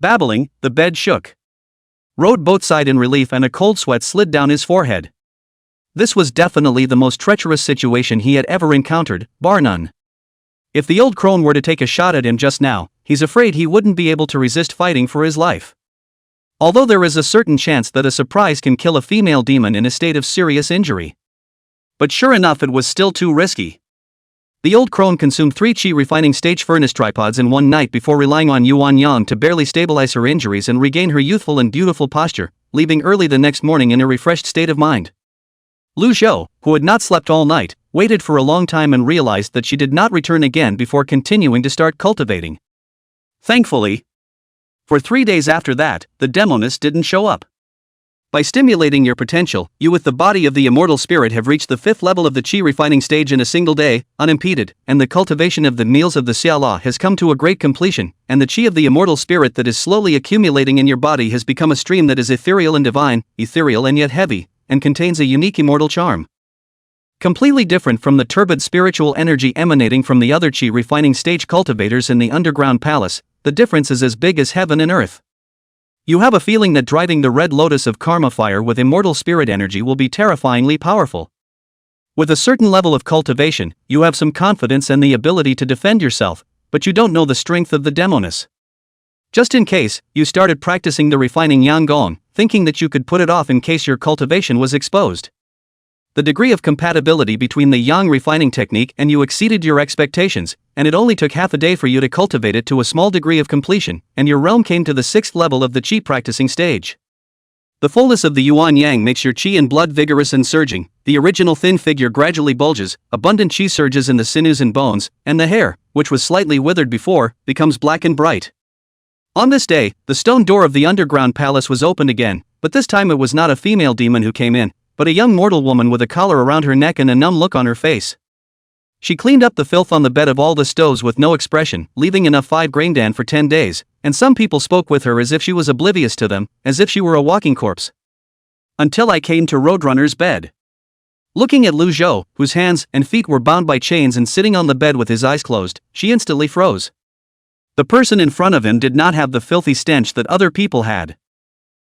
Babbling, the bed shook. Roadboat sighed in relief and a cold sweat slid down his forehead. This was definitely the most treacherous situation he had ever encountered, bar none. If the old crone were to take a shot at him just now, he's afraid he wouldn't be able to resist fighting for his life. Although there is a certain chance that a surprise can kill a female demon in a state of serious injury. But sure enough, it was still too risky. The old crone consumed 3 chi refining stage furnace tripods in one night before relying on Yuan Yang to barely stabilize her injuries and regain her youthful and beautiful posture, leaving early the next morning in a refreshed state of mind. Lu Zhou, who had not slept all night, waited for a long time and realized that she did not return again before continuing to start cultivating. Thankfully, for 3 days after that, the demoness didn't show up. By stimulating your potential, you with the body of the immortal spirit have reached the 5th level of the chi refining stage in a single day, unimpeded, and the cultivation of the meals of the Xiala has come to a great completion, and the chi of the immortal spirit that is slowly accumulating in your body has become a stream that is ethereal and divine, ethereal and yet heavy, and contains a unique immortal charm. Completely different from the turbid spiritual energy emanating from the other chi refining stage cultivators in the underground palace, the difference is as big as heaven and earth. You have a feeling that driving the red lotus of karma fire with immortal spirit energy will be terrifyingly powerful. With a certain level of cultivation, you have some confidence and the ability to defend yourself, but you don't know the strength of the demoness. Just in case, you started practicing the refining Yang Gong, thinking that you could put it off in case your cultivation was exposed. The degree of compatibility between the Yang refining technique and you exceeded your expectations, and it only took half a day for you to cultivate it to a small degree of completion, and your realm came to the 6th level of the Qi practicing stage. The fullness of the Yuan Yang makes your Qi and blood vigorous and surging, the original thin figure gradually bulges, abundant Qi surges in the sinews and bones, and the hair, which was slightly withered before, becomes black and bright. On this day, the stone door of the underground palace was opened again, but this time it was not a female demon who came in, but a young mortal woman with a collar around her neck and a numb look on her face. She cleaned up the filth on the bed of all the stoves with no expression, leaving enough 5 graindan for 10 days, and some people spoke with her as if she was oblivious to them, as if she were a walking corpse. Until I came to Roadrunner's bed. Looking at Lu Zhou, whose hands and feet were bound by chains and sitting on the bed with his eyes closed, she instantly froze. The person in front of him did not have the filthy stench that other people had.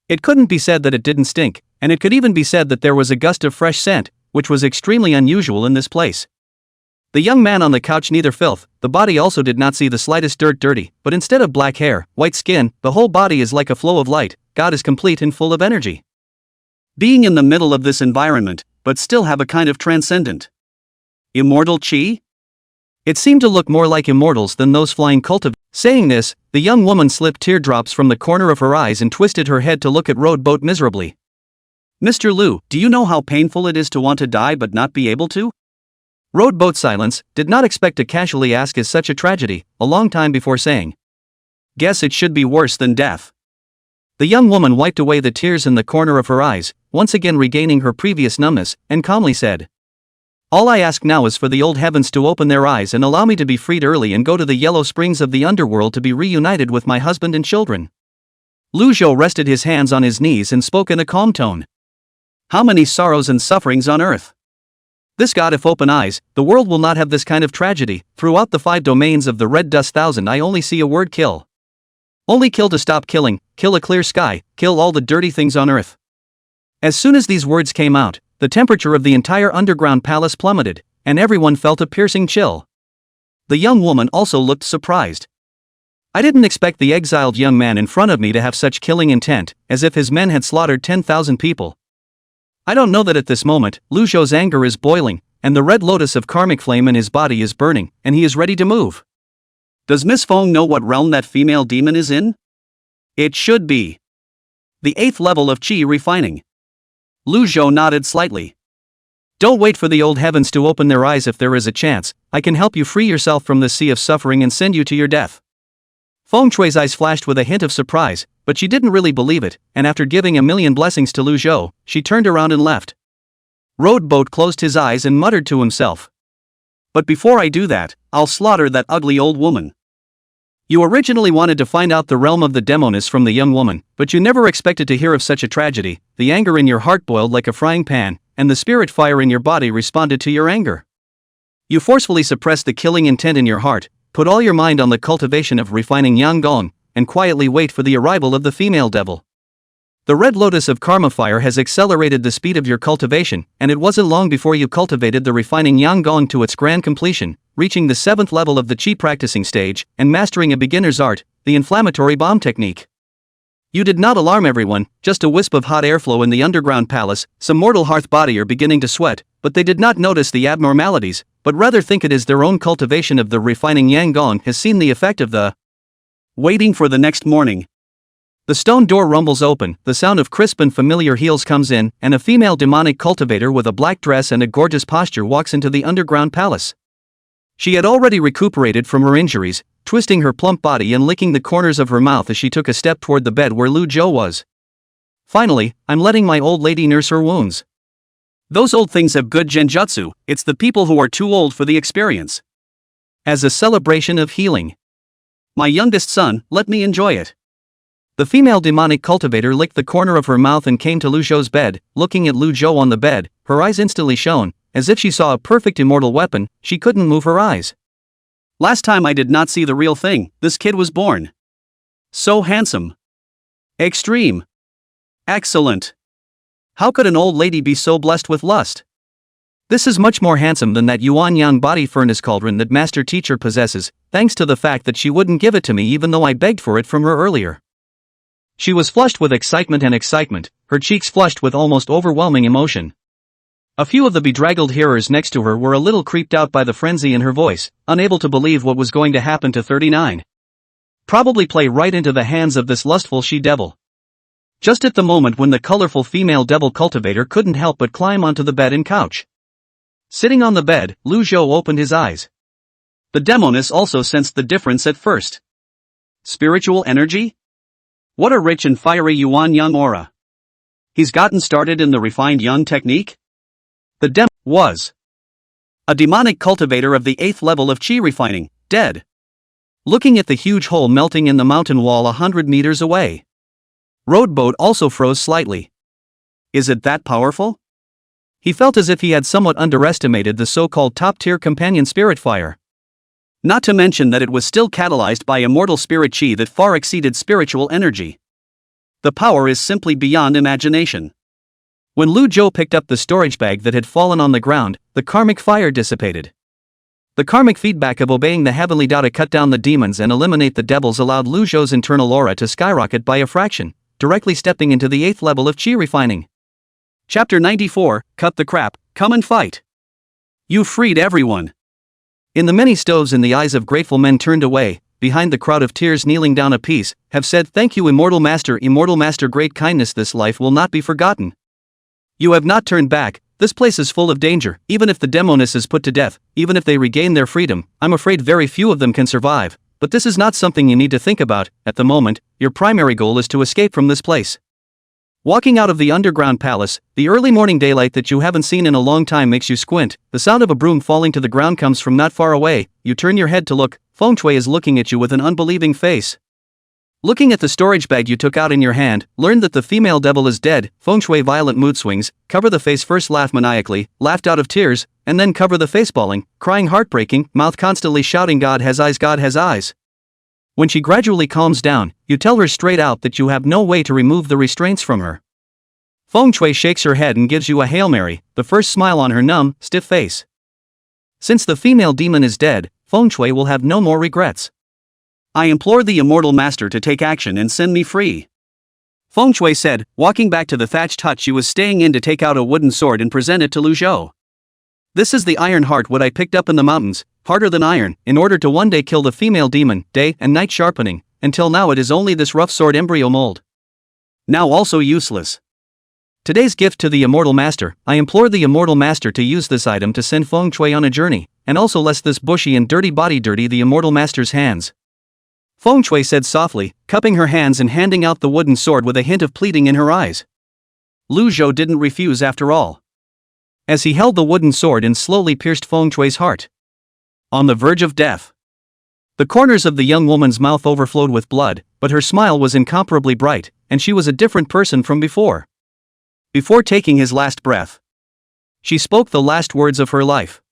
It couldn't be said that it didn't stink, and it could even be said that there was a gust of fresh scent, which was extremely unusual in this place. The young man on the couch neither filth, the body also did not see the slightest dirt dirty, but instead of black hair, white skin, the whole body is like a flow of light. God is complete and full of energy. Being in the middle of this environment, but still have a kind of transcendent, immortal chi? It seemed to look more like immortals than those flying cultivators. Saying this, the young woman slipped teardrops from the corner of her eyes and twisted her head to look at Roadboat miserably. Mr. Liu, do you know how painful it is to want to die but not be able to? Roadboat silence, did not expect to casually ask is such a tragedy, a long time before saying. Guess it should be worse than death. The young woman wiped away the tears in the corner of her eyes, once again regaining her previous numbness, and calmly said. All I ask now is for the old heavens to open their eyes and allow me to be freed early and go to the yellow springs of the underworld to be reunited with my husband and children. Lu Zhou rested his hands on his knees and spoke in a calm tone. How many sorrows and sufferings on earth? This God, if open eyes, the world will not have this kind of tragedy. Throughout the 5 domains of the Red Dust Thousand I only see a word kill. Only kill to stop killing, kill a clear sky, kill all the dirty things on earth. As soon as these words came out, the temperature of the entire underground palace plummeted, and everyone felt a piercing chill. The young woman also looked surprised. I didn't expect the exiled young man in front of me to have such killing intent, as if his men had slaughtered 10,000 people. I don't know that at this moment, Lu Zhou's anger is boiling, and the red lotus of karmic flame in his body is burning, and he is ready to move. Does Miss Feng know what realm that female demon is in? It should be the 8th level of Qi refining. Lu Zhou nodded slightly. Don't wait for the old heavens to open their eyes if there is a chance. I can help you free yourself from the sea of suffering and send you to your death. Feng Shui's eyes flashed with a hint of surprise, but she didn't really believe it, and after giving a million blessings to Lu Zhou, she turned around and left. Roadboat closed his eyes and muttered to himself. But before I do that, I'll slaughter that ugly old woman. You originally wanted to find out the realm of the demoness from the young woman, but you never expected to hear of such a tragedy. The anger in your heart boiled like a frying pan, and the spirit fire in your body responded to your anger. You forcefully suppressed the killing intent in your heart, put all your mind on the cultivation of refining Yanggong, and quietly wait for the arrival of the female devil. The red lotus of karma fire has accelerated the speed of your cultivation, and it wasn't long before you cultivated the refining Yanggong to its grand completion, reaching the 7th level of the Qi practicing stage, and mastering a beginner's art, the inflammatory bomb technique. You did not alarm everyone, just a wisp of hot airflow in the underground palace, some mortal hearth body are beginning to sweat, but they did not notice the abnormalities, but rather think it is their own cultivation of the refining Yanggong has seen the effect of the waiting for the next morning. The stone door rumbles open, the sound of crisp and familiar heels comes in, and a female demonic cultivator with a black dress and a gorgeous posture walks into the underground palace. She had already recuperated from her injuries, twisting her plump body and licking the corners of her mouth as she took a step toward the bed where Lu Zhou was. Finally, I'm letting my old lady nurse her wounds. Those old things have good genjutsu, it's the people who are too old for the experience. As a celebration of healing. My youngest son, let me enjoy it. The female demonic cultivator licked the corner of her mouth and came to Lu Zhou's bed, looking at Lu Zhou on the bed, her eyes instantly shone, as if she saw a perfect immortal weapon. She couldn't move her eyes. Last time I did not see the real thing, this kid was born. So handsome. Extreme. Excellent. How could an old lady be so blessed with lust? This is much more handsome than that Yuan Yang body furnace cauldron that master teacher possesses, thanks to the fact that she wouldn't give it to me even though I begged for it from her earlier. She was flushed with excitement, her cheeks flushed with almost overwhelming emotion. A few of the bedraggled hearers next to her were a little creeped out by the frenzy in her voice, unable to believe what was going to happen to 39. Probably play right into the hands of this lustful she-devil. Just at the moment when the colorful female devil cultivator couldn't help but climb onto the bed and couch. Sitting on the bed, Lu Zhou opened his eyes. The demoness also sensed the difference at first. Spiritual energy? What a rich and fiery Yuan Yang aura. He's gotten started in the refined Yang technique? The demon was a demonic cultivator of the 8th level of Qi refining, dead. Looking at the huge hole melting in the mountain wall 100 meters away. Roadboat also froze slightly. Is it that powerful? He felt as if he had somewhat underestimated the so-called top-tier companion spirit fire. Not to mention that it was still catalyzed by immortal spirit Qi that far exceeded spiritual energy. The power is simply beyond imagination. When Lu Zhou picked up the storage bag that had fallen on the ground, the karmic fire dissipated. The karmic feedback of obeying the heavenly Tao to cut down the demons and eliminate the devils allowed Lu Zhou's internal aura to skyrocket by a fraction, directly stepping into the 8th level of Qi refining. Chapter 94, Cut the Crap, Come and Fight. You freed everyone. In the many stoves in the eyes of grateful men turned away, behind the crowd of tears kneeling down a piece, have said, "Thank you, immortal master, great kindness, this life will not be forgotten. You have not turned back. This place is full of danger, even if the demoness is put to death, even if they regain their freedom, I'm afraid very few of them can survive, but this is not something you need to think about, at the moment, your primary goal is to escape from this place." Walking out of the underground palace, the early morning daylight that you haven't seen in a long time makes you squint, the sound of a broom falling to the ground comes from not far away, you turn your head to look, Feng Shui is looking at you with an unbelieving face. Looking at the storage bag you took out in your hand, learn that the female devil is dead, Feng Shui violent mood swings, cover the face first, laugh maniacally, laughed out of tears, and then cover the face bawling, crying heartbreaking, mouth constantly shouting God has eyes, God has eyes. When she gradually calms down, you tell her straight out that you have no way to remove the restraints from her. Feng Shui shakes her head and gives you a Hail Mary, the first smile on her numb, stiff face. Since the female demon is dead, Feng Shui will have no more regrets. I implore the immortal master to take action and send me free. Feng Shui said, walking back to the thatched hut she was staying in to take out a wooden sword and present it to Lu Zhou. This is the iron heart wood I picked up in the mountains, harder than iron, in order to one day kill the female demon, day and night sharpening, until now it is only this rough sword embryo mold. Now also useless. Today's gift to the immortal master, I implore the immortal master to use this item to send Feng Shui on a journey, and also lest this bushy and dirty body dirty the immortal master's hands. Feng Shui said softly, cupping her hands and handing out the wooden sword with a hint of pleading in her eyes. Lu Zhou didn't refuse after all. As he held the wooden sword and slowly pierced Feng Shui's heart. On the verge of death. The corners of the young woman's mouth overflowed with blood, but her smile was incomparably bright, and she was a different person from before. Before taking his last breath, she spoke the last words of her life.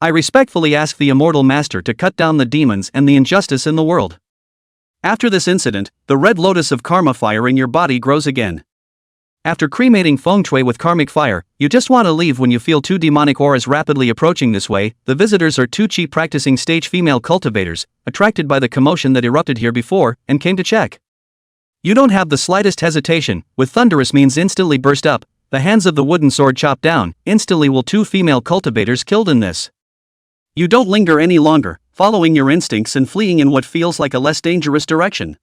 I respectfully ask the immortal master to cut down the demons and the injustice in the world. After this incident, the red lotus of karma fire in your body grows again. After cremating Feng Shui with karmic fire, you just want to leave when you feel two demonic auras rapidly approaching this way. The visitors are two Qi practicing stage female cultivators, attracted by the commotion that erupted here before, and came to check. You don't have the slightest hesitation, with thunderous means instantly burst up, the hands of the wooden sword chopped down, instantly will two female cultivators killed in this. You don't linger any longer, following your instincts and fleeing in what feels like a less dangerous direction.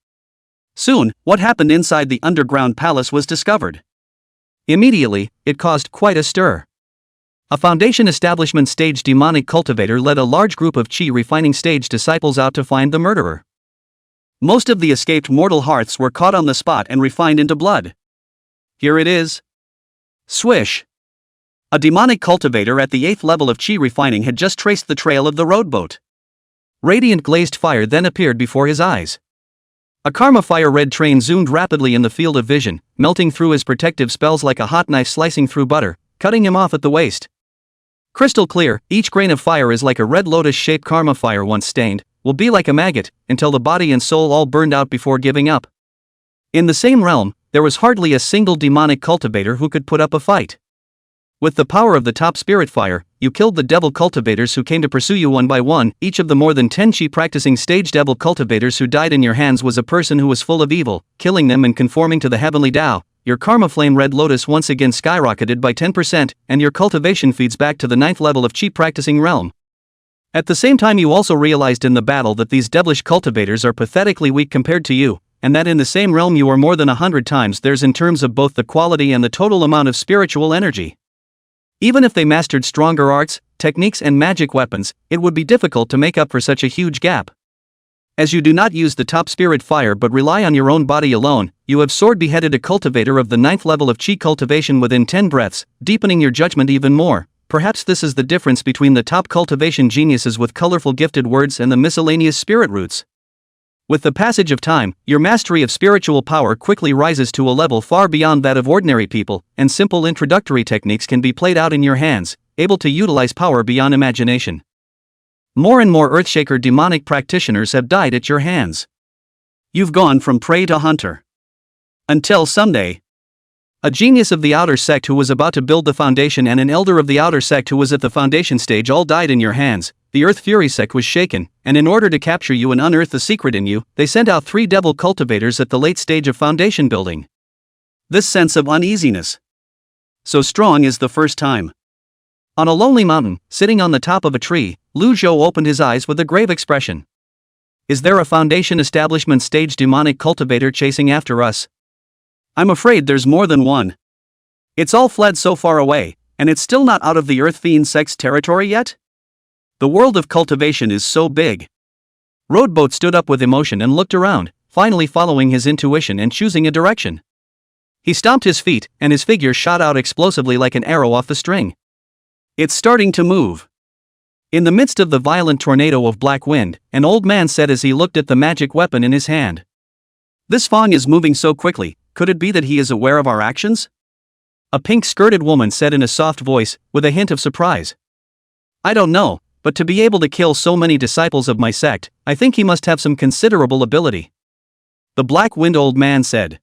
Soon, what happened inside the underground palace was discovered. Immediately, it caused quite a stir. A foundation establishment stage demonic cultivator led a large group of Qi refining stage disciples out to find the murderer. Most of the escaped mortal hearts were caught on the spot and refined into blood. Here it is. Swish. A demonic cultivator at the 8th level of Qi refining had just traced the trail of the roadboat. Radiant glazed fire then appeared before his eyes. A karma fire red train zoomed rapidly in the field of vision, melting through his protective spells like a hot knife slicing through butter, cutting him off at the waist. Crystal clear, each grain of fire is like a red lotus-shaped karma fire once stained, will be like a maggot, until the body and soul all burned out before giving up. In the same realm, there was hardly a single demonic cultivator who could put up a fight. With the power of the top spirit fire, you killed the devil cultivators who came to pursue you one by one. Each of the more than 10 Qi practicing stage devil cultivators who died in your hands was a person who was full of evil, killing them and conforming to the heavenly Tao. Your karma flame red lotus once again skyrocketed by 10%, and your cultivation feeds back to the 9th level of Qi practicing realm. At the same time you also realized in the battle that these devilish cultivators are pathetically weak compared to you, and that in the same realm you are more than 100 times theirs in terms of both the quality and the total amount of spiritual energy. Even if they mastered stronger arts, techniques and magic weapons, it would be difficult to make up for such a huge gap. As you do not use the top spirit fire but rely on your own body alone, you have sword beheaded a cultivator of the 9th level of Qi cultivation within 10 breaths, deepening your judgment even more. Perhaps this is the difference between the top cultivation geniuses with colorful gifted words and the miscellaneous spirit roots. With the passage of time, your mastery of spiritual power quickly rises to a level far beyond that of ordinary people, and simple introductory techniques can be played out in your hands, able to utilize power beyond imagination. More and more Earthshaker demonic practitioners have died at your hands. You've gone from prey to hunter. Until someday, a genius of the outer sect who was about to build the foundation and an elder of the outer sect who was at the foundation stage all died in your hands, the Earth Fury sect was shaken, and in order to capture you and unearth the secret in you, they sent out 3 devil cultivators at the late stage of foundation building. This sense of uneasiness. So strong is the first time. On a lonely mountain, sitting on the top of a tree, Lu Zhou opened his eyes with a grave expression. Is there a foundation establishment stage demonic cultivator chasing after us? I'm afraid there's more than one. It's all fled so far away, and it's still not out of the Earth Fiend sect's territory yet? The world of cultivation is so big. Roadboat stood up with emotion and looked around, finally following his intuition and choosing a direction. He stomped his feet, and his figure shot out explosively like an arrow off the string. It's starting to move. In the midst of the violent tornado of black wind, an old man said as he looked at the magic weapon in his hand. This Fong is moving so quickly, could it be that he is aware of our actions? A pink-skirted woman said in a soft voice, with a hint of surprise. I don't know, but to be able to kill so many disciples of my sect, I think he must have some considerable ability. The black wind old man said.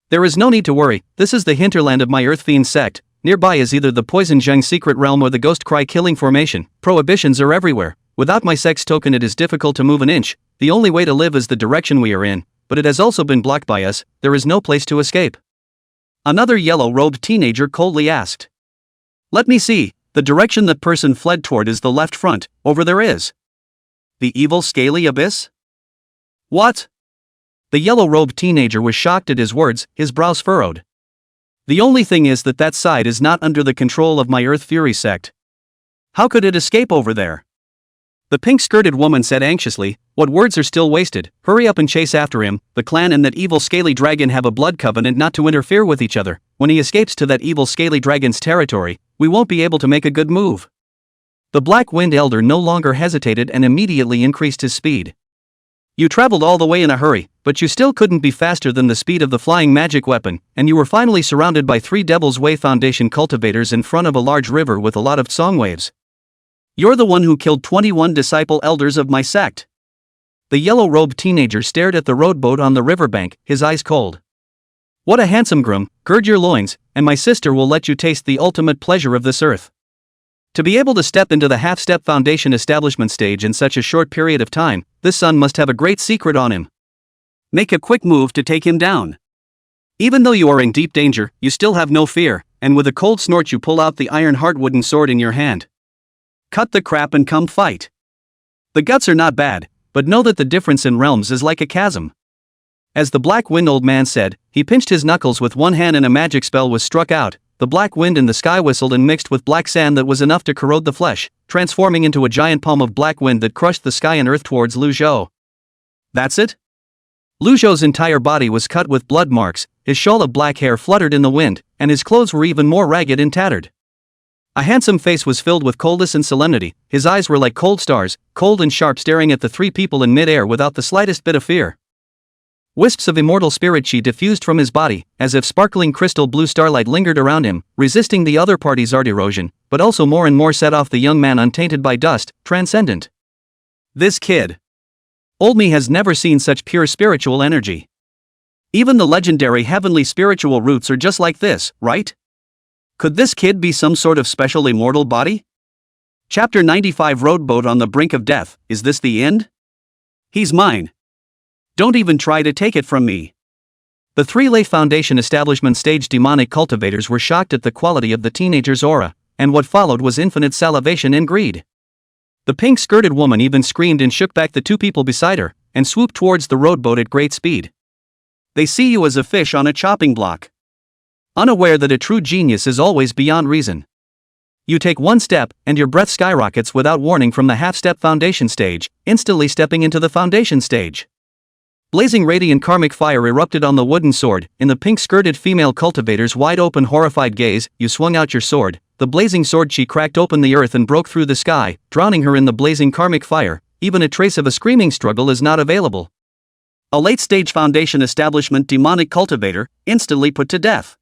There is no need to worry, this is the hinterland of my Earth Fiend sect. Nearby is either the Poison Zheng secret realm or the Ghost Cry killing formation. Prohibitions are everywhere. Without my sect's token it is difficult to move an inch. The only way to live is the direction we are in, but it has also been blocked by us. There is no place to escape. Another yellow-robed teenager coldly asked. Let me see, the direction that person fled toward is the left front, over there is. The evil scaly abyss? What? The yellow-robed teenager was shocked at his words, his brows furrowed. The only thing is that that side is not under the control of my Earth Fury sect. How could it escape over there? The pink-skirted woman said anxiously, what words are still wasted, hurry up and chase after him. The clan and that evil scaly dragon have a blood covenant not to interfere with each other. When he escapes to that evil scaly dragon's territory, we won't be able to make a good move. The Black Wind Elder no longer hesitated and immediately increased his speed. You traveled all the way in a hurry, but you still couldn't be faster than the speed of the flying magic weapon, and you were finally surrounded by 3 Devil's Way Foundation cultivators in front of a large river with a lot of song waves. You're the one who killed 21 disciple elders of my sect. The yellow-robed teenager stared at the rowboat on the riverbank, his eyes cold. What a handsome groom, gird your loins, and my sister will let you taste the ultimate pleasure of this earth. To be able to step into the half-step foundation establishment stage in such a short period of time, this son must have a great secret on him. Make a quick move to take him down. Even though you are in deep danger, you still have no fear, and with a cold snort you pull out the iron heart wooden sword in your hand. Cut the crap and come fight. The guts are not bad, but know that the difference in realms is like a chasm. As the Black Wind old man said, he pinched his knuckles with one hand and a magic spell was struck out. The black wind in the sky whistled and mixed with black sand that was enough to corrode the flesh, transforming into a giant palm of black wind that crushed the sky and earth towards Lu Zhou. That's it? Lu Zhou's entire body was cut with blood marks, his shawl of black hair fluttered in the wind, and his clothes were even more ragged and tattered. A handsome face was filled with coldness and solemnity, his eyes were like cold stars, cold and sharp, staring at the 3 people in mid-air without the slightest bit of fear. Wisps of immortal spirit chi diffused from his body, as if sparkling crystal blue starlight lingered around him, resisting the other party's art erosion, but also more and more set off the young man untainted by dust, transcendent. This kid. Old me has never seen such pure spiritual energy. Even the legendary heavenly spiritual roots are just like this, right? Could this kid be some sort of special immortal body? Chapter 95 Roadboat on the Brink of Death, is this the end? He's mine. Don't even try to take it from me. The 3 Lay Foundation establishment stage demonic cultivators were shocked at the quality of the teenager's aura, and what followed was infinite salivation and greed. The pink-skirted woman even screamed and shook back the 2 people beside her, and swooped towards the rowboat at great speed. They see you as a fish on a chopping block. Unaware that a true genius is always beyond reason. You take one step, and your breath skyrockets without warning from the half-step foundation stage, instantly stepping into the foundation stage. Blazing radiant karmic fire erupted on the wooden sword. In the pink-skirted female cultivator's wide-open horrified gaze, you swung out your sword. The blazing sword chi cracked open the earth and broke through the sky, drowning her in the blazing karmic fire. Even a trace of a screaming struggle is not available. A late-stage foundation establishment demonic cultivator, instantly put to death.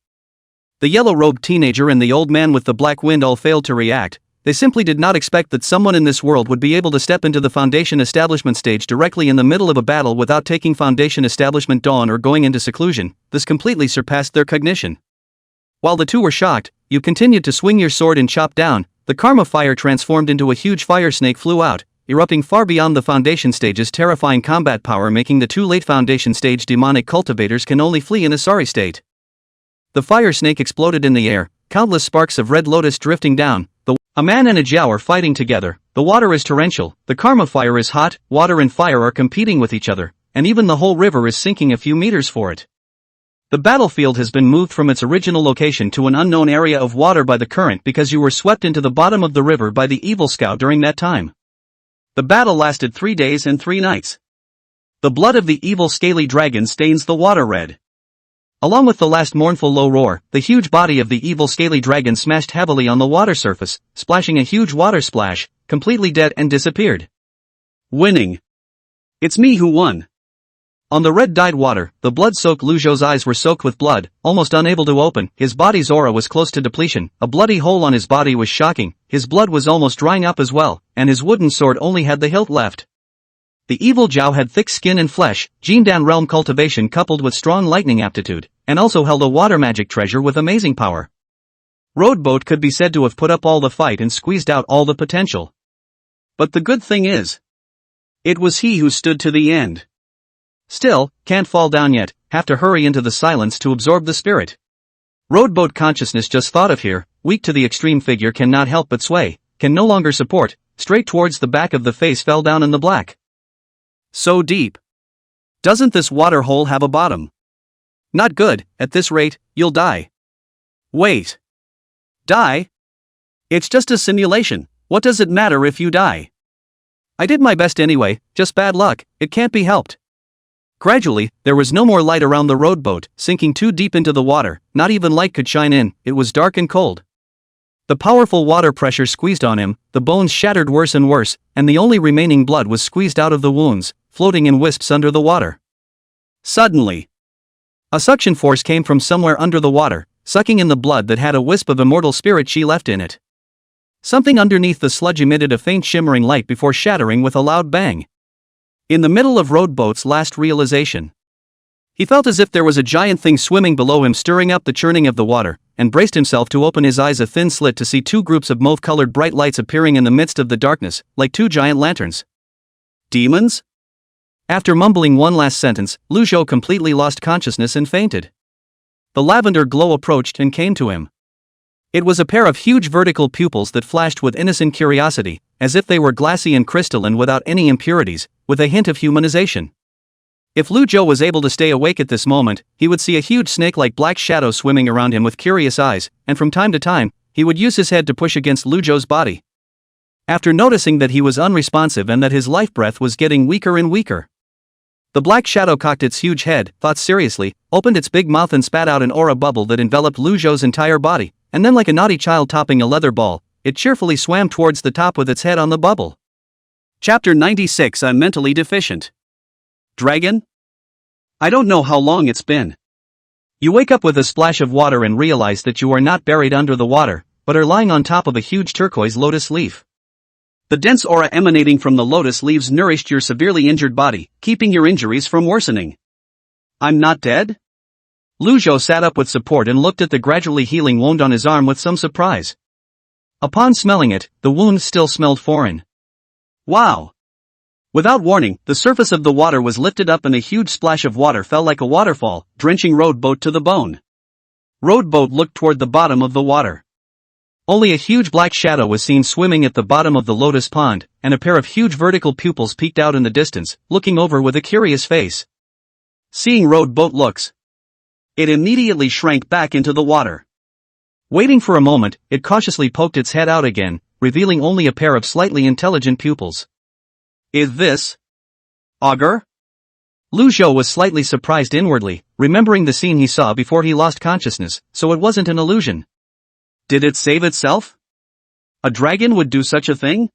The yellow-robed teenager and the old man with the black wind all failed to react. They simply did not expect that someone in this world would be able to step into the foundation establishment stage directly in the middle of a battle without taking foundation establishment dawn or going into seclusion. This completely surpassed their cognition. While the 2 were shocked, you continued to swing your sword and chop down. the karma fire transformed into a huge fire snake flew out, erupting far beyond the foundation stage's terrifying combat power, making the too late foundation stage demonic cultivators can only flee in a sorry state. The fire snake exploded in the air, countless sparks of red lotus drifting down. A man and a Jiao are fighting together. The water is torrential, the karma fire is hot, water and fire are competing with each other, and even the whole river is sinking a few meters for it. The battlefield has been moved from its original location to an unknown area of water by the current because you were swept into the bottom of the river by the evil scout during that time. The battle lasted 3 days and 3 nights. The blood of the evil scaly dragon stains the water red. Along with the last mournful low roar, the huge body of the evil scaly dragon smashed heavily on the water surface, splashing a huge water splash, completely dead and disappeared. Winning. It's me who won. On the red-dyed water, the blood-soaked Lu Zhou's eyes were soaked with blood, almost unable to open, his body's aura was close to depletion, a bloody hole on his body was shocking, his blood was almost drying up as well, and his wooden sword only had the hilt left. The evil Jiao had thick skin and flesh, Jindan realm cultivation coupled with strong lightning aptitude, and also held a water magic treasure with amazing power. Roadboat could be said to have put up all the fight and squeezed out all the potential. But the good thing is, it was he who stood to the end. Still, can't fall down yet, have to hurry into the silence to absorb the spirit. Roadboat consciousness just thought of here, weak to the extreme figure cannot help but sway, can no longer support, straight towards the back of the face fell down in the black. So deep. Doesn't this water hole have a bottom? Not good, at this rate, you'll die. Wait. Die? It's just a simulation, what does it matter if you die? I did my best anyway, just bad luck, it can't be helped. Gradually, there was no more light around the rowboat, sinking too deep into the water, not even light could shine in, it was dark and cold. The powerful water pressure squeezed on him, the bones shattered worse and worse, and the only remaining blood was squeezed out of the wounds, floating in wisps under the water. Suddenly, a suction force came from somewhere under the water, sucking in the blood that had a wisp of immortal spirit chi left in it. Something underneath the sludge emitted a faint shimmering light before shattering with a loud bang. In the middle of Roadboat's last realization, he felt as if there was a giant thing swimming below him stirring up the churning of the water, and braced himself to open his eyes a thin slit to see 2 groups of mauve-colored bright lights appearing in the midst of the darkness, like 2 giant lanterns. Demons? After mumbling one last sentence, Lu Zhou completely lost consciousness and fainted. The lavender glow approached and came to him. It was a pair of huge vertical pupils that flashed with innocent curiosity, as if they were glassy and crystalline without any impurities, with a hint of humanization. If Lu Zhou was able to stay awake at this moment, he would see a huge snake-like black shadow swimming around him with curious eyes, and from time to time, he would use his head to push against Lu Zhou's body. After noticing that he was unresponsive and that his life breath was getting weaker and weaker, the black shadow cocked its huge head, thought seriously, opened its big mouth and spat out an aura bubble that enveloped Lu Zhou's entire body, and then like a naughty child topping a leather ball, it cheerfully swam towards the top with its head on the bubble. Chapter 96 I'm mentally deficient. Dragon? I don't know how long it's been. You wake up with a splash of water and realize that you are not buried under the water, but are lying on top of a huge turquoise lotus leaf. The dense aura emanating from the lotus leaves nourished your severely injured body, keeping your injuries from worsening. I'm not dead? Lu Zhou sat up with support and looked at the gradually healing wound on his arm with some surprise. Upon smelling it, the wound still smelled foreign. Wow! Without warning, the surface of the water was lifted up and a huge splash of water fell like a waterfall, drenching Roadboat to the bone. Roadboat looked toward the bottom of the water. Only a huge black shadow was seen swimming at the bottom of the lotus pond, and a pair of huge vertical pupils peeked out in the distance, looking over with a curious face. Seeing Roadboat looks, it immediately shrank back into the water. Waiting for a moment, it cautiously poked its head out again, revealing only a pair of slightly intelligent pupils. Is this augur? Lu Zhou was slightly surprised inwardly, remembering the scene he saw before he lost consciousness, so it wasn't an illusion. Did it save itself? A dragon would do such a thing?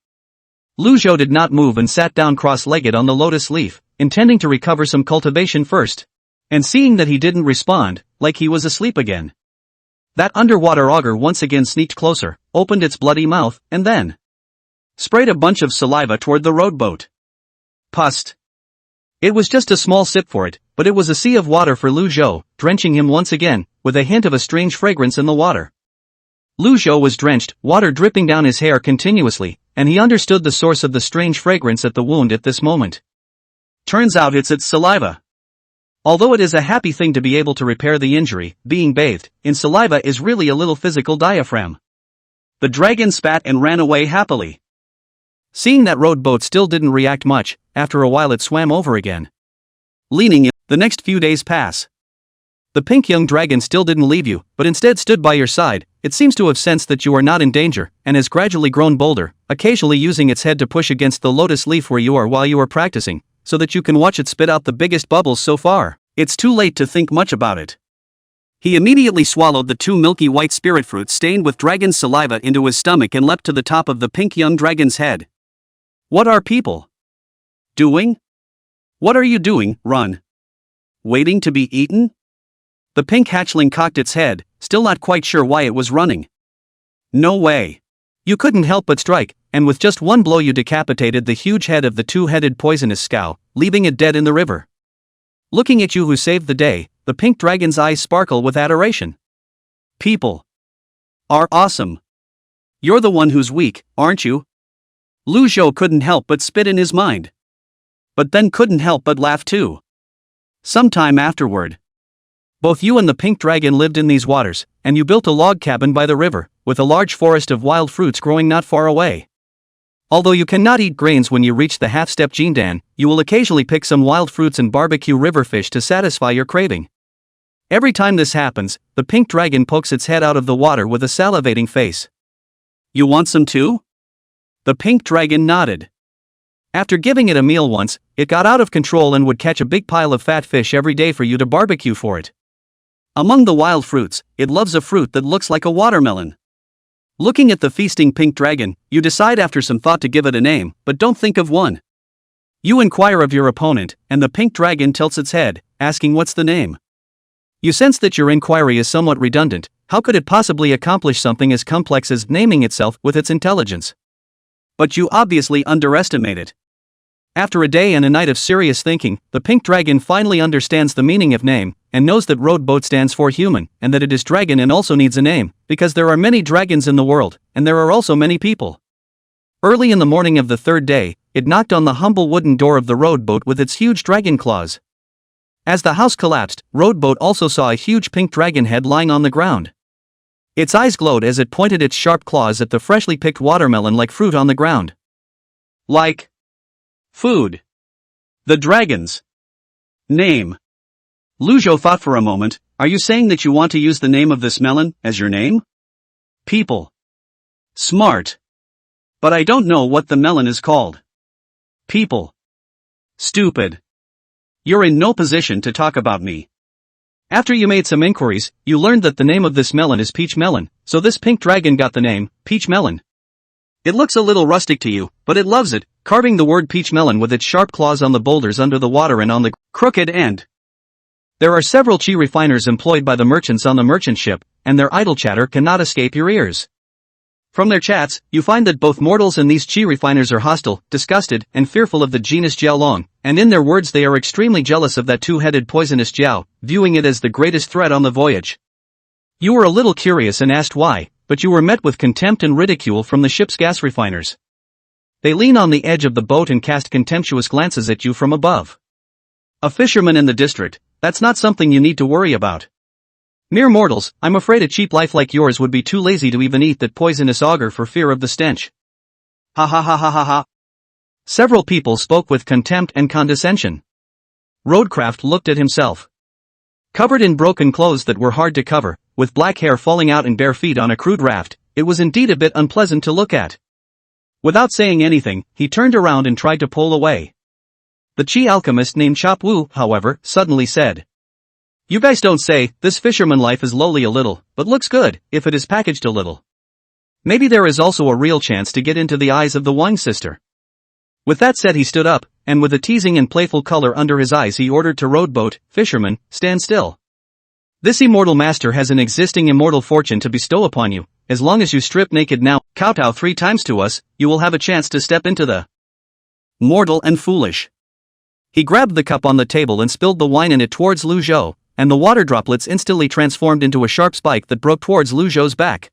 Lu Zhou did not move and sat down cross-legged on the lotus leaf, intending to recover some cultivation first. And seeing that he didn't respond, like he was asleep again. That underwater augur once again sneaked closer, opened its bloody mouth, and then sprayed a bunch of saliva toward the Roadboat. Pust. It was just a small sip for it, but it was a sea of water for Lu Zhou, drenching him once again, with a hint of a strange fragrance in the water. Lu Zhou was drenched, water dripping down his hair continuously, and he understood the source of the strange fragrance at the wound at this moment. Turns out it's its saliva. Although it is a happy thing to be able to repair the injury, being bathed in saliva is really a little physical diaphragm. The dragon spat and ran away happily. Seeing that rowboat still didn't react much, after a while it swam over again. Leaning in, the next few days pass. The pink young dragon still didn't leave you, but instead stood by your side. It seems to have sensed that you are not in danger, and has gradually grown bolder, occasionally using its head to push against the lotus leaf where you are while you are practicing, so that you can watch it spit out the biggest bubbles so far. It's too late to think much about it. He immediately swallowed the 2 milky white spirit fruits stained with dragon's saliva into his stomach and leapt to the top of the pink young dragon's head. What are people doing? What are you doing, Run? Waiting to be eaten? The pink hatchling cocked its head, still not quite sure why it was running. No way. You couldn't help but strike, and with just one blow you decapitated the huge head of the 2-headed poisonous scow, leaving it dead in the river. Looking at you who saved the day, the pink dragon's eyes sparkle with adoration. People are awesome. You're the one who's weak, aren't you? Lu Zhou couldn't help but spit in his mind. But then couldn't help but laugh too. Sometime afterward, both you and the pink dragon lived in these waters, and you built a log cabin by the river, with a large forest of wild fruits growing not far away. Although you cannot eat grains when you reach the half-step Jindan, you will occasionally pick some wild fruits and barbecue river fish to satisfy your craving. Every time this happens, the pink dragon pokes its head out of the water with a salivating face. You want some too? The pink dragon nodded. After giving it a meal once, it got out of control and would catch a big pile of fat fish every day for you to barbecue for it. Among the wild fruits, it loves a fruit that looks like a watermelon. Looking at the feasting pink dragon, you decide after some thought to give it a name, but don't think of one. You inquire of your opponent, and the pink dragon tilts its head, asking what's the name. You sense that your inquiry is somewhat redundant. How could it possibly accomplish something as complex as naming itself with its intelligence? But you obviously underestimate it. After a day and a night of serious thinking, the pink dragon finally understands the meaning of name, and knows that rowboat stands for human, and that it is dragon and also needs a name, because there are many dragons in the world, and there are also many people. Early in the morning of the 3rd day, it knocked on the humble wooden door of the rowboat with its huge dragon claws. As the house collapsed, rowboat also saw a huge pink dragon head lying on the ground. Its eyes glowed as it pointed its sharp claws at the freshly picked watermelon-like fruit on the ground. Like food. The dragon's name. Lu Zhou thought for a moment. Are you saying that you want to use the name of this melon as your name? People. Smart. But I don't know what the melon is called. People. Stupid. You're in no position to talk about me. After you made some inquiries, you learned that the name of this melon is peach melon, so this pink dragon got the name, peach melon. It looks a little rustic to you, but it loves it, carving the word peach melon with its sharp claws on the boulders under the water and on the crooked end. There are several chi refiners employed by the merchants on the merchant ship, and their idle chatter cannot escape your ears. From their chats, you find that both mortals and these chi refiners are hostile, disgusted, and fearful of the genus Jiaolong, and in their words they are extremely jealous of that 2-headed poisonous Jiao, viewing it as the greatest threat on the voyage. You were a little curious and asked why, but you were met with contempt and ridicule from the ship's gas refiners. They lean on the edge of the boat and cast contemptuous glances at you from above. A fisherman in the district, that's not something you need to worry about. Mere mortals, I'm afraid a cheap life like yours would be too lazy to even eat that poisonous auger for fear of the stench. Ha ha ha ha ha ha. Several people spoke with contempt and condescension. Roadcraft looked at himself. Covered in broken clothes that were hard to cover, with black hair falling out and bare feet on a crude raft, it was indeed a bit unpleasant to look at. Without saying anything, he turned around and tried to pull away. The Chi alchemist named Chop Wu, however, suddenly said, "You guys don't say, this fisherman life is lowly a little, but looks good, if it is packaged a little. Maybe there is also a real chance to get into the eyes of the wine sister." With that said he stood up, and with a teasing and playful color under his eyes he ordered to rowboat, "Fisherman, stand still. This immortal master has an existing immortal fortune to bestow upon you. As long as you strip naked now, kowtow 3 times to us, you will have a chance to step into the mortal and foolish." He grabbed the cup on the table and spilled the wine in it towards Lu Zhou, and the water droplets instantly transformed into a sharp spike that broke towards Lu Zhou's back.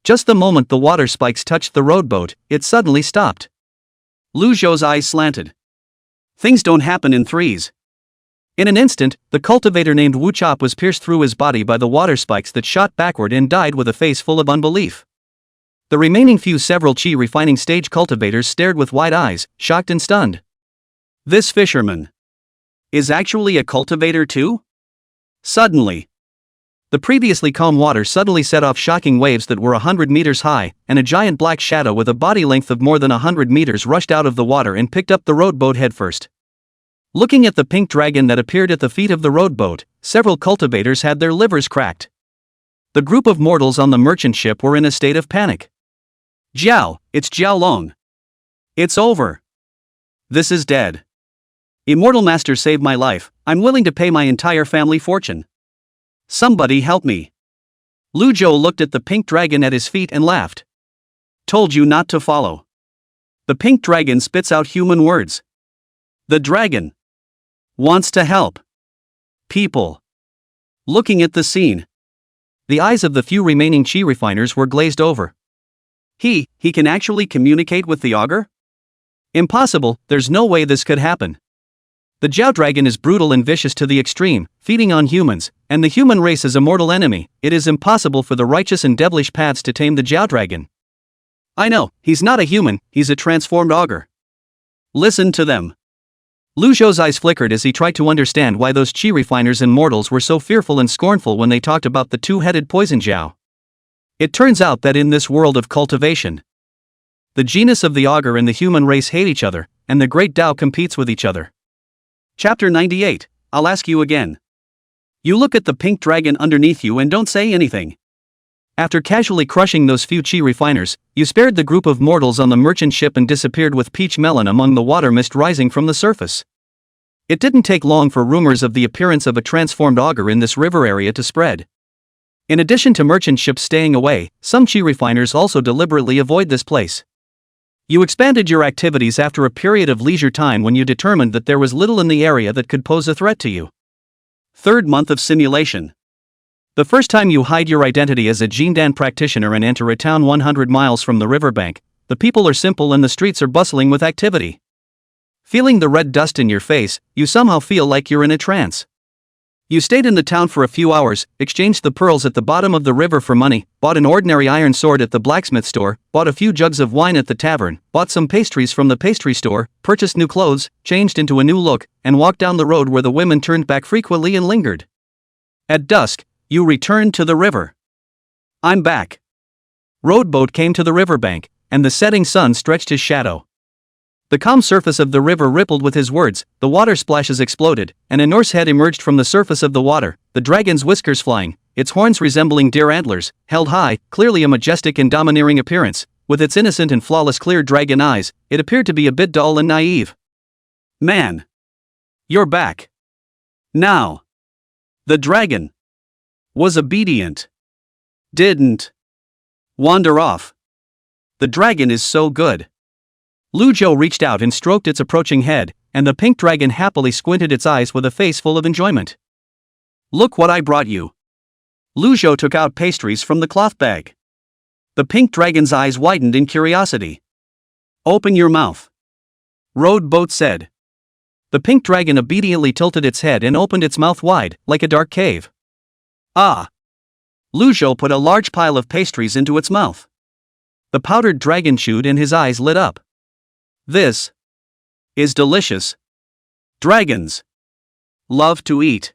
Just the moment the water spikes touched the rowboat, it suddenly stopped. Lu Zhou's eyes slanted. Things don't happen in threes. In an instant, the cultivator named Wu Chop was pierced through his body by the water spikes that shot backward and died with a face full of unbelief. The remaining few several chi refining stage cultivators stared with wide eyes, shocked and stunned. This fisherman is actually a cultivator too? Suddenly, the previously calm water suddenly set off shocking waves that were 100 meters high, and a giant black shadow with a body length of more than 100 meters rushed out of the water and picked up the rowboat headfirst. Looking at the pink dragon that appeared at the feet of the rowboat, several cultivators had their livers cracked. The group of mortals on the merchant ship were in a state of panic. Jiao, it's Jiao Long. It's over. This is dead. Immortal Master saved my life, I'm willing to pay my entire family fortune. Somebody help me. Lu Zhou looked at the pink dragon at his feet and laughed. Told you not to follow. The pink dragon spits out human words. The dragon wants to help people. Looking at the scene, the eyes of the few remaining chi refiners were glazed over. He can actually communicate with the augur? Impossible, there's no way this could happen. The Jiao dragon is brutal and vicious to the extreme, feeding on humans, and the human race is a mortal enemy. It is impossible for the righteous and devilish paths to tame the Jiao dragon. I know, he's not a human, he's a transformed augur. Listen to them. Lu Zhou's eyes flickered as he tried to understand why those chi refiners and mortals were so fearful and scornful when they talked about the two-headed poison Jiao. It turns out that in this world of cultivation, the genus of the augur and the human race hate each other, and the great Tao competes with each other. Chapter 98, I'll ask you again. You look at the pink dragon underneath you and don't say anything. After casually crushing those few chi refiners, you spared the group of mortals on the merchant ship and disappeared with peach melon among the water mist rising from the surface. It didn't take long for rumors of the appearance of a transformed augur in this river area to spread. In addition to merchant ships staying away, some chi refiners also deliberately avoid this place. You expanded your activities after a period of leisure time when you determined that there was little in the area that could pose a threat to you. Third month of simulation. The first time you hide your identity as a Jindan practitioner and enter a town 100 miles from the riverbank, the people are simple and the streets are bustling with activity. Feeling the red dust in your face, you somehow feel like you're in a trance. You stayed in the town for a few hours, exchanged the pearls at the bottom of the river for money, bought an ordinary iron sword at the blacksmith store, bought a few jugs of wine at the tavern, bought some pastries from the pastry store, purchased new clothes, changed into a new look, and walked down the road where the women turned back frequently and lingered. At dusk, you returned to the river. I'm back. Rowboat came to the riverbank, and the setting sun stretched his shadow. The calm surface of the river rippled with his words, the water splashes exploded, and a Norse head emerged from the surface of the water, the dragon's whiskers flying, its horns resembling deer antlers, held high, clearly a majestic and domineering appearance. With its innocent and flawless clear dragon eyes, it appeared to be a bit dull and naive. Man! You're back. Now. The dragon was obedient. Didn't wander off. The dragon is so good. Lu Zhou reached out and stroked its approaching head, and the pink dragon happily squinted its eyes with a face full of enjoyment. Look what I brought you. Lu Zhou took out pastries from the cloth bag. The pink dragon's eyes widened in curiosity. Open your mouth. Rowboat said. The pink dragon obediently tilted its head and opened its mouth wide, like a dark cave. Ah! Lu Zhou put a large pile of pastries into its mouth. The powdered dragon chewed and his eyes lit up. This is delicious. Dragons love to eat.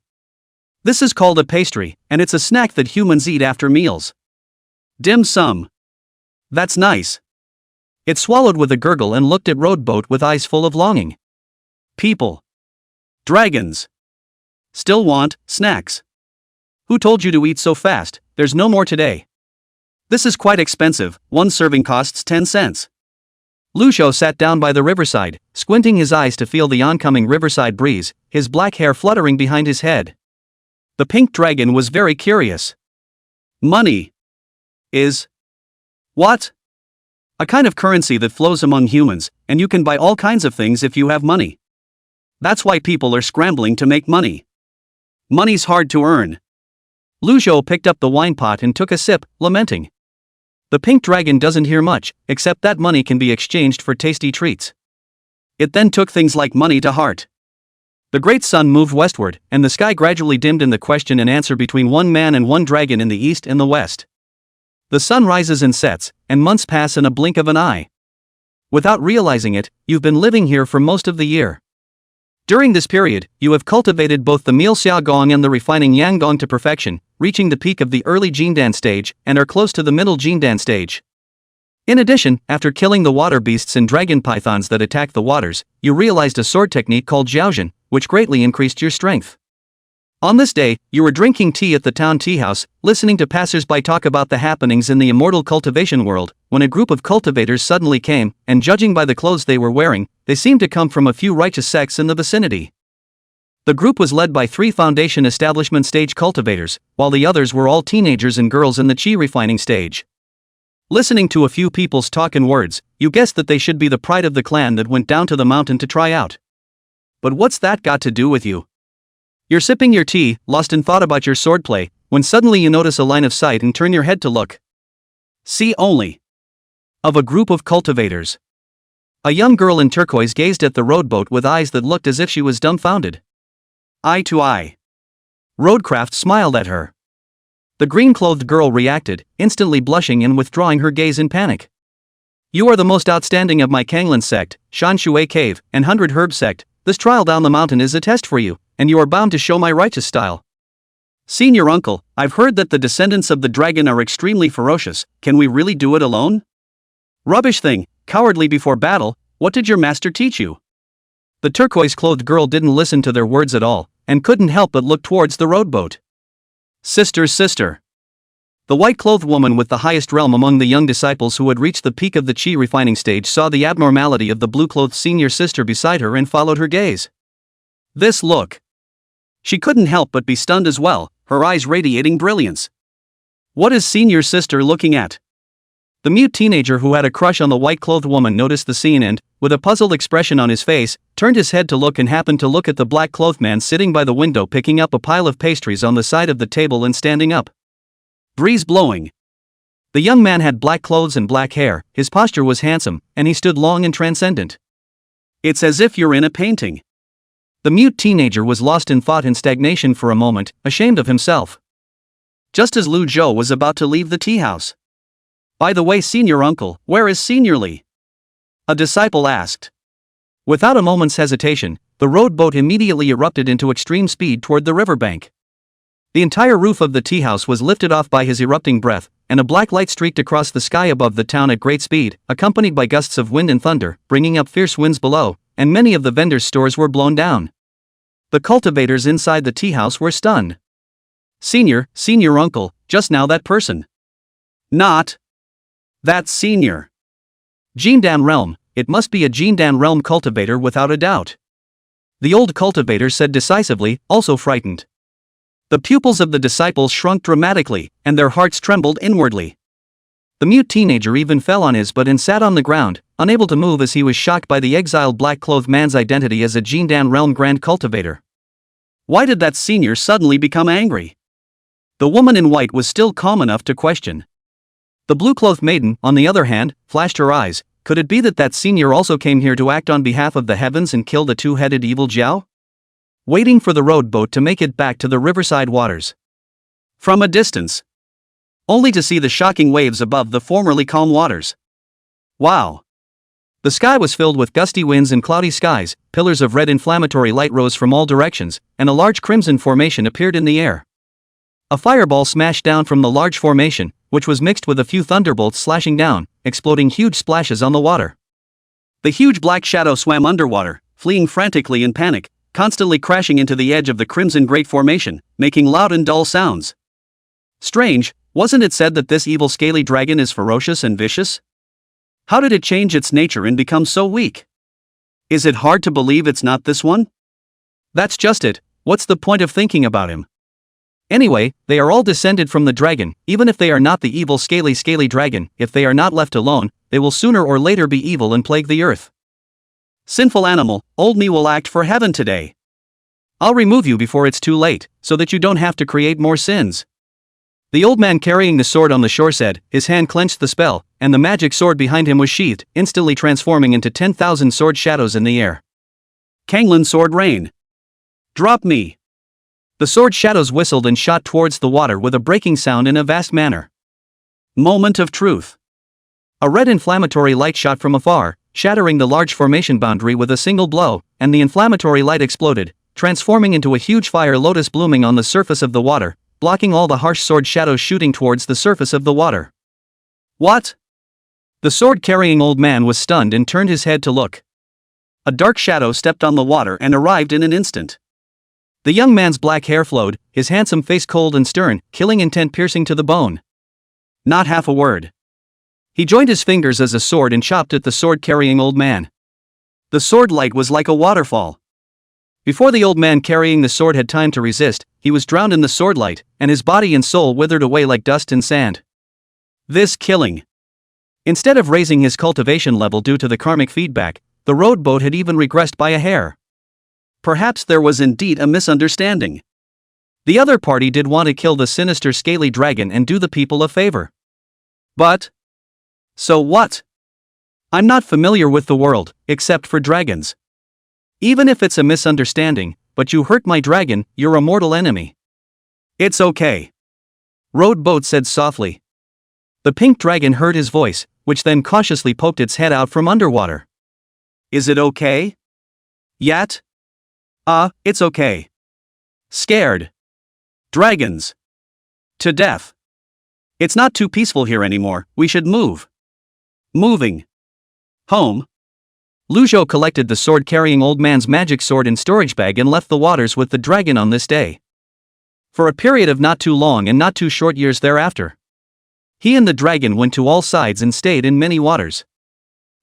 This is called a pastry, and it's a snack that humans eat after meals. Dim sum. That's nice. It swallowed with a gurgle and looked at Rowboat with eyes full of longing. People. Dragons. Still want snacks. Who told you to eat so fast? There's no more today. This is quite expensive, one serving costs 10 cents. Lu Zhou sat down by the riverside, squinting his eyes to feel the oncoming riverside breeze, his black hair fluttering behind his head. The pink dragon was very curious. Money is what? A kind of currency that flows among humans, and you can buy all kinds of things if you have money. That's why people are scrambling to make money. Money's hard to earn. Lu Zhou picked up the wine pot and took a sip, lamenting. The pink dragon doesn't hear much, except that money can be exchanged for tasty treats. It then took things like money to heart. The great sun moved westward, and the sky gradually dimmed in the question and answer between one man and one dragon in the east and the west. The sun rises and sets, and months pass in a blink of an eye. Without realizing it, you've been living here for most of the year. During this period, you have cultivated both the meal xia gong and the refining yang gong to perfection, reaching the peak of the early Jindan stage, and are close to the middle Jindan stage. In addition, after killing the water beasts and dragon pythons that attack the waters, you realized a sword technique called jiaozhen, which greatly increased your strength. On this day, you were drinking tea at the town tea house, listening to passers-by talk about the happenings in the immortal cultivation world, when a group of cultivators suddenly came, and judging by the clothes they were wearing, they seemed to come from a few righteous sects in the vicinity. The group was led by 3 foundation establishment stage cultivators, while the others were all teenagers and girls in the chi refining stage. Listening to a few people's talk and words, you guessed that they should be the pride of the clan that went down to the mountain to try out. But what's that got to do with you? You're sipping your tea, lost in thought about your swordplay, when suddenly you notice a line of sight and turn your head to look. See only. Of a group of cultivators. A young girl in turquoise gazed at the rowboat with eyes that looked as if she was dumbfounded. Eye to eye. Roadcraft smiled at her. The green-clothed girl reacted, instantly blushing and withdrawing her gaze in panic. You are the most outstanding of my Kanglan sect, Shan Shui Cave, and 100 Herb sect. This trial down the mountain is a test for you, and you are bound to show my righteous style. Senior uncle, I've heard that the descendants of the dragon are extremely ferocious. Can we really do it alone? Rubbish thing, cowardly before battle. What did your master teach you? The turquoise-clothed girl didn't listen to their words at all, and couldn't help but look towards the rowboat. Sister. The white-clothed woman with the highest realm among the young disciples who had reached the peak of the chi refining stage saw the abnormality of the blue-clothed senior sister beside her and followed her gaze. This look. She couldn't help but be stunned as well, her eyes radiating brilliance. What is senior sister looking at? The mute teenager who had a crush on the white-clothed woman noticed the scene and, with a puzzled expression on his face, turned his head to look and happened to look at the black-clothed man sitting by the window picking up a pile of pastries on the side of the table and standing up. Breeze blowing. The young man had black clothes and black hair, his posture was handsome, and he stood long and transcendent. It's as if you're in a painting. The mute teenager was lost in thought and stagnation for a moment, ashamed of himself. Just as Lu Zhou was about to leave the tea house. By the way, senior uncle, where is Senior Li? A disciple asked. Without a moment's hesitation, the rowboat immediately erupted into extreme speed toward the riverbank. The entire roof of the tea house was lifted off by his erupting breath, and a black light streaked across the sky above the town at great speed, accompanied by gusts of wind and thunder, bringing up fierce winds below, and many of the vendors' stores were blown down. The cultivators inside the tea house were stunned. Senior uncle, just now that person. Not. That's senior. Jindan realm, it must be a Jindan realm cultivator without a doubt. The old cultivator said decisively, also frightened. The pupils of the disciples shrunk dramatically, and their hearts trembled inwardly. The mute teenager even fell on his butt and sat on the ground, unable to move as he was shocked by the exiled black-clothed man's identity as a Jindan realm grand cultivator. Why did that senior suddenly become angry? The woman in white was still calm enough to question. The blue-clothed maiden, on the other hand, flashed her eyes. Could it be that senior also came here to act on behalf of the heavens and kill the two-headed evil Jiao? Waiting for the rowboat to make it back to the riverside waters. From a distance. Only to see the shocking waves above the formerly calm waters. Wow. The sky was filled with gusty winds and cloudy skies, pillars of red inflammatory light rose from all directions, and a large crimson formation appeared in the air. A fireball smashed down from the large formation, which was mixed with a few thunderbolts slashing down, exploding huge splashes on the water. The huge black shadow swam underwater, fleeing frantically in panic, constantly crashing into the edge of the crimson great formation, making loud and dull sounds. Strange, wasn't it said that this evil scaly dragon is ferocious and vicious? How did it change its nature and become so weak? Is it hard to believe it's not this one? That's just it, what's the point of thinking about him? Anyway, they are all descended from the dragon, even if they are not the evil scaly dragon, if they are not left alone, they will sooner or later be evil and plague the earth. Sinful animal, old me will act for heaven today. I'll remove you before it's too late, so that you don't have to create more sins. The old man carrying the sword on the shore said, his hand clenched the spell, and the magic sword behind him was sheathed, instantly transforming into 10,000 sword shadows in the air. Kanglan sword rain. Drop me. The sword shadows whistled and shot towards the water with a breaking sound in a vast manner. Moment of truth. A red inflammatory light shot from afar, shattering the large formation boundary with a single blow, and the inflammatory light exploded, transforming into a huge fire lotus blooming on the surface of the water, blocking all the harsh sword shadows shooting towards the surface of the water. What? The sword-carrying old man was stunned and turned his head to look. A dark shadow stepped on the water and arrived in an instant. The young man's black hair flowed, his handsome face cold and stern, killing intent piercing to the bone. Not half a word. He joined his fingers as a sword and chopped at the sword-carrying old man. The sword light was like a waterfall. Before the old man carrying the sword had time to resist, he was drowned in the sword light, and his body and soul withered away like dust and sand. This killing. Instead of raising his cultivation level due to the karmic feedback, the road boat had even regressed by a hair. Perhaps there was indeed a misunderstanding. The other party did want to kill the sinister scaly dragon and do the people a favor. But so what? I'm not familiar with the world, except for dragons. Even if it's a misunderstanding, but you hurt my dragon, you're a mortal enemy. It's okay. Road boat said softly. The pink dragon heard his voice, which then cautiously poked its head out from underwater. Is it okay? Yet? It's okay. Scared. Dragons. To death. It's not too peaceful here anymore, we should move. Moving. Home. Luzhou collected the sword-carrying old man's magic sword in storage bag and left the waters with the dragon on this day. For a period of not too long and not too short years thereafter. He and the dragon went to all sides and stayed in many waters.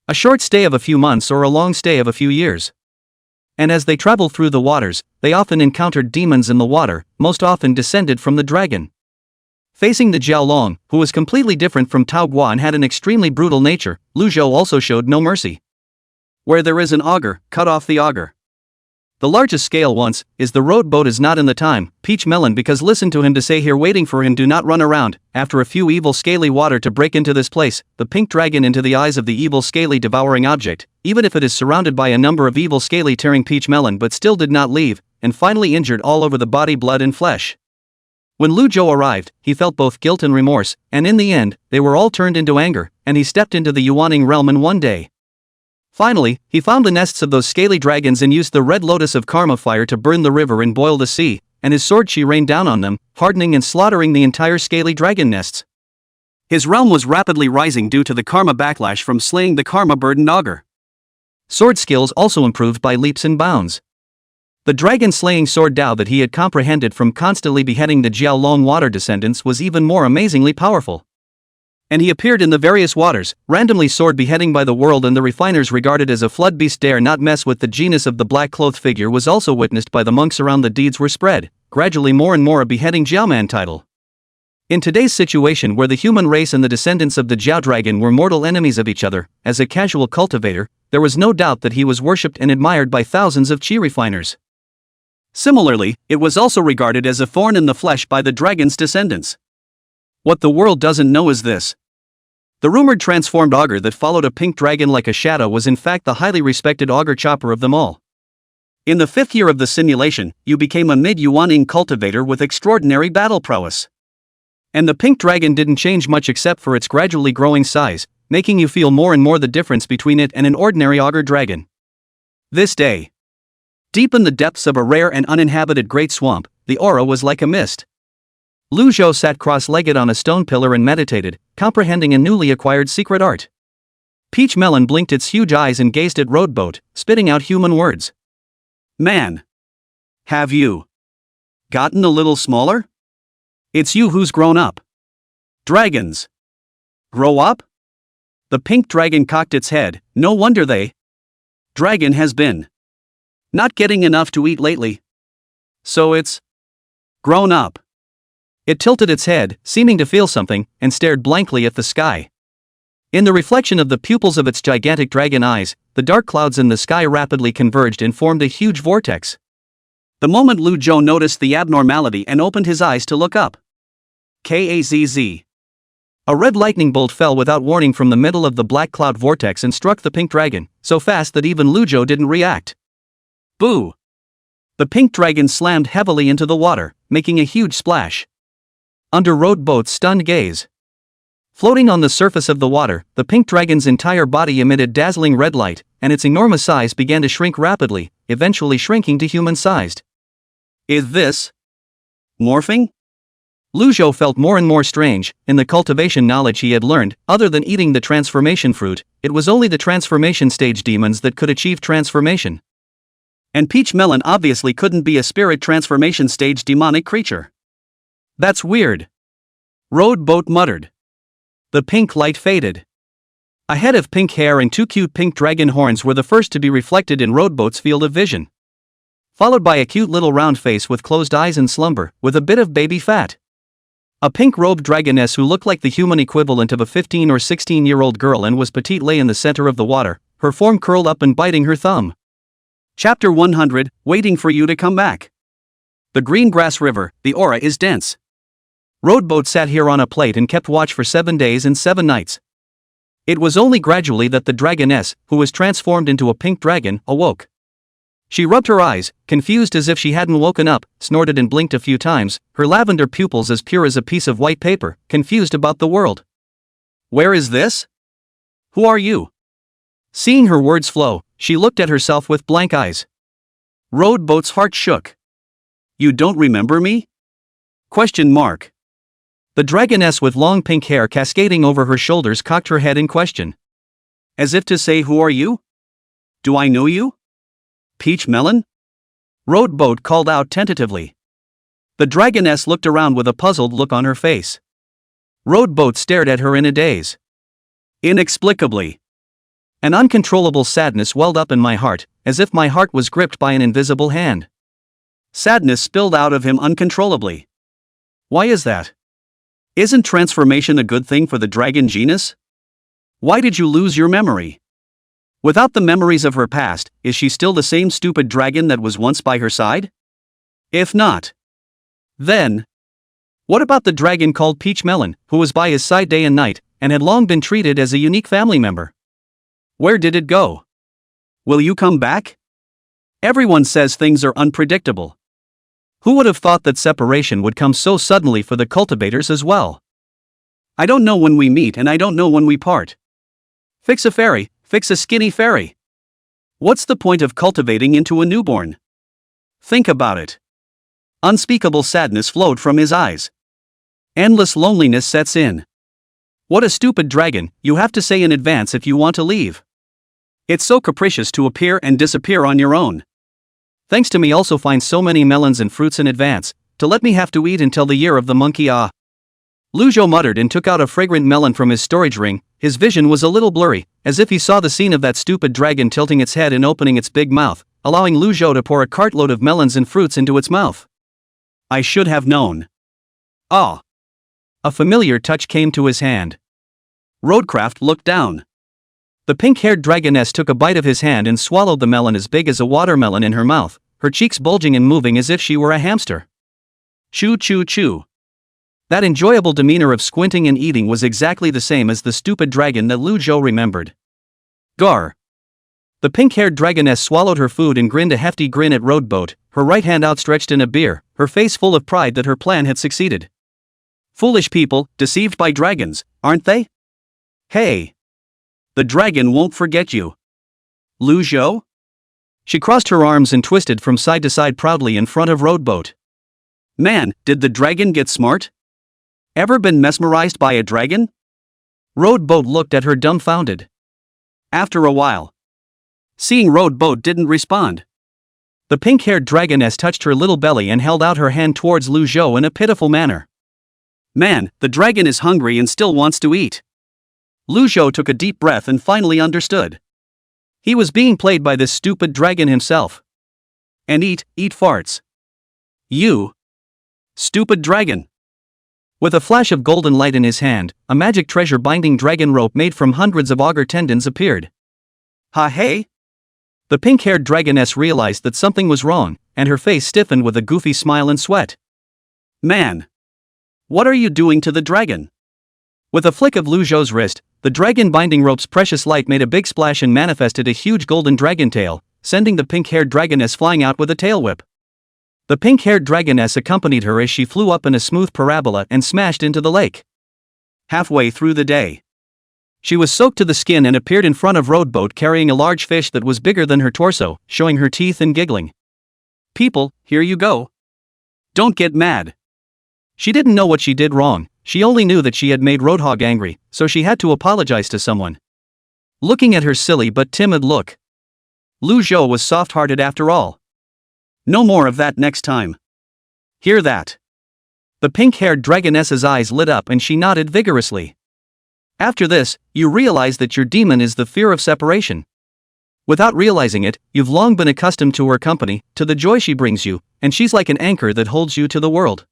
A short stay of a few months or a long stay of a few years. And as they traveled through the waters, they often encountered demons in the water, most often descended from the dragon. Facing the Jiaolong, who was completely different from Tao Gua and had an extremely brutal nature, Luzhou also showed no mercy. Where there is an auger, cut off the auger. The largest scale once, is the road boat is not in the time, peach melon because listen to him to say here waiting for him do not run around, after a few evil scaly water to break into this place, the pink dragon into the eyes of the evil scaly devouring object, even if it is surrounded by a number of evil scaly tearing peach melon but still did not leave, and finally injured all over the body blood and flesh. When Luzhou arrived, he felt both guilt and remorse, and in the end, they were all turned into anger, and he stepped into the Yuaning realm in one day. Finally, he found the nests of those scaly dragons and used the red lotus of karma fire to burn the river and boil the sea, and his sword chi rained down on them, hardening and slaughtering the entire scaly dragon nests. His realm was rapidly rising due to the karma backlash from slaying the karma-burdened augur. Sword skills also improved by leaps and bounds. The dragon-slaying sword Dao that he had comprehended from constantly beheading the Jiaolong water descendants was even more amazingly powerful. And he appeared in the various waters, randomly sword beheading by the world, and the refiners regarded as a flood beast dare not mess with the genus of the black-clothed figure was also witnessed by the monks around the deeds were spread, gradually more and more a beheading Jiaoman title. In today's situation where the human race and the descendants of the Jiao dragon were mortal enemies of each other, as a casual cultivator, there was no doubt that he was worshipped and admired by thousands of chi refiners. Similarly, it was also regarded as a thorn in the flesh by the dragon's descendants. What the world doesn't know is this. The rumored transformed augur that followed a pink dragon like a shadow was in fact the highly respected augur chopper of them all. In the 5th year of the simulation, you became a mid-Yuaning cultivator with extraordinary battle prowess. And the pink dragon didn't change much except for its gradually growing size, making you feel more and more the difference between it and an ordinary augur dragon. This day, deep in the depths of a rare and uninhabited great swamp, the aura was like a mist. Luzhou sat cross-legged on a stone pillar and meditated, comprehending a newly acquired secret art. Peach Melon blinked its huge eyes and gazed at Roadboat, spitting out human words. Man. Have you gotten a little smaller? It's you who's grown up. Dragons. Grow up? The pink dragon cocked its head, no wonder they. Dragon has been not getting enough to eat lately. So it's grown up. It tilted its head, seeming to feel something, and stared blankly at the sky. In the reflection of the pupils of its gigantic dragon eyes, the dark clouds in the sky rapidly converged and formed a huge vortex. The moment Lu Zhou noticed the abnormality and opened his eyes to look up. KAZZ. A red lightning bolt fell without warning from the middle of the black cloud vortex and struck the pink dragon, so fast that even Lujo didn't react. Boo! The pink dragon slammed heavily into the water, making a huge splash. Under rode boat's stunned gaze. Floating on the surface of the water, the pink dragon's entire body emitted dazzling red light, and its enormous size began to shrink rapidly, eventually shrinking to human-sized. Is this morphing? Lujo felt more and more strange. In the cultivation knowledge he had learned, other than eating the transformation fruit, it was only the transformation stage demons that could achieve transformation. And Peach Melon obviously couldn't be a spirit transformation stage demonic creature. That's weird. Rode Boat muttered. The pink light faded. A head of pink hair and two cute pink dragon horns were the first to be reflected in Rode Boat's field of vision. Followed by a cute little round face with closed eyes in slumber, with a bit of baby fat. A pink-robed dragoness who looked like the human equivalent of a 15 or 16-year-old girl and was petite lay in the center of the water, her form curled up and biting her thumb. Chapter 100, Waiting for You to Come Back. The Green Grass River, the aura is dense. Rode Boat sat here on a plate and kept watch for 7 days and 7 nights. It was only gradually that the dragoness, who was transformed into a pink dragon, awoke. She rubbed her eyes, confused as if she hadn't woken up, snorted and blinked a few times, her lavender pupils as pure as a piece of white paper, confused about the world. Where is this? Who are you? Seeing her words flow, she looked at herself with blank eyes. Rode Boat's heart shook. You don't remember me? Question mark. The dragoness with long pink hair cascading over her shoulders cocked her head in question. As if to say, who are you? Do I know you? Peach Melon? Rode Boat called out tentatively. The dragoness looked around with a puzzled look on her face. Rode Boat stared at her in a daze. Inexplicably. An uncontrollable sadness welled up in my heart, as if my heart was gripped by an invisible hand. Sadness spilled out of him uncontrollably. Why is that? Isn't transformation a good thing for the dragon genus? Why did you lose your memory? Without the memories of her past, is she still the same stupid dragon that was once by her side? If not, then, what about the dragon called Peach Melon, who was by his side day and night, and had long been treated as a unique family member? Where did it go? Will you come back? Everyone says things are unpredictable. Who would have thought that separation would come so suddenly for the cultivators as well? I don't know when we meet and I don't know when we part. Fix a fairy, fix a skinny fairy. What's the point of cultivating into a newborn? Think about it. Unspeakable sadness flowed from his eyes. Endless loneliness sets in. What a stupid dragon, you have to say in advance if you want to leave. It's so capricious to appear and disappear on your own. Thanks to me also find so many melons and fruits in advance, to let me have to eat until the year of the monkey Lujo muttered and took out a fragrant melon from his storage ring. His vision was a little blurry, as if he saw the scene of that stupid dragon tilting its head and opening its big mouth, allowing Lujo to pour a cartload of melons and fruits into its mouth. I should have known. Ah! A familiar touch came to his hand. Roadcraft looked down. The pink-haired dragoness took a bite of his hand and swallowed the melon as big as a watermelon in her mouth, her cheeks bulging and moving as if she were a hamster. Chew chew chew. That enjoyable demeanor of squinting and eating was exactly the same as the stupid dragon that Lujo remembered. Gar. The pink-haired dragoness swallowed her food and grinned a hefty grin at Rode Boat, her right hand outstretched in a beer, her face full of pride that her plan had succeeded. Foolish people, deceived by dragons, aren't they? Hey! The dragon won't forget you. Lujo? She crossed her arms and twisted from side to side proudly in front of Rode Boat. Man, did the dragon get smart? Ever been mesmerized by a dragon? Rode Boat looked at her dumbfounded. After a while, seeing Rode Boat didn't respond, the pink-haired dragoness touched her little belly and held out her hand towards Lujo in a pitiful manner. Man, the dragon is hungry and still wants to eat. Lujo took a deep breath and finally understood. He was being played by this stupid dragon himself. And eat farts. You stupid dragon. With a flash of golden light in his hand, a magic treasure binding dragon rope made from hundreds of auger tendons appeared. Ha hey? The pink-haired dragoness realized that something was wrong, and her face stiffened with a goofy smile and sweat. Man! What are you doing to the dragon? With a flick of Lu Zhou's wrist, the dragon binding rope's precious light made a big splash and manifested a huge golden dragon tail, sending the pink-haired dragoness flying out with a tail whip. The pink-haired dragoness accompanied her as she flew up in a smooth parabola and smashed into the lake. Halfway through the day, she was soaked to the skin and appeared in front of Roadboat carrying a large fish that was bigger than her torso, showing her teeth and giggling. People, here you go. Don't get mad. She didn't know what she did wrong, she only knew that she had made Roadhog angry, so she had to apologize to someone. Looking at her silly but timid look, Lu Zhou was soft-hearted after all. No more of that next time. Hear that? The pink-haired dragoness's eyes lit up and she nodded vigorously. After this, you realize that your demon is the fear of separation. Without realizing it, you've long been accustomed to her company, to the joy she brings you, and she's like an anchor that holds you to the world.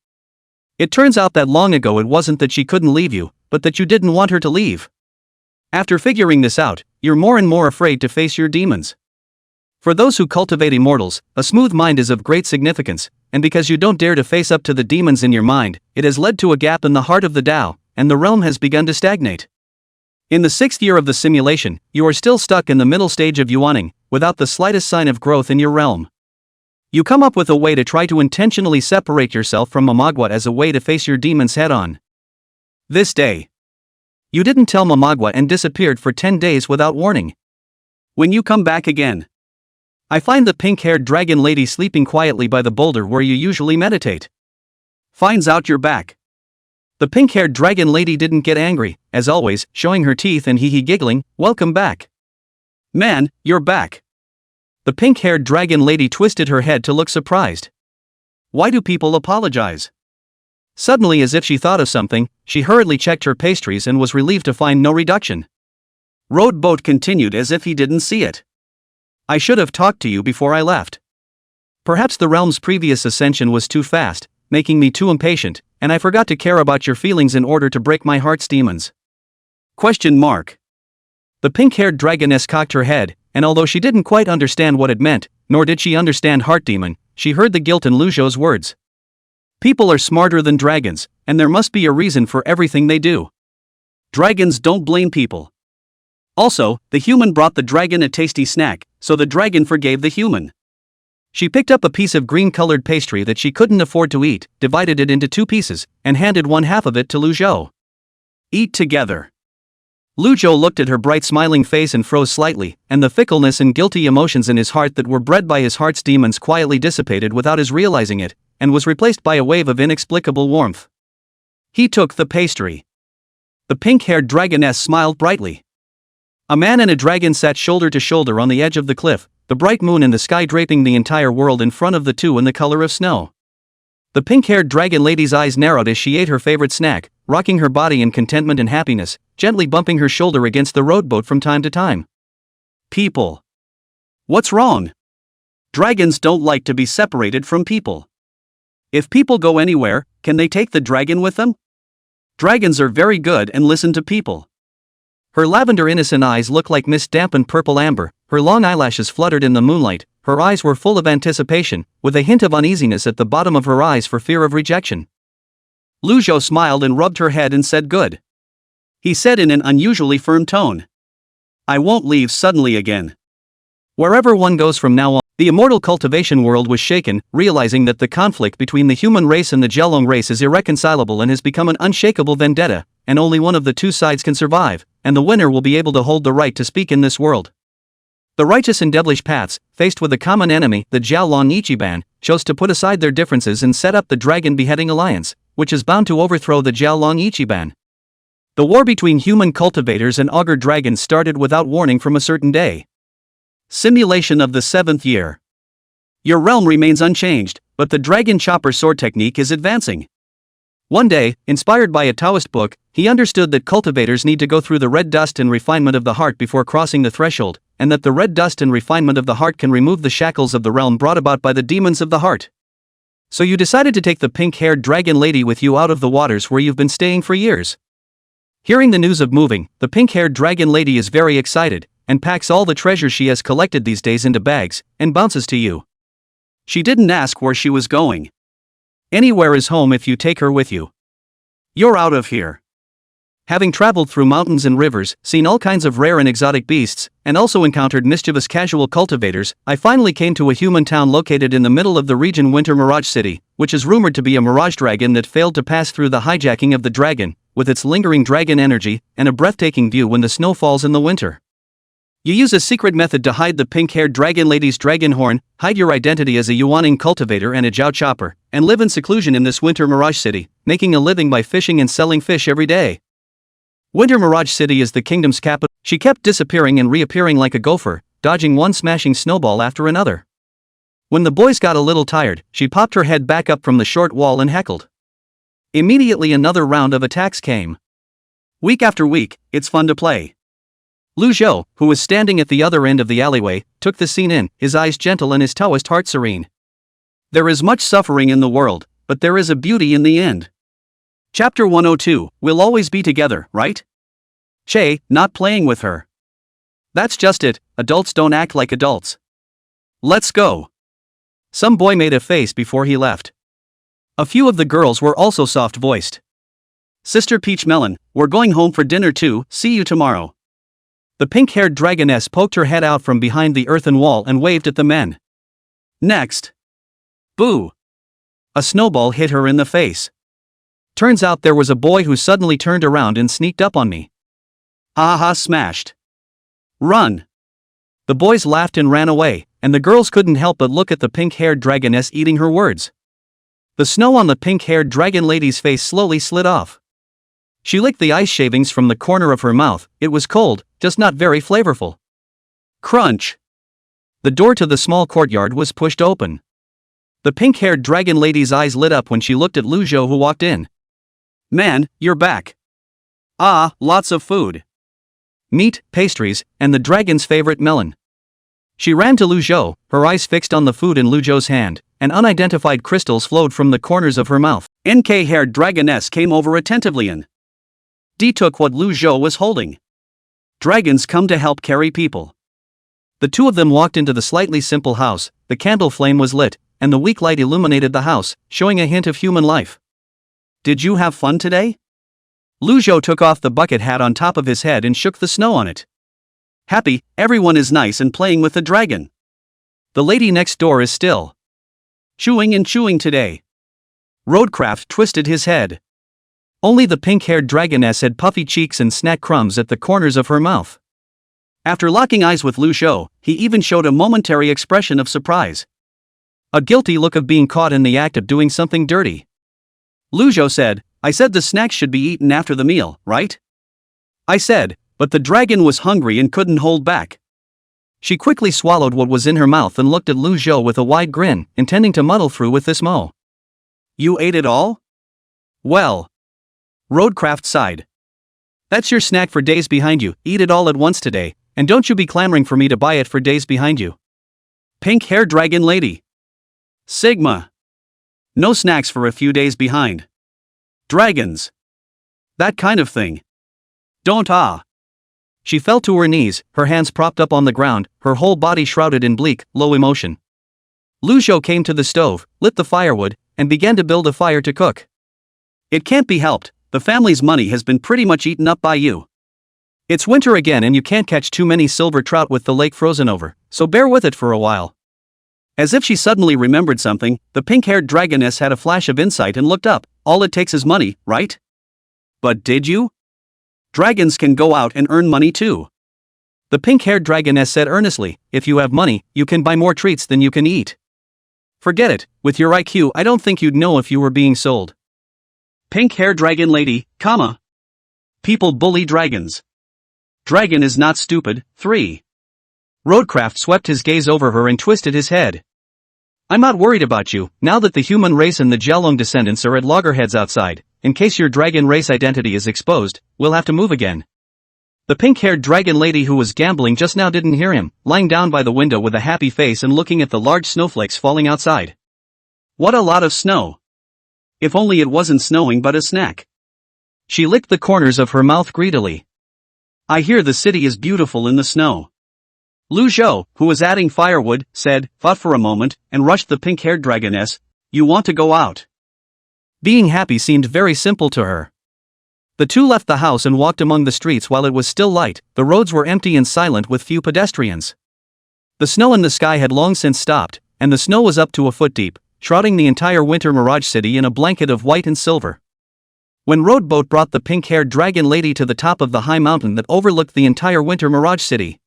It turns out that long ago it wasn't that she couldn't leave you, but that you didn't want her to leave. After figuring this out, you're more and more afraid to face your demons. For those who cultivate immortals, a smooth mind is of great significance, and because you don't dare to face up to the demons in your mind, it has led to a gap in the heart of the Tao, and the realm has begun to stagnate. In the 6th year of the simulation, you are still stuck in the middle stage of yuaning, without the slightest sign of growth in your realm. You come up with a way to try to intentionally separate yourself from Manhwa as a way to face your demons head-on. This day, you didn't tell Manhwa and disappeared for 10 days without warning. When you come back again, I find the pink-haired dragon lady sleeping quietly by the boulder where you usually meditate. Finds out you're back. The pink-haired dragon lady didn't get angry, as always, showing her teeth and hee-hee giggling, "Welcome back. Man, you're back." The pink-haired dragon lady twisted her head to look surprised. Why do people apologize? Suddenly, as if she thought of something, she hurriedly checked her pastries and was relieved to find no reduction. Roadboat continued as if he didn't see it. I should have talked to you before I left. Perhaps the realm's previous ascension was too fast, making me too impatient, and I forgot to care about your feelings in order to break my heart's demons. Question mark. The pink-haired dragoness cocked her head, and although she didn't quite understand what it meant, nor did she understand heart demon, she heard the guilt in Lu Zhou's words. People are smarter than dragons, and there must be a reason for everything they do. Dragons don't blame people. Also, the human brought the dragon a tasty snack, so the dragon forgave the human. She picked up a piece of green-colored pastry that she couldn't afford to eat, divided it into 2 pieces, and handed one half of it to Lu Zhou. Eat together. Lu Zhou looked at her bright smiling face and froze slightly, and the fickleness and guilty emotions in his heart that were bred by his heart's demons quietly dissipated without his realizing it, and was replaced by a wave of inexplicable warmth. He took the pastry. The pink-haired dragoness smiled brightly. A man and a dragon sat shoulder to shoulder on the edge of the cliff, the bright moon in the sky draping the entire world in front of the two in the color of snow. The pink-haired dragon lady's eyes narrowed as she ate her favorite snack, rocking her body in contentment and happiness, gently bumping her shoulder against the rowboat from time to time. People. What's wrong? Dragons don't like to be separated from people. If people go anywhere, can they take the dragon with them? Dragons are very good and listen to people. Her lavender innocent eyes looked like mist-dampened purple amber, her long eyelashes fluttered in the moonlight, her eyes were full of anticipation, with a hint of uneasiness at the bottom of her eyes for fear of rejection. Lu Zhou smiled and rubbed her head and said good. He said in an unusually firm tone. I won't leave suddenly again. Wherever one goes from now on. The immortal cultivation world was shaken, realizing that the conflict between the human race and the Jiaolong race is irreconcilable and has become an unshakable vendetta, and only one of the two sides can survive, and the winner will be able to hold the right to speak in this world. The righteous and devilish paths, faced with a common enemy, the Jiaolong Ichiban, chose to put aside their differences and set up the Dragon Beheading Alliance, which is bound to overthrow the Jiaolong Ichiban. The war between human cultivators and augur dragons started without warning from a certain day. Simulation of the 7th year. Your realm remains unchanged, but the dragon chopper sword technique is advancing. One day, inspired by a Taoist book, he understood that cultivators need to go through the red dust and refinement of the heart before crossing the threshold, and that the red dust and refinement of the heart can remove the shackles of the realm brought about by the demons of the heart. So you decided to take the pink-haired dragon lady with you out of the waters where you've been staying for years. Hearing the news of moving, the pink-haired dragon lady is very excited, and packs all the treasures she has collected these days into bags, and bounces to you. She didn't ask where she was going. Anywhere is home if you take her with you. You're out of here. Having traveled through mountains and rivers, seen all kinds of rare and exotic beasts, and also encountered mischievous casual cultivators, I finally came to a human town located in the middle of the region Winter Mirage City, which is rumored to be a mirage dragon that failed to pass through the hijacking of the dragon, with its lingering dragon energy, and a breathtaking view when the snow falls in the winter. You use a secret method to hide the pink-haired dragon lady's dragon horn, hide your identity as a Yuaning cultivator and a Jiao chopper, and live in seclusion in this Winter Mirage City, making a living by fishing and selling fish every day. Winter Mirage City is the kingdom's capital. She kept disappearing and reappearing like a gopher, dodging one smashing snowball after another. When the boys got a little tired, she popped her head back up from the short wall and heckled. Immediately another round of attacks came. Week after week, it's fun to play. Lu Zhou, who was standing at the other end of the alleyway, took the scene in, his eyes gentle and his Taoist heart serene. There is much suffering in the world, but there is a beauty in the end. Chapter 102, We'll always be together, right? Che, not playing with her. That's just it, adults don't act like adults. Let's go. Some boy made a face before he left. A few of the girls were also soft-voiced. Sister Peach Melon, we're going home for dinner too, see you tomorrow. The pink-haired dragoness poked her head out from behind the earthen wall and waved at the men. Next. Boo! A snowball hit her in the face. Turns out there was a boy who suddenly turned around and sneaked up on me. Aha, smashed. Run! The boys laughed and ran away, and the girls couldn't help but look at the pink-haired dragoness eating her words. The snow on the pink-haired dragon lady's face slowly slid off. She licked the ice shavings from the corner of her mouth. It was cold, just not very flavorful. Crunch! The door to the small courtyard was pushed open. The pink-haired dragon lady's eyes lit up when she looked at Lu Zhou, who walked in. Man, you're back. Ah, lots of food. Meat, pastries, and the dragon's favorite melon. She ran to Lu Zhou, her eyes fixed on the food in Lu Zhou's hand, and unidentified crystals flowed from the corners of her mouth. NK-haired dragoness came over attentively and took what Lu Zhou was holding. Dragons come to help carry people. The two of them walked into the slightly simple house. The candle flame was lit, and the weak light illuminated the house, showing a hint of human life. Did you have fun today? Lu Zhou took off the bucket hat on top of his head and shook the snow on it. Happy, everyone is nice and playing with the dragon. The lady next door is still chewing and chewing today. Roadcraft twisted his head. Only the pink-haired dragoness had puffy cheeks and snack crumbs at the corners of her mouth. After locking eyes with Lu Zhou, he even showed a momentary expression of surprise. A guilty look of being caught in the act of doing something dirty. Lu Zhou said, I said the snacks should be eaten after the meal, right? I said, but the dragon was hungry and couldn't hold back. She quickly swallowed what was in her mouth and looked at Lu Zhou with a wide grin, intending to muddle through with this mo. You ate it all? Well. Roadcraft sighed. That's your snack for days behind you, eat it all at once today, and don't you be clamoring for me to buy it for days behind you. Pink-haired dragon lady. Sigma. No snacks for a few days behind. Dragons. That kind of thing. Don't She fell to her knees, her hands propped up on the ground, her whole body shrouded in bleak, low emotion. Lu Zhou came to the stove, lit the firewood, and began to build a fire to cook. It can't be helped, the family's money has been pretty much eaten up by you. It's winter again and you can't catch too many silver trout with the lake frozen over, so bear with it for a while. As if she suddenly remembered something, the pink-haired dragoness had a flash of insight and looked up. All it takes is money, right? But did you? Dragons can go out and earn money too. The pink-haired dragoness said earnestly, if you have money, you can buy more treats than you can eat. Forget it, with your IQ I don't think you'd know if you were being sold. Pink-haired dragon lady, People bully dragons. Dragon is not stupid. 3. Roadcraft swept his gaze over her and twisted his head. I'm not worried about you, now that the human race and the Jialong descendants are at loggerheads outside. In case your dragon race identity is exposed, we'll have to move again. The pink-haired dragon lady who was gambling just now didn't hear him, lying down by the window with a happy face and looking at the large snowflakes falling outside. What a lot of snow. If only it wasn't snowing but a snack. She licked the corners of her mouth greedily. I hear the city is beautiful in the snow. Lu Zhou, who was adding firewood, said, thought for a moment, and rushed the pink-haired dragoness. You want to go out? Being happy seemed very simple to her. The two left the house and walked among the streets while it was still light. The roads were empty and silent with few pedestrians. The snow in the sky had long since stopped, and the snow was up to a foot deep, shrouding the entire winter mirage city in a blanket of white and silver. When Roadboat brought the pink-haired dragon lady to the top of the high mountain that overlooked the entire winter mirage city,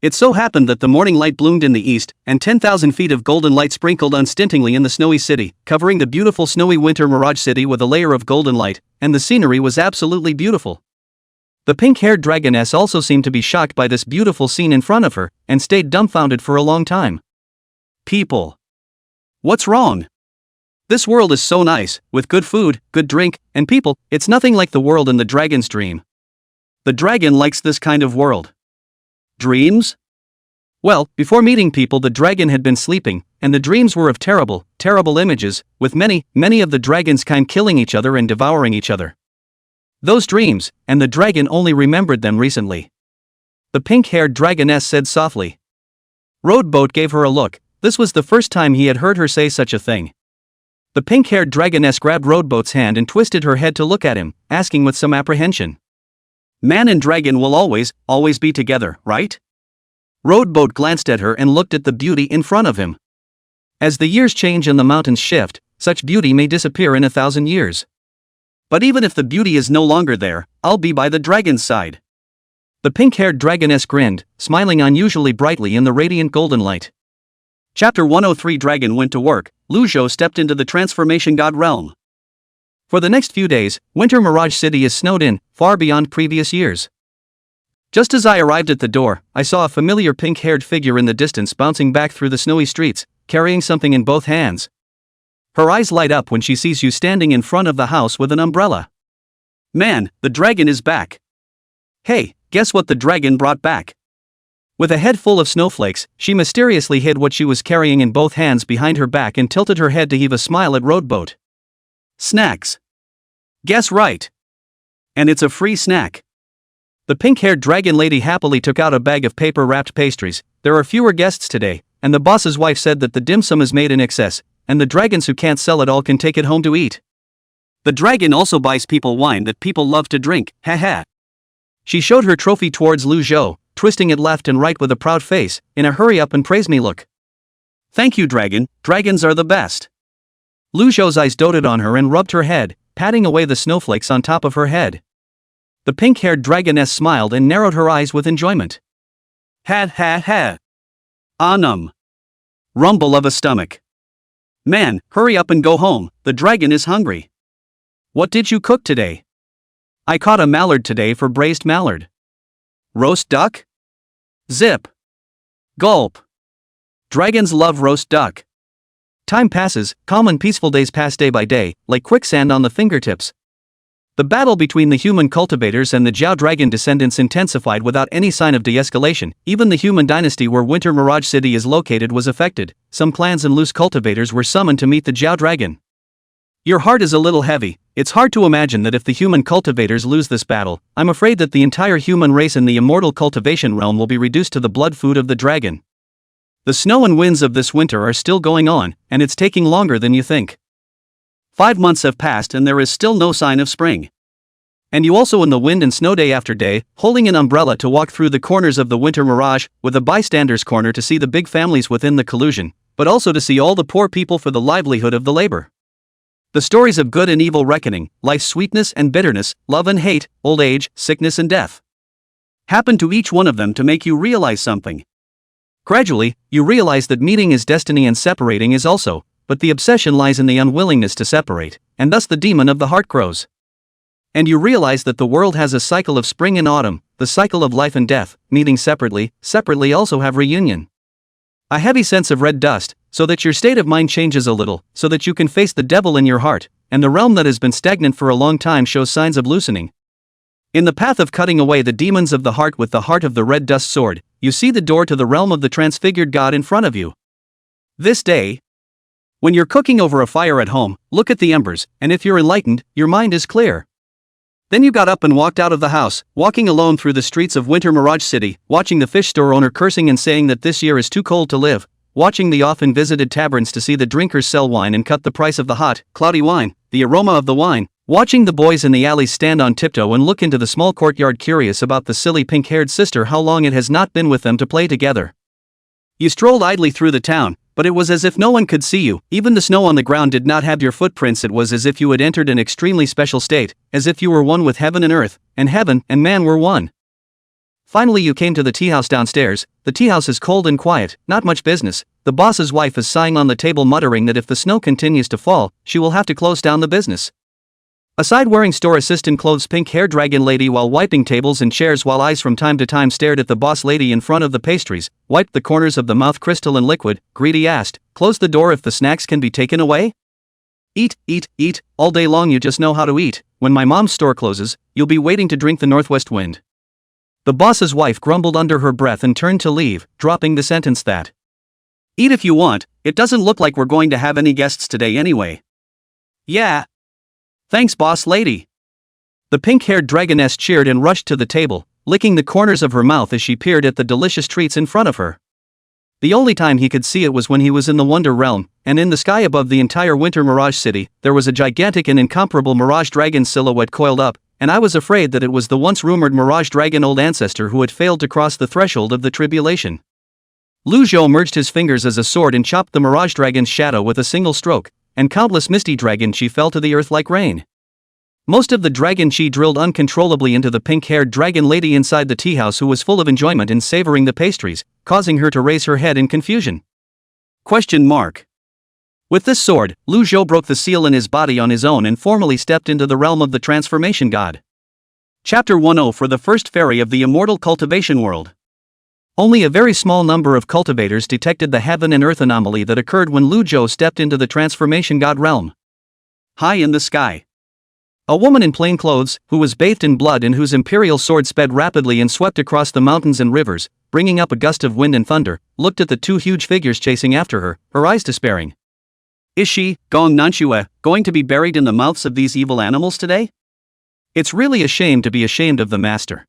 it so happened that the morning light bloomed in the east, and 10,000 feet of golden light sprinkled unstintingly in the snowy city, covering the beautiful snowy winter mirage city with a layer of golden light, and the scenery was absolutely beautiful. The pink-haired dragoness also seemed to be shocked by this beautiful scene in front of her, and stayed dumbfounded for a long time. People. What's wrong? This world is so nice, with good food, good drink, and people. It's nothing like the world in the dragon's dream. The dragon likes this kind of world. Dreams? Well, before meeting people the dragon had been sleeping, and the dreams were of terrible, terrible images, with many of the dragon's kind killing each other and devouring each other. Those dreams, and the dragon only remembered them recently. The pink-haired dragoness said softly. Roadboat gave her a look. This was the first time he had heard her say such a thing. The pink-haired dragoness grabbed Roadboat's hand and twisted her head to look at him, asking with some apprehension. Man and dragon will always be together, right? Roadboat glanced at her and looked at the beauty in front of him. As the years change and the mountains shift, such beauty may disappear in 1,000 years. But even if the beauty is no longer there, I'll be by the dragon's side. The pink-haired dragoness grinned, smiling unusually brightly in the radiant golden light. Chapter 103 Dragon went to work. Lu Zhou stepped into the transformation god realm. For the next few days, Winter Mirage City is snowed in, far beyond previous years. Just as I arrived at the door, I saw a familiar pink-haired figure in the distance bouncing back through the snowy streets, carrying something in both hands. Her eyes light up when she sees you standing in front of the house with an umbrella. Man, the dragon is back. Hey, guess what the dragon brought back? With a head full of snowflakes, she mysteriously hid what she was carrying in both hands behind her back and tilted her head to heave a smile at Roadboat. Snacks. Guess right. And it's a free snack. The pink-haired dragon lady happily took out a bag of paper-wrapped pastries. There are fewer guests today, and the boss's wife said that the dim sum is made in excess, and the dragons who can't sell it all can take it home to eat. The dragon also buys people wine that people love to drink, haha. She showed her trophy towards Lu Zhou, twisting it left and right with a proud face, in a hurry up and praise me look. Thank you, dragon, dragons are the best. Lu Zhou's eyes doted on her and rubbed her head, patting away the snowflakes on top of her head. The pink-haired dragoness smiled and narrowed her eyes with enjoyment. Ha ha ha. Anum. Rumble of a stomach. Man, hurry up and go home, the dragon is hungry. What did you cook today? I caught a mallard today for braised mallard. Roast duck? Zip. Gulp. Dragons love roast duck. Time passes, calm and peaceful days pass day by day, like quicksand on the fingertips. The battle between the human cultivators and the Jiao dragon descendants intensified without any sign of de-escalation. Even the human dynasty where Winter Mirage City is located was affected. Some clans and loose cultivators were summoned to meet the Jiao dragon. Your heart is a little heavy. It's hard to imagine that if the human cultivators lose this battle, I'm afraid that the entire human race in the immortal cultivation realm will be reduced to the blood food of the dragon. The snow and winds of this winter are still going on, and it's taking longer than you think. 5 months have passed and there is still no sign of spring. And you also in the wind and snow day after day, holding an umbrella to walk through the corners of the winter mirage, with a bystander's corner to see the big families within the collusion, but also to see all the poor people for the livelihood of the labor. The stories of good and evil reckoning, life's sweetness and bitterness, love and hate, old age, sickness and death, happen to each one of them to make you realize something. Gradually, you realize that meeting is destiny and separating is also, but the obsession lies in the unwillingness to separate, and thus the demon of the heart grows. And you realize that the world has a cycle of spring and autumn, the cycle of life and death, meeting separately also have reunion. A heavy sense of red dust, so that your state of mind changes a little, so that you can face the devil in your heart, and the realm that has been stagnant for a long time shows signs of loosening. In the path of cutting away the demons of the heart with the heart of the red dust sword, you see the door to the realm of the transfigured God in front of you. This day, when you're cooking over a fire at home, look at the embers, and if you're enlightened, your mind is clear. Then you got up and walked out of the house, walking alone through the streets of Winter Mirage City, watching the fish store owner cursing and saying that this year is too cold to live, watching the often visited taverns to see the drinkers sell wine and cut the price of the hot, cloudy wine, the aroma of the wine, Watching the boys in the alley stand on tiptoe and look into the small courtyard curious about the silly pink-haired sister how long it has not been with them to play together. You strolled idly through the town, but it was as if no one could see you, even the snow on the ground did not have your footprints. It was as if you had entered an extremely special state, as if you were one with heaven and earth, and heaven and man were one. Finally you came to the tea house downstairs. The tea house is cold and quiet, not much business. The boss's wife is sighing on the table muttering that if the snow continues to fall, she will have to close down the business. A side-wearing store assistant clothes pink-haired dragon lady while wiping tables and chairs while eyes from time to time stared at the boss lady in front of the pastries, wiped the corners of the mouth crystal and liquid, greedy asked, close the door if the snacks can be taken away? Eat, eat, eat, all day long you just know how to eat. When my mom's store closes, you'll be waiting to drink the northwest wind. The boss's wife grumbled under her breath and turned to leave, dropping the sentence that. Eat if you want, it doesn't look like we're going to have any guests today anyway. Yeah. Thanks boss lady. The pink-haired dragoness cheered and rushed to the table, licking the corners of her mouth as she peered at the delicious treats in front of her. The only time he could see it was when he was in the Wonder Realm, and in the sky above the entire Winter Mirage City, there was a gigantic and incomparable Mirage Dragon silhouette coiled up, and I was afraid that it was the once rumored Mirage Dragon old ancestor who had failed to cross the threshold of the tribulation. Lu Zhou merged his fingers as a sword and chopped the Mirage Dragon's shadow with a single stroke, and countless misty dragon chi fell to the earth like rain. Most of the dragon chi drilled uncontrollably into the pink-haired dragon lady inside the tea house, who was full of enjoyment in savoring the pastries, causing her to raise her head in confusion. Question mark. With this sword, Lu Zhou broke the seal in his body on his own and formally stepped into the realm of the transformation god. Chapter 10 for the first fairy of the immortal cultivation world. Only a very small number of cultivators detected the heaven and earth anomaly that occurred when Lu Zhou stepped into the transformation god realm. High in the sky, a woman in plain clothes, who was bathed in blood and whose imperial sword sped rapidly and swept across the mountains and rivers, bringing up a gust of wind and thunder, looked at the two huge figures chasing after her, her eyes despairing. Is she, Gong Nanchua, going to be buried in the mouths of these evil animals today? It's really a shame to be ashamed of the master.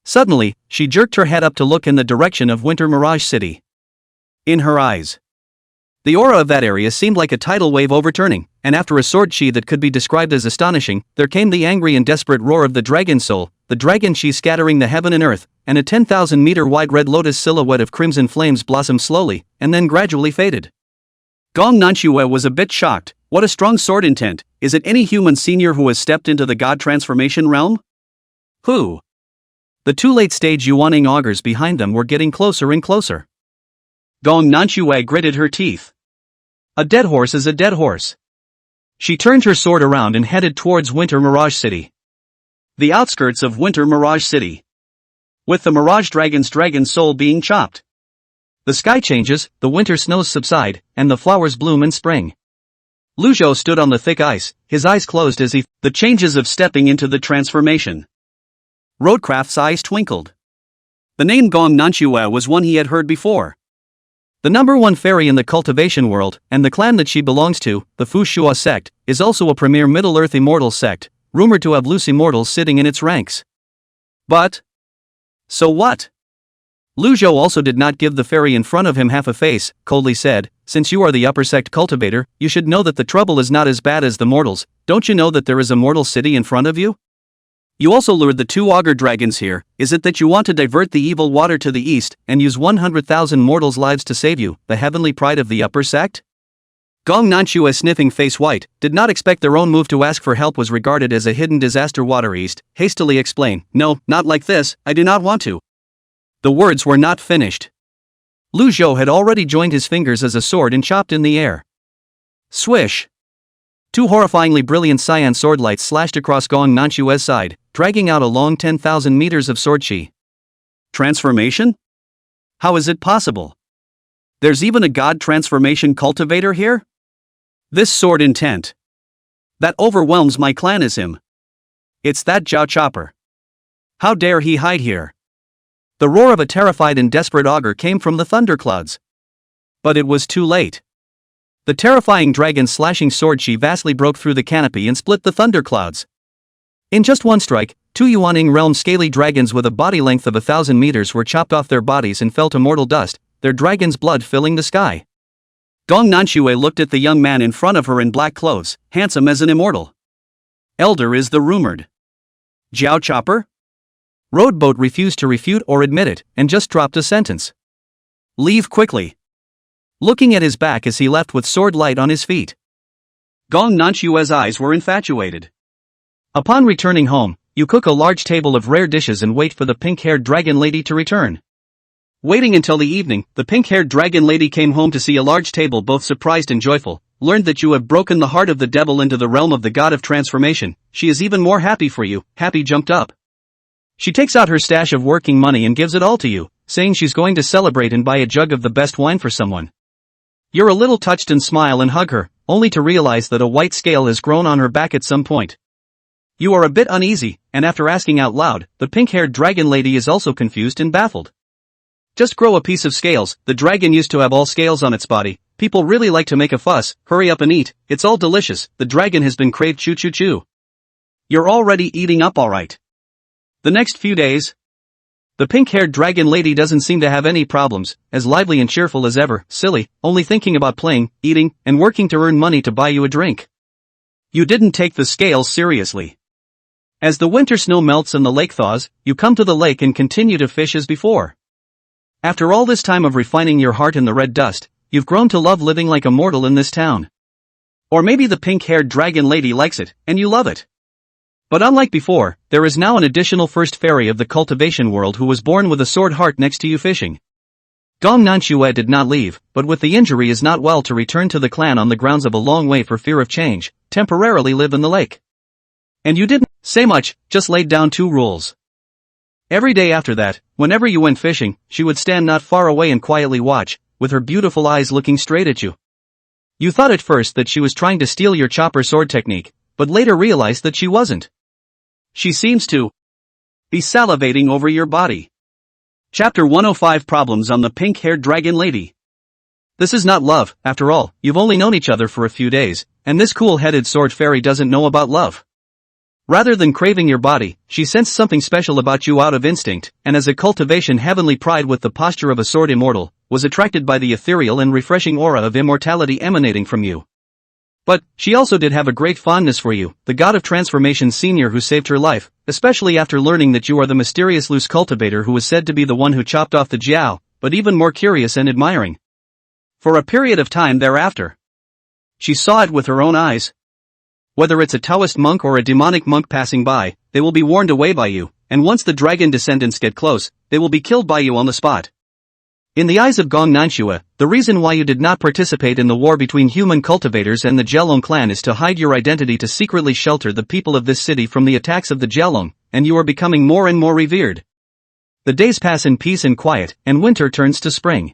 Suddenly, she jerked her head up to look in the direction of Winter Mirage City. In her eyes, the aura of that area seemed like a tidal wave overturning, and after a sword chi that could be described as astonishing, there came the angry and desperate roar of the dragon soul, the dragon chi scattering the heaven and earth, and a 10,000-meter wide red lotus silhouette of crimson flames blossomed slowly, and then gradually faded. Gong Nanchua was a bit shocked. What a strong sword intent. Is it any human senior who has stepped into the god transformation realm? Who? The two late-stage Yuaning augurs behind them were getting closer and closer. Gong Nanchua gritted her teeth. A dead horse is a dead horse. She turned her sword around and headed towards Winter Mirage City. The outskirts of Winter Mirage City. With the Mirage Dragon's dragon soul being chopped. The sky changes, the winter snows subside, and the flowers bloom in spring. Lu Zhou stood on the thick ice, his eyes closed as he the changes of stepping into the transformation. Roadcraft's eyes twinkled. The name Gong Nanchua was one he had heard before. The number one fairy in the cultivation world, and the clan that she belongs to, the Fu Shua sect, is also a premier Middle-earth immortal sect, rumored to have loose immortals sitting in its ranks. But so what? Lu Zhou also did not give the fairy in front of him half a face, coldly said, since you are the upper sect cultivator, you should know that the trouble is not as bad as the mortals. Don't you know that there is a mortal city in front of you? You also lured the two augur dragons here. Is it that you want to divert the evil water to the east, and use 100,000 mortals' lives to save you, the heavenly pride of the upper sect? Gong Nanchua, sniffing face white, did not expect their own move to ask for help was regarded as a hidden disaster. Water east, hastily explain, no, not like this, I do not want to. The words were not finished. Lu Zhou had already joined his fingers as a sword and chopped in the air. Swish! Two horrifyingly brilliant cyan sword lights slashed across Gong Nanchua's side, dragging out a long 10,000 meters of sword chi. Transformation? How is it possible? There's even a god transformation cultivator here? This sword intent that overwhelms my clan is him. It's that Jiao Chopper. How dare he hide here? The roar of a terrified and desperate augur came from the thunderclouds. But it was too late. The terrifying dragon's slashing sword chi vastly broke through the canopy and split the thunderclouds. In just one strike, two Yuaning realm scaly dragons with a body length of 1,000 meters were chopped off their bodies and fell to mortal dust, their dragon's blood filling the sky. Gong Nanchua looked at the young man in front of her in black clothes, handsome as an immortal. Elder is the rumored Jiao Chopper? Roadboat refused to refute or admit it, and just dropped a sentence. Leave quickly. Looking at his back as he left with sword light on his feet. Gong Nanchua's eyes were infatuated. Upon returning home, you cook a large table of rare dishes and wait for the pink-haired dragon lady to return. Waiting until the evening, the pink-haired dragon lady came home to see a large table, both surprised and joyful, learned that you have broken the heart of the devil into the realm of the god of transformation. She is even more happy for you. Happy jumped up. She takes out her stash of working money and gives it all to you, saying she's going to celebrate and buy a jug of the best wine for someone. You're a little touched and smile and hug her, only to realize that a white scale has grown on her back at some point. You are a bit uneasy, and after asking out loud, the pink-haired dragon lady is also confused and baffled. Just grow a piece of scales. The dragon used to have all scales on its body. People really like to make a fuss. Hurry up and eat, it's all delicious. The dragon has been craved. Choo choo choo. You're already eating up alright. The next few days, the pink-haired dragon lady doesn't seem to have any problems, as lively and cheerful as ever, silly, only thinking about playing, eating, and working to earn money to buy you a drink. You didn't take the scales seriously. As the winter snow melts and the lake thaws, you come to the lake and continue to fish as before. After all this time of refining your heart in the red dust, you've grown to love living like a mortal in this town. Or maybe the pink-haired dragon lady likes it, and you love it. But unlike before, there is now an additional first fairy of the cultivation world who was born with a sword heart next to you fishing. Gong Nanchua did not leave, but with the injury is not well to return to the clan on the grounds of a long way for fear of change, temporarily live in the lake. And you didn't say much, just laid down 2 rules. Every day after that, whenever you went fishing, she would stand not far away and quietly watch, with her beautiful eyes looking straight at you. You thought at first that she was trying to steal your chopper sword technique, but later realized that she wasn't. She seems to be salivating over your body. Chapter 105 Problems on the Pink-Haired Dragon Lady. This is not love, after all. You've only known each other for a few days, and this cool-headed sword fairy doesn't know about love. Rather than craving your body, she sensed something special about you out of instinct, and as a cultivation heavenly pride with the posture of a sword immortal, was attracted by the ethereal and refreshing aura of immortality emanating from you. But she also did have a great fondness for you, the god of transformation senior who saved her life, especially after learning that you are the mysterious loose cultivator who was said to be the one who chopped off the jiao, but even more curious and admiring. For a period of time thereafter, she saw it with her own eyes. Whether it's a Taoist monk or a demonic monk passing by, they will be warned away by you, and once the dragon descendants get close, they will be killed by you on the spot. In the eyes of Gong Nanchua, the reason why you did not participate in the war between human cultivators and the Jialong clan is to hide your identity to secretly shelter the people of this city from the attacks of the Jialong, and you are becoming more and more revered. The days pass in peace and quiet, and winter turns to spring.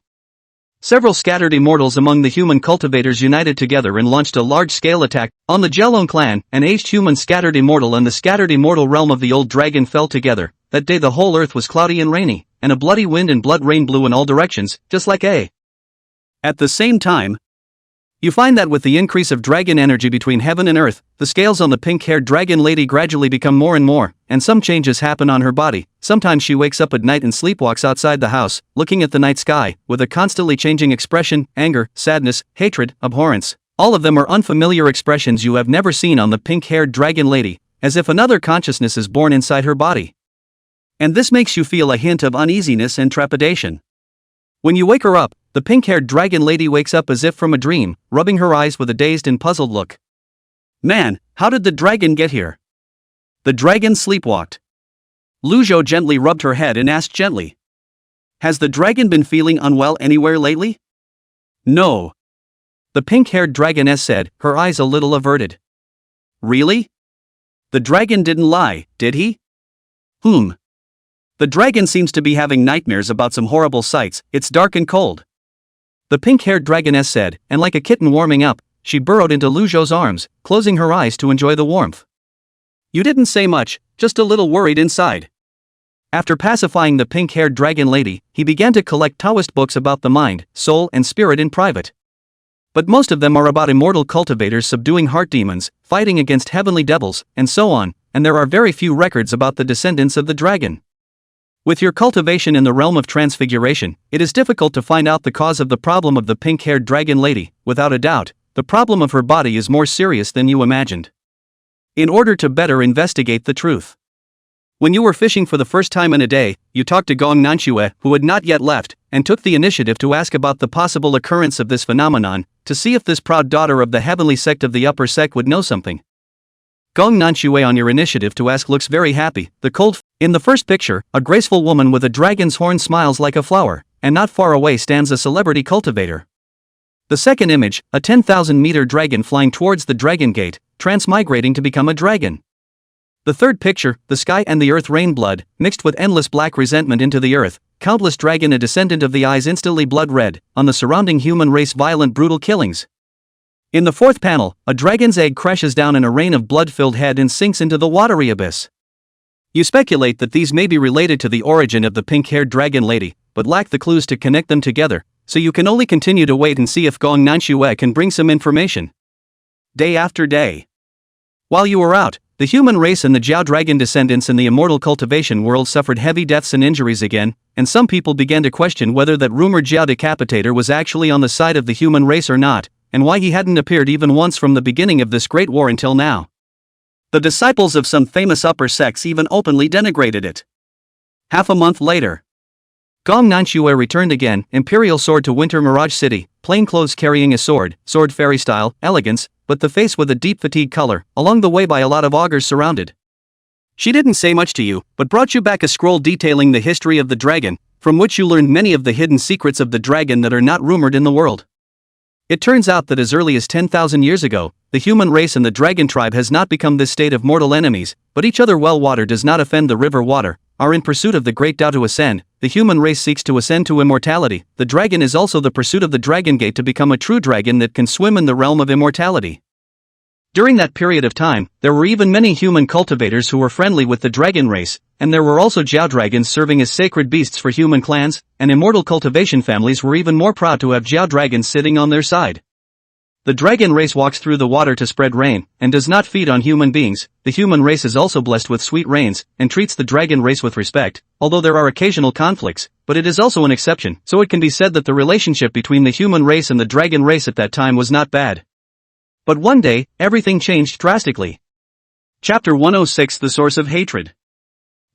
Several scattered immortals among the human cultivators united together and launched a large-scale attack on the Jialong clan. An aged human scattered immortal and the scattered immortal realm of the old dragon fell together. That day the whole earth was cloudy and rainy, and a bloody wind and blood rain blew in all directions, just like a. At the same time, you find that with the increase of dragon energy between heaven and earth, the scales on the pink-haired dragon lady gradually become more and more, and some changes happen on her body. Sometimes she wakes up at night and sleepwalks outside the house, looking at the night sky, with a constantly changing expression: anger, sadness, hatred, abhorrence. All of them are unfamiliar expressions you have never seen on the pink-haired dragon lady, as if another consciousness is born inside her body. And this makes you feel a hint of uneasiness and trepidation. When you wake her up, the pink-haired dragon lady wakes up as if from a dream, rubbing her eyes with a dazed and puzzled look. Man, how did the dragon get here? The dragon sleepwalked. Lu Zhou gently rubbed her head and asked gently. Has the dragon been feeling unwell anywhere lately? No. The pink-haired dragoness said, her eyes a little averted. Really? The dragon didn't lie, did he? The dragon seems to be having nightmares about some horrible sights. It's dark and cold. The pink-haired dragoness said, and like a kitten warming up, she burrowed into Lu Zhou's arms, closing her eyes to enjoy the warmth. You didn't say much, just a little worried inside. After pacifying the pink-haired dragon lady, he began to collect Taoist books about the mind, soul, and spirit in private. But most of them are about immortal cultivators subduing heart demons, fighting against heavenly devils, and so on, and there are very few records about the descendants of the dragon. With your cultivation in the realm of transfiguration, it is difficult to find out the cause of the problem of the pink-haired dragon lady. Without a doubt, the problem of her body is more serious than you imagined. in order to better investigate the truth. When you were fishing for the first time in a day, you talked to Gong Nanchua, who had not yet left, and took the initiative to ask about the possible occurrence of this phenomenon, to see if this proud daughter of the heavenly sect of the upper sect would know something. Gong Nanchua on your initiative to ask looks very happy. In the first picture, a graceful woman with a dragon's horn smiles like a flower, and not far away stands a celebrity cultivator. The second image, a 10,000-meter dragon flying towards the dragon gate, transmigrating to become a dragon. The third picture, the sky and the earth rain blood, mixed with endless black resentment into the earth, countless dragon a descendant of the eyes instantly blood red, on the surrounding human race violent brutal killings. In the fourth panel, a dragon's egg crashes down in a rain of blood-filled head and sinks into the watery abyss. You speculate that these may be related to the origin of the pink-haired dragon lady, but lack the clues to connect them together, so you can only continue to wait and see if Gong Nanchua can bring some information. Day after day. While you were out, the human race and the Jiao dragon descendants in the immortal cultivation world suffered heavy deaths and injuries again, and some people began to question whether that rumored Jiao decapitator was actually on the side of the human race or not, and why he hadn't appeared even once from the beginning of this great war until now. The disciples of some famous upper sects even openly denigrated it. Half a month later, Gong Nanchua returned again, imperial sword to Winter Mirage City, plain clothes carrying a sword fairy style, elegance, but the face with a deep fatigue color, along the way by a lot of augurs surrounded. She didn't say much to you, but brought you back a scroll detailing the history of the dragon, from which you learned many of the hidden secrets of the dragon that are not rumored in the world. It turns out that as early as 10,000 years ago, the human race and the dragon tribe has not become this state of mortal enemies, but each other well water does not offend the river water, are in pursuit of the great Tao to ascend, the human race seeks to ascend to immortality, the dragon is also the pursuit of the dragon gate to become a true dragon that can swim in the realm of immortality. During that period of time, there were even many human cultivators who were friendly with the dragon race, and there were also Jiao dragons serving as sacred beasts for human clans, and immortal cultivation families were even more proud to have Jiao dragons sitting on their side. The dragon race walks through the water to spread rain, and does not feed on human beings. The human race is also blessed with sweet rains, and treats the dragon race with respect, although there are occasional conflicts, but it is also an exception, so it can be said that the relationship between the human race and the dragon race at that time was not bad. But one day, everything changed drastically. Chapter 106 The Source of Hatred.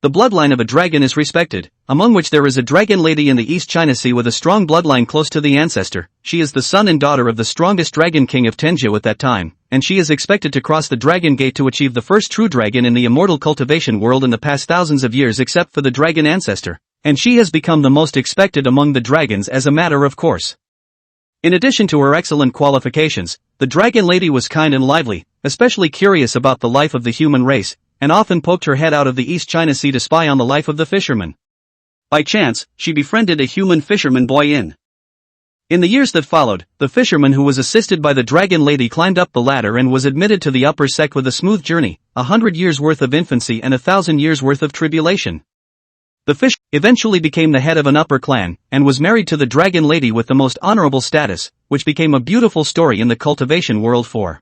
The bloodline of a dragon is respected, among which there is a dragon lady in the East China Sea with a strong bloodline close to the ancestor. She is the son and daughter of the strongest dragon king of Tenjiu at that time, and she is expected to cross the dragon gate to achieve the first true dragon in the immortal cultivation world in the past thousands of years except for the dragon ancestor, and she has become the most expected among the dragons as a matter of course. In addition to her excellent qualifications, the dragon lady was kind and lively, especially curious about the life of the human race, and often poked her head out of the East China Sea to spy on the life of the fisherman. By chance, she befriended a human fisherman boy in the years that followed, the fisherman who was assisted by the dragon lady climbed up the ladder and was admitted to the upper sect with a smooth journey, 100 years worth of infancy and 1,000 years worth of tribulation. The fish eventually became the head of an upper clan, and was married to the dragon lady with the most honorable status, which became a beautiful story in the cultivation world for.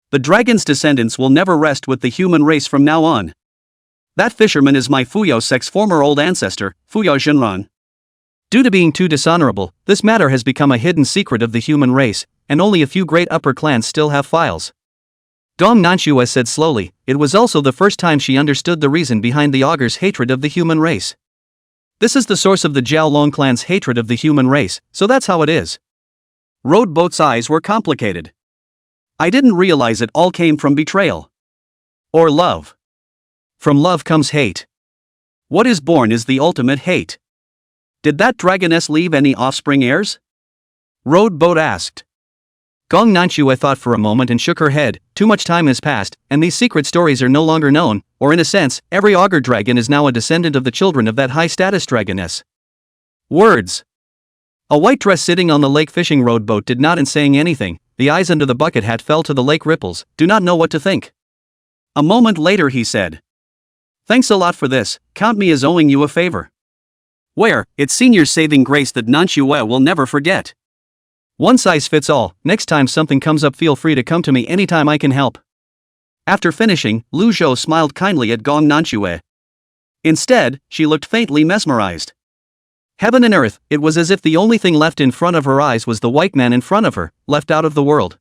The dragon's descendants will never rest with the human race from now on. That fisherman is my Fuyao sect's former old ancestor, Fuyao Zhenran. Due to being too dishonorable, this matter has become a hidden secret of the human race, and only a few great upper clans still have files. Gong Nanchua said slowly. It was also the first time she understood the reason behind the augure's hatred of the human race. This is the source of the Jiao Long clan's hatred of the human race, so that's how it is. Boat's eyes were complicated. I didn't realize it all came from betrayal. Or love. From love comes hate. What is born is the ultimate hate. Did that dragoness leave any offspring heirs? Boat asked. Gong Nanchua thought for a moment and shook her head. Too much time has passed, and these secret stories are no longer known, or in a sense, every augur dragon is now a descendant of the children of that high-status dragoness. Words. A white dress sitting on the lake fishing boat did not, in saying anything, the eyes under the bucket hat fell to the lake ripples, do not know what to think. A moment later he said. Thanks a lot for this, count me as owing you a favor. Where, it's senior saving grace that Nanchua will never forget. One size fits all, next time something comes up feel free to come to me anytime I can help. After finishing, Lu Zhou smiled kindly at Gong Nanchua. Instead, she looked faintly mesmerized. Heaven and earth, it was as if the only thing left in front of her eyes was the white man in front of her, left out of the world.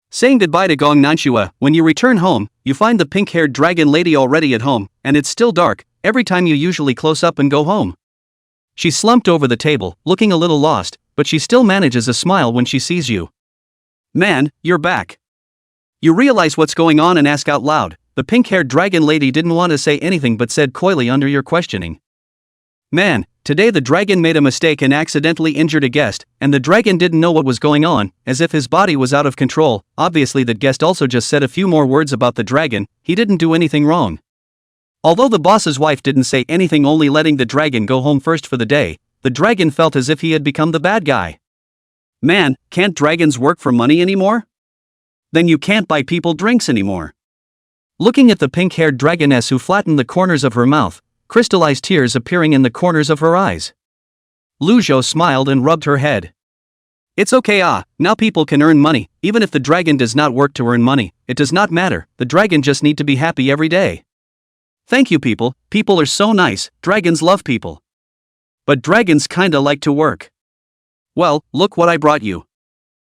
Saying goodbye to Gong Nanchua, when you return home, you find the pink-haired dragon lady already at home, and it's still dark, every time you usually close up and go home. She slumped over the table, looking a little lost, but she still manages a smile when she sees you. Man, you're back. You realize what's going on and ask out loud. The pink-haired dragon lady didn't want to say anything but said coyly under your questioning. Man, today the dragon made a mistake and accidentally injured a guest, and the dragon didn't know what was going on, as if his body was out of control. Obviously that guest also just said a few more words about the dragon, he didn't do anything wrong. Although the boss's wife didn't say anything, only letting the dragon go home first for the day, the dragon felt as if he had become the bad guy. Man, can't dragons work for money anymore? Then you can't buy people drinks anymore. Looking at the pink-haired dragoness who flattened the corners of her mouth, crystallized tears appearing in the corners of her eyes. Lu Zhou smiled and rubbed her head. It's okay, now people can earn money, even if the dragon does not work to earn money, it does not matter, the dragon just need to be happy every day. Thank you people are so nice, dragons love people. But dragons kinda like to work. Well, look what I brought you.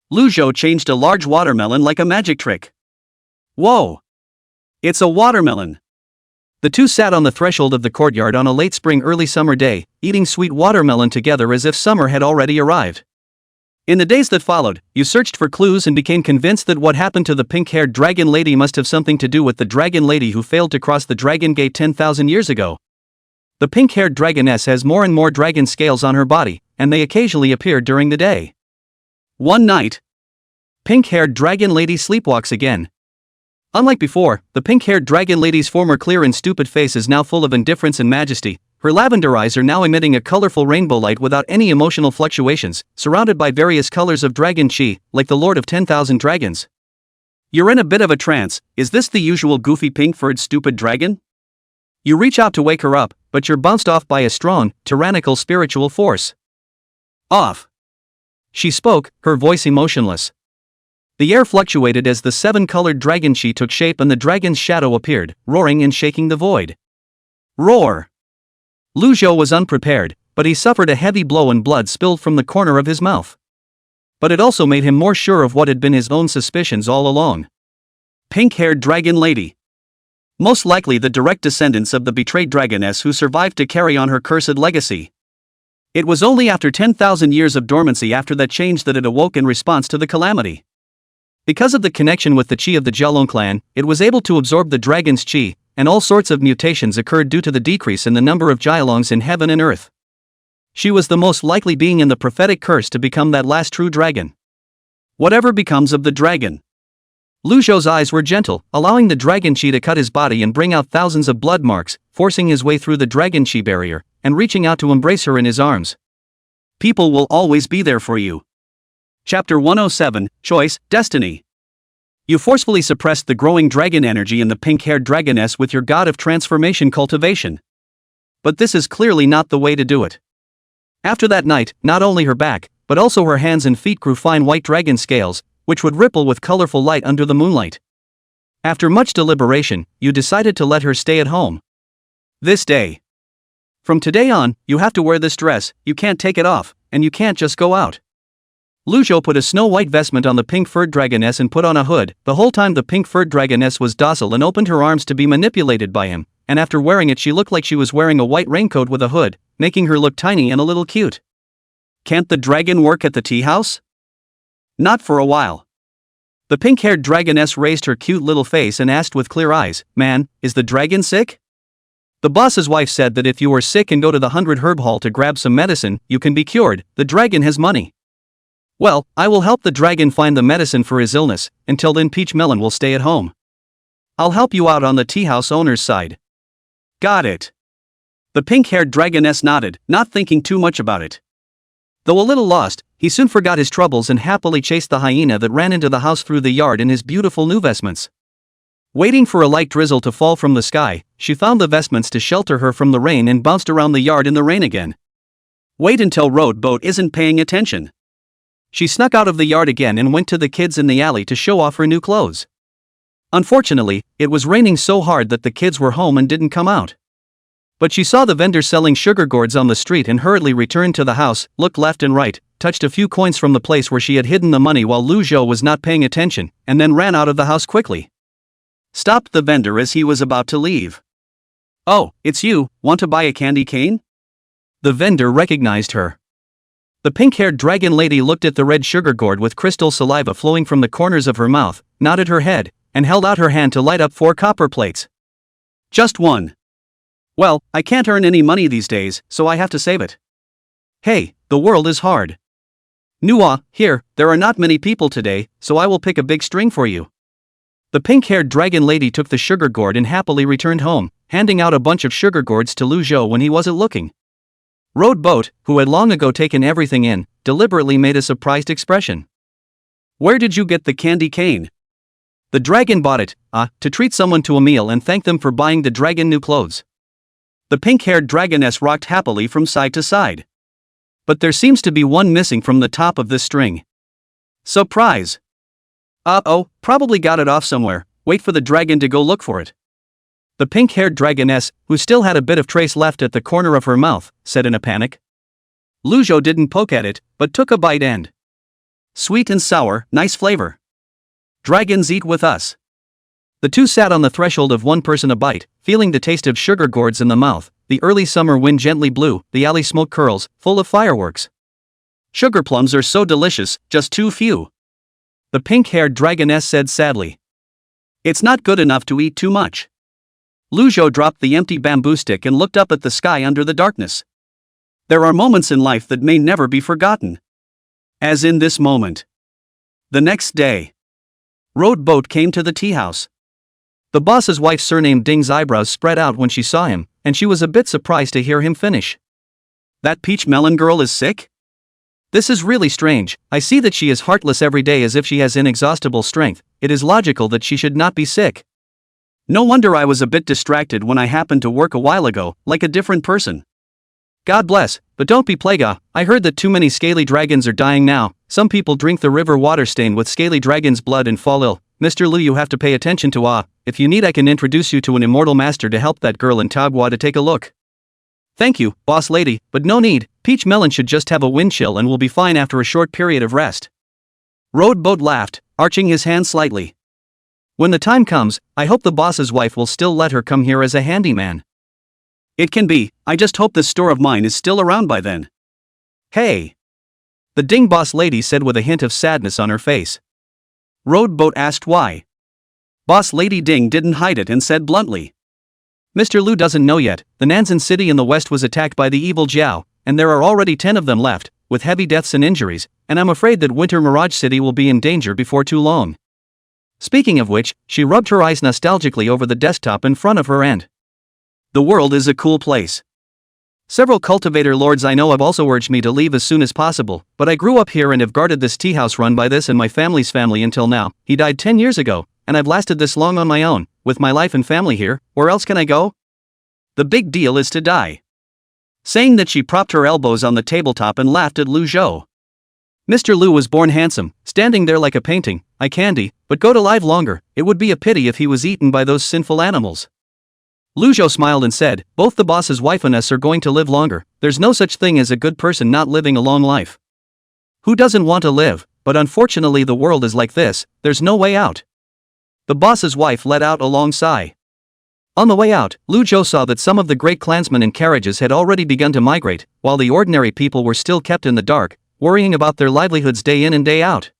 Lu Zhou changed a large watermelon like a magic trick. Whoa! It's a watermelon! The two sat on the threshold of the courtyard on a late spring early summer day, eating sweet watermelon together as if summer had already arrived. In the days that followed, you searched for clues and became convinced that what happened to the pink-haired dragon lady must have something to do with the dragon lady who failed to cross the dragon gate 10,000 years ago. The pink-haired dragoness has more and more dragon scales on her body, and they occasionally appear during the day. One night, pink-haired dragon lady sleepwalks again. Unlike before, the pink-haired dragon lady's former clear and stupid face is now full of indifference and majesty. Her lavender eyes are now emitting a colorful rainbow light without any emotional fluctuations, surrounded by various colors of dragon chi, like the Lord of 10,000 Dragons. You're in a bit of a trance. Is this the usual goofy pink-furred stupid dragon? You reach out to wake her up, but you're bounced off by a strong, tyrannical spiritual force. Off! She spoke, her voice emotionless. The air fluctuated as the seven-colored dragon chi took shape and the dragon's shadow appeared, roaring and shaking the void. Roar! Lu Zhou was unprepared, but he suffered a heavy blow and blood spilled from the corner of his mouth. But it also made him more sure of what had been his own suspicions all along. Pink-haired dragon lady. Most likely the direct descendants of the betrayed dragoness who survived to carry on her cursed legacy. It was only after 10,000 years of dormancy after that change that it awoke in response to the calamity. Because of the connection with the chi of the Jialong clan, it was able to absorb the dragon's chi, and all sorts of mutations occurred due to the decrease in the number of Jialongs in heaven and earth. She was the most likely being in the prophetic curse to become that last true dragon. Whatever becomes of the dragon. Lu Zhou's eyes were gentle, allowing the dragon chi to cut his body and bring out thousands of blood marks, forcing his way through the dragon chi barrier, and reaching out to embrace her in his arms. People will always be there for you. Chapter 107, Choice, Destiny. You forcefully suppressed the growing dragon energy in the pink-haired dragoness with your god of transformation cultivation. But this is clearly not the way to do it. After that night, not only her back, but also her hands and feet grew fine white dragon scales, which would ripple with colorful light under the moonlight. After much deliberation, you decided to let her stay at home. This day. From today on, you have to wear this dress, you can't take it off, and you can't just go out. Lu Zhou put a snow-white vestment on the pink-furred dragoness and put on a hood. The whole time the pink-furred dragoness was docile and opened her arms to be manipulated by him, and after wearing it she looked like she was wearing a white raincoat with a hood, making her look tiny and a little cute. Can't the dragon work at the tea house? Not for a while. The pink-haired dragoness raised her cute little face and asked with clear eyes, "Man, is the dragon sick?" The boss's wife said that if you were sick and go to the 100 Herb Hall to grab some medicine, you can be cured, the dragon has money. Well, I will help the dragon find the medicine for his illness, until then Peach Melon will stay at home. I'll help you out on the tea house owner's side. Got it. The pink-haired dragoness nodded, not thinking too much about it. Though a little lost, he soon forgot his troubles and happily chased the hyena that ran into the house through the yard in his beautiful new vestments. Waiting for a light drizzle to fall from the sky, she found the vestments to shelter her from the rain and bounced around the yard in the rain again. Wait until Road Boat isn't paying attention. She snuck out of the yard again and went to the kids in the alley to show off her new clothes. Unfortunately, it was raining so hard that the kids were home and didn't come out. But she saw the vendor selling sugar gourds on the street and hurriedly returned to the house, looked left and right, touched a few coins from the place where she had hidden the money while Lu Zhou was not paying attention, and then ran out of the house quickly. stopped the vendor as he was about to leave. "Oh, it's you, want to buy a candy cane?" The vendor recognized her. The pink-haired dragon lady looked at the red sugar gourd with crystal saliva flowing from the corners of her mouth, nodded her head, and held out her hand to light up 4 copper plates. "Just one." "Well, I can't earn any money these days, so I have to save it." "Hey, the world is hard." "Nua, here, there are not many people today, so I will pick a big string for you." The pink-haired dragon lady took the sugar gourd and happily returned home, handing out a bunch of sugar gourds to Lu Zhou when he wasn't looking. Road Boat, who had long ago taken everything in, deliberately made a surprised expression. "Where did you get the candy cane?" "The dragon bought it, to treat someone to a meal and thank them for buying the dragon new clothes." The pink-haired dragoness rocked happily from side to side. "But there seems to be one missing from the top of this string." "Surprise!" "Oh, probably got it off somewhere, wait for the dragon to go look for it." The pink-haired dragoness, who still had a bit of trace left at the corner of her mouth, said in a panic. Lu Zhou didn't poke at it, but took a bite and. "Sweet and sour, nice flavor. Dragons eat with us." The two sat on the threshold of one person a bite, feeling the taste of sugar gourds in the mouth. The early summer wind gently blew, the alley smoke curls, full of fireworks. "Sugar plums are so delicious, just too few," the pink-haired dragoness said sadly. "It's not good enough to eat too much." Lu Zhou dropped the empty bamboo stick and looked up at the sky under the darkness. There are moments in life that may never be forgotten. As in this moment. The next day. Road Boat came to the tea house. The boss's wife surnamed Ding's eyebrows spread out when she saw him, and she was a bit surprised to hear him finish. "That peach melon girl is sick? This is really strange. I see that she is heartless every day as if she has inexhaustible strength. It is logical that she should not be sick. No wonder I was a bit distracted when I happened to work a while ago, like a different person. God bless, but don't be plaga. I heard that too many scaly dragons are dying now. Some people drink the river water stained with scaly dragon's blood and fall ill. Mr. Lu, you have to pay attention to if you need I can introduce you to an immortal master to help that girl in Tagua to take a look." "Thank you, boss lady, but no need. Peach melon should just have a wind chill and will be fine after a short period of rest." Road Boat laughed, arching his hand slightly. "When the time comes, I hope the boss's wife will still let her come here as a handyman." "It can be, I just hope this store of mine is still around by then." "Hey!" the Ding boss lady said with a hint of sadness on her face. Road Boat asked why. Boss Lady Ding didn't hide it and said bluntly. "Mr. Lu doesn't know yet, the Nanzan city in the west was attacked by the evil Jiao, and there are already 10 of them left, with heavy deaths and injuries, and I'm afraid that Winter Mirage City will be in danger before too long." Speaking of which, she rubbed her eyes nostalgically over the desktop in front of her and. "The world is a cool place. Several cultivator lords I know have also urged me to leave as soon as possible, but I grew up here and have guarded this tea house run by this and my family's family until now. He died 10 years ago, and I've lasted this long on my own, with my life and family here. Where else can I go? The big deal is to die." Saying that, she propped her elbows on the tabletop and laughed at Lu Zhou. Mr. Lu was born handsome, standing there like a painting. "I candy, but go to live longer. It would be a pity if he was eaten by those sinful animals." Lu Zhou smiled and said, "Both the boss's wife and us are going to live longer. There's no such thing as a good person not living a long life. Who doesn't want to live? But unfortunately the world is like this, there's no way out." The boss's wife let out a long sigh. On the way out, Lu Zhou saw that some of the great clansmen in carriages had already begun to migrate, while the ordinary people were still kept in the dark, worrying about their livelihoods day in and day out.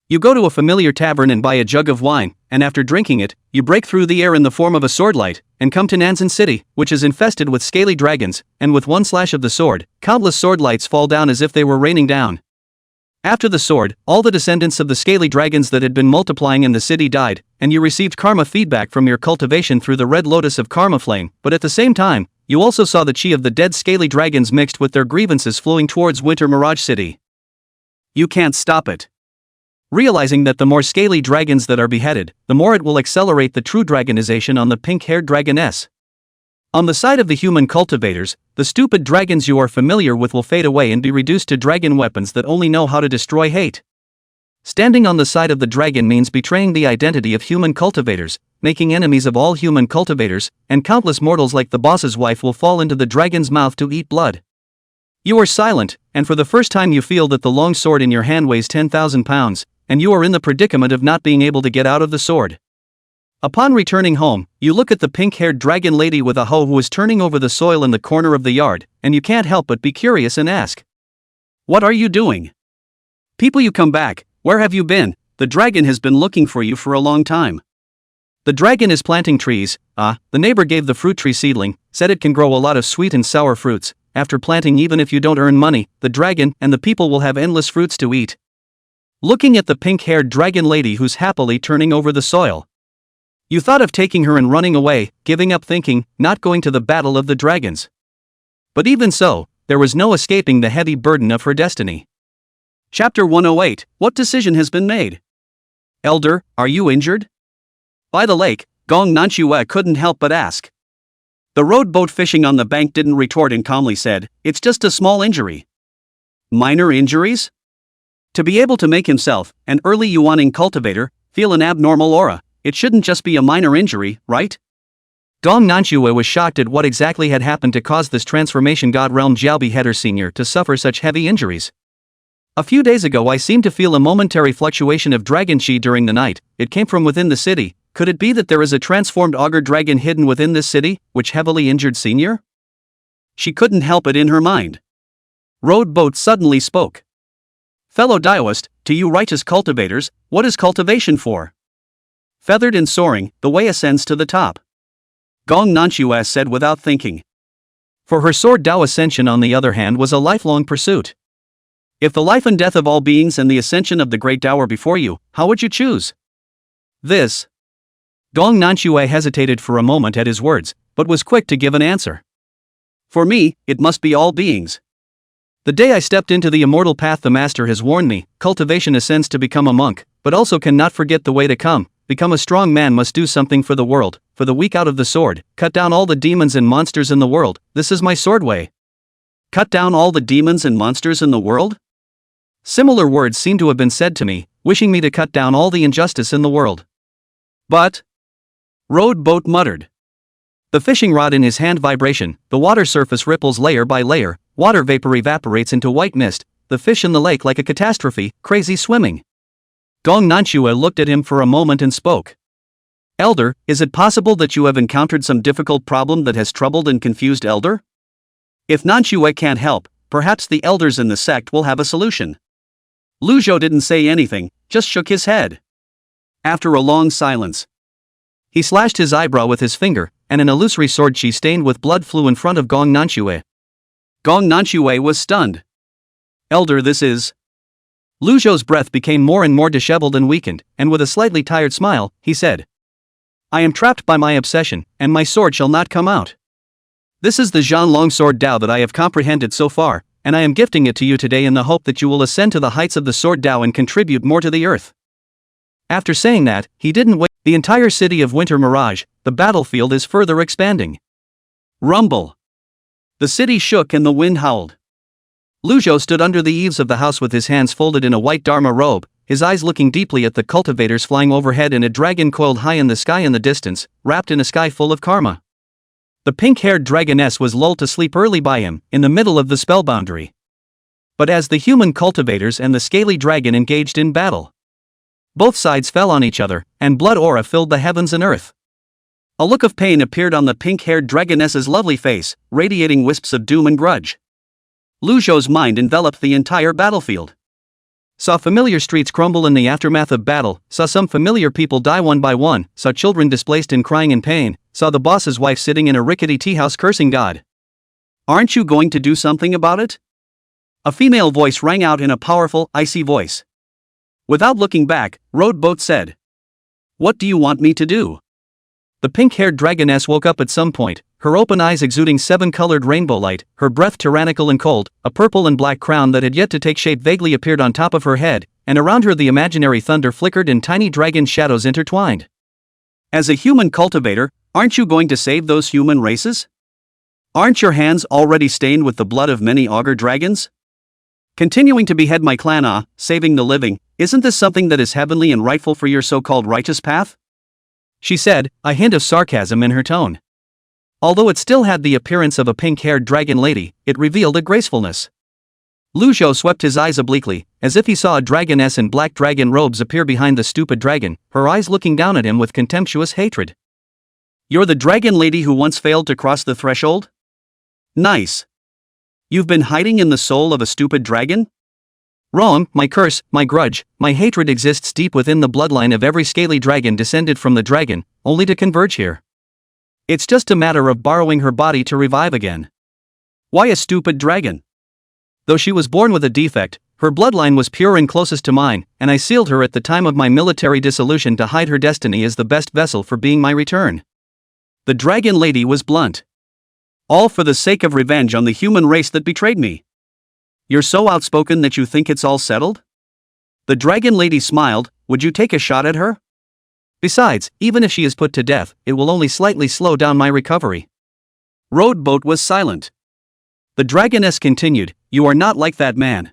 You go to a familiar tavern and buy a jug of wine, and after drinking it, you break through the air in the form of a swordlight, and come to Nanzan City, which is infested with scaly dragons, and with one slash of the sword, countless swordlights fall down as if they were raining down. After the sword, all the descendants of the scaly dragons that had been multiplying in the city died, and you received karma feedback from your cultivation through the red lotus of karma flame, but at the same time, you also saw the chi of the dead scaly dragons mixed with their grievances flowing towards Winter Mirage City. You can't stop it. Realizing that the more scaly dragons that are beheaded, the more it will accelerate the true dragonization on the pink-haired dragoness. On the side of the human cultivators, the stupid dragons you are familiar with will fade away and be reduced to dragon weapons that only know how to destroy hate. Standing on the side of the dragon means betraying the identity of human cultivators, making enemies of all human cultivators, and countless mortals like the boss's wife will fall into the dragon's mouth to eat blood. You are silent, and for the first time you feel that the long sword in your hand weighs 10,000 pounds, and you are in the predicament of not being able to get out of the sword. Upon returning home, you look at the pink-haired dragon lady with a hoe who is turning over the soil in the corner of the yard, and you can't help but be curious and ask, "What are you doing? People, you come back, where have you been? The dragon has been looking for you for a long time." The dragon is planting trees. The neighbor gave the fruit tree seedling, said it can grow a lot of sweet and sour fruits. After planting, even if you don't earn money, the dragon and the people will have endless fruits to eat. Looking at the pink-haired dragon lady who's happily turning over the soil, you thought of taking her and running away, giving up, thinking, not going to the battle of the dragons. But even so, there was no escaping the heavy burden of her destiny. Chapter 108, What decision has been made? Elder, are you injured? By the lake, Gong Nanchua couldn't help but ask. The rowboat fishing on the bank didn't retort and calmly said, "It's just a small injury." Minor injuries? To be able to make himself, an early Yuaning cultivator, feel an abnormal aura, it shouldn't just be a minor injury, right? Gong Nanchua was shocked at what exactly had happened to cause this transformation god realm Jiaobi Header Sr. to suffer such heavy injuries. A few days ago I seemed to feel a momentary fluctuation of dragon chi during the night. It came from within the city. Could it be that there is a transformed augur dragon hidden within this city, which heavily injured Senior? She couldn't help it in her mind. Rowboat suddenly spoke. "Fellow Daoist, to you righteous cultivators, what is cultivation for? Feathered and soaring, the way ascends to the top." Gong Nanchua said without thinking. For her sword Dao ascension, on the other hand, was a lifelong pursuit. If the life and death of all beings and the ascension of the great Dao were before you, how would you choose? This. Gong Nanchua hesitated for a moment at his words, but was quick to give an answer. For me, it must be all beings. The day I stepped into the immortal path, the master has warned me, cultivation ascends to become a monk, but also cannot forget the way to come. Become a strong man, must do something for the world, for the weak out of the sword, cut down all the demons and monsters in the world. This is my sword way. Cut down all the demons and monsters in the world? Similar words seem to have been said to me, wishing me to cut down all the injustice in the world. But, Rowboat muttered. The fishing rod in his hand vibration, the water surface ripples layer by layer, water vapor evaporates into white mist, the fish in the lake like a catastrophe, crazy swimming. Gong Nanchua looked at him for a moment and spoke. Elder, is it possible that you have encountered some difficult problem that has troubled and confused Elder? If Nanchua can't help, perhaps the elders in the sect will have a solution. Lu Zhou didn't say anything, just shook his head. After a long silence, he slashed his eyebrow with his finger, and an illusory sword chi stained with blood flew in front of Gong Nanchua. Gong Nanchua was stunned. Elder, this is... Lu Zhou's breath became more and more disheveled and weakened, and with a slightly tired smile, he said, "I am trapped by my obsession, and my sword shall not come out. This is the Zhan Longsword Dao that I have comprehended so far, and I am gifting it to you today in the hope that you will ascend to the heights of the Sword Dao and contribute more to the earth." After saying that, he didn't wait. The entire city of Winter Mirage, the battlefield is further expanding. Rumble. The city shook and the wind howled. Lu Zhou stood under the eaves of the house with his hands folded in a white Dharma robe, his eyes looking deeply at the cultivators flying overhead and a dragon coiled high in the sky in the distance, wrapped in a sky full of karma. The pink-haired dragoness was lulled to sleep early by him, in the middle of the spell boundary. But as the human cultivators and the scaly dragon engaged in battle, both sides fell on each other, and blood aura filled the heavens and earth. A look of pain appeared on the pink-haired dragoness's lovely face, radiating wisps of doom and grudge. Lu Zhou's mind enveloped the entire battlefield. Saw familiar streets crumble in the aftermath of battle, saw some familiar people die one by one, saw children displaced and crying in pain, saw the boss's wife sitting in a rickety tea house cursing God. Aren't you going to do something about it? A female voice rang out in a powerful, icy voice. Without looking back, Rowboat said, "What do you want me to do?" The pink-haired dragoness woke up at some point, her open eyes exuding seven-colored rainbow light, her breath tyrannical and cold. A purple and black crown that had yet to take shape vaguely appeared on top of her head, and around her the imaginary thunder flickered and tiny dragon shadows intertwined. As a human cultivator, aren't you going to save those human races? Aren't your hands already stained with the blood of many augur dragons? Continuing to behead my clan, saving the living, isn't this something that is heavenly and rightful for your so-called righteous path? She said, a hint of sarcasm in her tone. Although it still had the appearance of a pink-haired dragon lady, it revealed a gracefulness. Lu Zhou swept his eyes obliquely, as if he saw a dragoness in black dragon robes appear behind the stupid dragon, her eyes looking down at him with contemptuous hatred. You're the dragon lady who once failed to cross the threshold? Nice. You've been hiding in the soul of a stupid dragon? Wrong, my curse, my grudge, my hatred exists deep within the bloodline of every scaly dragon descended from the dragon, only to converge here. It's just a matter of borrowing her body to revive again. Why a stupid dragon? Though she was born with a defect, her bloodline was pure and closest to mine, and I sealed her at the time of my military dissolution to hide her destiny as the best vessel for being my return. The dragon lady was blunt. All for the sake of revenge on the human race that betrayed me. You're so outspoken that you think it's all settled? The dragon lady smiled. Would you take a shot at her? Besides, even if she is put to death, it will only slightly slow down my recovery. Roadboat was silent. The dragoness continued, you are not like that man.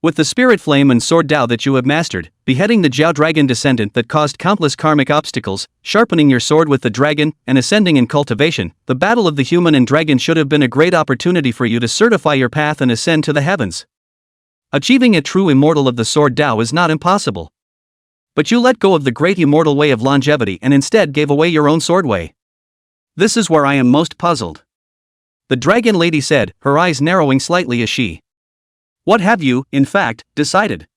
With the spirit flame and sword Tao that you have mastered, beheading the Jiao dragon descendant that caused countless karmic obstacles, sharpening your sword with the dragon, and ascending in cultivation, the battle of the human and dragon should have been a great opportunity for you to certify your path and ascend to the heavens. Achieving a true immortal of the sword Tao is not impossible. But you let go of the great immortal way of longevity and instead gave away your own sword way. This is where I am most puzzled. The dragon lady said, her eyes narrowing slightly as she. What have you, in fact, decided?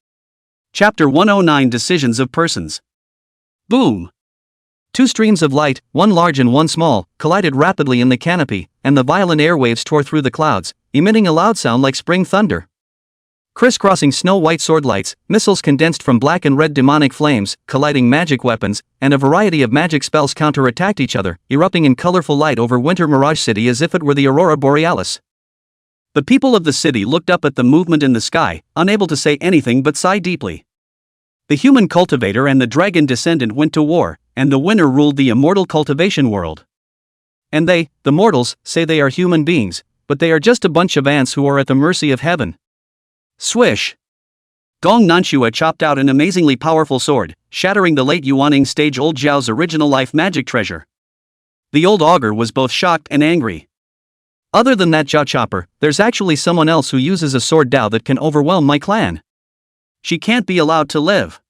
Chapter 109 Decisions of Persons. Boom! Two streams of light, one large and one small, collided rapidly in the canopy, and the violent airwaves tore through the clouds, emitting a loud sound like spring thunder. Crisscrossing snow-white sword lights, missiles condensed from black and red demonic flames, colliding magic weapons, and a variety of magic spells counterattacked each other, erupting in colorful light over Winter Mirage City as if it were the Aurora Borealis. The people of the city looked up at the movement in the sky, unable to say anything but sigh deeply. The human cultivator and the dragon descendant went to war, and the winner ruled the immortal cultivation world. And they, the mortals, say they are human beings, but they are just a bunch of ants who are at the mercy of heaven. Swish! Gong Nanchua chopped out an amazingly powerful sword, shattering the late Yuaning stage old Zhao's original life magic treasure. The old augur was both shocked and angry. Other than that Zhao chopper, there's actually someone else who uses a sword Tao that can overwhelm my clan. She can't be allowed to live.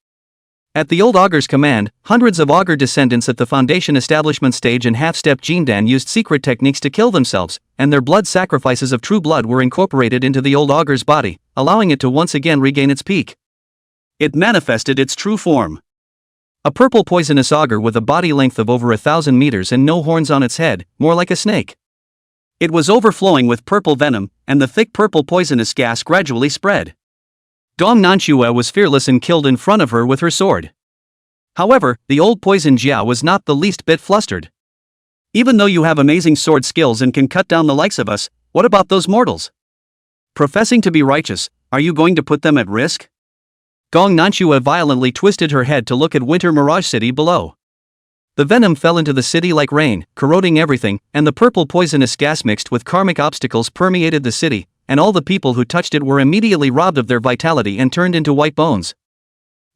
At the old augur's command, hundreds of augur descendants at the foundation establishment stage and half-step Jindan used secret techniques to kill themselves, and their blood sacrifices of true blood were incorporated into the old augur's body, allowing it to once again regain its peak. It manifested its true form. A purple poisonous augur with a body length of over 1,000 meters and no horns on its head, more like a snake. It was overflowing with purple venom, and the thick purple poisonous gas gradually spread. Gong Nanchua was fearless and killed in front of her with her sword. However, the old poison Jiao was not the least bit flustered. Even though you have amazing sword skills and can cut down the likes of us, what about those mortals? Professing to be righteous, are you going to put them at risk? Gong Nanchua violently twisted her head to look at Winter Mirage City below. The venom fell into the city like rain, corroding everything, and the purple poisonous gas mixed with karmic obstacles permeated the city, and all the people who touched it were immediately robbed of their vitality and turned into white bones.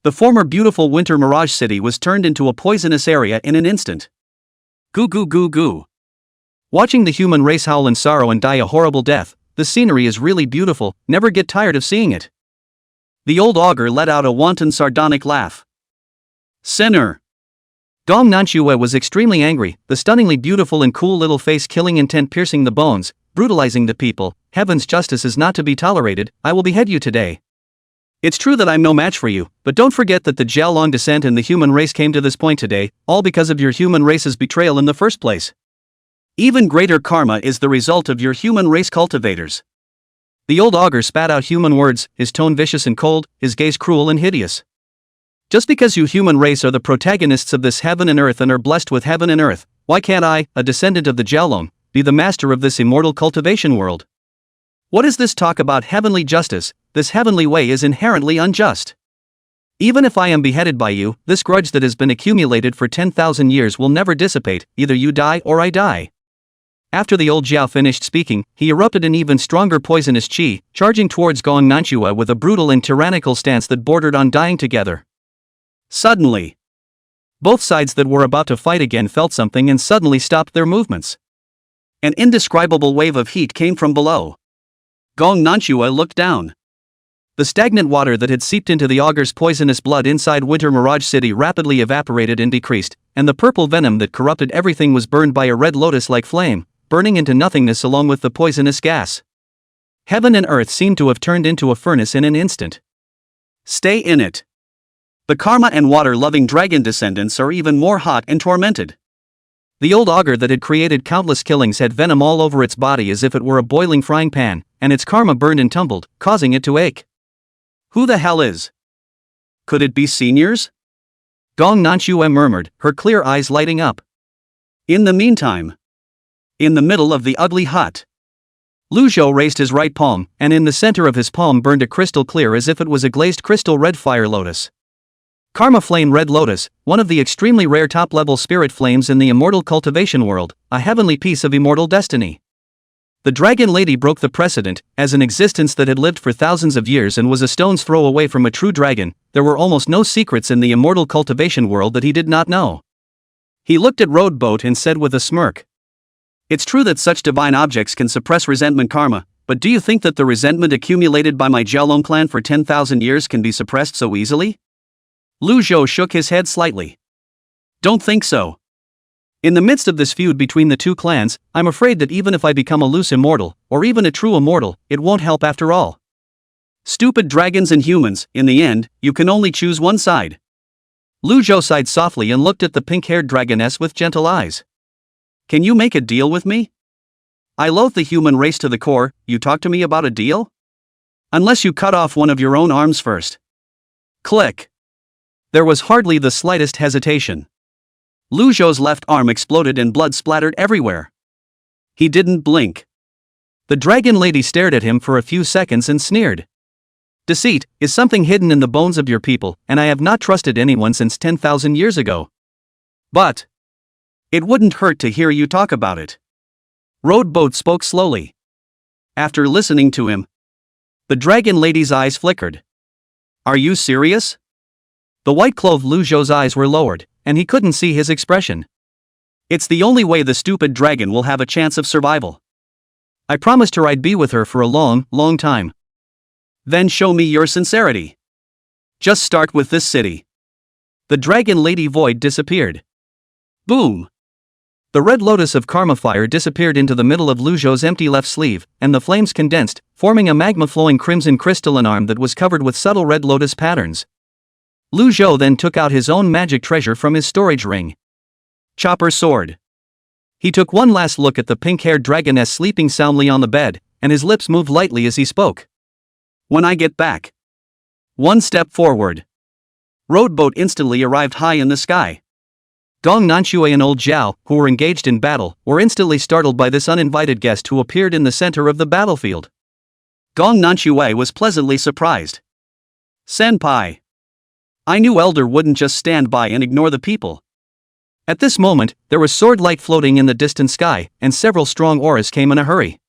The former beautiful Winter Mirage City was turned into a poisonous area in an instant. Goo goo goo goo. Watching the human race howl in sorrow and die a horrible death, the scenery is really beautiful, never get tired of seeing it. The old augur let out a wanton sardonic laugh. Sinner! Gong Nanchua was extremely angry, the stunningly beautiful and cool little face killing intent piercing the bones, brutalizing the people. Heaven's justice is not to be tolerated, I will behead you today. It's true that I'm no match for you, but don't forget that the Jiaolong descent and the human race came to this point today, all because of your human race's betrayal in the first place. Even greater karma is the result of your human race cultivators. The old augur spat out human words, his tone vicious and cold, his gaze cruel and hideous. Just because you human race are the protagonists of this heaven and earth and are blessed with heaven and earth, why can't I, a descendant of the Jiaolong, be the master of this immortal cultivation world? What is this talk about heavenly justice? This heavenly way is inherently unjust. Even if I am beheaded by you, this grudge that has been accumulated for 10,000 years will never dissipate, either you die or I die. After the old Jiao finished speaking, he erupted in even stronger poisonous qi, charging towards Gong Nanchua with a brutal and tyrannical stance that bordered on dying together. Suddenly, both sides that were about to fight again felt something and suddenly stopped their movements. An indescribable wave of heat came from below. Gong Nanchua looked down. The stagnant water that had seeped into the augur's poisonous blood inside Winter Mirage City rapidly evaporated and decreased, and the purple venom that corrupted everything was burned by a red lotus-like flame, burning into nothingness along with the poisonous gas. Heaven and earth seemed to have turned into a furnace in an instant. Stay in it. The karma and water-loving dragon descendants are even more hot and tormented. The old augur that had created countless killings had venom all over its body as if it were a boiling frying pan, and its karma burned and tumbled, causing it to ache. Who the hell is? Could it be seniors? Gong Nanchua murmured, her clear eyes lighting up. In the meantime, in the middle of the ugly hut, Lu Zhou raised his right palm, and in the center of his palm burned a crystal clear as if it was a glazed crystal red fire lotus. Karma Flame Red Lotus, one of the extremely rare top-level spirit flames in the immortal cultivation world, a heavenly piece of immortal destiny. The Dragon Lady broke the precedent, as an existence that had lived for thousands of years and was a stone's throw away from a true dragon. There were almost no secrets in the immortal cultivation world that he did not know. He looked at Roadboat and said with a smirk, "It's true that such divine objects can suppress resentment karma, but do you think that the resentment accumulated by my Jiaolong clan for 10,000 years can be suppressed so easily?" Lu Zhou shook his head slightly. "Don't think so. In the midst of this feud between the two clans, I'm afraid that even if I become a loose immortal, or even a true immortal, it won't help after all. Stupid dragons and humans, in the end, you can only choose one side." Lu Zhou sighed softly and looked at the pink-haired dragoness with gentle eyes. "Can you make a deal with me? I loathe the human race to the core. You talk to me about a deal? Unless you cut off one of your own arms first." Click. There was hardly the slightest hesitation. Lu Zhou's left arm exploded and blood splattered everywhere. He didn't blink. The Dragon Lady stared at him for a few seconds and sneered. "Deceit is something hidden in the bones of your people, and I have not trusted anyone since 10,000 years ago. But it wouldn't hurt to hear you talk about it." Roadboat spoke slowly. After listening to him, the Dragon Lady's eyes flickered. "Are you serious?" The white-clothed Lu Zhou's eyes were lowered, and he couldn't see his expression. "It's the only way the stupid dragon will have a chance of survival. I promised her I'd be with her for a long, long time." "Then show me your sincerity. Just start with this city." The Dragon Lady void disappeared. Boom! The red lotus of karma fire disappeared into the middle of Lu Zhou's empty left sleeve, and the flames condensed, forming a magma-flowing crimson crystalline arm that was covered with subtle red lotus patterns. Lu Zhou then took out his own magic treasure from his storage ring. Chopper sword. He took one last look at the pink-haired dragoness sleeping soundly on the bed, and his lips moved lightly as he spoke. "When I get back. One step forward." Roadboat instantly arrived high in the sky. Gong Nanchua and Old Zhao, who were engaged in battle, were instantly startled by this uninvited guest who appeared in the center of the battlefield. Gong Nanchua was pleasantly surprised. "Senpai. I knew Elder wouldn't just stand by and ignore the people." At this moment, there was sword light floating in the distant sky, and several strong auras came in a hurry.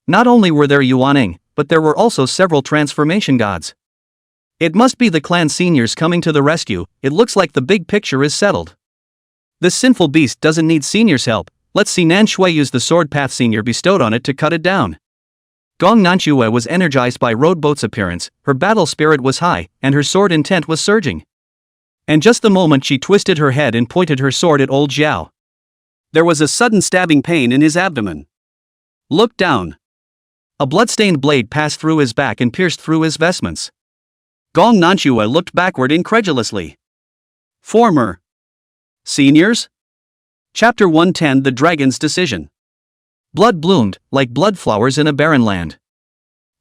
Not only were there Yuaning, but there were also several transformation gods. It must be the clan seniors coming to the rescue. It looks like the big picture is settled. This sinful beast doesn't need seniors' help. Let's see Nanchua use the sword path senior bestowed on it to cut it down. Gong Nanchua was energized by Roadboat's appearance, her battle spirit was high, and her sword intent was surging. And just the moment she twisted her head and pointed her sword at Old Zhao, there was a sudden stabbing pain in his abdomen. "Look down." A blood-stained blade passed through his back and pierced through his vestments. Gong Nanchua looked backward incredulously. "Former seniors?" Chapter 110 The Dragon's Decision. Blood bloomed, like blood flowers in a barren land.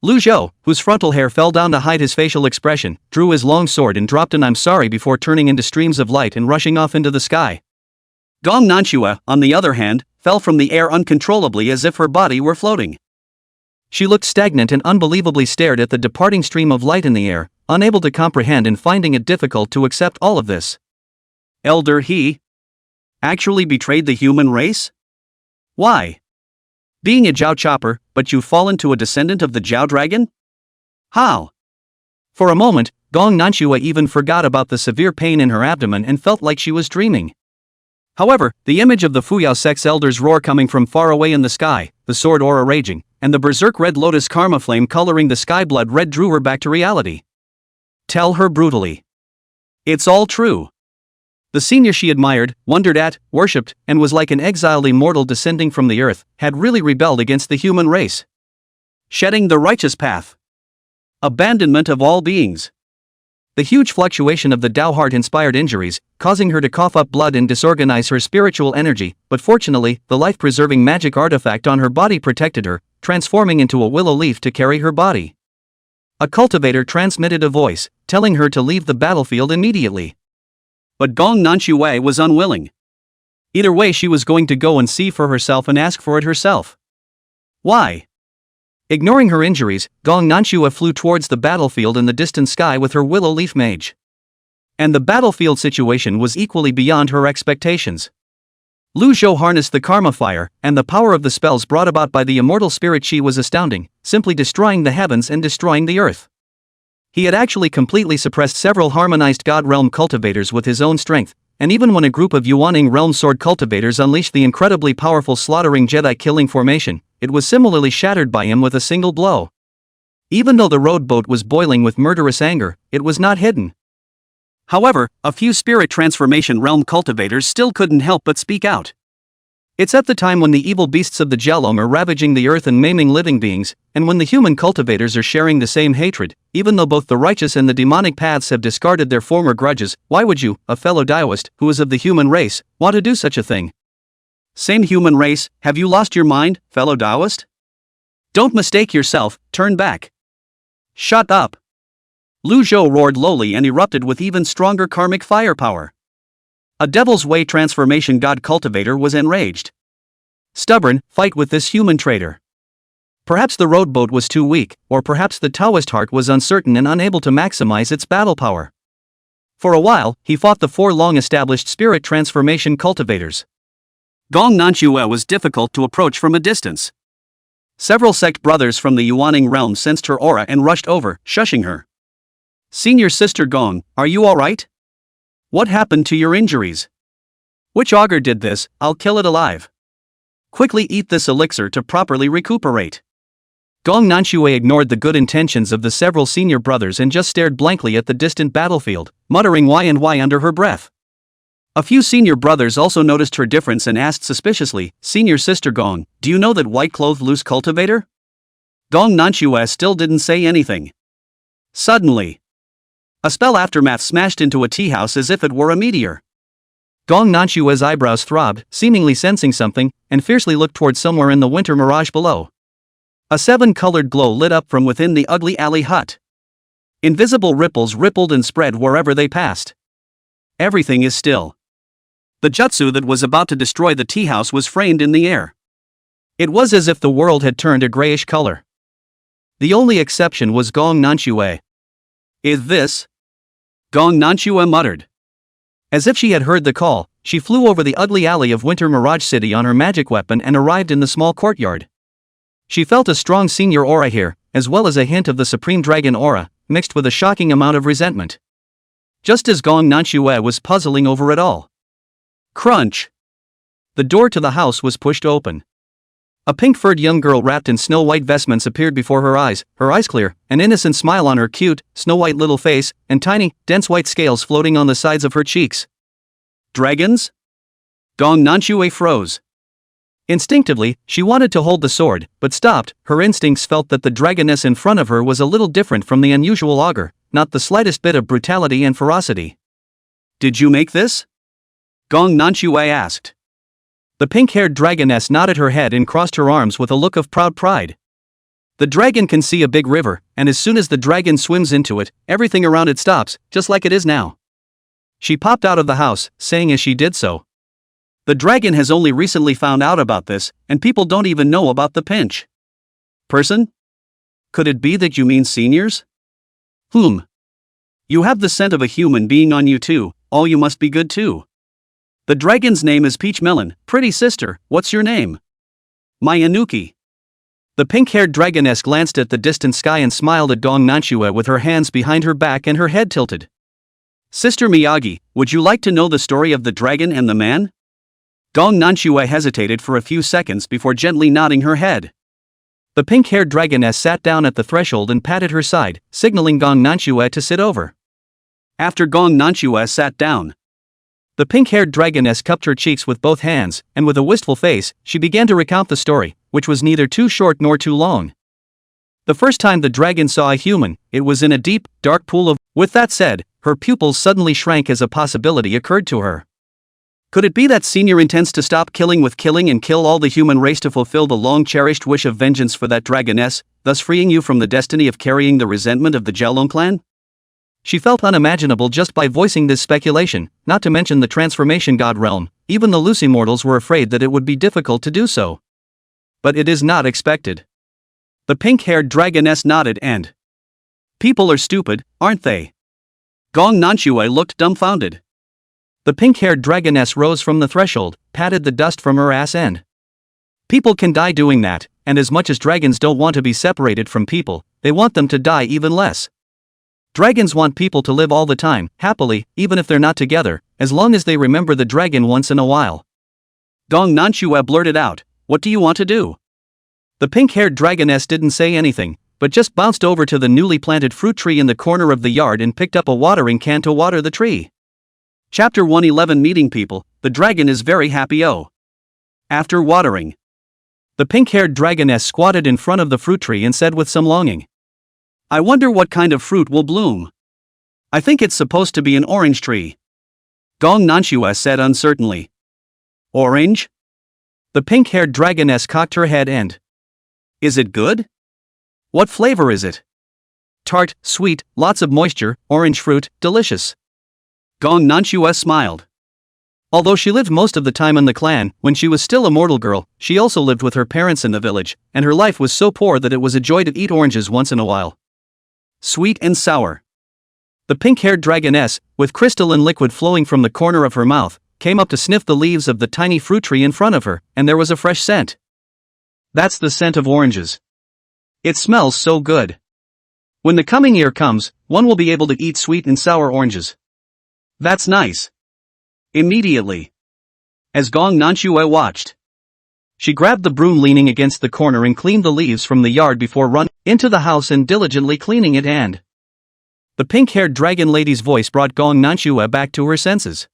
Lu Zhou, whose frontal hair fell down to hide his facial expression, drew his long sword and dropped an "I'm sorry" before turning into streams of light and rushing off into the sky. Gong Nanchua, on the other hand, fell from the air uncontrollably as if her body were floating. She looked stagnant and unbelievably stared at the departing stream of light in the air, unable to comprehend and finding it difficult to accept all of this. Elder, he actually betrayed the human race? Why? Being a Jiao chopper, but you've fallen to a descendant of the Jiao dragon? How? For a moment, Gong Nanchua even forgot about the severe pain in her abdomen and felt like she was dreaming. However, the image of the Fuyao sex elder's roar coming from far away in the sky, the sword aura raging, and the berserk red lotus karma flame coloring the sky blood red drew her back to reality. Tell her brutally. It's all true. The senior she admired, wondered at, worshipped, and was like an exiled immortal descending from the earth, had really rebelled against the human race. Shedding the righteous path. Abandonment of all beings. The huge fluctuation of the Tao heart inspired injuries, causing her to cough up blood and disorganize her spiritual energy, but fortunately, the life-preserving magic artifact on her body protected her, transforming into a willow leaf to carry her body. A cultivator transmitted a voice, telling her to leave the battlefield immediately. But Gong Nanchua was unwilling. Either way, she was going to go and see for herself and ask for it herself. Why? Ignoring her injuries, Gong Nanchua flew towards the battlefield in the distant sky with her willow leaf mage. And the battlefield situation was equally beyond her expectations. Lu Zhou harnessed the karma fire, and the power of the spells brought about by the immortal spirit Qi was astounding, simply destroying the heavens and destroying the earth. He had actually completely suppressed several harmonized God realm cultivators with his own strength, and even when a group of Yuaning realm sword cultivators unleashed the incredibly powerful slaughtering Jedi killing formation, it was similarly shattered by him with a single blow. Even though the road boat was boiling with murderous anger, it was not hidden. However, a few spirit transformation realm cultivators still couldn't help but speak out. It's at the time when the evil beasts of the Gelong are ravaging the earth and maiming living beings, and when the human cultivators are sharing the same hatred, even though both the righteous and the demonic paths have discarded their former grudges, why would you, a fellow Taoist, who is of the human race, want to do such a thing? Same human race, have you lost your mind, fellow Taoist? Don't mistake yourself, turn back. Shut up. Lu Zhou roared lowly and erupted with even stronger karmic firepower. A Devil's Way transformation god cultivator was enraged. Stubborn, fight with this human traitor. Perhaps the road boat was too weak, or perhaps the Taoist heart was uncertain and unable to maximize its battle power. For a while, he fought the four long-established spirit transformation cultivators. Gong Nanchua was difficult to approach from a distance. Several sect brothers from the Yuaning realm sensed her aura and rushed over, shushing her. Senior Sister Gong, are you alright? What happened to your injuries? Which augur did this? I'll kill it alive. Quickly eat this elixir to properly recuperate. Gong Nanchua ignored the good intentions of the several senior brothers and just stared blankly at the distant battlefield, muttering why and why under her breath. A few senior brothers also noticed her difference and asked suspiciously, Senior Sister Gong, do you know that white-clothed loose cultivator? Gong Nanchua still didn't say anything. Suddenly, a spell aftermath smashed into a tea house as if it were a meteor. Gong Nanchua's eyebrows throbbed, seemingly sensing something, and fiercely looked toward somewhere in the winter mirage below. A seven-colored glow lit up from within the ugly alley hut. Invisible ripples rippled and spread wherever they passed. Everything is still. The jutsu that was about to destroy the tea house was framed in the air. It was as if the world had turned a grayish color. The only exception was Gong Nanchua. Is this? Gong Nanchua muttered. As if she had heard the call, she flew over the ugly alley of Winter Mirage City on her magic weapon and arrived in the small courtyard. She felt a strong senior aura here, as well as a hint of the Supreme Dragon aura, mixed with a shocking amount of resentment. Just as Gong Nanchua was puzzling over it all. Crunch! The door to the house was pushed open. A pink-furred young girl wrapped in snow-white vestments appeared before her eyes clear, an innocent smile on her cute, snow-white little face, and tiny, dense white scales floating on the sides of her cheeks. Dragons? Gong Nanchua froze. Instinctively, she wanted to hold the sword, but stopped. Her instincts felt that the dragoness in front of her was a little different from the unusual augur, not the slightest bit of brutality and ferocity. Did you make this? Gong Nanchua asked. The pink-haired dragoness nodded her head and crossed her arms with a look of proud pride. The dragon can see a big river, and as soon as the dragon swims into it, everything around it stops, just like it is now. She popped out of the house, saying as she did so, the dragon has only recently found out about this, and people don't even know about the pinch. Person? Could it be that you mean seniors? You have the scent of a human being on you too, all you must be good too. The dragon's name is Peach Melon. Pretty sister, what's your name? My Anuki. The pink-haired dragoness glanced at the distant sky and smiled at Gong Nanchua with her hands behind her back and her head tilted. Sister Miyagi, would you like to know the story of the dragon and the man? Gong Nanchua hesitated for a few seconds before gently nodding her head. The pink-haired dragoness sat down at the threshold and patted her side, signaling Gong Nanchua to sit over. After Gong Nanchua sat down, the pink-haired dragoness cupped her cheeks with both hands, and with a wistful face, she began to recount the story, which was neither too short nor too long. The first time the dragon saw a human, it was in a deep, dark pool of... With that said, her pupils suddenly shrank as a possibility occurred to her. Could it be that Senior intends to stop killing with killing and kill all the human race to fulfill the long-cherished wish of vengeance for that dragoness, thus freeing you from the destiny of carrying the resentment of the Jiaolong clan? She felt unimaginable just by voicing this speculation, not to mention the transformation god realm. Even the Lucy mortals were afraid that it would be difficult to do so. But it is not expected. The pink-haired dragoness nodded and... People are stupid, aren't they? Gong Nanchua looked dumbfounded. The pink-haired dragoness rose from the threshold, patted the dust from her ass end. People can die doing that, and as much as dragons don't want to be separated from people, they want them to die even less. Dragons want people to live all the time, happily, even if they're not together, as long as they remember the dragon once in a while. Gong Nanchua blurted out, "What do you want to do?" The pink-haired dragoness didn't say anything, but just bounced over to the newly planted fruit tree in the corner of the yard and picked up a watering can to water the tree. Chapter 111 Meeting People, the dragon is very happy. After watering, the pink-haired dragoness squatted in front of the fruit tree and said with some longing, "I wonder what kind of fruit will bloom. I think it's supposed to be an orange tree." Gong Nanchua said uncertainly. "Orange?" The pink-haired dragoness cocked her head and... "Is it good? What flavor is it?" "Tart, sweet, lots of moisture, orange fruit, delicious." Gong Nanchua smiled. Although she lived most of the time in the clan, when she was still a mortal girl, she also lived with her parents in the village, and her life was so poor that it was a joy to eat oranges once in a while. Sweet and sour. The pink-haired dragoness, with crystalline liquid flowing from the corner of her mouth, came up to sniff the leaves of the tiny fruit tree in front of her, and there was a fresh scent. That's the scent of oranges. It smells so good. When the coming year comes, one will be able to eat sweet and sour oranges. That's nice. Immediately, as Gong Nanchua watched, she grabbed the broom leaning against the corner and cleaned the leaves from the yard before running into the house and diligently cleaning it, and the pink-haired dragon lady's voice brought Gong Nanchua back to her senses.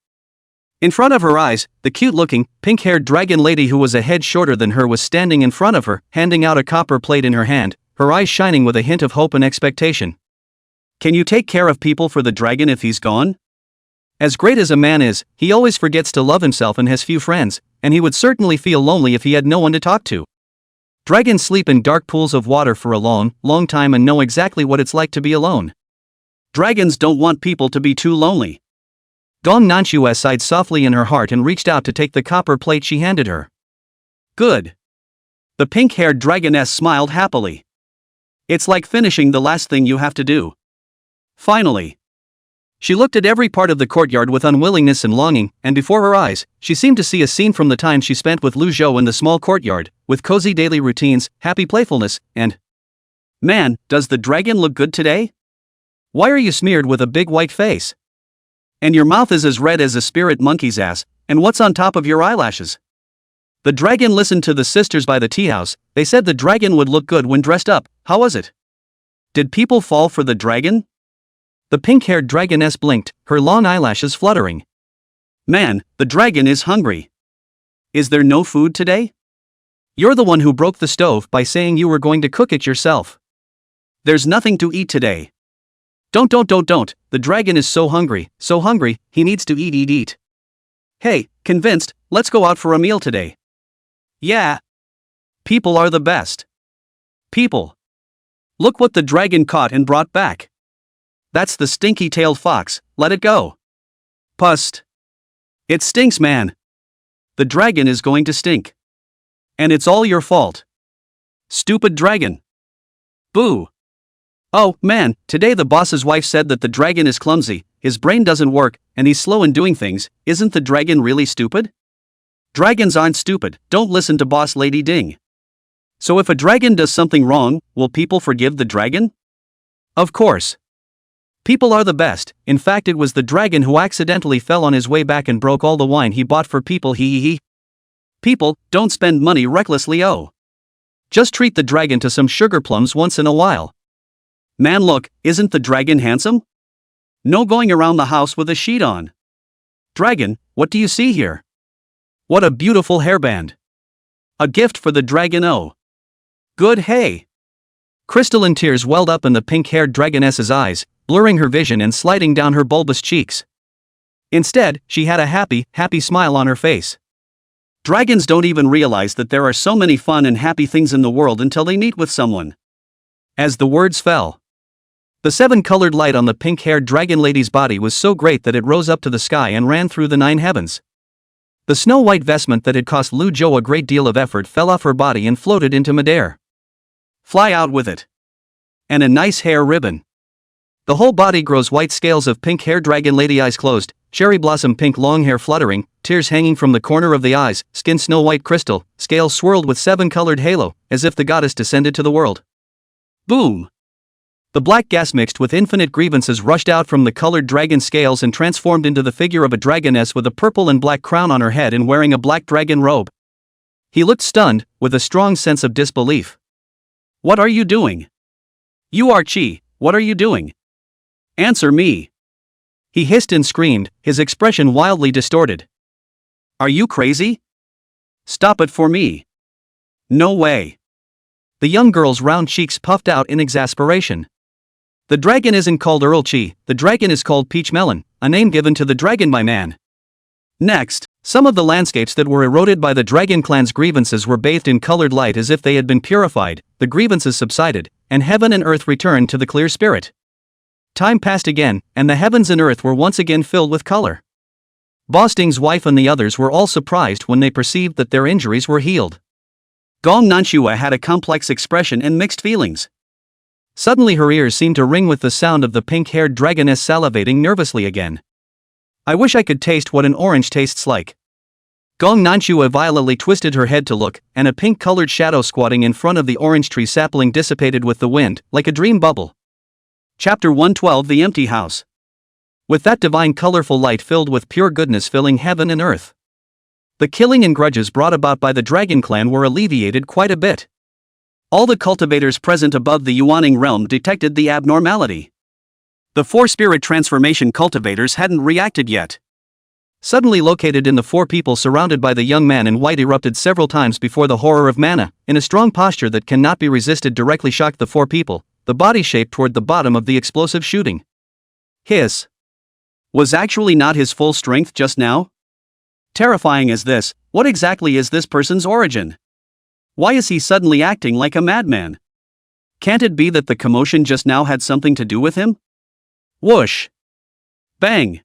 In front of her eyes, the cute-looking, pink-haired dragon lady who was a head shorter than her was standing in front of her, handing out a copper plate in her hand, her eyes shining with a hint of hope and expectation. "Can you take care of people for the dragon if he's gone? As great as a man is, he always forgets to love himself and has few friends, and he would certainly feel lonely if he had no one to talk to. Dragons sleep in dark pools of water for a long, long time and know exactly what it's like to be alone. Dragons don't want people to be too lonely." Gong Nanchua sighed softly in her heart and reached out to take the copper plate she handed her. "Good." The pink-haired dragoness smiled happily. "It's like finishing the last thing you have to do." Finally, she looked at every part of the courtyard with unwillingness and longing, and before her eyes, she seemed to see a scene from the time she spent with Lu Zhou in the small courtyard, with cozy daily routines, happy playfulness, and... "Man, does the dragon look good today? Why are you smeared with a big white face? And your mouth is as red as a spirit monkey's ass, and what's on top of your eyelashes?" The dragon listened to the sisters by the tea house. They said the dragon would look good when dressed up. How was it? Did people fall for the dragon? The pink-haired dragoness blinked, her long eyelashes fluttering. "Man, the dragon is hungry. Is there no food today? You're the one who broke the stove by saying you were going to cook it yourself. There's nothing to eat today. Don't. The dragon is so hungry, he needs to eat. Hey, convinced, let's go out for a meal today." "Yeah. People are the best. People. Look what the dragon caught and brought back. That's the stinky-tailed fox, let it go." "Pust. It stinks, man. The dragon is going to stink. And it's all your fault. Stupid dragon. Boo. Oh, man, today the boss's wife said that the dragon is clumsy, his brain doesn't work, and he's slow in doing things. Isn't the dragon really stupid? Dragons aren't stupid, don't listen to boss lady Ding. So if a dragon does something wrong, will people forgive the dragon? Of course. People are the best. In fact, it was the dragon who accidentally fell on his way back and broke all the wine he bought for people. People, don't spend money recklessly. Just treat the dragon to some sugar plums once in a while. Man, look, isn't the dragon handsome? No going around the house with a sheet on. Dragon, what do you see here? What a beautiful hairband. A gift for the dragon, oh. Good, hey. Crystalline tears welled up in the pink-haired dragoness's eyes, blurring her vision and sliding down her bulbous cheeks. Instead, she had a happy smile on her face. Dragons don't even realize that there are so many fun and happy things in the world until they meet with someone. As the words fell, the 7-colored light on the pink-haired dragon lady's body was so great that it rose up to the sky and ran through the 9 heavens. The snow-white vestment that had cost Lu Zhou a great deal of effort fell off her body and floated into midair. Fly out with it. And a nice hair ribbon. The whole body grows white scales of pink hair, dragon lady eyes closed, cherry blossom pink long hair fluttering, tears hanging from the corner of the eyes, skin snow white crystal, scales swirled with 7-colored halo, as if the goddess descended to the world. Boom! The black gas mixed with infinite grievances rushed out from the colored dragon scales and transformed into the figure of a dragoness with a purple and black crown on her head and wearing a black dragon robe. He looked stunned, with a strong sense of disbelief. What are you doing? You are Qi, what are you doing? Answer me. He hissed and screamed, his expression wildly distorted. Are you crazy? Stop it for me. No way. The young girl's round cheeks puffed out in exasperation. The dragon isn't called Earl Qi, the dragon is called Peach Melon, a name given to the dragon by man. Next, some of the landscapes that were eroded by the dragon clan's grievances were bathed in colored light as if they had been purified, the grievances subsided, and heaven and earth returned to the clear spirit. Time passed again, and the heavens and earth were once again filled with color. Bosting's wife and the others were all surprised when they perceived that their injuries were healed. Gong Nanchua had a complex expression and mixed feelings. Suddenly her ears seemed to ring with the sound of the pink-haired dragoness salivating nervously again. I wish I could taste what an orange tastes like. Gong Nanchua violently twisted her head to look, and a pink-colored shadow squatting in front of the orange tree sapling dissipated with the wind, like a dream bubble. Chapter 112, The Empty House. With that divine colorful light filled with pure goodness filling heaven and earth, the killing and grudges brought about by the dragon clan were alleviated quite a bit. All the cultivators present above the Yuaning realm detected the abnormality. The 4 spirit transformation cultivators hadn't reacted yet. Suddenly located in the 4 people surrounded by the young man in white erupted several times before the horror of mana, in a strong posture that cannot be resisted directly shocked the 4 people, the body shaped toward the bottom of the explosive shooting. His was actually not his full strength just now? Terrifying as this, what exactly is this person's origin? Why is he suddenly acting like a madman? Can't it be that the commotion just now had something to do with him? Whoosh! Bang!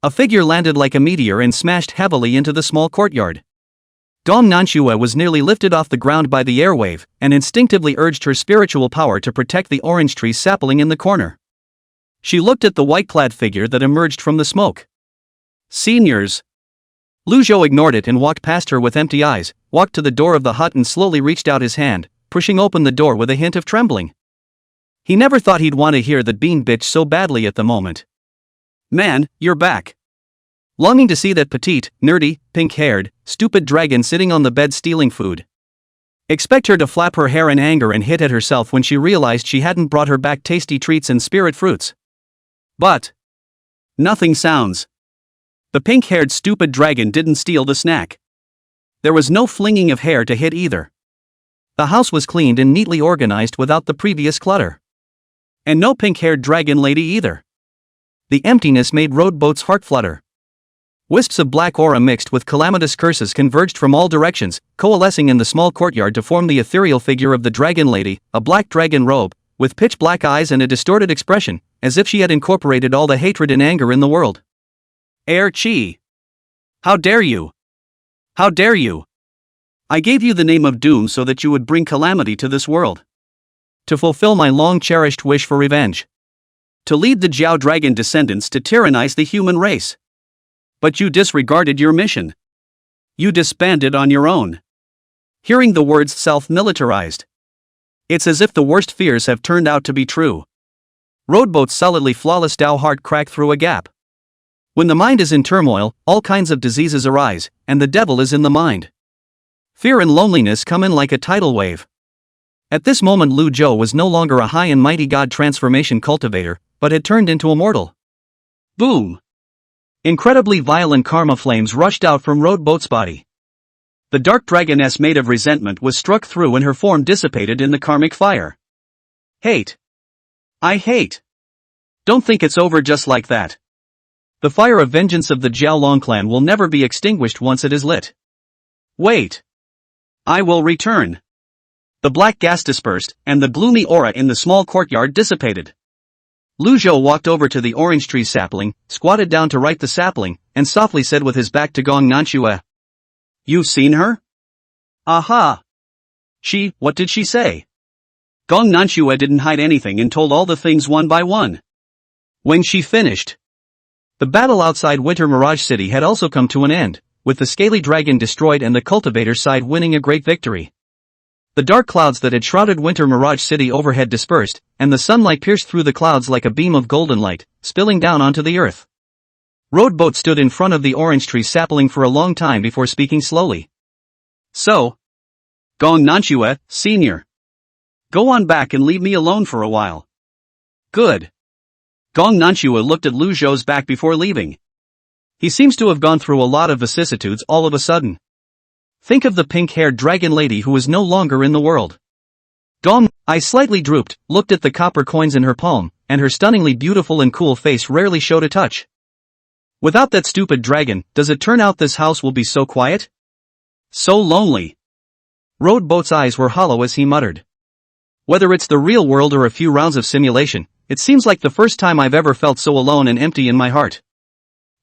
A figure landed like a meteor and smashed heavily into the small courtyard. Gong Nanchua was nearly lifted off the ground by the airwave, and instinctively urged her spiritual power to protect the orange tree sapling in the corner. She looked at the white-clad figure that emerged from the smoke. Seniors! Lu Zhou ignored it and walked past her with empty eyes, walked to the door of the hut and slowly reached out his hand, pushing open the door with a hint of trembling. He never thought he'd want to hear that being bitched so badly at the moment. Man, you're back. Longing to see that petite, nerdy, pink-haired, stupid dragon sitting on the bed stealing food. Expect her to flap her hair in anger and hit at herself when she realized she hadn't brought her back tasty treats and spirit fruits. But nothing sounds. The pink-haired stupid dragon didn't steal the snack. There was no flinging of hair to hit either. The house was cleaned and neatly organized without the previous clutter. And no pink-haired dragon lady either. The emptiness made Roadboat's heart flutter. Wisps of black aura mixed with calamitous curses converged from all directions, coalescing in the small courtyard to form the ethereal figure of the dragon lady, a black dragon robe, with pitch-black eyes and a distorted expression, as if she had incorporated all the hatred and anger in the world. Air Qi! How dare you! How dare you! I gave you the name of Doom so that you would bring calamity to this world. To fulfill my long-cherished wish for revenge. To lead the Jiao dragon descendants to tyrannize the human race. But you disregarded your mission. You disbanded on your own. Hearing the words self-militarized. It's as if the worst fears have turned out to be true. Roadboat's solidly flawless Tao heart cracked through a gap. When the mind is in turmoil, all kinds of diseases arise, and the devil is in the mind. Fear and loneliness come in like a tidal wave. At this moment Lu Zhou was no longer a high and mighty god transformation cultivator, but had turned into a mortal. Boom! Incredibly violent karma flames rushed out from Road Boat's body. The dark dragoness made of resentment was struck through and her form dissipated in the karmic fire. Hate. I hate. Don't think it's over just like that. The fire of vengeance of the Jiaolong clan will never be extinguished once it is lit. Wait. I will return. The black gas dispersed, and the gloomy aura in the small courtyard dissipated. Lu Zhou walked over to the orange tree sapling, squatted down to right the sapling, and softly said with his back to Gong Nanchua. You've seen her? Aha! What did she say? Gong Nanchua didn't hide anything and told all the things one by one. When she finished, the battle outside Winter Mirage City had also come to an end, with the scaly dragon destroyed and the cultivator's side winning a great victory. The dark clouds that had shrouded Winter Mirage City overhead dispersed, and the sunlight pierced through the clouds like a beam of golden light, spilling down onto the earth. Road Boat stood in front of the orange tree sapling for a long time before speaking slowly. So, Gong Nanchua, Sr. Go on back and leave me alone for a while. Good. Gong Nanchua looked at Lu Zhou's back before leaving. He seems to have gone through a lot of vicissitudes all of a sudden. Think of the pink-haired dragon lady who is no longer in the world. Gong, I slightly drooped, looked at the copper coins in her palm, and her stunningly beautiful and cool face rarely showed a touch. Without that stupid dragon, does it turn out this house will be so quiet? So lonely. Road Boat's eyes were hollow as he muttered. Whether it's the real world or a few rounds of simulation, it seems like the first time I've ever felt so alone and empty in my heart.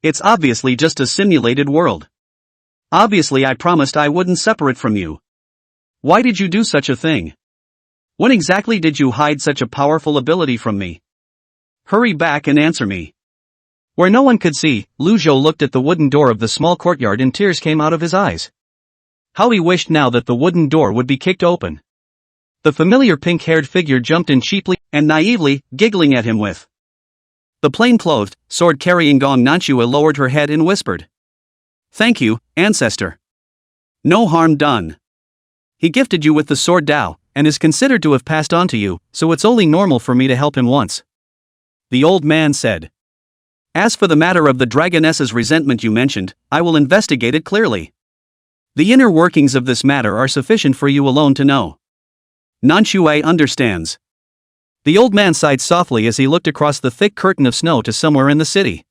It's obviously just a simulated world. Obviously I promised I wouldn't separate from you. Why did you do such a thing? When exactly did you hide such a powerful ability from me? Hurry back and answer me. Where no one could see, Lu Zhou looked at the wooden door of the small courtyard and tears came out of his eyes. How he wished now that the wooden door would be kicked open. The familiar pink-haired figure jumped in cheaply and naively, giggling at him with. The plain-clothed, sword-carrying Gong Nanchua lowered her head and whispered. Thank you, ancestor. No harm done. He gifted you with the sword Dao, and is considered to have passed on to you, so it's only normal for me to help him once. The old man said. As for the matter of the dragoness's resentment you mentioned, I will investigate it clearly. The inner workings of this matter are sufficient for you alone to know. Nanchua understands. The old man sighed softly as he looked across the thick curtain of snow to somewhere in the city.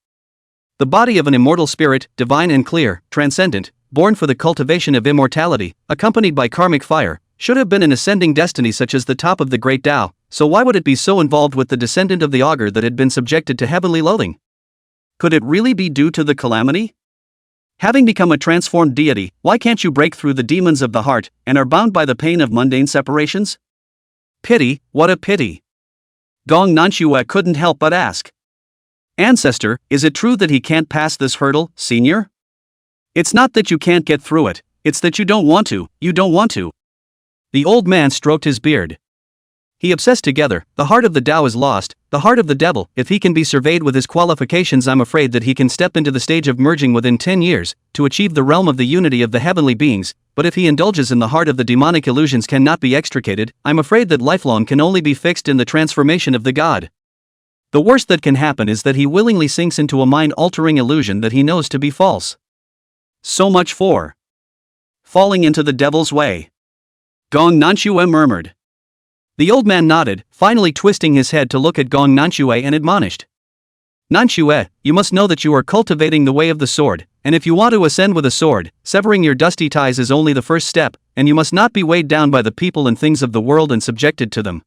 The body of an immortal spirit, divine and clear, transcendent, born for the cultivation of immortality, accompanied by karmic fire, should have been an ascending destiny such as the top of the great Tao, so why would it be so involved with the descendant of the augur that had been subjected to heavenly loathing? Could it really be due to the calamity? Having become a transformed deity, why can't you break through the demons of the heart, and are bound by the pain of mundane separations? Pity, what a pity. Gong Nanchua couldn't help but ask. Ancestor, is it true that he can't pass this hurdle, senior? It's not that you can't get through it, it's that you don't want to. The old man stroked his beard. He obsessed together, the heart of the Tao is lost, the heart of the devil. If he can be surveyed with his qualifications, I'm afraid that he can step into the stage of merging within 10 years, to achieve the realm of the unity of the heavenly beings, but if he indulges in the heart of the demonic illusions cannot be extricated, I'm afraid that lifelong can only be fixed in the transformation of the god. The worst that can happen is that he willingly sinks into a mind-altering illusion that he knows to be false. So much for falling into the devil's way. Gong Nanchua murmured. The old man nodded, finally twisting his head to look at Gong Nanchua and admonished. Nanchua, you must know that you are cultivating the way of the sword, and if you want to ascend with a sword, severing your dusty ties is only the first step, and you must not be weighed down by the people and things of the world and subjected to them.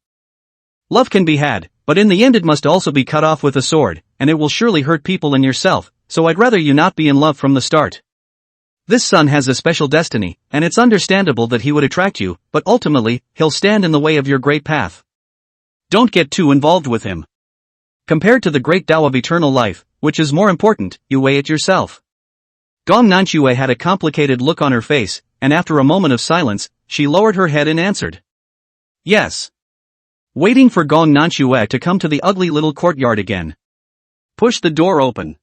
Love can be had, but in the end it must also be cut off with a sword, and it will surely hurt people and yourself, so I'd rather you not be in love from the start. This son has a special destiny, and it's understandable that he would attract you, but ultimately, he'll stand in the way of your great path. Don't get too involved with him. Compared to the great Tao of eternal life, which is more important, you weigh it yourself. Gong Nanchua had a complicated look on her face, and after a moment of silence, she lowered her head and answered. Yes. Waiting for Gong Nanchua to come to the ugly little courtyard again. Push the door open.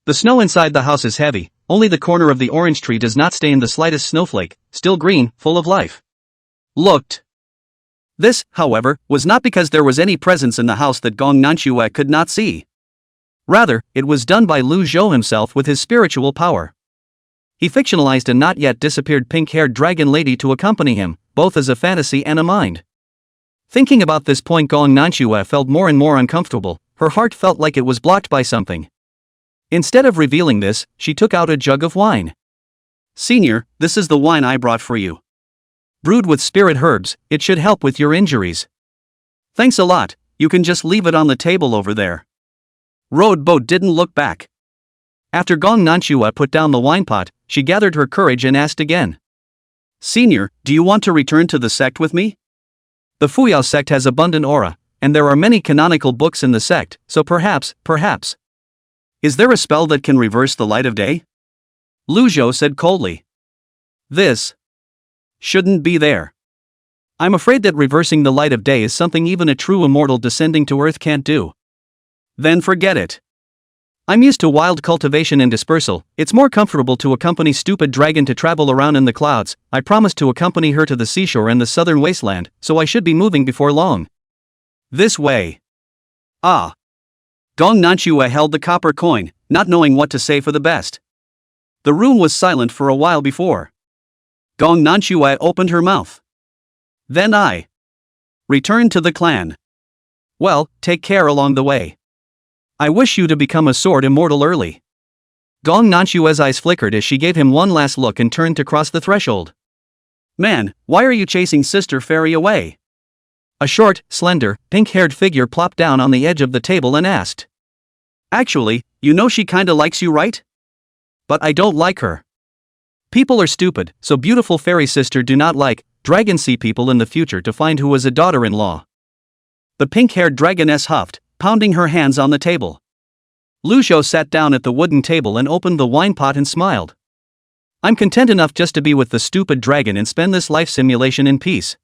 The snow inside the house is heavy, only the corner of the orange tree does not stain the slightest snowflake, still green, full of life. Looked. This, however, was not because there was any presence in the house that Gong Nanchua could not see. Rather, it was done by Lu Zhou himself with his spiritual power. He fictionalized a not yet disappeared pink-haired dragon lady to accompany him, both as a fantasy and a mind. Thinking about this point, Gong Nanchua felt more and more uncomfortable. Her heart felt like it was blocked by something. Instead of revealing this, she took out a jug of wine. "Senior, this is the wine I brought for you. Brewed with spirit herbs, it should help with your injuries." "Thanks a lot, you can just leave it on the table over there." Road Boat didn't look back. After Gong Nanchua put down the wine pot, she gathered her courage and asked again. "Senior, do you want to return to the sect with me? The Fuyao sect has abundant aura, and there are many canonical books in the sect, so perhaps. Is there a spell that can reverse the light of day?" Lu Zhou said coldly. "This shouldn't be there. I'm afraid that reversing the light of day is something even a true immortal descending to earth can't do." "Then forget it. I'm used to wild cultivation and dispersal. It's more comfortable to accompany stupid dragon to travel around in the clouds. I promised to accompany her to the seashore and the southern wasteland, so I should be moving before long." "This way." "Ah." Gong Nanchua held the copper coin, not knowing what to say for the best. The room was silent for a while before Gong Nanchua opened her mouth. "Then I return to the clan. Well, take care along the way. I wish you to become a sword immortal early." Gong Nanchua's eyes flickered as she gave him one last look and turned to cross the threshold. "Man, why are you chasing Sister Fairy away?" A short, slender, pink-haired figure plopped down on the edge of the table and asked. "Actually, you know she kinda likes you, right? But I don't like her. People are stupid, so beautiful fairy sister do not like dragon sea people in the future to find who is a daughter-in-law." The pink-haired dragoness huffed, pounding her hands on the table. Lu Zhou sat down at the wooden table and opened the wine pot and smiled. "I'm content enough just to be with the stupid dragon and spend this life simulation in peace."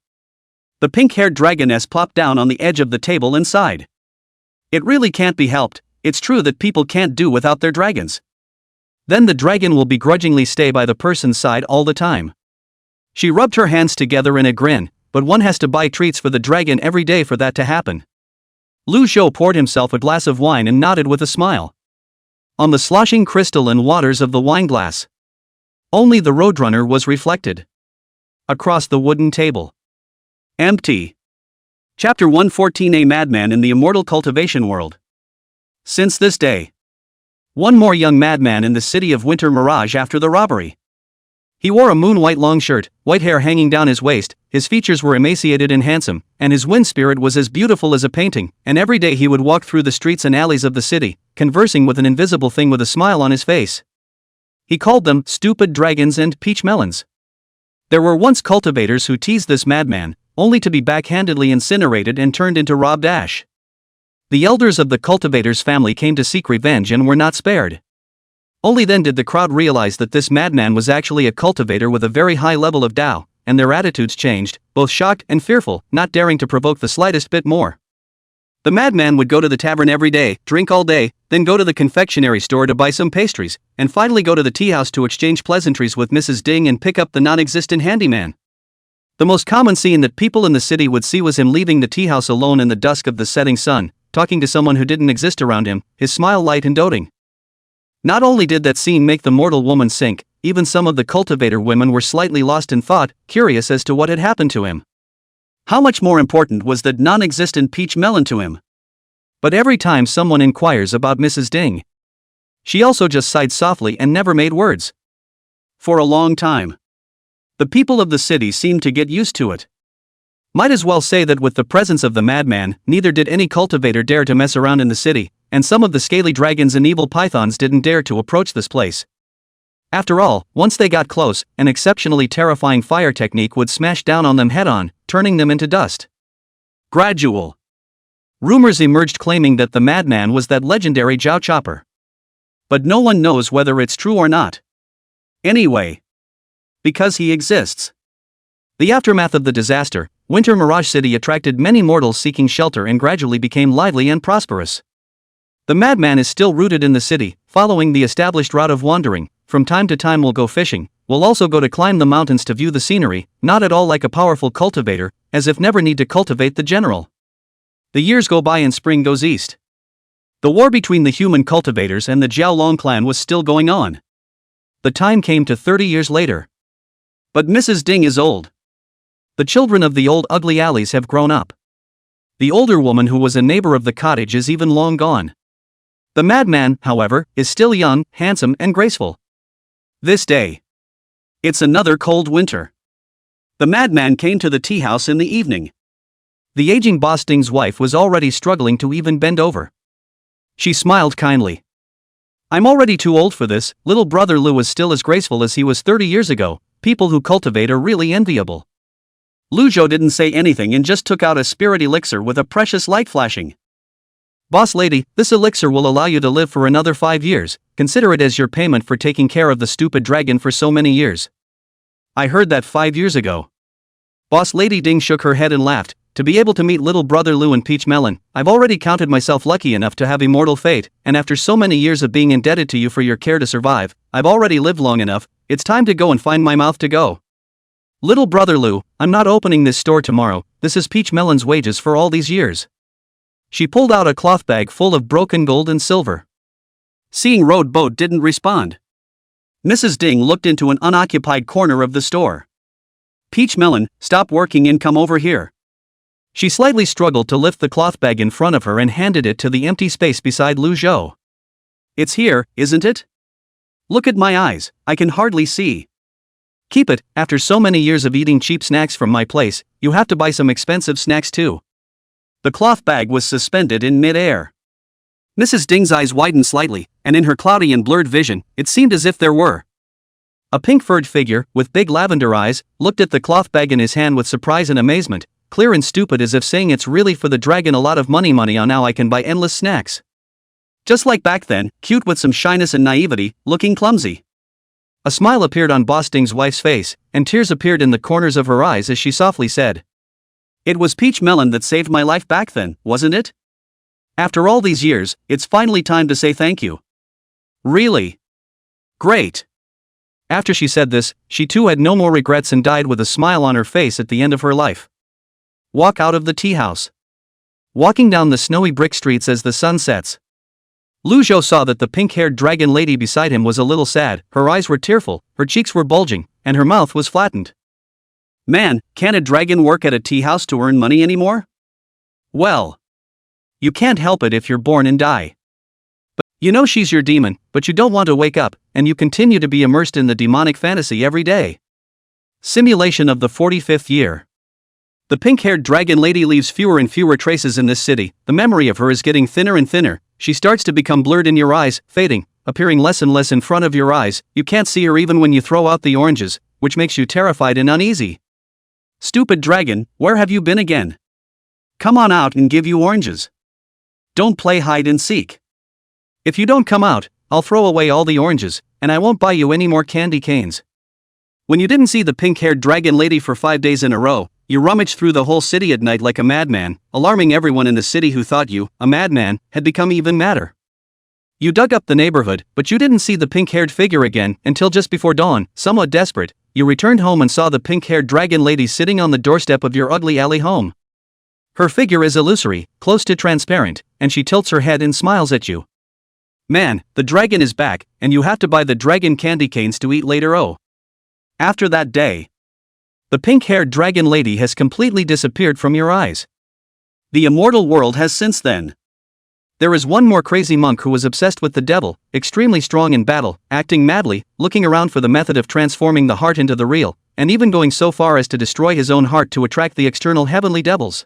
The pink-haired dragoness plopped down on the edge of the table and sighed. "It really can't be helped, it's true that people can't do without their dragons. Then the dragon will begrudgingly stay by the person's side all the time." She rubbed her hands together in a grin, but one has to buy treats for the dragon every day for that to happen. Lu Zhou poured himself a glass of wine and nodded with a smile. On the sloshing crystalline waters of the wineglass, only the Roadrunner was reflected. Across the wooden table, empty. Chapter 114: A Madman in the Immortal Cultivation World. Since this day, one more young madman in the city of Winter Mirage after the robbery. He wore a moon-white long shirt, white hair hanging down his waist, his features were emaciated and handsome, and his wind spirit was as beautiful as a painting, and every day he would walk through the streets and alleys of the city, conversing with an invisible thing with a smile on his face. He called them stupid dragons and peach melons. There were once cultivators who teased this madman, only to be backhandedly incinerated and turned into robbed ash. The elders of the cultivator's family came to seek revenge and were not spared. Only then did the crowd realize that this madman was actually a cultivator with a very high level of Tao, and their attitudes changed, both shocked and fearful, not daring to provoke the slightest bit more. The madman would go to the tavern every day, drink all day, then go to the confectionery store to buy some pastries, and finally go to the tea house to exchange pleasantries with Mrs. Ding and pick up the non-existent handyman. The most common scene that people in the city would see was him leaving the tea house alone in the dusk of the setting sun, talking to someone who didn't exist around him, his smile light and doting. Not only did that scene make the mortal woman sink, even some of the cultivator women were slightly lost in thought, curious as to what had happened to him. How much more important was that non-existent peach melon to him? But every time someone inquires about Mrs. Ding, she also just sighed softly and never made words. For a long time, the people of the city seemed to get used to it. Might as well say that with the presence of the madman, neither did any cultivator dare to mess around in the city, and some of the scaly dragons and evil pythons didn't dare to approach this place. After all, once they got close, an exceptionally terrifying fire technique would smash down on them head-on, turning them into dust. Gradual rumors emerged claiming that the madman was that legendary Jiao Chopper. But no one knows whether it's true or not. Anyway, because he exists. The aftermath of the disaster, Winter Mirage City attracted many mortals seeking shelter and gradually became lively and prosperous. The madman is still rooted in the city, following the established route of wandering. From time to time will go fishing, will also go to climb the mountains to view the scenery, not at all like a powerful cultivator, as if never need to cultivate the general. The years go by and spring goes east. The war between the human cultivators and the Jiaolong clan was still going on. The time came to 30 years later. But Mrs. Ding is old. The children of the old ugly alleys have grown up. The older woman who was a neighbor of the cottage is even long gone. The madman, however, is still young, handsome and graceful. This day. It's another cold winter. The madman came to the tea house in the evening. The aging boss Ding's wife was already struggling to even bend over. She smiled kindly. I'm already too old for this. Little brother Lu is still as graceful as he was 30 years ago. People who cultivate are really enviable. Lu Zhou didn't say anything and just took out a spirit elixir with a precious light flashing. Boss lady, this elixir will allow you to live for another 5 years. Consider it as your payment for taking care of the stupid dragon for so many years. I heard that 5 years ago. Boss lady Ding shook her head and laughed. To be able to meet little brother Lu and Peach Melon, I've already counted myself lucky enough to have immortal fate, and after so many years of being indebted to you for your care to survive, I've already lived long enough. It's time to go and find my mouth to go. Little brother Lu, I'm not opening this store tomorrow. This is Peach Melon's wages for all these years. She pulled out a cloth bag full of broken gold and silver. Seeing Road Boat didn't respond. Mrs. Ding looked into an unoccupied corner of the store. Peach Melon, stop working and come over here. She slightly struggled to lift the cloth bag in front of her and handed it to the empty space beside Lu Zhou. It's here, isn't it? Look at my eyes, I can hardly see. Keep it, after so many years of eating cheap snacks from my place, you have to buy some expensive snacks too. The cloth bag was suspended in mid-air. Mrs. Ding's eyes widened slightly, and in her cloudy and blurred vision, it seemed as if there were. A pink-furred figure, with big lavender eyes, looked at the cloth bag in his hand with surprise and amazement, clear and stupid as if saying it's really for the dragon a lot of money on now I can buy endless snacks. Just like back then, cute with some shyness and naivety, looking clumsy. A smile appeared on Boss Ding's wife's face, and tears appeared in the corners of her eyes as she softly said. It was Peach Melon that saved my life back then, wasn't it? After all these years, it's finally time to say thank you. Really? Great. After she said this, she too had no more regrets and died with a smile on her face at the end of her life. Walk out of the tea house. Walking down the snowy brick streets as the sun sets. Lu Zhou saw that the pink-haired dragon lady beside him was a little sad, her eyes were tearful, her cheeks were bulging, and her mouth was flattened. Man, can't a dragon work at a tea house to earn money anymore? Well, you can't help it if you're born and die. But you know she's your demon, but you don't want to wake up, and you continue to be immersed in the demonic fantasy every day. Simulation of the 45th year. The pink-haired dragon lady leaves fewer and fewer traces in this city. The memory of her is getting thinner and thinner. She starts to become blurred in your eyes, fading, appearing less and less in front of your eyes. You can't see her even when you throw out the oranges, which makes you terrified and uneasy. Stupid dragon, where have you been again? Come on out and give you oranges. Don't play hide and seek. If you don't come out, I'll throw away all the oranges, and I won't buy you any more candy canes. When you didn't see the pink-haired dragon lady for 5 days in a row, you rummaged through the whole city at night like a madman, alarming everyone in the city who thought you, a madman, had become even madder. You dug up the neighborhood, but you didn't see the pink-haired figure again until just before dawn. Somewhat desperate, you returned home and saw the pink-haired dragon lady sitting on the doorstep of your ugly alley home. Her figure is illusory, close to transparent, and she tilts her head and smiles at you. Man, the dragon is back, and you have to buy the dragon candy canes to eat later. Oh. After that day, the pink-haired dragon lady has completely disappeared from your eyes. The immortal world has since then. There is one more crazy monk who was obsessed with the devil, extremely strong in battle, acting madly, looking around for the method of transforming the heart into the real, and even going so far as to destroy his own heart to attract the external heavenly devils.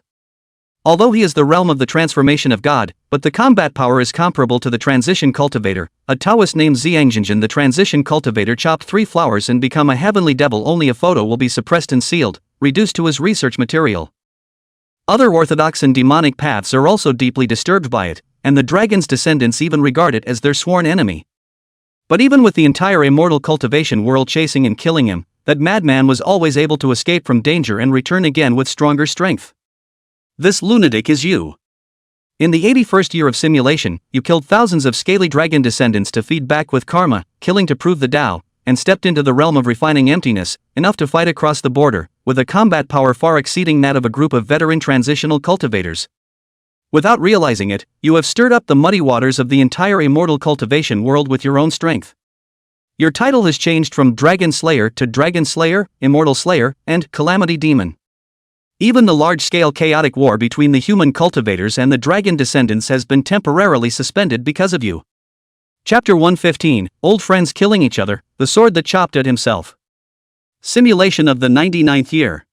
Although he is the realm of the transformation of God, but the combat power is comparable to the transition cultivator, a Taoist named Xiangjinjin. The transition cultivator chopped 3 flowers and become a heavenly devil. Only a photo will be suppressed and sealed, reduced to his research material. Other orthodox and demonic paths are also deeply disturbed by it, and the dragon's descendants even regard it as their sworn enemy. But even with the entire immortal cultivation world chasing and killing him, that madman was always able to escape from danger and return again with stronger strength. This lunatic is you. In the 81st year of simulation, you killed thousands of scaly dragon descendants to feed back with karma, killing to prove the Tao, and stepped into the realm of refining emptiness, enough to fight across the border, with a combat power far exceeding that of a group of veteran transitional cultivators. Without realizing it, you have stirred up the muddy waters of the entire immortal cultivation world with your own strength. Your title has changed from Dragon Slayer to Dragon Slayer, Immortal Slayer, and Calamity Demon. Even the large-scale chaotic war between the human cultivators and the dragon descendants has been temporarily suspended because of you. Chapter 115, Old Friends Killing Each Other, The Sword That Chopped at Himself. Simulation of the 99th year.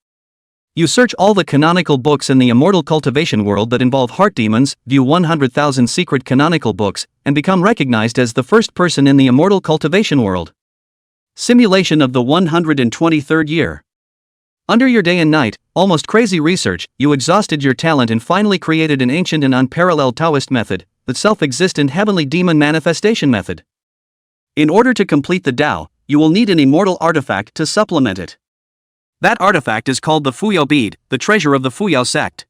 You search all the canonical books in the immortal cultivation world that involve heart demons, view 100,000 secret canonical books, and become recognized as the first person in the immortal cultivation world. Simulation of the 123rd year. Under your day and night, almost crazy research, you exhausted your talent and finally created an ancient and unparalleled Taoist method, the self-existent heavenly demon manifestation method. In order to complete the Tao, you will need an immortal artifact to supplement it. That artifact is called the Fuyao bead, the treasure of the Fuyao sect.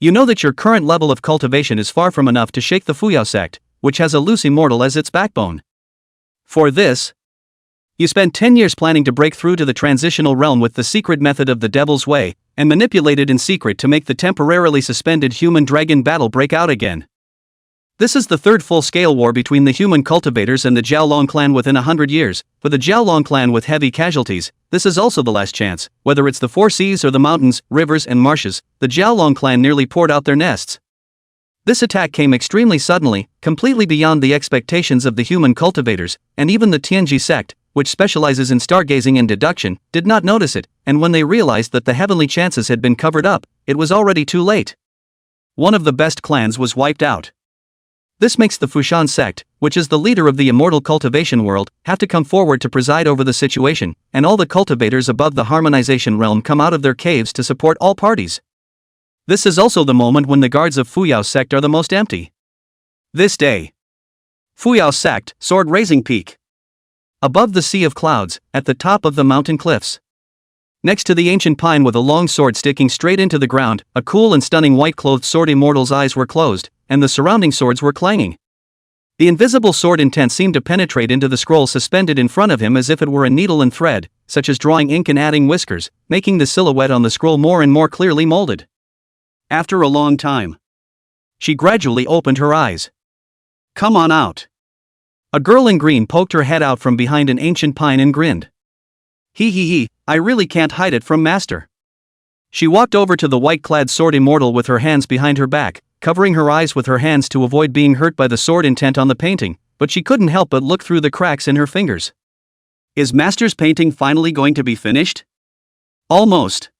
You know that your current level of cultivation is far from enough to shake the Fuyao sect, which has a loose immortal as its backbone. For this, you spend 10 years planning to break through to the transitional realm with the secret method of the Devil's Way, and manipulate it in secret to make the temporarily suspended human-dragon battle break out again. This is the third full-scale war between the human cultivators and the Jiaolong clan within 100 years. For the Jiaolong clan with heavy casualties, this is also the last chance. Whether it's the four seas or the mountains, rivers and marshes, the Jiaolong clan nearly poured out their nests. This attack came extremely suddenly, completely beyond the expectations of the human cultivators, and even the Tianji sect, which specializes in stargazing and deduction, did not notice it, and when they realized that the heavenly chances had been covered up, it was already too late. One of the best clans was wiped out. This makes the Fushan sect, which is the leader of the immortal cultivation world, have to come forward to preside over the situation, and all the cultivators above the harmonization realm come out of their caves to support all parties. This is also the moment when the guards of Fuyao sect are the most empty. This day. Fuyao sect, sword-raising peak. Above the sea of clouds, at the top of the mountain cliffs. Next to the ancient pine with a long sword sticking straight into the ground, a cool and stunning white-clothed sword immortal's eyes were closed, and the surrounding swords were clanging. The invisible sword intent seemed to penetrate into the scroll suspended in front of him as if it were a needle and thread, such as drawing ink and adding whiskers, making the silhouette on the scroll more and more clearly molded. After a long time, she gradually opened her eyes. "Come on out." A girl in green poked her head out from behind an ancient pine and grinned. He, I really can't hide it from Master." She walked over to the white-clad sword immortal with her hands behind her back, covering her eyes with her hands to avoid being hurt by the sword intent on the painting, but she couldn't help but look through the cracks in her fingers. "Is Master's painting finally going to be finished?" "Almost,"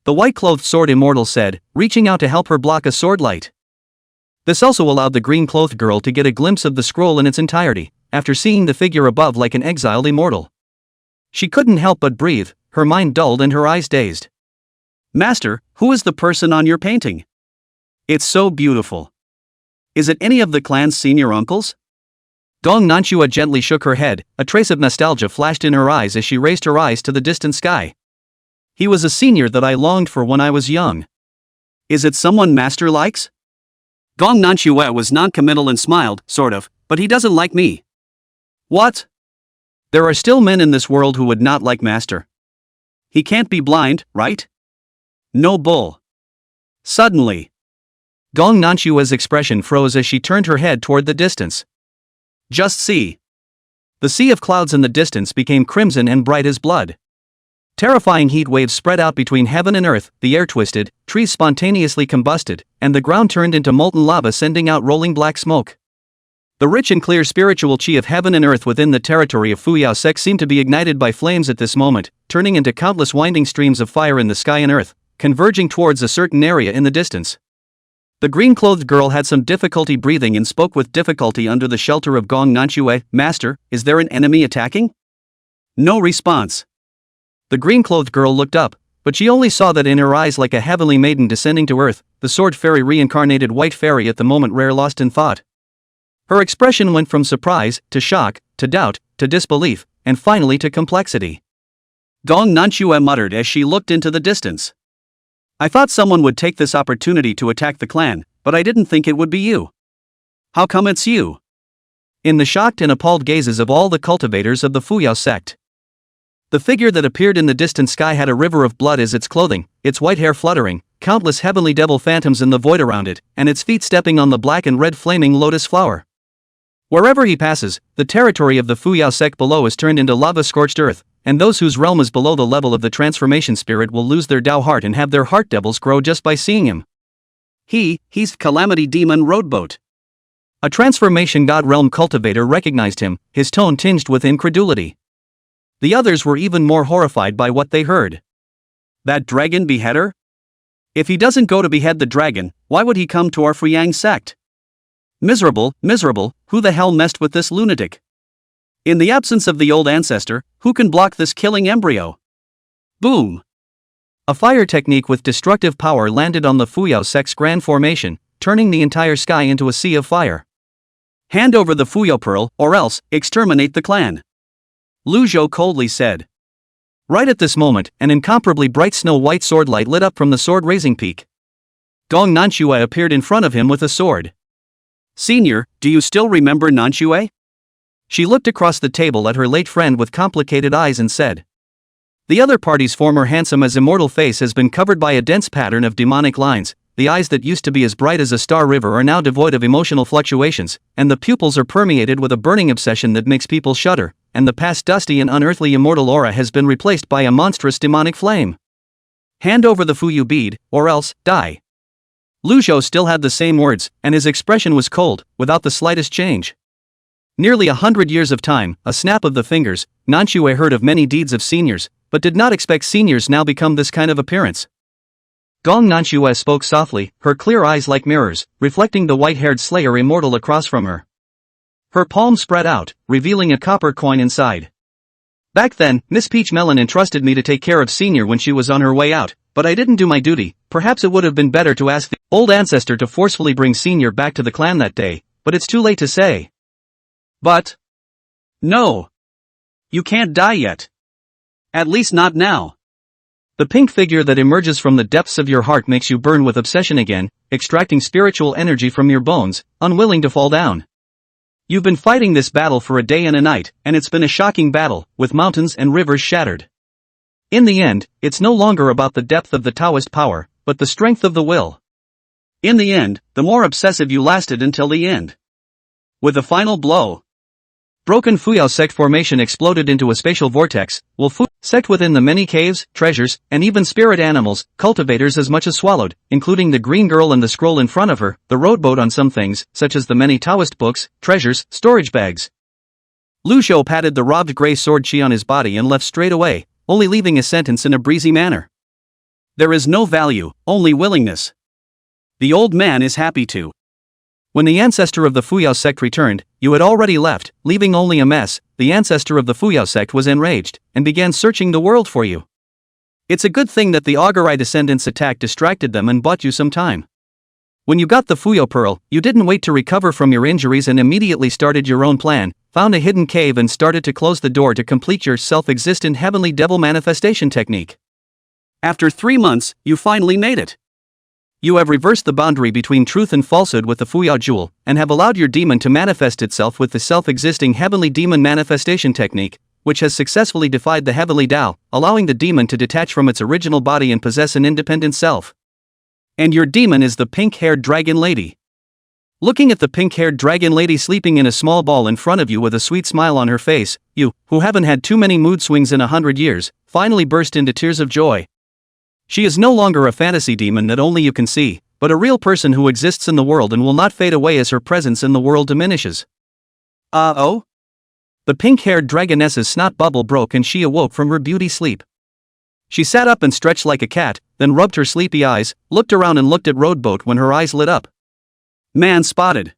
the white-clothed sword immortal said, reaching out to help her block a sword light. This also allowed the green-clothed girl to get a glimpse of the scroll in its entirety, after seeing the figure above like an exiled immortal. She couldn't help but breathe, her mind dulled and her eyes dazed. "Master, who is the person on your painting? It's so beautiful. Is it any of the clan's senior uncles?" Gong Nanchua gently shook her head, a trace of nostalgia flashed in her eyes as she raised her eyes to the distant sky. "He was a senior that I longed for when I was young. Is it someone Master likes?" Gong Nanchua was non-committal and smiled, sort of, "But he doesn't like me." "What?" "There are still men in this world who would not like Master. He can't be blind, right?" "No bull." Suddenly, Gong Nanchua's expression froze as she turned her head toward the distance. "Just see." The sea of clouds in the distance became crimson and bright as blood. Terrifying heat waves spread out between heaven and earth, the air twisted, trees spontaneously combusted, and the ground turned into molten lava sending out rolling black smoke. The rich and clear spiritual chi of heaven and earth within the territory of Fuyao sect seemed to be ignited by flames at this moment, turning into countless winding streams of fire in the sky and earth, converging towards a certain area in the distance. The green-clothed girl had some difficulty breathing and spoke with difficulty under the shelter of Gong Nanchua. "Master, is there an enemy attacking?" No response. The green-clothed girl looked up, but she only saw that in her eyes like a heavenly maiden descending to earth, the sword fairy reincarnated white fairy at the moment rare lost in thought. Her expression went from surprise, to shock, to doubt, to disbelief, and finally to complexity. Gong Nanchua muttered as she looked into the distance. "I thought someone would take this opportunity to attack the clan, but I didn't think it would be you. How come it's you?" In the shocked and appalled gazes of all the cultivators of the Fuyao sect, The figure that appeared in the distant sky had a river of blood as its clothing, its white hair fluttering, countless heavenly devil phantoms in the void around it, and its feet stepping on the black and red flaming lotus flower. Wherever he passes, the territory of the Fuyao sect below is turned into lava-scorched earth, and those whose realm is below the level of the transformation spirit will lose their Tao heart and have their heart devils grow just by seeing him. He's Calamity Demon Roadboat. A transformation god realm cultivator recognized him, his tone tinged with incredulity. The others were even more horrified by what they heard. That dragon beheader? If he doesn't go to behead the dragon, why would he come to our Fuyang sect? Miserable, who the hell messed with this lunatic? In the absence of the old ancestor, who can block this killing embryo? Boom! A fire technique with destructive power landed on the Fuyao sect's grand formation, turning the entire sky into a sea of fire. Hand over the Fuyao pearl, or else, exterminate the clan. Lu Zhou coldly said. Right at this moment, an incomparably bright snow-white sword light lit up from the sword-raising peak. Gong Nanchua appeared in front of him with a sword. Senior, do you still remember Nanchua? She looked across the table at her late friend with complicated eyes and said. The other party's former handsome as immortal face has been covered by a dense pattern of demonic lines, the eyes that used to be as bright as a star river are now devoid of emotional fluctuations, and the pupils are permeated with a burning obsession that makes people shudder, and the past dusty and unearthly immortal aura has been replaced by a monstrous demonic flame. Hand over the Fuyu bead, or else, die. Lu Zhou still had the same words, and his expression was cold, without the slightest change. Nearly 100 years of time, a snap of the fingers, Nanchua heard of many deeds of seniors, but did not expect seniors now become this kind of appearance. Gong Nanchua spoke softly, her clear eyes like mirrors, reflecting the white-haired slayer immortal across from her. Her palm spread out, revealing a copper coin inside. Back then, Miss Peach Melon entrusted me to take care of Senior when she was on her way out, but I didn't do my duty. Perhaps it would have been better to ask the old ancestor to forcefully bring Senior back to the clan that day, but it's too late to say. But... no. You can't die yet. At least not now. The pink figure that emerges from the depths of your heart makes you burn with obsession again, extracting spiritual energy from your bones, unwilling to fall down. You've been fighting this battle for a day and a night, and it's been a shocking battle, with mountains and rivers shattered. In the end, it's no longer about the depth of the Taoist power, but the strength of the will. In the end, the more obsessive you lasted until the end. With a final blow. Broken Fuyao sect formation exploded into a spatial vortex, will Fu sect within the many caves, treasures, and even spirit animals, cultivators as much as swallowed, including the green girl and the scroll in front of her, the roadboat on some things, such as the many Taoist books, treasures, storage bags. Lu Zhou patted the robbed grey sword chi on his body and left straight away, only leaving a sentence in a breezy manner. There is no value, only willingness. The old man is happy to. When the ancestor of the Fuyao sect returned, you had already left, leaving only a mess. The ancestor of the Fuyao sect was enraged, and began searching the world for you. It's a good thing that the Augurai descendants' attack distracted them and bought you some time. When you got the Fuyao pearl, you didn't wait to recover from your injuries and immediately started your own plan, found a hidden cave and started to close the door to complete your self-existent heavenly devil manifestation technique. After 3 months, you finally made it. You have reversed the boundary between truth and falsehood with the Fuyao jewel, and have allowed your demon to manifest itself with the self-existing heavenly demon manifestation technique, which has successfully defied the heavenly Tao, allowing the demon to detach from its original body and possess an independent self. And your demon is the pink-haired dragon lady. Looking at the pink-haired dragon lady sleeping in a small ball in front of you with a sweet smile on her face, you, who haven't had too many mood swings in 100 years, finally burst into tears of joy. She is no longer a fantasy demon that only you can see, but a real person who exists in the world and will not fade away as her presence in the world diminishes. Oh? The pink-haired dragoness's snot bubble broke and she awoke from her beauty sleep. She sat up and stretched like a cat, then rubbed her sleepy eyes, looked around and looked at Roadboat when her eyes lit up. Man spotted.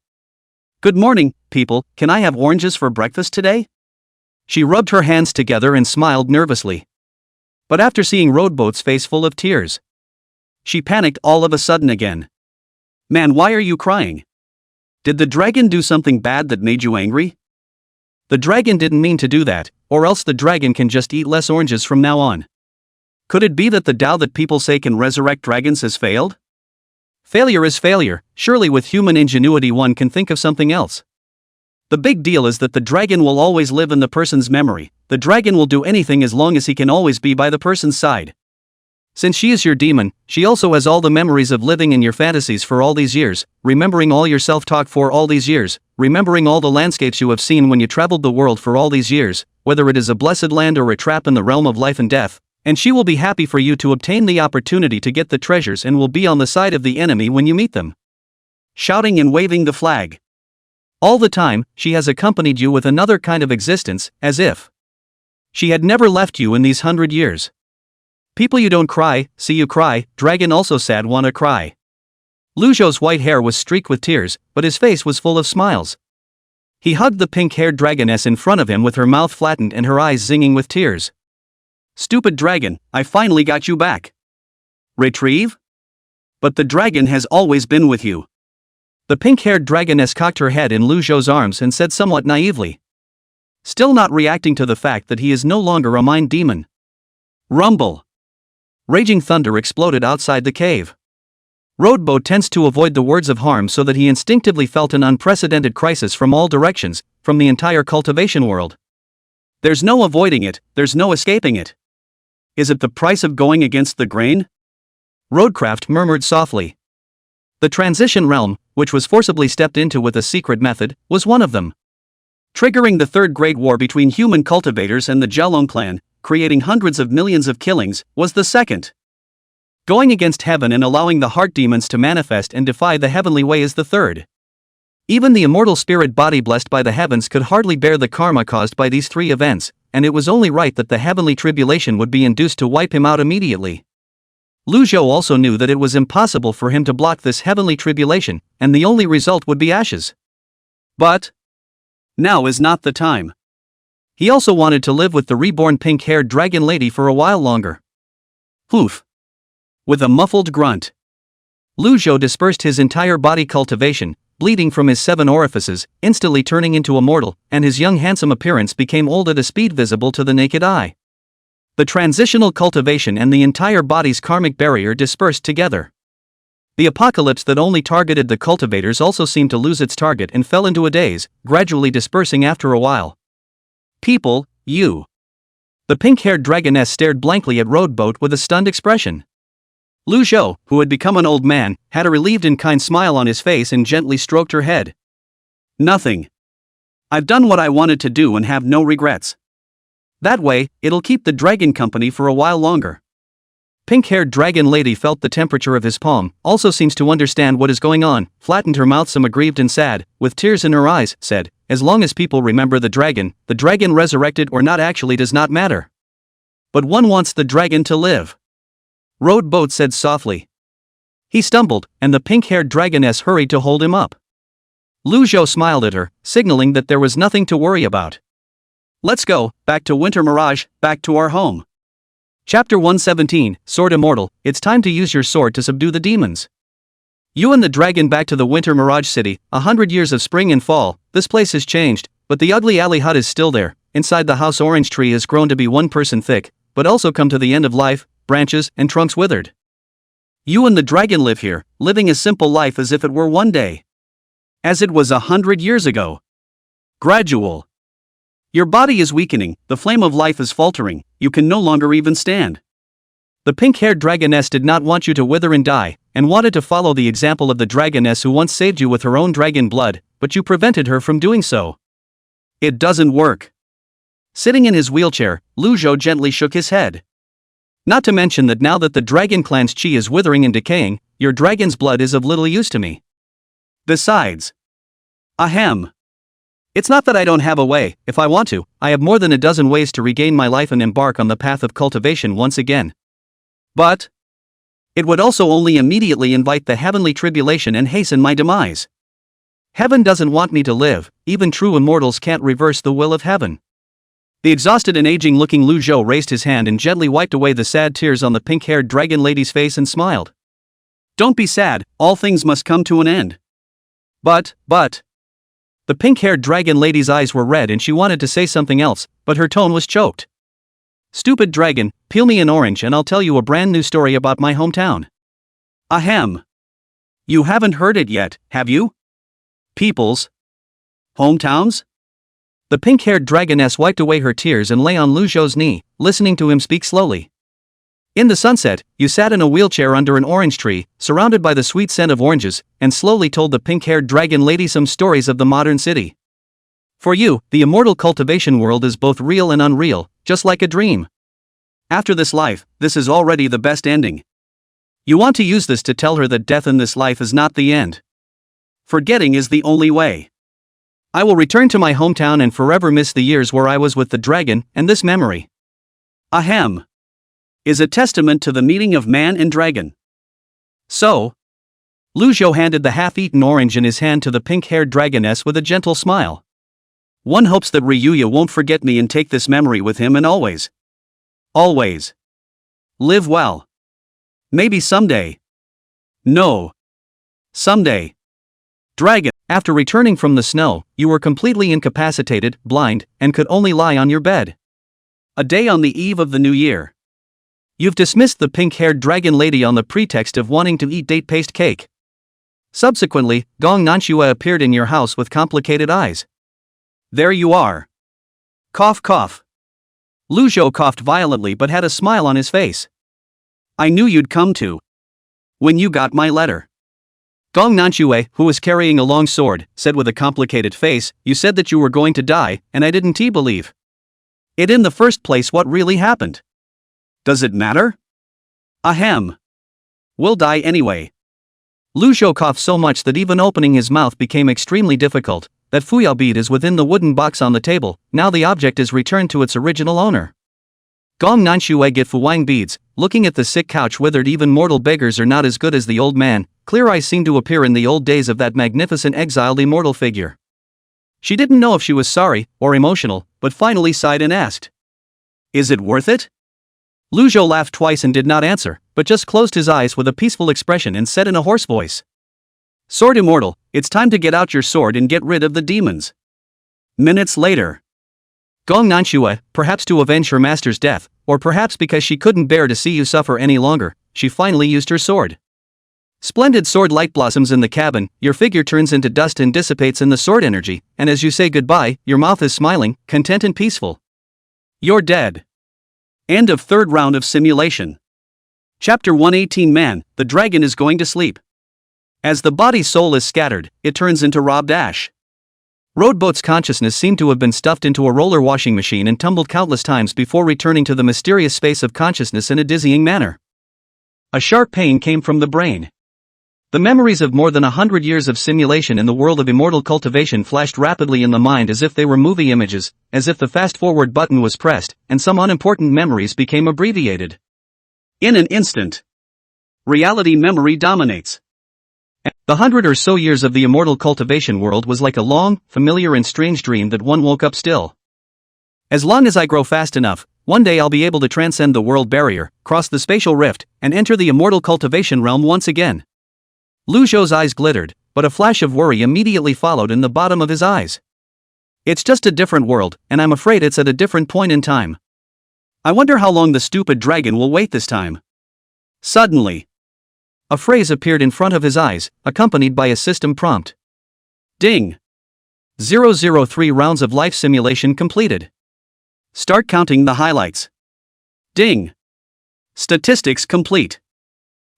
Good morning, people, can I have oranges for breakfast today? She rubbed her hands together and smiled nervously. But after seeing Roadboat's face full of tears, she panicked all of a sudden again. Man, why are you crying? Did the dragon do something bad that made you angry? The dragon didn't mean to do that, or else the dragon can just eat less oranges from now on. Could it be that the Tao that people say can resurrect dragons has failed? Failure is failure, surely with human ingenuity one can think of something else. The big deal is that the dragon will always live in the person's memory, the dragon will do anything as long as he can always be by the person's side. Since she is your demon, she also has all the memories of living in your fantasies for all these years, remembering all your self-talk for all these years, remembering all the landscapes you have seen when you traveled the world for all these years, whether it is a blessed land or a trap in the realm of life and death, and she will be happy for you to obtain the opportunity to get the treasures and will be on the side of the enemy when you meet them. Shouting and waving the flag. All the time, she has accompanied you with another kind of existence, as if she had never left you in these 100 years. People you don't cry, see you cry, dragon also sad wanna cry. Lu Zhou's white hair was streaked with tears, but his face was full of smiles. He hugged the pink-haired dragoness in front of him with her mouth flattened and her eyes zinging with tears. Stupid dragon, I finally got you back. Retrieve? But the dragon has always been with you. The pink-haired dragoness cocked her head in Lu Zhou's arms and said somewhat naively, still not reacting to the fact that he is no longer a mind demon. Rumble. Raging thunder exploded outside the cave. Roadboat tends to avoid the words of harm so that he instinctively felt an unprecedented crisis from all directions, from the entire cultivation world. There's no avoiding it, there's no escaping it. Is it the price of going against the grain? Roadcraft murmured softly. The transition realm, which was forcibly stepped into with a secret method, was one of them. Triggering the Third Great War between human cultivators and the Jialong clan, creating hundreds of millions of killings, was the second. Going against heaven and allowing the heart demons to manifest and defy the heavenly way is the third. Even the immortal spirit body blessed by the heavens could hardly bear the karma caused by these three events, and it was only right that the heavenly tribulation would be induced to wipe him out immediately. Lu Zhou also knew that it was impossible for him to block this heavenly tribulation, and the only result would be ashes. But now is not the time. He also wanted to live with the reborn pink-haired dragon lady for a while longer. Poof. With a muffled grunt, Lu Zhou dispersed his entire body cultivation, bleeding from his 7 orifices, instantly turning into a mortal, and his young handsome appearance became old at a speed visible to the naked eye. The transitional cultivation and the entire body's karmic barrier dispersed together. The apocalypse that only targeted the cultivators also seemed to lose its target and fell into a daze, gradually dispersing after a while. People, you. The pink-haired dragoness stared blankly at Roadboat with a stunned expression. Lu Zhou, who had become an old man, had a relieved and kind smile on his face and gently stroked her head. Nothing. I've done what I wanted to do and have no regrets. That way, it'll keep the dragon company for a while longer. Pink-haired dragon lady felt the temperature of his palm, also seems to understand what is going on, flattened her mouth some aggrieved and sad, with tears in her eyes, said, as long as people remember the dragon resurrected or not actually does not matter. But one wants the dragon to live. Roadboat said softly. He stumbled, and the pink-haired dragoness hurried to hold him up. Lu Zhou smiled at her, signaling that there was nothing to worry about. Let's go, back to Winter Mirage, back to our home. Chapter 117, Sword Immortal, it's time to use your sword to subdue the demons. You and the dragon back to the Winter Mirage City, 100 years of spring and fall, this place has changed, but the ugly alley hut is still there. Inside the house orange tree has grown to be 1 person thick, but also come to the end of life, branches and trunks withered. You and the dragon live here, living a simple life as if it were one day. As it was 100 years ago. Gradual. Your body is weakening, the flame of life is faltering, you can no longer even stand. The pink-haired dragoness did not want you to wither and die, and wanted to follow the example of the dragoness who once saved you with her own dragon blood, but you prevented her from doing so. It doesn't work. Sitting in his wheelchair, Lu Zhou gently shook his head. Not to mention that now that the dragon clan's chi is withering and decaying, your dragon's blood is of little use to me. Besides. Ahem. It's not that I don't have a way, if I want to, I have more than a dozen ways to regain my life and embark on the path of cultivation once again. But it would also only immediately invite the heavenly tribulation and hasten my demise. Heaven doesn't want me to live, even true immortals can't reverse the will of heaven. The exhausted and aging-looking Lu Zhou raised his hand and gently wiped away the sad tears on the pink-haired dragon lady's face and smiled. Don't be sad, all things must come to an end. But. The pink-haired dragon lady's eyes were red and she wanted to say something else, but her tone was choked. Stupid dragon, peel me an orange and I'll tell you a brand new story about my hometown. Ahem. You haven't heard it yet, have you? People's hometowns? The pink-haired dragoness wiped away her tears and lay on Lu Zhou's knee, listening to him speak slowly. In the sunset, you sat in a wheelchair under an orange tree, surrounded by the sweet scent of oranges, and slowly told the pink-haired dragon lady some stories of the modern city. For you, the immortal cultivation world is both real and unreal, just like a dream. After this life, this is already the best ending. You want to use this to tell her that death in this life is not the end. Forgetting is the only way. I will return to my hometown and forever miss the years where I was with the dragon, and this memory. Ahem. Is a testament to the meeting of man and dragon. So, Lu Zhou handed the half-eaten orange in his hand to the pink-haired dragoness with a gentle smile. One hopes that Ryuya won't forget me and take this memory with him and always. Always. Live well. Maybe someday. No. Someday. Dragon, after returning from the snow, you were completely incapacitated, blind, and could only lie on your bed. A day on the eve of the new year. You've dismissed the pink-haired dragon lady on the pretext of wanting to eat date paste cake. Subsequently, Gong Nanchua appeared in your house with complicated eyes. There you are. Cough cough. Lu Zhou coughed violently but had a smile on his face. I knew you'd come to. When you got my letter. Gong Nanchua, who was carrying a long sword, said with a complicated face, you said that you were going to die, and I didn't believe it in the first place. What really happened? Does it matter? Ahem. We'll die anyway. Lu Zhou coughed so much that even opening his mouth became extremely difficult. That fuyao bead is within the wooden box on the table, now the object is returned to its original owner. Gong Nanchua get fuwang beads, looking at the sick couch withered. Even mortal beggars are not as good as the old man. Clear eyes seemed to appear in the old days of that magnificent exiled immortal figure. She didn't know if she was sorry or emotional, but finally sighed and asked. Is it worth it? Lu Zhou laughed twice and did not answer, but just closed his eyes with a peaceful expression and said in a hoarse voice. Sword immortal, it's time to get out your sword and get rid of the demons. Minutes later. Gong Nanchua, perhaps to avenge her master's death, or perhaps because she couldn't bear to see you suffer any longer, she finally used her sword. Splendid sword light blossoms in the cabin, your figure turns into dust and dissipates in the sword energy, and as you say goodbye, your mouth is smiling, content and peaceful. You're dead. End of third round of simulation. Chapter 118. Man, the dragon is going to sleep. As the body's soul is scattered, it turns into robbed ash. Roadboat's consciousness seemed to have been stuffed into a roller washing machine and tumbled countless times before returning to the mysterious space of consciousness in a dizzying manner. A sharp pain came from the brain. The memories of more than 100 years of simulation in the world of immortal cultivation flashed rapidly in the mind as if they were movie images, as if the fast-forward button was pressed, and some unimportant memories became abbreviated. In an instant, reality memory dominates. The 100 or so years of the immortal cultivation world was like a long, familiar and strange dream that one woke up still. As long as I grow fast enough, one day I'll be able to transcend the world barrier, cross the spatial rift, and enter the immortal cultivation realm once again. Lu Zhou's eyes glittered, but a flash of worry immediately followed in the bottom of his eyes. It's just a different world, and I'm afraid it's at a different point in time. I wonder how long the stupid dragon will wait this time. Suddenly, a phrase appeared in front of his eyes, accompanied by a system prompt. Ding! 003 rounds of life simulation completed. Start counting the highlights. Ding! Statistics complete.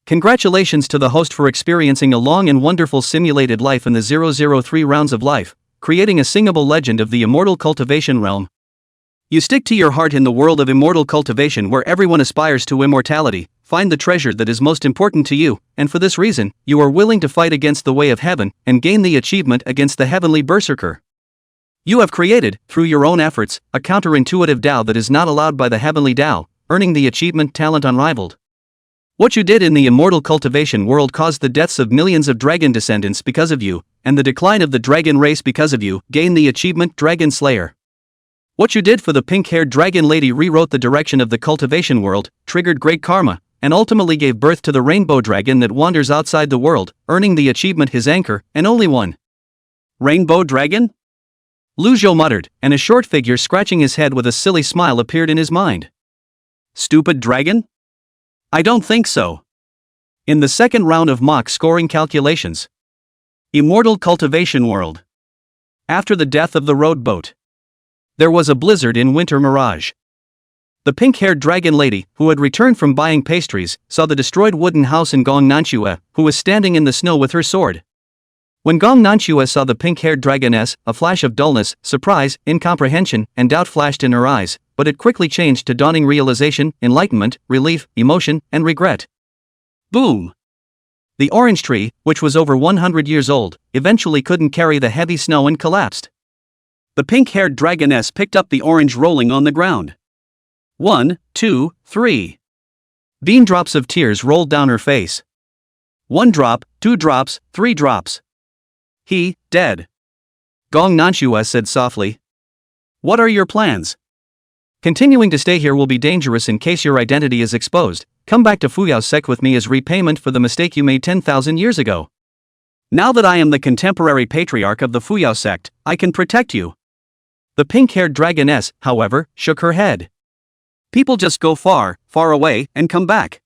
Congratulations to the host for experiencing a long and wonderful simulated life in the 003 rounds of life, creating a singable legend of the immortal cultivation realm. You stick to your heart in the world of immortal cultivation where everyone aspires to immortality, find the treasure that is most important to you, and for this reason, you are willing to fight against the way of heaven and gain the achievement against the heavenly berserker. You have created, through your own efforts, a counterintuitive Tao that is not allowed by the heavenly Tao, earning the achievement talent unrivaled. What you did in the immortal cultivation world caused the deaths of millions of dragon descendants because of you, and the decline of the dragon race because of you. Gain the achievement Dragon Slayer. What you did for the pink-haired dragon lady rewrote the direction of the cultivation world, triggered great karma, and ultimately gave birth to the rainbow dragon that wanders outside the world, earning the achievement his anchor, and only one. Rainbow dragon? Lu Zhou muttered, and a short figure scratching his head with a silly smile appeared in his mind. Stupid dragon? I don't think so. In the second round of mock scoring calculations. Immortal cultivation world. After the death of the road boat. There was a blizzard in Winter Mirage. The pink-haired dragon lady, who had returned from buying pastries, saw the destroyed wooden house in Gong Nanchua, who was standing in the snow with her sword. When Gong Nanchua saw the pink-haired dragoness, a flash of dullness, surprise, incomprehension, and doubt flashed in her eyes, but it quickly changed to dawning realization, enlightenment, relief, emotion, and regret. Boom! The orange tree, which was over 100 years old, eventually couldn't carry the heavy snow and collapsed. The pink-haired dragoness picked up the orange rolling on the ground. 1, 2, 3. Bean drops of tears rolled down her face. 1 drop, 2 drops, 3 drops. He, dead. Gong Nanchua said softly. What are your plans? Continuing to stay here will be dangerous in case your identity is exposed. Come back to Fuyao sect with me as repayment for the mistake you made 10,000 years ago. Now that I am the contemporary patriarch of the Fuyao sect, I can protect you. The pink-haired dragoness, however, shook her head. People just go far, far away, and come back.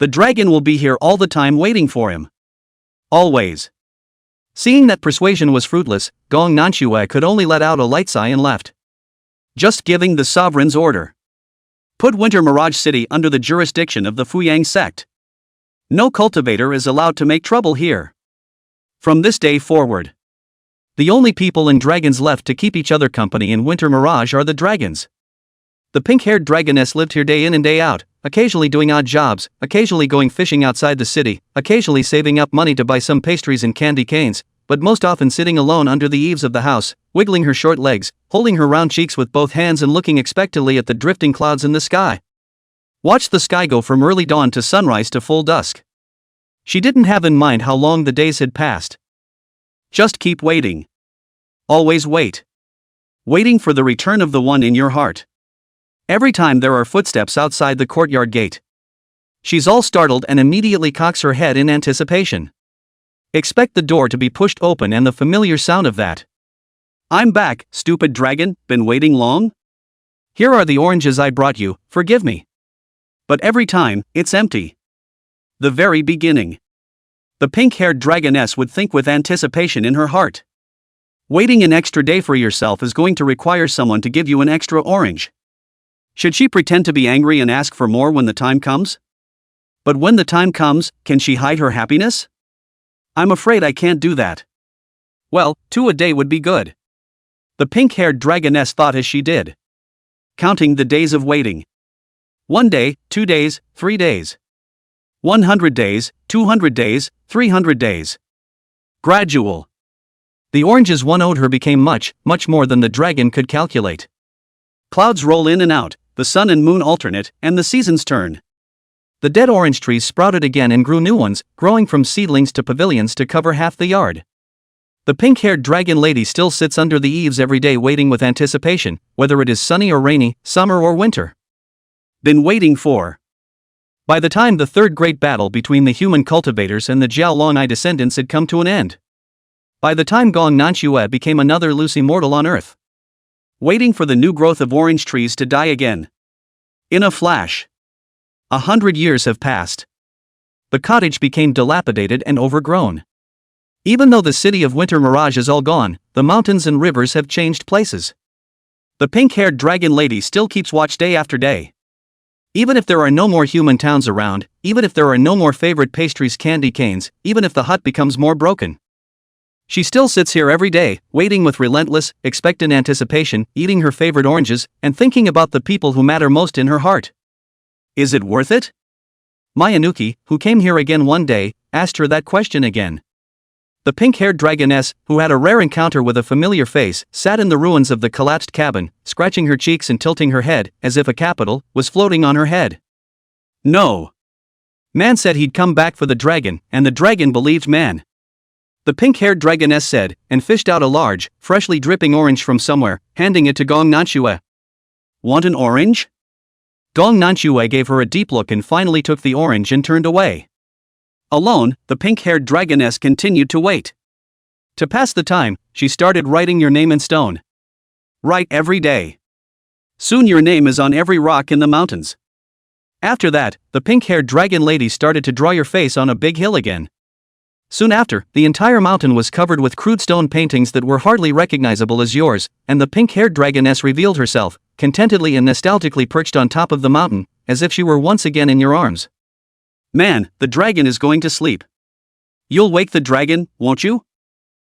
The dragon will be here all the time waiting for him. Always. Seeing that persuasion was fruitless, Gong Nanchua could only let out a light sigh and left. Just giving the sovereign's order. Put Winter Mirage City under the jurisdiction of the Fuyang sect. No cultivator is allowed to make trouble here. From this day forward. The only people and dragons left to keep each other company in Winter Mirage are the dragons. The pink-haired dragoness lived here day in and day out, occasionally doing odd jobs, occasionally going fishing outside the city, occasionally saving up money to buy some pastries and candy canes, but most often sitting alone under the eaves of the house, wiggling her short legs, holding her round cheeks with both hands and looking expectantly at the drifting clouds in the sky. Watch the sky go from early dawn to sunrise to full dusk. She didn't have in mind how long the days had passed. Just keep waiting. Always wait. Waiting for the return of the one in your heart. Every time there are footsteps outside the courtyard gate, she's all startled and immediately cocks her head in anticipation. Expect the door to be pushed open and the familiar sound of that. I'm back, stupid dragon, been waiting long? Here are the oranges I brought you, forgive me. But every time, it's empty. The very beginning. The pink-haired dragoness would think with anticipation in her heart. Waiting an extra day for yourself is going to require someone to give you an extra orange. Should she pretend to be angry and ask for more when the time comes? But when the time comes, can she hide her happiness? I'm afraid I can't do that. Well, 2 a day would be good. The pink-haired dragoness thought as she did. Counting the days of waiting. 1 day, 2 days, 3 days. 100 days, 200 days, 300 days. Gradual. The oranges one owed her became much, much more than the dragon could calculate. Clouds roll in and out, the sun and moon alternate, and the seasons turn. The dead orange trees sprouted again and grew new ones, growing from seedlings to pavilions to cover half the yard. The pink-haired dragon lady still sits under the eaves every day waiting with anticipation, whether it is sunny or rainy, summer or winter. Been waiting for. By the time the third great battle between the human cultivators and the Jiaolongai descendants had come to an end. By the time Gong Nanchua became another loose immortal on Earth. Waiting for the new growth of orange trees to die again. In a flash. 100 years have passed. The cottage became dilapidated and overgrown. Even though the city of Winter Mirage is all gone, the mountains and rivers have changed places. The pink-haired dragon lady still keeps watch day after day. Even if there are no more human towns around, even if there are no more favorite pastries candy canes, even if the hut becomes more broken. She still sits here every day, waiting with relentless, expectant anticipation, eating her favorite oranges, and thinking about the people who matter most in her heart. Is it worth it? Mayanuki, who came here again one day, asked her that question again. The pink-haired dragoness, who had a rare encounter with a familiar face, sat in the ruins of the collapsed cabin, scratching her cheeks and tilting her head, as if a capital was floating on her head. No. Man said he'd come back for the dragon, and the dragon believed man. The pink-haired dragoness said, and fished out a large, freshly dripping orange from somewhere, handing it to Gong Nanchua. Want an orange? Gong Nanchua gave her a deep look and finally took the orange and turned away. Alone, the pink-haired dragoness continued to wait. To pass the time, she started writing your name in stone. Write every day. Soon your name is on every rock in the mountains. After that, the pink-haired dragon lady started to draw your face on a big hill again. Soon after, the entire mountain was covered with crude stone paintings that were hardly recognizable as yours, and the pink-haired dragoness revealed herself, contentedly and nostalgically perched on top of the mountain, as if she were once again in your arms. Man, the dragon is going to sleep. You'll wake the dragon, won't you?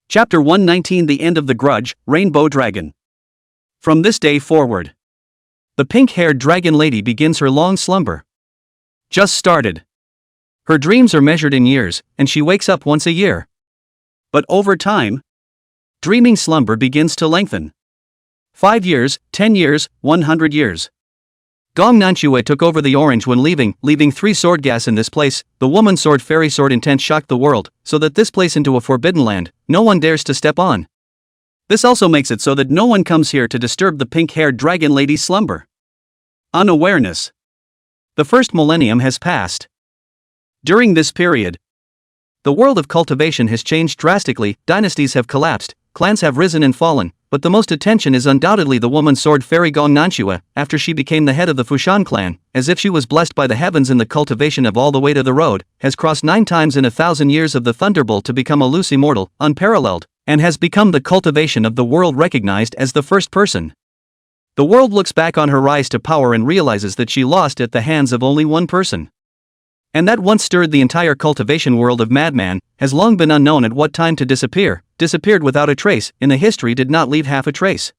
Chapter 119 The End of the Grudge, Rainbow Dragon. From this day forward, the pink-haired dragon lady begins her long slumber. Just started. Her dreams are measured in years, and she wakes up once a year. But over time, dreaming slumber begins to lengthen. 5 years, 10 years, 100 years. Gong Nanchua took over the orange when leaving 3 sword gas in this place. The woman sword fairy sword intent shocked the world, so that this place into a forbidden land, no one dares to step on. This also makes it so that no one comes here to disturb the pink-haired dragon lady's slumber. Unawareness. The first millennium has passed. During this period, the world of cultivation has changed drastically, dynasties have collapsed, clans have risen and fallen, but the most attention is undoubtedly the woman sword fairy Gong Nanchua, after she became the head of the Fushan clan, as if she was blessed by the heavens in the cultivation of all the way to the road, has crossed 9 times in 1,000 years of the thunderbolt to become a loose immortal, unparalleled, and has become the cultivation of the world recognized as the first person. The world looks back on her rise to power and realizes that she lost at the hands of only one person. And that once stirred the entire cultivation world of madman, has long been unknown at what time to disappeared without a trace, in the history did not leave half a trace.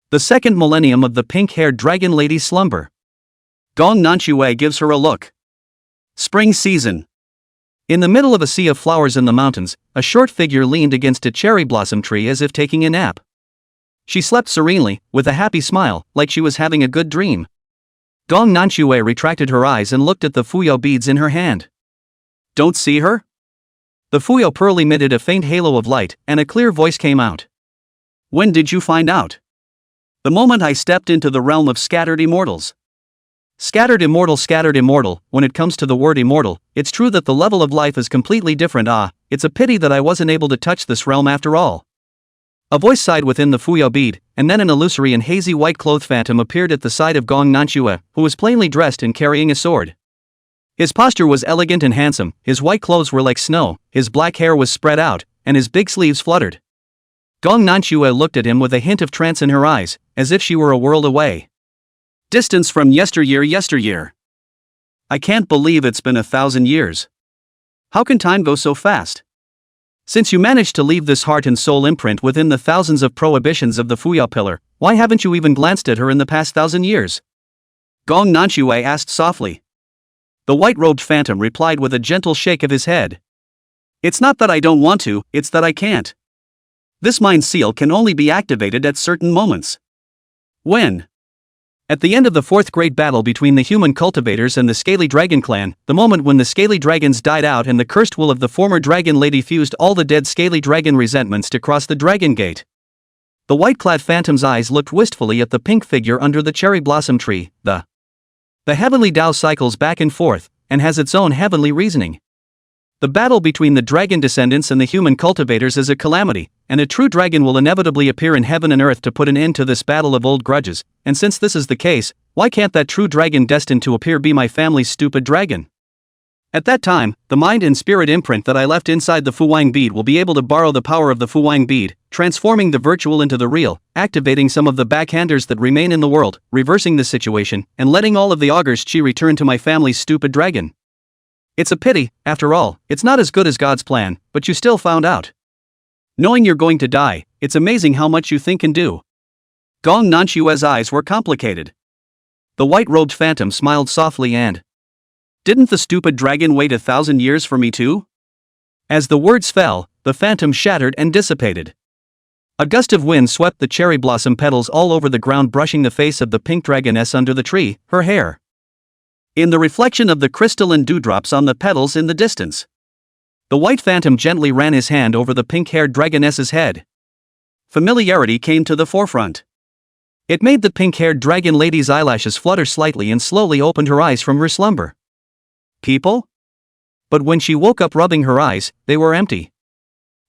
The second millennium of the pink-haired dragon lady's slumber. Gong Nanchua gives her a look. Spring season. In the middle of a sea of flowers in the mountains, a short figure leaned against a cherry blossom tree as if taking a nap. She slept serenely, with a happy smile, like she was having a good dream. Gong Nanchua retracted her eyes and looked at the fuyo beads in her hand. Don't see her? The fuyo pearl emitted a faint halo of light, and a clear voice came out. When did you find out? The moment I stepped into the realm of scattered immortals. Scattered immortal, when it comes to the word immortal, it's true that the level of life is completely different. It's a pity that I wasn't able to touch this realm after all. A voice sighed within the fuyo bead, and then an illusory and hazy white-clothed phantom appeared at the side of Gong Nanchua, who was plainly dressed and carrying a sword. His posture was elegant and handsome, his white clothes were like snow, his black hair was spread out, and his big sleeves fluttered. Gong Nanchua looked at him with a hint of trance in her eyes, as if she were a world away. Distance from yesteryear. I can't believe it's been 1,000 years. How can time go so fast? Since you managed to leave this heart and soul imprint within the thousands of prohibitions of the Fuya pillar, why haven't you even glanced at her in the past 1,000 years? Gong Nanchua asked softly. The white-robed phantom replied with a gentle shake of his head. It's not that I don't want to, it's that I can't. This mind seal can only be activated at certain moments. When? At the end of the 4th great battle between the human cultivators and the Scaly Dragon clan, the moment when the Scaly Dragons died out and the cursed will of the former Dragon Lady fused all the dead Scaly Dragon resentments to cross the Dragon Gate. The white-clad phantom's eyes looked wistfully at the pink figure under the cherry blossom tree. The heavenly Tao cycles back and forth, and has its own heavenly reasoning. The battle between the dragon descendants and the human cultivators is a calamity, and a true dragon will inevitably appear in heaven and earth to put an end to this battle of old grudges, and since this is the case, why can't that true dragon destined to appear be my family's stupid dragon? At that time, the mind and spirit imprint that I left inside the Fuwang bead will be able to borrow the power of the Fuwang bead, transforming the virtual into the real, activating some of the backhanders that remain in the world, reversing the situation, and letting all of the augurs chi return to my family's stupid dragon. It's a pity, after all, it's not as good as God's plan, but you still found out. Knowing you're going to die, it's amazing how much you think and do. Gong Nanchua's eyes were complicated. The white-robed phantom smiled softly and... Didn't the stupid dragon wait 1,000 years for me too? As the words fell, the phantom shattered and dissipated. A gust of wind swept the cherry blossom petals all over the ground, brushing the face of the pink dragoness under the tree, her hair in the reflection of the crystalline dewdrops on the petals in the distance. The white phantom gently ran his hand over the pink-haired dragoness's head. Familiarity came to the forefront. It made the pink-haired dragon lady's eyelashes flutter slightly and slowly opened her eyes from her slumber. People? But when she woke up rubbing her eyes, they were empty.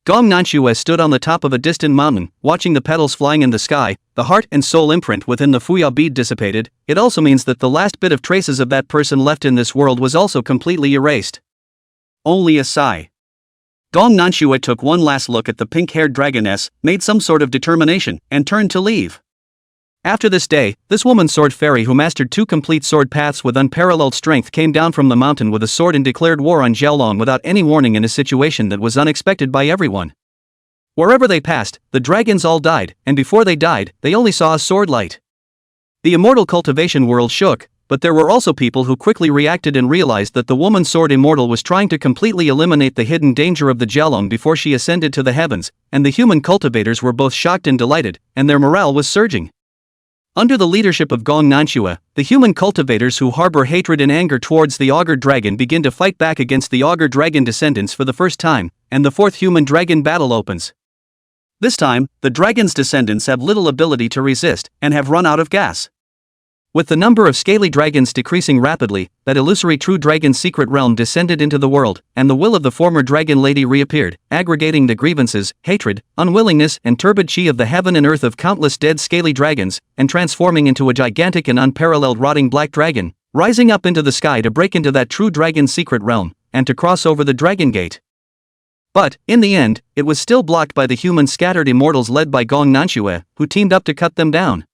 Gong Nanchua stood on the top of a distant mountain, watching the petals flying in the sky. The heart and soul imprint within the Fuya bead dissipated. It also means that the last bit of traces of that person left in this world was also completely erased. Only a sigh. Gong Nanchua took one last look at the pink-haired dragoness, made some sort of determination, and turned to leave. After this day, this woman sword fairy who mastered 2 complete sword paths with unparalleled strength came down from the mountain with a sword and declared war on Xiaolong without any warning in a situation that was unexpected by everyone. Wherever they passed, the dragons all died, and before they died, they only saw a sword light. The immortal cultivation world shook, but there were also people who quickly reacted and realized that the woman sword immortal was trying to completely eliminate the hidden danger of the Xiaolong before she ascended to the heavens, and the human cultivators were both shocked and delighted, and their morale was surging. Under the leadership of Gong Nanchua, the human cultivators who harbor hatred and anger towards the augur dragon begin to fight back against the augur dragon descendants for the first time, and the 4th human dragon battle opens. This time, the dragon's descendants have little ability to resist, and have run out of gas. With the number of scaly dragons decreasing rapidly, that illusory true dragon's secret realm descended into the world, and the will of the former dragon lady reappeared, aggregating the grievances, hatred, unwillingness and turbid chi of the heaven and earth of countless dead scaly dragons, and transforming into a gigantic and unparalleled rotting black dragon, rising up into the sky to break into that true dragon's secret realm, and to cross over the dragon gate. But, in the end, it was still blocked by the human scattered immortals led by Gong Nanchua, who teamed up to cut them down.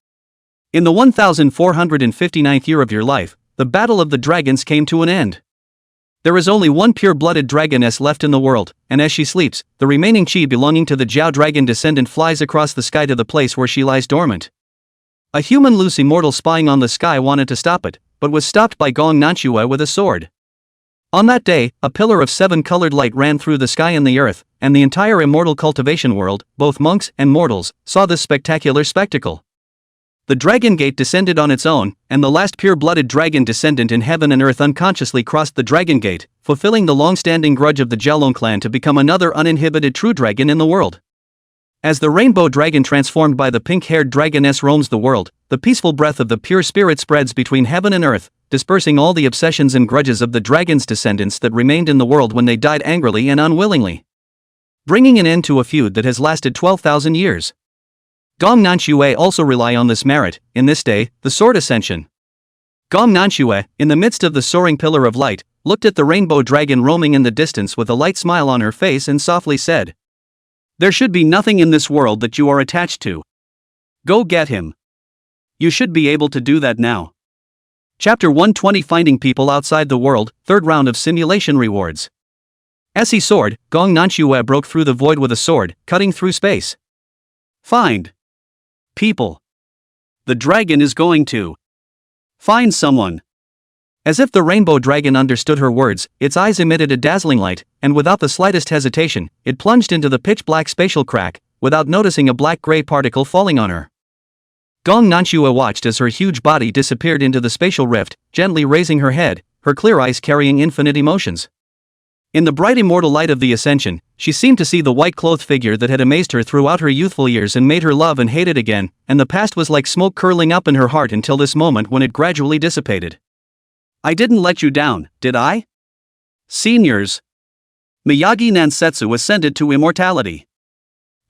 In the 1459th year of your life, the battle of the dragons came to an end. There is only one pure-blooded dragoness left in the world, and as she sleeps, the remaining chi belonging to the Jiao dragon descendant flies across the sky to the place where she lies dormant. A human loose immortal spying on the sky wanted to stop it, but was stopped by Gong Nanchua with a sword. On that day, a pillar of 7-colored light ran through the sky and the earth, and the entire immortal cultivation world, both monks and mortals, saw this spectacular spectacle. The dragon gate descended on its own, and the last pure-blooded dragon descendant in heaven and earth unconsciously crossed the dragon gate, fulfilling the long-standing grudge of the Xiaolong clan to become another uninhibited true dragon in the world. As the rainbow dragon transformed by the pink-haired dragoness roams the world, the peaceful breath of the pure spirit spreads between heaven and earth, dispersing all the obsessions and grudges of the dragon's descendants that remained in the world when they died angrily and unwillingly, bringing an end to a feud that has lasted 12,000 years. Gong Nanchua also rely on this merit, in this day, the sword ascension. Gong Nanchua, in the midst of the soaring pillar of light, looked at the rainbow dragon roaming in the distance with a light smile on her face and softly said, "There should be nothing in this world that you are attached to. Go get him. You should be able to do that now." Chapter 120 Finding People Outside the World, 3rd round of simulation rewards. As he soared, Gong Nanchua broke through the void with a sword, cutting through space. Find people. The dragon is going to find someone. As if the rainbow dragon understood her words, its eyes emitted a dazzling light, and without the slightest hesitation, it plunged into the pitch-black spatial crack, without noticing a black-gray particle falling on her. Gong Nanchua watched as her huge body disappeared into the spatial rift, gently raising her head, her clear eyes carrying infinite emotions. In the bright immortal light of the ascension, she seemed to see the white-clothed figure that had amazed her throughout her youthful years and made her love and hate it again, and the past was like smoke curling up in her heart until this moment when it gradually dissipated. I didn't let you down, did I? Seniors. Miyagi Nansetsu ascended to immortality.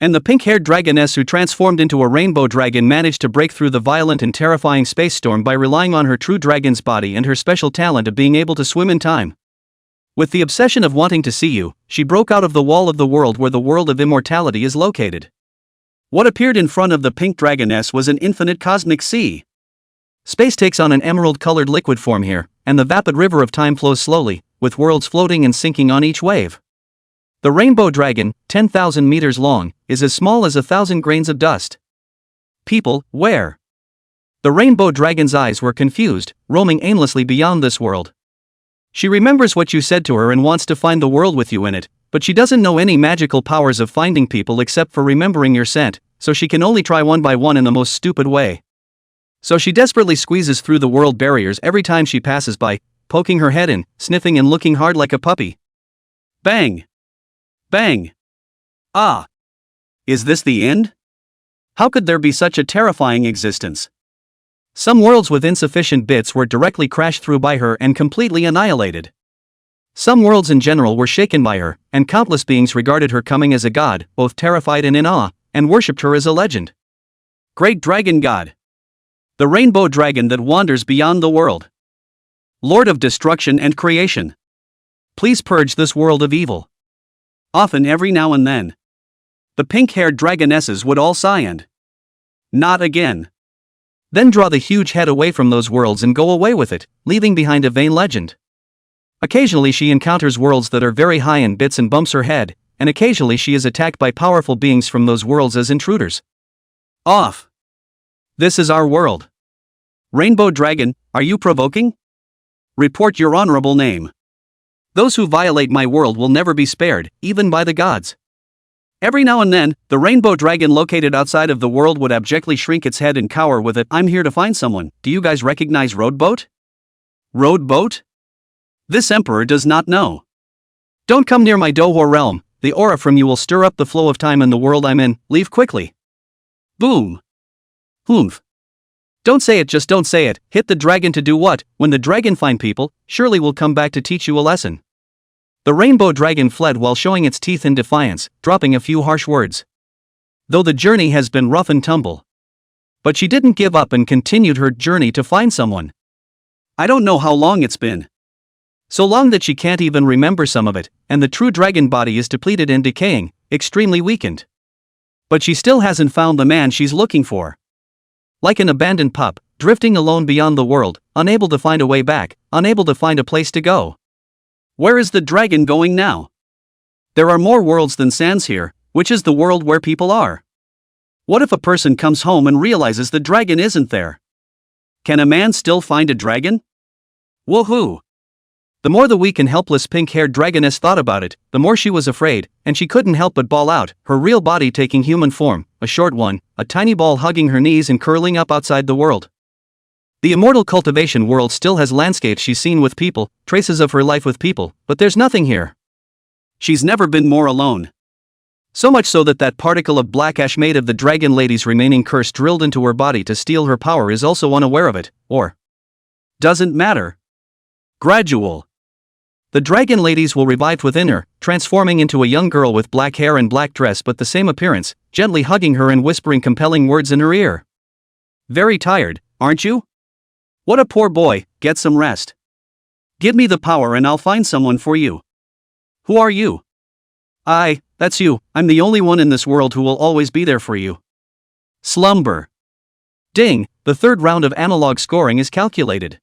And the pink-haired dragoness who transformed into a rainbow dragon managed to break through the violent and terrifying space storm by relying on her true dragon's body and her special talent of being able to swim in time. With the obsession of wanting to see you, she broke out of the wall of the world where the world of immortality is located. What appeared in front of the pink dragoness was an infinite cosmic sea. Space takes on an emerald-colored liquid form here, and the vapid river of time flows slowly, with worlds floating and sinking on each wave. The rainbow dragon, 10,000 meters long, is as small as 1,000 grains of dust. People, where? The rainbow dragon's eyes were confused, roaming aimlessly beyond this world. She remembers what you said to her and wants to find the world with you in it, but she doesn't know any magical powers of finding people except for remembering your scent, so she can only try one by one in the most stupid way. So she desperately squeezes through the world barriers every time she passes by, poking her head in, sniffing and looking hard like a puppy. Bang! Bang! Ah! Is this the end? How could there be such a terrifying existence? Some worlds with insufficient bits were directly crashed through by her and completely annihilated. Some worlds in general were shaken by her, and countless beings regarded her coming as a god, both terrified and in awe, and worshipped her as a legend. Great Dragon God. The rainbow dragon that wanders beyond the world. Lord of destruction and creation. Please purge this world of evil. Often every now and then. The pink-haired dragonesses would all sigh and not again. Then draw the huge head away from those worlds and go away with it, leaving behind a vain legend. Occasionally she encounters worlds that are very high in bits and bumps her head, and occasionally she is attacked by powerful beings from those worlds as intruders. Off. This is our world. Rainbow Dragon, are you provoking? Report your honorable name. Those who violate my world will never be spared, even by the gods. Every now and then, the rainbow dragon located outside of the world would abjectly shrink its head and cower with it. I'm here to find someone. Do you guys recognize Roadboat? Roadboat? This emperor does not know. Don't come near my Dohor realm. The aura from you will stir up the flow of time in the world I'm in. Leave quickly. Boom. Oomph. Don't say it, just don't say it. Hit the dragon to do what? When the dragon find people, surely will come back to teach you a lesson. The rainbow dragon fled while showing its teeth in defiance, dropping a few harsh words. Though the journey has been rough and tumble. But she didn't give up and continued her journey to find someone. I don't know how long it's been. So long that she can't even remember some of it, and the true dragon body is depleted and decaying, extremely weakened. But she still hasn't found the man she's looking for. Like an abandoned pup, drifting alone beyond the world, unable to find a way back, unable to find a place to go. Where is the dragon going now? There are more worlds than sands here, which is the world where people are. What if a person comes home and realizes the dragon isn't there? Can a man still find a dragon? Woohoo! The more the weak and helpless pink-haired dragoness thought about it, the more she was afraid, and she couldn't help but bawl out, her real body taking human form, a short one, a tiny ball hugging her knees and curling up outside the world. The immortal cultivation world still has landscapes she's seen with people, traces of her life with people, but there's nothing here. She's never been more alone. So much so that particle of black ash made of the dragon lady's remaining curse drilled into her body to steal her power is also unaware of it, or doesn't matter. Gradual. The dragon ladies will revive within her, transforming into a young girl with black hair and black dress but the same appearance, gently hugging her and whispering compelling words in her ear. Very tired, aren't you? What a poor boy, get some rest. Give me the power and I'll find someone for you. Who are you? That's you, I'm the only one in this world who will always be there for you. Slumber. Ding, the third round of analog scoring is calculated.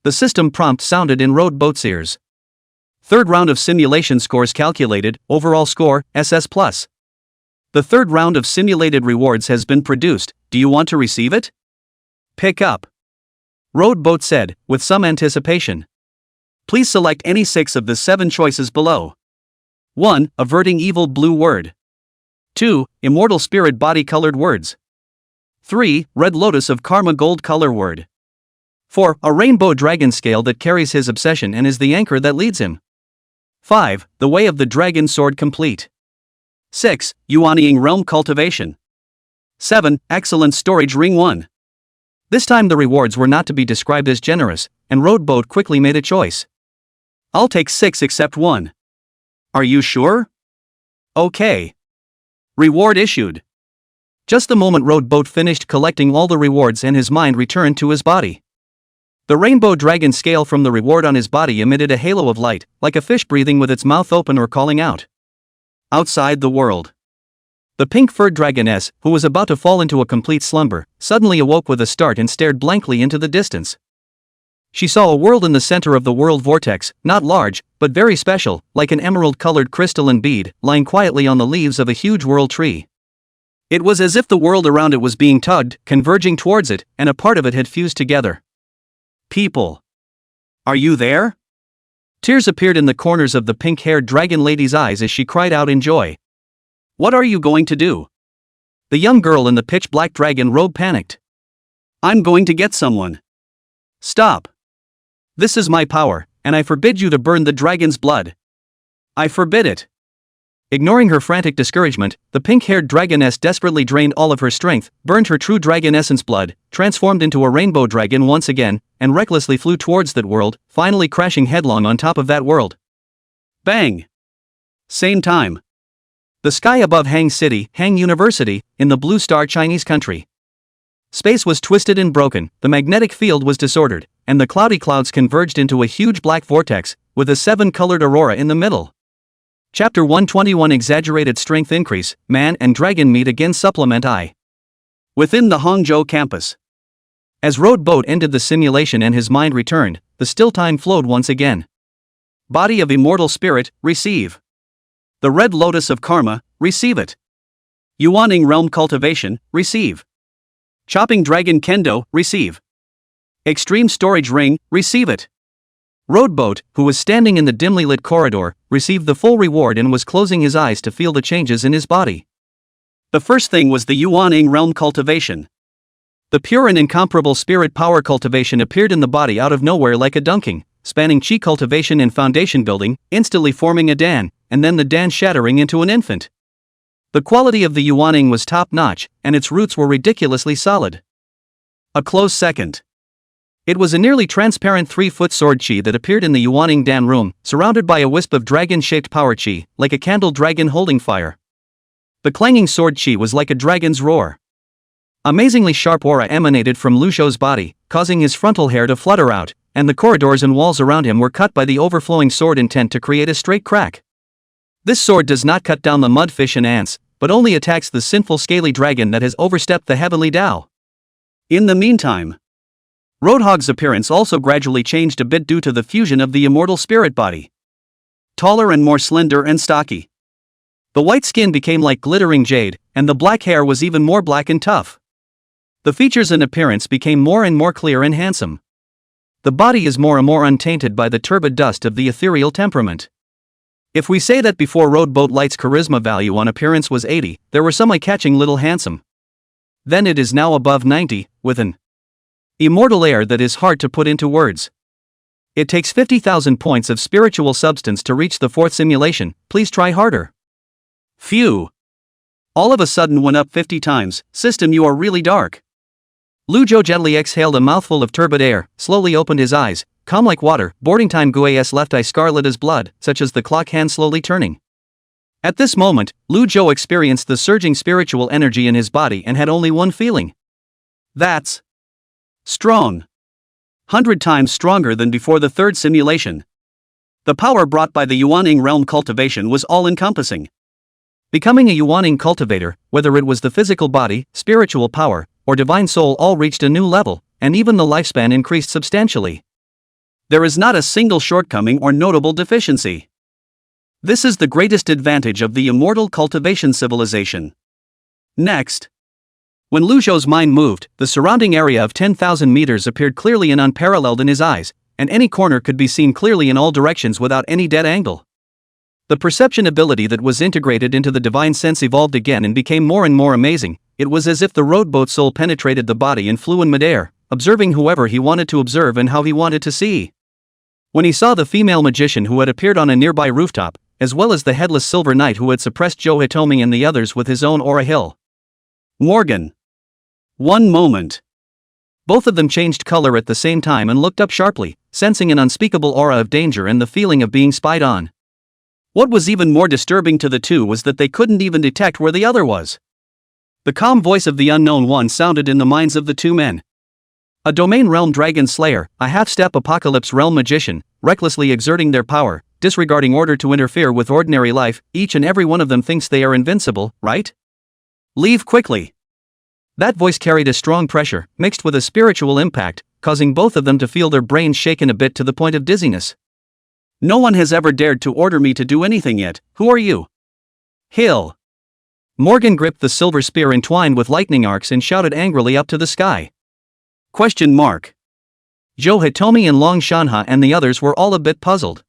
The system prompt sounded in Roadboat's ears. Third round of simulation scores calculated, overall score, SS+. The third round of simulated rewards has been produced, do you want to receive it? Pick up. Roadboat said, with some anticipation. Please select any 6 of the 7 choices below. 1. Averting evil blue word. 2. Immortal spirit body colored words. 3. Red lotus of karma gold color word. 4. A rainbow dragon scale that carries his obsession and is the anchor that leads him. 5. The way of the dragon sword complete. 6. Yuanying realm cultivation. 7. Excellent storage ring 1. This time the rewards were not to be described as generous, and Roadboat quickly made a choice. I'll take 6 except 1. Are you sure? Okay. Reward issued. Just the moment Roadboat finished collecting all the rewards and his mind returned to his body. The rainbow dragon scale from the reward on his body emitted a halo of light, like a fish breathing with its mouth open or calling out. Outside the world. The pink-furred dragoness, who was about to fall into a complete slumber, suddenly awoke with a start and stared blankly into the distance. She saw a world in the center of the world vortex, not large, but very special, like an emerald-colored crystalline bead, lying quietly on the leaves of a huge world tree. It was as if the world around it was being tugged, converging towards it, and a part of it had fused together. People. Are you there? Tears appeared in the corners of the pink-haired dragon lady's eyes as she cried out in joy. What are you going to do? The young girl in the pitch-black dragon robe panicked. I'm going to get someone. Stop. This is my power, and I forbid you to burn the dragon's blood. I forbid it. Ignoring her frantic discouragement, the pink-haired dragoness desperately drained all of her strength, burned her true dragon essence blood, transformed into a rainbow dragon once again, and recklessly flew towards that world, finally crashing headlong on top of that world. Bang! Same time. The sky above Hang City, Hang University, in the Blue Star Chinese country. Space was twisted and broken, the magnetic field was disordered, and the cloudy clouds converged into a huge black vortex, with a 7-colored aurora in the middle. Chapter 121 Exaggerated Strength Increase, Man and Dragon Meet Again Supplement I. Within the Hangzhou campus. As Road Boat ended the simulation and his mind returned, the still time flowed once again. Body of Immortal Spirit, receive. The Red Lotus of Karma, receive it. Yuaning Realm Cultivation, receive. Chopping Dragon Kendo, receive. Extreme Storage Ring, receive it. Road Boat, who was standing in the dimly lit corridor, received the full reward and was closing his eyes to feel the changes in his body. The first thing was the Yuaning Realm Cultivation. The pure and incomparable spirit power cultivation appeared in the body out of nowhere like a dunking, spanning chi cultivation and foundation building, instantly forming a Dan, and then the Dan shattering into an infant. The quality of the Yuaning was top-notch, and its roots were ridiculously solid. A close second. It was a nearly transparent 3-foot sword chi that appeared in the Yuaning Dan room, surrounded by a wisp of dragon-shaped power chi, like a candle dragon holding fire. The clanging sword chi was like a dragon's roar. Amazingly sharp aura emanated from Lu Zhou's body, causing his frontal hair to flutter out, and the corridors and walls around him were cut by the overflowing sword intent to create a straight crack. This sword does not cut down the mudfish and ants, but only attacks the sinful scaly dragon that has overstepped the heavenly Tao. In the meantime, Roadhog's appearance also gradually changed a bit due to the fusion of the immortal spirit body. Taller and more slender and stocky. The white skin became like glittering jade, and the black hair was even more black and tough. The features and appearance became more and more clear and handsome. The body is more and more untainted by the turbid dust of the ethereal temperament. If we say that before Road Boat Light's charisma value on appearance was 80, there were some eye-catching little handsome. Then it is now above 90, with an immortal air that is hard to put into words. It takes 50,000 points of spiritual substance to reach the fourth simulation, please try harder. Phew. All of a sudden went up 50 times, system you are really dark. Lu Zhou gently exhaled a mouthful of turbid air, slowly opened his eyes, calm like water, boarding time Gui's left eye scarlet as blood, such as the clock hand slowly turning. At this moment, Lu Zhou experienced the surging spiritual energy in his body and had only one feeling. That's strong. 100 times stronger than before the third simulation. The power brought by the Yuaning realm cultivation was all-encompassing. Becoming a Yuaning cultivator, whether it was the physical body, spiritual power, or divine soul, all reached a new level, and even the lifespan increased substantially. There is not a single shortcoming or notable deficiency. This is the greatest advantage of the immortal cultivation civilization. Next. When Lu Zhou's mind moved, the surrounding area of 10,000 meters appeared clearly and unparalleled in his eyes, and any corner could be seen clearly in all directions without any dead angle. The perception ability that was integrated into the divine sense evolved again and became more and more amazing. It was as if the roadboat soul penetrated the body and flew in midair, observing whoever he wanted to observe and how he wanted to see. When he saw the female magician who had appeared on a nearby rooftop, as well as the headless silver knight who had suppressed Joe Hitomi and the others with his own aura hill. Morgan. One moment. Both of them changed color at the same time and looked up sharply, sensing an unspeakable aura of danger and the feeling of being spied on. What was even more disturbing to the two was that they couldn't even detect where the other was. The calm voice of the unknown one sounded in the minds of the two men. A domain realm dragon slayer, a half-step apocalypse realm magician, recklessly exerting their power, disregarding order to interfere with ordinary life. Each and every one of them thinks they are invincible, right? Leave quickly. That voice carried a strong pressure, mixed with a spiritual impact, causing both of them to feel their brains shaken a bit to the point of dizziness. No one has ever dared to order me to do anything yet. Who are you? Hill. Morgan gripped the silver spear entwined with lightning arcs and shouted angrily up to the sky. Question mark. Joe Hitomi and Long Shanha and the others were all a bit puzzled.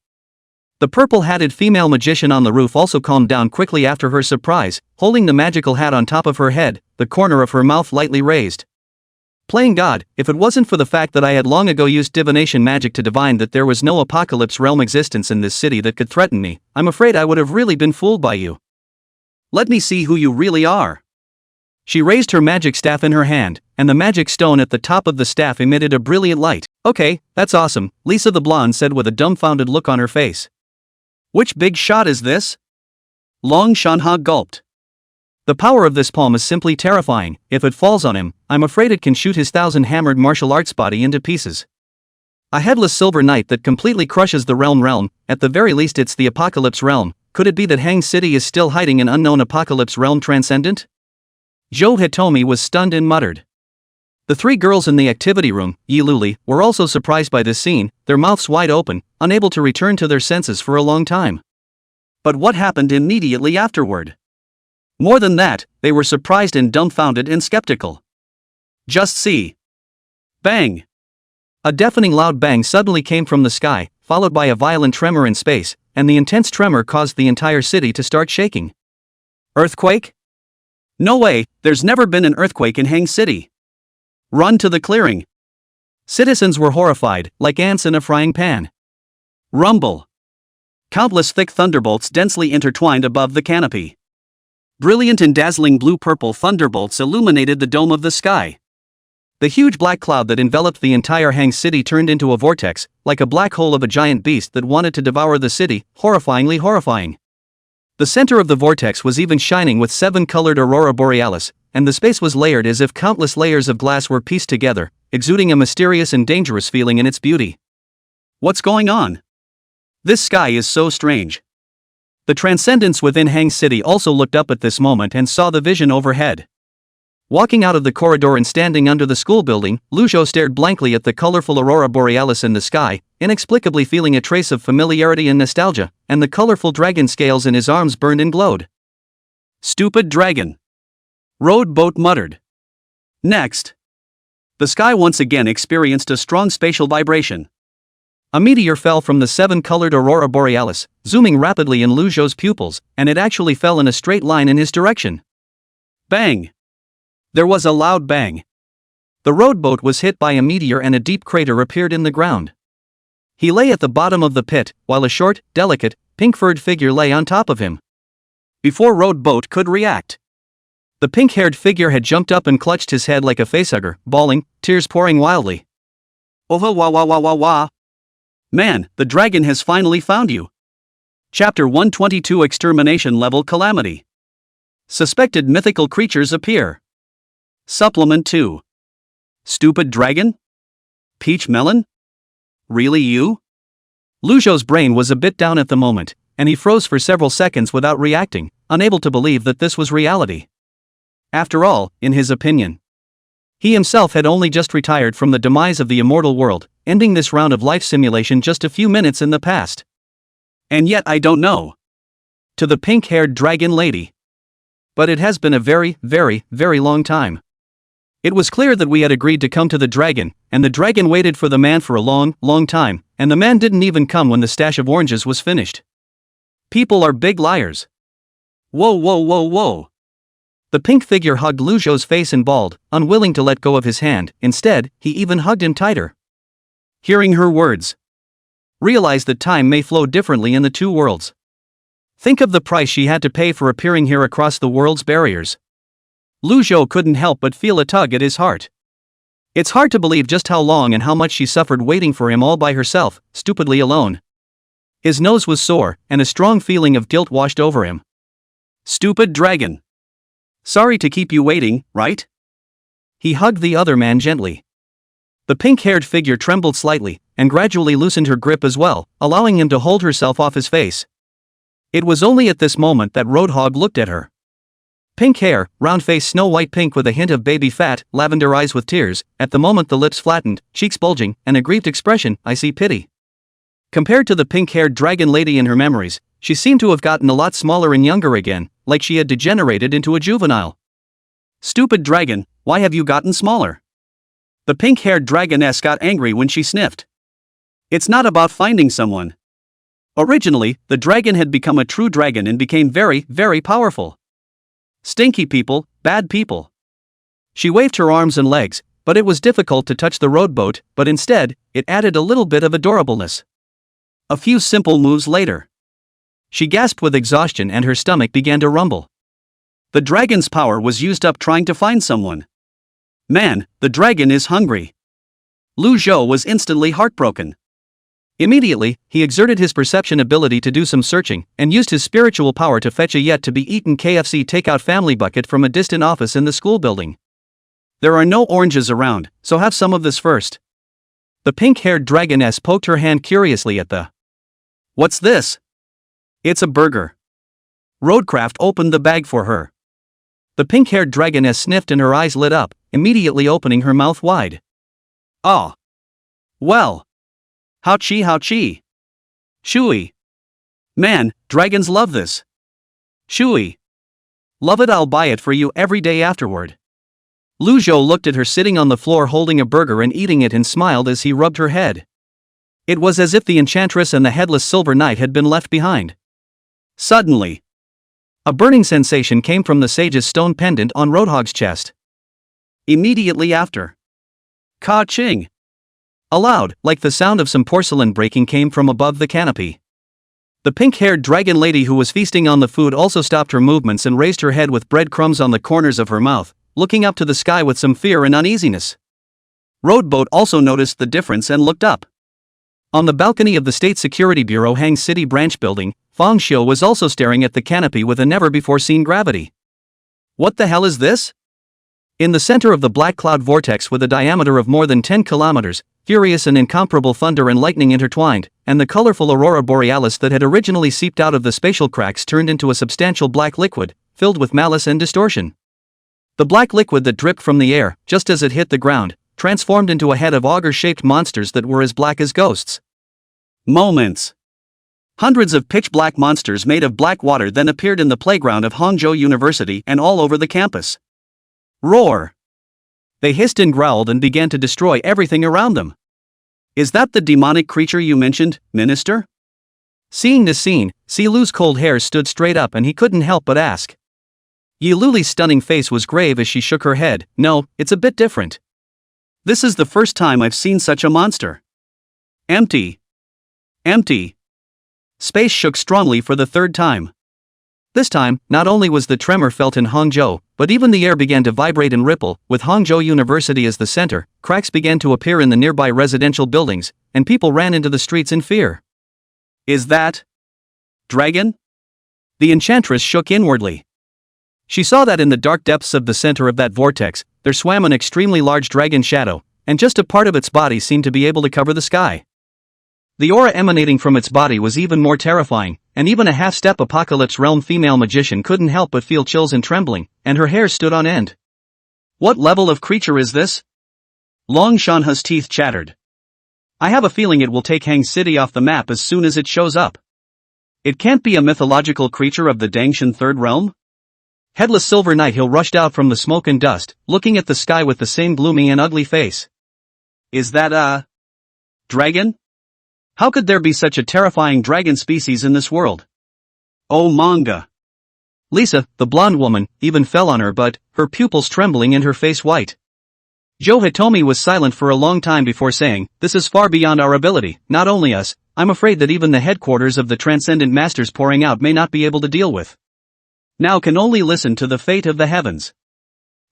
The purple-hatted female magician on the roof also calmed down quickly after her surprise, holding the magical hat on top of her head, the corner of her mouth lightly raised. Playing God, if it wasn't for the fact that I had long ago used divination magic to divine that there was no apocalypse realm existence in this city that could threaten me, I'm afraid I would have really been fooled by you. Let me see who you really are. She raised her magic staff in her hand, and the magic stone at the top of the staff emitted a brilliant light. Okay, that's awesome, Lisa the blonde said with a dumbfounded look on her face. Which big shot is this? Long Shanha gulped. The power of this palm is simply terrifying. If it falls on him, I'm afraid it can shoot his 1,000-hammered martial arts body into pieces. A headless silver knight that completely crushes the realm. At the very least it's the apocalypse realm, Could it be that Hang City is still hiding an unknown apocalypse realm transcendent? Zhou Hitomi was stunned and muttered. The three girls in the activity room, Yi Luli, were also surprised by this scene, their mouths wide open, unable to return to their senses for a long time. But what happened immediately afterward? More than that, they were surprised and dumbfounded and skeptical. Just see. Bang! A deafening loud bang suddenly came from the sky, followed by a violent tremor in space, and the intense tremor caused the entire city to start shaking. Earthquake? No way, there's never been an earthquake in Hang City. Run to the clearing. Citizens were horrified, like ants in a frying pan. Rumble. Countless thick thunderbolts densely intertwined above the canopy. Brilliant and dazzling blue-purple thunderbolts illuminated the dome of the sky. The huge black cloud that enveloped the entire Hang City turned into a vortex, like a black hole of a giant beast that wanted to devour the city, horrifyingly horrifying. The center of the vortex was even shining with 7-colored aurora borealis, and the space was layered as if countless layers of glass were pieced together, exuding a mysterious and dangerous feeling in its beauty. What's going on? This sky is so strange. The transcendents within Hang City also looked up at this moment and saw the vision overhead. Walking out of the corridor and standing under the school building, Lu Zhou stared blankly at the colorful aurora borealis in the sky, inexplicably feeling a trace of familiarity and nostalgia, and the colorful dragon scales in his arms burned and glowed. Stupid dragon! Road Boat muttered. Next. The sky once again experienced a strong spatial vibration. A meteor fell from the 7-colored aurora borealis, zooming rapidly in Lu Zhou's pupils, and it actually fell in a straight line in his direction. Bang! There was a loud bang. The road boat was hit by a meteor and a deep crater appeared in the ground. He lay at the bottom of the pit, while a short, delicate, pink-furred figure lay on top of him. Before road boat could react, the pink-haired figure had jumped up and clutched his head like a facehugger, bawling, tears pouring wildly. Oh wah wah wah wah wah. Man, the dragon has finally found you. Chapter 122 Extermination Level Calamity. Suspected mythical creatures appear. Supplement 2. Stupid dragon? Peach melon? Really you? Lu Zhou's brain was a bit down at the moment, and he froze for several seconds without reacting, unable to believe that this was reality. After all, in his opinion, he himself had only just retired from the demise of the immortal world, ending this round of life simulation just a few minutes in the past. And yet I don't know. To the pink-haired dragon lady. But it has been a very, very, very long time. It was clear that we had agreed to come to the dragon, and the dragon waited for the man for a long, long time, and the man didn't even come when the stash of oranges was finished. People are big liars. Whoa whoa whoa whoa. The pink figure hugged Lu Zhou's face and bawled, unwilling to let go of his hand. Instead, he even hugged him tighter. Hearing her words, realized that time may flow differently in the two worlds. Think of the price she had to pay for appearing here across the world's barriers. Lu Zhou couldn't help but feel a tug at his heart. It's hard to believe just how long and how much she suffered waiting for him all by herself, stupidly alone. His nose was sore, and a strong feeling of guilt washed over him. Stupid dragon. Sorry to keep you waiting, right? He hugged the other man gently. The pink-haired figure trembled slightly, and gradually loosened her grip as well, allowing him to hold herself off his face. It was only at this moment that Roadhog looked at her. Pink hair, round face snow-white pink with a hint of baby fat, lavender eyes with tears, at the moment the lips flattened, cheeks bulging, and a grieved expression, I see pity. Compared to the pink-haired dragon lady in her memories, she seemed to have gotten a lot smaller and younger again, like she had degenerated into a juvenile. Stupid dragon, why have you gotten smaller? The pink-haired dragoness got angry when she sniffed. It's not about finding someone. Originally, the dragon had become a true dragon and became very, very powerful. Stinky people, bad people. She waved her arms and legs, but it was difficult to touch the rowboat, but instead, it added a little bit of adorableness. A few simple moves later, she gasped with exhaustion and her stomach began to rumble. The dragon's power was used up trying to find someone. Man, the dragon is hungry. Lu Zhou was instantly heartbroken. Immediately, he exerted his perception ability to do some searching, and used his spiritual power to fetch a yet-to-be-eaten KFC takeout family bucket from a distant office in the school building. There are no oranges around, so have some of this first. The pink-haired dragoness poked her hand curiously at the... What's this? It's a burger. Roadcraft opened the bag for her. The pink-haired dragoness sniffed and her eyes lit up, immediately opening her mouth wide. Ah. Well. How-chi how-chi. Shui. Man, dragons love this. Shui. Love it, I'll buy it for you every day afterward. Lu Zhou looked at her sitting on the floor holding a burger and eating it and smiled as he rubbed her head. It was as if the enchantress and the headless silver knight had been left behind. Suddenly, a burning sensation came from the sage's stone pendant on Roadhog's chest. Immediately after, ka-ching! A loud, like the sound of some porcelain breaking, came from above the canopy. The pink-haired dragon lady who was feasting on the food also stopped her movements and raised her head with breadcrumbs on the corners of her mouth, looking up to the sky with some fear and uneasiness. Roadboat also noticed the difference and looked up. On the balcony of the State Security Bureau Hang City branch building, Fang Xiu was also staring at the canopy with a never-before-seen gravity. What the hell is this? In the center of the black cloud vortex with a diameter of more than 10 kilometers, furious and incomparable thunder and lightning intertwined, and the colorful aurora borealis that had originally seeped out of the spatial cracks turned into a substantial black liquid, filled with malice and distortion. The black liquid that dripped from the air, just as it hit the ground, transformed into a head of auger-shaped monsters that were as black as ghosts. Moments. Hundreds of pitch-black monsters made of black water then appeared in the playground of Hangzhou University and all over the campus. Roar! They hissed and growled and began to destroy everything around them. Is that the demonic creature you mentioned, Minister? Seeing this scene, Si Lu's cold hair stood straight up and he couldn't help but ask. Yi Luli's stunning face was grave as she shook her head. No, it's a bit different. This is the first time I've seen such a monster. Empty. Empty. Space shook strongly for the third time. This time, not only was the tremor felt in Hangzhou, but even the air began to vibrate and ripple. With Hangzhou University as the center, cracks began to appear in the nearby residential buildings, and people ran into the streets in fear. Is that dragon? The enchantress shook inwardly. She saw that in the dark depths of the center of that vortex, there swam an extremely large dragon shadow, and just a part of its body seemed to be able to cover the sky. The aura emanating from its body was even more terrifying, and even a half-step Apocalypse Realm female magician couldn't help but feel chills and trembling, and her hair stood on end. What level of creature is this? Long Shanha's teeth chattered. I have a feeling it will take Hang City off the map as soon as it shows up. It can't be a mythological creature of the Dangshan Third Realm? Headless Silver Knight Hill rushed out from the smoke and dust, looking at the sky with the same gloomy and ugly face. Is that a dragon? How could there be such a terrifying dragon species in this world? Oh, manga. Lisa, the blonde woman, even fell on her butt, her pupils trembling and her face white. Joe Hitomi was silent for a long time before saying, this is far beyond our ability, not only us, I'm afraid that even the headquarters of the Transcendent Masters pouring out may not be able to deal with. Now can only listen to the fate of the heavens.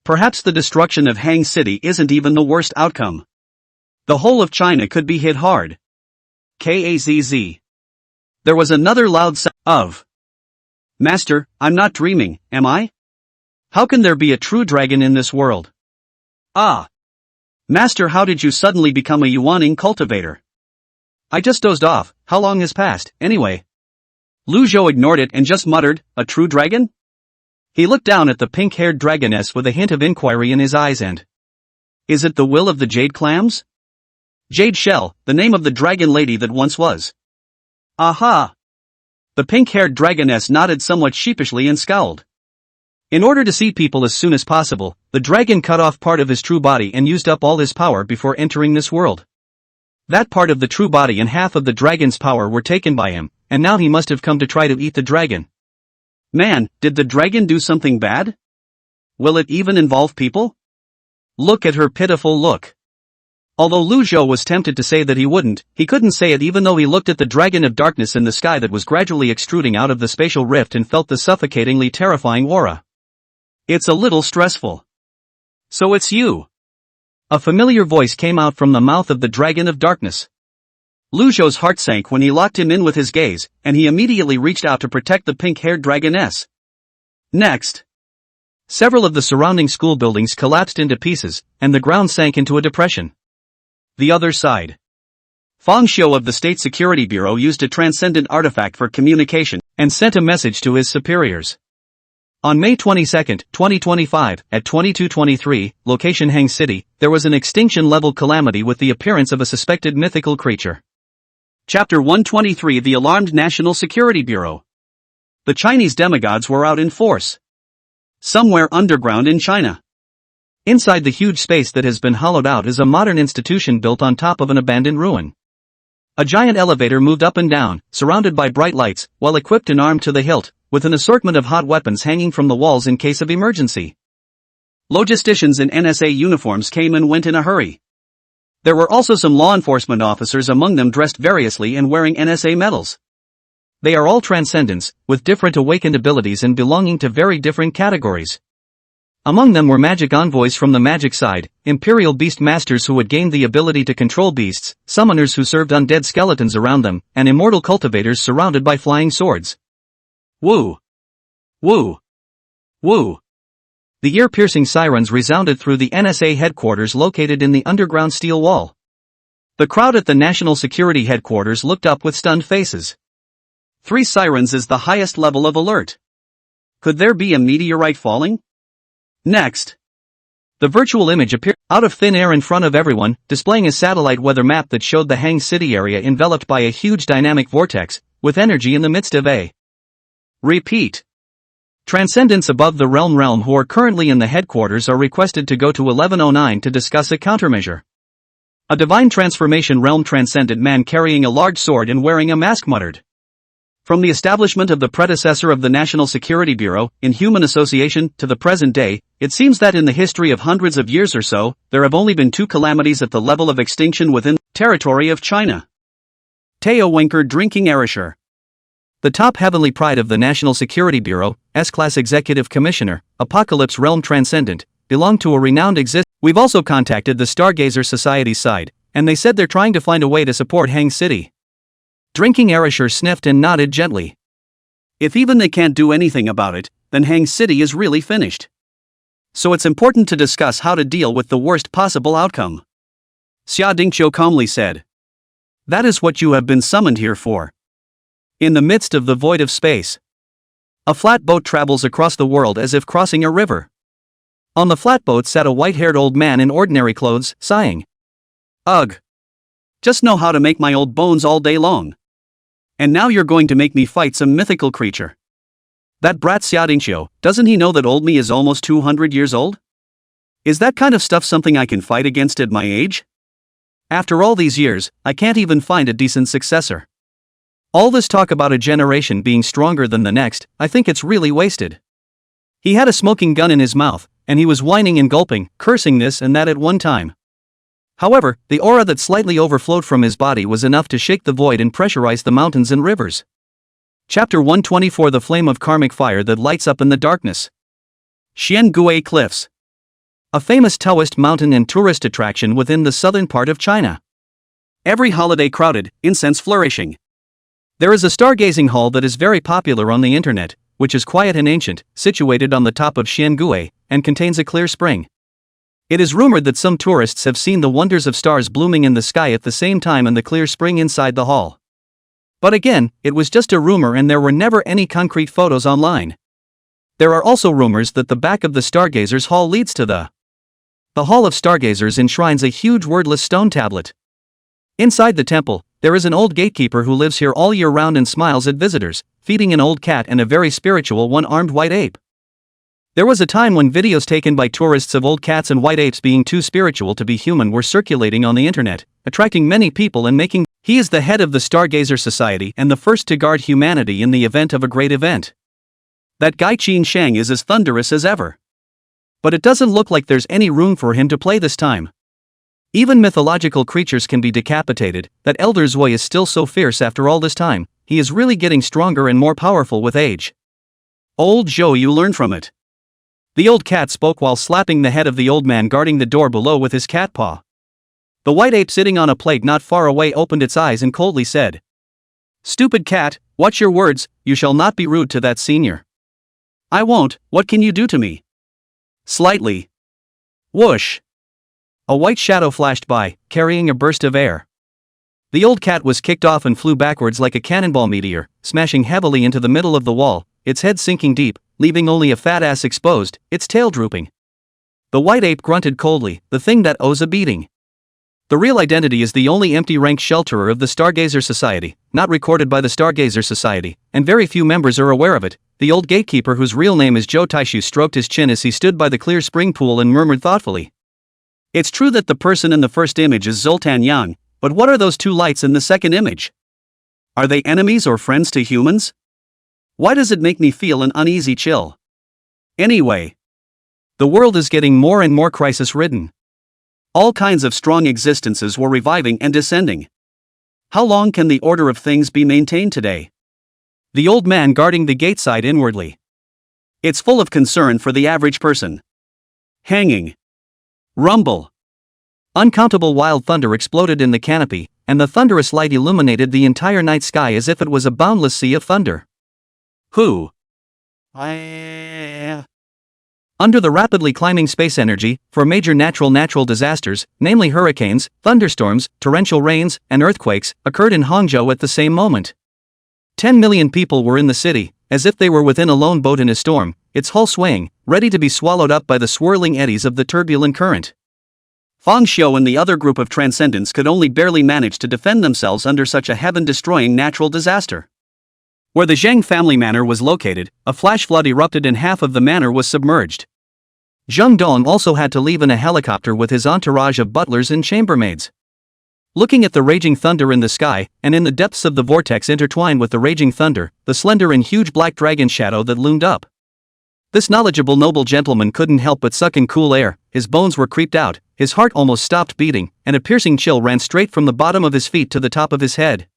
Perhaps the destruction of Hang City isn't even the worst outcome. The whole of China could be hit hard. Kazz. There was another loud sound of. Master, I'm not dreaming, am I? How can there be a true dragon in this world? Ah. Master, how did you suddenly become a Yuaning cultivator? I just dozed off, how long has passed, anyway? Lu Zhou ignored it and just muttered, a true dragon? He looked down at the pink-haired dragoness with a hint of inquiry in his eyes and. Is it the will of the jade clams? Jade Shell, the name of the dragon lady that once was. Aha! The pink-haired dragoness nodded somewhat sheepishly and scowled. In order to see people as soon as possible, the dragon cut off part of his true body and used up all his power before entering this world. That part of the true body and half of the dragon's power were taken by him, and now he must have come to try to eat the dragon. Man, did the dragon do something bad? Will it even involve people? Look at her pitiful look. Although Lu Zhou was tempted to say that he wouldn't, he couldn't say it even though he looked at the dragon of darkness in the sky that was gradually extruding out of the spatial rift and felt the suffocatingly terrifying aura. It's a little stressful. So it's you. A familiar voice came out from the mouth of the dragon of darkness. Lu Zhou's heart sank when he locked him in with his gaze, and he immediately reached out to protect the pink-haired dragoness. Next. Several of the surrounding school buildings collapsed into pieces, and the ground sank into a depression. The other side. Fang Xiu of the State Security Bureau used a transcendent artifact for communication. and sent a message to his superiors. On May 22, 2025, at 22:23, location Hang City, there was an extinction-level calamity with the appearance of a suspected mythical creature. Chapter 123 The Alarmed National Security Bureau. The Chinese demigods were out in force. Somewhere underground in China. Inside the huge space that has been hollowed out is a modern institution built on top of an abandoned ruin. A giant elevator moved up and down, surrounded by bright lights, while equipped and armed to the hilt, with an assortment of hot weapons hanging from the walls in case of emergency. Logisticians in NSA uniforms came and went in a hurry. There were also some law enforcement officers among them dressed variously and wearing NSA medals. They are all transcendents, with different awakened abilities and belonging to very different categories. Among them were magic envoys from the magic side, imperial beast masters who had gained the ability to control beasts, summoners who served undead skeletons around them, and immortal cultivators surrounded by flying swords. Woo! Woo! Woo! The ear-piercing sirens resounded through the NSA headquarters located in the underground steel wall. The crowd at the National Security Headquarters looked up with stunned faces. 3 sirens is the highest level of alert. Could there be a meteorite falling? Next. The virtual image appeared out of thin air in front of everyone, displaying a satellite weather map that showed the Hang City area enveloped by a huge dynamic vortex, with energy in the midst of a. Repeat. Transcendents above the realm who are currently in the headquarters are requested to go to 1109 to discuss a countermeasure. A divine transformation realm transcendent man carrying a large sword and wearing a mask muttered. From the establishment of the predecessor of the National Security Bureau, in human association, to the present day, it seems that in the history of hundreds of years or so, there have only been 2 calamities at the level of extinction within the territory of China. Teo Wenker drinking Erisher. The top heavenly pride of the National Security Bureau, S-Class Executive Commissioner, Apocalypse Realm Transcendent, belonged to a renowned We've also contacted the Stargazer Society's side, and they said they're trying to find a way to support Hang City. Drinking Erisher sniffed and nodded gently. If even they can't do anything about it, then Hang City is really finished. So it's important to discuss how to deal with the worst possible outcome. Xia Dingqiu calmly said. That is what you have been summoned here for. In the midst of the void of space, a flatboat travels across the world as if crossing a river. On the flatboat sat a white-haired old man in ordinary clothes, sighing. Ugh. Just know how to make my old bones all day long. And now you're going to make me fight some mythical creature. That brat Xia Dingqiu, doesn't he know that old me is almost 200 years old? Is that kind of stuff something I can fight against at my age? After all these years, I can't even find a decent successor. All this talk about a generation being stronger than the next, I think it's really wasted. He had a smoking gun in his mouth, and he was whining and gulping, cursing this and that at one time. However, the aura that slightly overflowed from his body was enough to shake the void and pressurize the mountains and rivers. Chapter 124 The Flame of Karmic Fire that Lights Up in the Darkness. Xiangui Cliffs. A famous Taoist mountain and tourist attraction within the southern part of China. Every holiday crowded, incense flourishing. There is a stargazing hall that is very popular on the internet, which is quiet and ancient, situated on the top of Xiangui, and contains a clear spring. It is rumored that some tourists have seen the wonders of stars blooming in the sky at the same time and the clear spring inside the hall. But again, it was just a rumor and there were never any concrete photos online. There are also rumors that the back of the Stargazers Hall leads to the Hall of Stargazers enshrines a huge wordless stone tablet. Inside the temple, there is an old gatekeeper who lives here all year round and smiles at visitors, feeding an old cat and a very spiritual one-armed white ape. There was a time when videos taken by tourists of old cats and white apes being too spiritual to be human were circulating on the internet, attracting many people and making. He is the head of the Stargazer Society and the first to guard humanity in the event of a great event. That guy Qin Shang is as thunderous as ever. But it doesn't look like there's any room for him to play this time. Even mythological creatures can be decapitated. That Elder Zui is still so fierce after all this time. He is really getting stronger and more powerful with age. Old Zhou, you learn from it. The old cat spoke while slapping the head of the old man guarding the door below with his cat paw. The white ape sitting on a plate not far away opened its eyes and coldly said, "Stupid cat, watch your words, you shall not be rude to that senior." "I won't, what can you do to me?" "Slightly." Whoosh! A white shadow flashed by, carrying a burst of air. The old cat was kicked off and flew backwards like a cannonball meteor, smashing heavily into the middle of the wall, its head sinking deep, leaving only a fat ass exposed, its tail drooping. The white ape grunted coldly, the thing that owes a beating. The real identity is the only empty rank shelterer of the Stargazer Society, not recorded by the Stargazer Society, and very few members are aware of it. The old gatekeeper, whose real name is Joe Taishu, stroked his chin as he stood by the clear spring pool and murmured thoughtfully. It's true that the person in the first image is Zoltan Yang, but what are those two lights in the second image? Are they enemies or friends to humans? Why does it make me feel an uneasy chill? Anyway, the world is getting more and more crisis-ridden. All kinds of strong existences were reviving and descending. How long can the order of things be maintained today? The old man guarding the gate sighed inwardly. It's full of concern for the average person. Hanging. Rumble. Uncountable wild thunder exploded in the canopy, and the thunderous light illuminated the entire night sky as if it was a boundless sea of thunder. Who? Under the rapidly climbing space energy, for major natural disasters, namely hurricanes, thunderstorms, torrential rains, and earthquakes, occurred in Hangzhou at the same moment. 10 million people were in the city, as if they were within a lone boat in a storm, its hull swaying, ready to be swallowed up by the swirling eddies of the turbulent current. Fang Xiu and the other group of transcendents could only barely manage to defend themselves under such a heaven-destroying natural disaster. Where the Zhang family manor was located, a flash flood erupted and half of the manor was submerged. Zheng Dong also had to leave in a helicopter with his entourage of butlers and chambermaids. Looking at the raging thunder in the sky, and in the depths of the vortex intertwined with the raging thunder, the slender and huge black dragon shadow that loomed up. This knowledgeable noble gentleman couldn't help but suck in cool air, his bones were creeped out, his heart almost stopped beating, and a piercing chill ran straight from the bottom of his feet to the top of his head.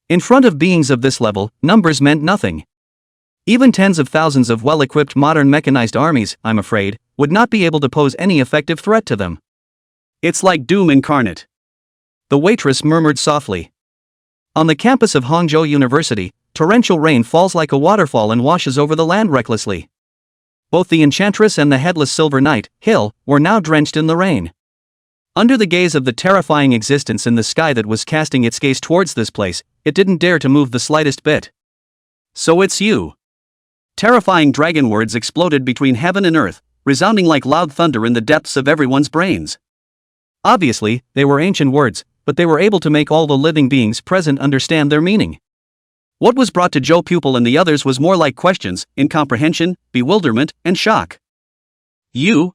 In front of beings of this level, numbers meant nothing. Even tens of thousands of well-equipped modern mechanized armies, I'm afraid, would not be able to pose any effective threat to them. It's like doom incarnate. The waitress murmured softly. On the campus of Hangzhou University, torrential rain falls like a waterfall and washes over the land recklessly. Both the Enchantress and the Headless Silver Knight, Hill, were now drenched in the rain. Under the gaze of the terrifying existence in the sky that was casting its gaze towards this place, it didn't dare to move the slightest bit. So it's you. Terrifying dragon words exploded between heaven and earth, resounding like loud thunder in the depths of everyone's brains. Obviously, they were ancient words, but they were able to make all the living beings present understand their meaning. What was brought to Joe Pupil and the others was more like questions, incomprehension, bewilderment, and shock. You?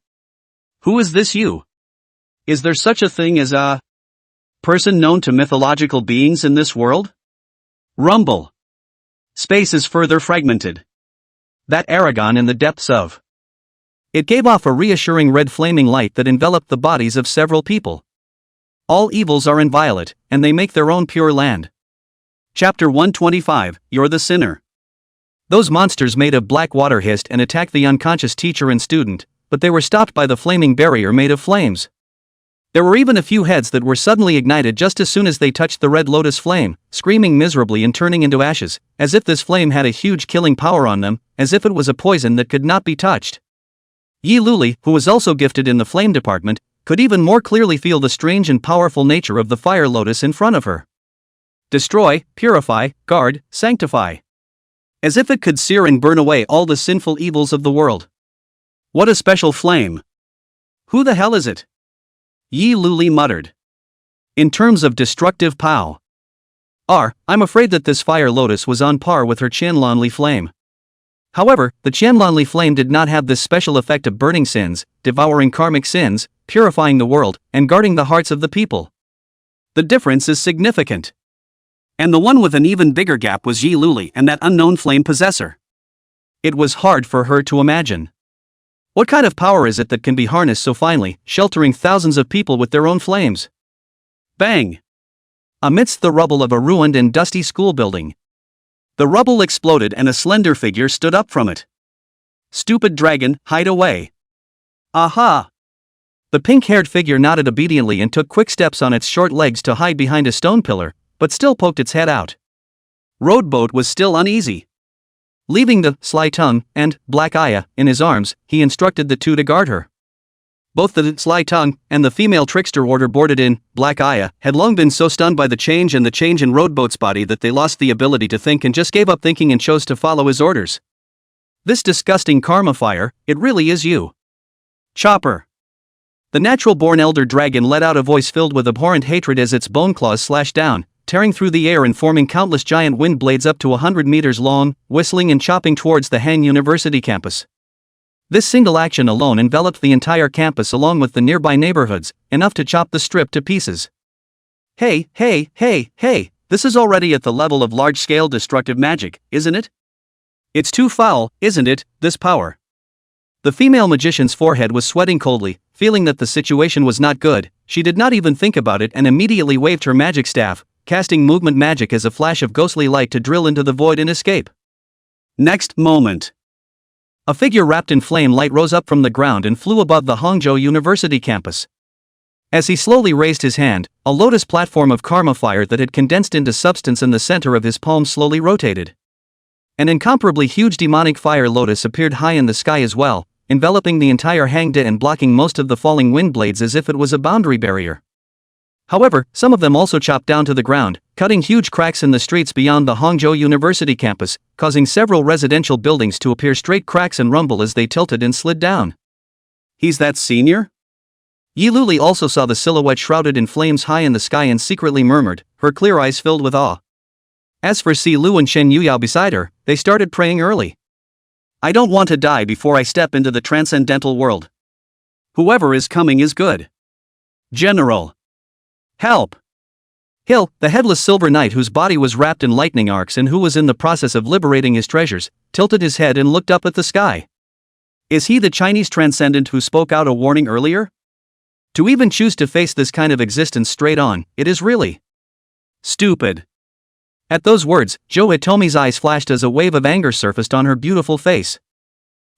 Who is this you? Is there such a thing as a person known to mythological beings in this world? Rumble. Space is further fragmented. That Aragon in the depths of. It gave off a reassuring red flaming light that enveloped the bodies of several people. All evils are inviolate, and they make their own pure land. Chapter 125, You're the Sinner. Those monsters made of black water hissed and attacked the unconscious teacher and student, but they were stopped by the flaming barrier made of flames. There were even a few heads that were suddenly ignited just as soon as they touched the red lotus flame, screaming miserably and turning into ashes, as if this flame had a huge killing power on them, as if it was a poison that could not be touched. Yi Luli, who was also gifted in the flame department, could even more clearly feel the strange and powerful nature of the fire lotus in front of her. Destroy, purify, guard, sanctify. As if it could sear and burn away all the sinful evils of the world. What a special flame! Who the hell is it? Yi Luli muttered. In terms of destructive pow. I'm afraid that this fire lotus was on par with her Qianlanli flame. However, the Qianlanli flame did not have this special effect of burning sins, devouring karmic sins, purifying the world, and guarding the hearts of the people. The difference is significant. And the one with an even bigger gap was Yi Luli and that unknown flame possessor. It was hard for her to imagine. What kind of power is it that can be harnessed so finely, sheltering thousands of people with their own flames? Bang! Amidst the rubble of a ruined and dusty school building. The rubble exploded and a slender figure stood up from it. Stupid dragon, hide away. Aha! The pink-haired figure nodded obediently and took quick steps on its short legs to hide behind a stone pillar, but still poked its head out. Roadboat was still uneasy. Leaving the sly tongue and black eye in his arms, he instructed the two to guard her. Both the sly tongue and the female trickster order boarded in, Black Aya, had long been so stunned by the change in Roadboat's body that they lost the ability to think and just gave up thinking and chose to follow his orders. This disgusting karma fire, it really is you. Chopper. The natural-born elder dragon let out a voice filled with abhorrent hatred as its bone claws slashed down, tearing through the air and forming countless giant wind blades up to 100 meters long, whistling and chopping towards the Han University campus. This single action alone enveloped the entire campus along with the nearby neighborhoods, enough to chop the strip to pieces. Hey, this is already at the level of large-scale destructive magic, isn't it? It's too foul, isn't it, this power? The female magician's forehead was sweating coldly, feeling that the situation was not good. She did not even think about it and immediately waved her magic staff, casting movement magic as a flash of ghostly light to drill into the void and escape. Next moment. A figure wrapped in flame light rose up from the ground and flew above the Hangzhou University campus. As he slowly raised his hand, a lotus platform of karma fire that had condensed into substance in the center of his palm slowly rotated. An incomparably huge demonic fire lotus appeared high in the sky as well, enveloping the entire Hangde and blocking most of the falling wind blades as if it was a boundary barrier. However, some of them also chopped down to the ground, cutting huge cracks in the streets beyond the Hangzhou University campus, causing several residential buildings to appear straight cracks and rumble as they tilted and slid down. He's that senior? Yi Luli also saw the silhouette shrouded in flames high in the sky and secretly murmured, her clear eyes filled with awe. As for Si Lu and Shen Yuyao beside her, they started praying early. I don't want to die before I step into the transcendental world. Whoever is coming is good. General. Help! Hill, the headless silver knight whose body was wrapped in lightning arcs and who was in the process of liberating his treasures, tilted his head and looked up at the sky. Is he the Chinese transcendent who spoke out a warning earlier? To even choose to face this kind of existence straight on, it is really stupid. At those words, Zhou Hitomi's eyes flashed as a wave of anger surfaced on her beautiful face.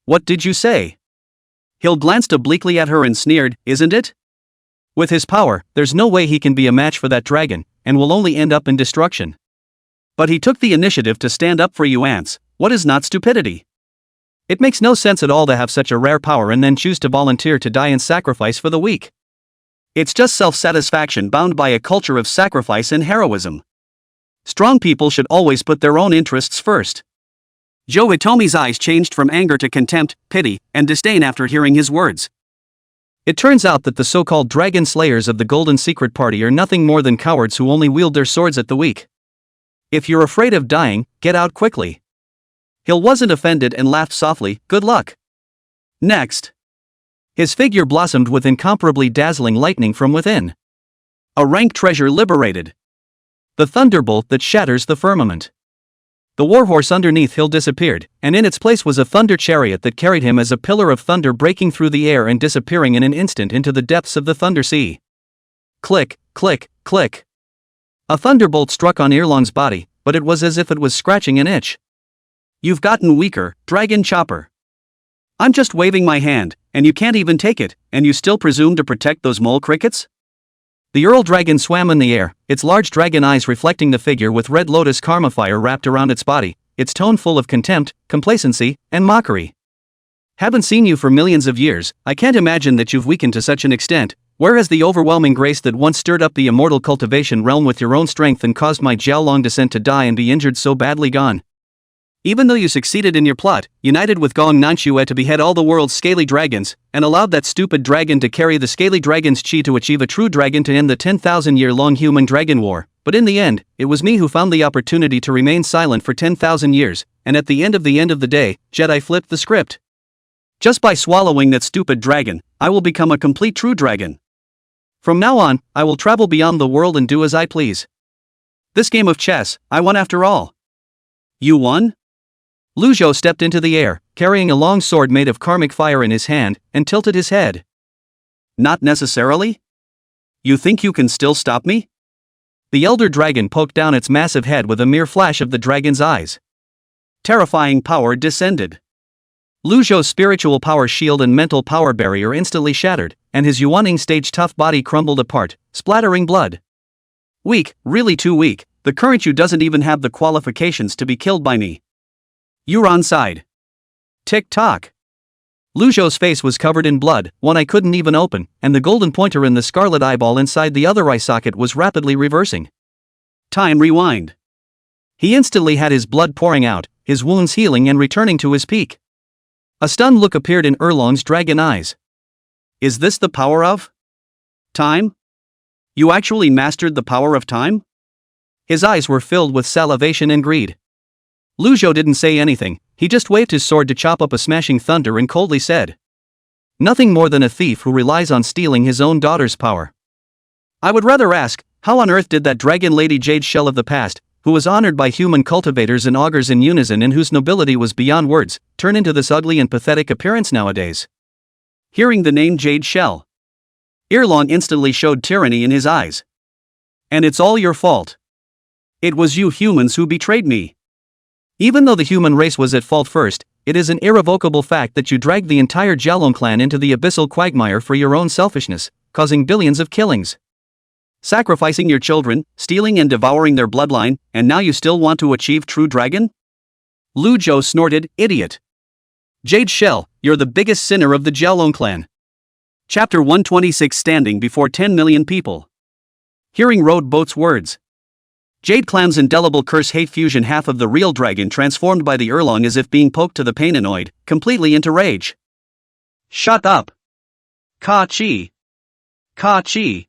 What did you say? Hill glanced obliquely at her and sneered, isn't it? With his power, there's no way he can be a match for that dragon, and will only end up in destruction. But he took the initiative to stand up for you ants. What is not stupidity? It makes no sense at all to have such a rare power and then choose to volunteer to die in sacrifice for the weak. It's just self-satisfaction bound by a culture of sacrifice and heroism. Strong people should always put their own interests first. Zhou Hitomi's eyes changed from anger to contempt, pity, and disdain after hearing his words. It turns out that the so-called dragon slayers of the Golden Secret Party are nothing more than cowards who only wield their swords at the weak. If you're afraid of dying, get out quickly. Hill wasn't offended and laughed softly, good luck. Next. His figure blossomed with incomparably dazzling lightning from within. A rank treasure liberated. The thunderbolt that shatters the firmament. The warhorse underneath Hill disappeared, and in its place was a thunder chariot that carried him as a pillar of thunder breaking through the air and disappearing in an instant into the depths of the thunder sea. Click, click, click. A thunderbolt struck on Erlong's body, but it was as if it was scratching an itch. You've gotten weaker, Dragon Chopper. I'm just waving my hand, and you can't even take it, and you still presume to protect those mole crickets? The Earl Dragon swam in the air, its large dragon eyes reflecting the figure with red lotus karma fire wrapped around its body, its tone full of contempt, complacency, and mockery. Haven't seen you for millions of years, I can't imagine that you've weakened to such an extent. Where has the overwhelming grace that once stirred up the immortal cultivation realm with your own strength and caused my Jiaolong descent to die and be injured so badly gone? Even though you succeeded in your plot, united with Gong Nanchua to behead all the world's scaly dragons, and allowed that stupid dragon to carry the scaly dragon's chi to achieve a true dragon to end the 10,000-year-long human dragon war, but in the end, it was me who found the opportunity to remain silent for 10,000 years, and at the end of the day, Jedi flipped the script. Just by swallowing that stupid dragon, I will become a complete true dragon. From now on, I will travel beyond the world and do as I please. This game of chess, I won after all. You won? Lu Zhou stepped into the air, carrying a long sword made of karmic fire in his hand, and tilted his head. Not necessarily? You think you can still stop me? The elder dragon poked down its massive head with a mere flash of the dragon's eyes. Terrifying power descended. Lu Zhou's spiritual power shield and mental power barrier instantly shattered, and his Yuaning stage tough body crumbled apart, splattering blood. Weak, really too weak, the current you doesn't even have the qualifications to be killed by me. You're on side. Tick-tock. Lu Zhou's face was covered in blood, one eye couldn't even open, and the golden pointer in the scarlet eyeball inside the other eye socket was rapidly reversing. Time rewind. He instantly had his blood pouring out, his wounds healing and returning to his peak. A stunned look appeared in Erlong's dragon eyes. Is this the power of time? You actually mastered the power of time? His eyes were filled with salivation and greed. Lu Zhou didn't say anything, he just waved his sword to chop up a smashing thunder and coldly said, "Nothing more than a thief who relies on stealing his own daughter's power. I would rather ask, how on earth did that dragon lady Jade Shell of the past, who was honored by human cultivators and augurs in unison and whose nobility was beyond words, turn into this ugly and pathetic appearance nowadays?" Hearing the name Jade Shell, Erlong instantly showed tyranny in his eyes. "And it's all your fault. It was you humans who betrayed me. Even though the human race was at fault first, it is an irrevocable fact that you dragged the entire Jialong clan into the abyssal quagmire for your own selfishness, causing billions of killings. Sacrificing your children, stealing and devouring their bloodline, and now you still want to achieve true dragon?" Lu Zhou snorted, "Idiot. Jade Shell, you're the biggest sinner of the Jialong clan." Chapter 126 Standing before 10 million people. Hearing Road Boat's words, Jade Clan's indelible curse hate fusion half of the real dragon transformed by the Erlong as if being poked to the painanoid, completely into rage. "Shut up! Ka-chi! Ka-chi!"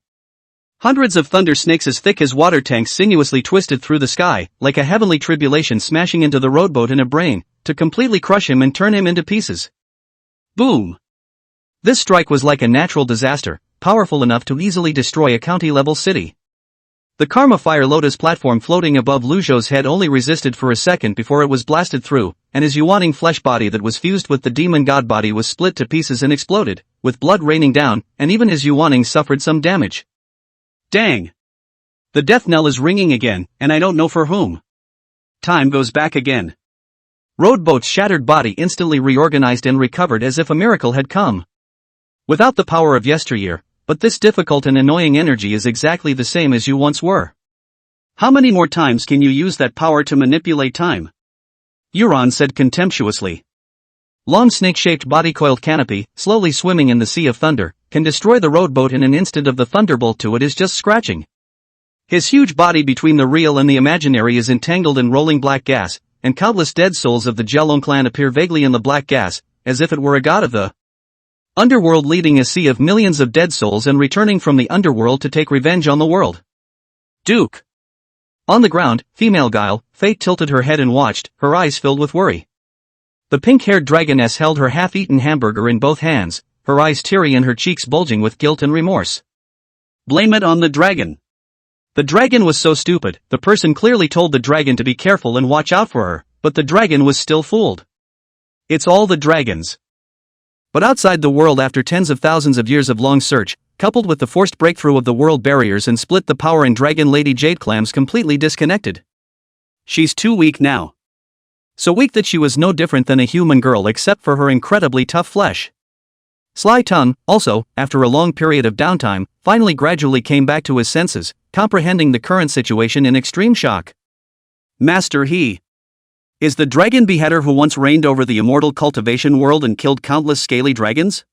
Hundreds of thunder snakes as thick as water tanks sinuously twisted through the sky, like a heavenly tribulation smashing into the roadboat in a brain, to completely crush him and turn him into pieces. Boom! This strike was like a natural disaster, powerful enough to easily destroy a county-level city. The Karma Fire Lotus platform floating above Lu Zhou's head only resisted for a second before it was blasted through, and his Yuaning flesh body that was fused with the demon god body was split to pieces and exploded, with blood raining down, and even his Yuaning suffered some damage. Dang! The death knell is ringing again, and I don't know for whom. Time goes back again. Roadboat's shattered body instantly reorganized and recovered as if a miracle had come. Without the power of yesteryear, but this difficult and annoying energy is exactly the same as you once were. How many more times can you use that power to manipulate time? Euron said contemptuously. Long snake-shaped body-coiled canopy, slowly swimming in the sea of thunder, can destroy the roadboat in an instant of the thunderbolt to it is just scratching. His huge body between the real and the imaginary is entangled in rolling black gas, and countless dead souls of the Jialong clan appear vaguely in the black gas, as if it were a god of the underworld leading a sea of millions of dead souls and returning from the underworld to take revenge on the world. Duke! On the ground, female Guile, Fate tilted her head and watched, her eyes filled with worry. The pink-haired dragoness held her half-eaten hamburger in both hands, her eyes teary and her cheeks bulging with guilt and remorse. Blame it on the dragon. The dragon was so stupid, the person clearly told the dragon to be careful and watch out for her, but the dragon was still fooled. It's all the dragons. But outside the world, after tens of thousands of years of long search, coupled with the forced breakthrough of the world barriers and split the power in Dragon Lady Jade Clams completely disconnected. She's too weak now. So weak that she was no different than a human girl except for her incredibly tough flesh. Sly Tongue, also, after a long period of downtime, finally gradually came back to his senses, comprehending the current situation in extreme shock. Master, he is the dragon beheader who once reigned over the immortal cultivation world and killed countless scaly dragons?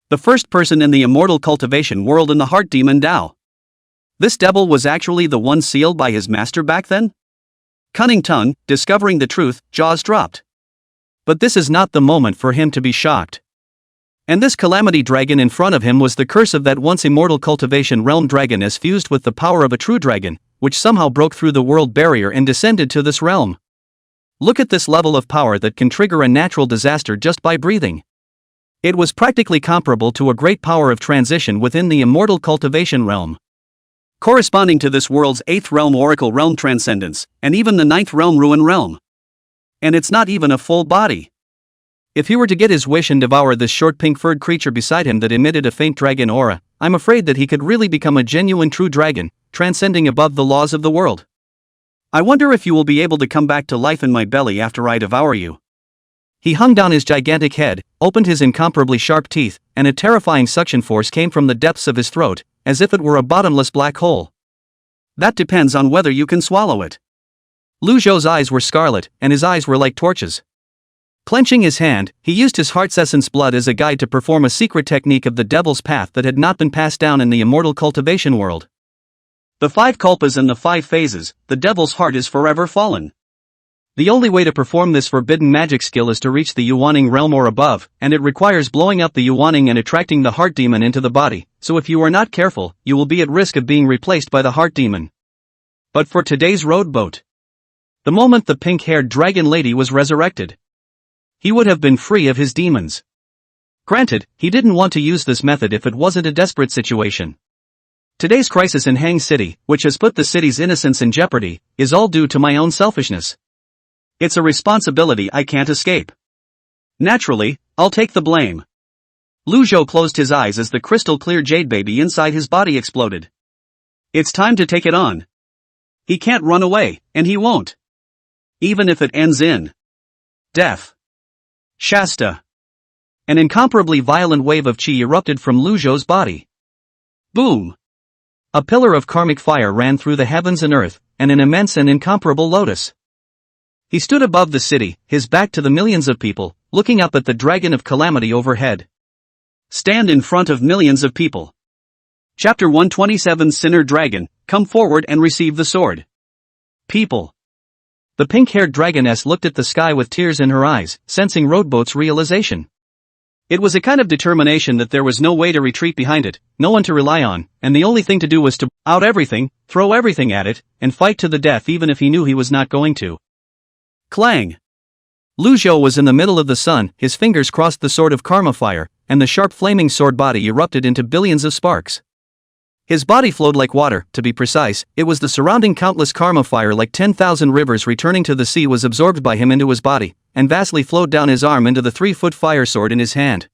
The first person in the immortal cultivation world in the Heart Demon Dao. This devil was actually the one sealed by his master back then? Cunning Tongue, discovering the truth, jaws dropped. But this is not the moment for him to be shocked. And this calamity dragon in front of him was the curse of that once immortal cultivation realm dragoness fused with the power of a true dragon, which somehow broke through the world barrier and descended to this realm. Look at this level of power that can trigger a natural disaster just by breathing. It was practically comparable to a great power of transition within the immortal cultivation realm. Corresponding to this world's 8th realm oracle realm transcendence, and even the 9th realm ruin realm. And it's not even a full body. If he were to get his wish and devour this short pink-furred creature beside him that emitted a faint dragon aura, I'm afraid that he could really become a genuine true dragon, transcending above the laws of the world. I wonder if you will be able to come back to life in my belly after I devour you. He hung down his gigantic head, opened his incomparably sharp teeth, and a terrifying suction force came from the depths of his throat, as if it were a bottomless black hole. That depends on whether you can swallow it. Lu Zhou's eyes were scarlet, and his eyes were like torches. Clenching his hand, he used his heart's essence blood as a guide to perform a secret technique of the devil's path that had not been passed down in the immortal cultivation world. The 5 kalpas and the 5 phases, the devil's heart is forever fallen. The only way to perform this forbidden magic skill is to reach the Yuaning realm or above, and it requires blowing up the Yuaning and attracting the heart demon into the body, so if you are not careful, you will be at risk of being replaced by the heart demon. But for today's road boat, the moment the pink-haired dragon lady was resurrected, he would have been free of his demons. Granted, he didn't want to use this method if it wasn't a desperate situation. Today's crisis in Hang City, which has put the city's innocence in jeopardy, is all due to my own selfishness. It's a responsibility I can't escape. Naturally, I'll take the blame. Lu Zhou closed his eyes as the crystal-clear jade baby inside his body exploded. It's time to take it on. He can't run away, and he won't. Even if it ends in death. Shasta. An incomparably violent wave of chi erupted from Lu Zhou's body. Boom! A pillar of karmic fire ran through the heavens and earth, and an immense and incomparable lotus. He stood above the city, his back to the millions of people, looking up at the dragon of calamity overhead. Stand in front of millions of people. Chapter 127 Sinner Dragon, come forward and receive the sword. People. The pink-haired dragoness looked at the sky with tears in her eyes, sensing Roadboat's realization. It was a kind of determination that there was no way to retreat behind it, no one to rely on, and the only thing to do was to out everything, throw everything at it, and fight to the death even if he knew he was not going to. Clang! Lu Zhou was in the middle of the sun, his fingers crossed the sword of karma fire, and the sharp flaming sword body erupted into billions of sparks. His body flowed like water, to be precise, it was the surrounding countless karma fire like 10,000 rivers returning to the sea was absorbed by him into his body, and vastly flowed down his arm into the 3-foot fire sword in his hand.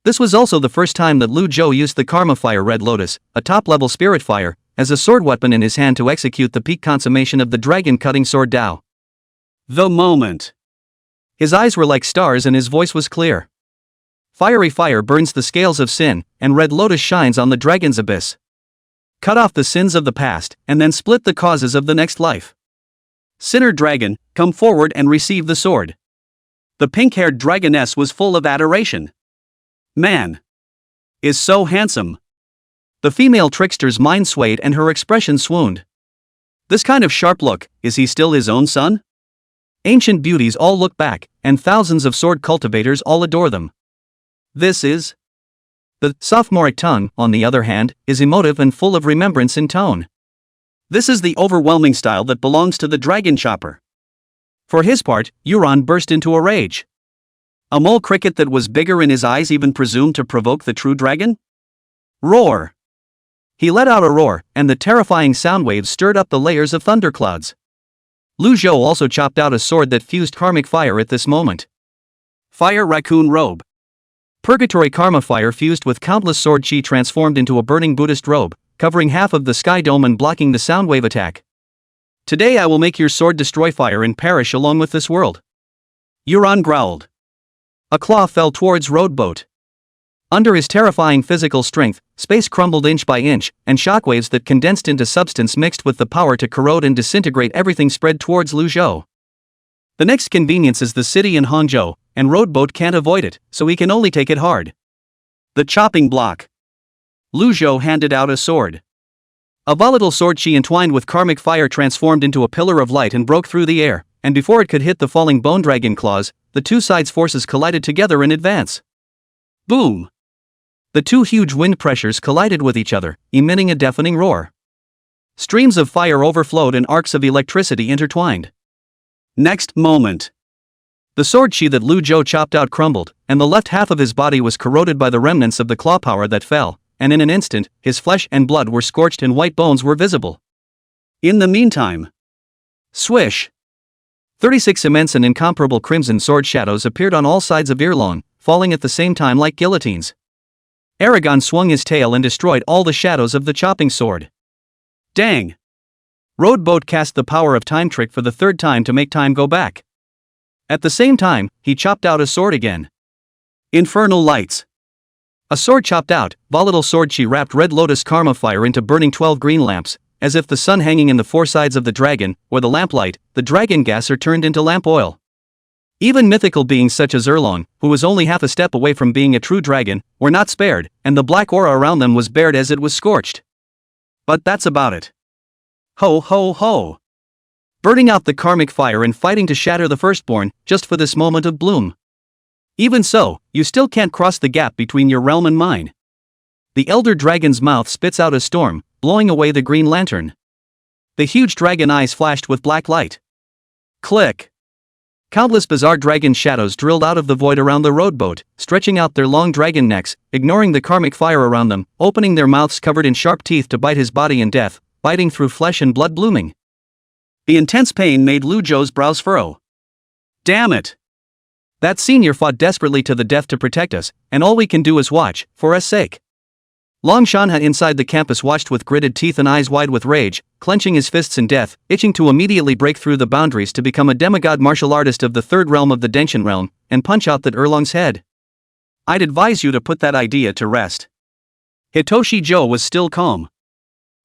This was also the first time that Lu Zhou used the karma fire Red Lotus, a top-level spirit fire, as a sword weapon in his hand to execute the peak consummation of the dragon-cutting sword Dao. The moment. His eyes were like stars and his voice was clear. Fiery fire burns the scales of sin, and Red Lotus shines on the dragon's abyss. Cut off the sins of the past, and then split the causes of the next life. Sinner dragon, come forward and receive the sword. The pink-haired dragoness was full of adoration. Man is so handsome. The female trickster's mind swayed and her expression swooned. This kind of sharp look, is he still his own son? Ancient beauties all look back, and thousands of sword cultivators all adore them. This is... The sophomoric tongue, on the other hand, is emotive and full of remembrance in tone. This is the overwhelming style that belongs to the dragon chopper. For his part, Yuran burst into a rage. A mole cricket that was bigger in his eyes even presumed to provoke the true dragon? Roar! He let out a roar, and the terrifying sound waves stirred up the layers of thunderclouds. Lu Zhou also chopped out a sword that fused karmic fire at this moment. Fire Raccoon Robe. Purgatory karma fire fused with countless sword chi transformed into a burning Buddhist robe, covering half of the sky dome and blocking the sound wave attack. Today I will make your sword destroy fire and perish along with this world. Yuran growled. A claw fell towards Roadboat. Under his terrifying physical strength, space crumbled inch by inch, and shockwaves that condensed into substance mixed with the power to corrode and disintegrate everything spread towards Lu Zhou. The next convenience is the city in Hangzhou, and Roadboat can't avoid it, so he can only take it hard. The chopping block. Lu Zhou handed out a sword. A volatile sword chi entwined with karmic fire transformed into a pillar of light and broke through the air, and before it could hit the falling bone dragon claws, the two sides' forces collided together in advance. Boom! The two huge wind pressures collided with each other, emitting a deafening roar. Streams of fire overflowed and arcs of electricity intertwined. Next moment. The sword chi that Lu Zhou chopped out crumbled, and the left half of his body was corroded by the remnants of the claw power that fell, and in an instant, his flesh and blood were scorched and white bones were visible. In the meantime. Swish! 36 immense and incomparable crimson sword shadows appeared on all sides of Irlong, falling at the same time like guillotines. Aragon swung his tail and destroyed all the shadows of the chopping sword. Dang! Roadboat cast the power of time trick for the third time to make time go back. At the same time, he chopped out a sword again. Infernal lights. A sword chopped out, volatile sword chi wrapped Red Lotus karma fire into burning 12 green lamps, as if the sun hanging in the four sides of the dragon, or the lamplight, the dragon gas are turned into lamp oil. Even mythical beings such as Erlong, who was only half a step away from being a true dragon, were not spared, and the black aura around them was bared as it was scorched. But that's about it. Ho ho ho! Burning out the karmic fire and fighting to shatter the firstborn, just for this moment of bloom. Even so, you still can't cross the gap between your realm and mine. The elder dragon's mouth spits out a storm, blowing away the green lantern. The huge dragon eyes flashed with black light. Click! Countless bizarre dragon shadows drilled out of the void around the rowboat, stretching out their long dragon necks, ignoring the karmic fire around them, opening their mouths covered in sharp teeth to bite his body in death, biting through flesh and blood blooming. The intense pain made Lu Zhou's brows furrow. Damn it! That senior fought desperately to the death to protect us, and all we can do is watch, for us sake. Long Shanha inside the campus watched with gritted teeth and eyes wide with rage, clenching his fists in death, itching to immediately break through the boundaries to become a demigod martial artist of the third realm of the Denshin realm, and punch out that Erlong's head. I'd advise you to put that idea to rest. Hitoshi Joe was still calm.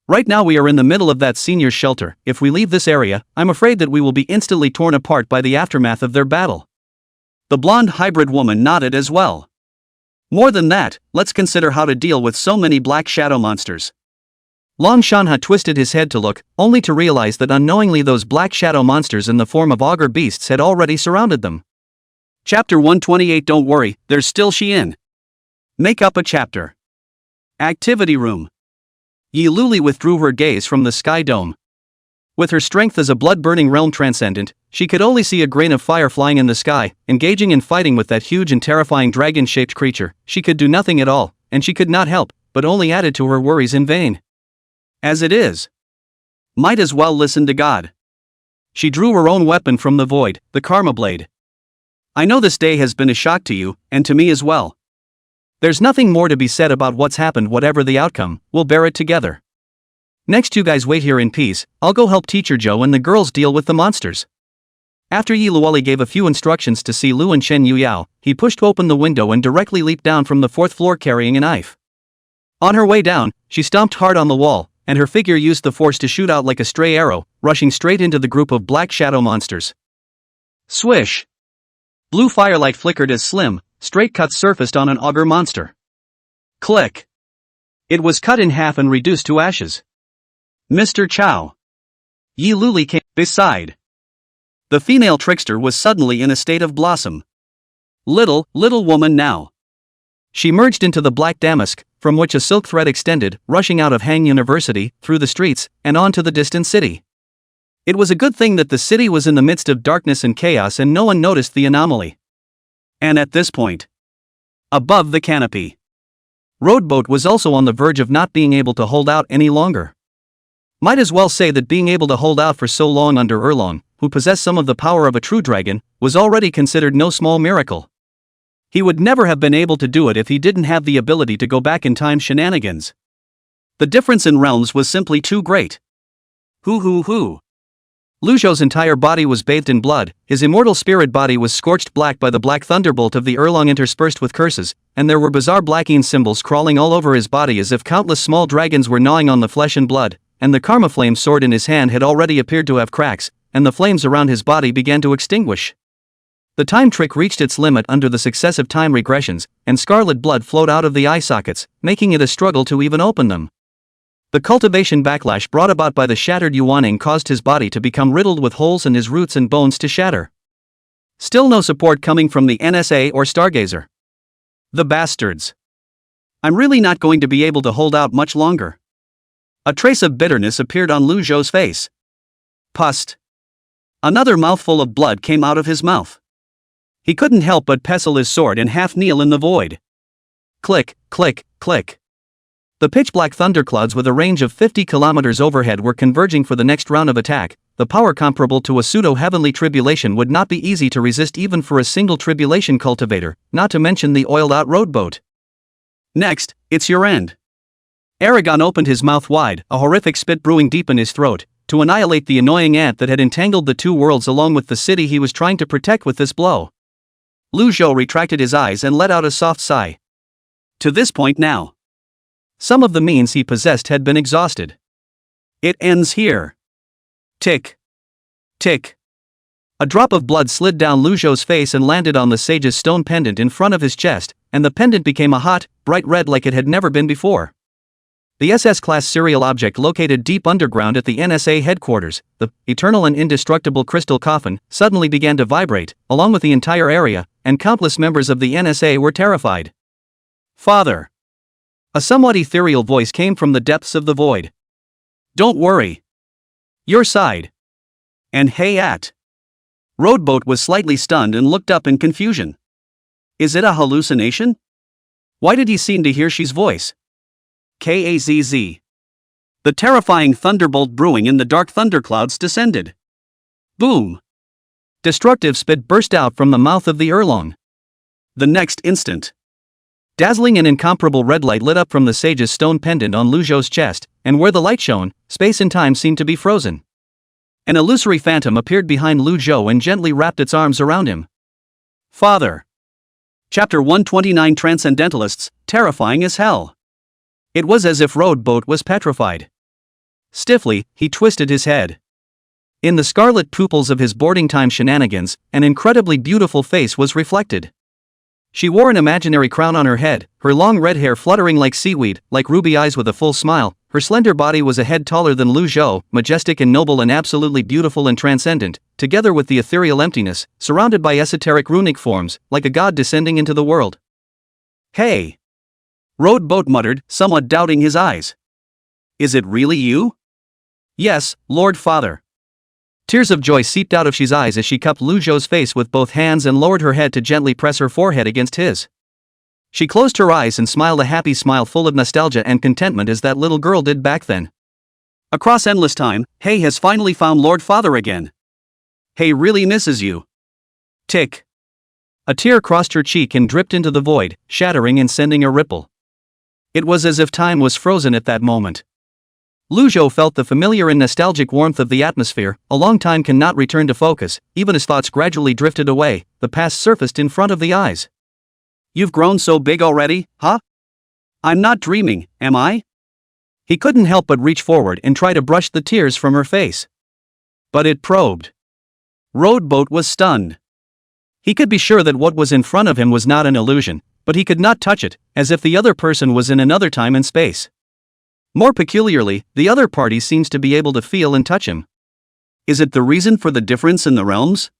Right now we are in the middle of that senior's shelter. If we leave this area, I'm afraid that we will be instantly torn apart by the aftermath of their battle. The blonde hybrid woman nodded as well. More than that, let's consider how to deal with so many black shadow monsters. Long Shanha twisted his head to look, only to realize that unknowingly those black shadow monsters in the form of augur beasts had already surrounded them. Chapter 128. Don't worry, there's still Xian. Make up a chapter. Activity room. Yi Luli withdrew her gaze from the sky dome. With her strength as a blood-burning realm transcendent, she could only see a grain of fire flying in the sky. Engaging in fighting with that huge and terrifying dragon-shaped creature, she could do nothing at all, and she could not help, but only added to her worries in vain. As it is, might as well listen to God. She drew her own weapon from the void, the Karma Blade. I know this day has been a shock to you, and to me as well. There's nothing more to be said about what's happened. Whatever the outcome, we'll bear it together. Next, you guys wait here in peace. I'll go help Teacher Joe and the girls deal with the monsters. After Yi Luoli gave a few instructions to Si Lu and Shen Yuyao, he pushed open the window and directly leaped down from the fourth floor carrying a knife. On her way down, she stomped hard on the wall, and her figure used the force to shoot out like a stray arrow, rushing straight into the group of black shadow monsters. Swish! Blue firelight flickered as slim, straight cuts surfaced on an augur monster. Click! It was cut in half and reduced to ashes. Mr. Chow. Yi Luli came beside. The female trickster was suddenly in a state of blossom. Little woman now. She merged into the black damask, from which a silk thread extended, rushing out of Hang University, through the streets, and on to the distant city. It was a good thing that the city was in the midst of darkness and chaos and no one noticed the anomaly. And at this point, above the canopy, Roadboat was also on the verge of not being able to hold out any longer. Might as well say that being able to hold out for so long under Erlong, who possessed some of the power of a true dragon, was already considered no small miracle. He would never have been able to do it if he didn't have the ability to go back in time shenanigans. The difference in realms was simply too great. Hoo. Lu Zhou's entire body was bathed in blood, his immortal spirit body was scorched black by the black thunderbolt of the Erlong interspersed with curses, and there were bizarre blackine symbols crawling all over his body as if countless small dragons were gnawing on the flesh and blood, and the karma flame sword in his hand had already appeared to have cracks, and the flames around his body began to extinguish. The time trick reached its limit under the successive time regressions, and scarlet blood flowed out of the eye sockets, making it a struggle to even open them. The cultivation backlash brought about by the shattered Yuaning caused his body to become riddled with holes and his roots and bones to shatter. Still no support coming from the NSA or Stargazer. The bastards. I'm really not going to be able to hold out much longer. A trace of bitterness appeared on Lu Zhou's face. Pust. Another mouthful of blood came out of his mouth. He couldn't help but pestle his sword and half kneel in the void. Click, click, click. The pitch-black thunderclouds with a range of 50 kilometers overhead were converging for the next round of attack. The power comparable to a pseudo-heavenly tribulation would not be easy to resist even for a single tribulation cultivator, not to mention the oiled-out roadboat. Next, it's your end. Aragon opened his mouth wide, a horrific spit brewing deep in his throat, to annihilate the annoying ant that had entangled the two worlds along with the city he was trying to protect with this blow. Lu Zhou retracted his eyes and let out a soft sigh. To this point now, some of the means he possessed had been exhausted. It ends here. Tick. Tick. A drop of blood slid down Lu Zhou's face and landed on the sage's stone pendant in front of his chest, and the pendant became a hot, bright red like it had never been before. The SS-class serial object located deep underground at the NSA headquarters, the eternal and indestructible crystal coffin, suddenly began to vibrate, along with the entire area, and countless members of the NSA were terrified. "Father!" A somewhat ethereal voice came from the depths of the void. "Don't worry. Your side." And hey at. Roadboat was slightly stunned and looked up in confusion. Is it a hallucination? Why did he seem to hear she's voice? Kazz. The terrifying thunderbolt brewing in the dark thunderclouds descended. Boom! Destructive spit burst out from the mouth of the Erlong. The next instant, dazzling and incomparable red light lit up from the sage's stone pendant on Lu Zhou's chest, and where the light shone, space and time seemed to be frozen. An illusory phantom appeared behind Lu Zhou and gently wrapped its arms around him. Father. Chapter 129 Transcendentalists, terrifying as hell. It was as if Roadboat was petrified. Stiffly, he twisted his head. In the scarlet pupils of his boarding time shenanigans, an incredibly beautiful face was reflected. She wore an imaginary crown on her head, her long red hair fluttering like seaweed, like ruby eyes with a full smile. Her slender body was a head taller than Lu Zhou, majestic and noble and absolutely beautiful and transcendent, together with the ethereal emptiness, surrounded by esoteric runic forms, like a god descending into the world. Hey! Roadboat muttered, somewhat doubting his eyes. Is it really you? Yes, Lord Father. Tears of joy seeped out of Shi's eyes as she cupped Lu Zhou's face with both hands and lowered her head to gently press her forehead against his. She closed her eyes and smiled a happy smile full of nostalgia and contentment as that little girl did back then. Across endless time, Hei has finally found Lord Father again. Hei really misses you. Tick. A tear crossed her cheek and dripped into the void, shattering and sending a ripple. It was as if time was frozen at that moment. Lu Zhou felt the familiar and nostalgic warmth of the atmosphere. A long time cannot return to focus. Even as thoughts gradually drifted away, the past surfaced in front of the eyes. You've grown so big already, huh? I'm not dreaming, am I? He couldn't help but reach forward and try to brush the tears from her face. But it probed. Roadboat was stunned. He could be sure that what was in front of him was not an illusion, but he could not touch it, as if the other person was in another time and space. More peculiarly, the other party seems to be able to feel and touch him. Is it the reason for the difference in the realms?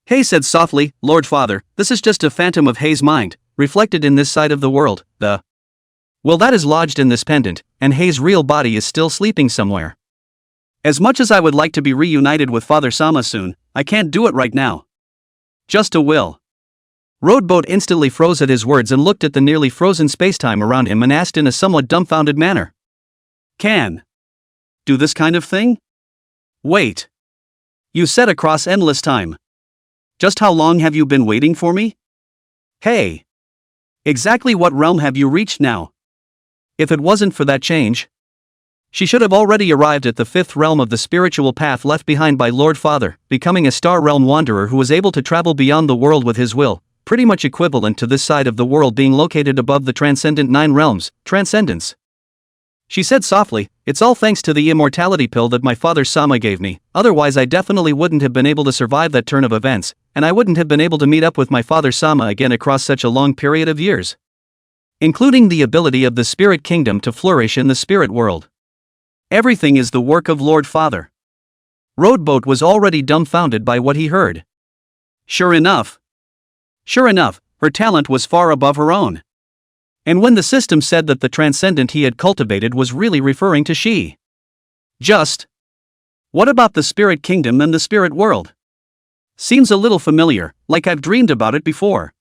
Hei said softly, Lord Father, this is just a phantom of Hei's mind, reflected in this side of the world, well, that is lodged in this pendant, and Hei's real body is still sleeping somewhere. As much as I would like to be reunited with Father Sama soon, I can't do it right now. Just a will. Roadboat instantly froze at his words and looked at the nearly frozen spacetime around him and asked in a somewhat dumbfounded manner. Can do this kind of thing? Wait. You said across endless time. Just how long have you been waiting for me? Hey. Exactly what realm have you reached now? If it wasn't for that change, she should have already arrived at the fifth realm of the spiritual path left behind by Lord Father, becoming a star realm wanderer who was able to travel beyond the world with his will, pretty much equivalent to this side of the world being located above the transcendent 9 realms, transcendence. She said softly, it's all thanks to the immortality pill that my father Sama gave me, otherwise I definitely wouldn't have been able to survive that turn of events, and I wouldn't have been able to meet up with my father Sama again across such a long period of years. Including the ability of the spirit kingdom to flourish in the spirit world. Everything is the work of Lord Father. Roadboat was already dumbfounded by what he heard. Sure enough, her talent was far above her own. And when the system said that the transcendent he had cultivated was really referring to she. What about the spirit kingdom and the spirit world? Seems a little familiar, like I've dreamed about it before.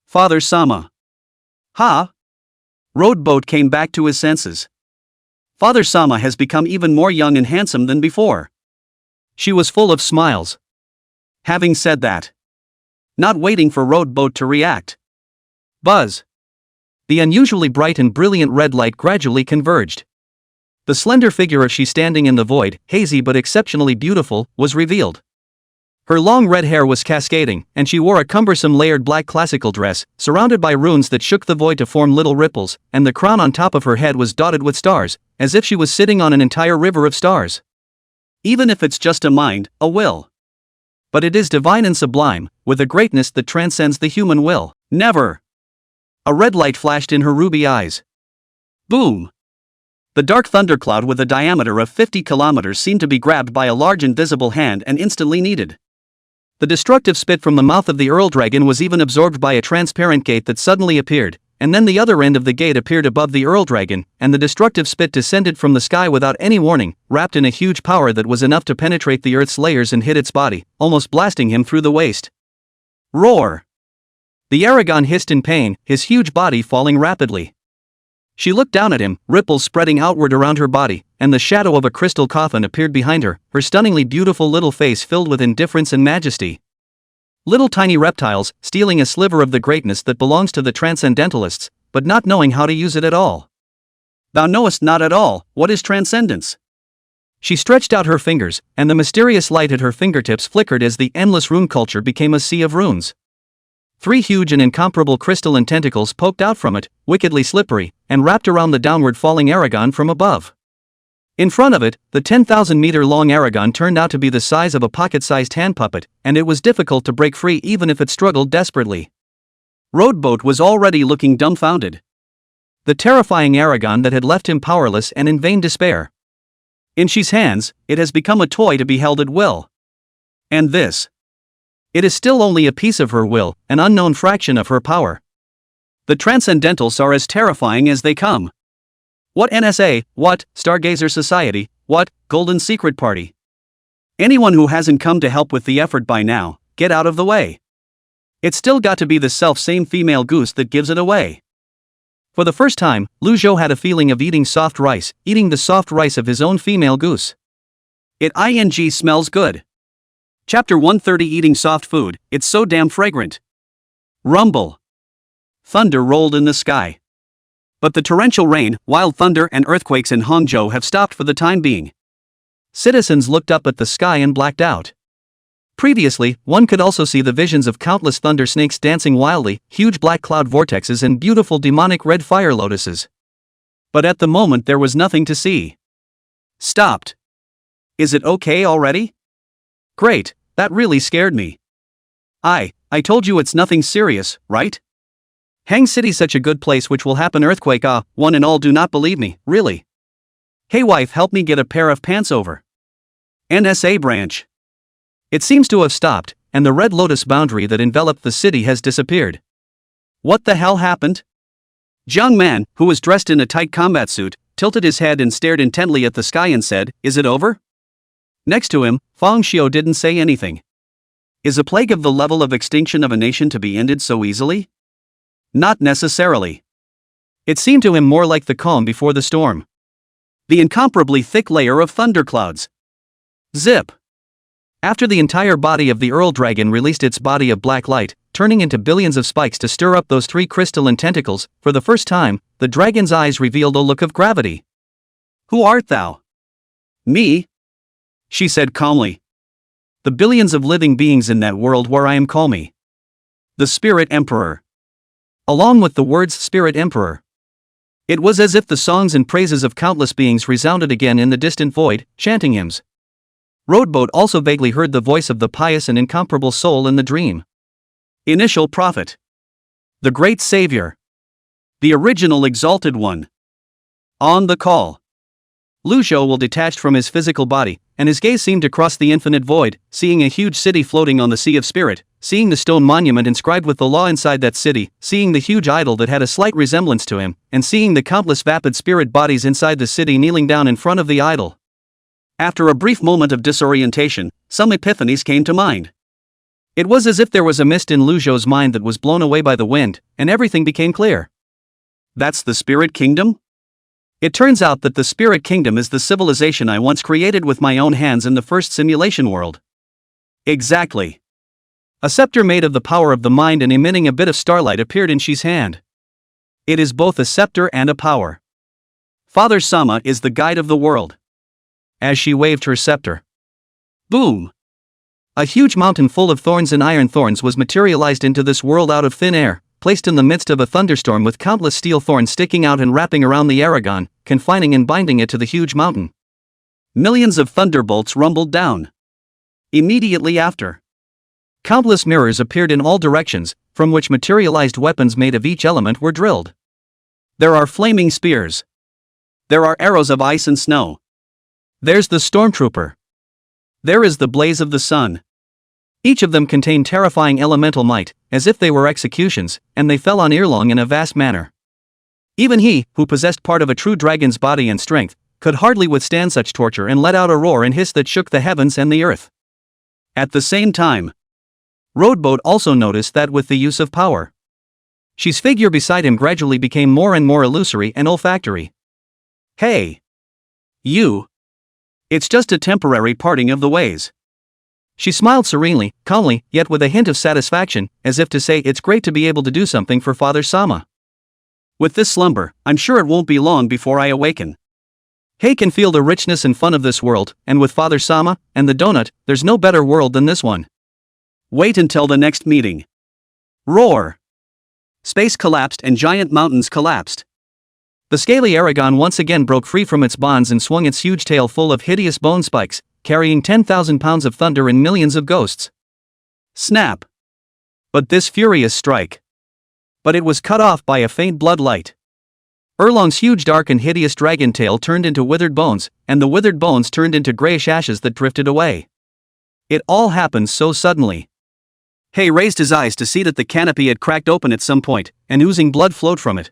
Father Sama. Ha? Roadboat came back to his senses. Father Sama has become even more young and handsome than before. She was full of smiles. Having said that, not waiting for Roadboat to react. Buzz. The unusually bright and brilliant red light gradually converged. The slender figure of she standing in the void, hazy but exceptionally beautiful, was revealed. Her long red hair was cascading, and she wore a cumbersome layered black classical dress, surrounded by runes that shook the void to form little ripples, and the crown on top of her head was dotted with stars, as if she was sitting on an entire river of stars. Even if it's just a mind, a will. But it is divine and sublime, with a greatness that transcends the human will. Never! A red light flashed in her ruby eyes. Boom! The dark thundercloud with a diameter of 50 kilometers seemed to be grabbed by a large invisible hand and instantly kneaded. The destructive spit from the mouth of the Earl Dragon was even absorbed by a transparent gate that suddenly appeared, and then the other end of the gate appeared above the Earl Dragon, and the destructive spit descended from the sky without any warning, wrapped in a huge power that was enough to penetrate the Earth's layers and hit its body, almost blasting him through the waist. Roar! The Aragon hissed in pain, his huge body falling rapidly. She looked down at him, ripples spreading outward around her body, and the shadow of a crystal coffin appeared behind her, her stunningly beautiful little face filled with indifference and majesty. Little tiny reptiles, stealing a sliver of the greatness that belongs to the transcendentalists, but not knowing how to use it at all. Thou knowest not at all, what is transcendence? She stretched out her fingers, and the mysterious light at her fingertips flickered as the endless rune culture became a sea of runes. 3 huge and incomparable crystalline tentacles poked out from it, wickedly slippery, and wrapped around the downward falling Aragon from above. In front of it, the 10,000-meter-long Aragon turned out to be the size of a pocket-sized hand puppet, and it was difficult to break free even if it struggled desperately. Roadboat was already looking dumbfounded. The terrifying Aragon that had left him powerless and in vain despair. In she's hands, it has become a toy to be held at will. And this. It is still only a piece of her will, an unknown fraction of her power. The Transcendentals are as terrifying as they come. What NSA, what Stargazer Society, what Golden Secret Party? Anyone who hasn't come to help with the effort by now, get out of the way. It's still got to be the self-same female goose that gives it away. For the first time, Lu Zhou had a feeling of eating soft rice, eating the soft rice of his own female goose. It smells good. Chapter 130 Eating soft food, it's so damn fragrant. Rumble. Thunder rolled in the sky. But the torrential rain, wild thunder and earthquakes in Hangzhou have stopped for the time being. Citizens looked up at the sky and blacked out. Previously, one could also see the visions of countless thunder snakes dancing wildly, huge black cloud vortexes and beautiful demonic red fire lotuses. But at the moment there was nothing to see. Stopped. Is it okay already? Great, that really scared me. I told you it's nothing serious, right? Hang City's such a good place which will happen earthquake one and all do not believe me, really. Hey wife, help me get a pair of pants over. NSA branch. It seems to have stopped, and the red lotus boundary that enveloped the city has disappeared. What the hell happened? Jiang Man, who was dressed in a tight combat suit, tilted his head and stared intently at the sky and said, "Is it over?" Next to him, Fang Xiu didn't say anything. Is a plague of the level of extinction of a nation to be ended so easily? Not necessarily. It seemed to him more like the calm before the storm. The incomparably thick layer of thunderclouds. Zip. After the entire body of the Earl Dragon released its body of black light, turning into billions of spikes to stir up those 3 crystalline tentacles, for the first time, the dragon's eyes revealed a look of gravity. Who art thou? Me? She said calmly. The billions of living beings in that world where I am call me the Spirit Emperor. Along with the words Spirit Emperor. It was as if the songs and praises of countless beings resounded again in the distant void, chanting hymns. Roadboat also vaguely heard the voice of the pious and incomparable soul in the dream. Initial prophet. The great savior. The original exalted one. On the call. Lu Zhou will detached from his physical body, and his gaze seemed to cross the infinite void, seeing a huge city floating on the sea of spirit, seeing the stone monument inscribed with the law inside that city, seeing the huge idol that had a slight resemblance to him, and seeing the countless vapid spirit bodies inside the city kneeling down in front of the idol. After a brief moment of disorientation, some epiphanies came to mind. It was as if there was a mist in Lu Zhou's mind that was blown away by the wind, and everything became clear. That's the Spirit Kingdom? It turns out that the Spirit Kingdom is the civilization I once created with my own hands in the first simulation world. Exactly. A scepter made of the power of the mind and emitting a bit of starlight appeared in Shi's hand. It is both a scepter and a power. Father Sama is the guide of the world. As she waved her scepter. Boom! A huge mountain full of thorns and iron thorns was materialized into this world out of thin air, placed in the midst of a thunderstorm with countless steel thorns sticking out and wrapping around the Aragon, confining and binding it to the huge mountain. Millions of thunderbolts rumbled down. Immediately after, Countless mirrors appeared in all directions, from which materialized weapons made of each element were drilled. There are flaming spears. There are arrows of ice and snow. There's the stormtrooper. There is the blaze of the sun. Each of them contained terrifying elemental might, as if they were executions, and they fell on Irlong in a vast manner. Even he, who possessed part of a true dragon's body and strength, could hardly withstand such torture and let out a roar and hiss that shook the heavens and the earth. At the same time, Roadboat also noticed that with the use of power, She's figure beside him gradually became more and more illusory and olfactory. Hey! You! It's just a temporary parting of the ways. She smiled serenely, calmly, yet with a hint of satisfaction, as if to say it's great to be able to do something for Father Sama. With this slumber, I'm sure it won't be long before I awaken. Hey can feel the richness and fun of this world, and with Father Sama and the donut, there's no better world than this one. Wait until the next meeting. Roar! Space collapsed and giant mountains collapsed. The scaly Aragon once again broke free from its bonds and swung its huge tail full of hideous bone spikes, carrying 10,000 pounds of thunder and millions of ghosts. Snap! But this furious strike. But it was cut off by a faint blood light. Erlong's huge dark and hideous dragon tail turned into withered bones, and the withered bones turned into grayish ashes that drifted away. It all happened so suddenly. Hay raised his eyes to see that the canopy had cracked open at some point, and oozing blood flowed from it.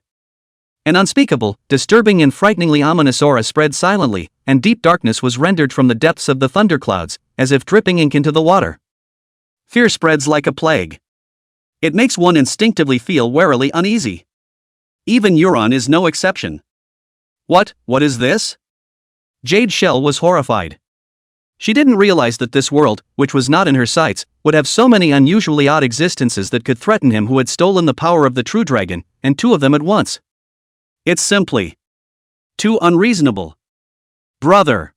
An unspeakable, disturbing and frighteningly ominous aura spread silently, and deep darkness was rendered from the depths of the thunderclouds, as if dripping ink into the water. Fear spreads like a plague. It makes one instinctively feel warily uneasy. Even Euron is no exception. What is this? Jade Shell was horrified. She didn't realize that this world, which was not in her sights, would have so many unusually odd existences that could threaten him who had stolen the power of the true dragon, and two of them at once. It's simply too unreasonable. Brother!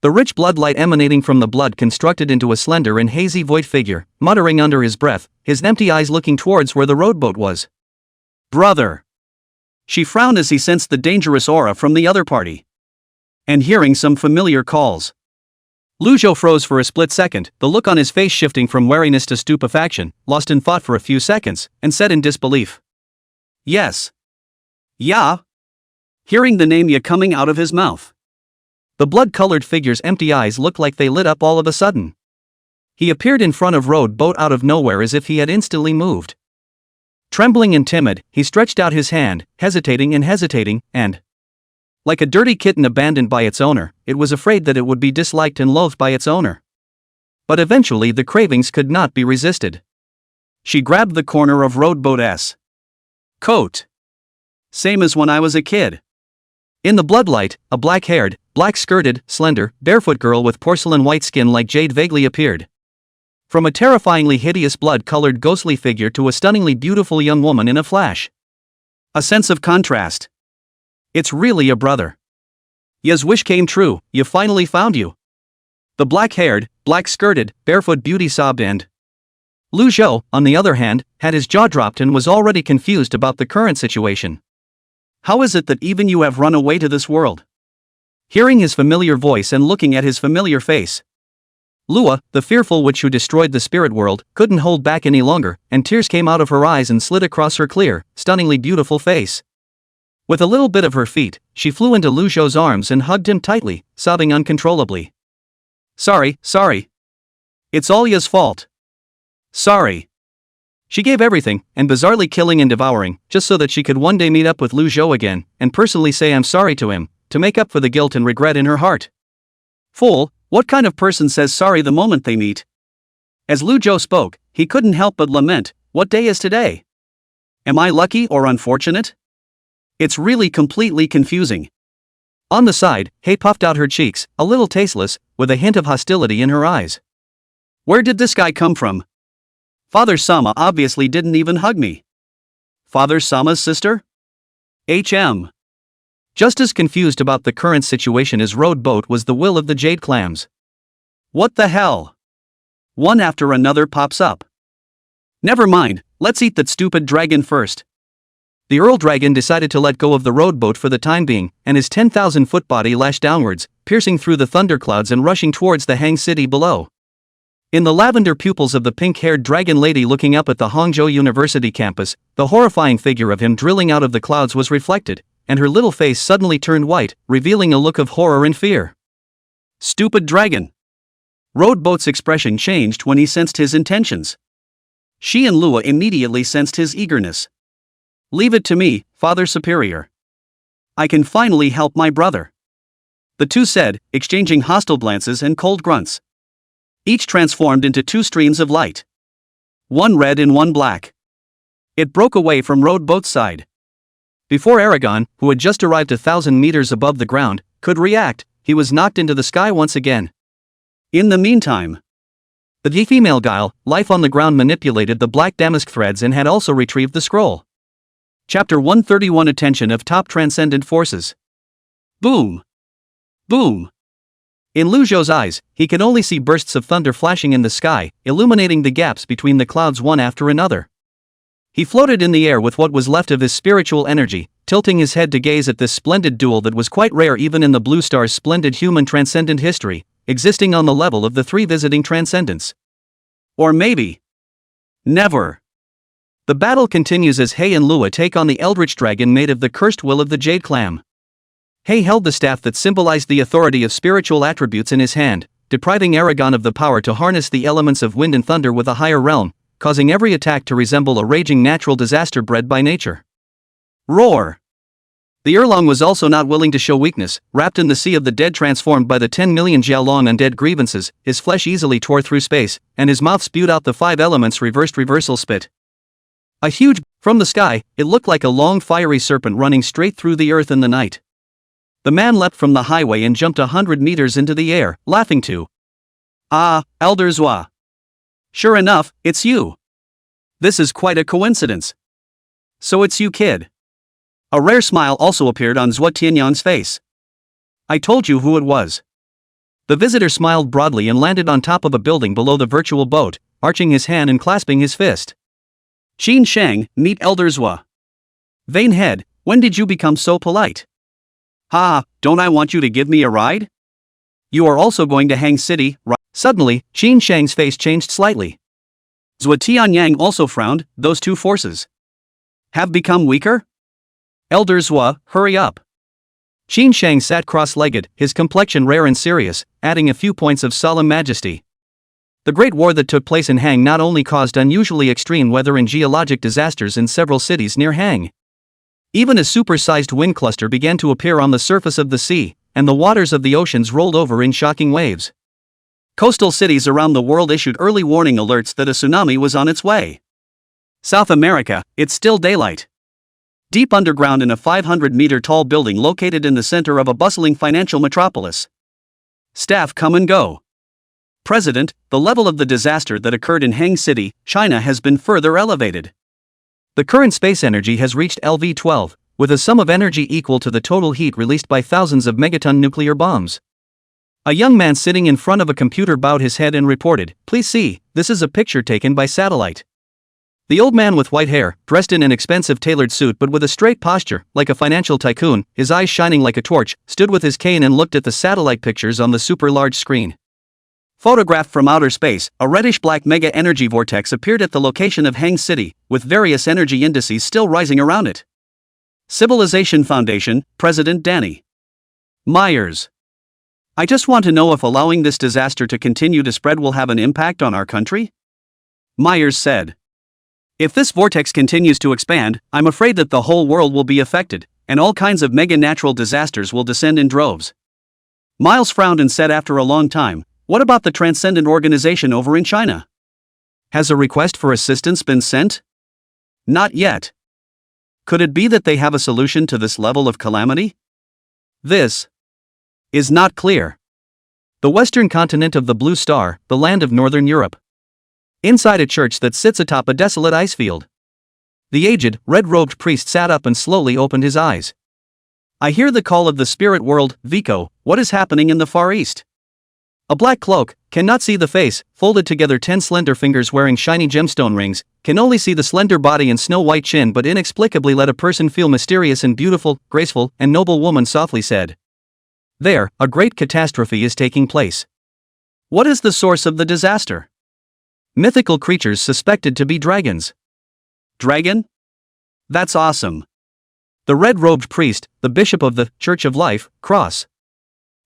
The rich bloodlight emanating from the blood constructed into a slender and hazy void figure, muttering under his breath, his empty eyes looking towards where the rowboat was. Brother! She frowned as he sensed the dangerous aura from the other party. And hearing some familiar calls. Lu Zhou froze for a split second, the look on his face shifting from wariness to stupefaction, lost in thought for a few seconds, and said in disbelief. Yes. Ya. Hearing the name Ya coming out of his mouth. The blood-colored figure's empty eyes looked like they lit up all of a sudden. He appeared in front of Roadboat out of nowhere as if he had instantly moved. Trembling and timid, he stretched out his hand, hesitating, and like a dirty kitten abandoned by its owner, it was afraid that it would be disliked and loathed by its owner. But eventually the cravings could not be resisted. She grabbed the corner of Roadboat's coat. Same as when I was a kid. In the bloodlight, a black-haired, black-skirted, slender, barefoot girl with porcelain white skin like jade vaguely appeared. From a terrifyingly hideous blood-colored ghostly figure to a stunningly beautiful young woman in a flash. A sense of contrast. It's really a brother. Ya's wish came true, Ya finally found you. The black-haired, black-skirted, barefoot beauty sobbed and Lu Zhou, on the other hand, had his jaw dropped and was already confused about the current situation. How is it that even you have run away to this world? Hearing his familiar voice and looking at his familiar face, Lua, the fearful witch who destroyed the spirit world, couldn't hold back any longer, and tears came out of her eyes and slid across her clear, stunningly beautiful face. With a little bit of her feet, she flew into Lu Zhou's arms and hugged him tightly, sobbing uncontrollably. Sorry. It's all Ya's fault. Sorry. She gave everything, and bizarrely killing and devouring, just so that she could one day meet up with Lu Zhou again, and personally say I'm sorry to him, to make up for the guilt and regret in her heart. Fool, what kind of person says sorry the moment they meet? As Lu Zhou spoke, he couldn't help but lament, what day is today? Am I lucky or unfortunate? It's really completely confusing. On the side, Hay puffed out her cheeks, a little tasteless, with a hint of hostility in her eyes. Where did this guy come from? Father Sama obviously didn't even hug me. Father Sama's sister? Just as confused about the current situation as Roadboat was the will of the Jade Clams. What the hell? One after another pops up. Never mind, let's eat that stupid dragon first. The Earl Dragon decided to let go of the Roadboat for the time being, and his 10,000-foot body lashed downwards, piercing through the thunderclouds and rushing towards the Hang City below. In the lavender pupils of the pink-haired dragon lady looking up at the Hangzhou University campus, the horrifying figure of him drilling out of the clouds was reflected, and her little face suddenly turned white, revealing a look of horror and fear. Stupid dragon! Roadboat's expression changed when he sensed his intentions. She and Lua immediately sensed his eagerness. Leave it to me, Father Superior. I can finally help my brother. The two said, exchanging hostile glances and cold grunts. Each transformed into two streams of light. One red and one black. It broke away from Roadboat's side. Before Aragon, who had just arrived 1,000 meters above the ground, could react, he was knocked into the sky once again. In the meantime, the female guile, life on the ground, manipulated the black damask threads and had also retrieved the scroll. Chapter 131, Attention of Top Transcendent Forces. Boom! Boom! In Lu Zhou's eyes, he could only see bursts of thunder flashing in the sky, illuminating the gaps between the clouds one after another. He floated in the air with what was left of his spiritual energy, tilting his head to gaze at this splendid duel that was quite rare even in the Blue Star's splendid human transcendent history, existing on the level of the three visiting transcendents. Or maybe never. The battle continues as He and Lua take on the eldritch dragon made of the cursed will of the jade clam. He held the staff that symbolized the authority of spiritual attributes in his hand, depriving Aragon of the power to harness the elements of wind and thunder with a higher realm, causing every attack to resemble a raging natural disaster bred by nature. Roar! The Erlong was also not willing to show weakness, wrapped in the sea of the dead, transformed by the 10 million Jiaolong undead grievances, his flesh easily tore through space, and his mouth spewed out the 5 elements reversal spit. From the sky, it looked like a long fiery serpent running straight through the earth in the night. The man leapt from the highway and jumped 100 meters into the air, laughing too. Ah, Elder Zhua. Sure enough, it's you. This is quite a coincidence. So it's you, kid. A rare smile also appeared on Zhua Tianyang's face. I told you who it was. The visitor smiled broadly and landed on top of a building below the virtual boat, arching his hand and clasping his fist. Qin Shang, meet Elder Zhua. Vain head, when did you become so polite? Ha, don't I want you to give me a ride? You are also going to Hang City, right? Suddenly, Qin Shang's face changed slightly. Zhua Tianyang also frowned. Those two forces have become weaker? Elder Zhua, hurry up. Qin Shang sat cross-legged, his complexion rare and serious, adding a few points of solemn majesty. The great war that took place in Hang not only caused unusually extreme weather and geologic disasters in several cities near Hang. Even a super-sized wind cluster began to appear on the surface of the sea, and the waters of the oceans rolled over in shocking waves. Coastal cities around the world issued early warning alerts that a tsunami was on its way. South America, it's still daylight. Deep underground in a 500-meter-tall building located in the center of a bustling financial metropolis. Staff come and go. President, the level of the disaster that occurred in Hang City, China has been further elevated. The current space energy has reached LV-12, with a sum of energy equal to the total heat released by thousands of megaton nuclear bombs. A young man sitting in front of a computer bowed his head and reported, "Please see, this is a picture taken by satellite." The old man with white hair, dressed in an expensive tailored suit but with a straight posture, like a financial tycoon, his eyes shining like a torch, stood with his cane and looked at the satellite pictures on the super-large screen. Photographed from outer space, a reddish-black mega-energy vortex appeared at the location of Hang City, with various energy indices still rising around it. Civilization Foundation, President Danny Myers. I just want to know if allowing this disaster to continue to spread will have an impact on our country? Myers said. If this vortex continues to expand, I'm afraid that the whole world will be affected, and all kinds of mega-natural disasters will descend in droves. Miles frowned and said after a long time, what about the Transcendent Organization over in China? Has a request for assistance been sent? Not yet. Could it be that they have a solution to this level of calamity? This is not clear. The western continent of the Blue Star, the land of northern Europe. Inside a church that sits atop a desolate ice field. The aged, red-robed priest sat up and slowly opened his eyes. I hear the call of the spirit world, Vico, what is happening in the Far East? A black cloak, cannot see the face, folded together 10 slender fingers wearing shiny gemstone rings, can only see the slender body and snow-white chin but inexplicably let a person feel mysterious and beautiful, graceful, and noble woman softly said. There, a great catastrophe is taking place. What is the source of the disaster? mythical creatures suspected to be dragons. Dragon? That's awesome. The red-robed priest, the bishop of the Church of Life, Cross.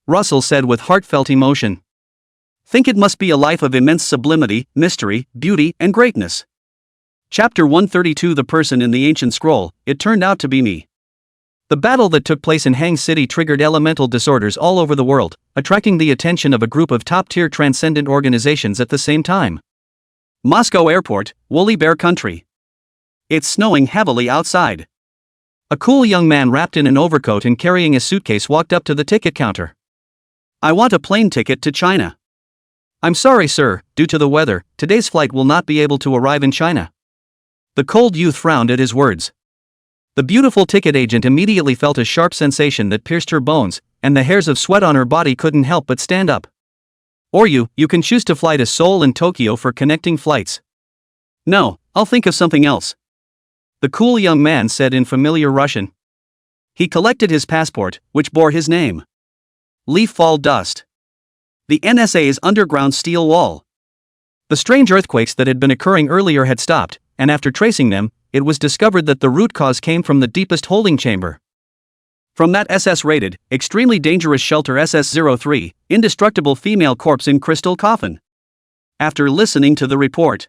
Russell said with heartfelt emotion. Think it must be a life of immense sublimity, mystery, beauty, and greatness. Chapter 132. The person in the ancient scroll, it turned out to be me. The battle that took place in Hang City triggered elemental disorders all over the world, attracting the attention of a group of top-tier transcendent organizations at the same time. Moscow Airport, Woolly Bear Country. It's snowing heavily outside. A cool young man wrapped in an overcoat and carrying a suitcase walked up to the ticket counter. I want a plane ticket to China. I'm sorry, sir, due to the weather, today's flight will not be able to arrive in China. The cold youth frowned at his words. The beautiful ticket agent immediately felt a sharp sensation that pierced her bones, and the hairs of sweat on her body couldn't help but stand up. Or you can choose to fly to Seoul and Tokyo for connecting flights. No, I'll think of something else. The cool young man said in familiar Russian. He collected his passport, which bore his name. Leaf fall dust. The NSA's underground steel wall. The strange earthquakes that had been occurring earlier had stopped, and after tracing them, it was discovered that the root cause came from the deepest holding chamber. From that SS-rated, extremely dangerous shelter SS-03, Indestructible female corpse in crystal coffin. After listening to the report,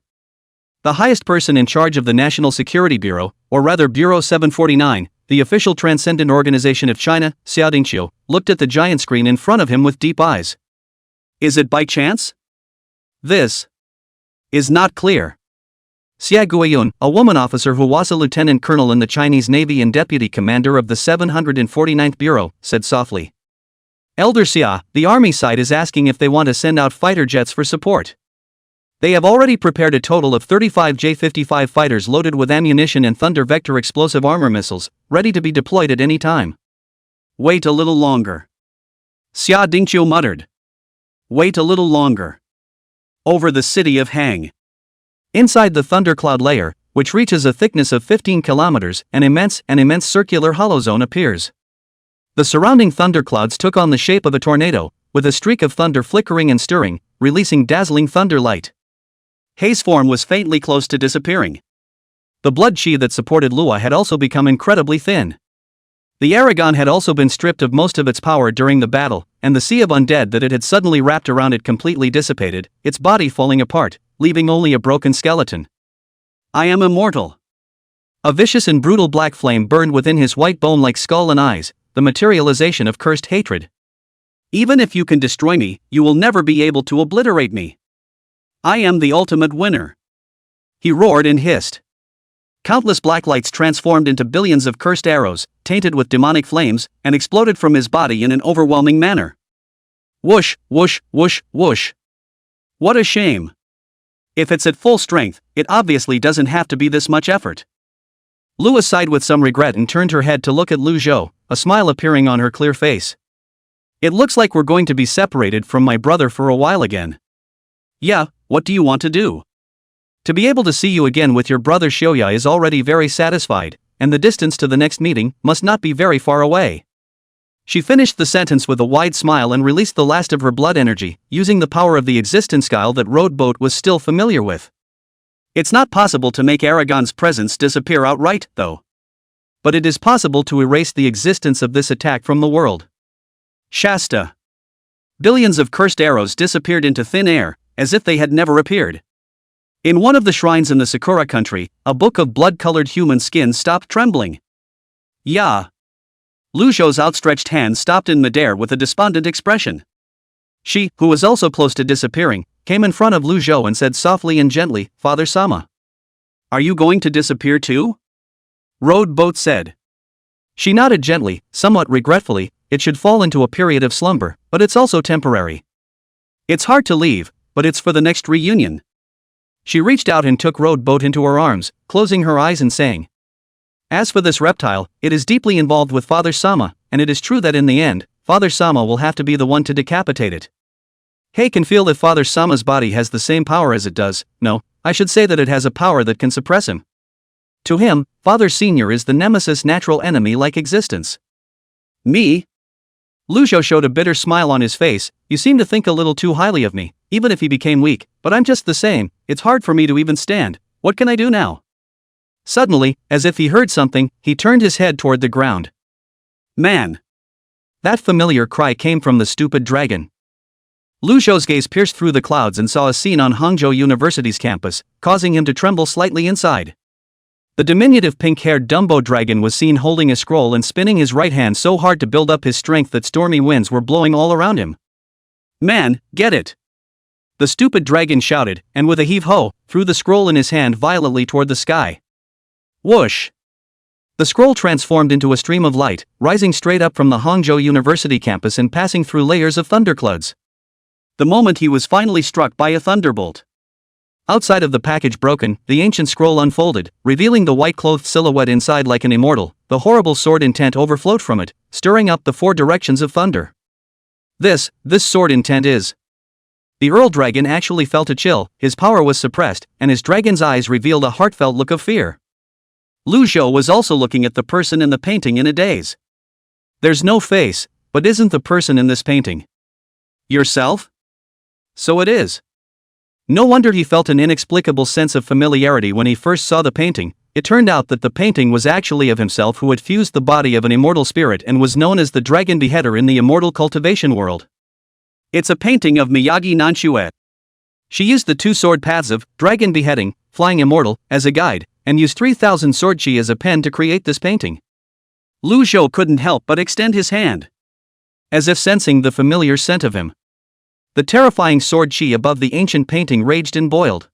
the highest person in charge of the National Security Bureau, or rather Bureau 749, the official transcendent organization of China, Xia Dingqiu, looked at the giant screen in front of him with deep eyes. Is it by chance? This is not clear. Xia Guiyun, a woman officer who was a lieutenant colonel in the Chinese Navy and deputy commander of the 749th Bureau, said softly. Elder Xia, the army side is asking if they want to send out fighter jets for support. They have already prepared a total of 35 J-55 fighters loaded with ammunition and Thunder Vector explosive armor missiles, ready to be deployed at any time. Wait a little longer. Xia Dingqiu muttered. Wait a little longer. Over the city of Hang. Inside the thundercloud layer, which reaches a thickness of 15 kilometers, an immense circular hollow zone appears. The surrounding thunderclouds took on the shape of a tornado, with a streak of thunder flickering and stirring, releasing dazzling thunder light. Hei's form was faintly close to disappearing. The blood chi that supported Lua had also become incredibly thin. The Aragon had also been stripped of most of its power during the battle, and the sea of undead that it had suddenly wrapped around it completely dissipated, its body falling apart, leaving only a broken skeleton. I am immortal. A vicious and brutal black flame burned within his white bone-like skull and eyes, the materialization of cursed hatred. Even if you can destroy me, you will never be able to obliterate me. I am the ultimate winner. He roared and hissed. Countless black lights transformed into billions of cursed arrows, tainted with demonic flames, and exploded from his body in an overwhelming manner. Whoosh, whoosh, whoosh, whoosh. What a shame. If it's at full strength, it obviously doesn't have to be this much effort. Lua sighed with some regret and turned her head to look at Lu Zhou, a smile appearing on her clear face. It looks like we're going to be separated from my brother for a while again. Yeah, what do you want to do? To be able to see you again with your brother Xiaoya is already very satisfied, and the distance to the next meeting must not be very far away. She finished the sentence with a wide smile and released the last of her blood energy, using the power of the existence guile that Roadboat was still familiar with. It's not possible to make Aragon's presence disappear outright, though. But it is possible to erase the existence of this attack from the world. Shasta. Billions of cursed arrows disappeared into thin air, as if they had never appeared. In one of the shrines in the Sakura country, a book of blood-colored human skin stopped trembling. Yeah. Lu Zhou's outstretched hand stopped in midair with a despondent expression. She, who was also close to disappearing, came in front of Lu Zhou and said softly and gently, Father Sama. Are you going to disappear too? Roadboat said. She nodded gently, somewhat regretfully. It should fall into a period of slumber, but it's also temporary. It's hard to leave, but it's for the next reunion. She reached out and took Roadboat into her arms, closing her eyes and saying, As for this reptile, it is deeply involved with Father Sama, and it is true that in the end, Father Sama will have to be the one to decapitate it. Hei can feel that Father Sama's body has the same power as it does. No, I should say that it has a power that can suppress him. To him, Father Senior is the nemesis natural enemy like existence. Me? Lu Zhou showed a bitter smile on his face. You seem to think a little too highly of me, even if he became weak, but I'm just the same, it's hard for me to even stand, what can I do now? Suddenly, as if he heard something, he turned his head toward the ground. Man! That familiar cry came from the stupid dragon. Lu Zhou's gaze pierced through the clouds and saw a scene on Hangzhou University's campus, causing him to tremble slightly inside. The diminutive pink-haired Dumbo dragon was seen holding a scroll and spinning his right hand so hard to build up his strength that stormy winds were blowing all around him. Man, get it! The stupid dragon shouted, and with a heave-ho, threw the scroll in his hand violently toward the sky. Whoosh! The scroll transformed into a stream of light, rising straight up from the Hangzhou University campus and passing through layers of thunderclouds. The moment he was finally struck by a thunderbolt. Outside of the package broken, the ancient scroll unfolded, revealing the white-clothed silhouette inside like an immortal. The horrible sword intent overflowed from it, stirring up the four directions of thunder. This sword intent is... The Earl Dragon actually felt a chill, his power was suppressed, and his dragon's eyes revealed a heartfelt look of fear. Lu Zhou was also looking at the person in the painting in a daze. There's no face, but isn't the person in this painting yourself? So it is. No wonder he felt an inexplicable sense of familiarity when he first saw the painting. It turned out that the painting was actually of himself who had fused the body of an immortal spirit and was known as the Dragon Beheader in the immortal cultivation world. It's a painting of Miyagi Nanchua. She used the two sword paths of Dragon Beheading, Flying Immortal, as a guide, and used 3,000 sword chi as a pen to create this painting. Lu Zhou couldn't help but extend his hand, as if sensing the familiar scent of him. The terrifying sword chi above the ancient painting raged and boiled.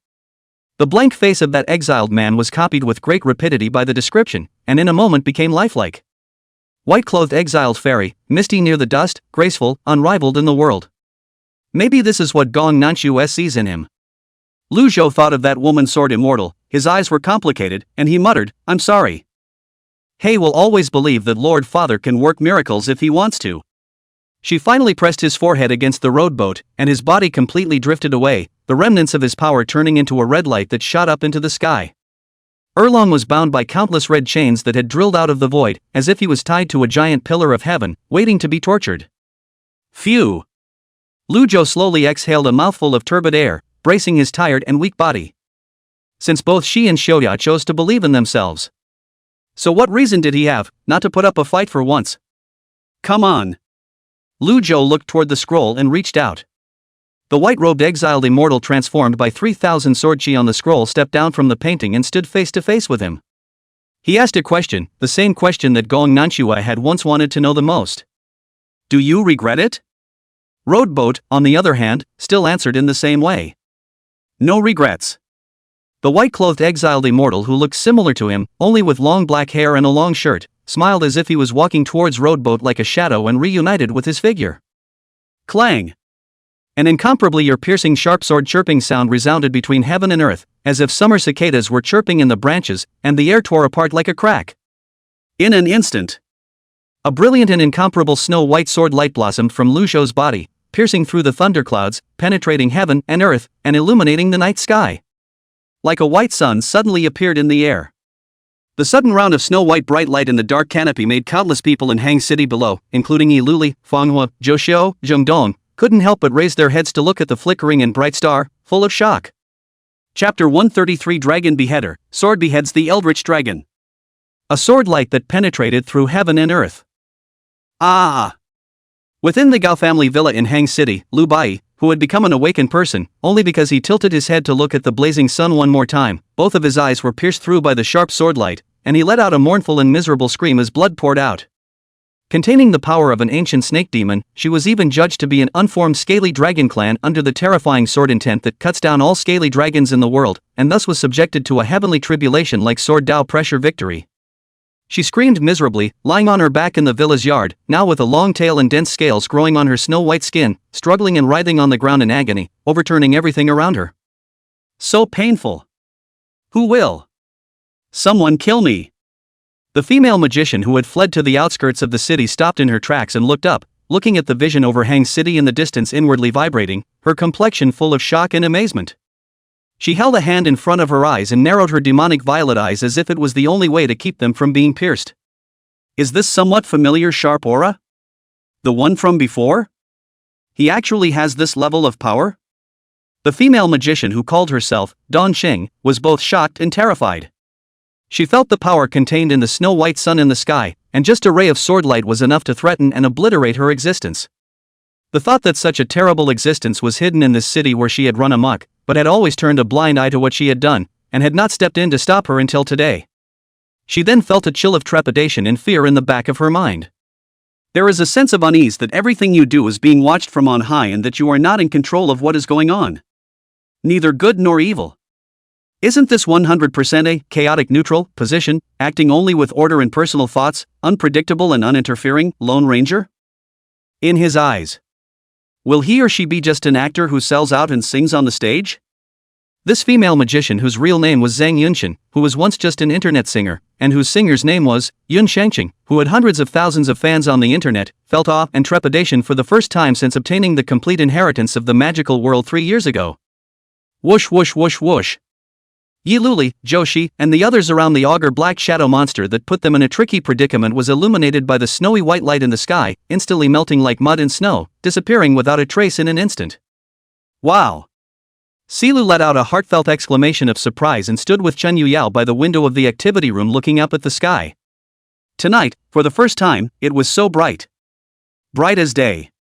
The blank face of that exiled man was copied with great rapidity by the description, and in a moment became lifelike. White-clothed exiled fairy, misty near the dust, graceful, unrivaled in the world. Maybe this is what Gong Nanchua sees in him. Lu Zhou thought of that woman sword immortal, his eyes were complicated, and he muttered, I'm sorry. He will always believe that Lord Father can work miracles if he wants to. She finally pressed his forehead against the rowboat, and his body completely drifted away, the remnants of his power turning into a red light that shot up into the sky. Erlong was bound by countless red chains that had drilled out of the void, as if he was tied to a giant pillar of heaven, waiting to be tortured. Phew! Lu Zhou slowly exhaled a mouthful of turbid air, bracing his tired and weak body. Since both she and Xiaoya chose to believe in themselves. So what reason did he have, not to put up a fight for once? Come on! Lu Zhou looked toward the scroll and reached out. The white-robed exiled immortal transformed by 3,000 sword chi on the scroll stepped down from the painting and stood face to face with him. He asked a question, the same question that Gong Nanchua had once wanted to know the most. Do you regret it? Rowboat, on the other hand, still answered in the same way. No regrets. The white-clothed exiled immortal who looked similar to him, only with long black hair and a long shirt, smiled as if he was walking towards rowboat like a shadow and reunited with his figure. Clang! An incomparably ear-piercing sharp sword chirping sound resounded between heaven and earth, as if summer cicadas were chirping in the branches, and the air tore apart like a crack. In an instant, a brilliant and incomparable snow-white sword light blossomed from Lu Zhou's body, piercing through the thunderclouds, penetrating heaven and earth, and illuminating the night sky. Like a white sun suddenly appeared in the air. The sudden round of snow-white bright light in the dark canopy made countless people in Hang City below, including Yiluli, Manhwa, Zhouxiu, Zhengdong, couldn't help but raise their heads to look at the flickering and bright star, full of shock. Chapter 133 Dragon Beheader, Sword beheads the Eldritch Dragon. A sword light that penetrated through heaven and earth. Ah! Within the Gao family villa in Hang City, Lu Bai, who had become an awakened person, only because he tilted his head to look at the blazing sun one more time, both of his eyes were pierced through by the sharp sword light, and he let out a mournful and miserable scream as blood poured out. Containing the power of an ancient snake demon, she was even judged to be an unformed scaly dragon clan under the terrifying sword intent that cuts down all scaly dragons in the world, and thus was subjected to a heavenly tribulation like sword Dao pressure victory. She screamed miserably, lying on her back in the villa's yard, now with a long tail and dense scales growing on her snow-white skin, struggling and writhing on the ground in agony, overturning everything around her. So painful. Who will? Someone kill me. The female magician who had fled to the outskirts of the city stopped in her tracks and looked up, looking at the vision over Hang City in the distance inwardly vibrating, her complexion full of shock and amazement. She held a hand in front of her eyes and narrowed her demonic violet eyes as if it was the only way to keep them from being pierced. Is this somewhat familiar sharp aura? The one from before? He actually has this level of power? The female magician who called herself Don Xing was both shocked and terrified. She felt the power contained in the snow-white sun in the sky, and just a ray of sword light was enough to threaten and obliterate her existence. The thought that such a terrible existence was hidden in this city where she had run amok, but had always turned a blind eye to what she had done, and had not stepped in to stop her until today. She then felt a chill of trepidation and fear in the back of her mind. There is a sense of unease that everything you do is being watched from on high and that you are not in control of what is going on. Neither good nor evil. Isn't this 100% a chaotic neutral position, acting only with order and personal thoughts, unpredictable and uninterfering, Lone Ranger? In his eyes. Will he or she be just an actor who sells out and sings on the stage? This female magician, whose real name was Zhang Yunxian, who was once just an internet singer, and whose singer's name was Yun Shangqing, who had hundreds of thousands of fans on the internet, felt awe and trepidation for the first time since obtaining the complete inheritance of the magical world 3 years ago. Whoosh whoosh whoosh whoosh. Yi Luli, Joshi, and the others around the augur black shadow monster that put them in a tricky predicament was illuminated by the snowy white light in the sky, instantly melting like mud and snow, disappearing without a trace in an instant. Wow! Silu let out a heartfelt exclamation of surprise and stood with Chen Yuyao by the window of the activity room looking up at the sky. Tonight, for the first time, it was so bright. Bright as day.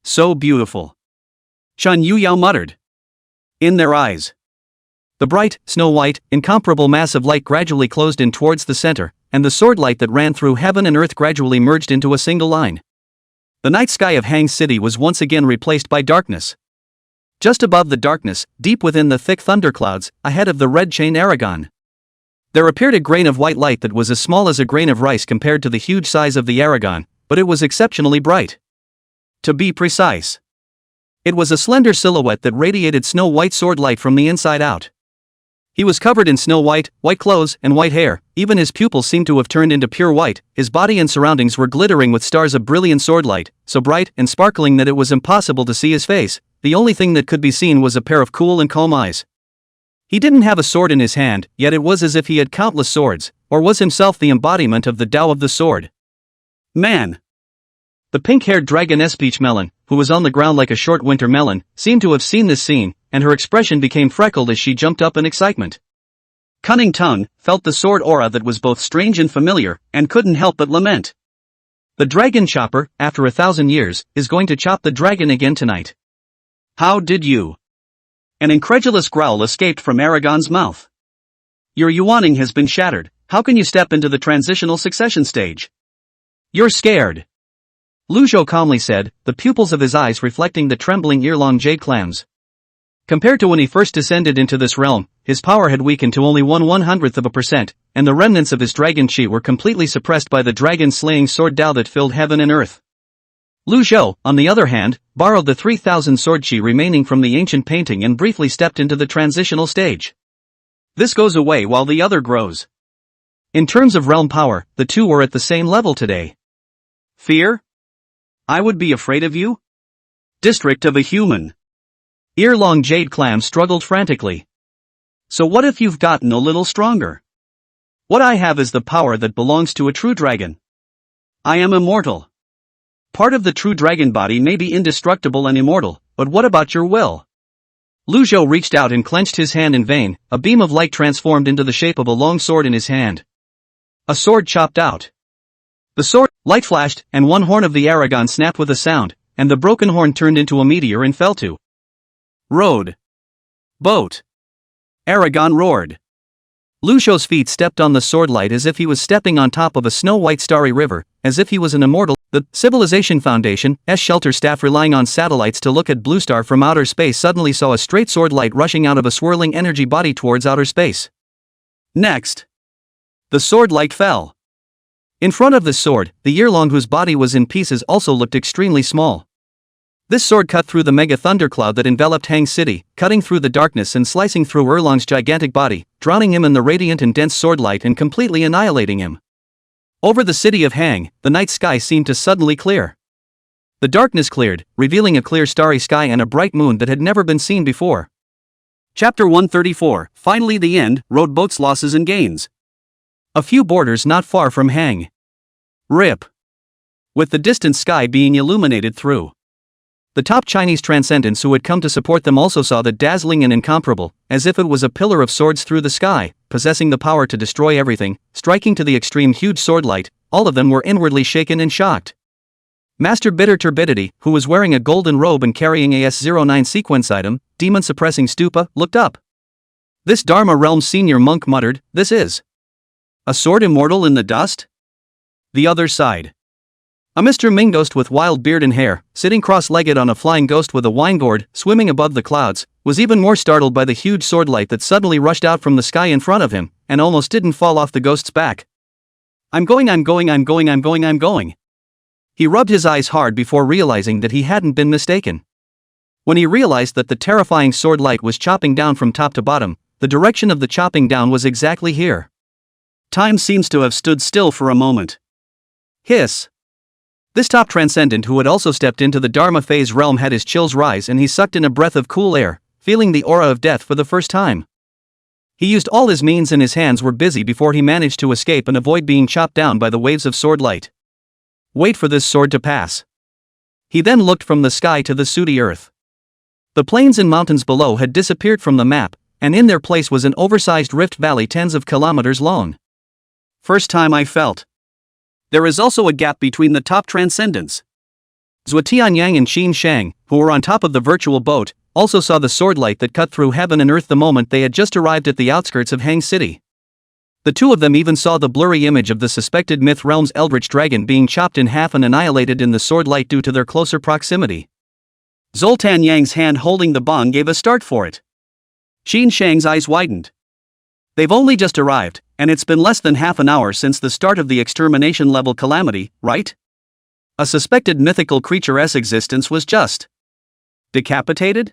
So beautiful. Chen Yuyao muttered. In their eyes. The bright, snow-white, incomparable mass of light gradually closed in towards the center, and the sword light that ran through heaven and earth gradually merged into a single line. The night sky of Hang City was once again replaced by darkness. Just above the darkness, deep within the thick thunderclouds, ahead of the red chain Aragon, there appeared a grain of white light that was as small as a grain of rice compared to the huge size of the Aragon, but it was exceptionally bright. To be precise, it was a slender silhouette that radiated snow-white sword light from the inside out. He was covered in snow-white, white clothes, and white hair, even his pupils seemed to have turned into pure white, his body and surroundings were glittering with stars of brilliant sword light, so bright and sparkling that it was impossible to see his face, the only thing that could be seen was a pair of cool and calm eyes. He didn't have a sword in his hand, yet it was as if he had countless swords, or was himself the embodiment of the Tao of the sword. Man! The pink-haired dragoness Peach Melon, who was on the ground like a short winter melon, seemed to have seen this scene, and her expression became freckled as she jumped up in excitement. Cunning Tongue felt the sword aura that was both strange and familiar, and couldn't help but lament. The dragon chopper, after 1,000 years, is going to chop the dragon again tonight. How did you? An incredulous growl escaped from Aragon's mouth. Your yuaning has been shattered, how can you step into the transitional succession stage? You're scared. Lu Zhou calmly said, the pupils of his eyes reflecting the trembling year-long jade clams. Compared to when he first descended into this realm, his power had weakened to only 1/100%, and the remnants of his dragon chi were completely suppressed by the dragon-slaying sword Tao that filled heaven and earth. Lu Zhou, on the other hand, borrowed the 3,000 sword chi remaining from the ancient painting and briefly stepped into the transitional stage. This goes away while the other grows. In terms of realm power, the two were at the same level today. Fear? I would be afraid of you? District of a human. Ear-long jade clam struggled frantically. So what if you've gotten a little stronger? What I have is the power that belongs to a true dragon. I am immortal. Part of the true dragon body may be indestructible and immortal, but what about your will? Lu Zhou reached out and clenched his hand in vain, a beam of light transformed into the shape of a long sword in his hand. A sword chopped out. The sword, light flashed, and one horn of the Aragon snapped with a sound, and the broken horn turned into a meteor and fell to road. Boat. Aragon roared. Lu Zhou's feet stepped on the sword light as if he was stepping on top of a snow-white starry river, as if he was an immortal. The Civilization Foundation's shelter staff relying on satellites to look at Blue Star from outer space suddenly saw a straight sword light rushing out of a swirling energy body towards outer space. Next. The sword light fell. In front of this sword, the year-long whose body was in pieces also looked extremely small. This sword cut through the mega thundercloud that enveloped Hang City, cutting through the darkness and slicing through Erlong's gigantic body, drowning him in the radiant and dense sword light and completely annihilating him. Over the city of Hang, the night sky seemed to suddenly clear. The darkness cleared, revealing a clear starry sky and a bright moon that had never been seen before. Chapter 134, Finally the End, Rowed Boats Losses and Gains. A few borders not far from Hang. Rip. With the distant sky being illuminated through The top Chinese transcendents who had come to support them also saw the dazzling and incomparable, as if it was a pillar of swords through the sky, possessing the power to destroy everything, striking to the extreme huge sword light. All of them were inwardly shaken and shocked. Master Bitter Turbidity, who was wearing a golden robe and carrying a S09 sequence item, demon-suppressing stupa, looked up. This Dharma Realm senior monk muttered, "This is a sword immortal in the dust?" The other sighed. A Mr. Ming ghost with wild beard and hair, sitting cross-legged on a flying ghost with a wine gourd, swimming above the clouds, was even more startled by the huge sword light that suddenly rushed out from the sky in front of him, and almost didn't fall off the ghost's back. I'm going. He rubbed his eyes hard before realizing that he hadn't been mistaken. When he realized that the terrifying sword light was chopping down from top to bottom, the direction of the chopping down was exactly here. Time seems to have stood still for a moment. Hiss. This top transcendent who had also stepped into the Dharma phase realm had his chills rise and he sucked in a breath of cool air, feeling the aura of death for the first time. He used all his means and his hands were busy before he managed to escape and avoid being chopped down by the waves of sword light. Wait for this sword to pass. He then looked from the sky to the sooty earth. The plains and mountains below had disappeared from the map, and in their place was an oversized rift valley tens of kilometers long. First time I felt. There is also a gap between the top transcendents. Zhou Tianyang and Qin Shang, who were on top of the virtual boat, also saw the sword light that cut through heaven and earth the moment they had just arrived at the outskirts of Hang City. The two of them even saw the blurry image of the suspected Myth Realm's eldritch dragon being chopped in half and annihilated in the sword light due to their closer proximity. Zoltan Yang's hand holding the bong gave a start for it. Qin Shang's eyes widened. They've only just arrived, and it's been less than half an hour since the start of the extermination level calamity, right? A suspected mythical creature's existence was just decapitated?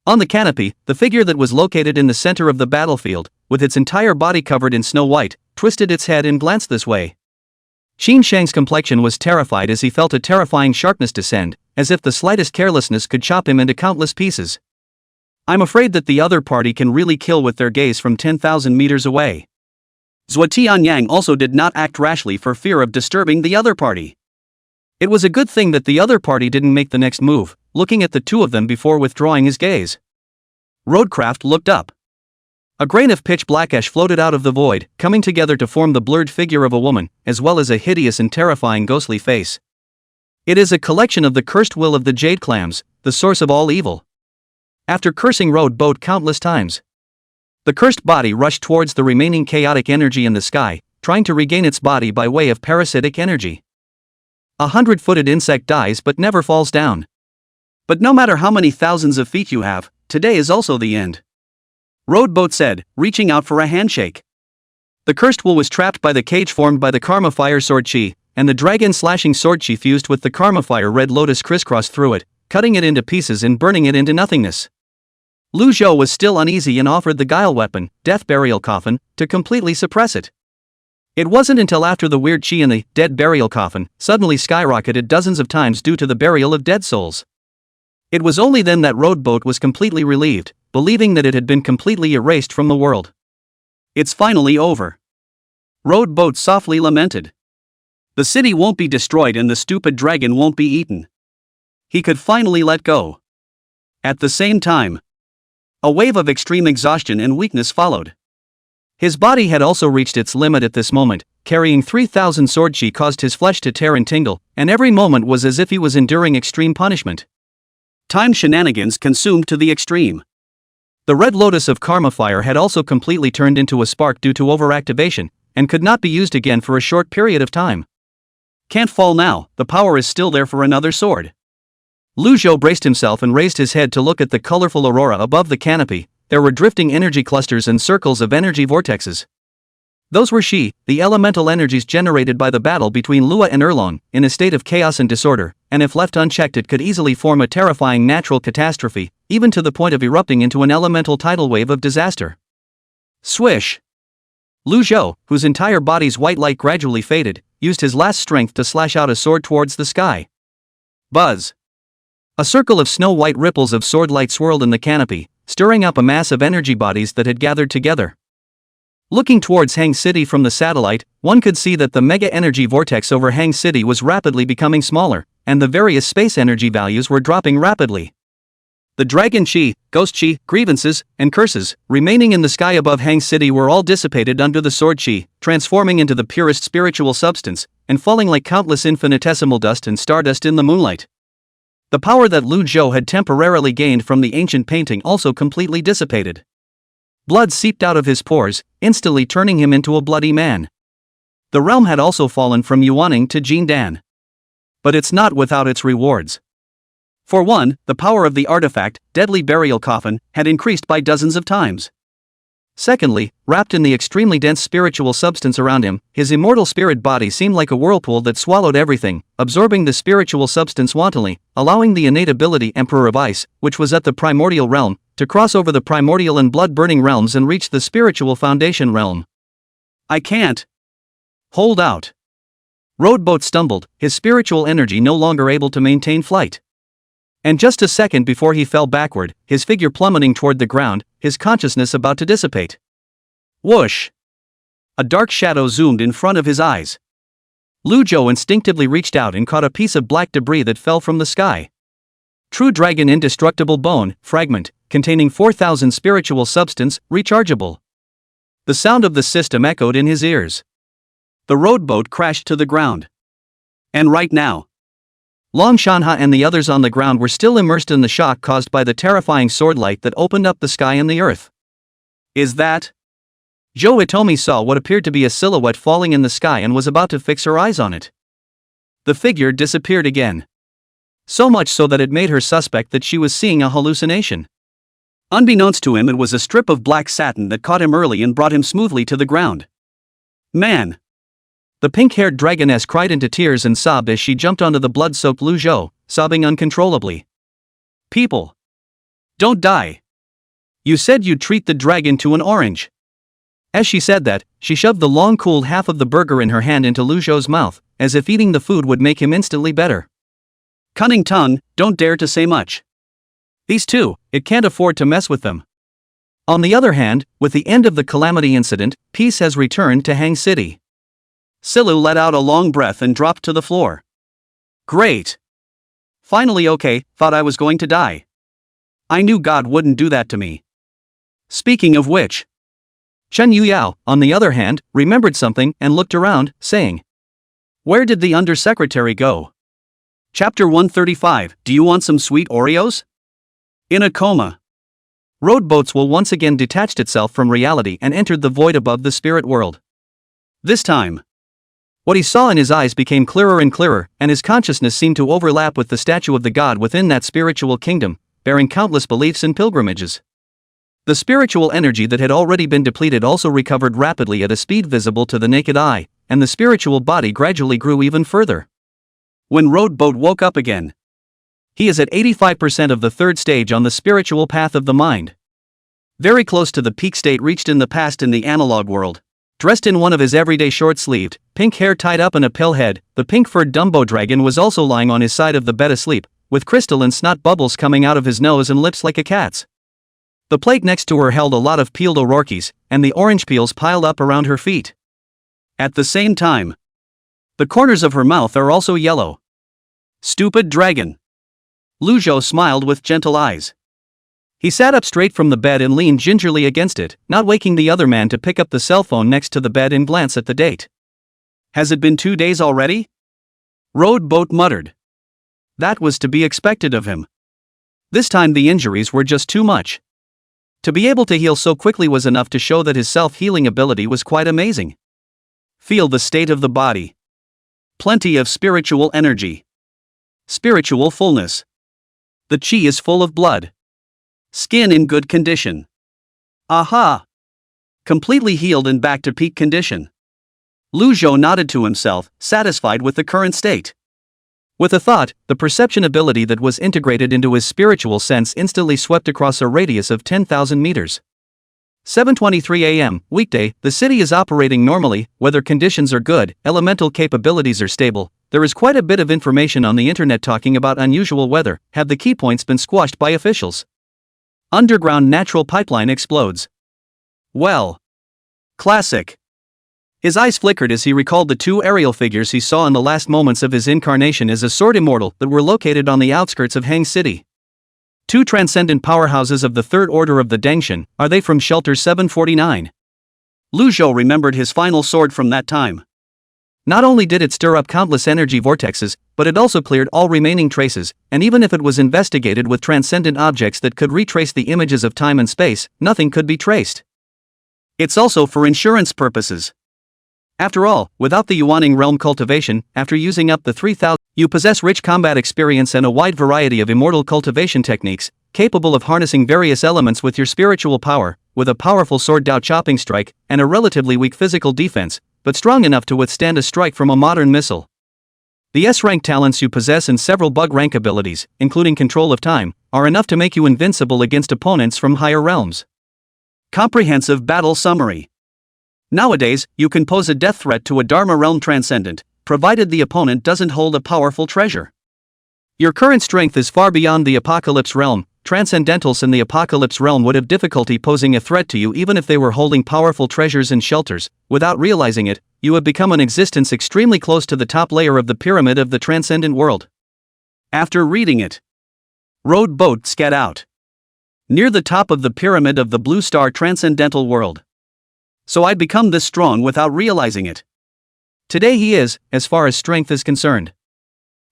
On the canopy, the figure that was located in the center of the battlefield, with its entire body covered in snow white, twisted its head and glanced this way. Qin Shang's complexion was terrified as he felt a terrifying sharpness descend, as if the slightest carelessness could chop him into countless pieces. I'm afraid that the other party can really kill with their gaze from 10,000 meters away. Zhou Tianyang also did not act rashly for fear of disturbing the other party. It was a good thing that the other party didn't make the next move, looking at the two of them before withdrawing his gaze. Roadcraft looked up. A grain of pitch black ash floated out of the void, coming together to form the blurred figure of a woman, as well as a hideous and terrifying ghostly face. It is a collection of the cursed will of the jade clams, the source of all evil. After cursing Road Boat countless times, the cursed body rushed towards the remaining chaotic energy in the sky, trying to regain its body by way of parasitic energy. A 100-footed insect dies but never falls down. But no matter how many thousands of feet you have, today is also the end. Road Boat said, reaching out for a handshake. The cursed will was trapped by the cage formed by the Karma Fire Sword Chi, and the dragon slashing sword Chi fused with the Karma Fire Red Lotus crisscrossed through it, cutting it into pieces and burning it into nothingness. Lu Zhou was still uneasy and offered the guile weapon, Death Burial Coffin, to completely suppress it. It wasn't until after the weird chi in the Dead Burial Coffin suddenly skyrocketed dozens of times due to the burial of dead souls. It was only then that Road Boat was completely relieved, believing that it had been completely erased from the world. It's finally over. Road Boat softly lamented. The city won't be destroyed and the stupid dragon won't be eaten. He could finally let go. At the same time, a wave of extreme exhaustion and weakness followed. His body had also reached its limit at this moment, carrying 3,000 sword chi caused his flesh to tear and tingle, and every moment was as if he was enduring extreme punishment. Time shenanigans consumed to the extreme. The Red Lotus of Karma Fire had also completely turned into a spark due to overactivation, and could not be used again for a short period of time. Can't fall now, the power is still there for another sword. Lu Zhou braced himself and raised his head to look at the colorful aurora above the canopy. There were drifting energy clusters and circles of energy vortexes. Those were the elemental energies generated by the battle between Lua and Erlong, in a state of chaos and disorder, and if left unchecked it could easily form a terrifying natural catastrophe, even to the point of erupting into an elemental tidal wave of disaster. Swish! Lu Zhou, whose entire body's white light gradually faded, used his last strength to slash out a sword towards the sky. Buzz! A circle of snow-white ripples of sword light swirled in the canopy, stirring up a mass of energy bodies that had gathered together. Looking towards Hang City from the satellite, one could see that the mega energy vortex over Hang City was rapidly becoming smaller, and the various space energy values were dropping rapidly. The dragon chi, ghost chi, grievances, and curses remaining in the sky above Hang City were all dissipated under the sword chi, transforming into the purest spiritual substance, and falling like countless infinitesimal dust and stardust in the moonlight. The power that Lu Zhou had temporarily gained from the ancient painting also completely dissipated. Blood seeped out of his pores, instantly turning him into a bloody man. The realm had also fallen from Yuaning to Jindan. But it's not without its rewards. For one, the power of the artifact, Deadly Burial Coffin, had increased by dozens of times. Secondly, wrapped in the extremely dense spiritual substance around him, his immortal spirit body seemed like a whirlpool that swallowed everything, absorbing the spiritual substance wantonly, allowing the innate ability Emperor of Ice, which was at the primordial realm, to cross over the primordial and blood-burning realms and reach the spiritual foundation realm. I can't hold out. Roadboat stumbled, his spiritual energy no longer able to maintain flight. And just a second before he fell backward, his figure plummeting toward the ground, his consciousness about to dissipate. Whoosh! A dark shadow zoomed in front of his eyes. Lu Zhou instinctively reached out and caught a piece of black debris that fell from the sky. True Dragon Indestructible Bone, fragment, containing 4,000 spiritual substance, rechargeable. The sound of the system echoed in his ears. The roadboat crashed to the ground. And right now, Long Shanha and the others on the ground were still immersed in the shock caused by the terrifying sword light that opened up the sky and the earth. Is that? Zhou Hitomi saw what appeared to be a silhouette falling in the sky and was about to fix her eyes on it. The figure disappeared again. So much so that it made her suspect that she was seeing a hallucination. Unbeknownst to him, it was a strip of black satin that caught him early and brought him smoothly to the ground. Man! The pink-haired dragoness cried into tears and sobbed as she jumped onto the blood-soaked Lu Zhou, sobbing uncontrollably. People! Don't die! You said you'd treat the dragon to an orange. As she said that, she shoved the long-cooled half of the burger in her hand into Lu Zhou's mouth, as if eating the food would make him instantly better. Cunning tongue, don't dare to say much. These two, it can't afford to mess with them. On the other hand, with the end of the Calamity incident, peace has returned to Hang City. Silu let out a long breath and dropped to the floor. Great! Finally okay, thought I was going to die. I knew God wouldn't do that to me. Speaking of which, Chen Yuyao, on the other hand, remembered something and looked around, saying, Where did the undersecretary go? Chapter 135, Do you want some sweet Oreos? In a coma. Roadboats will once again detached itself from reality and entered the void above the spirit world. This time, what he saw in his eyes became clearer and clearer, and his consciousness seemed to overlap with the statue of the god within that spiritual kingdom, bearing countless beliefs and pilgrimages. The spiritual energy that had already been depleted also recovered rapidly at a speed visible to the naked eye, and the spiritual body gradually grew even further. When Roadboat woke up again, he is at 85% of the third stage on the spiritual path of the mind. Very close to the peak state reached in the past in the analog world. Dressed in one of his everyday short-sleeved, pink hair tied up in a pill head, the pink-furred Dumbo dragon was also lying on his side of the bed asleep, with crystalline snot bubbles coming out of his nose and lips like a cat's. The plate next to her held a lot of peeled O'Rourkes, and the orange peels piled up around her feet. At the same time, the corners of her mouth are also yellow. Stupid dragon! Lu Zhou smiled with gentle eyes. He sat up straight from the bed and leaned gingerly against it, not waking the other man to pick up the cell phone next to the bed and glance at the date. Has it been 2 days already? Roadboat muttered. That was to be expected of him. This time the injuries were just too much. To be able to heal so quickly was enough to show that his self-healing ability was quite amazing. Feel the state of the body. Plenty of spiritual energy. Spiritual fullness. The chi is full of blood. Skin in good condition. Aha! Completely healed and back to peak condition. Lu Zhou nodded to himself, satisfied with the current state. With a thought, the perception ability that was integrated into his spiritual sense instantly swept across a radius of 10,000 meters. 7:23 a.m., weekday, the city is operating normally, weather conditions are good, elemental capabilities are stable. There is quite a bit of information on the internet talking about unusual weather. Have the key points been squashed by officials? Underground natural pipeline explodes. Well. Classic. His eyes flickered as he recalled the two aerial figures he saw in the last moments of his incarnation as a sword immortal that were located on the outskirts of Hang City. Two transcendent powerhouses of the third order of the Dengshan, are they from Shelter 749? Lu Zhou remembered his final sword from that time. Not only did it stir up countless energy vortexes, but it also cleared all remaining traces, and even if it was investigated with transcendent objects that could retrace the images of time and space, nothing could be traced. It's also for insurance purposes. After all, without the Yuaning realm cultivation, after using up the 3000, you possess rich combat experience and a wide variety of immortal cultivation techniques, capable of harnessing various elements with your spiritual power, with a powerful sword Dao chopping strike, and a relatively weak physical defense, but strong enough to withstand a strike from a modern missile. The S-rank talents you possess and several bug rank abilities, including control of time, are enough to make you invincible against opponents from higher realms. Comprehensive battle summary. Nowadays, you can pose a death threat to a Dharma realm transcendent, provided the opponent doesn't hold a powerful treasure. Your current strength is far beyond the Apocalypse realm. Transcendentals in the Apocalypse realm would have difficulty posing a threat to you even if they were holding powerful treasures and shelters. Without realizing it, you have become an existence extremely close to the top layer of the pyramid of the transcendent world. After reading it, rowed boat scat out. Near the top of the pyramid of the blue star transcendental world. So I'd become this strong without realizing it. Today he is, as far as strength is concerned.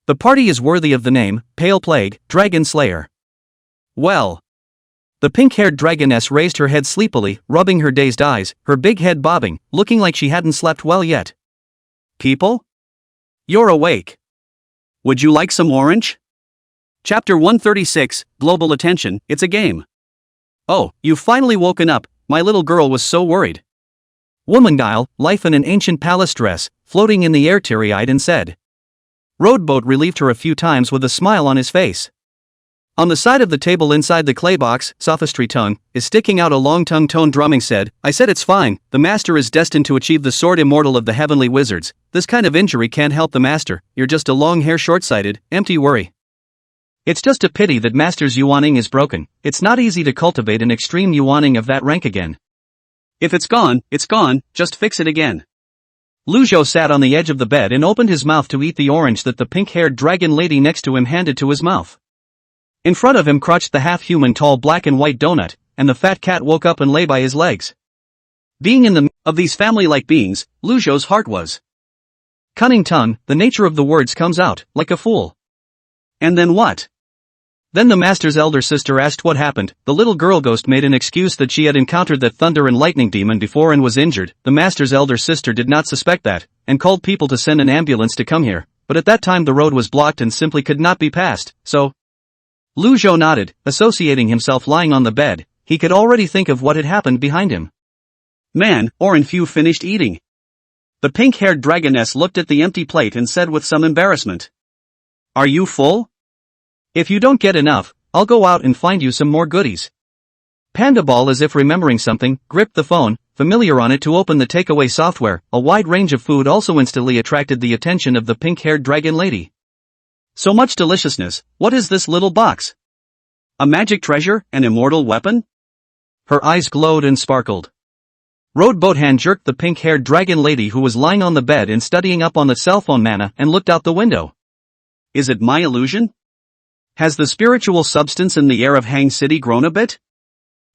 The party is worthy of the name, Pale Plague, Dragon Slayer. Well. The pink-haired dragoness raised her head sleepily, rubbing her dazed eyes, her big head bobbing, looking like she hadn't slept well yet. People? You're awake. Would you like some orange? Chapter 136, Global Attention, it's a game. Oh, you've finally woken up, my little girl was so worried. Womanguile, life in an ancient palace dress, floating in the air teary-eyed and said. Roadboat relieved her a few times with a smile on his face. On the side of the table inside the clay box, sophistry tongue, is sticking out a long tongue tone drumming said, I said it's fine, the master is destined to achieve the sword immortal of the heavenly wizards, this kind of injury can't help the master, you're just a long hair short-sighted, empty worry. It's just a pity that master's yuaning is broken, it's not easy to cultivate an extreme yuaning of that rank again. If it's gone, just fix it again. Lu Zhou sat on the edge of the bed and opened his mouth to eat the orange that the pink-haired dragon lady next to him handed to his mouth. In front of him crouched the half-human tall black and white donut, and the fat cat woke up and lay by his legs. Being in the midst of these family-like beings, Lu Zhou's heart was. Cunning tongue, the nature of the words comes out, like a fool. And then what? Then the master's elder sister asked what happened. The little girl ghost made an excuse that she had encountered that thunder and lightning demon before and was injured. The master's elder sister did not suspect that, and called people to send an ambulance to come here, but at that time the road was blocked and simply could not be passed, so. Lu Zhou nodded, associating himself lying on the bed, he could already think of what had happened behind him. Man, aren't few finished eating? The pink-haired dragoness looked at the empty plate and said with some embarrassment. Are you full? If you don't get enough, I'll go out and find you some more goodies. Panda Ball, as if remembering something, gripped the phone, familiar on it to open the takeaway software. A wide range of food also instantly attracted the attention of the pink-haired dragon lady. So much deliciousness, what is this little box? A magic treasure, an immortal weapon? Her eyes glowed and sparkled. Roadboat hand jerked the pink-haired dragon lady who was lying on the bed and studying up on the cell phone mana and looked out the window. Is it my illusion? Has the spiritual substance in the air of Hang City grown a bit?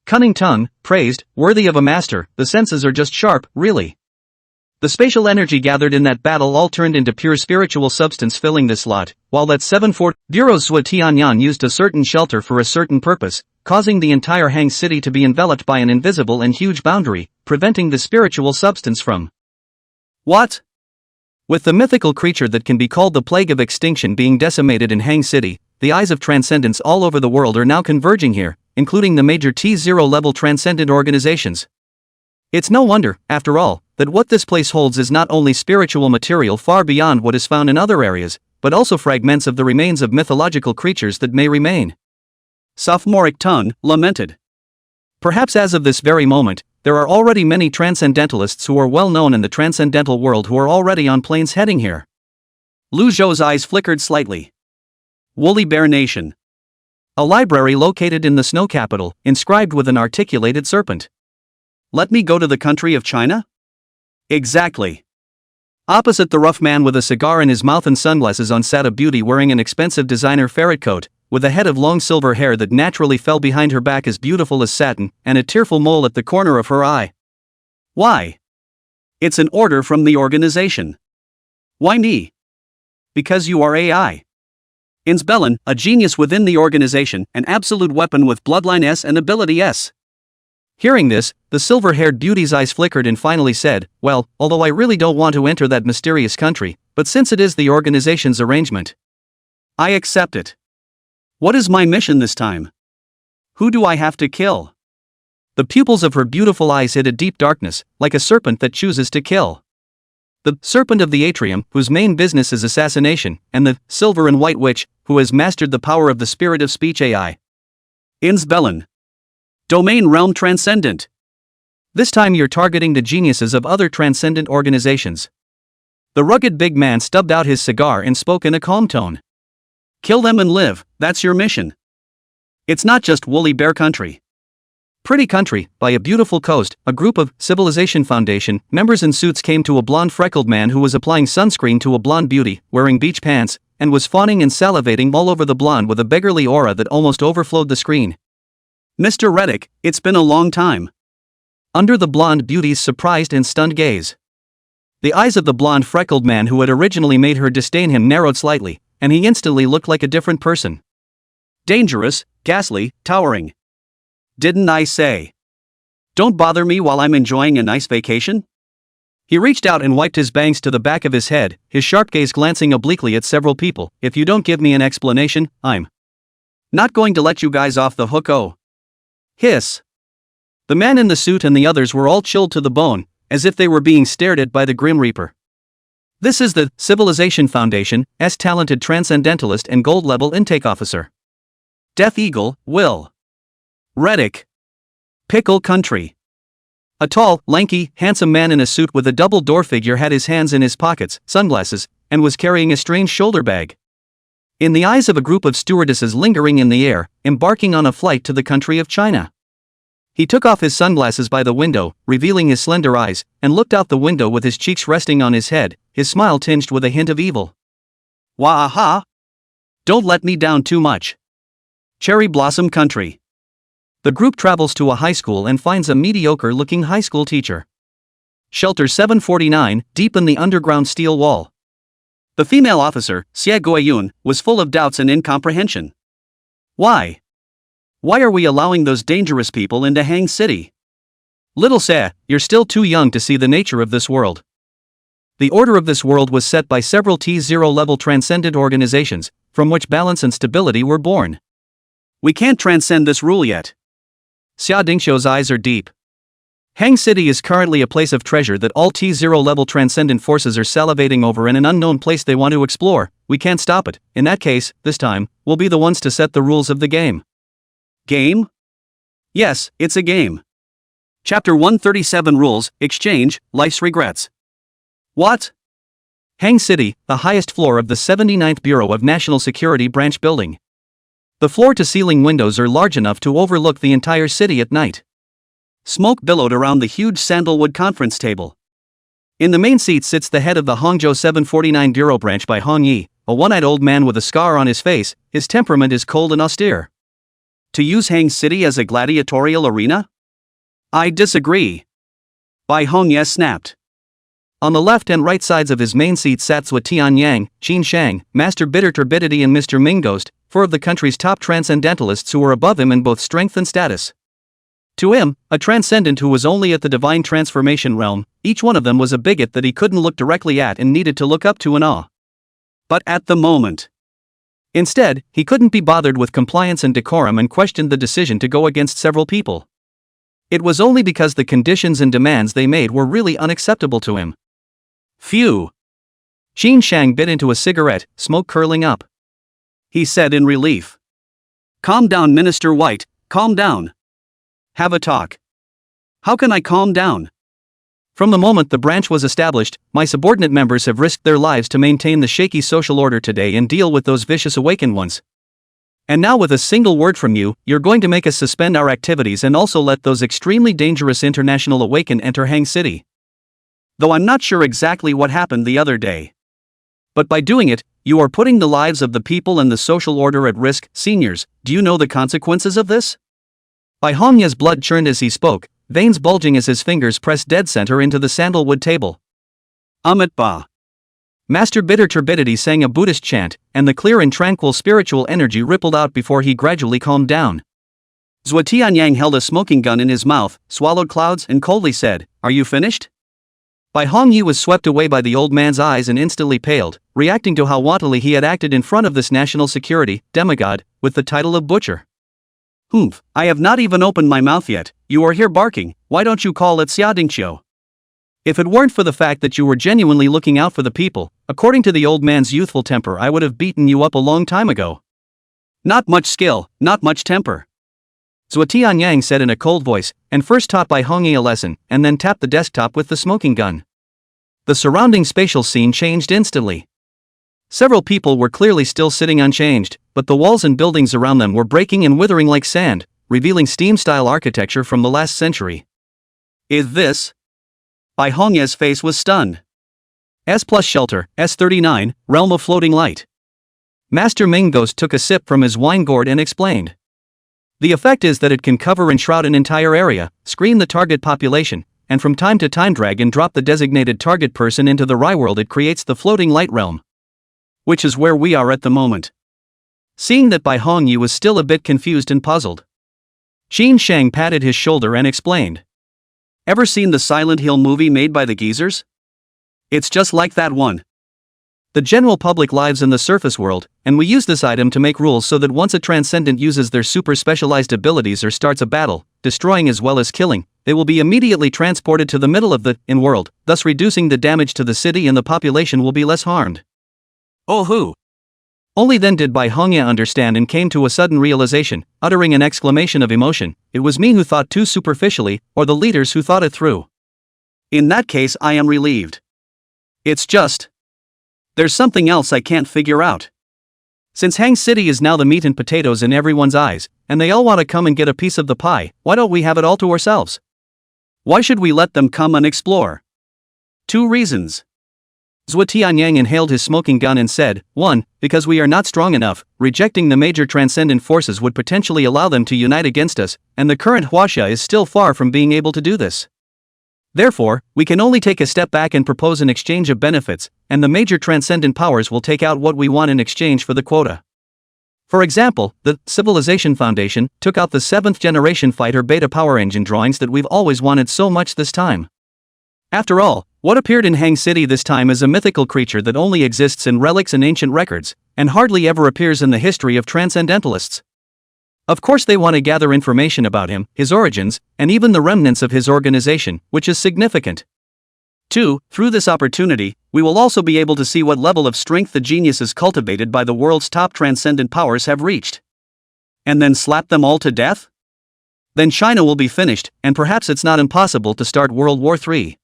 Cunning tongue, praised, worthy of a master, the senses are just sharp, really. The spatial energy gathered in that battle all turned into pure spiritual substance filling this lot, while that 7-4 Bureau's Zhua Tianyan used a certain shelter for a certain purpose, causing the entire Hang City to be enveloped by an invisible and huge boundary, preventing the spiritual substance from. What? With the mythical creature that can be called the plague of extinction being decimated in Hang City, the eyes of transcendence all over the world are now converging here, including the major T0 level transcendent organizations. It's no wonder, after all, that what this place holds is not only spiritual material far beyond what is found in other areas, but also fragments of the remains of mythological creatures that may remain. Sophomoric tongue lamented. Perhaps as of this very moment, there are already many transcendentalists who are well known in the transcendental world who are already on planes heading here. Lu Zhou's eyes flickered slightly. Woolly Bear Nation. A library located in the snow capital, inscribed with an articulated serpent. Let me go to the country of China? Exactly. Opposite the rough man with a cigar in his mouth and sunglasses on sat a beauty wearing an expensive designer ferret coat, with a head of long silver hair that naturally fell behind her back as beautiful as satin, and a tearful mole at the corner of her eye. Why? It's an order from the organization. Why me? Because you are AI. Indestructible, a genius within the organization, an absolute weapon with bloodline S and ability S. Hearing this, the silver-haired beauty's eyes flickered and finally said, well, although I really don't want to enter that mysterious country, but since it is the organization's arrangement, I accept it. What is my mission this time? Who do I have to kill? The pupils of her beautiful eyes hid a deep darkness, like a serpent that chooses to kill. The serpent of the atrium, whose main business is assassination, and the silver and white witch, who has mastered the power of the spirit of speech AI. Indestructible. Domain realm transcendent. This time you're targeting the geniuses of other transcendent organizations. The rugged big man stubbed out his cigar and spoke in a calm tone. Kill them and live, that's your mission. It's not just woolly bear country. Pretty country, by a beautiful coast, a group of Civilization Foundation members in suits came to a blonde freckled man who was applying sunscreen to a blonde beauty, wearing beach pants, and was fawning and salivating all over the blonde with a beggarly aura that almost overflowed the screen. Mr. Reddick, it's been a long time. Under the blonde beauty's surprised and stunned gaze, the eyes of the blonde freckled man who had originally made her disdain him narrowed slightly, and he instantly looked like a different person. Dangerous, ghastly, towering. Didn't I say? Don't bother me while I'm enjoying a nice vacation? He reached out and wiped his bangs to the back of his head, his sharp gaze glancing obliquely at several people. If you don't give me an explanation, I'm not going to let you guys off the hook. Oh. Hiss. The man in the suit and the others were all chilled to the bone, as if they were being stared at by the Grim Reaper. This is the Civilization Foundation's talented transcendentalist and gold-level intake officer. Death Eagle, Will. Reddick. Pickle Country. A tall, lanky, handsome man in a suit with a double-door figure had his hands in his pockets, sunglasses, and was carrying a strange shoulder bag. In the eyes of a group of stewardesses lingering in the air, embarking on a flight to the country of China. He took off his sunglasses by the window, revealing his slender eyes, and looked out the window with his cheeks resting on his head, his smile tinged with a hint of evil. Wah-ha! Don't let me down too much. Cherry Blossom Country. The group travels to a high school and finds a mediocre-looking high school teacher. Shelter 749, deep in the underground steel wall. The female officer, Xie Guiyun, was full of doubts and incomprehension. Why? Why are we allowing those dangerous people into Hang City? Little Xie, you're still too young to see the nature of this world. The order of this world was set by several T0 level transcendent organizations, from which balance and stability were born. We can't transcend this rule yet. Xia Dingxiu's eyes are deep. Hang City is currently a place of treasure that all T0 level transcendent forces are salivating over and an unknown place they want to explore. We can't stop it. In that case, this time, we'll be the ones to set the rules of the game. Game? Yes, it's a game. Chapter 137 Rules, Exchange, Life's Regrets. What? Hang City, the highest floor of the 79th Bureau of National Security branch building. The floor-to-ceiling windows are large enough to overlook the entire city at night. Smoke billowed around the huge sandalwood conference table. In the main seat sits the head of the Hangzhou 749 Bureau branch by Hong Yi, a one-eyed old man with a scar on his face. His temperament is cold and austere. To use Hang City as a gladiatorial arena? I disagree. Bai Hongye snapped. On the left and right sides of his main seat sat Zhua Tianyang, Qin Shang, Master Bitter Turbidity and Mr. Minghost, four of the country's top transcendentalists who were above him in both strength and status. To him, a transcendent who was only at the divine transformation realm, each one of them was a bigot that he couldn't look directly at and needed to look up to in awe. But at the moment. Instead, he couldn't be bothered with compliance and decorum and questioned the decision to go against several people. It was only because the conditions and demands they made were really unacceptable to him. Phew. Qin Shang bit into a cigarette, smoke curling up. He said in relief. Calm down, Minister White, calm down. Have a talk. How can I calm down? From the moment the branch was established, my subordinate members have risked their lives to maintain the shaky social order today and deal with those vicious awakened ones. And now with a single word from you, you're going to make us suspend our activities and also let those extremely dangerous international awakened enter Hang City. Though I'm not sure exactly what happened the other day. But by doing it, you are putting the lives of the people and the social order at risk. Seniors, do you know the consequences of this? Bai Hongya's blood churned as he spoke, veins bulging as his fingers pressed dead center into the sandalwood table. Amit Ba. Master Bitter Turbidity sang a Buddhist chant, and the clear and tranquil spiritual energy rippled out before he gradually calmed down. Zhuo Tianyang held a smoking gun in his mouth, swallowed clouds, and coldly said, "Are you finished?" Bai Hongyi was swept away by the old man's eyes and instantly paled, reacting to how wantonly he had acted in front of this national security demigod, with the title of butcher. "Humph, I have not even opened my mouth yet, you are here barking, why don't you call it Xiadingqiu? If it weren't for the fact that you were genuinely looking out for the people, according to the old man's youthful temper, I would have beaten you up a long time ago." "Not much skill, not much temper," Zhuo Tianyang said in a cold voice, and first taught Bai Hongyi a lesson, and then tapped the desktop with the smoking gun. The surrounding spatial scene changed instantly. Several people were clearly still sitting unchanged, but the walls and buildings around them were breaking and withering like sand, revealing steam-style architecture from the last century. "Is this?" Bai Hongya's face was stunned. S plus shelter, S39, realm of floating light. Master Ming Ghost took a sip from his wine gourd and explained. The effect is that it can cover and shroud an entire area, screen the target population, and from time to time drag and drop the designated target person into the world. It creates the floating light realm. Which is where we are at the moment. Seeing that Bai Hongyi was still a bit confused and puzzled, Qin Shang patted his shoulder and explained. "Ever seen the Silent Hill movie made by the geezers? It's just like that one. The general public lives in the surface world, and we use this item to make rules so that once a transcendent uses their super specialized abilities or starts a battle, destroying as well as killing, they will be immediately transported to the middle of the in-world, thus reducing the damage to the city and the population will be less harmed." "Oh who?" Only then did Bai Hongya understand and came to a sudden realization, uttering an exclamation of emotion. It was me who thought too superficially, or the leaders who thought it through. "In that case I am relieved. It's just, there's something else I can't figure out. Since Hang City is now the meat and potatoes in everyone's eyes, and they all want to come and get a piece of the pie, why don't we have it all to ourselves? Why should we let them come and explore? 2 reasons. Zhuo Tianyang inhaled his smoking gun and said, 1. Because we are not strong enough, rejecting the major transcendent forces would potentially allow them to unite against us, and the current Huaxia is still far from being able to do this. Therefore, we can only take a step back and propose an exchange of benefits, and the major transcendent powers will take out what we want in exchange for the quota. For example, the Civilization Foundation took out the 7th generation fighter beta power engine drawings that we've always wanted so much this time. After all, what appeared in Hang City this time is a mythical creature that only exists in relics and ancient records, and hardly ever appears in the history of transcendentalists. Of course they want to gather information about him, his origins, and even the remnants of his organization, which is significant. 2. Through this opportunity, we will also be able to see what level of strength the geniuses cultivated by the world's top transcendent powers have reached. And then slap them all to death? Then China will be finished, and perhaps it's not impossible to start World War III.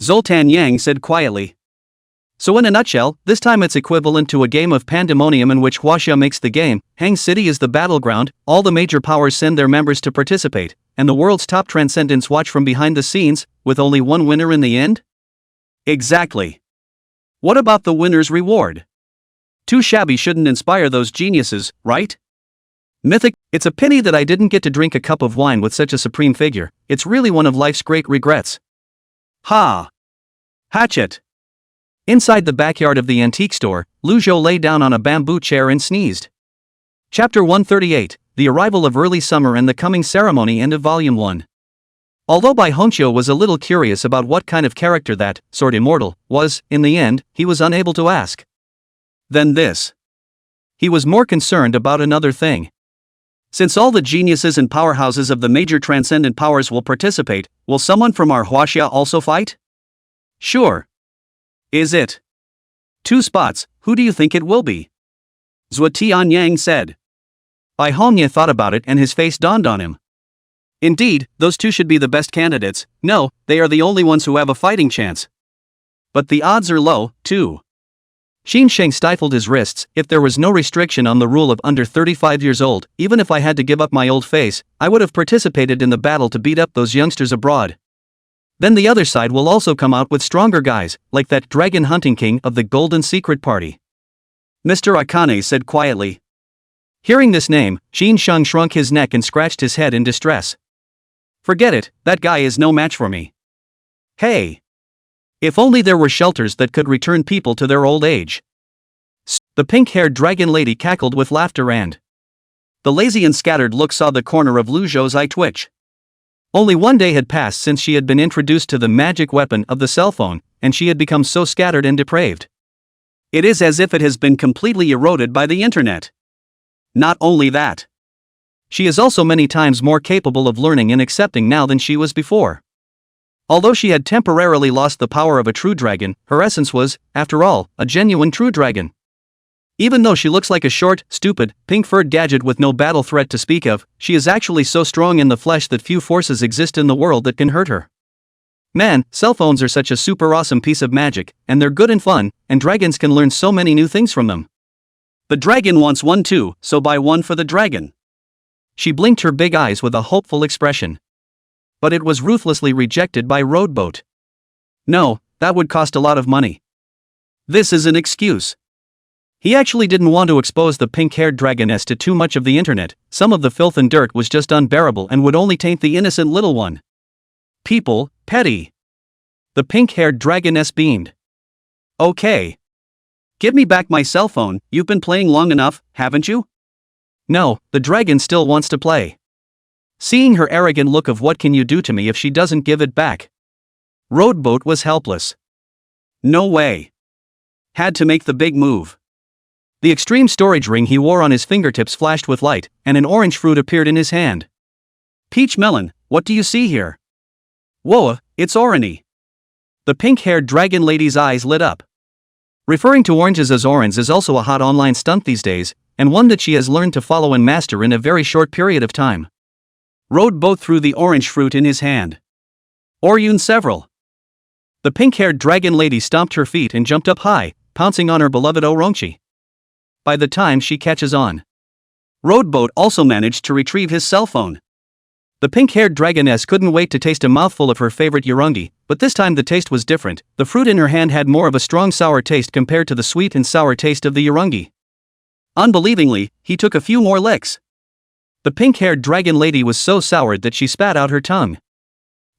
Zoltan Yang said quietly. So in a nutshell, this time it's equivalent to a game of pandemonium in which Huaxia makes the game, Hang City is the battleground, all the major powers send their members to participate, and the world's top transcendents watch from behind the scenes, with only one winner in the end? Exactly. What about the winner's reward? Too shabby shouldn't inspire those geniuses, right? Mythic, it's a pity that I didn't get to drink a cup of wine with such a supreme figure, it's really one of life's great regrets. Ha! Hatchet! Inside the backyard of the antique store, Lu Zhou lay down on a bamboo chair and sneezed. Chapter 138, The Arrival of Early Summer and the Coming Ceremony. End of Volume 1. Although Bai Hongqiu was a little curious about what kind of character that Sword Immortal was, in the end, he was unable to ask. Then this. He was more concerned about another thing. Since all the geniuses and powerhouses of the major transcendent powers will participate, will someone from our Huaxia also fight? Sure. Is it? 2 spots, who do you think it will be? Zhuo Tianyang said. Bai Hongye thought about it and his face dawned on him. Indeed, those 2 should be the best candidates. No, they are the only ones who have a fighting chance. But the odds are low, too. Xin Sheng stifled his wrists. If there was no restriction on the rule of under 35 years old, even if I had to give up my old face, I would have participated in the battle to beat up those youngsters abroad. Then the other side will also come out with stronger guys, like that dragon hunting king of the Golden Secret Party. Mr. Akane said quietly. Hearing this name, Jin Sheng shrunk his neck and scratched his head in distress. Forget it, that guy is no match for me. Hey! If only there were shelters that could return people to their old age. The pink-haired dragon lady cackled with laughter and the lazy and scattered look saw the corner of Lu Zhou's eye twitch. Only one day had passed since she had been introduced to the magic weapon of the cell phone, and she had become so scattered and depraved. It is as if it has been completely eroded by the internet. Not only that, she is also many times more capable of learning and accepting now than she was before. Although she had temporarily lost the power of a true dragon, her essence was, after all, a genuine true dragon. Even though she looks like a short, stupid, pink-furred gadget with no battle threat to speak of, she is actually so strong in the flesh that few forces exist in the world that can hurt her. Man, cell phones are such a super awesome piece of magic, and they're good and fun, and dragons can learn so many new things from them. The dragon wants one too, so buy one for the dragon. She blinked her big eyes with a hopeful expression. But it was ruthlessly rejected by Roadboat. No, that would cost a lot of money. This is an excuse. He actually didn't want to expose the pink-haired dragoness to too much of the internet. Some of the filth and dirt was just unbearable and would only taint the innocent little one. People, petty. The pink-haired dragoness beamed. Okay. Give me back my cell phone, you've been playing long enough, haven't you? No, the dragon still wants to play. Seeing her arrogant look of what can you do to me if she doesn't give it back? Roadboat was helpless. No way. Had to make the big move. The extreme storage ring he wore on his fingertips flashed with light, and an orange fruit appeared in his hand. Peach melon, what do you see here? Whoa, it's orangey. The pink-haired dragon lady's eyes lit up. Referring to oranges as orange is also a hot online stunt these days, and one that she has learned to follow and master in a very short period of time. Roadboat threw the orange fruit in his hand. Oryun several. The pink-haired dragon lady stomped her feet and jumped up high, pouncing on her beloved Orongchi. By the time she catches on, Roadboat also managed to retrieve his cell phone. The pink-haired dragoness couldn't wait to taste a mouthful of her favorite Yorongi, but this time the taste was different. The fruit in her hand had more of a strong sour taste compared to the sweet and sour taste of the Yorongi. Unbelievingly, he took a few more licks. The pink-haired dragon lady was so soured that she spat out her tongue.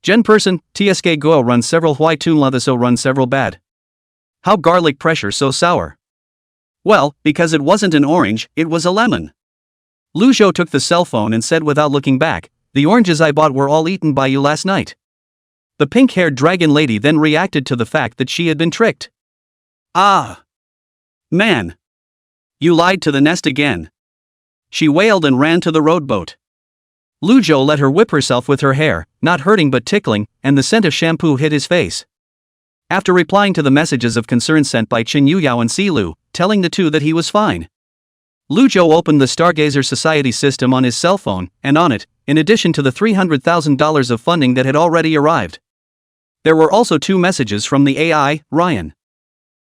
Gen person, TSK Go run several webtoon la so run several bad. How garlic pressure so sour? Well, because it wasn't an orange, it was a lemon. Lu Zhou took the cell phone and said without looking back, the oranges I bought were all eaten by you last night. The pink-haired dragon lady then reacted to the fact that she had been tricked. Ah! Man! You lied to the nest again. She wailed and ran to the Roadboat. Lu Zhou let her whip herself with her hair, not hurting but tickling, and the scent of shampoo hit his face. After replying to the messages of concern sent by Qin Yuyao and Si Lu, telling the two that he was fine, Lu Zhou opened the Stargazer Society system on his cell phone, and on it, in addition to the $300,000 of funding that had already arrived, there were also two messages from the AI, Ryan.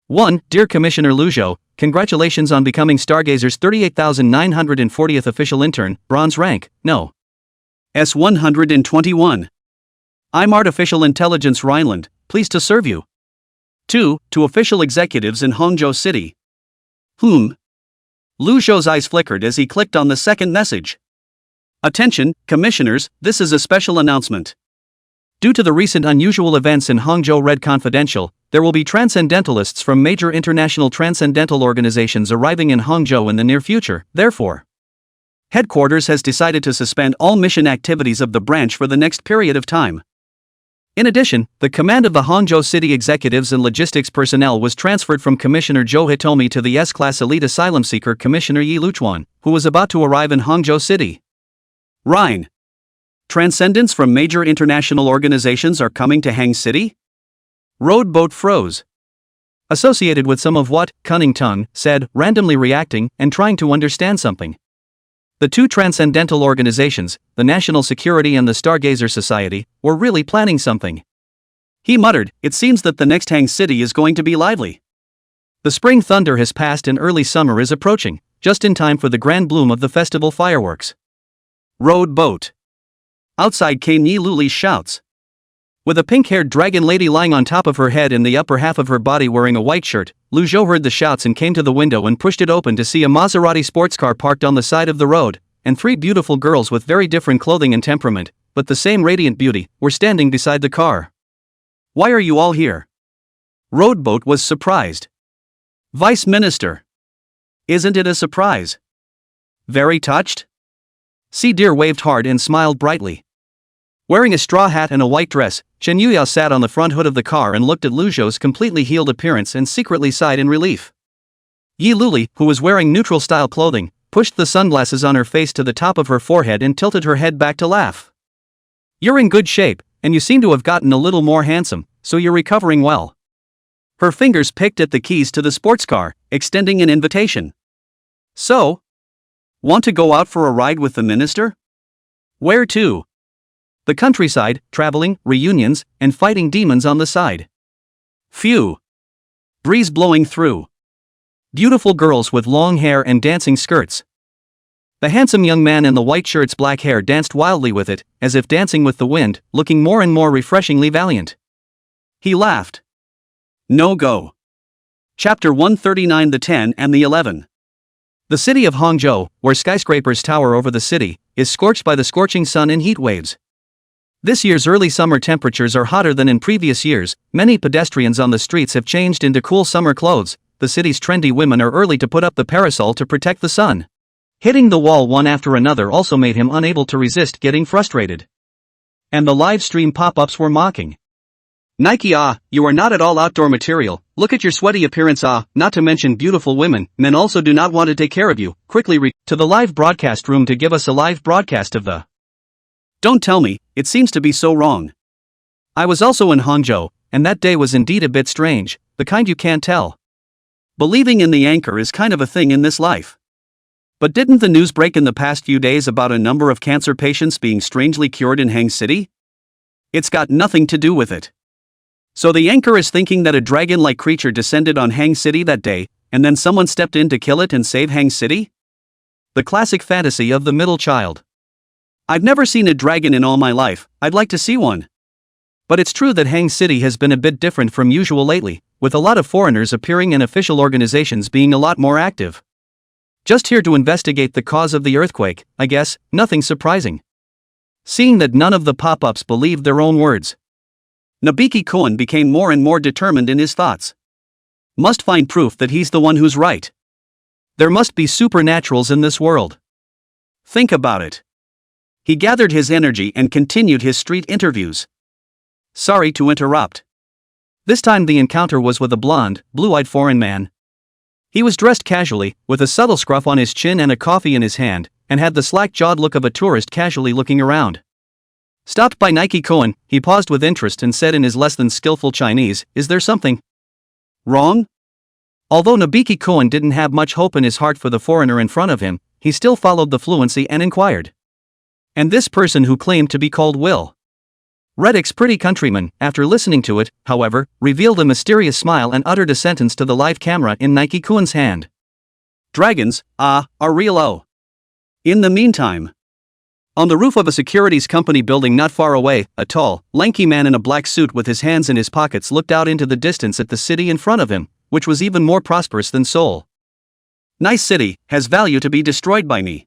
1. Dear Commissioner Lu Zhou, congratulations on becoming Stargazer's 38,940th official intern, bronze rank, no. S121. I'm Artificial Intelligence Rhineland, pleased to serve you. 2. To official executives in Hangzhou City. Lu Zhou's eyes flickered as he clicked on the second message. Attention, commissioners, this is a special announcement. Due to the recent unusual events in Hangzhou Red Confidential, there will be transcendentalists from major international transcendental organizations arriving in Hangzhou in the near future. Therefore, headquarters has decided to suspend all mission activities of the branch for the next period of time. In addition, the command of the Hangzhou City executives and logistics personnel was transferred from Commissioner Zhou Hitomi to the S-Class elite asylum seeker Commissioner Yi Luchuan, who was about to arrive in Hangzhou City. Rhine. Transcendents from major international organizations are coming to Hang City? Roadboat froze. Associated with some of what, Cunning Tongue, said, randomly reacting and trying to understand something. The two transcendental organizations, the National Security and the Stargazer Society, were really planning something. He muttered, it seems that the next Hang City is going to be lively. The spring thunder has passed and early summer is approaching, just in time for the grand bloom of the festival fireworks. Roadboat. Outside came Yi Luli's shouts. With a pink-haired dragon lady lying on top of her head and the upper half of her body wearing a white shirt, Lu Zhou heard the shouts and came to the window and pushed it open to see a Maserati sports car parked on the side of the road, and three beautiful girls with very different clothing and temperament, but the same radiant beauty, were standing beside the car. "Why are you all here?" Roadboat was surprised. "Vice Minister. Isn't it a surprise?" "Very touched?" Si Deer waved hard and smiled brightly. Wearing a straw hat and a white dress, Chen Yuya sat on the front hood of the car and looked at Lu Zhou's completely healed appearance and secretly sighed in relief. Yi Luli, who was wearing neutral-style clothing, pushed the sunglasses on her face to the top of her forehead and tilted her head back to laugh. "You're in good shape, and you seem to have gotten a little more handsome, so you're recovering well." Her fingers picked at the keys to the sports car, extending an invitation. "So? Want to go out for a ride with the minister?" "Where to?" "The countryside, traveling, reunions, and fighting demons on the side." "Phew. Breeze blowing through. Beautiful girls with long hair and dancing skirts." The handsome young man in the white shirt's black hair danced wildly with it, as if dancing with the wind, looking more and more refreshingly valiant. He laughed. No go. Chapter 139. The 10 and the 11. The city of Hangzhou, where skyscrapers tower over the city, is scorched by the scorching sun in heat waves. This year's early summer temperatures are hotter than in previous years. Many pedestrians on the streets have changed into cool summer clothes. The city's trendy women are early to put up the parasol to protect the sun. Hitting the wall one after another also made him unable to resist getting frustrated. And the live stream pop-ups were mocking. "Nike, you are not at all outdoor material. Look at your sweaty appearance, not to mention beautiful women. Men also do not want to take care of you. Quickly to the live broadcast room to give us a live broadcast of the..." Don't tell me, it seems to be so wrong. I was also in Hangzhou, and that day was indeed a bit strange, the kind you can't tell. Believing in the anchor is kind of a thing in this life. But didn't the news break in the past few days about a number of cancer patients being strangely cured in Hang City? It's got nothing to do with it. So the anchor is thinking that a dragon-like creature descended on Hang City that day, and then someone stepped in to kill it and save Hang City? The classic fantasy of the middle child. I've never seen a dragon in all my life. I'd like to see one. But it's true that Hang City has been a bit different from usual lately, with a lot of foreigners appearing and official organizations being a lot more active. Just here to investigate the cause of the earthquake, I guess, nothing surprising. Seeing that none of the pop-ups believed their own words, Nabiki Koen became more and more determined in his thoughts. Must find proof that he's the one who's right. There must be supernaturals in this world. Think about it. He gathered his energy and continued his street interviews. Sorry to interrupt. This time the encounter was with a blonde, blue-eyed foreign man. He was dressed casually, with a subtle scruff on his chin and a coffee in his hand, and had the slack-jawed look of a tourist casually looking around. Stopped by Nike Koen, he paused with interest and said in his less than skillful Chinese, "Is there something wrong?" Although Nabiki Koen didn't have much hope in his heart for the foreigner in front of him, he still followed the fluency and inquired. And this person who claimed to be called Will. Reddick's pretty countryman, after listening to it, however, revealed a mysterious smile and uttered a sentence to the live camera in Nike Koen's hand. "Dragons, are real. In the meantime." On the roof of a securities company building not far away, a tall, lanky man in a black suit with his hands in his pockets looked out into the distance at the city in front of him, which was even more prosperous than Seoul. "Nice city, has value to be destroyed by me."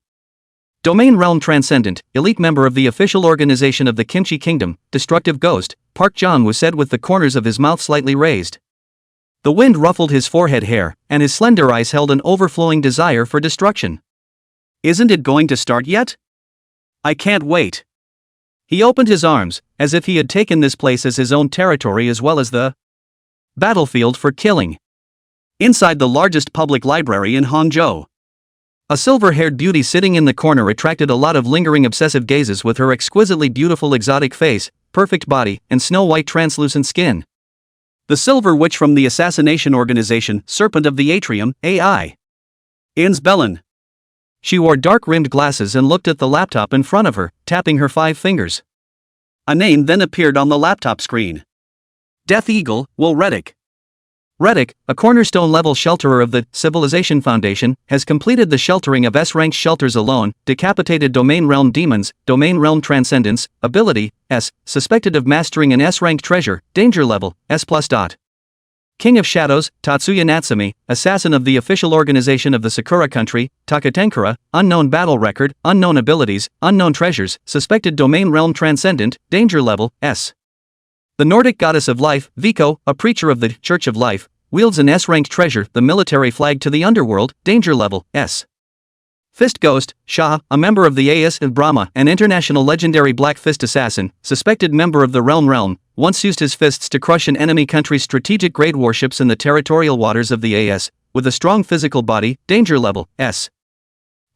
Domain Realm Transcendent, elite member of the official organization of the Kimchi Kingdom, Destructive Ghost, Park Jong-woo said with the corners of his mouth slightly raised. The wind ruffled his forehead hair, and his slender eyes held an overflowing desire for destruction. "Isn't it going to start yet? I can't wait." He opened his arms, as if he had taken this place as his own territory as well as the battlefield for killing. Inside the largest public library in Hangzhou, a silver-haired beauty sitting in the corner attracted a lot of lingering obsessive gazes with her exquisitely beautiful exotic face, perfect body, and snow-white translucent skin. The silver witch from the assassination organization, Serpent of the Atrium, AI. Ins Bellin. She wore dark-rimmed glasses and looked at the laptop in front of her, tapping her 5 fingers. A name then appeared on the laptop screen. Death Eagle, Will Reddick. Reddick, a cornerstone-level shelterer of the Civilization Foundation, has completed the sheltering of S-rank shelters alone, decapitated Domain Realm Demons, Domain Realm Transcendence, Ability, S, suspected of mastering an S-rank treasure, Danger Level, S+. King of Shadows, Tatsuya Natsumi, assassin of the official organization of the Sakura country, Takatenkara, unknown battle record, unknown abilities, unknown treasures, suspected Domain Realm Transcendent, Danger Level, S. The Nordic goddess of life, Vico, a preacher of the Church of Life, wields an S-ranked treasure, the military flag to the underworld, Danger Level, S. Fist Ghost, Shah, a member of the Aes of Brahma, an international legendary Black Fist assassin, suspected member of the Realm, once used his fists to crush an enemy country's strategic grade warships in the territorial waters of the Aes, with a strong physical body, Danger Level, S.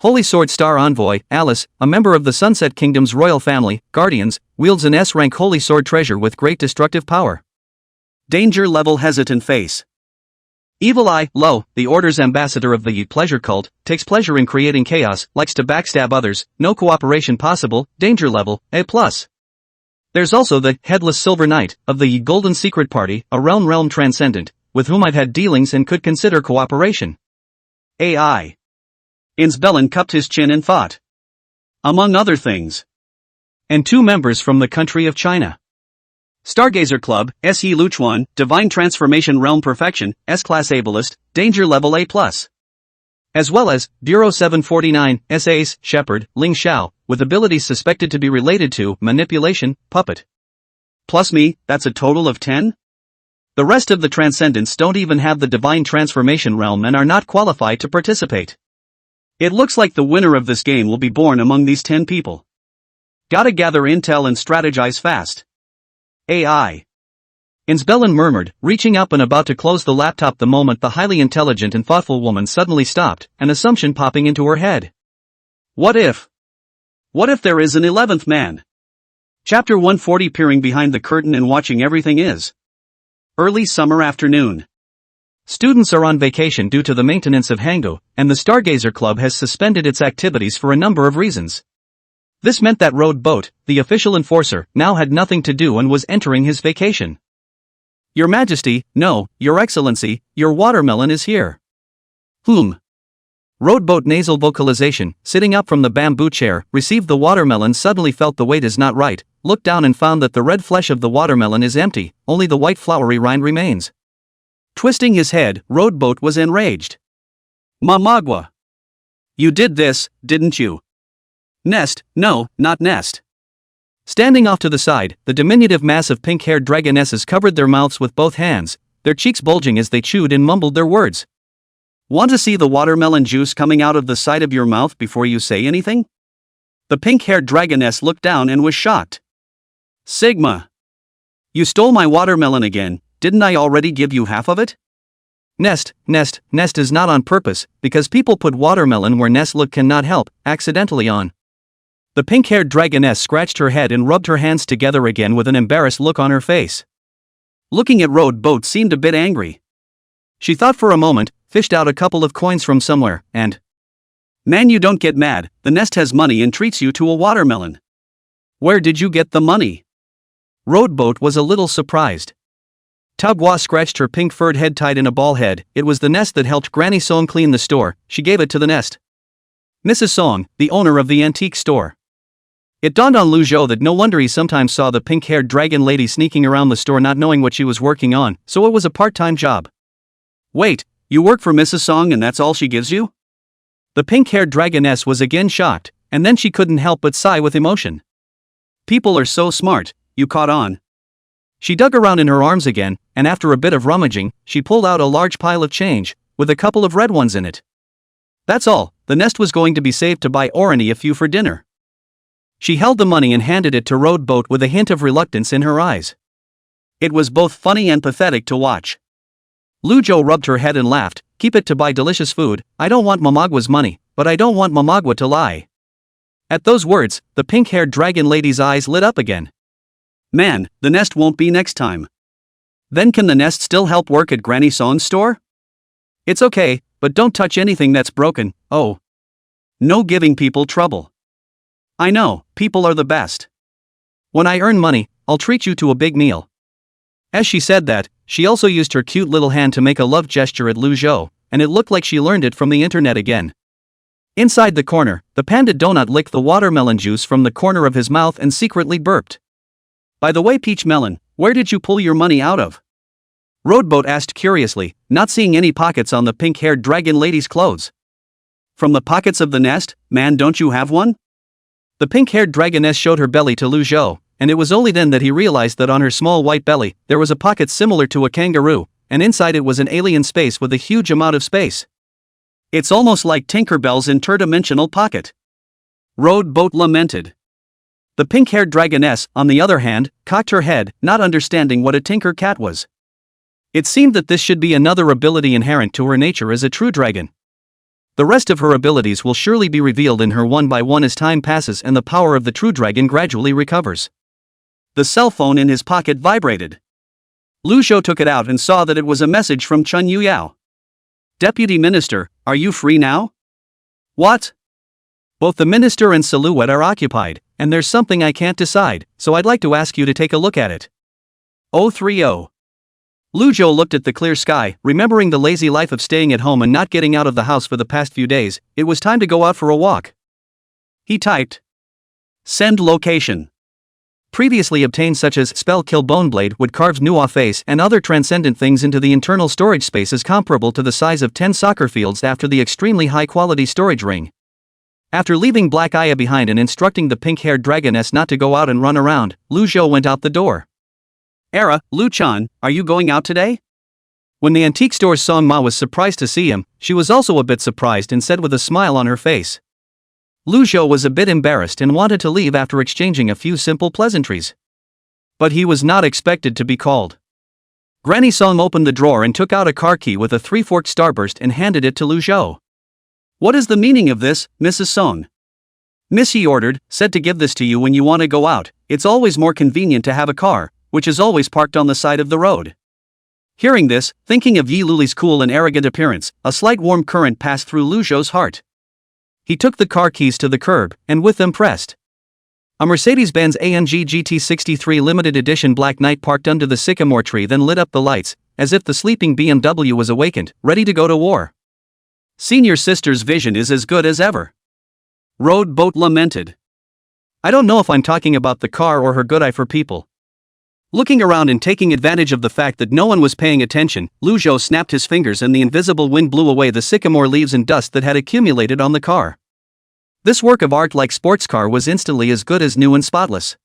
Holy Sword Star Envoy, Alice, a member of the Sunset Kingdom's royal family, Guardians, wields an S-rank Holy Sword treasure with great destructive power. Danger Level Hesitant Face. Evil Eye, Lo, the Order's ambassador of the pleasure cult, takes pleasure in creating chaos, likes to backstab others, no cooperation possible, Danger Level, A+. There's also the Headless Silver Knight, of the Golden Secret Party, a realm transcendent, with whom I've had dealings and could consider cooperation. AI. Insbellan cupped his chin and thought. Among other things. And 2 members from the country of China. Stargazer Club, S.E. Luchuan, Divine Transformation Realm Perfection, S-Class Ableist, Danger Level A+. As well as, Bureau 749, S.A.'s, Shepherd, Ling Xiao, with abilities suspected to be related to, manipulation, puppet. Plus me, that's a total of 10? The rest of the Transcendents don't even have the Divine Transformation Realm and are not qualified to participate. It looks like the winner of this game will be born among these 10 people. Gotta gather intel and strategize fast. AI. Insbellan murmured, reaching up and about to close the laptop the moment the highly intelligent and thoughtful woman suddenly stopped, an assumption popping into her head. What if there is an 11th man? Chapter 140. Peering behind the curtain and watching everything is. Early summer afternoon. Students are on vacation due to the maintenance of Hangu, and the Stargazer Club has suspended its activities for a number of reasons. This meant that Road Boat, the official enforcer, now had nothing to do and was entering his vacation. Your Majesty, no, Your Excellency, your watermelon is here. Road Boat nasal vocalization, sitting up from the bamboo chair, received the watermelon, suddenly felt the weight is not right, looked down and found that the red flesh of the watermelon is empty, only the white flowery rind remains. Twisting his head, Road Boat was enraged. Mamagwa. You did this, didn't you? Nest, no, not Nest. Standing off to the side, the diminutive mass of pink-haired dragonesses covered their mouths with both hands, their cheeks bulging as they chewed and mumbled their words. Want to see the watermelon juice coming out of the side of your mouth before you say anything? The pink-haired dragoness looked down and was shocked. Sigma. You stole my watermelon again, didn't I already give you half of it? Nest is not on purpose, because people put watermelon where Nest look cannot help, accidentally on. The pink-haired dragoness scratched her head and rubbed her hands together again with an embarrassed look on her face. Looking at Road Boat seemed a bit angry. She thought for a moment, fished out a couple of coins from somewhere, and... Man, you don't get mad, the Nest has money and treats you to a watermelon. Where did you get the money? Road Boat was a little surprised. Tagwa scratched her pink-furred head tied in a ball head. It was the Nest that helped Granny Song clean the store. She gave it to the Nest. Mrs. Song, the owner of the antique store. It dawned on Lu Zhou that no wonder he sometimes saw the pink-haired dragon lady sneaking around the store not knowing what she was working on, so it was a part-time job. Wait, you work for Mrs. Song and that's all she gives you? The pink-haired dragoness was again shocked, and then she couldn't help but sigh with emotion. People are so smart, you caught on. She dug around in her arms again, and after a bit of rummaging, she pulled out a large pile of change, with a couple of red ones in it. That's all, the Nest was going to be saved to buy Orani a few for dinner. She held the money and handed it to Road Boat with a hint of reluctance in her eyes. It was both funny and pathetic to watch. Lu Zhou rubbed her head and laughed. Keep it to buy delicious food. I don't want Mamagwa's money, but I don't want Mamagwa to lie. At those words, the pink-haired dragon lady's eyes lit up again. Man, the Nest won't be next time. Then can the Nest still help work at Granny Song's store? It's okay, but don't touch anything that's broken. Oh. No giving people trouble. I know, people are the best. When I earn money, I'll treat you to a big meal. As she said that, she also used her cute little hand to make a love gesture at Lu Zhou, and it looked like she learned it from the internet again. Inside the corner, the panda donut licked the watermelon juice from the corner of his mouth and secretly burped. By the way, Peach Melon, where did you pull your money out of? Roadboat asked curiously, not seeing any pockets on the pink-haired dragon lady's clothes. From the pockets of the nest, man, don't you have one? The pink-haired dragoness showed her belly to Lu Zhou, and it was only then that he realized that on her small white belly, there was a pocket similar to a kangaroo, and inside it was an alien space with a huge amount of space. It's almost like Tinkerbell's interdimensional pocket. Roadboat lamented. The pink-haired dragoness, on the other hand, cocked her head, not understanding what a tinker cat was. It seemed that this should be another ability inherent to her nature as a true dragon. The rest of her abilities will surely be revealed in her one by one as time passes and the power of the true dragon gradually recovers. The cell phone in his pocket vibrated. Lu Zhou took it out and saw that it was a message from Chun Yuyao. Deputy Minister, are you free now? What? Both the minister and Silhouette are occupied, and there's something I can't decide, so I'd like to ask you to take a look at it. 030. Lu Zhou looked at the clear sky, remembering the lazy life of staying at home and not getting out of the house for the past few days. It was time to go out for a walk. He typed. Send location. Previously obtained such as spell kill boneblade would carve Nuwa face and other transcendent things into the internal storage spaces comparable to the size of 10 soccer fields after the extremely high quality storage ring. After leaving Black Aya behind and instructing the pink-haired dragoness not to go out and run around, Lu Zhou went out the door. Era, Lu-chan, are you going out today? When the antique store's Song Ma was surprised to see him, she was also a bit surprised and said with a smile on her face. Lu Zhou was a bit embarrassed and wanted to leave after exchanging a few simple pleasantries. But he was not expected to be called. Granny Song opened the drawer and took out a car key with a three-forked starburst and handed it to Lu Zhou. What is the meaning of this, Mrs. Song? Miss, he ordered, said to give this to you when you want to go out. It's always more convenient to have a car, which is always parked on the side of the road. Hearing this, thinking of Yi Luli's cool and arrogant appearance, a slight warm current passed through Lu Zhou's heart. He took the car keys to the curb, and with them pressed. A Mercedes-Benz AMG GT63 limited edition Black Knight parked under the sycamore tree then lit up the lights, as if the sleeping BMW was awakened, ready to go to war. Senior sister's vision is as good as ever. Roadboat lamented. I don't know if I'm talking about the car or her good eye for people. Looking around and taking advantage of the fact that no one was paying attention, Lu Zhou snapped his fingers and the invisible wind blew away the sycamore leaves and dust that had accumulated on the car. This work of art like sports car was instantly as good as new and spotless.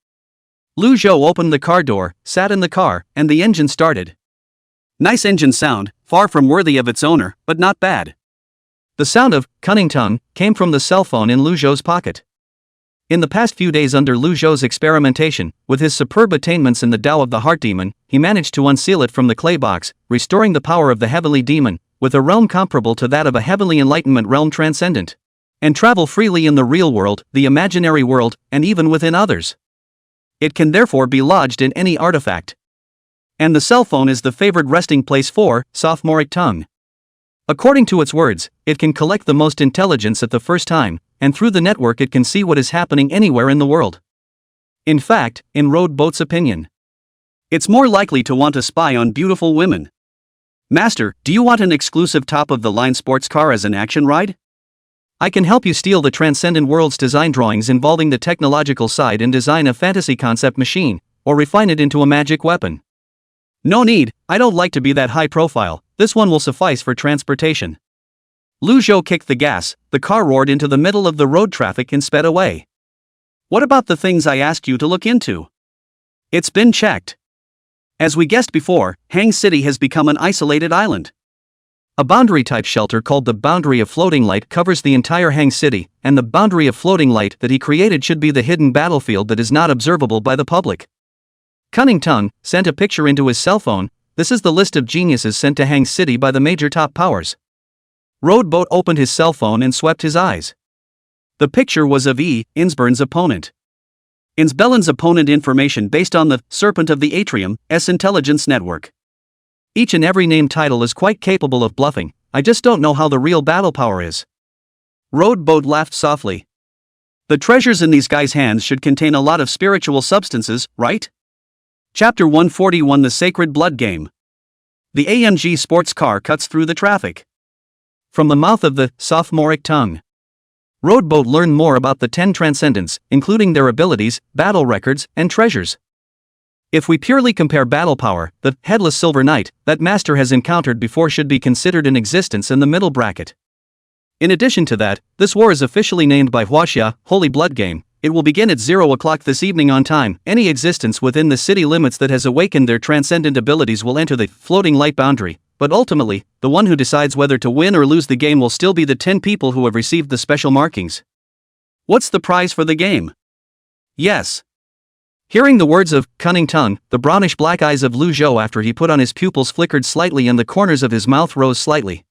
Lu Zhou opened the car door, sat in the car, and the engine started. Nice engine sound, far from worthy of its owner, but not bad. The sound of cunning tongue came from the cell phone in Lu Zhou's pocket. In the past few days under Lu Zhou's experimentation, with his superb attainments in the Tao of the Heart Demon, he managed to unseal it from the clay box, restoring the power of the Heavenly Demon, with a realm comparable to that of a Heavenly Enlightenment realm transcendent. And travel freely in the real world, the imaginary world, and even within others. It can therefore be lodged in any artifact. And the cell phone is the favored resting place for sophomoric tongue. According to its words, it can collect the most intelligence at the first time, and through the network it can see what is happening anywhere in the world. In fact, in Roadboat's opinion, it's more likely to want to spy on beautiful women. Master, do you want an exclusive top-of-the-line sports car as an action ride? I can help you steal the transcendent world's design drawings involving the technological side and design a fantasy concept machine, or refine it into a magic weapon. No need, I don't like to be that high profile, this one will suffice for transportation. Lu Zhou kicked the gas, the car roared into the middle of the road traffic and sped away. What about the things I asked you to look into? It's been checked. As we guessed before, Hang City has become an isolated island. A boundary-type shelter called the Boundary of Floating Light covers the entire Hang City, and the Boundary of Floating Light that he created should be the hidden battlefield that is not observable by the public. Cunning Tongue sent a picture into his cell phone. This is the list of geniuses sent to Hang City by the major top powers. Roadboat opened his cell phone and swept his eyes. The picture was of Insburn's opponent. Insbellen's opponent information based on the Serpent of the Atrium, intelligence network. Each and every name title is quite capable of bluffing, I just don't know how the real battle power is. Roadboat laughed softly. The treasures in these guys' hands should contain a lot of spiritual substances, right? Chapter 141 The Sacred Blood Game. The AMG sports car cuts through the traffic. From the mouth of the sophomoric tongue. Roadboat learn more about the 10 transcendents, including their abilities, battle records, and treasures. If we purely compare battle power, the headless silver knight that Master has encountered before should be considered in existence in the middle bracket. In addition to that, this war is officially named by Huaxia, Holy Blood Game. It will begin at 0 o'clock this evening on time. Any existence within the city limits that has awakened their transcendent abilities will enter the floating light boundary, but ultimately, the one who decides whether to win or lose the game will still be the 10 people who have received the special markings. What's the prize for the game? Yes. Hearing the words of cunning tongue, the brownish black eyes of Lu Zhou after he put on his pupils flickered slightly and the corners of his mouth rose slightly.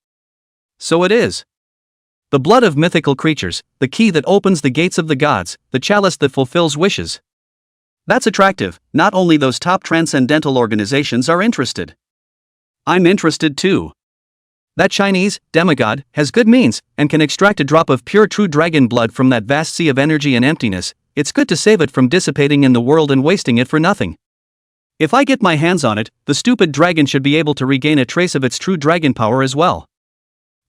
So it is. The blood of mythical creatures, the key that opens the gates of the gods, the chalice that fulfills wishes. That's attractive. Not only those top transcendental organizations are interested. I'm interested too. That Chinese demigod has good means and can extract a drop of pure true dragon blood from that vast sea of energy and emptiness. It's good to save it from dissipating in the world and wasting it for nothing. If I get my hands on it, the stupid dragon should be able to regain a trace of its true dragon power as well.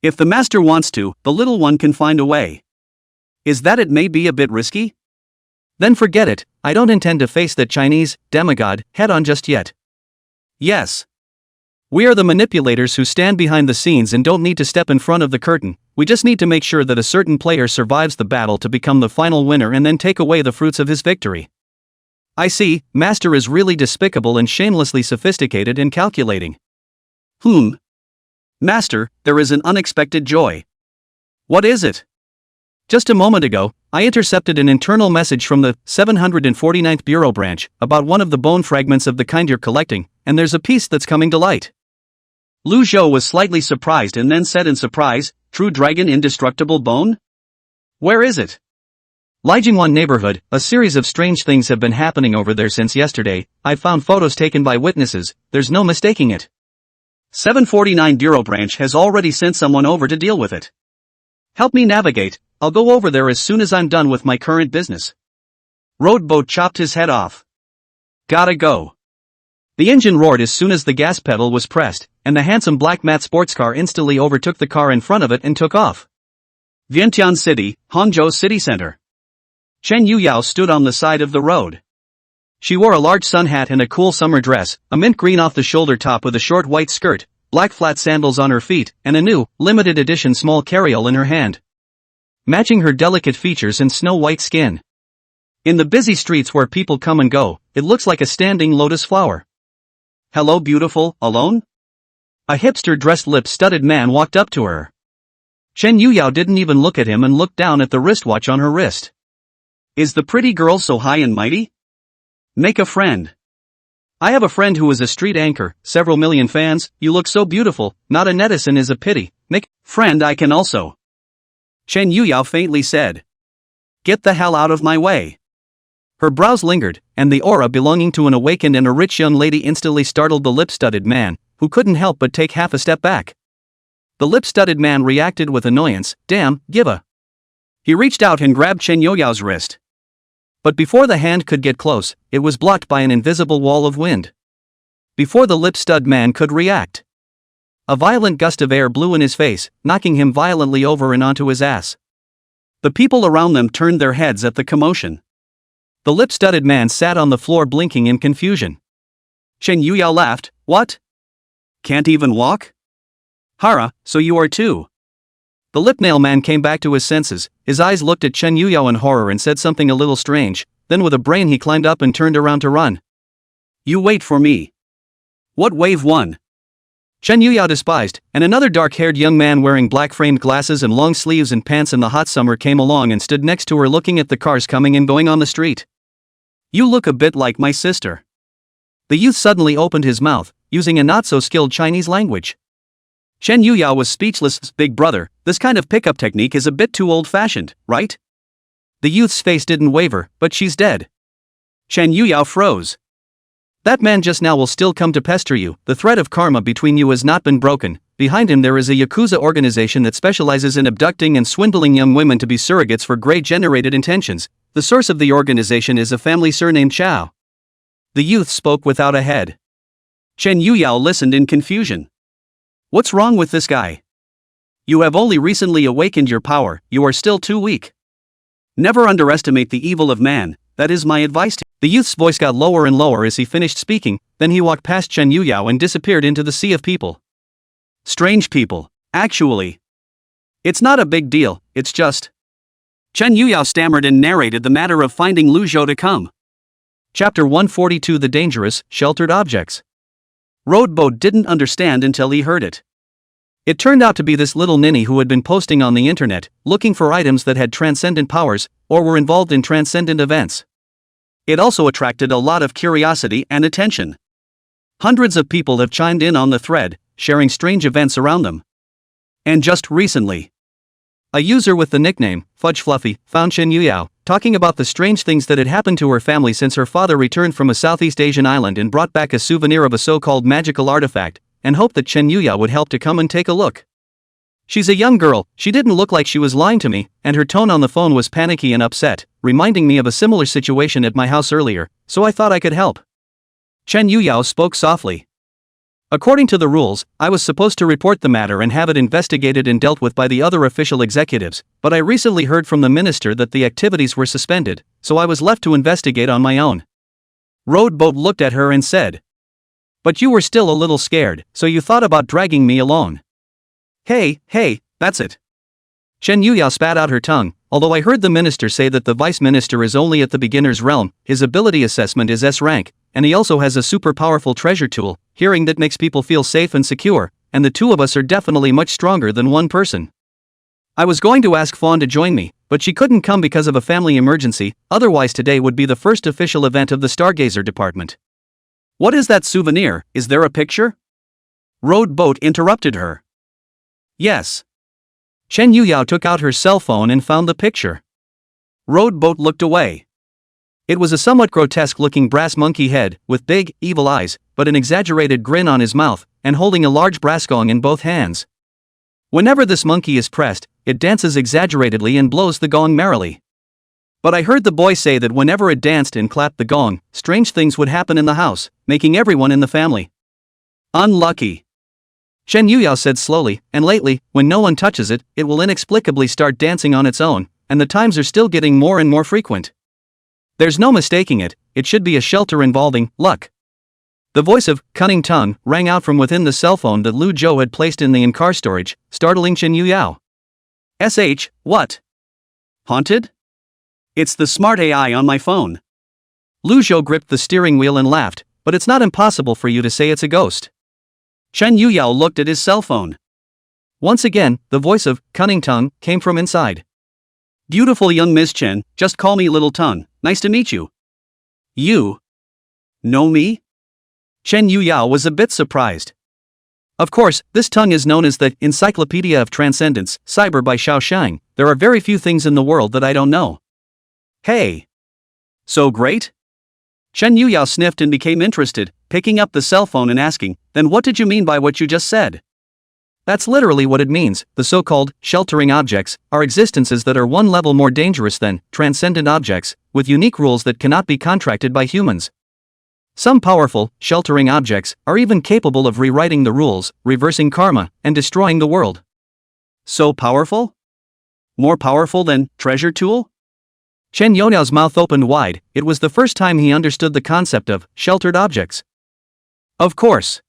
If the master wants to, the little one can find a way. Is that it may be a bit risky? Then forget it. I don't intend to face that Chinese demigod head on just yet. Yes. We are the manipulators who stand behind the scenes and don't need to step in front of the curtain. We just need to make sure that a certain player survives the battle to become the final winner and then take away the fruits of his victory. I see, Master is really despicable and shamelessly sophisticated and calculating. Master, there is an unexpected joy. What is it? Just a moment ago, I intercepted an internal message from the 749th Bureau Branch about one of the bone fragments of the kind you're collecting, and there's a piece that's coming to light. Lu Zhou was slightly surprised and then said in surprise, True Dragon Indestructible Bone? Where is it? Lijiangwan neighborhood, a series of strange things have been happening over there since yesterday. I found photos taken by witnesses, there's no mistaking it. 749 Bureau Branch has already sent someone over to deal with it. Help me navigate, I'll go over there as soon as I'm done with my current business. Roadboat chopped his head off. Gotta go. The engine roared as soon as the gas pedal was pressed, and the handsome black matte sports car instantly overtook the car in front of it and took off. Vientiane City, Hangzhou City Center. Chen Yuyao stood on the side of the road. She wore a large sun hat and a cool summer dress, a mint green off-the-shoulder top with a short white skirt, black flat sandals on her feet, and a new, limited edition small carryall in her hand, matching her delicate features and snow-white skin. In the busy streets where people come and go, it looks like a standing lotus flower. Hello beautiful, alone? A hipster-dressed lip-studded man walked up to her. Chen Yuyao didn't even look at him and looked down at the wristwatch on her wrist. Is the pretty girl so high and mighty? Make a friend. I have a friend who is a street anchor, several million fans, you look so beautiful, not a netizen is a pity, make friend I can also. Chen Yuyao faintly said. Get the hell out of my way. Her brows lingered, and the aura belonging to an awakened and a rich young lady instantly startled the lip-studded man, who couldn't help but take half a step back. The lip-studded man reacted with annoyance, damn, give a. He reached out and grabbed Chen Yuyao's wrist. But before the hand could get close, it was blocked by an invisible wall of wind. Before the lip-stud man could react, a violent gust of air blew in his face, knocking him violently over and onto his ass. The people around them turned their heads at the commotion. The lip-studded man sat on the floor blinking in confusion. Chen Yuyao laughed, what? Can't even walk? Hara, so you are too. The lip-nail man came back to his senses, his eyes looked at Chen Yuyao in horror and said something a little strange, then with a brain he climbed up and turned around to run. You wait for me. What wave one? Chen Yuyao despised, and another dark-haired young man wearing black-framed glasses and long sleeves and pants in the hot summer came along and stood next to her looking at the cars coming and going on the street. You look a bit like my sister. The youth suddenly opened his mouth, using a not-so-skilled Chinese language. Chen Yuyao was speechless. Big brother, this kind of pickup technique is a bit too old-fashioned, right? The youth's face didn't waver, but she's dead. Chen Yuyao froze. That man just now will still come to pester you, the thread of karma between you has not been broken. Behind him there is a Yakuza organization that specializes in abducting and swindling young women to be surrogates for grade-generated intentions. The source of the organization is a family surnamed Chao. The youth spoke without a head. Chen Yuyao listened in confusion. What's wrong with this guy? You have only recently awakened your power, you are still too weak. Never underestimate the evil of man, that is my advice to you. The youth's voice got lower and lower as he finished speaking, then he walked past Chen Yuyao and disappeared into the sea of people. Strange people, actually. It's not a big deal, it's just. Chen Yuyao stammered and narrated the matter of finding Lu Zhou to come. Chapter 142 The Dangerous, Sheltered Objects. Roadboat didn't understand until he heard it. It turned out to be this little ninny who had been posting on the internet, looking for items that had transcendent powers, or were involved in transcendent events. It also attracted a lot of curiosity and attention. Hundreds of people have chimed in on the thread, sharing strange events around them. And just recently, a user with the nickname, Fudge Fluffy, found Chen Yuyao, talking about the strange things that had happened to her family since her father returned from a Southeast Asian island and brought back a souvenir of a so-called magical artifact, and hoped that Chen Yuyao would help to come and take a look. She's a young girl, she didn't look like she was lying to me, and her tone on the phone was panicky and upset, reminding me of a similar situation at my house earlier, so I thought I could help. Chen Yuyao spoke softly. According to the rules, I was supposed to report the matter and have it investigated and dealt with by the other official executives, but I recently heard from the minister that the activities were suspended, so I was left to investigate on my own. Roadboat looked at her and said. But you were still a little scared, so you thought about dragging me along. Hey, that's it. Chen Yuyao spat out her tongue. Although I heard the minister say that the vice minister is only at the beginner's realm, his ability assessment is S rank, and he also has a super powerful treasure tool, hearing that makes people feel safe and secure, and the two of us are definitely much stronger than one person. I was going to ask Fawn to join me, but she couldn't come because of a family emergency, otherwise today would be the first official event of the Stargazer department. What is that souvenir, is there a picture? Roadboat interrupted her. Yes. Chen Yuyao took out her cell phone and found the picture. Roadboat looked away. It was a somewhat grotesque-looking brass monkey head, with big, evil eyes, but an exaggerated grin on his mouth, and holding a large brass gong in both hands. Whenever this monkey is pressed, it dances exaggeratedly and blows the gong merrily. But I heard the boy say that whenever it danced and clapped the gong, strange things would happen in the house, making everyone in the family unlucky. Chen Yuyao said slowly, and lately, when no one touches it, it will inexplicably start dancing on its own, and the times are still getting more and more frequent. There's no mistaking it, it should be a shelter involving luck. The voice of Cunning Tongue rang out from within the cell phone that Lu Zhou had placed in the in-car storage, startling Chen Yuyao. What? Haunted? It's the smart AI on my phone. Lu Zhou gripped the steering wheel and laughed, but it's not impossible for you to say it's a ghost. Chen Yuyao looked at his cell phone. Once again, the voice of Cunning Tongue came from inside. Beautiful young Miss Chen, just call me Little Tongue, nice to meet you. You know me? Chen Yuyao was a bit surprised. Of course, this tongue is known as the Encyclopedia of Transcendence, Cyber by Xiao Shang. There are very few things in the world that I don't know. Hey. So great? Chen Yuyao sniffed and became interested, picking up the cell phone and asking, then what did you mean by what you just said? That's literally what it means. The so-called sheltering objects are existences that are one level more dangerous than transcendent objects, with unique rules that cannot be contracted by humans. Some powerful, sheltering objects are even capable of rewriting the rules, reversing karma, and destroying the world. So powerful? More powerful than treasure tool? Chen Yuyao's mouth opened wide. It was the first time he understood the concept of sheltered objects. Of course.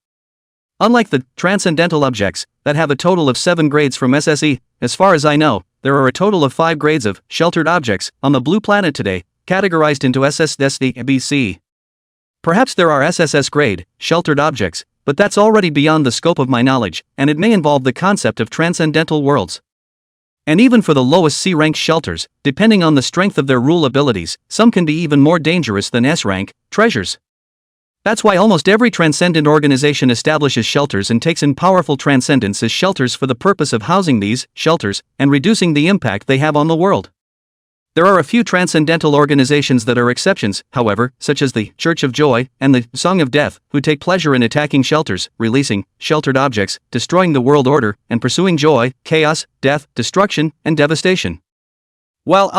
Unlike the transcendental objects that have a total of 7 grades from SSE, as far as I know, there are a total of 5 grades of sheltered objects on the blue planet today, categorized into SSD and BC. Perhaps there are SSS grade sheltered objects, but that's already beyond the scope of my knowledge, and it may involve the concept of transcendental worlds. And even for the lowest C-rank shelters, depending on the strength of their rule abilities, some can be even more dangerous than S-rank treasures. That's why almost every transcendent organization establishes shelters and takes in powerful transcendents as shelters for the purpose of housing these shelters and reducing the impact they have on the world. There are a few transcendental organizations that are exceptions, however, such as the Church of Joy and the Song of Death, who take pleasure in attacking shelters, releasing sheltered objects, destroying the world order, and pursuing joy, chaos, death, destruction, and devastation. Well,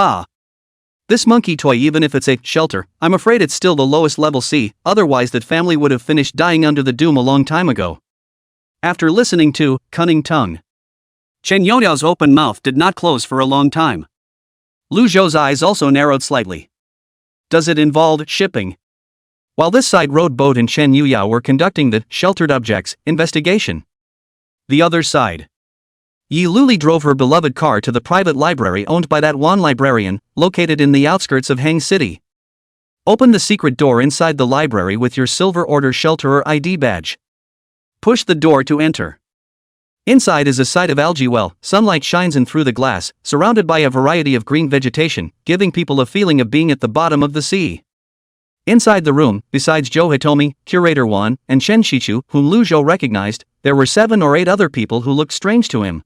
This monkey toy, even if it's a shelter, I'm afraid it's still the lowest level C, otherwise that family would have finished dying under the doom a long time ago. After listening to Cunning Tongue, Chen Yoyao's open mouth did not close for a long time. Lu Zhou's eyes also narrowed slightly. Does it involve shipping? While this side road boat and Chen Yuyao were conducting the sheltered objects investigation. The other side. Yi Luli drove her beloved car to the private library owned by that one librarian, located in the outskirts of Hang City. Open the secret door inside the library with your Silver Order Shelterer ID badge. Push the door to enter. Inside is a site of algae well, sunlight shines in through the glass, surrounded by a variety of green vegetation, giving people a feeling of being at the bottom of the sea. Inside the room, besides Zhou Hitomi, Curator Wan, and Chen Shichu, whom Lu Zhou recognized, there were 7 or 8 other people who looked strange to him.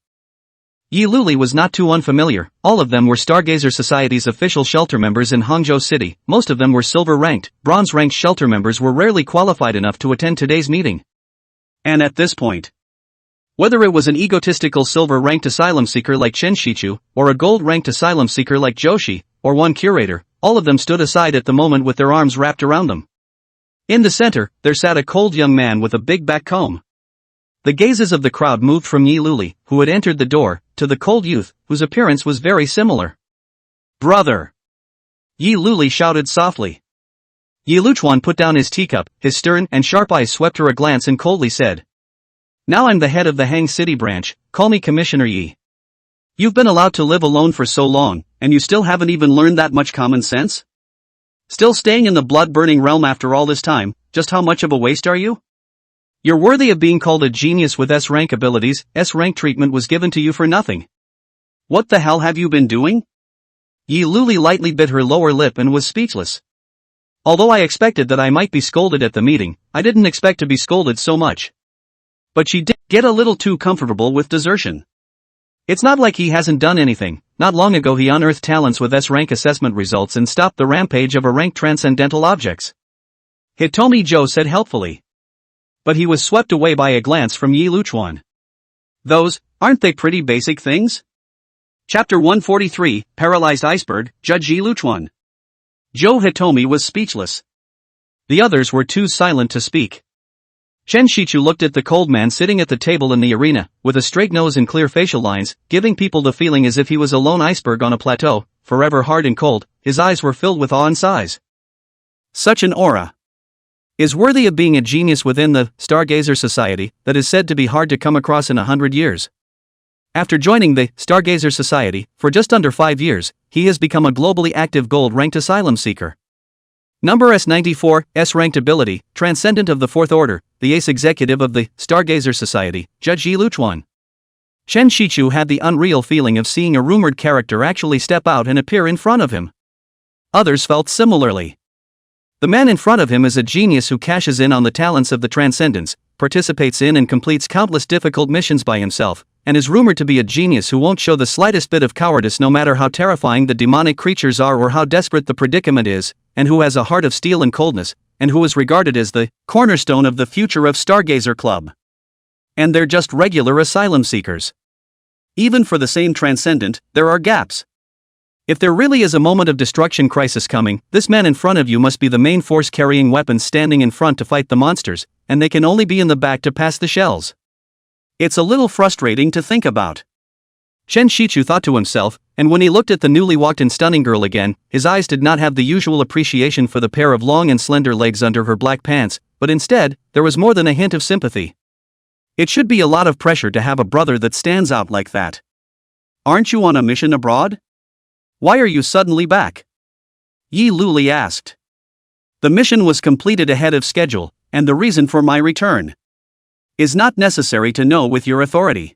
Yi Luli was not too unfamiliar. All of them were Stargazer Society's official shelter members in Hangzhou City. Most of them were silver-ranked. Bronze-ranked shelter members were rarely qualified enough to attend today's meeting. And at this point, whether it was an egotistical silver-ranked asylum seeker like Chen Shichu, or a gold-ranked asylum seeker like Joshi, or one curator, all of them stood aside at the moment with their arms wrapped around them. In the center, there sat a cold young man with a big back comb. The gazes of the crowd moved from Yi Luli, who had entered the door, to the cold youth, whose appearance was very similar. Brother! Yi Luli shouted softly. Yi Luchuan put down his teacup, his stern and sharp eyes swept her a glance and coldly said, "Now I'm the head of the Hang City branch, call me Commissioner Yi. You've been allowed to live alone for so long, and you still haven't even learned that much common sense? Still staying in the blood-burning realm after all this time, just how much of a waste are you? You're worthy of being called a genius with S-rank abilities. S-rank treatment was given to you for nothing. What the hell have you been doing?" Yi Luli lightly bit her lower lip and was speechless. Although I expected that I might be scolded at the meeting, I didn't expect to be scolded so much. But she did get a little too comfortable with desertion. It's not like he hasn't done anything. Not long ago he unearthed talents with S-rank assessment results and stopped the rampage of ranked transcendental objects. Hitomi Zhou said helpfully. But he was swept away by a glance from Yi Luchuan. Those, aren't they pretty basic things? Chapter 143, Paralyzed Iceberg, Judge Yi Luchuan. Zhou Hitomi was speechless. The others were too silent to speak. Chen Shichu looked at the cold man sitting at the table in the arena, with a straight nose and clear facial lines, giving people the feeling as if he was a lone iceberg on a plateau, forever hard and cold. His eyes were filled with awe and sighs. Such an aura is worthy of being a genius within the Stargazer Society that is said to be hard to come across in 100 years. After joining the Stargazer Society, for just under 5 years, he has become a globally active gold-ranked asylum seeker. Number S94, S-ranked ability, Transcendent of the Fourth Order, the ace executive of the Stargazer Society, Judge Yi Luchuan. Chen Shichu had the unreal feeling of seeing a rumored character actually step out and appear in front of him. Others felt similarly. The man in front of him is a genius who cashes in on the talents of the Transcendents, participates in and completes countless difficult missions by himself, and is rumored to be a genius who won't show the slightest bit of cowardice no matter how terrifying the demonic creatures are or how desperate the predicament is, and who has a heart of steel and coldness, and who is regarded as the cornerstone of the future of Stargazer Club. And they're just regular asylum seekers. Even for the same Transcendent, there are gaps. If there really is a moment of destruction crisis coming, this man in front of you must be the main force carrying weapons standing in front to fight the monsters, and they can only be in the back to pass the shells. It's a little frustrating to think about. Chen Shichu thought to himself, and when he looked at the newly walked-in stunning girl again, his eyes did not have the usual appreciation for the pair of long and slender legs under her black pants, but instead, there was more than a hint of sympathy. It should be a lot of pressure to have a brother that stands out like that. Aren't you on a mission abroad? Why are you suddenly back? Yi Luli asked. The mission was completed ahead of schedule, and the reason for my return is not necessary to know with your authority.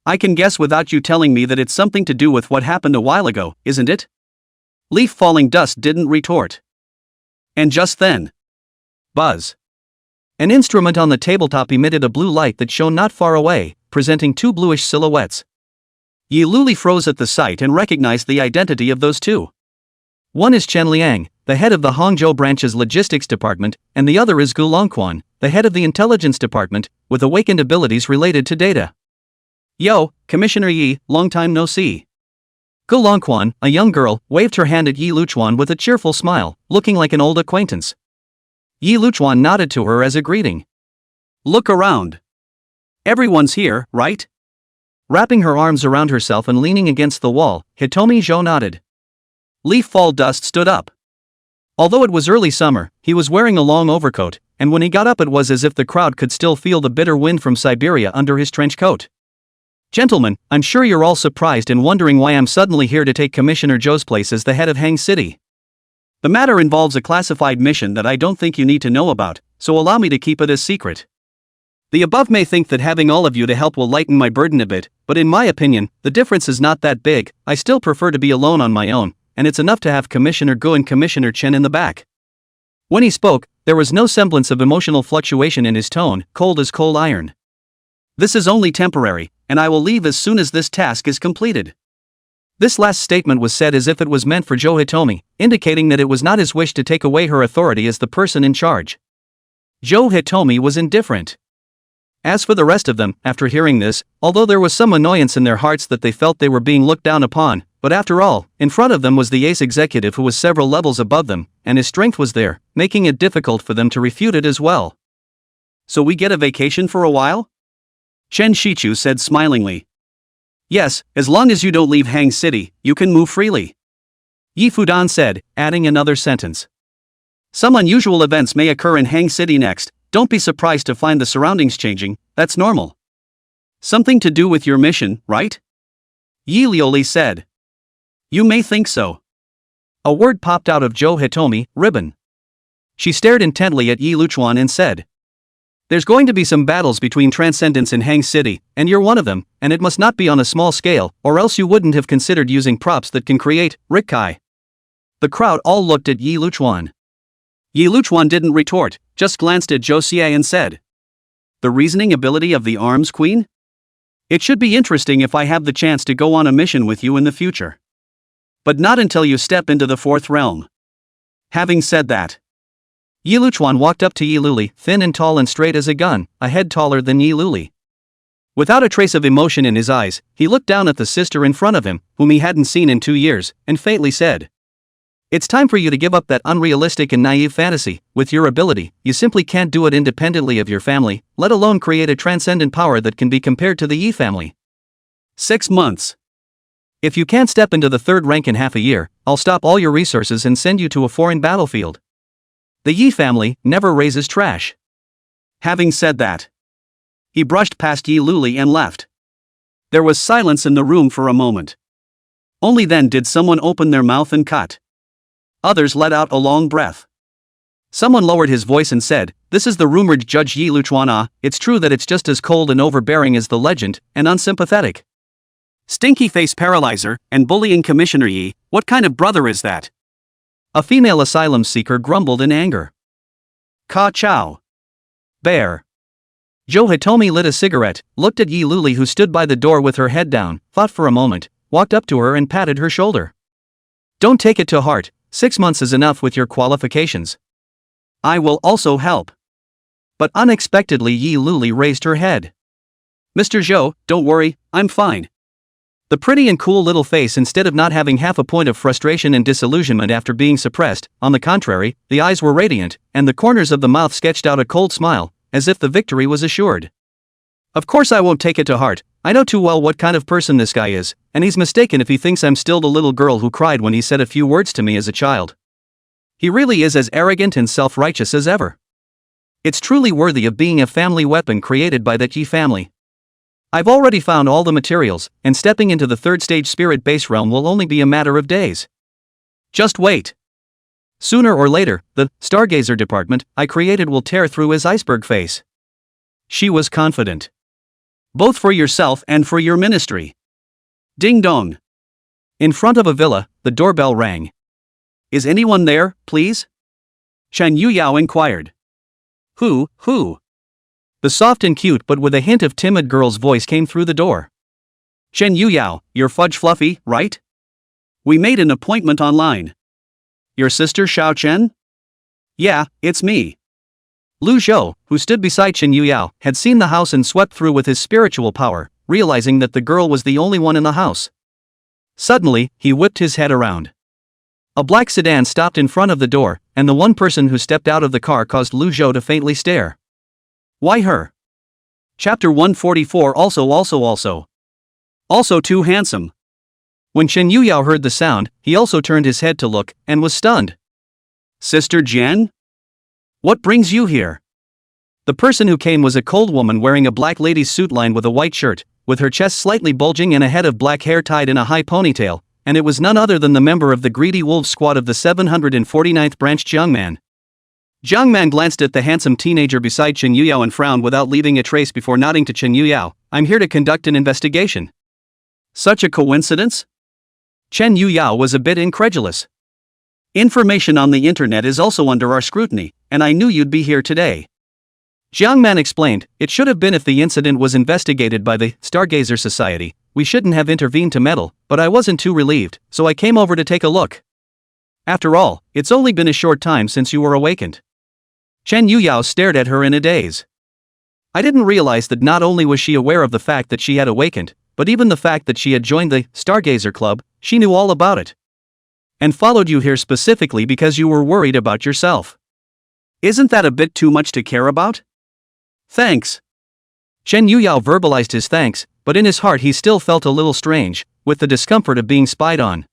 I can guess without you telling me that it's something to do with what happened a while ago, isn't it? Leaf falling dust didn't retort. And just then, buzz. An instrument on the tabletop emitted a blue light that shone not far away, presenting 2 bluish silhouettes. Yi Luli froze at the sight and recognized the identity of those two. One is Chen Liang, the head of the Hangzhou branch's logistics department, and the other is Gu Longquan, the head of the intelligence department, with awakened abilities related to data. Yo, Commissioner Yi, long time no see. Gu Longquan, a young girl, waved her hand at Yi Luchuan with a cheerful smile, looking like an old acquaintance. Yi Luchuan nodded to her as a greeting. Look around. Everyone's here, right? Wrapping her arms around herself and leaning against the wall, Hitomi Zhou nodded. Leaf Fall Dust stood up. Although it was early summer, he was wearing a long overcoat, and when he got up it was as if the crowd could still feel the bitter wind from Siberia under his trench coat. Gentlemen, I'm sure you're all surprised and wondering why I'm suddenly here to take Commissioner Zhou's place as the head of Hang City. The matter involves a classified mission that I don't think you need to know about, so allow me to keep it a secret. The above may think that having all of you to help will lighten my burden a bit, but in my opinion, the difference is not that big. I still prefer to be alone on my own, and it's enough to have Commissioner Gu and Commissioner Chen in the back. When he spoke, there was no semblance of emotional fluctuation in his tone, cold as cold iron. This is only temporary, and I will leave as soon as this task is completed. This last statement was said as if it was meant for Zhou Hitomi, indicating that it was not his wish to take away her authority as the person in charge. Zhou Hitomi was indifferent. As for the rest of them, after hearing this, although there was some annoyance in their hearts that they felt they were being looked down upon, but after all, in front of them was the ace executive who was several levels above them, and his strength was there, making it difficult for them to refute it as well. So we get a vacation for a while? Chen Shichu said smilingly. Yes, as long as you don't leave Hang City, you can move freely. Yi Fudan said, adding another sentence. Some unusual events may occur in Hang City next. Don't be surprised to find the surroundings changing, that's normal. Something to do with your mission, right? Yi Lioli said. You may think so. A word popped out of Zhou Hitomi, ribbon. She stared intently at Yi Luchuan and said. There's going to be some battles between transcendents in Hang City, and you're one of them, and it must not be on a small scale, or else you wouldn't have considered using props that can create Rikkai. The crowd all looked at Yi Luchuan. Yi Luchuan didn't retort, just glanced at Zhou Xie and said. The reasoning ability of the Arms Queen? It should be interesting if I have the chance to go on a mission with you in the future. But not until you step into the fourth realm. Having said that, Yi Luchuan walked up to Yi Luli, thin and tall and straight as a gun, a head taller than Yi Luli. Without a trace of emotion in his eyes, he looked down at the sister in front of him, whom he hadn't seen in 2 years, and faintly said. It's time for you to give up that unrealistic and naive fantasy. With your ability, you simply can't do it independently of your family, let alone create a transcendent power that can be compared to the Yi family. 6 months. If you can't step into the third rank in half a year, I'll stop all your resources and send you to a foreign battlefield. The Yi family never raises trash. Having said that, he brushed past Yi Luli and left. There was silence in the room for a moment. Only then did someone open their mouth and cut. Others let out a long breath. Someone lowered his voice and said, This is the rumored Judge Yi Luchuan. Ah, it's true that it's just as cold and overbearing as the legend, and unsympathetic. Stinky face paralyzer, and bullying Commissioner Yi, what kind of brother is that? A female asylum seeker grumbled in anger. Ka Chow. Bear. Zhou Hitomi lit a cigarette, looked at Yi Luli who stood by the door with her head down, thought for a moment, walked up to her and patted her shoulder. Don't take it to heart. 6 months is enough with your qualifications. I will also help. But unexpectedly Yi Luli raised her head. Mr. Zhou, don't worry, I'm fine. The pretty and cool little face, instead of not having half a point of frustration and disillusionment after being suppressed, on the contrary, the eyes were radiant, and the corners of the mouth sketched out a cold smile, as if the victory was assured. Of course I won't take it to heart. I know too well what kind of person this guy is, and he's mistaken if he thinks I'm still the little girl who cried when he said a few words to me as a child. He really is as arrogant and self-righteous as ever. It's truly worthy of being a family weapon created by that Yi family. I've already found all the materials, and stepping into the third stage spirit base realm will only be a matter of days. Just wait. Sooner or later, the Stargazer department I created will tear through his iceberg face. She was confident. Both for yourself and for your ministry. Ding dong. In front of a villa, the doorbell rang. Is anyone there, please? Shan Yuyao inquired. Who? The soft and cute but with a hint of timid girl's voice came through the door. Shen Yuyao, you're Fudge Fluffy, right? We made an appointment online. Your sister Xiao Chen? Yeah, it's me. Lu Zhou, who stood beside Shen Yuyao, had seen the house and swept through with his spiritual power, realizing that the girl was the only one in the house. Suddenly, he whipped his head around. A black sedan stopped in front of the door, and the one person who stepped out of the car caused Lu Zhou to faintly stare. Why her? Chapter 144. Also too handsome. When Chen Yuyao heard the sound, he also turned his head to look, and was stunned. Sister Jian? What brings you here? The person who came was a cold woman wearing a black lady's suit lined with a white shirt, with her chest slightly bulging and a head of black hair tied in a high ponytail, and it was none other than the member of the Greedy Wolves Squad of the 749th Branch, Jiang Man. Jiang Man glanced at the handsome teenager beside Chen Yuyao and frowned without leaving a trace before nodding to Chen Yuyao. I'm here to conduct an investigation. Such a coincidence? Chen Yuyao was a bit incredulous. Information on the internet is also under our scrutiny, and I knew you'd be here today. Jiang Man explained, it should have been if the incident was investigated by the Stargazer Society, we shouldn't have intervened to meddle, but I wasn't too relieved, so I came over to take a look. After all, it's only been a short time since you were awakened. Chen Yuyao stared at her in a daze. I didn't realize that not only was she aware of the fact that she had awakened, but even the fact that she had joined the Stargazer Club, she knew all about it. And followed you here specifically because you were worried about yourself. Isn't that a bit too much to care about? Thanks. Chen Yuyao verbalized his thanks, but in his heart he still felt a little strange, with the discomfort of being spied on.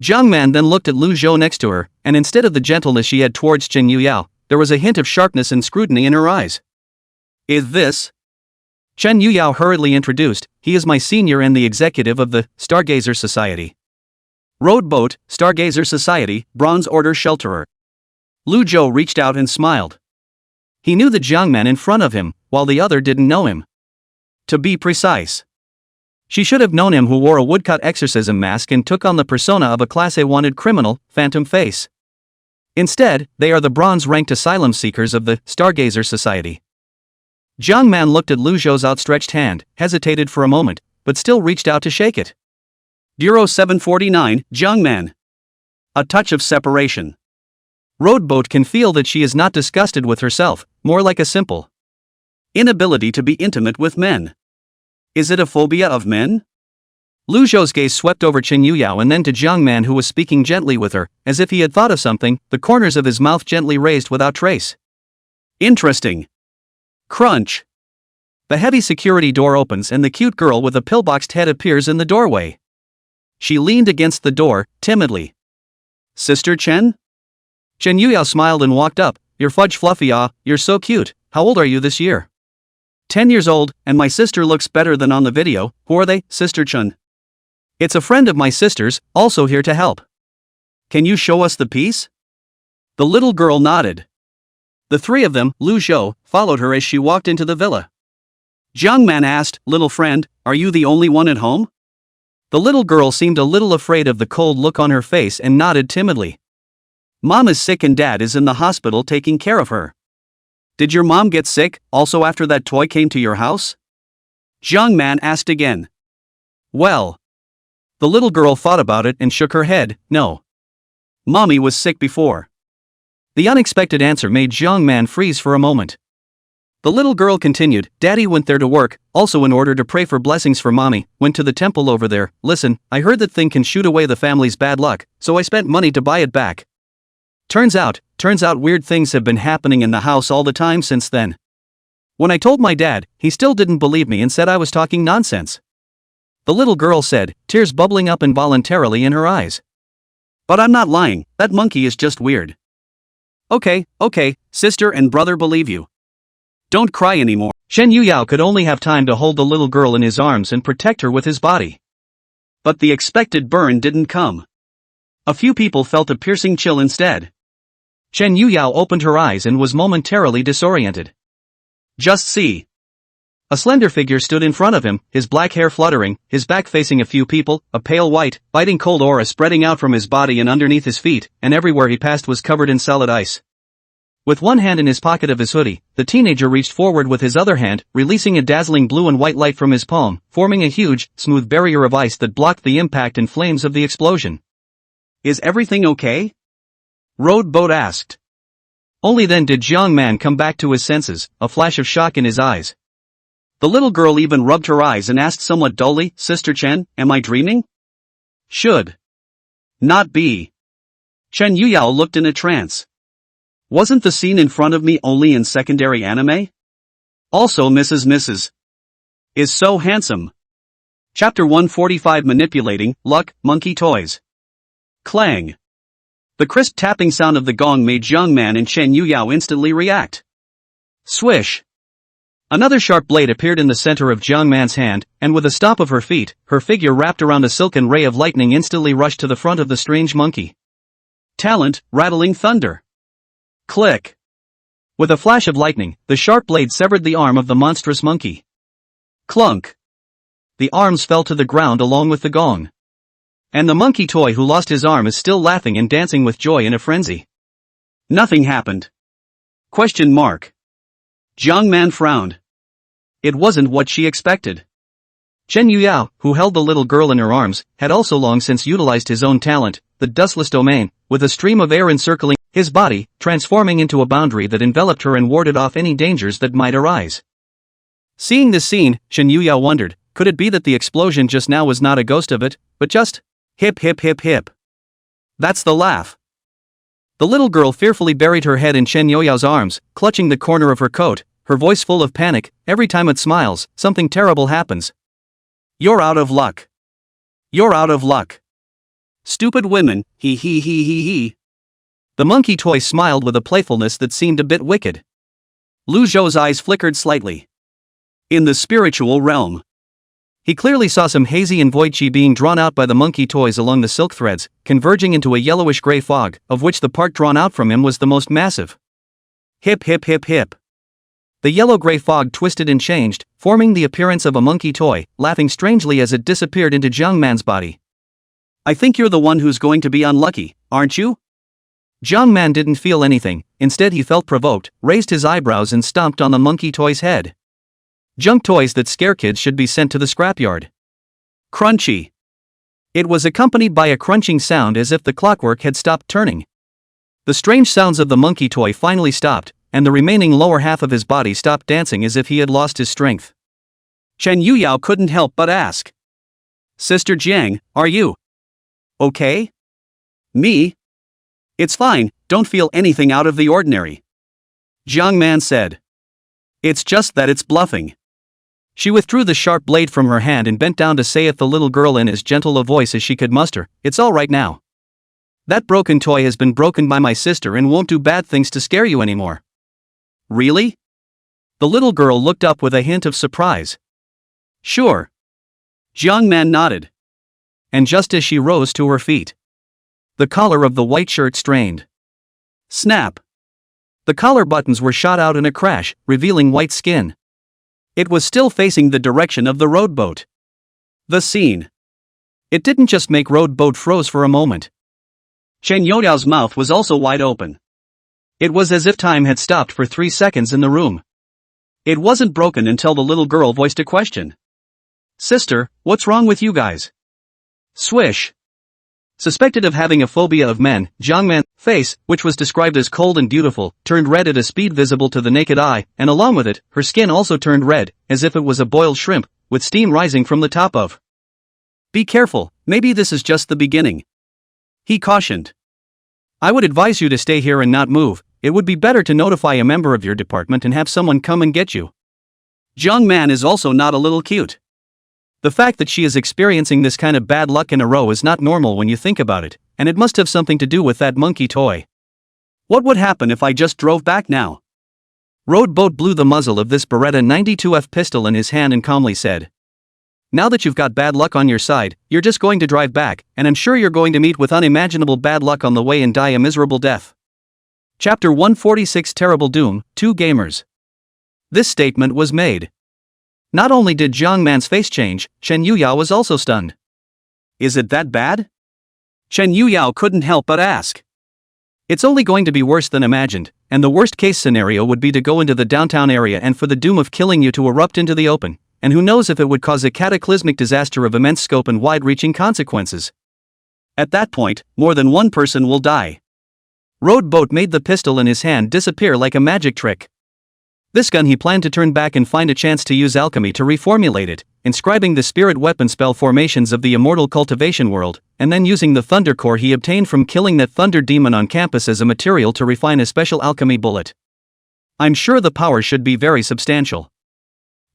Jiang Man then looked at Lu Zhou next to her, and instead of the gentleness she had towards Chen Yuyao, there was a hint of sharpness and scrutiny in her eyes. Is this? Chen Yuyao hurriedly introduced, he is my senior and the executive of the Stargazer Society. Road Boat, Stargazer Society, Bronze Order Shelterer. Lu Zhou reached out and smiled. He knew the Jiang Man in front of him, while the other didn't know him. To be precise. She should have known him who wore a woodcut exorcism mask and took on the persona of a Class A wanted criminal, Phantom Face. Instead, they are the bronze-ranked asylum seekers of the Stargazer Society. Jiang Man looked at Lu Zhou's outstretched hand, hesitated for a moment, but still reached out to shake it. Bureau 749, Jiang Man. A touch of separation. Roadboat can feel that she is not disgusted with herself, more like a simple inability to be intimate with men. Is it a phobia of men? Lu Zhou's gaze swept over Chen Yuyao and then to Jiang Man, who was speaking gently with her, as if he had thought of something, the corners of his mouth gently raised without trace. Interesting. Crunch. The heavy security door opens and the cute girl with a pillboxed head appears in the doorway. She leaned against the door, timidly. Sister Chen? Chen Yuyao smiled and walked up. You're fudge fluffy, you're so cute. How old are you this year? 10 years old, and my sister looks better than on the video. Who are they, Sister Chen? It's a friend of my sister's, also here to help. Can you show us the piece? The little girl nodded. The three of them, Lu Zhou, followed her as she walked into the villa. Jiang Man asked, little friend, are you the only one at home? The little girl seemed a little afraid of the cold look on her face and nodded timidly. Mom is sick and Dad is in the hospital taking care of her. Did your mom get sick, also after that toy came to your house? Jiang Man asked again. Well. The little girl thought about it and shook her head, no. Mommy was sick before. The unexpected answer made Jiang Man freeze for a moment. The little girl continued, Daddy went there to work, also in order to pray for blessings for Mommy, went to the temple over there. Listen, I heard that thing can shoot away the family's bad luck, so I spent money to buy it back. Turns out weird things have been happening in the house all the time since then. When I told my dad, he still didn't believe me and said I was talking nonsense. The little girl said, tears bubbling up involuntarily in her eyes. But I'm not lying, that monkey is just weird. Okay, sister and brother believe you. Don't cry anymore. Chen Yuyao could only have time to hold the little girl in his arms and protect her with his body. But the expected burn didn't come. A few people felt a piercing chill instead. Chen Yuyao opened her eyes and was momentarily disoriented. Just see. A slender figure stood in front of him, his black hair fluttering, his back facing a few people, a pale white, biting cold aura spreading out from his body and underneath his feet, and everywhere he passed was covered in solid ice. With one hand in his pocket of his hoodie, the teenager reached forward with his other hand, releasing a dazzling blue and white light from his palm, forming a huge, smooth barrier of ice that blocked the impact and flames of the explosion. Is everything okay? Road Boat asked. Only then did Jiang Man come back to his senses, a flash of shock in his eyes. The little girl even rubbed her eyes and asked somewhat dully, Sister Chen, am I dreaming? Should not be. Chen Yuyao looked in a trance. Wasn't the scene in front of me only in secondary anime? Also Mrs. is so handsome. Chapter 145 Manipulating, Luck, Monkey Toys. Clang. The crisp tapping sound of the gong made Jiang Man and Chen Yuyao instantly react. Swish. Another sharp blade appeared in the center of Jiang Man's hand, and with a stomp of her feet, her figure wrapped around a silken ray of lightning instantly rushed to the front of the strange monkey. Talent, rattling thunder. Click. With a flash of lightning, the sharp blade severed the arm of the monstrous monkey. Clunk. The arms fell to the ground along with the gong. And the monkey toy who lost his arm is still laughing and dancing with joy in a frenzy. Nothing happened. Question mark. Jiang Man frowned. It wasn't what she expected. Chen Yuyao, who held the little girl in her arms, had also long since utilized his own talent, the dustless domain, with a stream of air encircling his body, transforming into a boundary that enveloped her and warded off any dangers that might arise. Seeing this scene, Chen Yuyao wondered, could it be that the explosion just now was not a ghost of it, but just hip hip hip hip? That's the laugh. The little girl fearfully buried her head in Chen Yuyao's arms, clutching the corner of her coat, her voice full of panic. Every time it smiles, something terrible happens. You're out of luck. You're out of luck. Stupid women, he. The monkey toy smiled with a playfulness that seemed a bit wicked. Lu Zhou's eyes flickered slightly. In the spiritual realm. He clearly saw some hazy and void chi being drawn out by the monkey toys along the silk threads, converging into a yellowish-gray fog, of which the part drawn out from him was the most massive. Hip hip hip hip. The yellow-gray fog twisted and changed, forming the appearance of a monkey toy, laughing strangely as it disappeared into Jiang Man's body. I think you're the one who's going to be unlucky, aren't you? Jiang Man didn't feel anything, instead he felt provoked, raised his eyebrows and stomped on the monkey toy's head. Junk toys that scare kids should be sent to the scrapyard. Crunchy. It was accompanied by a crunching sound as if the clockwork had stopped turning. The strange sounds of the monkey toy finally stopped, and the remaining lower half of his body stopped dancing as if he had lost his strength. Chen Yuyao couldn't help but ask. Sister Jiang, are you okay? Me? It's fine, don't feel anything out of the ordinary. Jiang Man said. It's just that it's bluffing. She withdrew the sharp blade from her hand and bent down to say at the little girl in as gentle a voice as she could muster, it's all right now. That broken toy has been broken by my sister and won't do bad things to scare you anymore. Really? The little girl looked up with a hint of surprise. Sure. Jiang Man nodded. And just as she rose to her feet, the collar of the white shirt strained. Snap. The collar buttons were shot out in a crash, revealing white skin. It was still facing the direction of the rowboat. The scene. It didn't just make rowboat froze for a moment. Chen Youyao's mouth was also wide open. It was as if time had stopped for 3 seconds in the room. It wasn't broken until the little girl voiced a question. Sister, what's wrong with you guys? Swish. Suspected of having a phobia of men, Jiang Man's face, which was described as cold and beautiful, turned red at a speed visible to the naked eye, and along with it, her skin also turned red, as if it was a boiled shrimp, with steam rising from the top of. Be careful, maybe this is just the beginning. He cautioned. I would advise you to stay here and not move. It would be better to notify a member of your department and have someone come and get you. Jiang Man is also not a little cute. The fact that she is experiencing this kind of bad luck in a row is not normal when you think about it, and it must have something to do with that monkey toy. What would happen if I just drove back now? Rowboat blew the muzzle of this Beretta 92F pistol in his hand and calmly said. Now that you've got bad luck on your side, you're just going to drive back, and I'm sure you're going to meet with unimaginable bad luck on the way and die a miserable death. Chapter 146 Terrible Doom, 2 Gamers. This statement was made. Not only did Jiang Man's face change, Chen Yuyao was also stunned. Is it that bad? Chen Yuyao couldn't help but ask. It's only going to be worse than imagined, and the worst case scenario would be to go into the downtown area and for the doom of killing you to erupt into the open, and who knows if it would cause a cataclysmic disaster of immense scope and wide-reaching consequences. At that point, more than one person will die. Rowboat made the pistol in his hand disappear like a magic trick. This gun he planned to turn back and find a chance to use alchemy to reformulate it, inscribing the spirit weapon spell formations of the immortal cultivation world, and then using the thunder core he obtained from killing that thunder demon on campus as a material to refine a special alchemy bullet. I'm sure the power should be very substantial.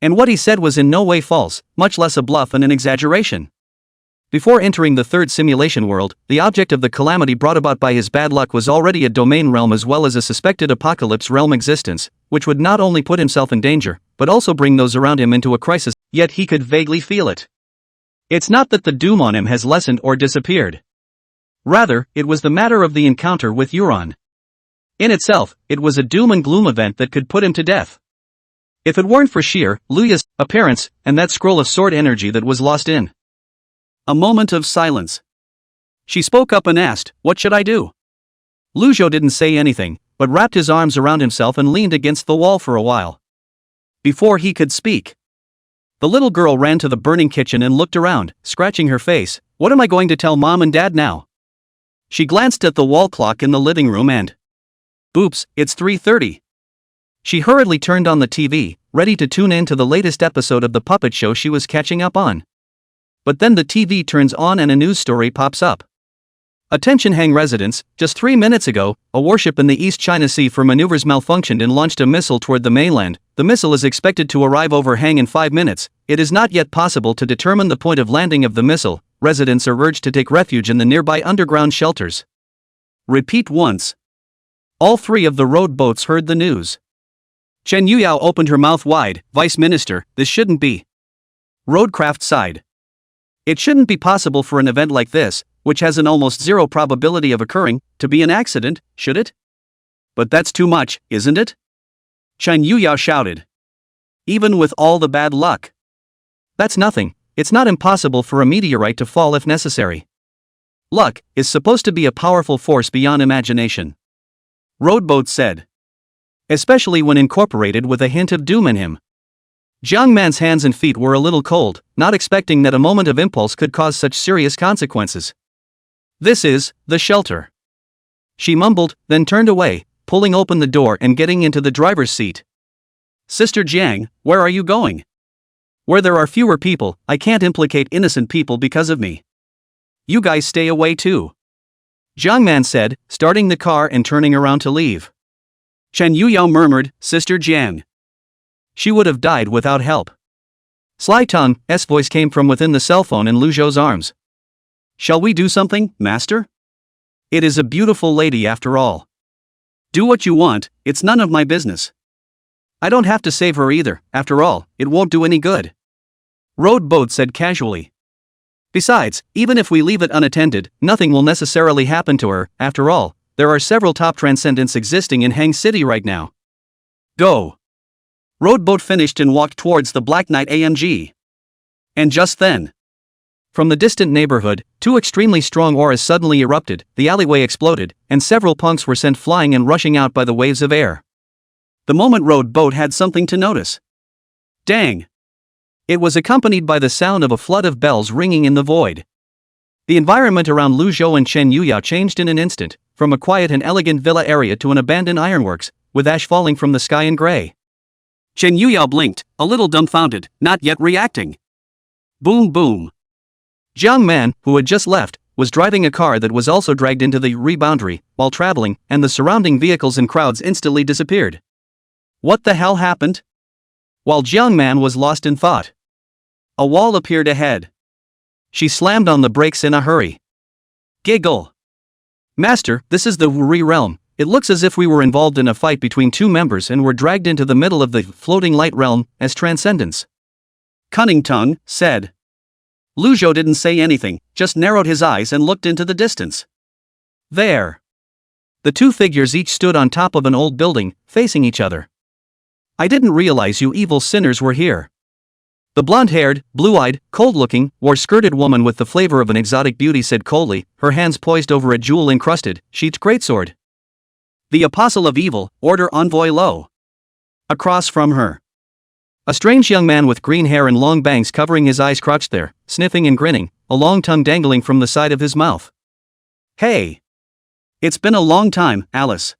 And what he said was in no way false, much less a bluff and an exaggeration. Before entering the third simulation world, the object of the calamity brought about by his bad luck was already a domain realm as well as a suspected apocalypse realm existence, which would not only put himself in danger, but also bring those around him into a crisis, yet he could vaguely feel it. It's not that the doom on him has lessened or disappeared. Rather, it was the matter of the encounter with Euron. In itself, it was a doom and gloom event that could put him to death. If it weren't for sheer, Luya's, appearance, and that scroll of sword energy that was lost in. A moment of silence. She spoke up and asked, "What should I do?" Lu Zhou didn't say anything, but wrapped his arms around himself and leaned against the wall for a while. Before he could speak, the little girl ran to the burning kitchen and looked around, scratching her face. "What am I going to tell Mom and Dad now?" She glanced at the wall clock in the living room and, "Oops, it's 3:30. She hurriedly turned on the TV, ready to tune in to the latest episode of the puppet show she was catching up on. But then the TV turns on and a news story pops up. Attention Hang residents, just 3 minutes ago, a warship in the East China Sea for maneuvers malfunctioned and launched a missile toward the mainland. The missile is expected to arrive over Hang in 5 minutes. It is not yet possible to determine the point of landing of the missile. Residents are urged to take refuge in the nearby underground shelters. Repeat once. All three of the road boats heard the news. Chen Yuyao opened her mouth wide. "Vice Minister, this shouldn't be." Roadcraft sighed. "It shouldn't be possible for an event like this, which has an almost zero probability of occurring, to be an accident, should it?" "But that's too much, isn't it?" Chen Yuyao shouted. "Even with all the bad luck. That's nothing. It's not impossible for a meteorite to fall if necessary. Luck is supposed to be a powerful force beyond imagination," Roadboat said. "Especially when incorporated with a hint of doom in him." Jiang Man's hands and feet were a little cold, not expecting that a moment of impulse could cause such serious consequences. "This is the shelter," she mumbled, then turned away, pulling open the door and getting into the driver's seat. "Sister Jiang, where are you going?" "Where there are fewer people. I can't implicate innocent people because of me. You guys stay away too," Jiang Man said, starting the car and turning around to leave. Chen Yuyao murmured, "Sister Jiang. She would have died without help." Sly Tong's voice came from within the cell phone in Lu Zhou's arms. "Shall we do something, Master? It is a beautiful lady after all. Do what you want, it's none of my business. I don't have to save her either, after all, it won't do any good," Roadboat said casually. "Besides, even if we leave it unattended, nothing will necessarily happen to her. After all, there are several top transcendents existing in Hang City right now. Go." Roadboat finished and walked towards the Black Knight AMG. And just then, from the distant neighborhood, two extremely strong auras suddenly erupted, the alleyway exploded, and several punks were sent flying and rushing out by the waves of air. The moment Roadboat had something to notice. Dang! It was accompanied by the sound of a flood of bells ringing in the void. The environment around Lu Zhou and Chen Yuyao changed in an instant, from a quiet and elegant villa area to an abandoned ironworks, with ash falling from the sky in gray. Chen Yuyao blinked, a little dumbfounded, not yet reacting. Boom boom. Jiang Man, who had just left, was driving a car that was also dragged into the reboundary while traveling, and the surrounding vehicles and crowds instantly disappeared. What the hell happened? While Jiang Man was lost in thought, a wall appeared ahead. She slammed on the brakes in a hurry. Giggle. "Master, this is the Wuri realm. It looks as if we were involved in a fight between two members and were dragged into the middle of the floating light realm as transcendents," Cunning Tongue said. Lu Zhou didn't say anything, just narrowed his eyes and looked into the distance. There. The two figures each stood on top of an old building, facing each other. "I didn't realize you evil sinners were here." The blonde-haired, blue-eyed, cold-looking, war-skirted woman with the flavor of an exotic beauty said coldly, her hands poised over a jewel-encrusted, sheathed greatsword. "The Apostle of Evil, Order Envoy Lo." Across from her, a strange young man with green hair and long bangs covering his eyes crouched there, sniffing and grinning, a long tongue dangling from the side of his mouth. "Hey! It's been a long time, Alice."